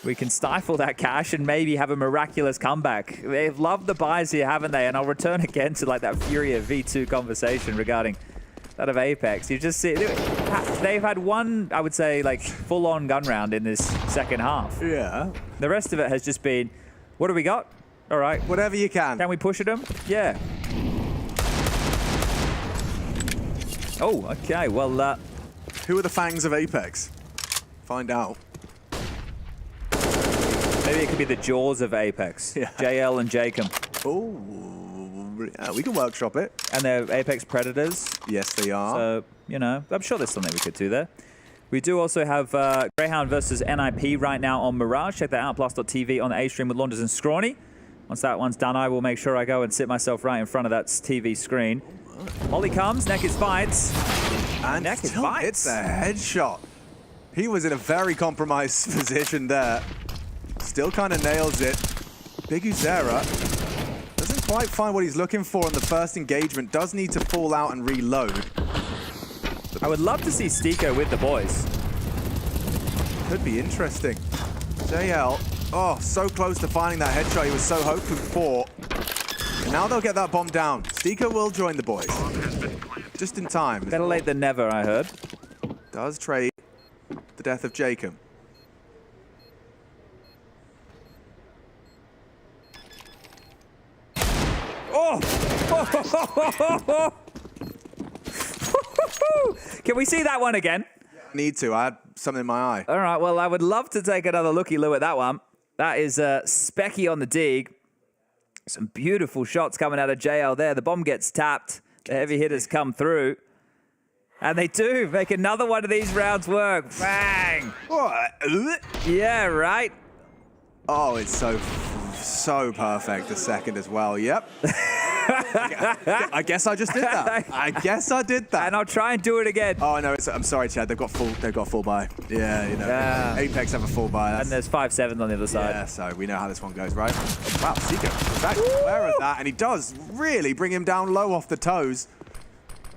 we can stifle that cash and maybe have a miraculous comeback. They've loved the buys here, haven't they? And I'll return again to like that Furia V2 conversation regarding that of Apeks. You just see, they've had one, I would say, like full-on gun round in this second half. Yeah. The rest of it has just been, what do we got? All right. Whatever you can. Can we push at them? Yeah. Oh, okay. Well, who are the fangs of Apeks? Find out. Maybe it could be the jaws of Apeks. Yeah. JL and Jacob. Oh, yeah, we can workshop it. And they're Apeks predators. Yes, they are. So, you know, I'm sure there's something we could do there. We do also have Grayhound versus NIP right now on Mirage. Check that out, plus.tv on the A stream with Launders and Scrawny. Once that one's done, I will make sure I go and sit myself right in front of that TV screen. Molly comes, Nekis fights. And Nekis fights. Hits a headshot. He was in a very compromised position there. Still kind of nails it. Big Uzera doesn't quite find what he's looking for in the first engagement. Does need to fall out and reload. I would love to see Stiko with the boys. Could be interesting. JL, oh, so close to finding that headshot he was so hoping for. And now they'll get that bomb down. Stiko will join the boys. Just in time. Better late than never, I heard. Does trade the death of Jacob. Oh! Can we see that one again? Need to. I had something in my eye. All right, well, I would love to take another looky-loo at that one. That is Specky on the dig. Some beautiful shots coming out of JL there. The bomb gets tapped. The heavy hitters come through. And they do make another one of these rounds work. Bang! What? Yeah, right. Oh, it's so so perfect. The second as well. Yep. I guess I just did that. I guess I did that. And I'll try and do it again. Oh no, I'm sorry, Chad. They've got full buy. Yeah, you know. Yeah. Apeks have a full buy. And there's 5-7 on the other side. Yeah, so we know how this one goes, right? Oh, wow, Seeker back aware of that, and he does really bring him down low off the toes.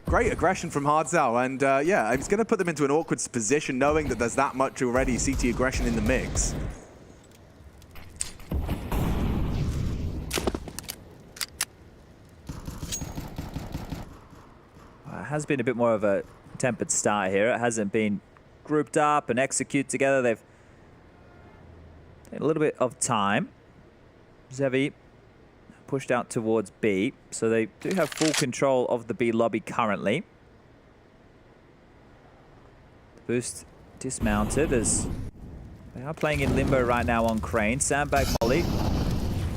Great aggression from Hardzao, and yeah, he's going to put them into an awkward position, knowing that there's that much already CT aggression in the mix. It has been a bit more of a tempered start here. It hasn't been grouped up and execute together. They've taken a little bit of time. Zevi pushed out towards B, so they do have full control of the B lobby currently. The boost dismounted as they are playing in limbo right now on Crane. Sandbag Molly.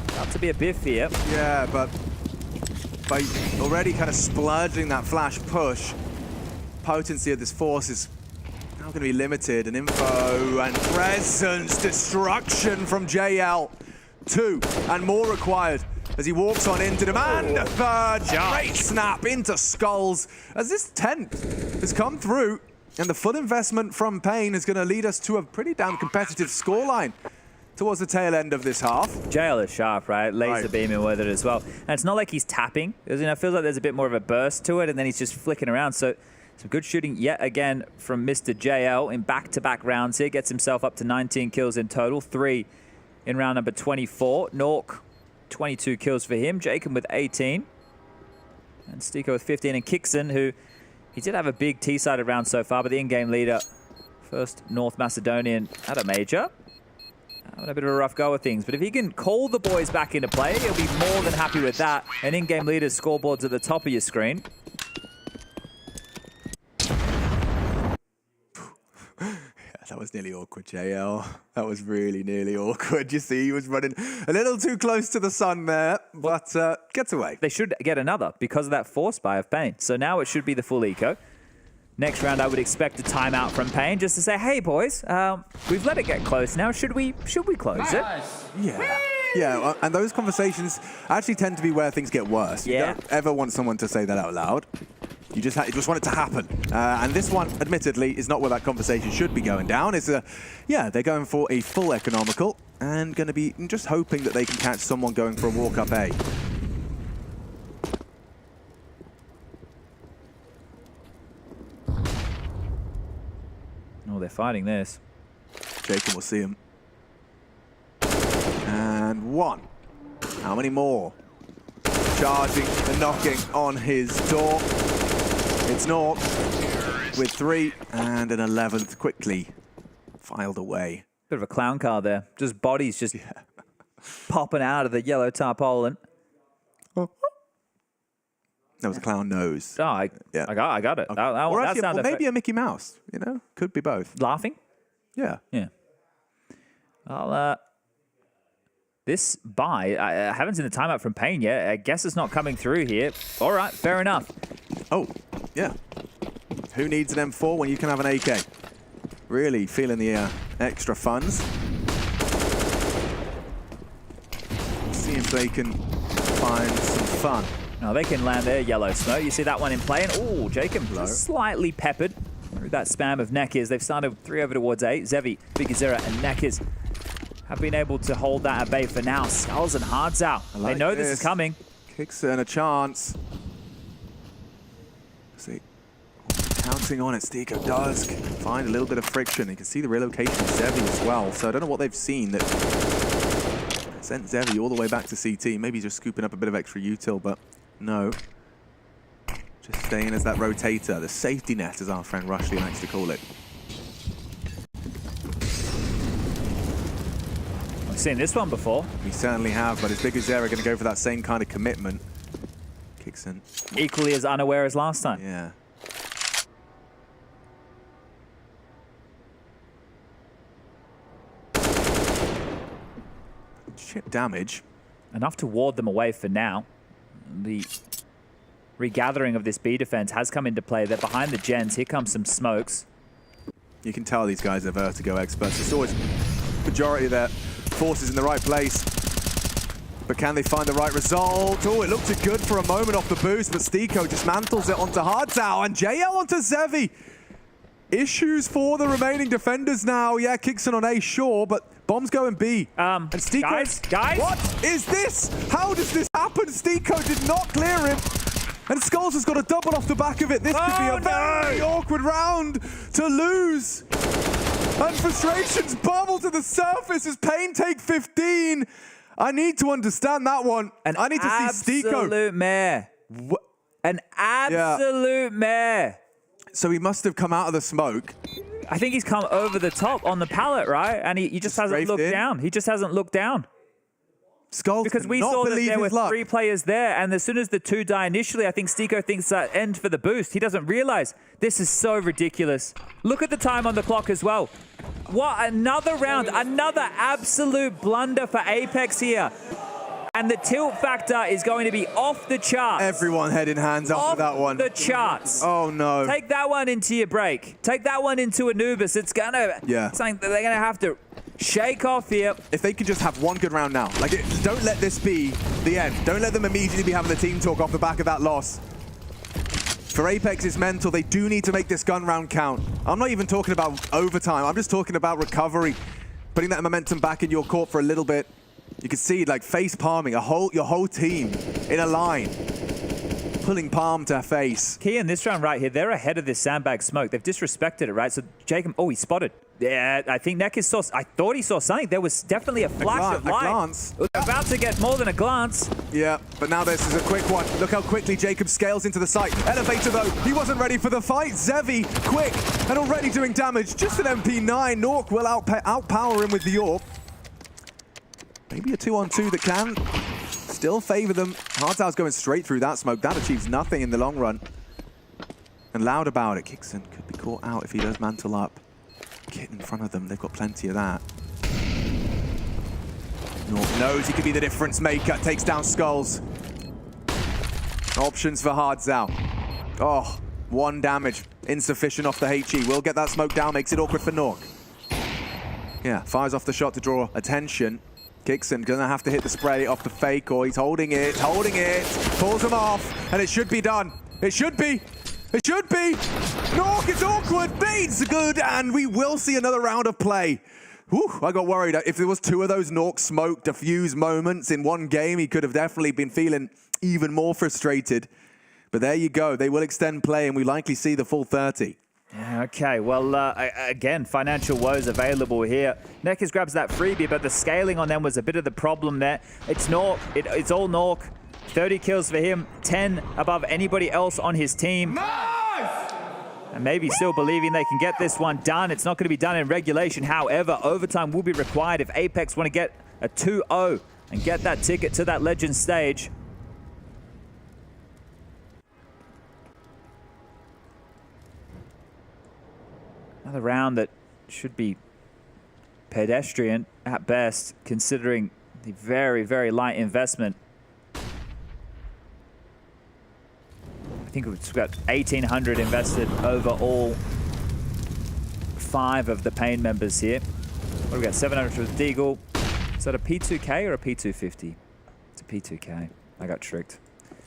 About to be a biff here. Yeah, but by already kind of splurging that flash push, potency of this force is now going to be limited. And info and presence, destruction from JL. 2 and more required as he walks on into them. And a third great snap into Skulls as this 10th has come through. And the full investment from Pain is going to lead us to a pretty damn competitive scoreline towards the tail end of this half. JL is sharp, right? Laser beaming with it as well. And it's not like he's tapping. You know, it feels like there's a bit more of a burst to it, and then he's just flicking around. So some good shooting yet again from Mr. JL in back-to-back rounds here. Gets himself up to 19 kills in total, 3 in round number 24. Nork, 22 kills for him. Jacob with 18. And Stiko with 15. And Kixon, who he did have a big T-sided round so far, but the in-game leader, first North Macedonian at a major. Having a bit of a rough go of things, but if he can call the boys back into play, he'll be more than happy with that. And in-game leaders scoreboards at the top of your screen. That was nearly awkward, JL. That was really nearly awkward. You see, he was running a little too close to the sun there, but gets away. They should get another because of that force buy of Pain. So now it should be the full eco. Next round, I would expect a timeout from Pain just to say, hey, boys, we've let it get close now. Should we close it? Yeah. Yeah, and those conversations actually tend to be where things get worse. Yeah. You don't ever want someone to say that out loud. You just want it to happen. And this one, admittedly, is not where that conversation should be going down. It's yeah, they're going for a full economical and going to be just hoping that they can catch someone going for a walk-up A. Oh, they're fighting this. Jacob will see him. And 1. How many more? Charging and knocking on his door. It's Nork with 3 and an 11th quickly filed away. Bit of a clown car there. Just bodies just popping out of the yellow tarpaulin. That was a clown nose. Oh, I got it. Okay. Or maybe a Mickey Mouse, you know? Could be both. Laughing? Yeah. Yeah. Well, this buy, I haven't seen the timeout from Pain yet. I guess it's not coming through here. All right, fair enough. Oh, yeah. Who needs an M4 when you can have an AK? Really feeling the extra funds. See if they can find some fun. No, they can land their yellow smoke. You see that one in play, and oh, Jacob slightly peppered through that spam of Neckers. They've started 3 over towards A. Zevi, Bigazera, and Neckers have been able to hold that at bay for now. Skulls and Hardzao. They know this is coming. Kixon a chance. See, counting on it. Stiko does find a little bit of friction. You can see the relocation of Zevi as well. So I don't know what they've seen that sent Zevi all the way back to CT. Maybe just scooping up a bit of extra util, but no. Just staying as that rotator, the safety net, as our friend Rushley likes to call it. I've seen this one before. We certainly have, but is Bigazera going to go for that same kind of commitment? Kixon. Equally as unaware as last time. Yeah. Chip damage. Enough to ward them away for now. The regathering of this B defense has come into play. They're behind the gens. Here comes some smokes. You can tell these guys are vertigo experts. It's always majority of their forces in the right place. But can they find the right result? Oh, it looked good for a moment off the boost, but Stiko dismantles it onto Hardtow and JL onto Zevi. Issues for the remaining defenders now. Yeah, Kixon on A, sure, but bomb's going B. And Stiko... Guys? What is this? How does this happen? Stiko did not clear him. And Skulls has got a double off the back of it. This could be a very awkward round to lose. And frustrations bubble to the surface as Pain take 15. I need to understand that one. I need to see Stiko. Absolute mare. An absolute mare. So he must have come out of the smoke. I think he's come over the top on the pallet, right? And he just hasn't looked down. He just hasn't looked down. Skulls because we saw that there were 3 players there, and as soon as the 2 die initially, I think Stiko thinks that end for the boost. He doesn't realize this is so ridiculous. Look at the time on the clock as well. What another round, another absolute blunder for Apeks here. And the tilt factor is going to be off the charts. Everyone head in hands after that one. Off the charts. Oh no. Take that one into your break. Take that one into Anubis. It's gonna something that they're gonna have to shake off here. If they could just have one good round now. Like, don't let this be the end. Don't let them immediately be having the team talk off the back of that loss. For Apeks, it's mental. They do need to make this gun round count. I'm not even talking about overtime. I'm just talking about recovery. Putting that momentum back in your court for a little bit. You can see, like, face palming your whole team in a line. Pulling palm to face. Key in this round right here, they're ahead of this sandbag smoke. They've disrespected it, right? So Jacob, he spotted. Yeah, I think Nekis saw, I thought he saw something. There was definitely a flash of light. A glance. About to get more than a glance. Yeah, but now this is a quick one. Look how quickly Jacob scales into the site. Elevator though, he wasn't ready for the fight. Zevi, quick, and already doing damage. Just an MP9. Nork will outpower him with the AWP. Maybe a 2-on-2 that can still favor them. Hardtow's going straight through that smoke. That achieves nothing in the long run. And loud about it. Kixon could be caught out if he does mantle up. Kit in front of them. They've got plenty of that. Nork knows he could be the difference maker. Takes down Skulls. Options for Hardtow. Oh, 1 damage. Insufficient off the HE. Will get that smoke down. Makes it awkward for Nork. Yeah, fires off the shot to draw attention. Kixon gonna have to hit the spray off the fake, or he's holding it, pulls him off, and it should be done. It should be. Nork, it's awkward, Bates good, and we will see another round of play. Whew, I got worried. If there was 2 of those Nork smoke diffuse moments in one game, he could have definitely been feeling even more frustrated. But there you go. They will extend play, and we likely see the full 30. Yeah, okay, well, again, financial woes available here. Nekis grabs that freebie, but the scaling on them was a bit of the problem there. It's Nork. It's all Nork. 30 kills for him, 10 above anybody else on his team. Nice! And maybe still believing they can get this one done. It's not going to be done in regulation. However, overtime will be required if Apeks want to get a 2-0 and get that ticket to that Legend stage. Another round that should be pedestrian at best, considering the very, very light investment. I think we've got 1,800 invested over all 5 of the Pain members here. What do we got? 700 for Deagle. Is that a P2K or a P250? It's a P2K. I got tricked.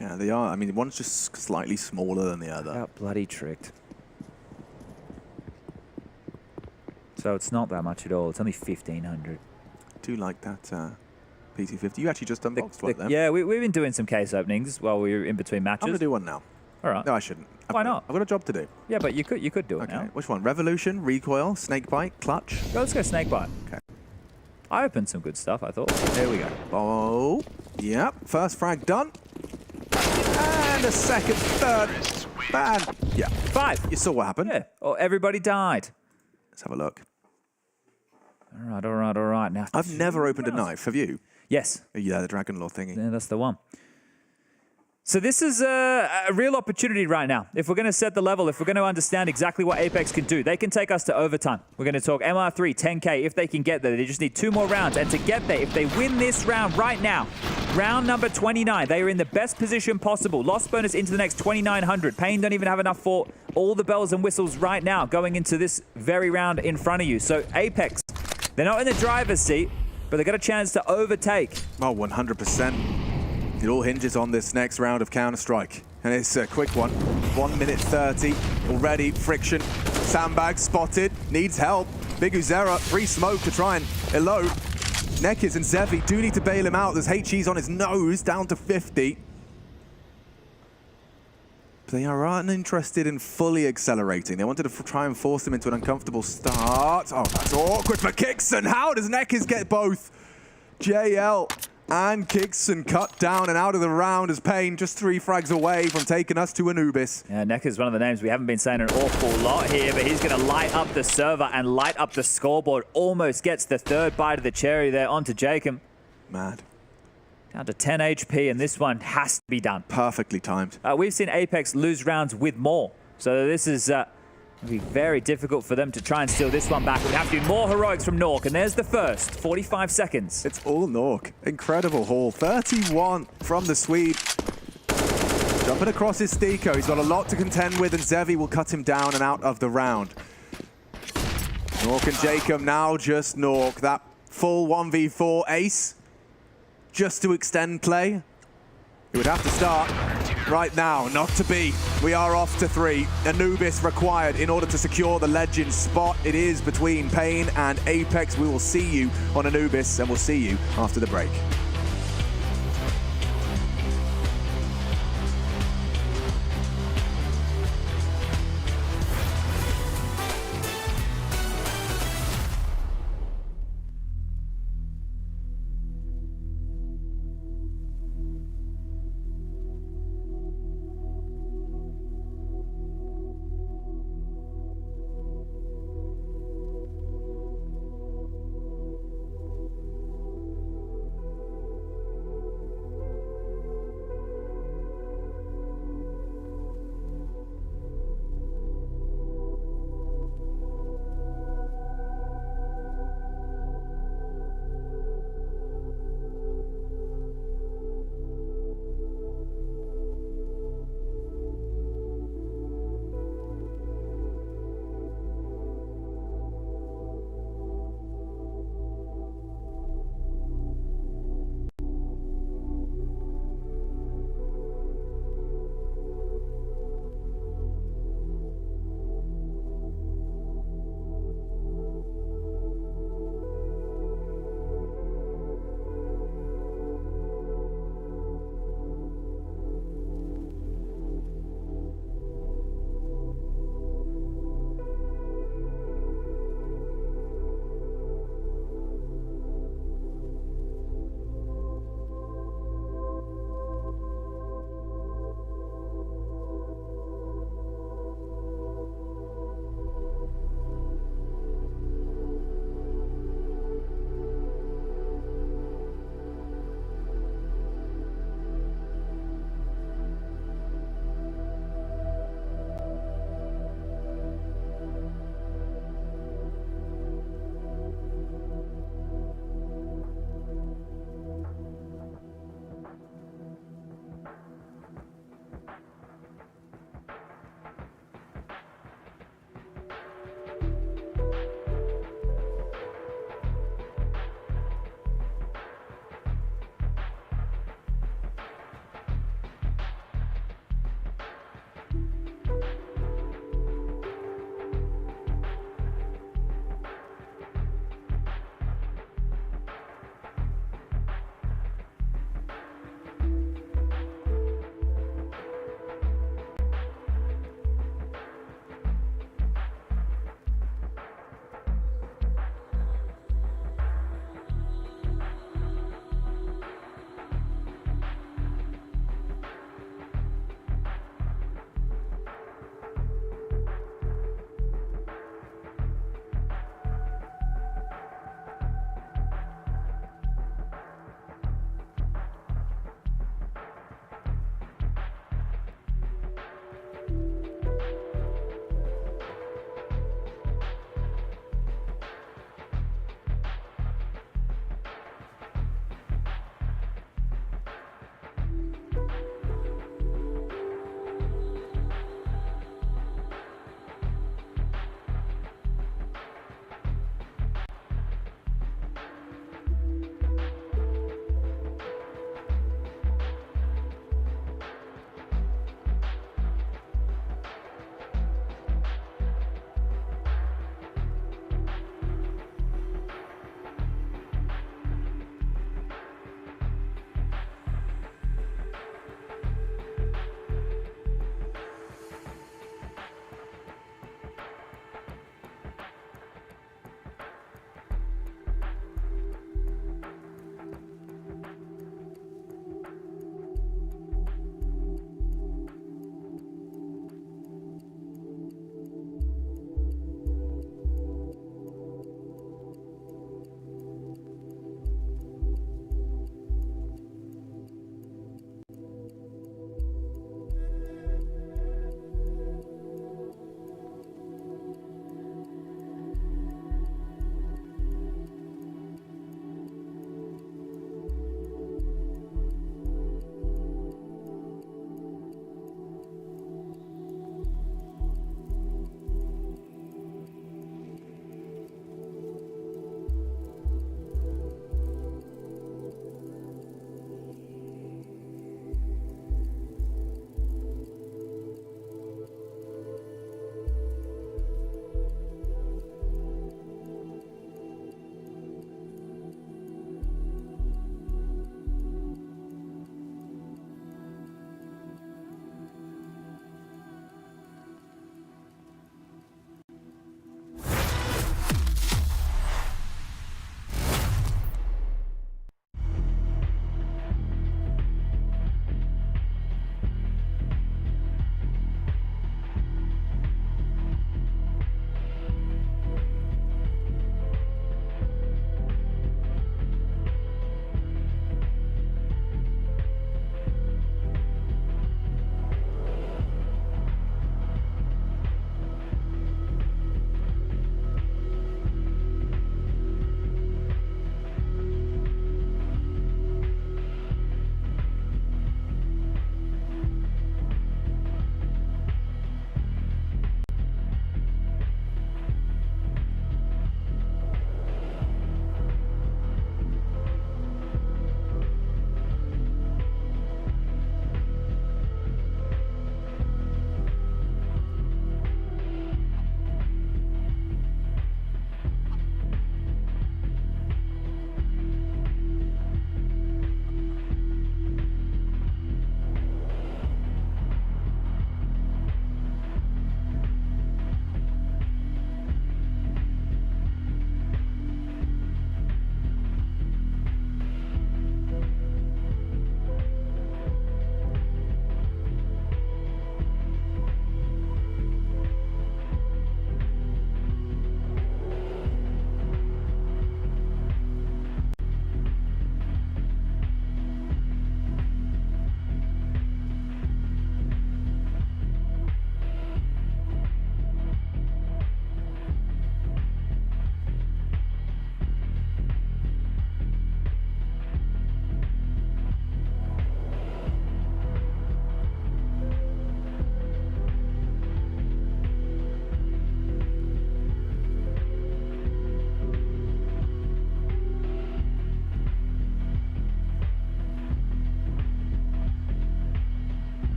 Yeah, they are. I mean, one's just slightly smaller than the other. I got bloody tricked. So it's not that much at all. It's only 1,500. I do like that P250. You actually just unboxed one then. Yeah, we've been doing some case openings while we were in between matches. I'm going to do one now. All right. No, I shouldn't. Why not? I've got a job to do. Yeah, but you could do it now. Which one? Revolution, Recoil, Snakebite, Clutch? Let's go Snakebite. Okay. I opened some good stuff, I thought. There we go. Oh, yep. First frag done. And a second, third. And yeah. 5. You saw what happened. Yeah. Oh, everybody died. Let's have a look. All right. Now, I've never opened a knife. Have you? Yes. Yeah, the Dragon Law thingy. Yeah, that's the one. So this is a real opportunity right now. If we're going to set the level, if we're going to understand exactly what Apeks can do, they can take us to overtime. We're going to talk MR3, 10K, if they can get there. They just need 2 more rounds. And to get there, if they win this round right now, round number 29, they are in the best position possible. Loss bonus into the next 2,900. Pain don't even have enough for all the bells and whistles right now going into this very round in front of you. So Apeks, they're not in the driver's seat, but they got a chance to overtake. Oh, 100%. It all hinges on this next round of Counter-Strike. And it's a quick one. 1 minute 30. Already friction. Sandbag spotted. Needs help. Big Uzera, free smoke to try and elope. Nekiz and Zevi do need to bail him out. There's HEs on his nose, down to 50. But they are uninterested in fully accelerating. They wanted to try and force him into an uncomfortable start. Oh, that's awkward for Kixon. How does Nekiz get both? JL and Kixon cut down and out of the round as Payne just 3 frags away from taking us to Anubis. Yeah, Nekiz is one of the names we haven't been saying an awful lot here, but he's going to light up the server and light up the scoreboard. Almost gets the third bite of the cherry there onto Jacob. Mad. Down to 10 HP, and this one has to be done. Perfectly timed. We've seen Apeks lose rounds with more, so this is going to be very difficult for them to try and steal this one back. It would have to be more heroics from Nork, and there's the first. 45 seconds. It's all Nork. Incredible haul. 31 from the Swede. Jumping across his Stiko. He's got a lot to contend with, and Zevi will cut him down and out of the round. Nork and Jacob now just Nork. That full 1v4 ace. Just to extend play. It would have to start right now, not to be. We are off to 3. Anubis required in order to secure the legend spot. It is between Payne and Apeks. We will see you on Anubis, and we'll see you after the break.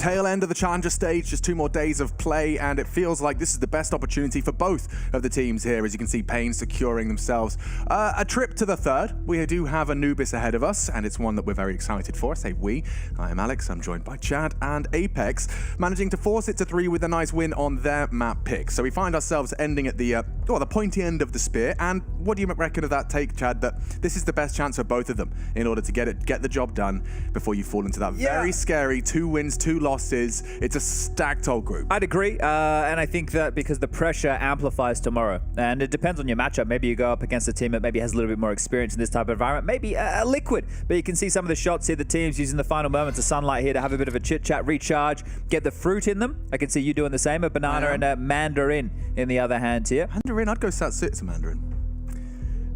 tail end of the Challenger stage, just 2 more days of play, and it feels like this is the best opportunity for both of the teams here. As you can see, Pain securing themselves a trip to the third. We do have Anubis ahead of us, and it's one that we're very excited for. I say we. I am Alex, I'm joined by Chad and Apeks, managing to force it to 3 with a nice win on their map pick. So we find ourselves ending at the pointy end of the spear. And what do you reckon of that take, Chad, that this is the best chance for both of them in order to get the job done before you fall into that very scary 2 wins, 2 losses. It's a stacked old group. I'd agree, and I think that because the pressure amplifies tomorrow, and it depends on your matchup. Maybe you go up against a team that maybe has a little bit more experience in this type of environment, maybe a Liquid, but you can see some of the shots here, the teams using the final moments of sunlight here to have a bit of a chit-chat, recharge, get the fruit in them. I can see you doing the same, a banana and a mandarin in the other hand here. Mandarin, I'd go Satsuma Mandarin.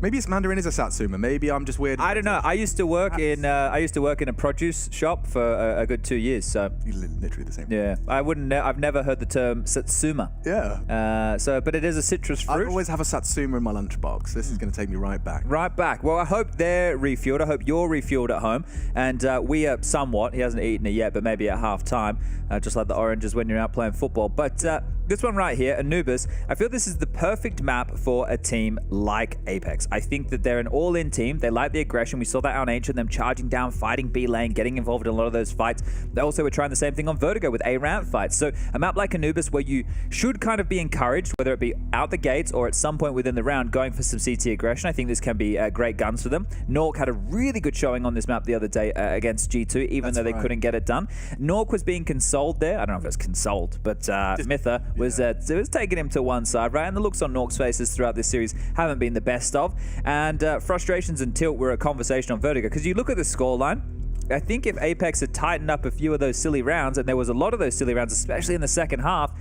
Maybe it's Mandarin is a Satsuma. Maybe I'm just weird. I don't know. I used to work in a produce shop for a good 2 years. So literally the same. Yeah, I've never heard the term Satsuma. Yeah. But it is a citrus fruit. I always have a Satsuma in my lunchbox. This is going to take me right back. Right back. Well, I hope they're refueled. I hope you're refueled at home. And we are somewhat. He hasn't eaten it yet, but maybe at half time, just like the oranges when you're out playing football. But this one right here, Anubis, I feel this is the perfect map for a team like Apeks. I think that they're an all-in team. They like the aggression. We saw that on Ancient, them charging down, fighting B lane, getting involved in a lot of those fights. They also were trying the same thing on Vertigo with A-ramp fights. So a map like Anubis where you should kind of be encouraged, whether it be out the gates or at some point within the round, going for some CT aggression. I think this can be great guns for them. Nork had a really good showing on this map the other day against G2, even though they couldn't get it done. Nork was being consoled there. I don't know if it was consoled, but Mitha was taking him to one side, right? And the looks on Nork's faces throughout this series haven't been the best of. And frustrations and tilt were a conversation on Vertigo, because you look at the scoreline, I think if Apeks had tightened up a few of those silly rounds, and there was a lot of those silly rounds, especially in the second half,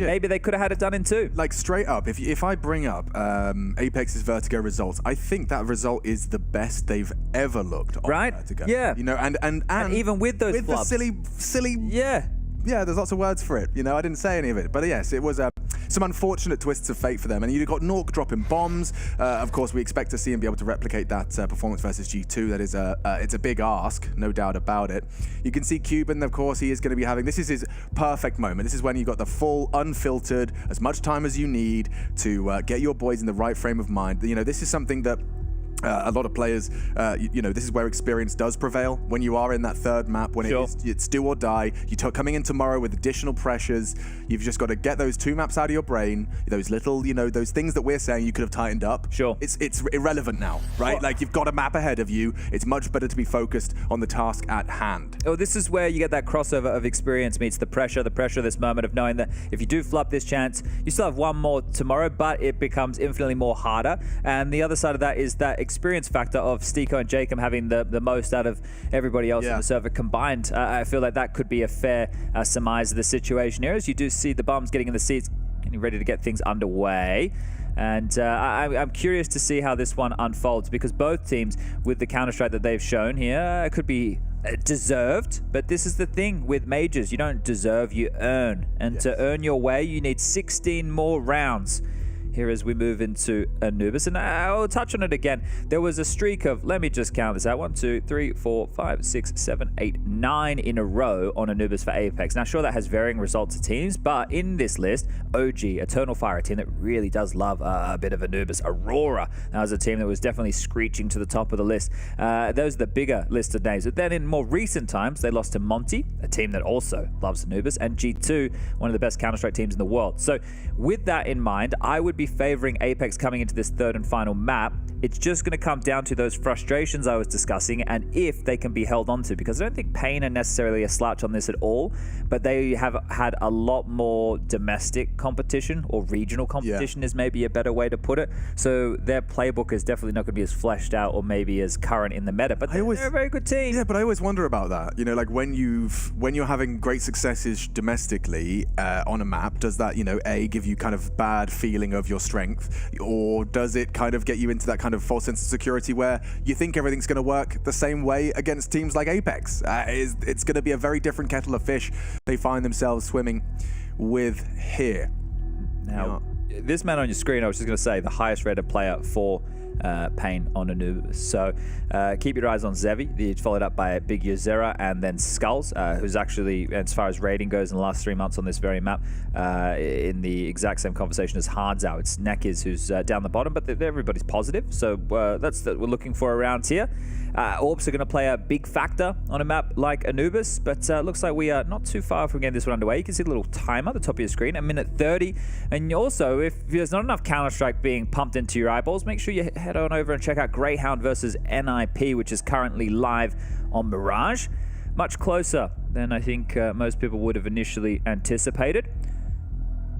maybe they could have had it done in 2. Like straight up, if I bring up Apex's Vertigo results, I think that result is the best they've ever looked on Vertigo. Yeah. You know, and even with those flubs. The silly. Yeah, there's lots of words for it. You know, I didn't say any of it. But yes, it was some unfortunate twists of fate for them. And you got Nork dropping bombs. Of course, we expect to see him be able to replicate that performance versus G2. That is it's a big ask, no doubt about it. You can see Cuban, of course, he is going to be having, this is his perfect moment. This is when you've got the full, unfiltered, as much time as you need to get your boys in the right frame of mind. You know, this is something that a lot of players, you know, this is where experience does prevail when you are in that third map, when it's do or die. You're coming in tomorrow with additional pressures. You've just got to get those 2 maps out of your brain, those little, you know, those things that we're saying you could have tightened up. It's irrelevant now, right? Like, you've got a map ahead of you. It's much better to be focused on the task at hand. Oh, this is where you get that crossover of experience meets the pressure of this moment of knowing that if you do flop this chance, you still have one more tomorrow, but it becomes infinitely more harder. And the other side of that is that experience factor of Stiko and Jacob having the most out of everybody else in the server combined. I feel like that could be a fair surmise of the situation here, as you do see the bums getting in the seats, getting ready to get things underway. And I'm curious to see how this one unfolds, because both teams, with the Counter-Strike that they've shown here, could be deserved. But this is the thing with majors. You don't deserve, you earn. And to earn your way, you need 16 more rounds. Here as we move into Anubis, and I'll touch on it again. There was a streak of, let me just count this out, 1, 2, 3, 4, 5, 6, 7, 8, 9 in a row on Anubis for Apeks. Now, sure, that has varying results to teams, but in this list, OG, Eternal Fire, a team that really does love a bit of Anubis. Aurora, that was a team that was definitely screeching to the top of the list. Those are the bigger listed names. But then in more recent times, they lost to Monte, a team that also loves Anubis, and G2, one of the best Counter-Strike teams in the world. So with that in mind, I would be favoring Apeks coming into this third and final map. It's just going to come down to those frustrations I was discussing, and if they can be held onto, because I don't think Pain are necessarily a slouch on this at all, but they have had a lot more domestic competition, or regional competition is maybe a better way to put it. So their playbook is definitely not going to be as fleshed out or maybe as current in the meta, but they're a very good team. Yeah, but I always wonder about that. You know, like when you're having great successes domestically on a map, does that, you know, give you kind of bad feeling of your strength, or does it kind of get you into that kind of false sense of security where you think everything's going to work the same way against teams like Apeks? It's going to be a very different kettle of fish they find themselves swimming with here. Now, this man on your screen, I was just going to say, the highest rated player for Pain on Anubis. So keep your eyes on Zevi, followed up by Big Yozera, and then Skulls, who's actually, as far as rating goes in the last 3 months on this very map, in the exact same conversation as Hardzow. It's Nekiz who's down the bottom, but everybody's positive. So that's what we're looking for around here. Orbs are going to play a big factor on a map like Anubis, but looks like we are not too far from getting this one underway. You can see the little timer at the top of your screen, 1:30. And also, if there's not enough Counter-Strike being pumped into your eyeballs, make sure you head on over and check out Grayhound versus NIP, which is currently live on Mirage. Much closer than I think most people would have initially anticipated.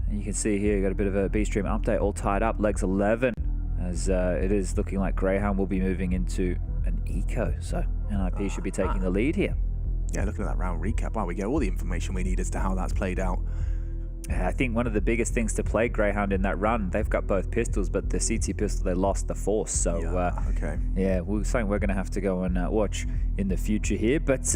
And you can see here, you got a bit of a B-Stream update all tied up, legs 11, as it is looking like Grayhound will be moving into an eco, so NIP should be taking the lead here. Yeah, looking at that round recap, wow, we get all the information we need as to how that's played out. I think one of the biggest things to play Grayhound in that run, they've got both pistols, but the CT pistol, they lost the Force. So, okay. Yeah, something we're going to have to go and watch in the future here. But this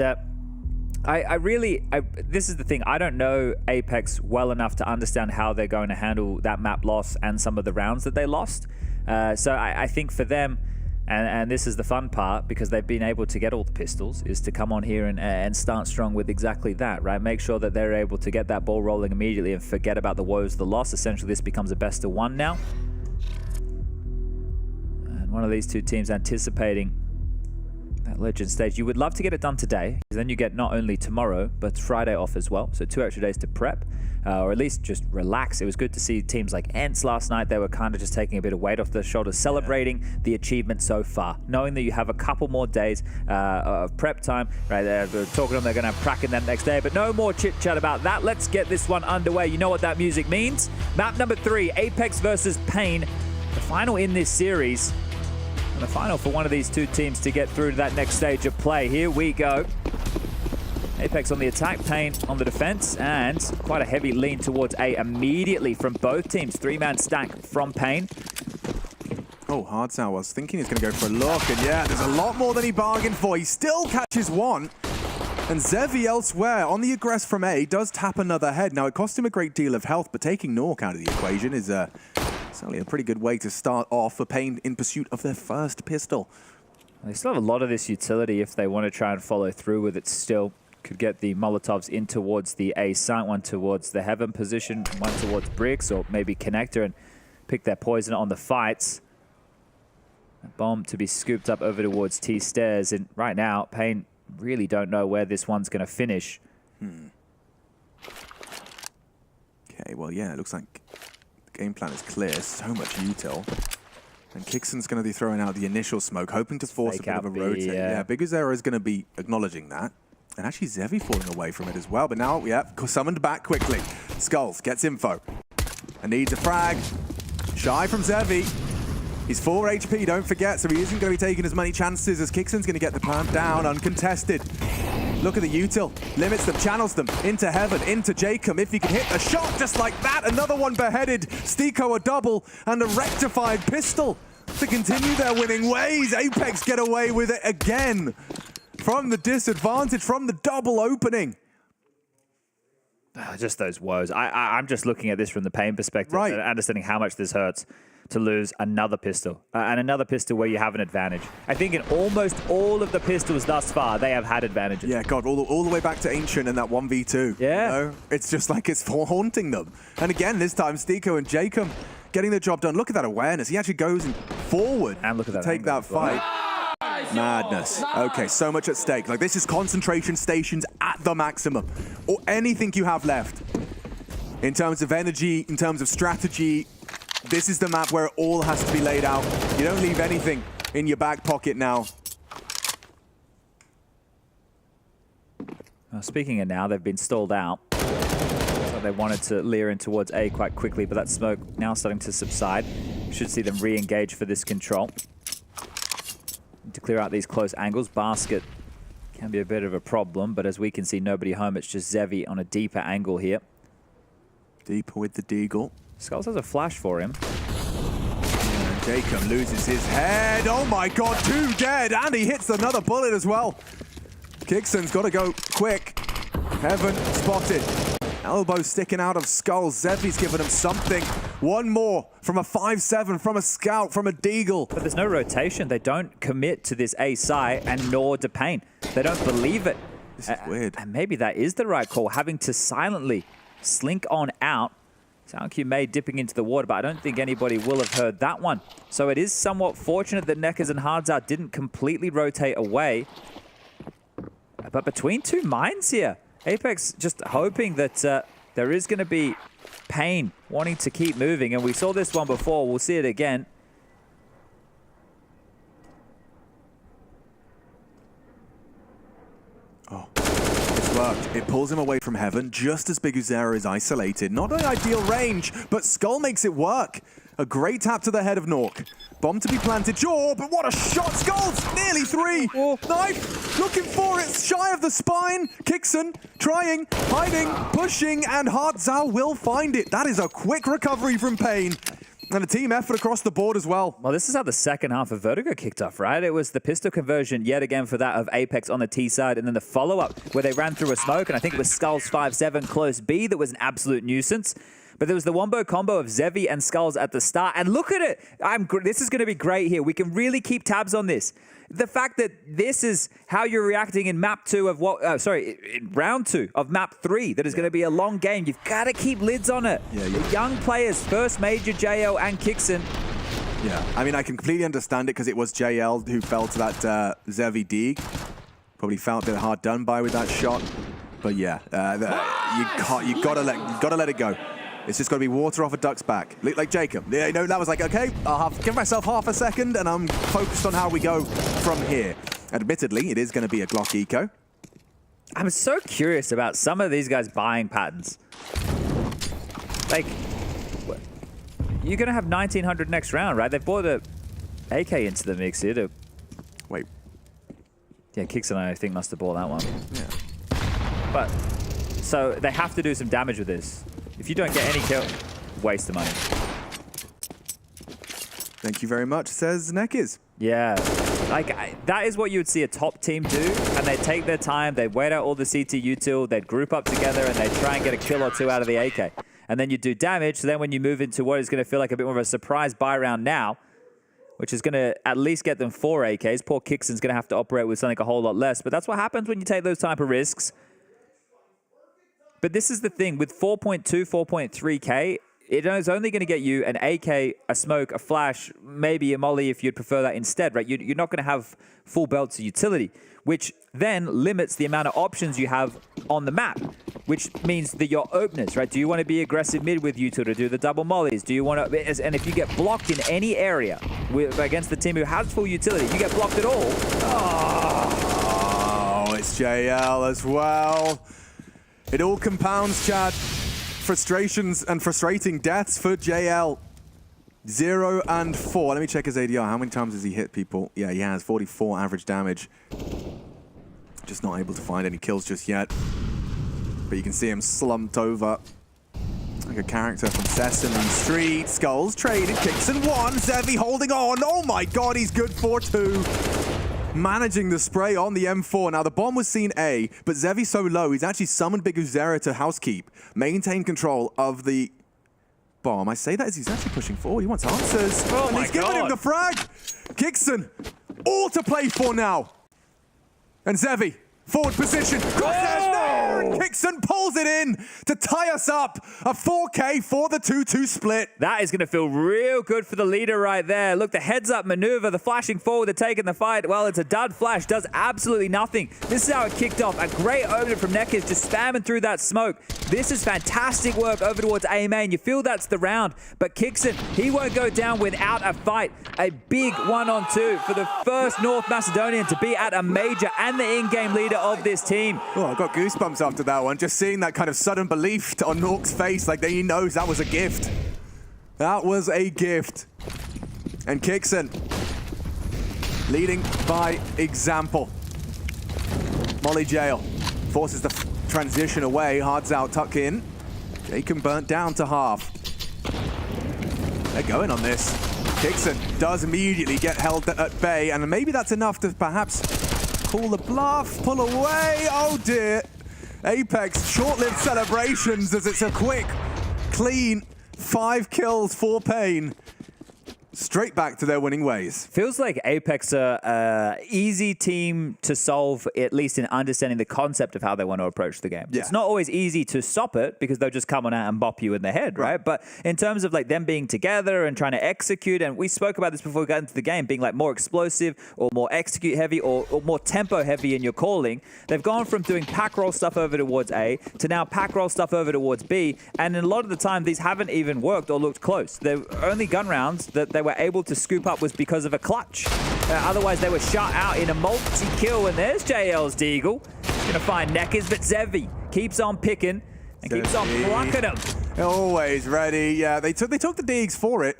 is the thing, I don't know Apeks well enough to understand how they're going to handle that map loss and some of the rounds that they lost. So I think for them, and this is the fun part, because they've been able to get all the pistols, is to come on here and start strong with exactly that, right? Make sure that they're able to get that ball rolling immediately and forget about the woes of the loss. Essentially, this becomes a best of one now. And one of these two teams anticipating that Legend stage. You would love to get it done today, because then you get not only tomorrow, but Friday off as well. So 2 extra days to prep, or at least just relax. It was good to see teams like ENCE last night. They were kind of just taking a bit of weight off their shoulders, celebrating the achievement so far, knowing that you have a couple more days of prep time. Right, they're talking to them, they're going to have cracking that next day, but no more chit-chat about that. Let's get this one underway. You know what that music means. Map number 3, Apeks versus Pain, the final in this series. The final for one of these two teams to get through to that next stage of play. Here we go. Apeks on the attack, Pain on the defense, and quite a heavy lean towards A immediately from both teams. 3-man stack from Pain. Oh, Hardzow was thinking he's going to go for a look, and yeah, there's a lot more than he bargained for. He still catches one. And Zevi elsewhere on the aggress from A does tap another head. Now, it cost him a great deal of health, but taking Nuke out of the equation is certainly a pretty good way to start off for Pain in pursuit of their first pistol. They still have a lot of this utility if they want to try and follow through with it still. Could get the Molotovs in towards the A site, one towards the Heaven position, one towards Bricks, or maybe Connector, and pick their poison on the fights. A bomb to be scooped up over towards T stairs, and right now, Pain really don't know where this one's going to finish. Okay, well, yeah, it looks like the game plan is clear. So much util. And Kixon's going to be throwing out the initial smoke, hoping to force a bit of a rotate. Yeah, Big Azera is going to be acknowledging that. And actually Zevi falling away from it as well. But now, yeah, summoned back quickly. Skulls gets info. And needs a frag. Shy from Zevi. He's 4 HP, don't forget, so he isn't going to be taking as many chances as Kixon's going to get the plant down uncontested. Look at the util. Limits them, channels them into Heaven, into Jacob. If he can hit a shot just like that, another one beheaded. Stiko a double and a rectified pistol to continue their winning ways. Apeks get away with it again. From the disadvantage, from the double opening. Just those woes. I'm just looking at this from the Pain perspective, right, and understanding how much this hurts to lose another pistol. And another pistol where you have an advantage. I think in almost all of the pistols thus far, they have had advantages. Yeah, God, all the way back to Ancient and that 1v2. Yeah. You know? It's just like it's haunting them. And again, this time, Stiko and Jacob getting the job done. Look at that awareness. He actually goes forward and look at that to take that fight. Madness. Okay, so much at stake. Like, this is concentration stations at the maximum. Or anything you have left. In terms of energy, in terms of strategy, this is the map where it all has to be laid out. You don't leave anything in your back pocket now. Well, speaking of now, they've been stalled out. So they wanted to leer in towards A quite quickly, but that smoke now starting to subside. Should see them re-engage for this control. To clear out these close angles. Basket can be a bit of a problem, but as we can see, nobody home. It's just Zevi on a deeper angle here. Deeper with the Deagle. Skulls has a flash for him. And Jacob loses his head. Oh my God, 2 dead, and he hits another bullet as well. Kixon's got to go quick. Heaven spotted. Elbow sticking out of Skull. Zevi's given him something. One more from a 5-7, from a Scout, from a Deagle. But there's no rotation. They don't commit to this A site, and nor do Pain. They don't believe it. This is weird. And maybe that is the right call, having to silently slink on out. SoundQ may dipping into the water, but I don't think anybody will have heard that one. So it is somewhat fortunate that Neckers and Hardzout didn't completely rotate away. But between two mines here, Apeks just hoping that there is going to be Pain wanting to keep moving. And we saw this one before. We'll see it again. Oh, it's worked. It pulls him away from heaven just as Biguzera is isolated. Not an ideal range, but Skull makes it work. A great tap to the head of Nork. Bomb to be planted. Jaw, but what a shot! Skull's nearly 3. Knife, looking for it, shy of the spine. Kixon, trying, hiding, pushing, and Hardzout will find it. That is a quick recovery from Pain. And a team effort across the board as well. Well, this is how the second half of Vertigo kicked off, right? It was the pistol conversion yet again for that of Apeks on the T side, and then the follow-up where they ran through a smoke, and I think it was Skull's 5-7 close B that was an absolute nuisance. But there was the wombo combo of Zevi and Skulls at the start, and look at it! This is going to be great here. We can really keep tabs on this. The fact that this is how you're reacting in map 2 of in round 2 of map 3, that is going to be a long game. You've got to keep lids on it. Yeah, the young players, first major JL and Kixon. Yeah, I mean, I can completely understand it because it was JL who fell to that Zevi Deeg. Probably felt a bit hard done by with that shot. But yeah, you gotta let it go. It's just got to be water off a duck's back. Like Jacob. Yeah, you know, that was like, okay, I'll give myself half a second and I'm focused on how we go from here. Admittedly, it is going to be a Glock Eco. I'm so curious about some of these guys' buying patterns. Like, you're going to have 1900 next round, right? They've brought a AK into the mix here to... Wait. Yeah, Kixon, I think, must have bought that one. Yeah. But, so they have to do some damage with this. If you don't get any kill, waste the money. Thank you very much, says Neckers. Yeah, like that is what you would see a top team do, and they take their time, they wait out all the CT util, they'd group up together, and they try and get a kill or two out of the AK. And then you do damage, so then when you move into what is going to feel like a bit more of a surprise buy round now, which is going to at least get them 4 AKs, poor Kixon's going to have to operate with something a whole lot less, but that's what happens when you take those type of risks. But this is the thing, with 4.2, 4.3k, it is only going to get you an AK, a smoke, a flash, maybe a molly if you'd prefer that instead, right? You're not going to have full belts of utility, which then limits the amount of options you have on the map, which means that your openers, right? Do you want to be aggressive mid with util to do the double mollies? Do you want to, and if you get blocked in any area against the team who has full utility, you get blocked at all. Oh, it's JL as well. It all compounds, Chad. Frustrations and frustrating deaths for JL. 0 and 4. Let me check his ADR. How many times has he hit people? Yeah, he has 44 average damage. Just not able to find any kills just yet. But you can see him slumped over like a character from Sesame Street. Skulls traded, Kixon 1. Zevi holding on. Oh my god, he's good for 2. Managing the spray on the M4. Now, the bomb was seen A, but Zevi's so low, he's actually summoned Biguzera to housekeep, maintain control of the bomb. I say that as he's actually pushing forward. He wants answers. Oh and my he's giving him the frag. Kixon, all to play for now. And Zevi, forward position. Crosshairs there, and Kixon pulls it in to tie us up. A 4K for the 2-2 split. That is going to feel real good for the leader right there. Look, the heads-up maneuver, the flashing forward, the taking the fight. Well, it's a dud flash, does absolutely nothing. This is how it kicked off. A great opener from Neckers, just spamming through that smoke. This is fantastic work over towards A main. You feel that's the round, but Kixon, he won't go down without a fight. A big 1-on-2 for the first North Macedonian to be at a major and the in-game leader of this team. Oh, I got goosebumps after that one. Just seeing that kind of sudden belief on Nork's face, like he knows that was a gift. That was a gift. And Kixon leading by example. Molly Jail forces the transition away. Hardzout tuck in. Jacob burnt down to half. They're going on this. Kixon does immediately get held at bay, and maybe that's enough to perhaps call the bluff, pull away. Oh dear. Apeks, short-lived celebrations as it's a quick, clean 5 kills for Pain. Straight back to their winning ways. Feels like Apeks are easy team to solve, at least in understanding the concept of how they want to approach the game. Yeah. It's not always easy to stop it because they'll just come on out and bop you in the head, right? But in terms of like them being together and trying to execute, and we spoke about this before we got into the game, being like more explosive or more execute heavy or more tempo heavy in your calling, they've gone from doing pack roll stuff over towards A to now pack roll stuff over towards B. And a lot of the time, these haven't even worked or looked close. The only gun rounds that they were able to scoop up was because of a clutch. Otherwise, they were shut out in a multi-kill. And there's JL's Deagle. Gonna find Neckers, but Zevi keeps on picking and keeps on plucking them. Always ready. Yeah, they took the Deags for it.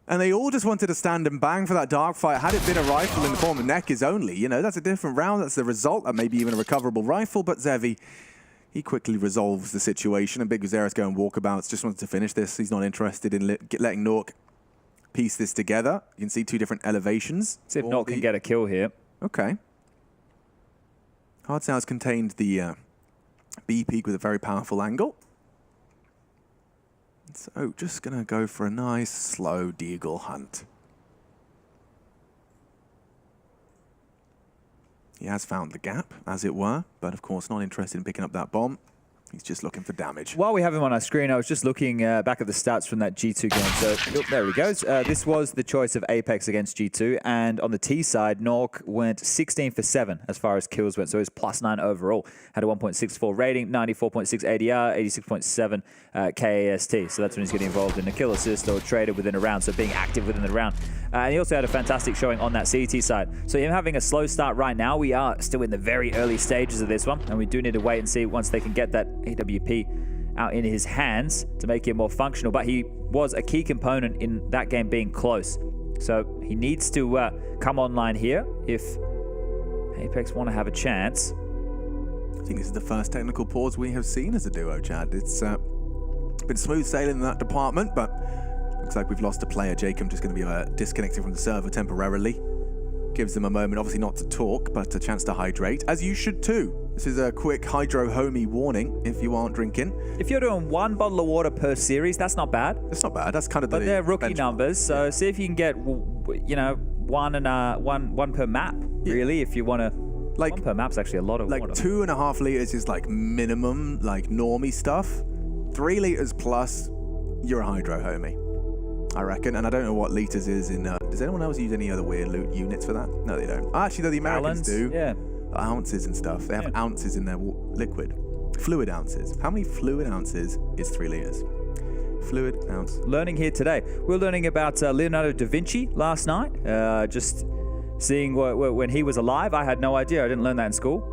And they all just wanted to stand and bang for that dark fight. Had it been a rifle in the form of Neckers only, you know, that's a different round. That's the result. That maybe even a recoverable rifle. But Zevi, he quickly resolves the situation. And Big Viserys going walkabouts. Just wanted to finish this. He's not interested in letting Nork piece this together. You can see 2 different elevations. See if Nork can get a kill here. Okay. Hard Sound's contained the B peak with a very powerful angle. So just going to go for a nice, slow Deagle hunt. He has found the gap, as it were, but of course not interested in picking up that bomb. He's just looking for damage. While we have him on our screen, I was just looking back at the stats from that G2 game. So there he goes. This was the choice of Apeks against G2. And on the T side, Nork went 16 for 7 as far as kills went. So it was +9 overall. Had a 1.64 rating, 94.6 ADR, 86.7 KAST. So that's when he's getting involved in a kill assist or traded within a round. So being active within the round. And he also had a fantastic showing on that CT side. So him having a slow start right now, we are still in the very early stages of this one. And we do need to wait and see once they can get that AWP out in his hands to make him more functional. But he was a key component in that game being close. So he needs to come online here if Apeks want to have a chance. I think this is the first technical pause we have seen as a duo, Chad. It's been smooth sailing in that department, but looks like we've lost a player. Jacob just going to be disconnected from the server temporarily. Gives them a moment, obviously not to talk, but a chance to hydrate, as you should too. This is a quick hydro homie warning if you aren't drinking. If you're doing 1 bottle of water per series, that's not bad. That's not bad. That's kind of the But they're rookie benchmark. numbers, so see if you can get, you know, one per map, really, if you want to. Like 1 per map's actually a lot of water. 2.5 liters is like minimum, like normie stuff. 3 liters plus, you're a hydro homie, I reckon. And I don't know what liters is in. Does anyone else use any other weird loot units for that? No, they don't. Actually, though, the Americans do. Yeah. Ounces and stuff. They have ounces in their liquid. Fluid ounces. How many fluid ounces is 3 liters? Fluid ounce. Learning here today. We were learning about Leonardo da Vinci last night. Just seeing when he was alive. I had no idea. I didn't learn that in school.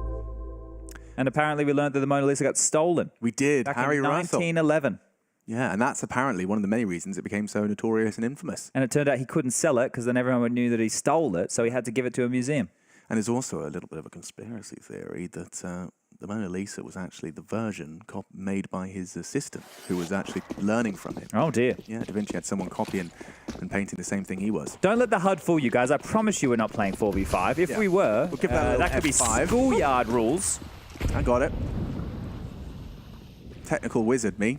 And apparently we learned that the Mona Lisa got stolen. We did. Back Harry in Russell. 1911. Yeah, and that's apparently one of the many reasons it became so notorious and infamous. And it turned out he couldn't sell it because then everyone knew that he stole it, so he had to give it to a museum. And there's also a little bit of a conspiracy theory that the Mona Lisa was actually the version made by his assistant, who was actually learning from him. Oh, dear. Yeah, Da Vinci had someone copying and painting the same thing he was. Don't let the HUD fool you guys. I promise you we're not playing 4v5. If we were, we'll give that could be schoolyard rules. I got it. Technical wizard, me.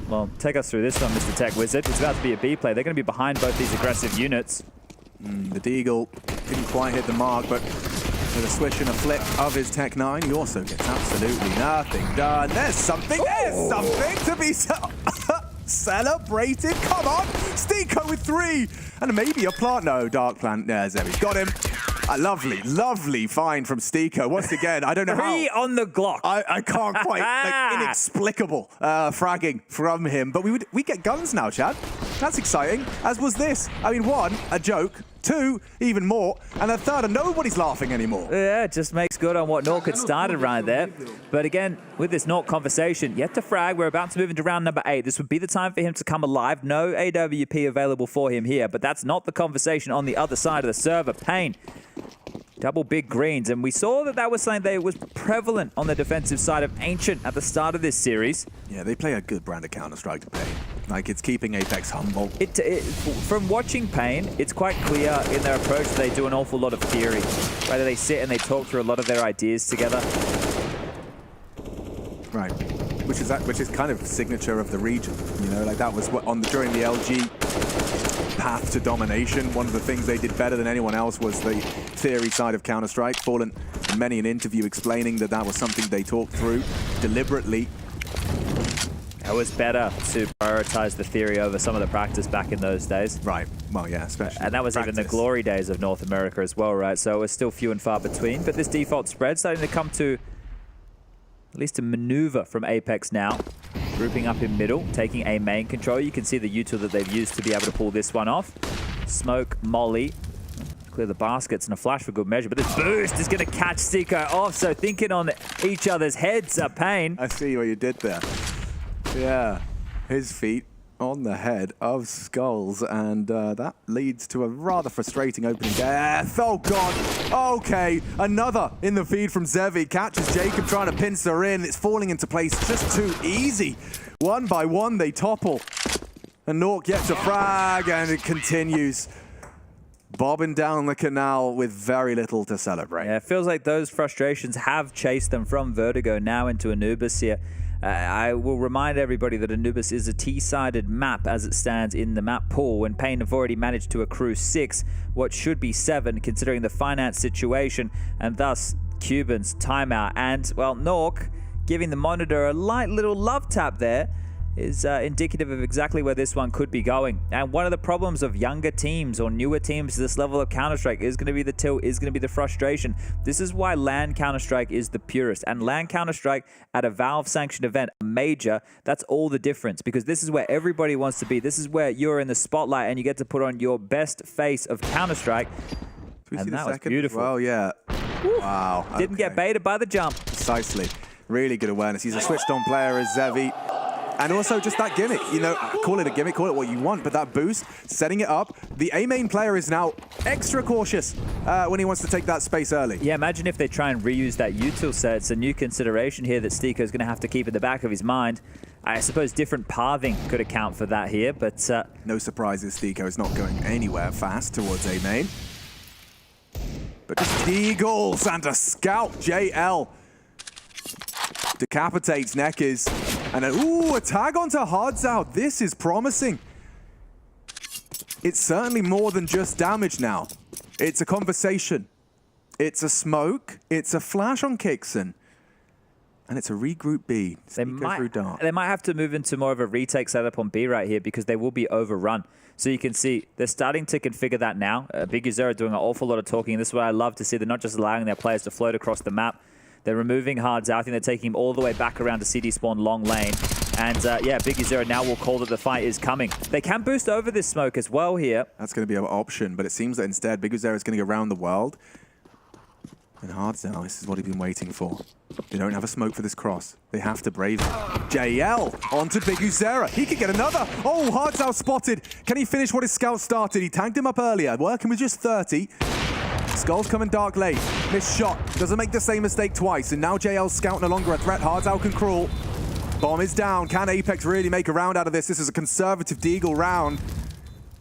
Well, take us through this one, Mr. Tech Wizard. It's about to be a B play. They're going to be behind both these aggressive units. The Deagle didn't quite hit the mark, but with a swish and a flick of his Tech 9, he also gets absolutely nothing done. There's something to be celebrated. Come on, Steeko with 3, and maybe a plant. No, Dark Plant. There's him. He's got him. A lovely, lovely find from Steeko. Once again, I don't know how. 3 on the Glock. I can't quite. Like, inexplicable fragging from him. But we get guns now, Chad. That's exciting. As was this. I mean, 1, a joke. 2, even more. And a 3rd, and nobody's laughing anymore. Yeah, it just makes good on what Nork had started right there. But again, with this Nork conversation, yet to frag. We're about to move into round number 8. This would be the time for him to come alive. No AWP available for him here, but that's not the conversation on the other side of the server. Pain. Double big greens, and we saw that was something that was prevalent on the defensive side of Ancient at the start of this series. Yeah, they play a good brand of Counter-Strike to Pain. Like, it's keeping Apeks humble. From watching Pain, it's quite clear in their approach they do an awful lot of theory. Right? They sit and they talk through a lot of their ideas together. Right. Which is kind of signature of the region. You know, like that was what during the LG path to domination. One of the things they did better than anyone else was the theory side of Counter-Strike. Fallen in many an interview explaining that that was something they talked through deliberately. It was better to prioritize the theory over some of the practice back in those days. Right. Well, yeah, especially. And that was even the glory days of North America as well, right? So it was still few and far between. But this default spread starting to come to at least a maneuver from Apeks now. Grouping up in middle, taking a main control. You can see the util that they've used to be able to pull this one off. Smoke, molly. Clear the baskets and a flash for good measure. But this boost is going to catch Seeko off. So thinking on each other's heads are pain. I see what you did there. Yeah, his feet on the head of Skulls, and that leads to a rather frustrating opening death. Oh, God. Okay, another in the feed from Zevi. Catches Jacob trying to pincer in. It's falling into place just too easy. One by one, they topple. And Nuke gets a frag, and it continues. Bobbing down the canal with very little to celebrate. Yeah, it feels like those frustrations have chased them from Vertigo now into Anubis here. I will remind everybody that Anubis is a T-sided map as it stands in the map pool, and Pain have already managed to accrue 6, what should be 7, considering the finance situation, and thus Cuban's timeout. And, well, Nuke giving the monitor a light little love tap there is indicative of exactly where this one could be going. And one of the problems of younger teams or newer teams to this level of Counter-Strike is going to be the tilt, is going to be the frustration. This is why LAN Counter-Strike is the purest. And LAN Counter-Strike at a Valve-sanctioned event, a major, that's all the difference. Because this is where everybody wants to be. This is where you're in the spotlight and you get to put on your best face of Counter-Strike. And that was beautiful. Well, yeah. Woo. Wow. Didn't get baited by the jump. Precisely. Really good awareness. He's a switched-on player as Zevi. And also just that gimmick, you know, call it a gimmick, call it what you want, but that boost, setting it up. The A main player is now extra cautious when he wants to take that space early. Yeah, imagine if they try and reuse that util set. It's a new consideration here that Steeko is going to have to keep in the back of his mind. I suppose different pathing could account for that here, but... no surprises, Steeko is not going anywhere fast towards A main. But just Eagles and a scout, JL. Decapitates Neckers. And a tag onto Hards Out. This is promising. It's certainly more than just damage now. It's a conversation. It's a smoke. It's a flash on Kixon. And it's a regroup B. They might have to move into more of a retake setup on B right here because they will be overrun. So you can see they're starting to configure that now. Big Uzera doing an awful lot of talking. And this is what I love to see. They're not just allowing their players to float across the map. They're removing Hards Out. I think they're taking him all the way back around to CD spawn long lane. And yeah, Big Uzera now will call that the fight is coming. They can boost over this smoke as well here. That's going to be an option, but it seems that instead Big Uzera is going to go around the world. And Hards Out, this is what he's been waiting for. They don't have a smoke for this cross. They have to brave it. JL onto Big Uzera. He could get another. Oh, Hards Out spotted. Can he finish what his scout started? He tagged him up earlier, working with just 30. Skull's coming dark late. Missed shot. Doesn't make the same mistake twice. And now JL's scout no longer a threat. Hards Out can crawl. Bomb is down. Can Apeks really make a round out of this? This is a conservative Deagle round.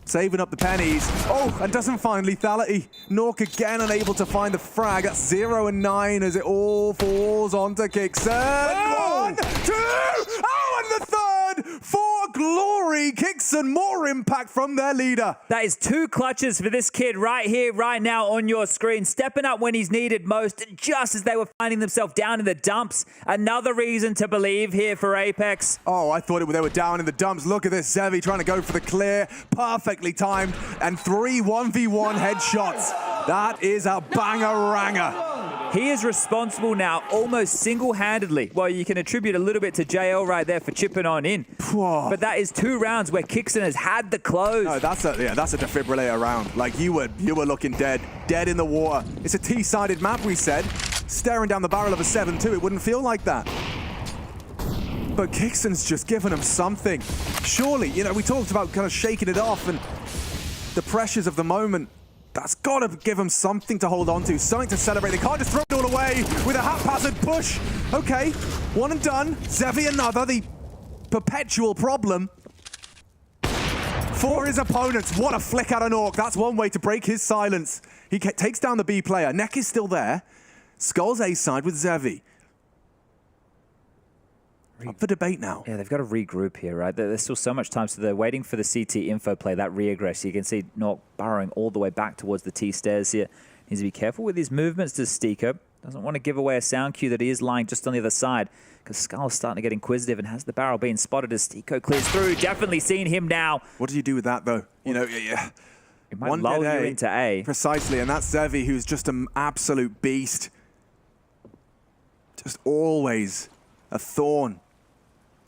Saving up the pennies. Oh, and doesn't find lethality. Nuke again unable to find the frag. That's 0 and 9 as it all falls onto Kixon. 1, 2. Oh, and the third for glory. Kixon, more impact from their leader. That is 2 clutches for this kid right here, right now on your screen. Stepping up when he's needed most, just as they were finding themselves down in the dumps. Another reason to believe here for Apeks. Oh, I thought they were down in the dumps. Look at this. Zevi trying to go for the clear. Perfectly timed. And 3 1v1 headshots. That is a banger-ranger. He is responsible now almost single-handedly. Well, you can attribute a little bit to JL right there for chipping on in. But that is 2 rounds where Kixon has had the close. No, that's a defibrillator round. Like you were looking dead in the water. It's a T-sided map, we said. Staring down the barrel of a 7-2, it wouldn't feel like that. But Kixon's just given him something. Surely, you know, we talked about kind of shaking it off and the pressures of the moment. That's got to give them something to hold on to, something to celebrate. They can't just throw it all away with a haphazard push. Okay, 1 and done. Zevi another, the perpetual problem for his opponents. What a flick out of Nuke. That's one way to break his silence. He takes down the B player. Neck is still there. Skull's A side with Zevi. Up for debate now. Yeah, they've got to regroup here, right? There's still so much time, so they're waiting for the CT info play, that re-aggress. You can see Nuke burrowing all the way back towards the T stairs here. Needs to be careful with his movements to Stiko. Doesn't want to give away a sound cue that he is lying just on the other side, because Skull's starting to get inquisitive, and has the barrel been spotted as Stiko clears through. Definitely seen him now. What do you do with that, though? You know, yeah. It might lull you into A. Precisely, and that's Zevi, who's just an absolute beast. Just always a thorn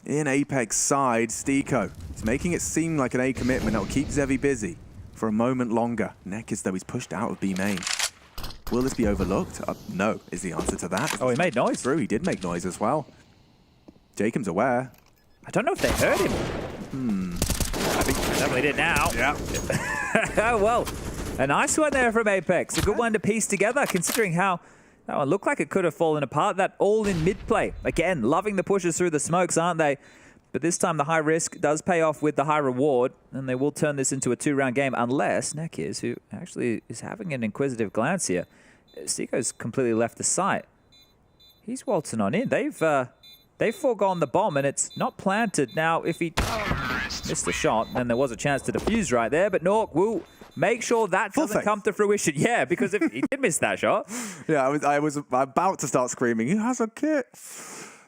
in Apeks' side. Stiko is making it seem like an A commitment that will keep Zevi busy for a moment longer. Neck is though he's pushed out of B main. Will this be overlooked? No, is the answer to that. Oh, he made noise. True, he did make noise as well. Jacob's aware. I don't know if they heard him. I think they definitely did now. Yeah. Oh, well, a nice one there from Apeks. A good one to piece together, considering how that one looked like it could have fallen apart. That all in mid play. Again, loving the pushes through the smokes, aren't they? But this time the high risk does pay off with the high reward, and they will turn this into a 2-round game, unless Nekiz, who actually is having an inquisitive glance here. Stiko's completely left the site. He's waltzing on in. They've foregone the bomb, and it's not planted. Now, if he missed the shot, then there was a chance to defuse right there, but Nuke will make sure that doesn't come to fruition. Yeah, because if he did miss that shot. Yeah, I was about to start screaming, he has a kit.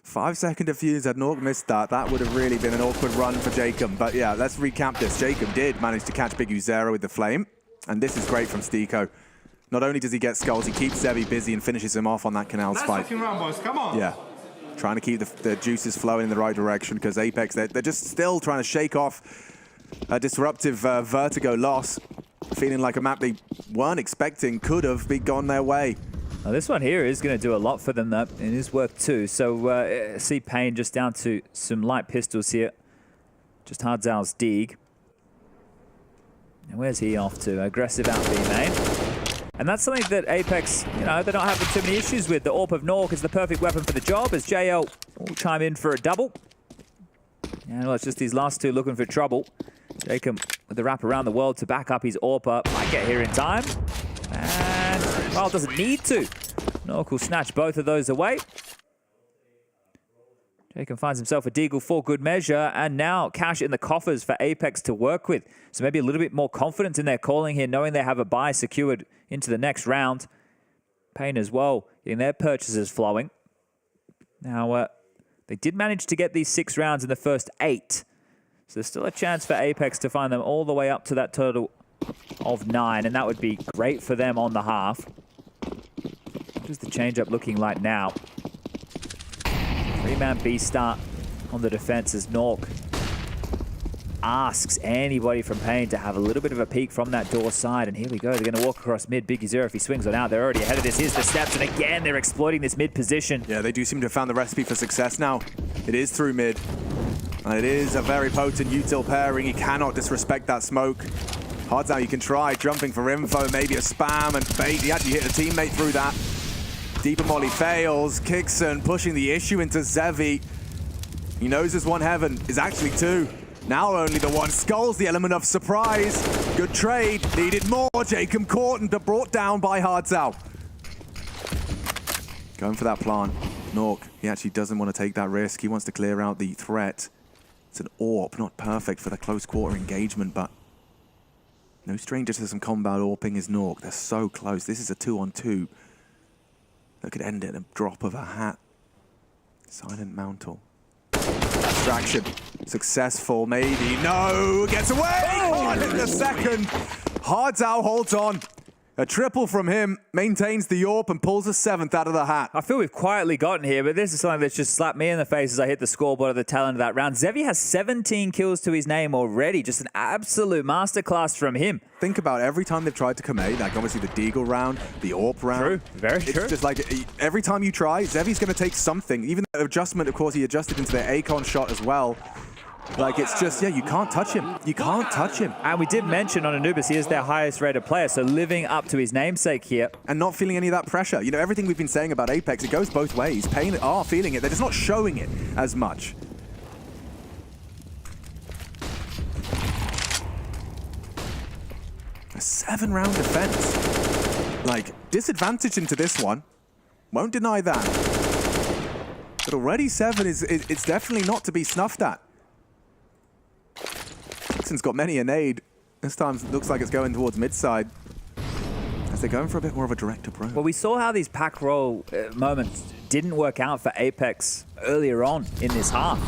5-second defuse, had Nuke missed that, that would have really been an awkward run for Jacob. But yeah, let's recap this. Jacob did manage to catch Big Uzera with the flame, and this is great from Stiko. Not only does he get skulls, he keeps Zevi busy and finishes him off on that Canals fight. Round, boys. Come on. Yeah, trying to keep the juices flowing in the right direction, because Apeks, they're just still trying to shake off a disruptive Vertigo loss, feeling like a map they weren't expecting could have gone their way. Now this one here is going to do a lot for them, though. It is worth 2. So see Payne just down to some light pistols here. Just Hardzal's dig. And where's he off to? Aggressive out B main. And that's something that Apeks, you know, they're not having too many issues with. The AWP of Nuke is the perfect weapon for the job, as JL will chime in for a double. And well, it's just these last two looking for trouble. Jacob with the wrap around the world to back up his AWP. Might get here in time. And, well, doesn't need to. Nuke will snatch both of those away. Jacob finds himself a deagle for good measure, and now cash in the coffers for Apeks to work with. So maybe a little bit more confidence in their calling here, knowing they have a buy secured into the next round. Payne as well, getting their purchases flowing. Now, they did manage to get these 6 rounds in the first 8. So there's still a chance for Apeks to find them all the way up to that total of 9, and that would be great for them on the half. What is the change-up looking like now? 3-man B start on the defense as Nuke asks anybody from Payne to have a little bit of a peek from that door side. And here we go. They're going to walk across mid. Big Uzera, if he swings on out, they're already ahead of this. Here's the steps, and again, they're exploiting this mid position. Yeah, they do seem to have found the recipe for success now. It is through mid. And it is a very potent util pairing. He cannot disrespect that smoke. Hardzal, you can try jumping for info, maybe a spam and bait. He actually hit a teammate through that. Deeper molly fails. Kixon pushing the issue into Zevi. He knows there's one heaven. Is actually 2. Now only the one. Skulls the element of surprise. Good trade. Needed more. Jacob caught and brought down by Hardzal. Going for that plant. Nuke, he actually doesn't want to take that risk. He wants to clear out the threat. It's an AWP, not perfect for the close quarter engagement, but no stranger to some combat AWPing is Nuke. They're so close. This is a 2-on-2 that could end it in a drop of a hat. Silent Mountal. Distraction. Successful, maybe. No! Gets away! Oh, hit the second. Hardzal holds on. A triple from him, maintains the AWP and pulls a 7th out of the hat. I feel we've quietly gotten here, but this is something that's just slapped me in the face as I hit the scoreboard at the tail end of that round. Zevi has 17 kills to his name already. Just an absolute masterclass from him. Think about every time they've tried to come A, like obviously the Deagle round, the AWP round. True, very true. It's just like every time you try, Zevi's going to take something. Even the adjustment, of course, he adjusted into their Akon shot as well. Like, it's just, yeah, you can't touch him. You can't touch him. And we did mention on Anubis, he is their highest rated player, so living up to his namesake here. And not feeling any of that pressure. You know, everything we've been saying about Apeks, it goes both ways. Payne are feeling it. They're just not showing it as much. A 7-round defense. Like, disadvantage into this one. Won't deny that. But already 7 it's definitely not to be snuffed at. Dixon's got many a nade. This time looks like it's going towards mid side. As they're going for a bit more of a direct approach. Well, we saw how these pack roll moments didn't work out for Apeks earlier on in this half.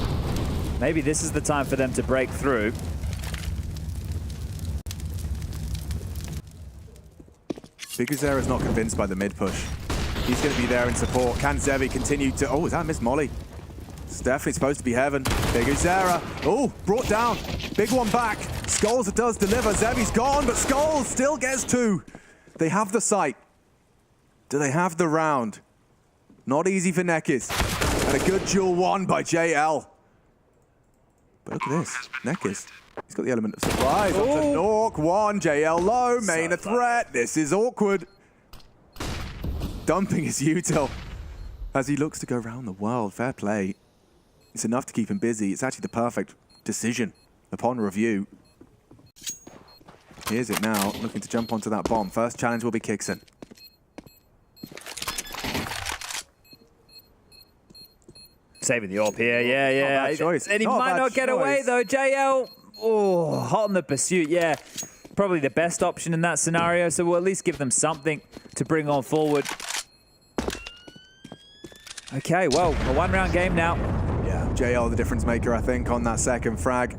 Maybe this is the time for them to break through. Pyjamas is not convinced by the mid push. He's going to be there in support. Can Zevi continue to... Oh, is that Miss Molly? It's definitely supposed to be heaven. Pyjamas. Oh, brought down. Big one back. Skulls does deliver. Zevi's gone, but Skulls still gets 2. They have the sight. Do they have the round? Not easy for Nekis. And a good duel won by JL. But look at this. Nekis. He's got the element of surprise. Onto Nuke. 1. JL low. Main a threat. This is awkward. Dumping his util as he looks to go around the world. Fair play. It's enough to keep him busy. It's actually the perfect decision upon review. Here's it now, looking to jump onto that bomb. First challenge will be Kixon. Saving the AWP here, yeah. Choice. And he might not get away though. JL, oh, hot in the pursuit, yeah. Probably the best option in that scenario, so we'll at least give them something to bring on forward. Okay, well, a 1-round game now. Yeah, JL the difference maker, I think, on that second frag.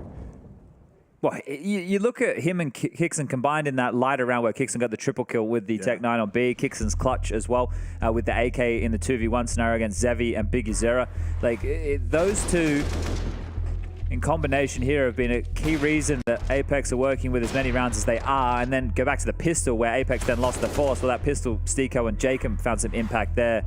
Well, you look at him and Kixon combined in that lighter round where Kixon got the triple kill with the Tech 9 on B. Kixon's clutch as well with the AK in the 2v1 scenario against Zevi and Pyjamas. Like, those two in combination here have been a key reason that Apeks are working with as many rounds as they are. And then go back to the pistol where Apeks then lost the force. Well, that pistol, Stiko and Jacob found some impact there.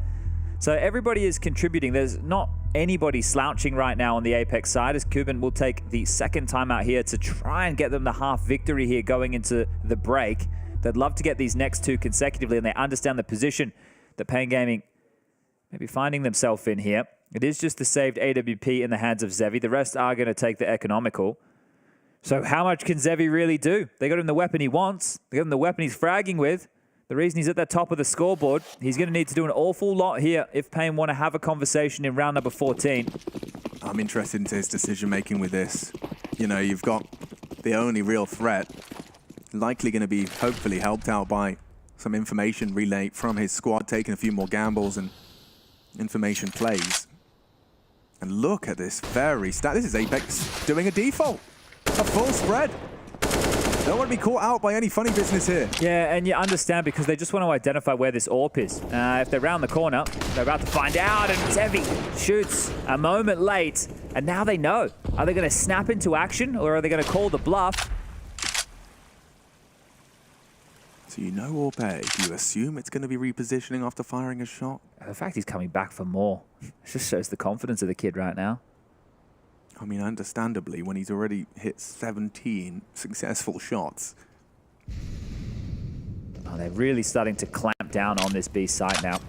So everybody is contributing. There's not anybody slouching right now on the Apeks side, as Kuban will take the second time out here to try and get them the half victory here going into the break. They'd love to get these next 2 consecutively, and they understand the position that Pain Gaming may be finding themselves in here. It is just the saved AWP in the hands of Zevi. The rest are going to take the economical. So how much can Zevi really do? They got him the weapon he wants. They got him the weapon he's fragging with. The reason he's at the top of the scoreboard, he's going to need to do an awful lot here if Pain want to have a conversation in round number 14. I'm interested into his decision-making with this. You know, you've got the only real threat, likely going to be hopefully helped out by some information relay from his squad, taking a few more gambles and information plays. And look at this this is Apeks doing a default. A full spread. Don't want to be caught out by any funny business here. Yeah, and you understand because they just want to identify where this AWP is. If they're around the corner, they're about to find out, and Zevi shoots a moment late, and now they know. Are they going to snap into action, or are they going to call the bluff? So you know AWP, do you assume it's going to be repositioning after firing a shot? The fact he's coming back for more, it just shows the confidence of the kid right now. I mean, understandably, when he's already hit 17 successful shots. Oh, they're really starting to clamp down on this B site now.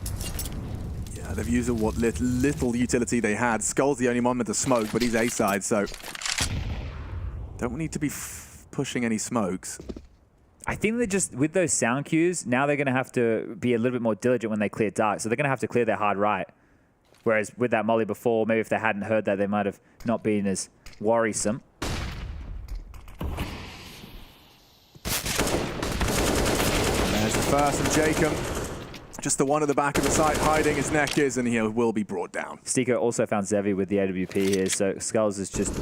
Yeah, they've used what little utility they had. Skull's the only one with the smoke, but he's A-side, so don't need to be pushing any smokes. I think they're just, with those sound cues, now they're going to have to be a little bit more diligent when they clear dark. So they're going to have to clear their hard right. Whereas with that molly before, maybe if they hadn't heard that, they might have not been as worrisome. There's the first from Jacob. Just the one at the back of the site hiding his neck is, and he will be brought down. Stiko also found Zevi with the AWP here, so Skulls is just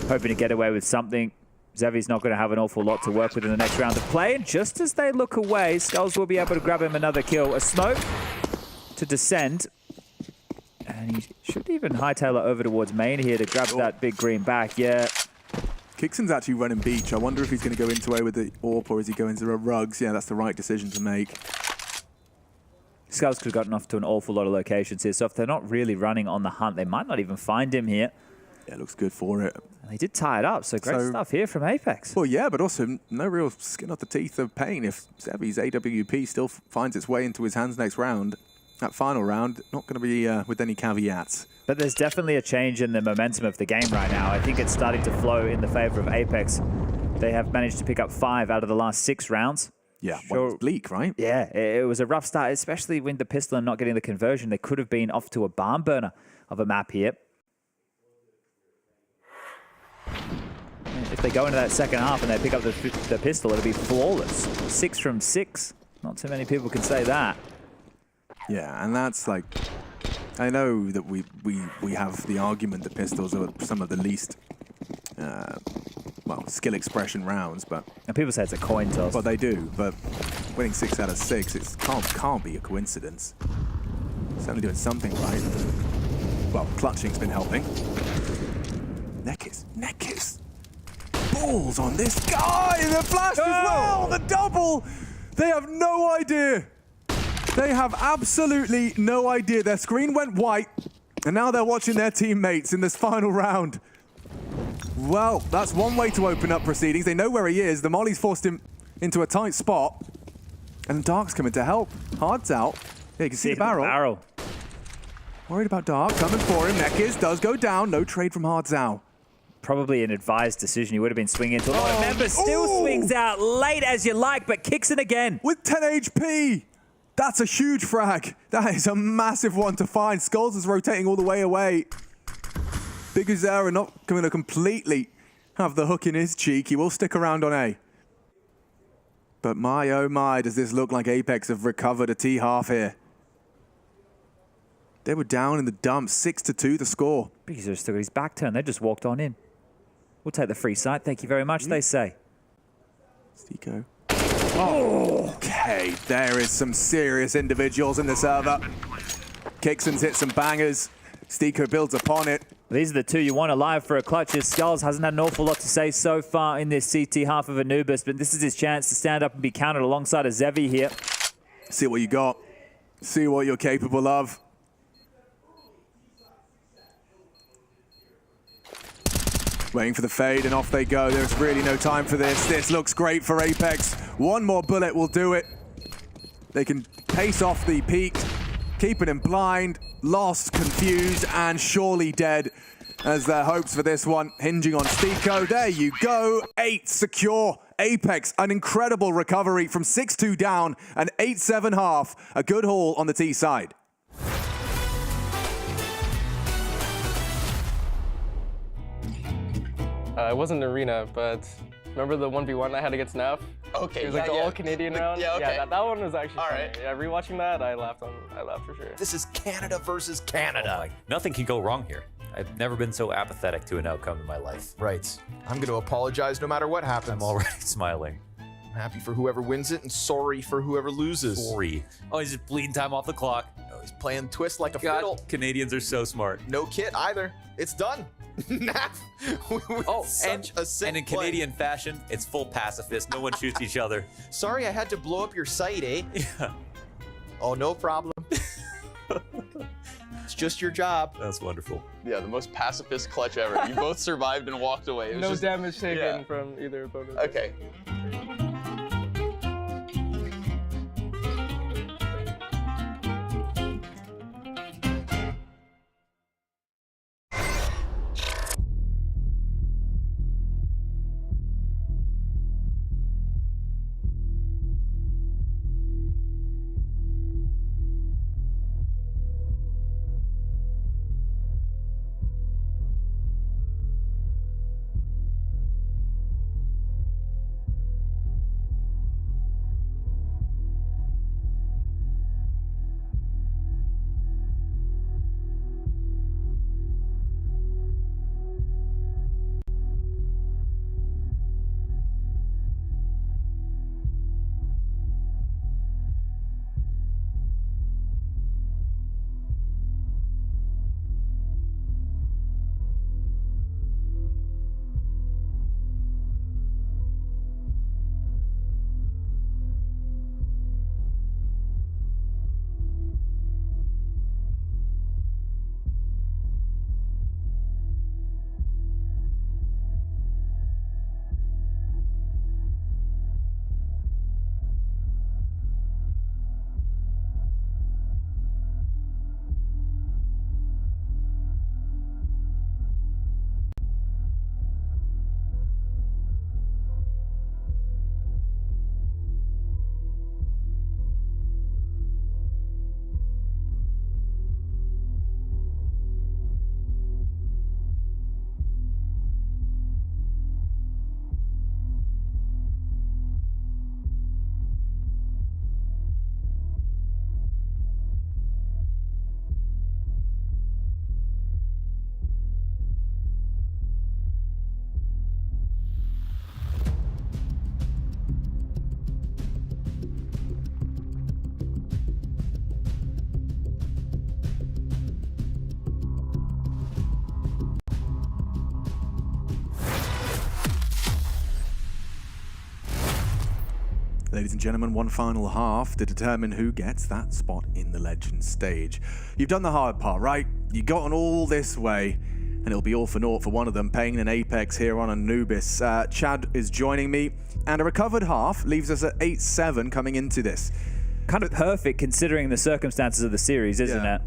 hoping to get away with something. Zevi's not going to have an awful lot to work with in the next round of play, and just as they look away, Skulls will be able to grab him another kill. A smoke to descend. And he should even hightail it over towards main here to grab that big green back, yeah. Kixon's actually running beach. I wonder if he's going to go into A with the AWP or is he going to rugs? Yeah, that's the right decision to make. Skulls could have gotten off to an awful lot of locations here, so if they're not really running on the hunt, they might not even find him here. Yeah, looks good for it. And they did tie it up, so great stuff here from Apeks. Well, yeah, but also no real skin off the teeth of Pain. If Zevi's AWP still finds its way into his hands next round, that final round, not going to be with any caveats. But there's definitely a change in the momentum of the game right now. I think it's starting to flow in the favor of Apeks. They have managed to pick up 5 out of the last 6 rounds. Yeah, well, it's bleak, right? Yeah, it was a rough start, especially with the pistol and not getting the conversion. They could have been off to a barn burner of a map here. If they go into that second half and they pick up the pistol, it'll be flawless. 6 from 6. Not too many people can say that. Yeah, and that's like, I know that we have the argument that pistols are some of the least, well, skill expression rounds, but... And people say it's a coin toss. But they do, but winning 6 out of 6, it can't be a coincidence. Certainly doing something right. Well, clutching's been helping. Neck kiss. Balls on this guy, the flash as well, the double. They have no idea. They have absolutely no idea. Their screen went white, and now they're watching their teammates in this final round. Well, that's one way to open up proceedings. They know where he is. The molly's forced him into a tight spot, and Dark's coming to help. Hard's out. Yeah, you can see the barrel. Worried about Dark, coming for him. Nekiz does go down. No trade from Hard Zhao. Probably an advised decision. He would have been swinging into a lot of members. Still swings out late as you like, but kicks it again. With 10 HP. That's a huge frag. That is a massive one to find. Skulls is rotating all the way away. Big Uzera not going to completely have the hook in his cheek. He will stick around on A. But my, oh my, does this look like Apeks have recovered a T-half here. They were down in the dumps, 6-2 the score. Big Uzera still got his back turned. They just walked on in. We'll take the free site. Thank you very much, they say. Stico. Oh, okay. There is some serious individuals in the server. Kixon's hit some bangers. Stico builds upon it. These are the two you want alive for a clutch. His Skulls hasn't had an awful lot to say so far in this CT half of Anubis, but this is his chance to stand up and be counted alongside a Zevi here. See what you got. See what you're capable of. Waiting for the fade, and off they go. There's really no time for this. This looks great for Apeks. One more bullet will do it. They can pace off the peak, keeping him blind, lost, confused, and surely dead, as their hopes for this one hinging on Stico. There you go. 8 secure. Apeks, an incredible recovery from 6-2 down and 8-7 half. A good haul on the T side. It wasn't an arena, but remember the 1v1 I had against NAF? Okay, it was like the all-Canadian round. Yeah, okay. Yeah, that one was actually all funny. right. Yeah, rewatching that, I laughed for sure. This is Canada versus Canada. Nothing can go wrong here. I've never been so apathetic to an outcome in my life. Right. I'm going to apologize no matter what happens. I'm already smiling. I'm happy for whoever wins it and sorry for whoever loses. Sorry. Oh, he's just bleeding time off the clock. Oh, he's playing twist like a God, fiddle. Canadians are so smart. No kit either. It's done. And in Canadian fashion, it's full pacifist. No one shoots each other. Sorry I had to blow up your site, eh? Yeah. Oh, no problem. It's just your job. That's wonderful. Yeah, the most pacifist clutch ever. You both survived and walked away. It was No just, damage taken from either opponent. Okay. Ladies and gentlemen, one final half to determine who gets that spot in the Legends stage. You've done the hard part, right? You've gotten all this way, and it'll be all for naught for one of them, Pain and Apeks here on Anubis. Chad is joining me, and a recovered half leaves us at 8-7 coming into this. Kind of perfect considering the circumstances of the series, isn't it?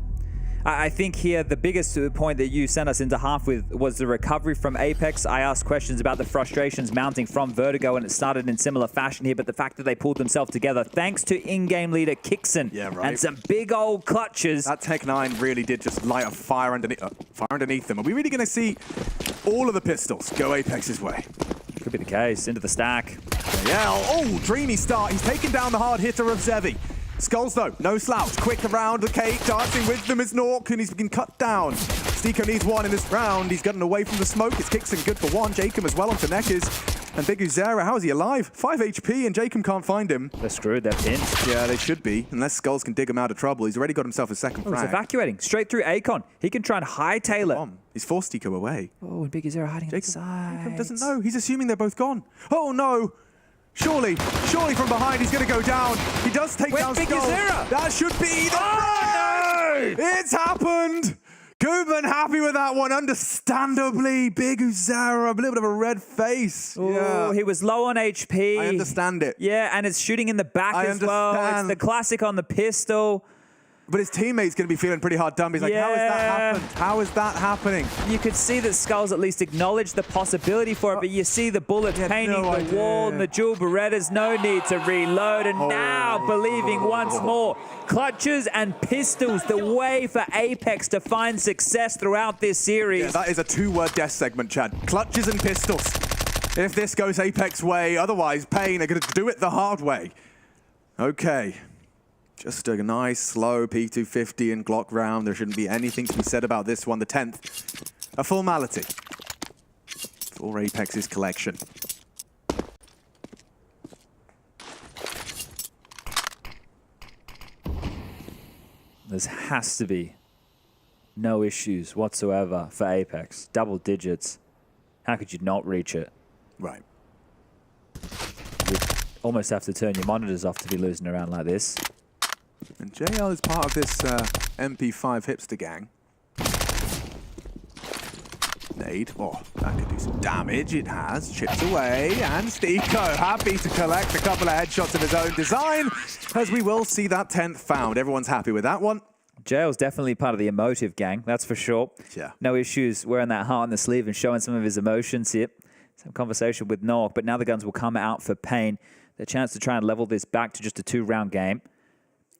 I think here the biggest point that you sent us into half with was the recovery from Apeks. I asked questions about the frustrations mounting from Vertigo, and it started in similar fashion here, but the fact that they pulled themselves together thanks to in-game leader Kixon and some big old clutches. That Tech 9 really did just light a fire underneath them. Are we really going to see all of the pistols go Apex's way? Could be the case. Into the stack. Yeah, oh, dreamy start. He's taken down the hard hitter of Zevi. Skulls though, no slouch, quick around the cake, dancing with them is Nuke, and he's been cut down. Stiko needs one in this round, he's gotten away from the smoke, it's Kixon good for one, Jacob as well onto Neckers. And Big Uzera, how is he alive? 5 HP and Jacob can't find him. They're screwed, they're pinched. Yeah, they should be, unless Skulls can dig him out of trouble. He's already got himself a second frag. He's evacuating, straight through Akon. He can try and hightail it. He's forced Stiko away. Oh, and Big Uzera hiding on the side. Jacob doesn't know, he's assuming they're both gone. Oh no! Surely from behind, he's going to go down. He does take down Skulls. That should be the no! It's happened. Guben happy with that one, understandably. Big Uzera, a little bit of a red face. Oh, he was low on HP. I understand it. Yeah, and it's shooting in the back as well. It's the classic on the pistol. But his teammate's going to be feeling pretty hard done. He's like, how has that happened? How is that happening? You could see that Skulls at least acknowledged the possibility for it, but you see the bullets painting the wall and the dual Berettas. No need to reload, and now believing once more. Clutches and pistols, the way for Apeks to find success throughout this series. Yeah, that is a two-word death segment, Chad. Clutches and pistols. If this goes Apeks' way, otherwise Pain are going to do it the hard way. Okay. Just a nice, slow P250 and Glock round. There shouldn't be anything to be said about this one. The 10th, a formality for Apex's collection. There has to be no issues whatsoever for Apeks. Double digits. How could you not reach it? Right. You almost have to turn your monitors off to be losing around like this. And JL is part of this MP5 hipster gang. Nade. Oh, that could do some damage. It has. Chips away. And Stiko happy to collect a couple of headshots of his own design, as we will see that 10th found. Everyone's happy with that one. JL's definitely part of the emotive gang, that's for sure. Yeah. No issues wearing that heart on the sleeve and showing some of his emotions here. Some conversation with Nuke, but now the guns will come out for Pain. The chance to try and level this back to just a 2-round game.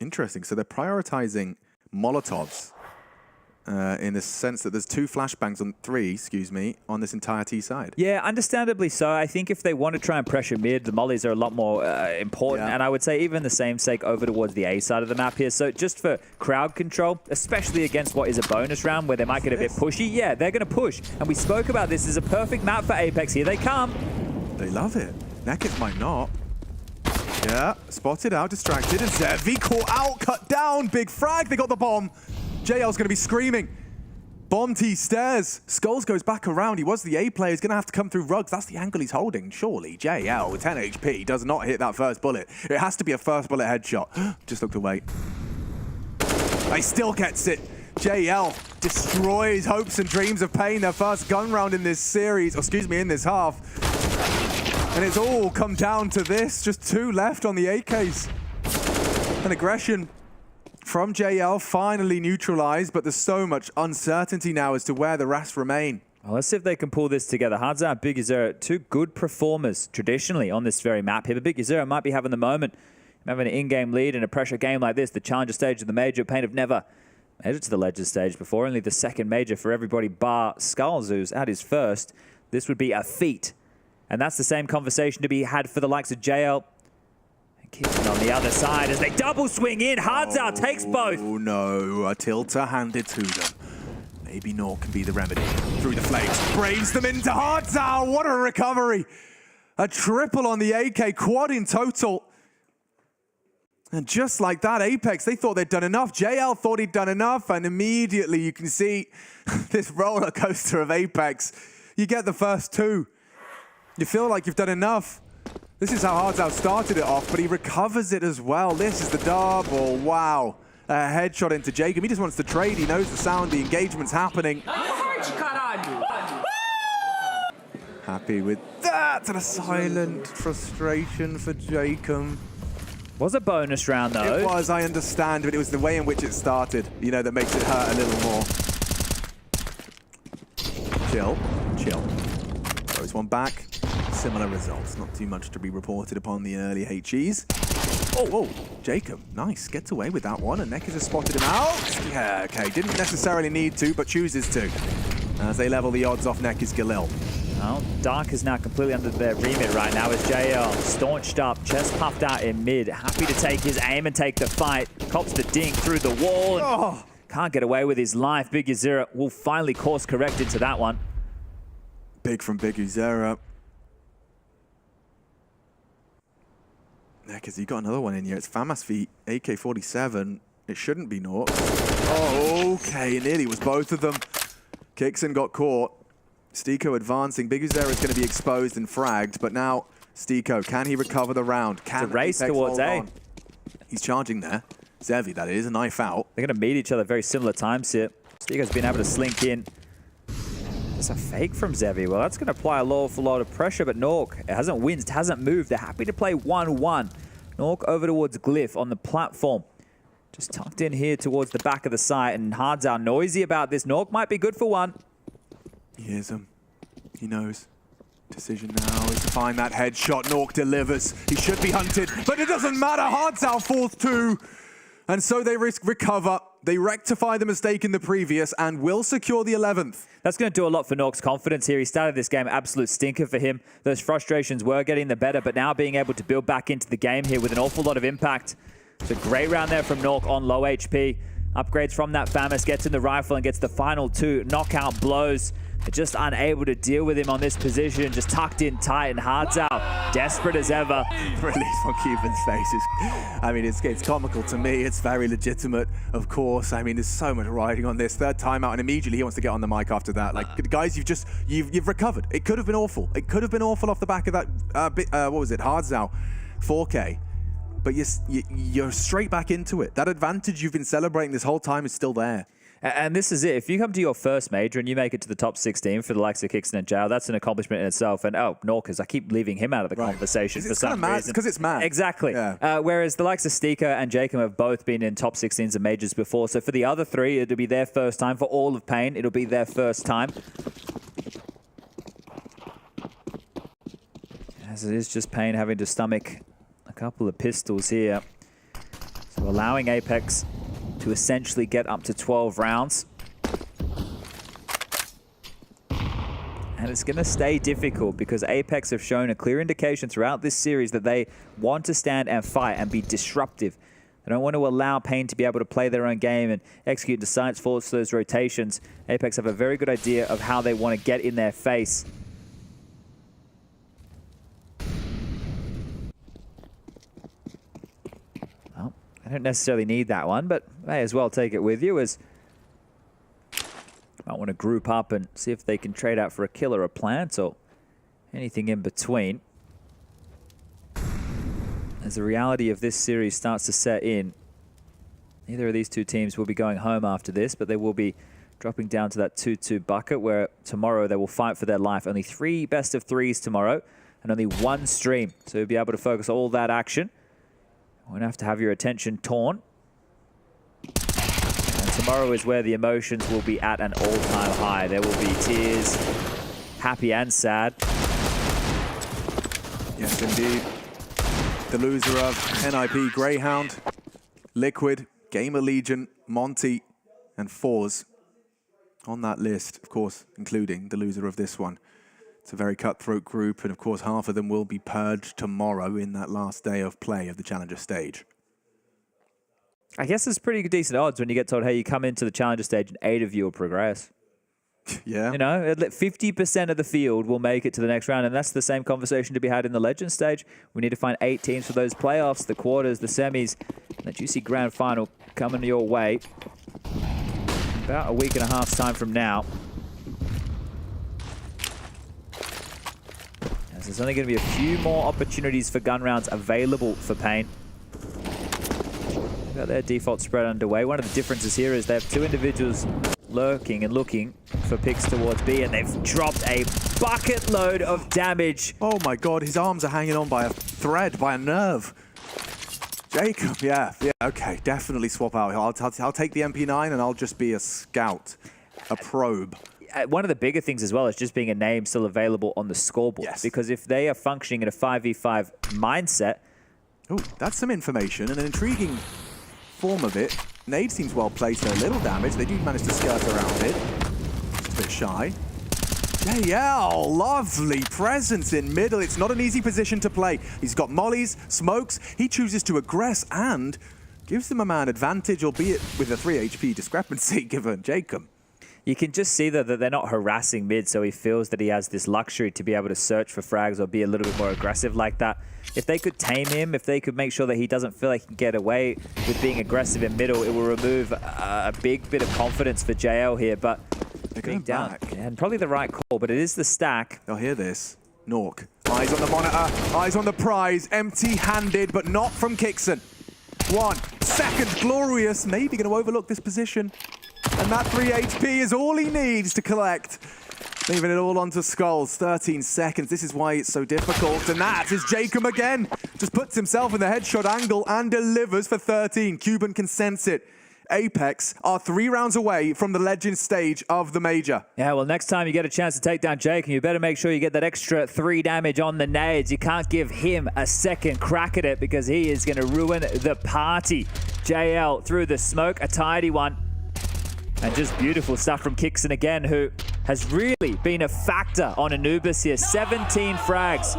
Interesting. So they're prioritizing Molotovs in the sense that there's 2 flashbangs on 3, excuse me, on this entire T side. Yeah, understandably so. I think if they want to try and pressure mid, the mollies are a lot more important. And I would say even the same sake over towards the A side of the map here. So just for crowd control, especially against what is a bonus round where they might get a bit pushy, yeah, they're going to push. And we spoke about this as a perfect map for Apeks. Here they come. They love it. Neckett might not. Yeah, spotted out, distracted, and Zevi caught out, cut down, big frag, they got the bomb. JL's gonna be screaming. Bomb T stairs, Skulls goes back around, he was the A player, he's gonna have to come through rugs, that's the angle he's holding. Surely JL with 10 HP does not hit that first bullet. It has to be a first bullet headshot. Just looked away. He still gets it. JL destroys hopes and dreams of Pain, their first gun round in this series, or excuse me, in this half. And it's all come down to this. Just 2 left on the 8 case. An aggression from JL finally neutralized, but there's so much uncertainty now as to where the rest remain. Well, let's see if they can pull this together. Hadza and Big Uzera, 2 good performers traditionally on this very map here. But Big Uzera might be having the moment. Having an in-game lead in a pressure game like this, the challenger stage of the major. Pain have never made it to the legend stage before. Only the second major for everybody bar Skulls, who's at his first. This would be a feat. And that's the same conversation to be had for the likes of JL. And Kixon on the other side as they double swing in. Hardzow takes both. Oh no, a tilter handed to them. Maybe Nuke can be the remedy. Through the flames, braves them into Hardzow. What a recovery. A triple on the AK, quad in total. And just like that, Apeks, they thought they'd done enough. JL thought he'd done enough, and immediately you can see this roller coaster of Apeks. You get the first 2. You feel like you've done enough. This is how Hardzao started it off, but he recovers it as well. This is the double. Wow. A headshot into Jacob. He just wants to trade. He knows the sound, the engagement's happening. Happy with that. And a silent frustration for Jacob. Was a bonus round, though. It was, I understand, but it was the way in which it started, you know, that makes it hurt a little more. Chill. Throws one back. Similar results. Not too much to be reported upon the early HEs. Oh, Jacob, nice. Gets away with that one, and Nekkis has spotted him out. Yeah, okay. Didn't necessarily need to, but chooses to. As they level the odds off Nekkis Galil. Well, Dark is now completely under their remit right now as JL staunched up, chest puffed out in mid, happy to take his aim and take the fight. Cops the dink through the wall. And can't get away with his life. Big Uzera will finally course correct into that one. Big from Big Uzera. Nekkis, he got another one in here. It's FaMAS v AK-47. It shouldn't be naught. Oh, okay. Nearly was both of them. Kixon got caught. Stiko advancing. Big Uzera is going to be exposed and fragged, but now Stiko, can he recover the round? Can it's a race Apeks towards A. on? He's charging there. Zevi, that is, a knife out. They're going to meet each other very similar times here. Stiko's been able to slink in. It's a fake from Zevi. Well, that's going to apply an awful lot of pressure, but Nork hasn't winced, hasn't moved. They're happy to play 1-1. Nork over towards Glyph on the platform. Just tucked in here towards the back of the site, and Hardzao noisy about this. Nork might be good for one. He hears him. He knows. Decision now is to find that headshot. Nork delivers. He should be hunted, but it doesn't matter. Hardzao falls too. And so they recover. They rectify the mistake in the previous and will secure the 11th. That's going to do a lot for Nork's confidence here. He started this game absolute stinker for him. Those frustrations were getting the better, but now being able to build back into the game here with an awful lot of impact. It's a great round there from Nork on low HP. Upgrades from that FaMAS, gets in the rifle and gets the final 2 knockout blows. They're just unable to deal with him on this position, just tucked in tight, and Hardzao, desperate as ever. Release on Cuban's faces. I mean, it's comical to me. It's very legitimate, of course. I mean, there's so much riding on this. Third timeout, and immediately he wants to get on the mic after that. Like, guys, you've recovered. It could have been awful. It could have been awful off the back of that, what was it, Hardzao 4K. But you're straight back into it. That advantage you've been celebrating this whole time is still there. And this is it. If you come to your first major and you make it to the top 16 for the likes of Kixon and Jao, that's an accomplishment in itself. And Norkers, I keep leaving him out of the conversation for some reason. Because it's mad. Exactly. Yeah. Whereas the likes of Stiko and Jacob have both been in top 16s and majors before. So for the other three, it'll be their first time. For all of Pain, it'll be their first time. As it is just Pain having to stomach a couple of pistols here. So allowing Apeks to essentially get up to 12 rounds. And it's going to stay difficult because Apeks have shown a clear indication throughout this series that they want to stand and fight and be disruptive. They don't want to allow Pain to be able to play their own game and execute the science force those rotations. Apeks have a very good idea of how they want to get in their face. I don't necessarily need that one, but may as well take it with you, as might want to group up and see if they can trade out for a kill or a plant or anything in between. As the reality of this series starts to set in, neither of these two teams will be going home after this, but they will be dropping down to that 2-2 bucket where tomorrow they will fight for their life. Only 3 best of 3s tomorrow and only 1 stream, so you'll be able to focus all that action. Won't have to have your attention torn. And tomorrow is where the emotions will be at an all-time high. There will be tears, happy and sad. Yes, indeed. The loser of NIP Grayhound, Liquid, GamerLegion, Monte, and Forze on that list, of course, including the loser of this one. It's a very cutthroat group, and of course half of them will be purged tomorrow in that last day of play of the Challenger stage. I guess it's pretty decent odds when you get told, hey, you come into the Challenger stage and 8 of you will progress. Yeah. You know, 50% of the field will make it to the next round, and that's the same conversation to be had in the Legend stage. We need to find 8 teams for those playoffs, the quarters, the semis, and the juicy grand final coming your way. About a week and a half's time from now. As There's only going to be a few more opportunities for gun rounds available for Pain. They've got their default spread underway. One of the differences here is they have two individuals lurking and looking for picks towards B, and they've dropped a bucket load of damage. Oh my god, his arms are hanging on by a thread, by a nerve. Jacob, yeah, okay, definitely swap out. I'll take the MP9 and I'll just be a scout, a probe. One of the bigger things as well is just being a name still available on the scoreboard. Yes. Because if they are functioning in a 5v5 mindset... Oh, that's some information and an intriguing form of it. Nade seems well placed, a little damage. They do manage to skirt around it. Just a bit shy. JL, lovely presence in middle. It's not an easy position to play. He's got mollies, smokes. He chooses to aggress and gives them a man advantage, albeit with a 3 HP discrepancy given Jacob. You can just see that they're not harassing mid, so he feels that he has this luxury to be able to search for frags or be a little bit more aggressive like that. If they could tame him, if they could make sure that he doesn't feel like he can get away with being aggressive in middle, it will remove a big bit of confidence for JL here, but they're going down. And probably the right call, but it is the stack. They'll hear this. Nork, eyes on the monitor, eyes on the prize, empty-handed, but not from Kixon. 1 second, glorious, maybe going to overlook this position. And that 3 HP is all he needs to collect. Leaving it all onto Skulls. 13 seconds. This is why it's so difficult. And that is Jacob again. Just puts himself in the headshot angle and delivers for 13. Cuban can sense it. Apeks are 3 rounds away from the legend stage of the major. Yeah, well, next time you get a chance to take down Jake, you better make sure you get that extra 3 damage on the nades. You can't give him a second crack at it because he is going to ruin the party. JL through the smoke, a tidy one. And just beautiful stuff from Kixon again, who has really been a factor on Anubis here. 17 frags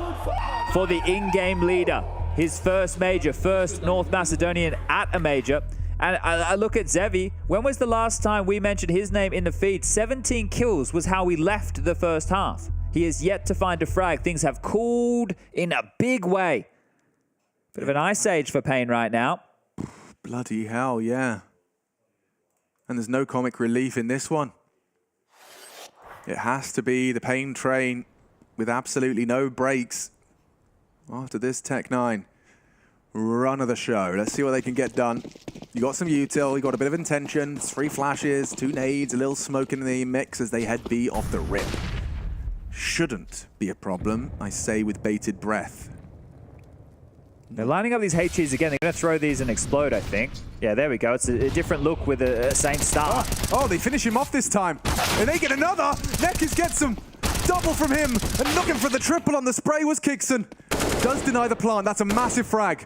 for the in-game leader. His first major, first North Macedonian at a major. And I look at Zevi. When was the last time we mentioned his name in the feed? 17 kills was how we left the first half. He is yet to find a frag. Things have cooled in a big way. Bit of an ice age for Pain right now. Bloody hell, yeah. And there's no comic relief in this one. It has to be the Pain train with absolutely no breaks after this Tech 9 run of the show. Let's see what they can get done. You got some util, you got a bit of intention, 3 flashes, 2 nades, a little smoke in the mix as they head B off the rip. Shouldn't be a problem, I say with bated breath. They're lining up these HEs again. They're going to throw these and explode, I think. Yeah, there we go. It's a different look with a same start. Oh, they finish him off this time. And they get another. Nekis gets some double from him. And looking for the triple on the spray was Kixon. Does deny the plant. That's a massive frag.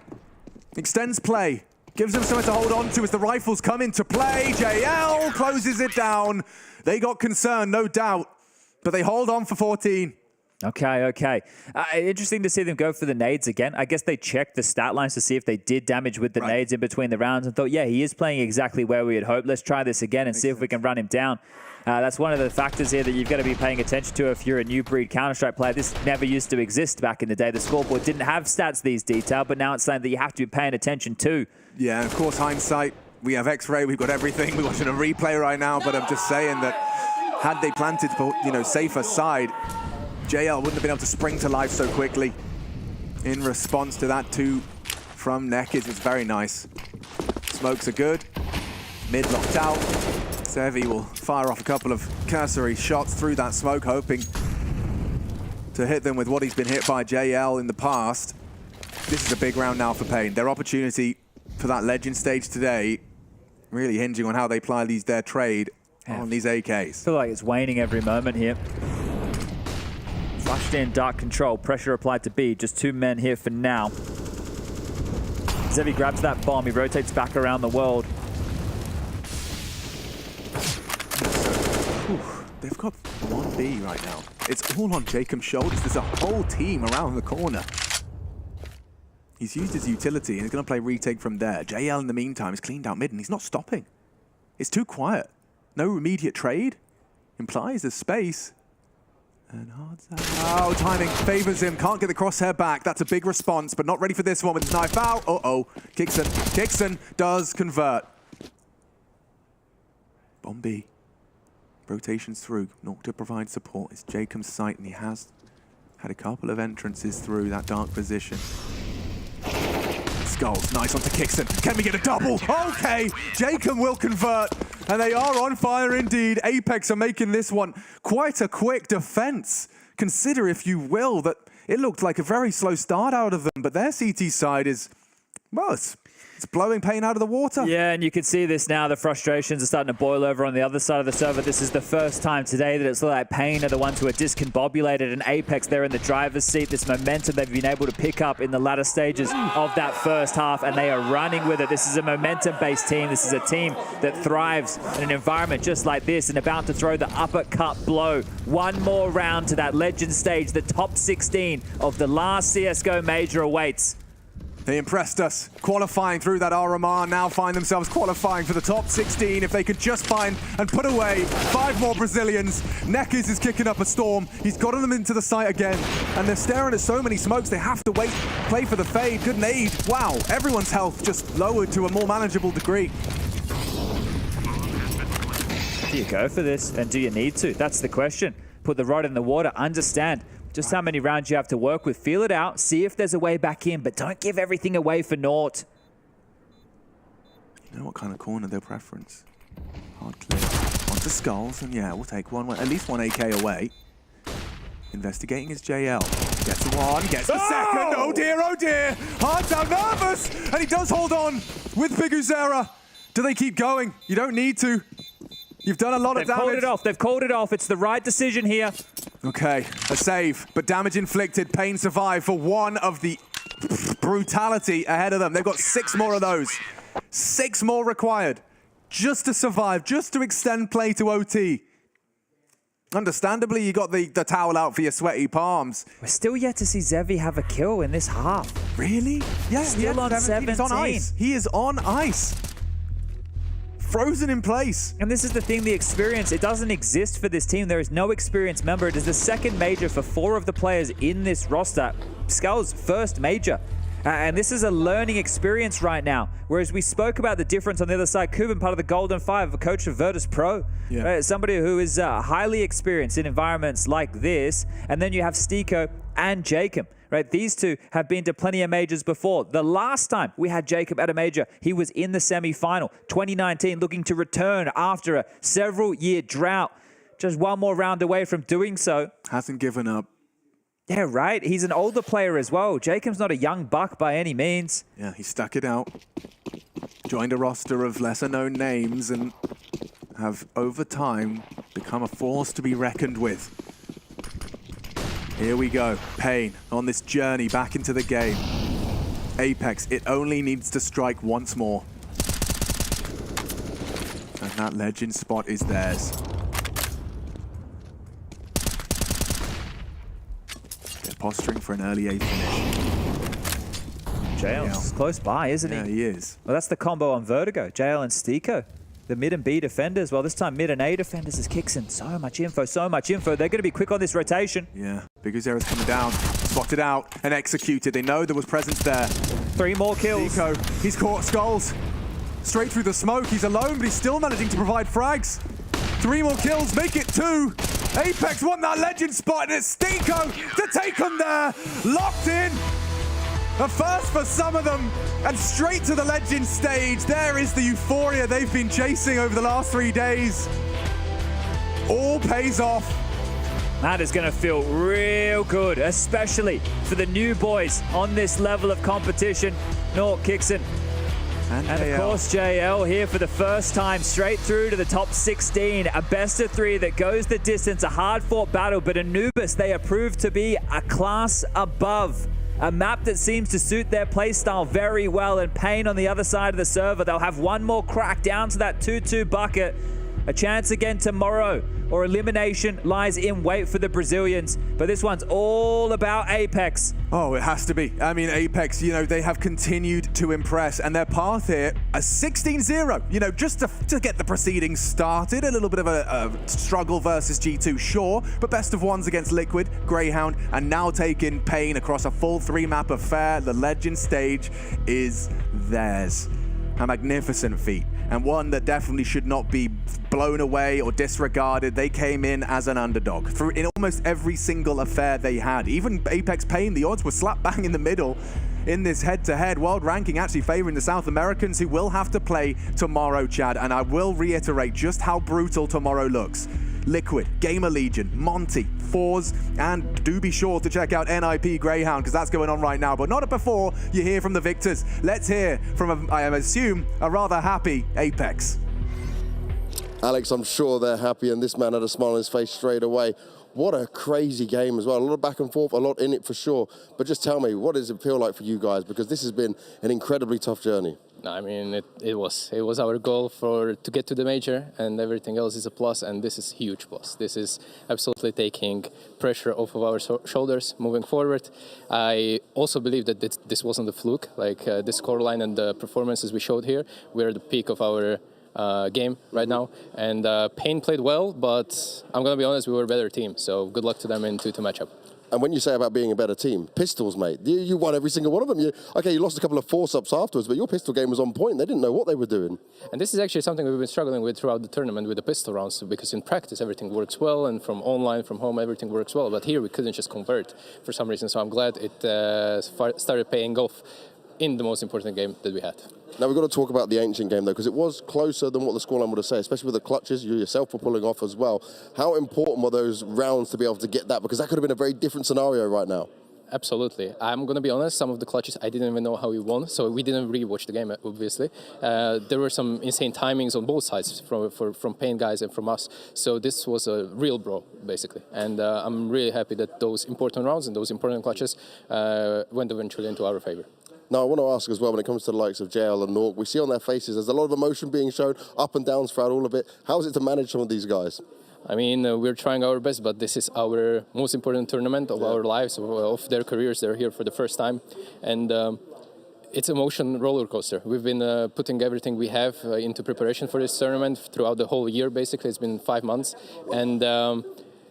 Extends play. Gives them something to hold on to as the rifles come into play. JL closes it down. They got concerned, no doubt. But they hold on for 14. Okay. Interesting to see them go for the nades again. I guess they checked the stat lines to see if they did damage with the nades in between the rounds and thought, yeah, he is playing exactly where we had hoped. Let's try this again and see if we can run him down. That's one of the factors here that you've got to be paying attention to if you're a new breed Counter-Strike player. This never used to exist back in the day. The scoreboard didn't have stats these detailed, but now it's something that you have to be paying attention to. Yeah, and of course, hindsight. We have X-ray, we've got everything. We're watching a replay right now, but I'm just saying that had they planted for, safer side, JL wouldn't have been able to spring to life so quickly. In response to that 2 from Nekis, it's very nice. Smokes are good. Mid locked out. Zevi will fire off a couple of cursory shots through that smoke, hoping to hit them with what he's been hit by JL in the past. This is a big round now for Pain. Their opportunity for that legend stage today, really hinging on how they apply their trade on these AKs. I feel like it's waning every moment here. Flashed in, dark control, pressure applied to B. Just 2 men here for now. Zevi grabs that bomb, he rotates back around the world. They've got 1B right now. It's all on Jacob's shoulders. There's a whole team around the corner. He's used his utility and he's going to play retake from there. JL in the meantime has cleaned out mid and he's not stopping. It's too quiet. No immediate trade. Implies there's space. And oh, timing favors him. Can't get the crosshair back. That's a big response, but not ready for this one with his knife out. Uh-oh. Kixon does convert. Bomb B. Rotations through. Not to provide support. It's Jacob's site and he has Had a couple of entrances through that dark position. Skulls, nice onto Kixon. Can we get a double? Okay, Jacob will convert. And they are on fire indeed. Apeks are making this one quite a quick defense. Consider, if you will, that it looked like a very slow start out of them, but their CT side is, well, it's blowing pain out of the water. Yeah, and you can see this now. The frustrations are starting to boil over on the other side of the server. This is the first time today that it's like Pain are the ones who are discombobulated, and Apeks, they're in the driver's seat. This momentum they've been able to pick up in the latter stages of that first half, and they are running with it. This is a momentum-based team. This is a team that thrives in an environment just like this, and about to throw the uppercut blow. One more round to that legend stage. The top 16 of the last CSGO major awaits. They impressed us, qualifying through that RMR, now find themselves qualifying for the top 16. If they could just find and put away 5 more Brazilians. Neckers is kicking up a storm. He's gotten them into the site again, and they're staring at so many smokes. They have to wait, play for the fade. Good nade. Wow, everyone's health just lowered to a more manageable degree. Do you go for this, and do you need to? That's the question. Put the rod in the water, understand just how many rounds you have to work with. Feel it out, see if there's a way back in, but don't give everything away for naught. You know what kind of corner they'll preference? Hard clear. Onto Skulls, and yeah, we'll take at least one AK away. Investigating his JL. Gets one, gets the second. Oh dear, oh dear. Heart's out, nervous, and he does hold on with Pyjamas. Do they keep going? You don't need to. You've done a lot of damage. They've called it off. They've called it off. It's the right decision here. Okay, a save, but damage inflicted. Pain survived for one of the brutality ahead of them. They've got 6 more of those. 6 more required just to survive, just to extend play to OT. Understandably, you got the towel out for your sweaty palms. We're still yet to see Zevi have a kill in this half. Really? Yeah, still on 17. He's on ice. He is on ice. Frozen in place. And this is the thing, the experience, it doesn't exist for this team. There is no experienced member. It is the second major for 4 of the players in this roster. Skull's first major. And this is a learning experience right now. Whereas we spoke about the difference on the other side. Kuban, part of the Golden Five, a coach of Virtus Pro. Yeah. Somebody who is highly experienced in environments like this. And then you have Stiko and Jacob. Right, these two have been to plenty of majors before. The last time we had Jacob at a major, he was in the semi-final. 2019, looking to return after a several-year drought. Just one more round away from doing so. Hasn't given up. Yeah, right. He's an older player as well. Jacob's not a young buck by any means. Yeah, he stuck it out. Joined a roster of lesser-known names and have, over time, become a force to be reckoned with. Here we go, Pain on this journey back into the game. Apeks, it only needs to strike once more. And that legend spot is theirs. They're posturing for an early A finish. JL's close by, isn't he? Yeah, he is. Well, that's the combo on Vertigo, JL and Stiko. The mid and B defenders, well, this time mid and A defenders is Kixon. So much info, so much info. They're going to be quick on this rotation. Yeah, Pyjamas coming down, spotted out and executed. They know there was presence there. 3 more kills. Stiko, he's caught Skulls. Straight through the smoke, he's alone, but he's still managing to provide frags. 3 more kills, make it 2. Apeks won that legend spot, and it's Stiko to take them there. Locked in. A first for some of them, and straight to the legend stage. There is the euphoria they've been chasing over the last 3 days. All pays off. That is going to feel real good, especially for the new boys on this level of competition. Nort, Kixon, and of course JL here for the first time, straight through to the top 16. A best of 3 that goes the distance, a hard-fought battle, but Anubis, they are proved to be a class above. A map that seems to suit their playstyle very well, and Pain on the other side of the server. They'll have one more crack down to that 2-2 bucket. A chance again tomorrow, or elimination lies in wait for the Brazilians. But this one's all about Apeks. Oh, it has to be. I mean, Apeks, you know, they have continued to impress, and their path here, a 16-0, you know, just to get the proceedings started. A little bit of a struggle versus G2, sure, but best of 1s against Liquid, Grayhound, and now taking Pain across a full 3-map affair. The legend stage is theirs. a magnificent feat, and one that definitely should not be blown away or disregarded. They came in as an underdog in almost every single affair they had. Even Apeks Pain, the odds were slap bang in the middle in this head-to-head. World ranking actually favoring the South Americans, who will have to play tomorrow, Chad, and I will reiterate just how brutal tomorrow looks. Liquid, GamerLegion, Monte, Forze, and do be sure to check out NIP Grayhound, because that's going on right now, but not before you hear from the victors. Let's hear from, I assume, a rather happy Apeks. Alex, I'm sure they're happy, and this man had a smile on his face straight away. What a crazy game as well. A lot of back and forth, a lot in it for sure. But just tell me, what does it feel like for you guys? Because this has been an incredibly tough journey. I mean, it was our goal to get to the major, and everything else is a plus, and this is a huge plus. This is absolutely taking pressure off of our shoulders moving forward. I also believe that this wasn't a fluke. Like the scoreline and the performances we showed here, we're at the peak of our game right now, and Pain played well, but I'm gonna be honest, we were a better team, so good luck to them in 2-2 matchup. And when you say about being a better team, pistols, mate, you won every single one of them. You lost a couple of force-ups afterwards, but your pistol game was on point. They didn't know what they were doing. And this is actually something we've been struggling with throughout the tournament with the pistol rounds, because in practice everything works well, and from online, from home, everything works well. But here we couldn't just convert for some reason, so I'm glad it started paying off in the most important game that we had. Now we've got to talk about the ancient game though, because it was closer than what the scoreline would have said, especially with the clutches you yourself were pulling off as well. How important were those rounds to be able to get that? Because that could have been a very different scenario right now. Absolutely. I'm going to be honest, some of the clutches I didn't even know how we won, so we didn't rewatch the game, obviously. There were some insane timings on both sides from Pain guys and from us, so this was a real brawl, basically. And I'm really happy that those important rounds and those important clutches went eventually into our favor. Now, I want to ask as well, when it comes to the likes of JL and Nuke, we see on their faces there's a lot of emotion being shown, up and downs throughout all of it. How is it to manage some of these guys? I mean, we're trying our best, but this is our most important tournament of our lives, of their careers. They're here for the first time. And it's an emotion roller coaster. We've been putting everything we have into preparation for this tournament throughout the whole year, basically. It's been 5 months. And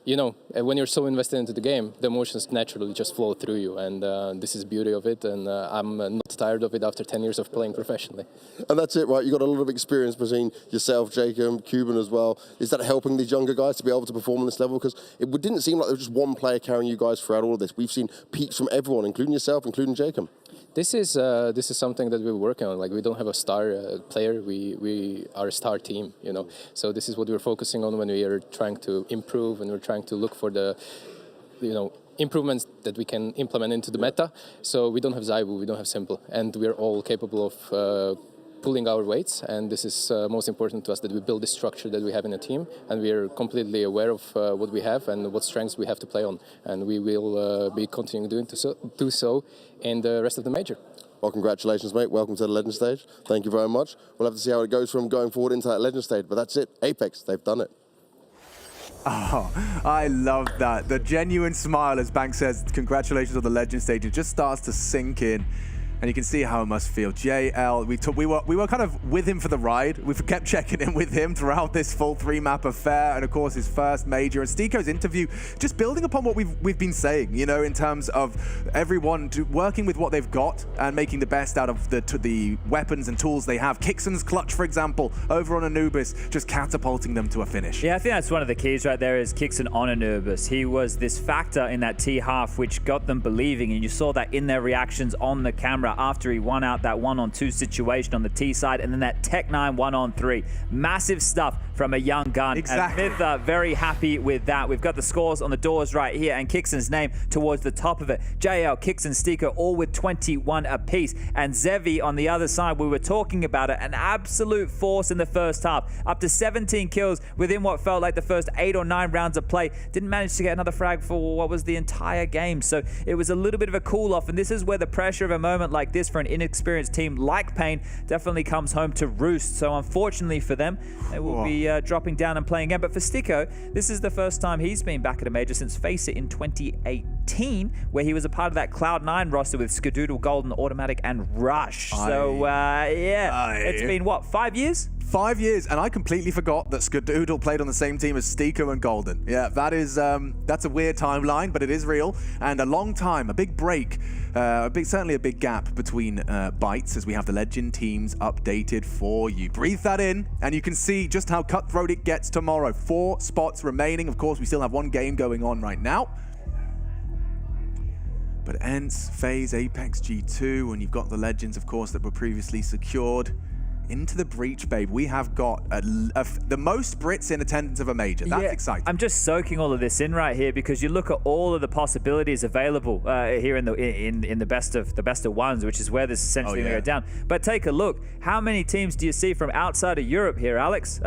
you know, when you're so invested into the game, the emotions naturally just flow through you, and this is the beauty of it, and I'm not tired of it after 10 years of playing professionally. And that's it, right? You've got a lot of experience between yourself, Jacob, Cuban as well. Is that helping these younger guys to be able to perform on this level? Because it didn't seem like there was just one player carrying you guys throughout all of this. We've seen peaks from everyone, including yourself, including Jacob. This is something that we're working on. Like, we don't have a star player. We are a star team, you know. So this is what we're focusing on when we are trying to improve, and we're trying to look for the, you know, improvements that we can implement into the meta. So we don't have Zaibu, we don't have Simple, and we're all capable of pulling our weights, and this is most important to us, that we build this structure that we have in a team, and we are completely aware of what we have and what strengths we have to play on, and we will be continuing doing do so in the rest of the major. Well, congratulations, mate. Welcome to the Legend stage. Thank you very much. We'll have to see how it goes from going forward into that Legend stage, but that's it. Apeks, they've done it. Oh, I love that. The genuine smile as Banks says, congratulations on the Legend stage. It just starts to sink in. And you can see how it must feel. JL, we were kind of with him for the ride. We kept checking in with him throughout this full 3-map affair, and of course his first major. And Stiko's interview, just building upon what we've been saying, you know, in terms of everyone working with what they've got and making the best out of the weapons and tools they have. Kixon's clutch, for example, over on Anubis, just catapulting them to a finish. Yeah, I think that's one of the keys right there, is Kixon on Anubis. He was this factor in that T-half which got them believing, and you saw that in their reactions on the camera after he won out that 1-on-2 situation on the T side, and then that Tech9 1-on-3. Massive stuff from a young gun. Exactly. And Myth very happy with that. We've got the scores on the doors right here, and Kixon's name towards the top of it. JL, Kixon, Stiko, all with 21 apiece. And Zevi on the other side, we were talking about it, an absolute force in the first half. Up to 17 kills within what felt like the first 8 or 9 rounds of play. Didn't manage to get another frag for what was the entire game. So it was a little bit of a cool off, and this is where the pressure of a moment like this for an inexperienced team like Pain definitely comes home to roost. So unfortunately for them, they will be dropping down and playing again. But for Stiko, this is the first time he's been back at a major since Face It in 2018. 2019, where he was a part of that Cloud9 roster with Skadoodle, Golden, Automatic, and Rush. So, it's been, what, 5 years? 5 years, and I completely forgot that Skadoodle played on the same team as Steeko and Golden. Yeah, that is that's a weird timeline, but it is real. And a long time, a big break, certainly a big gap between bites as we have the Legend teams updated for you. Breathe that in, and you can see just how cutthroat it gets tomorrow. 4 spots remaining. Of course, we still have one game going on right now. But ENCE, FaZe, Apeks, G2, and you've got the Legends, of course, that were previously secured. Into the breach, babe. We have got the most Brits in attendance of a major. That's exciting. I'm just soaking all of this in right here because you look at all of the possibilities available here in the best of ones, which is where this is essentially going to go down. But take a look. How many teams do you see from outside of Europe here, Alex?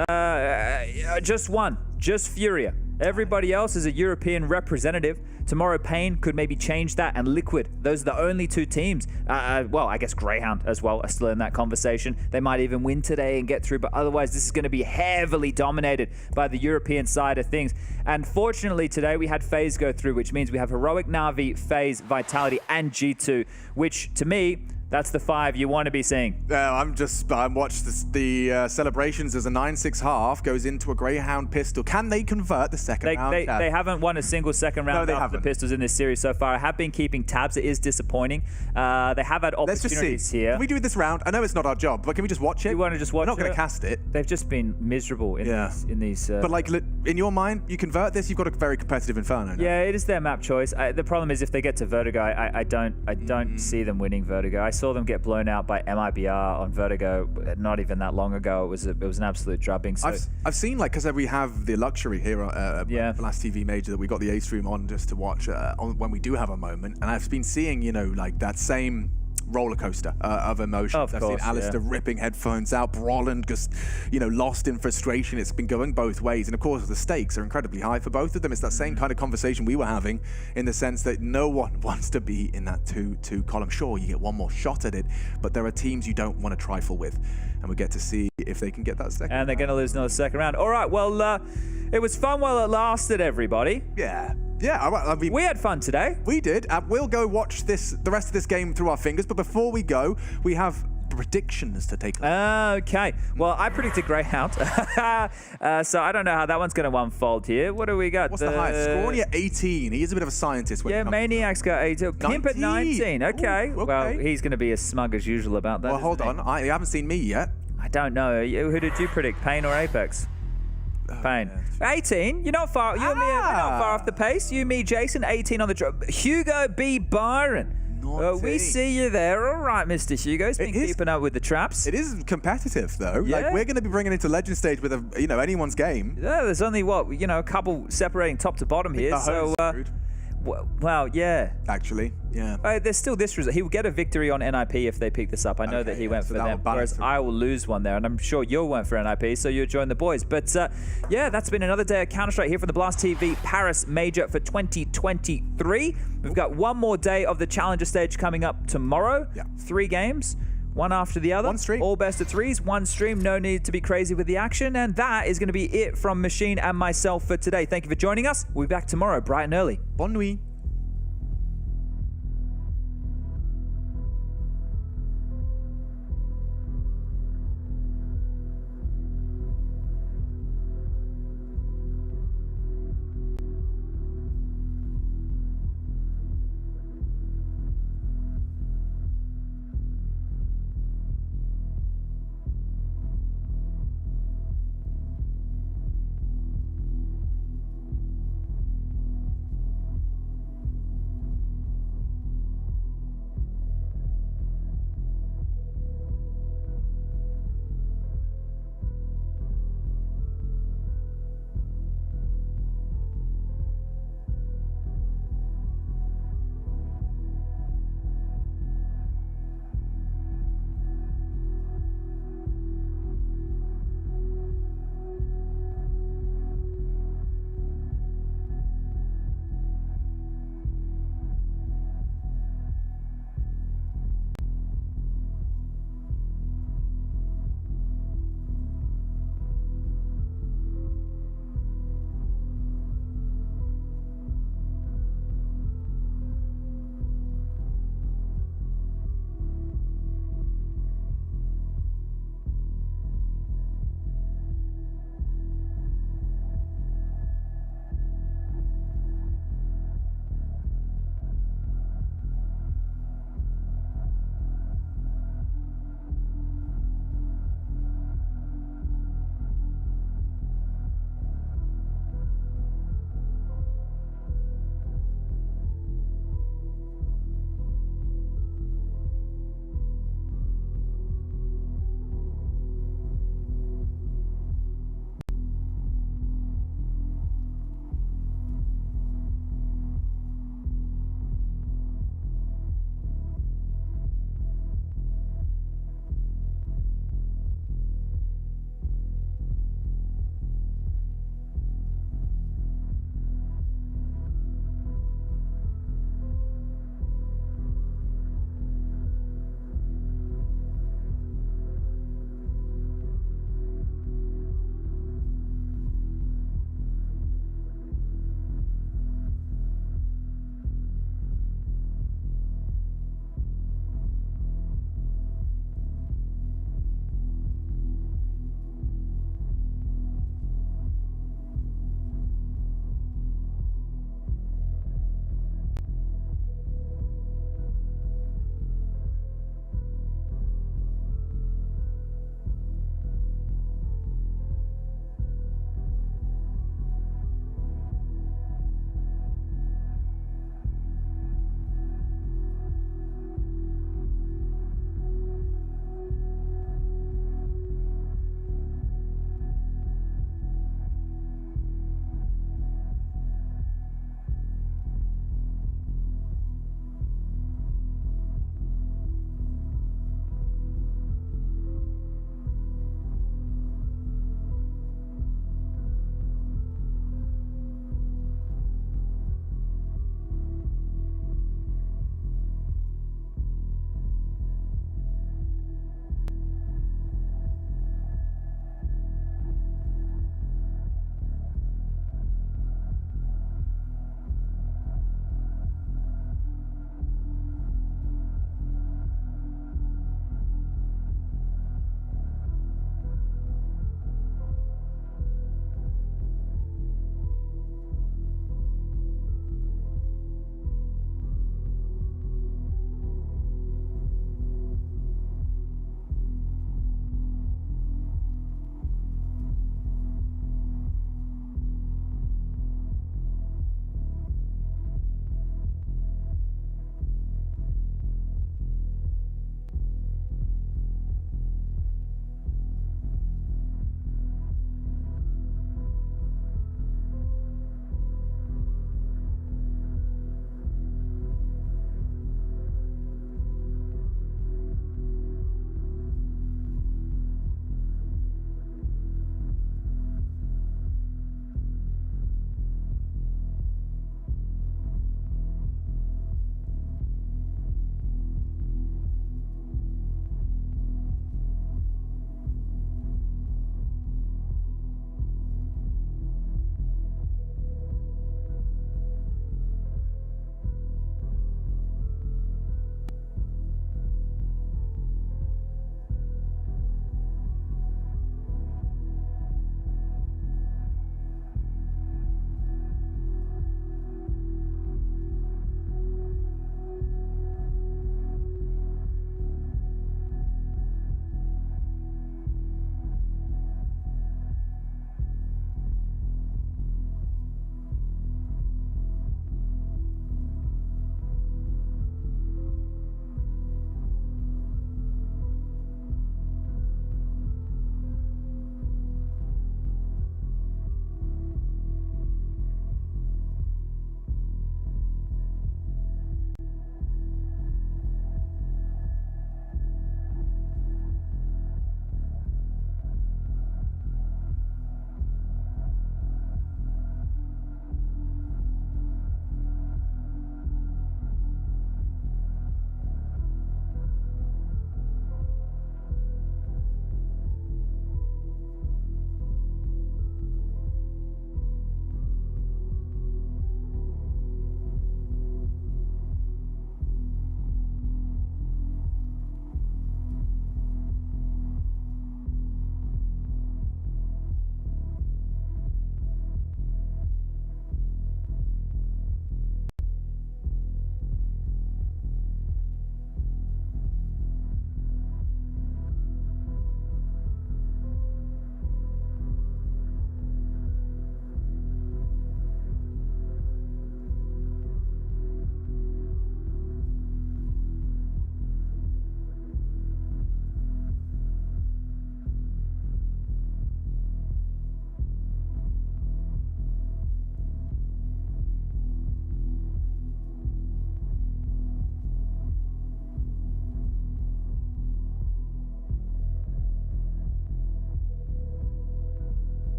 Just one. Just Furia. Everybody else is a European representative. Tomorrow Pain could maybe change that, and Liquid. Those are the only 2 teams. Well, I guess Grayhound as well are still in that conversation. They might even win today and get through, but otherwise this is going to be heavily dominated by the European side of things. And fortunately today we had FaZe go through, which means we have Heroic, Na'Vi, FaZe, Vitality, and G2, which to me, that's the 5 you want to be seeing. I'm watched the celebrations as a 9-6 half goes into a Grayhound pistol. Can they convert the second round? They haven't won a single second round after the pistols in this series so far. I have been keeping tabs. It is disappointing. They have had opportunities. Let's just see. Here. Can we do this round? I know it's not our job, but can we just watch it? You want to just watch it? We're not going to cast it. They've just been miserable in these. But like, in your mind, you convert this, you've got a very competitive Inferno now. Yeah, it is their map choice. The problem is if they get to Vertigo, I don't see them winning Vertigo. I saw them get blown out by MIBR on Vertigo not even that long ago. It was an absolute drubbing. So I've seen, like, because we have the luxury here at the last TV major that we got the A stream on just to watch when we do have a moment, and I've been seeing, you know, like that same roller coaster of emotions. I've seen Alistair ripping headphones out, Brolland just, you know, lost in frustration. It's been going both ways, and of course the stakes are incredibly high for both of them. It's that same kind of conversation we were having, in the sense that no one wants to be in that 2-2 column. Sure, you get one more shot at it, but there are teams you don't want to trifle with, and we get to see if they can get that second. And they're going to lose another second round. All right, well, it was fun while it lasted, everybody. Yeah, I mean, we had fun today. We did. We'll go watch the rest of this game through our fingers, but before we go, we have predictions to take. Okay. Well, I predicted Grayhound. So I don't know how that one's going to unfold here. What do we got? What's the highest? Scornia 18. He is a bit of a scientist. Yeah, Maniac's got 18. Pimp at 19. Okay. Ooh, okay. Well, he's going to be as smug as usual about that. Well, hold on. You haven't seen me yet. I don't know. Who did you predict? Pain or Apeks? Pain. 18. You're not far. You and me are not far off the pace. You, me, Jason. 18 on the drop. Hugo B. Byron. We see you there. All right, Mr. Hugo's been keeping up with the traps. It is competitive, though. Yeah. Like, we're going to be bringing it to Legend Stage with anyone's game. Yeah, there's only a couple separating top to bottom here. So, well, yeah. Actually, yeah. There's still this result. He will get a victory on NIP if they pick this up. I know that he went for them, whereas I will lose one there, and I'm sure you'll went for NIP, so you'll join the boys. But yeah, that's been another day of Counter-Strike here from the Blast TV Paris Major for 2023. We've got one more day of the Challenger stage coming up tomorrow. 3 games. One after the other. One stream. All best of 3s, one stream. No need to be crazy with the action. And that is going to be it from Machine and myself for today. Thank you for joining us. We'll be back tomorrow, bright and early. Bonne nuit.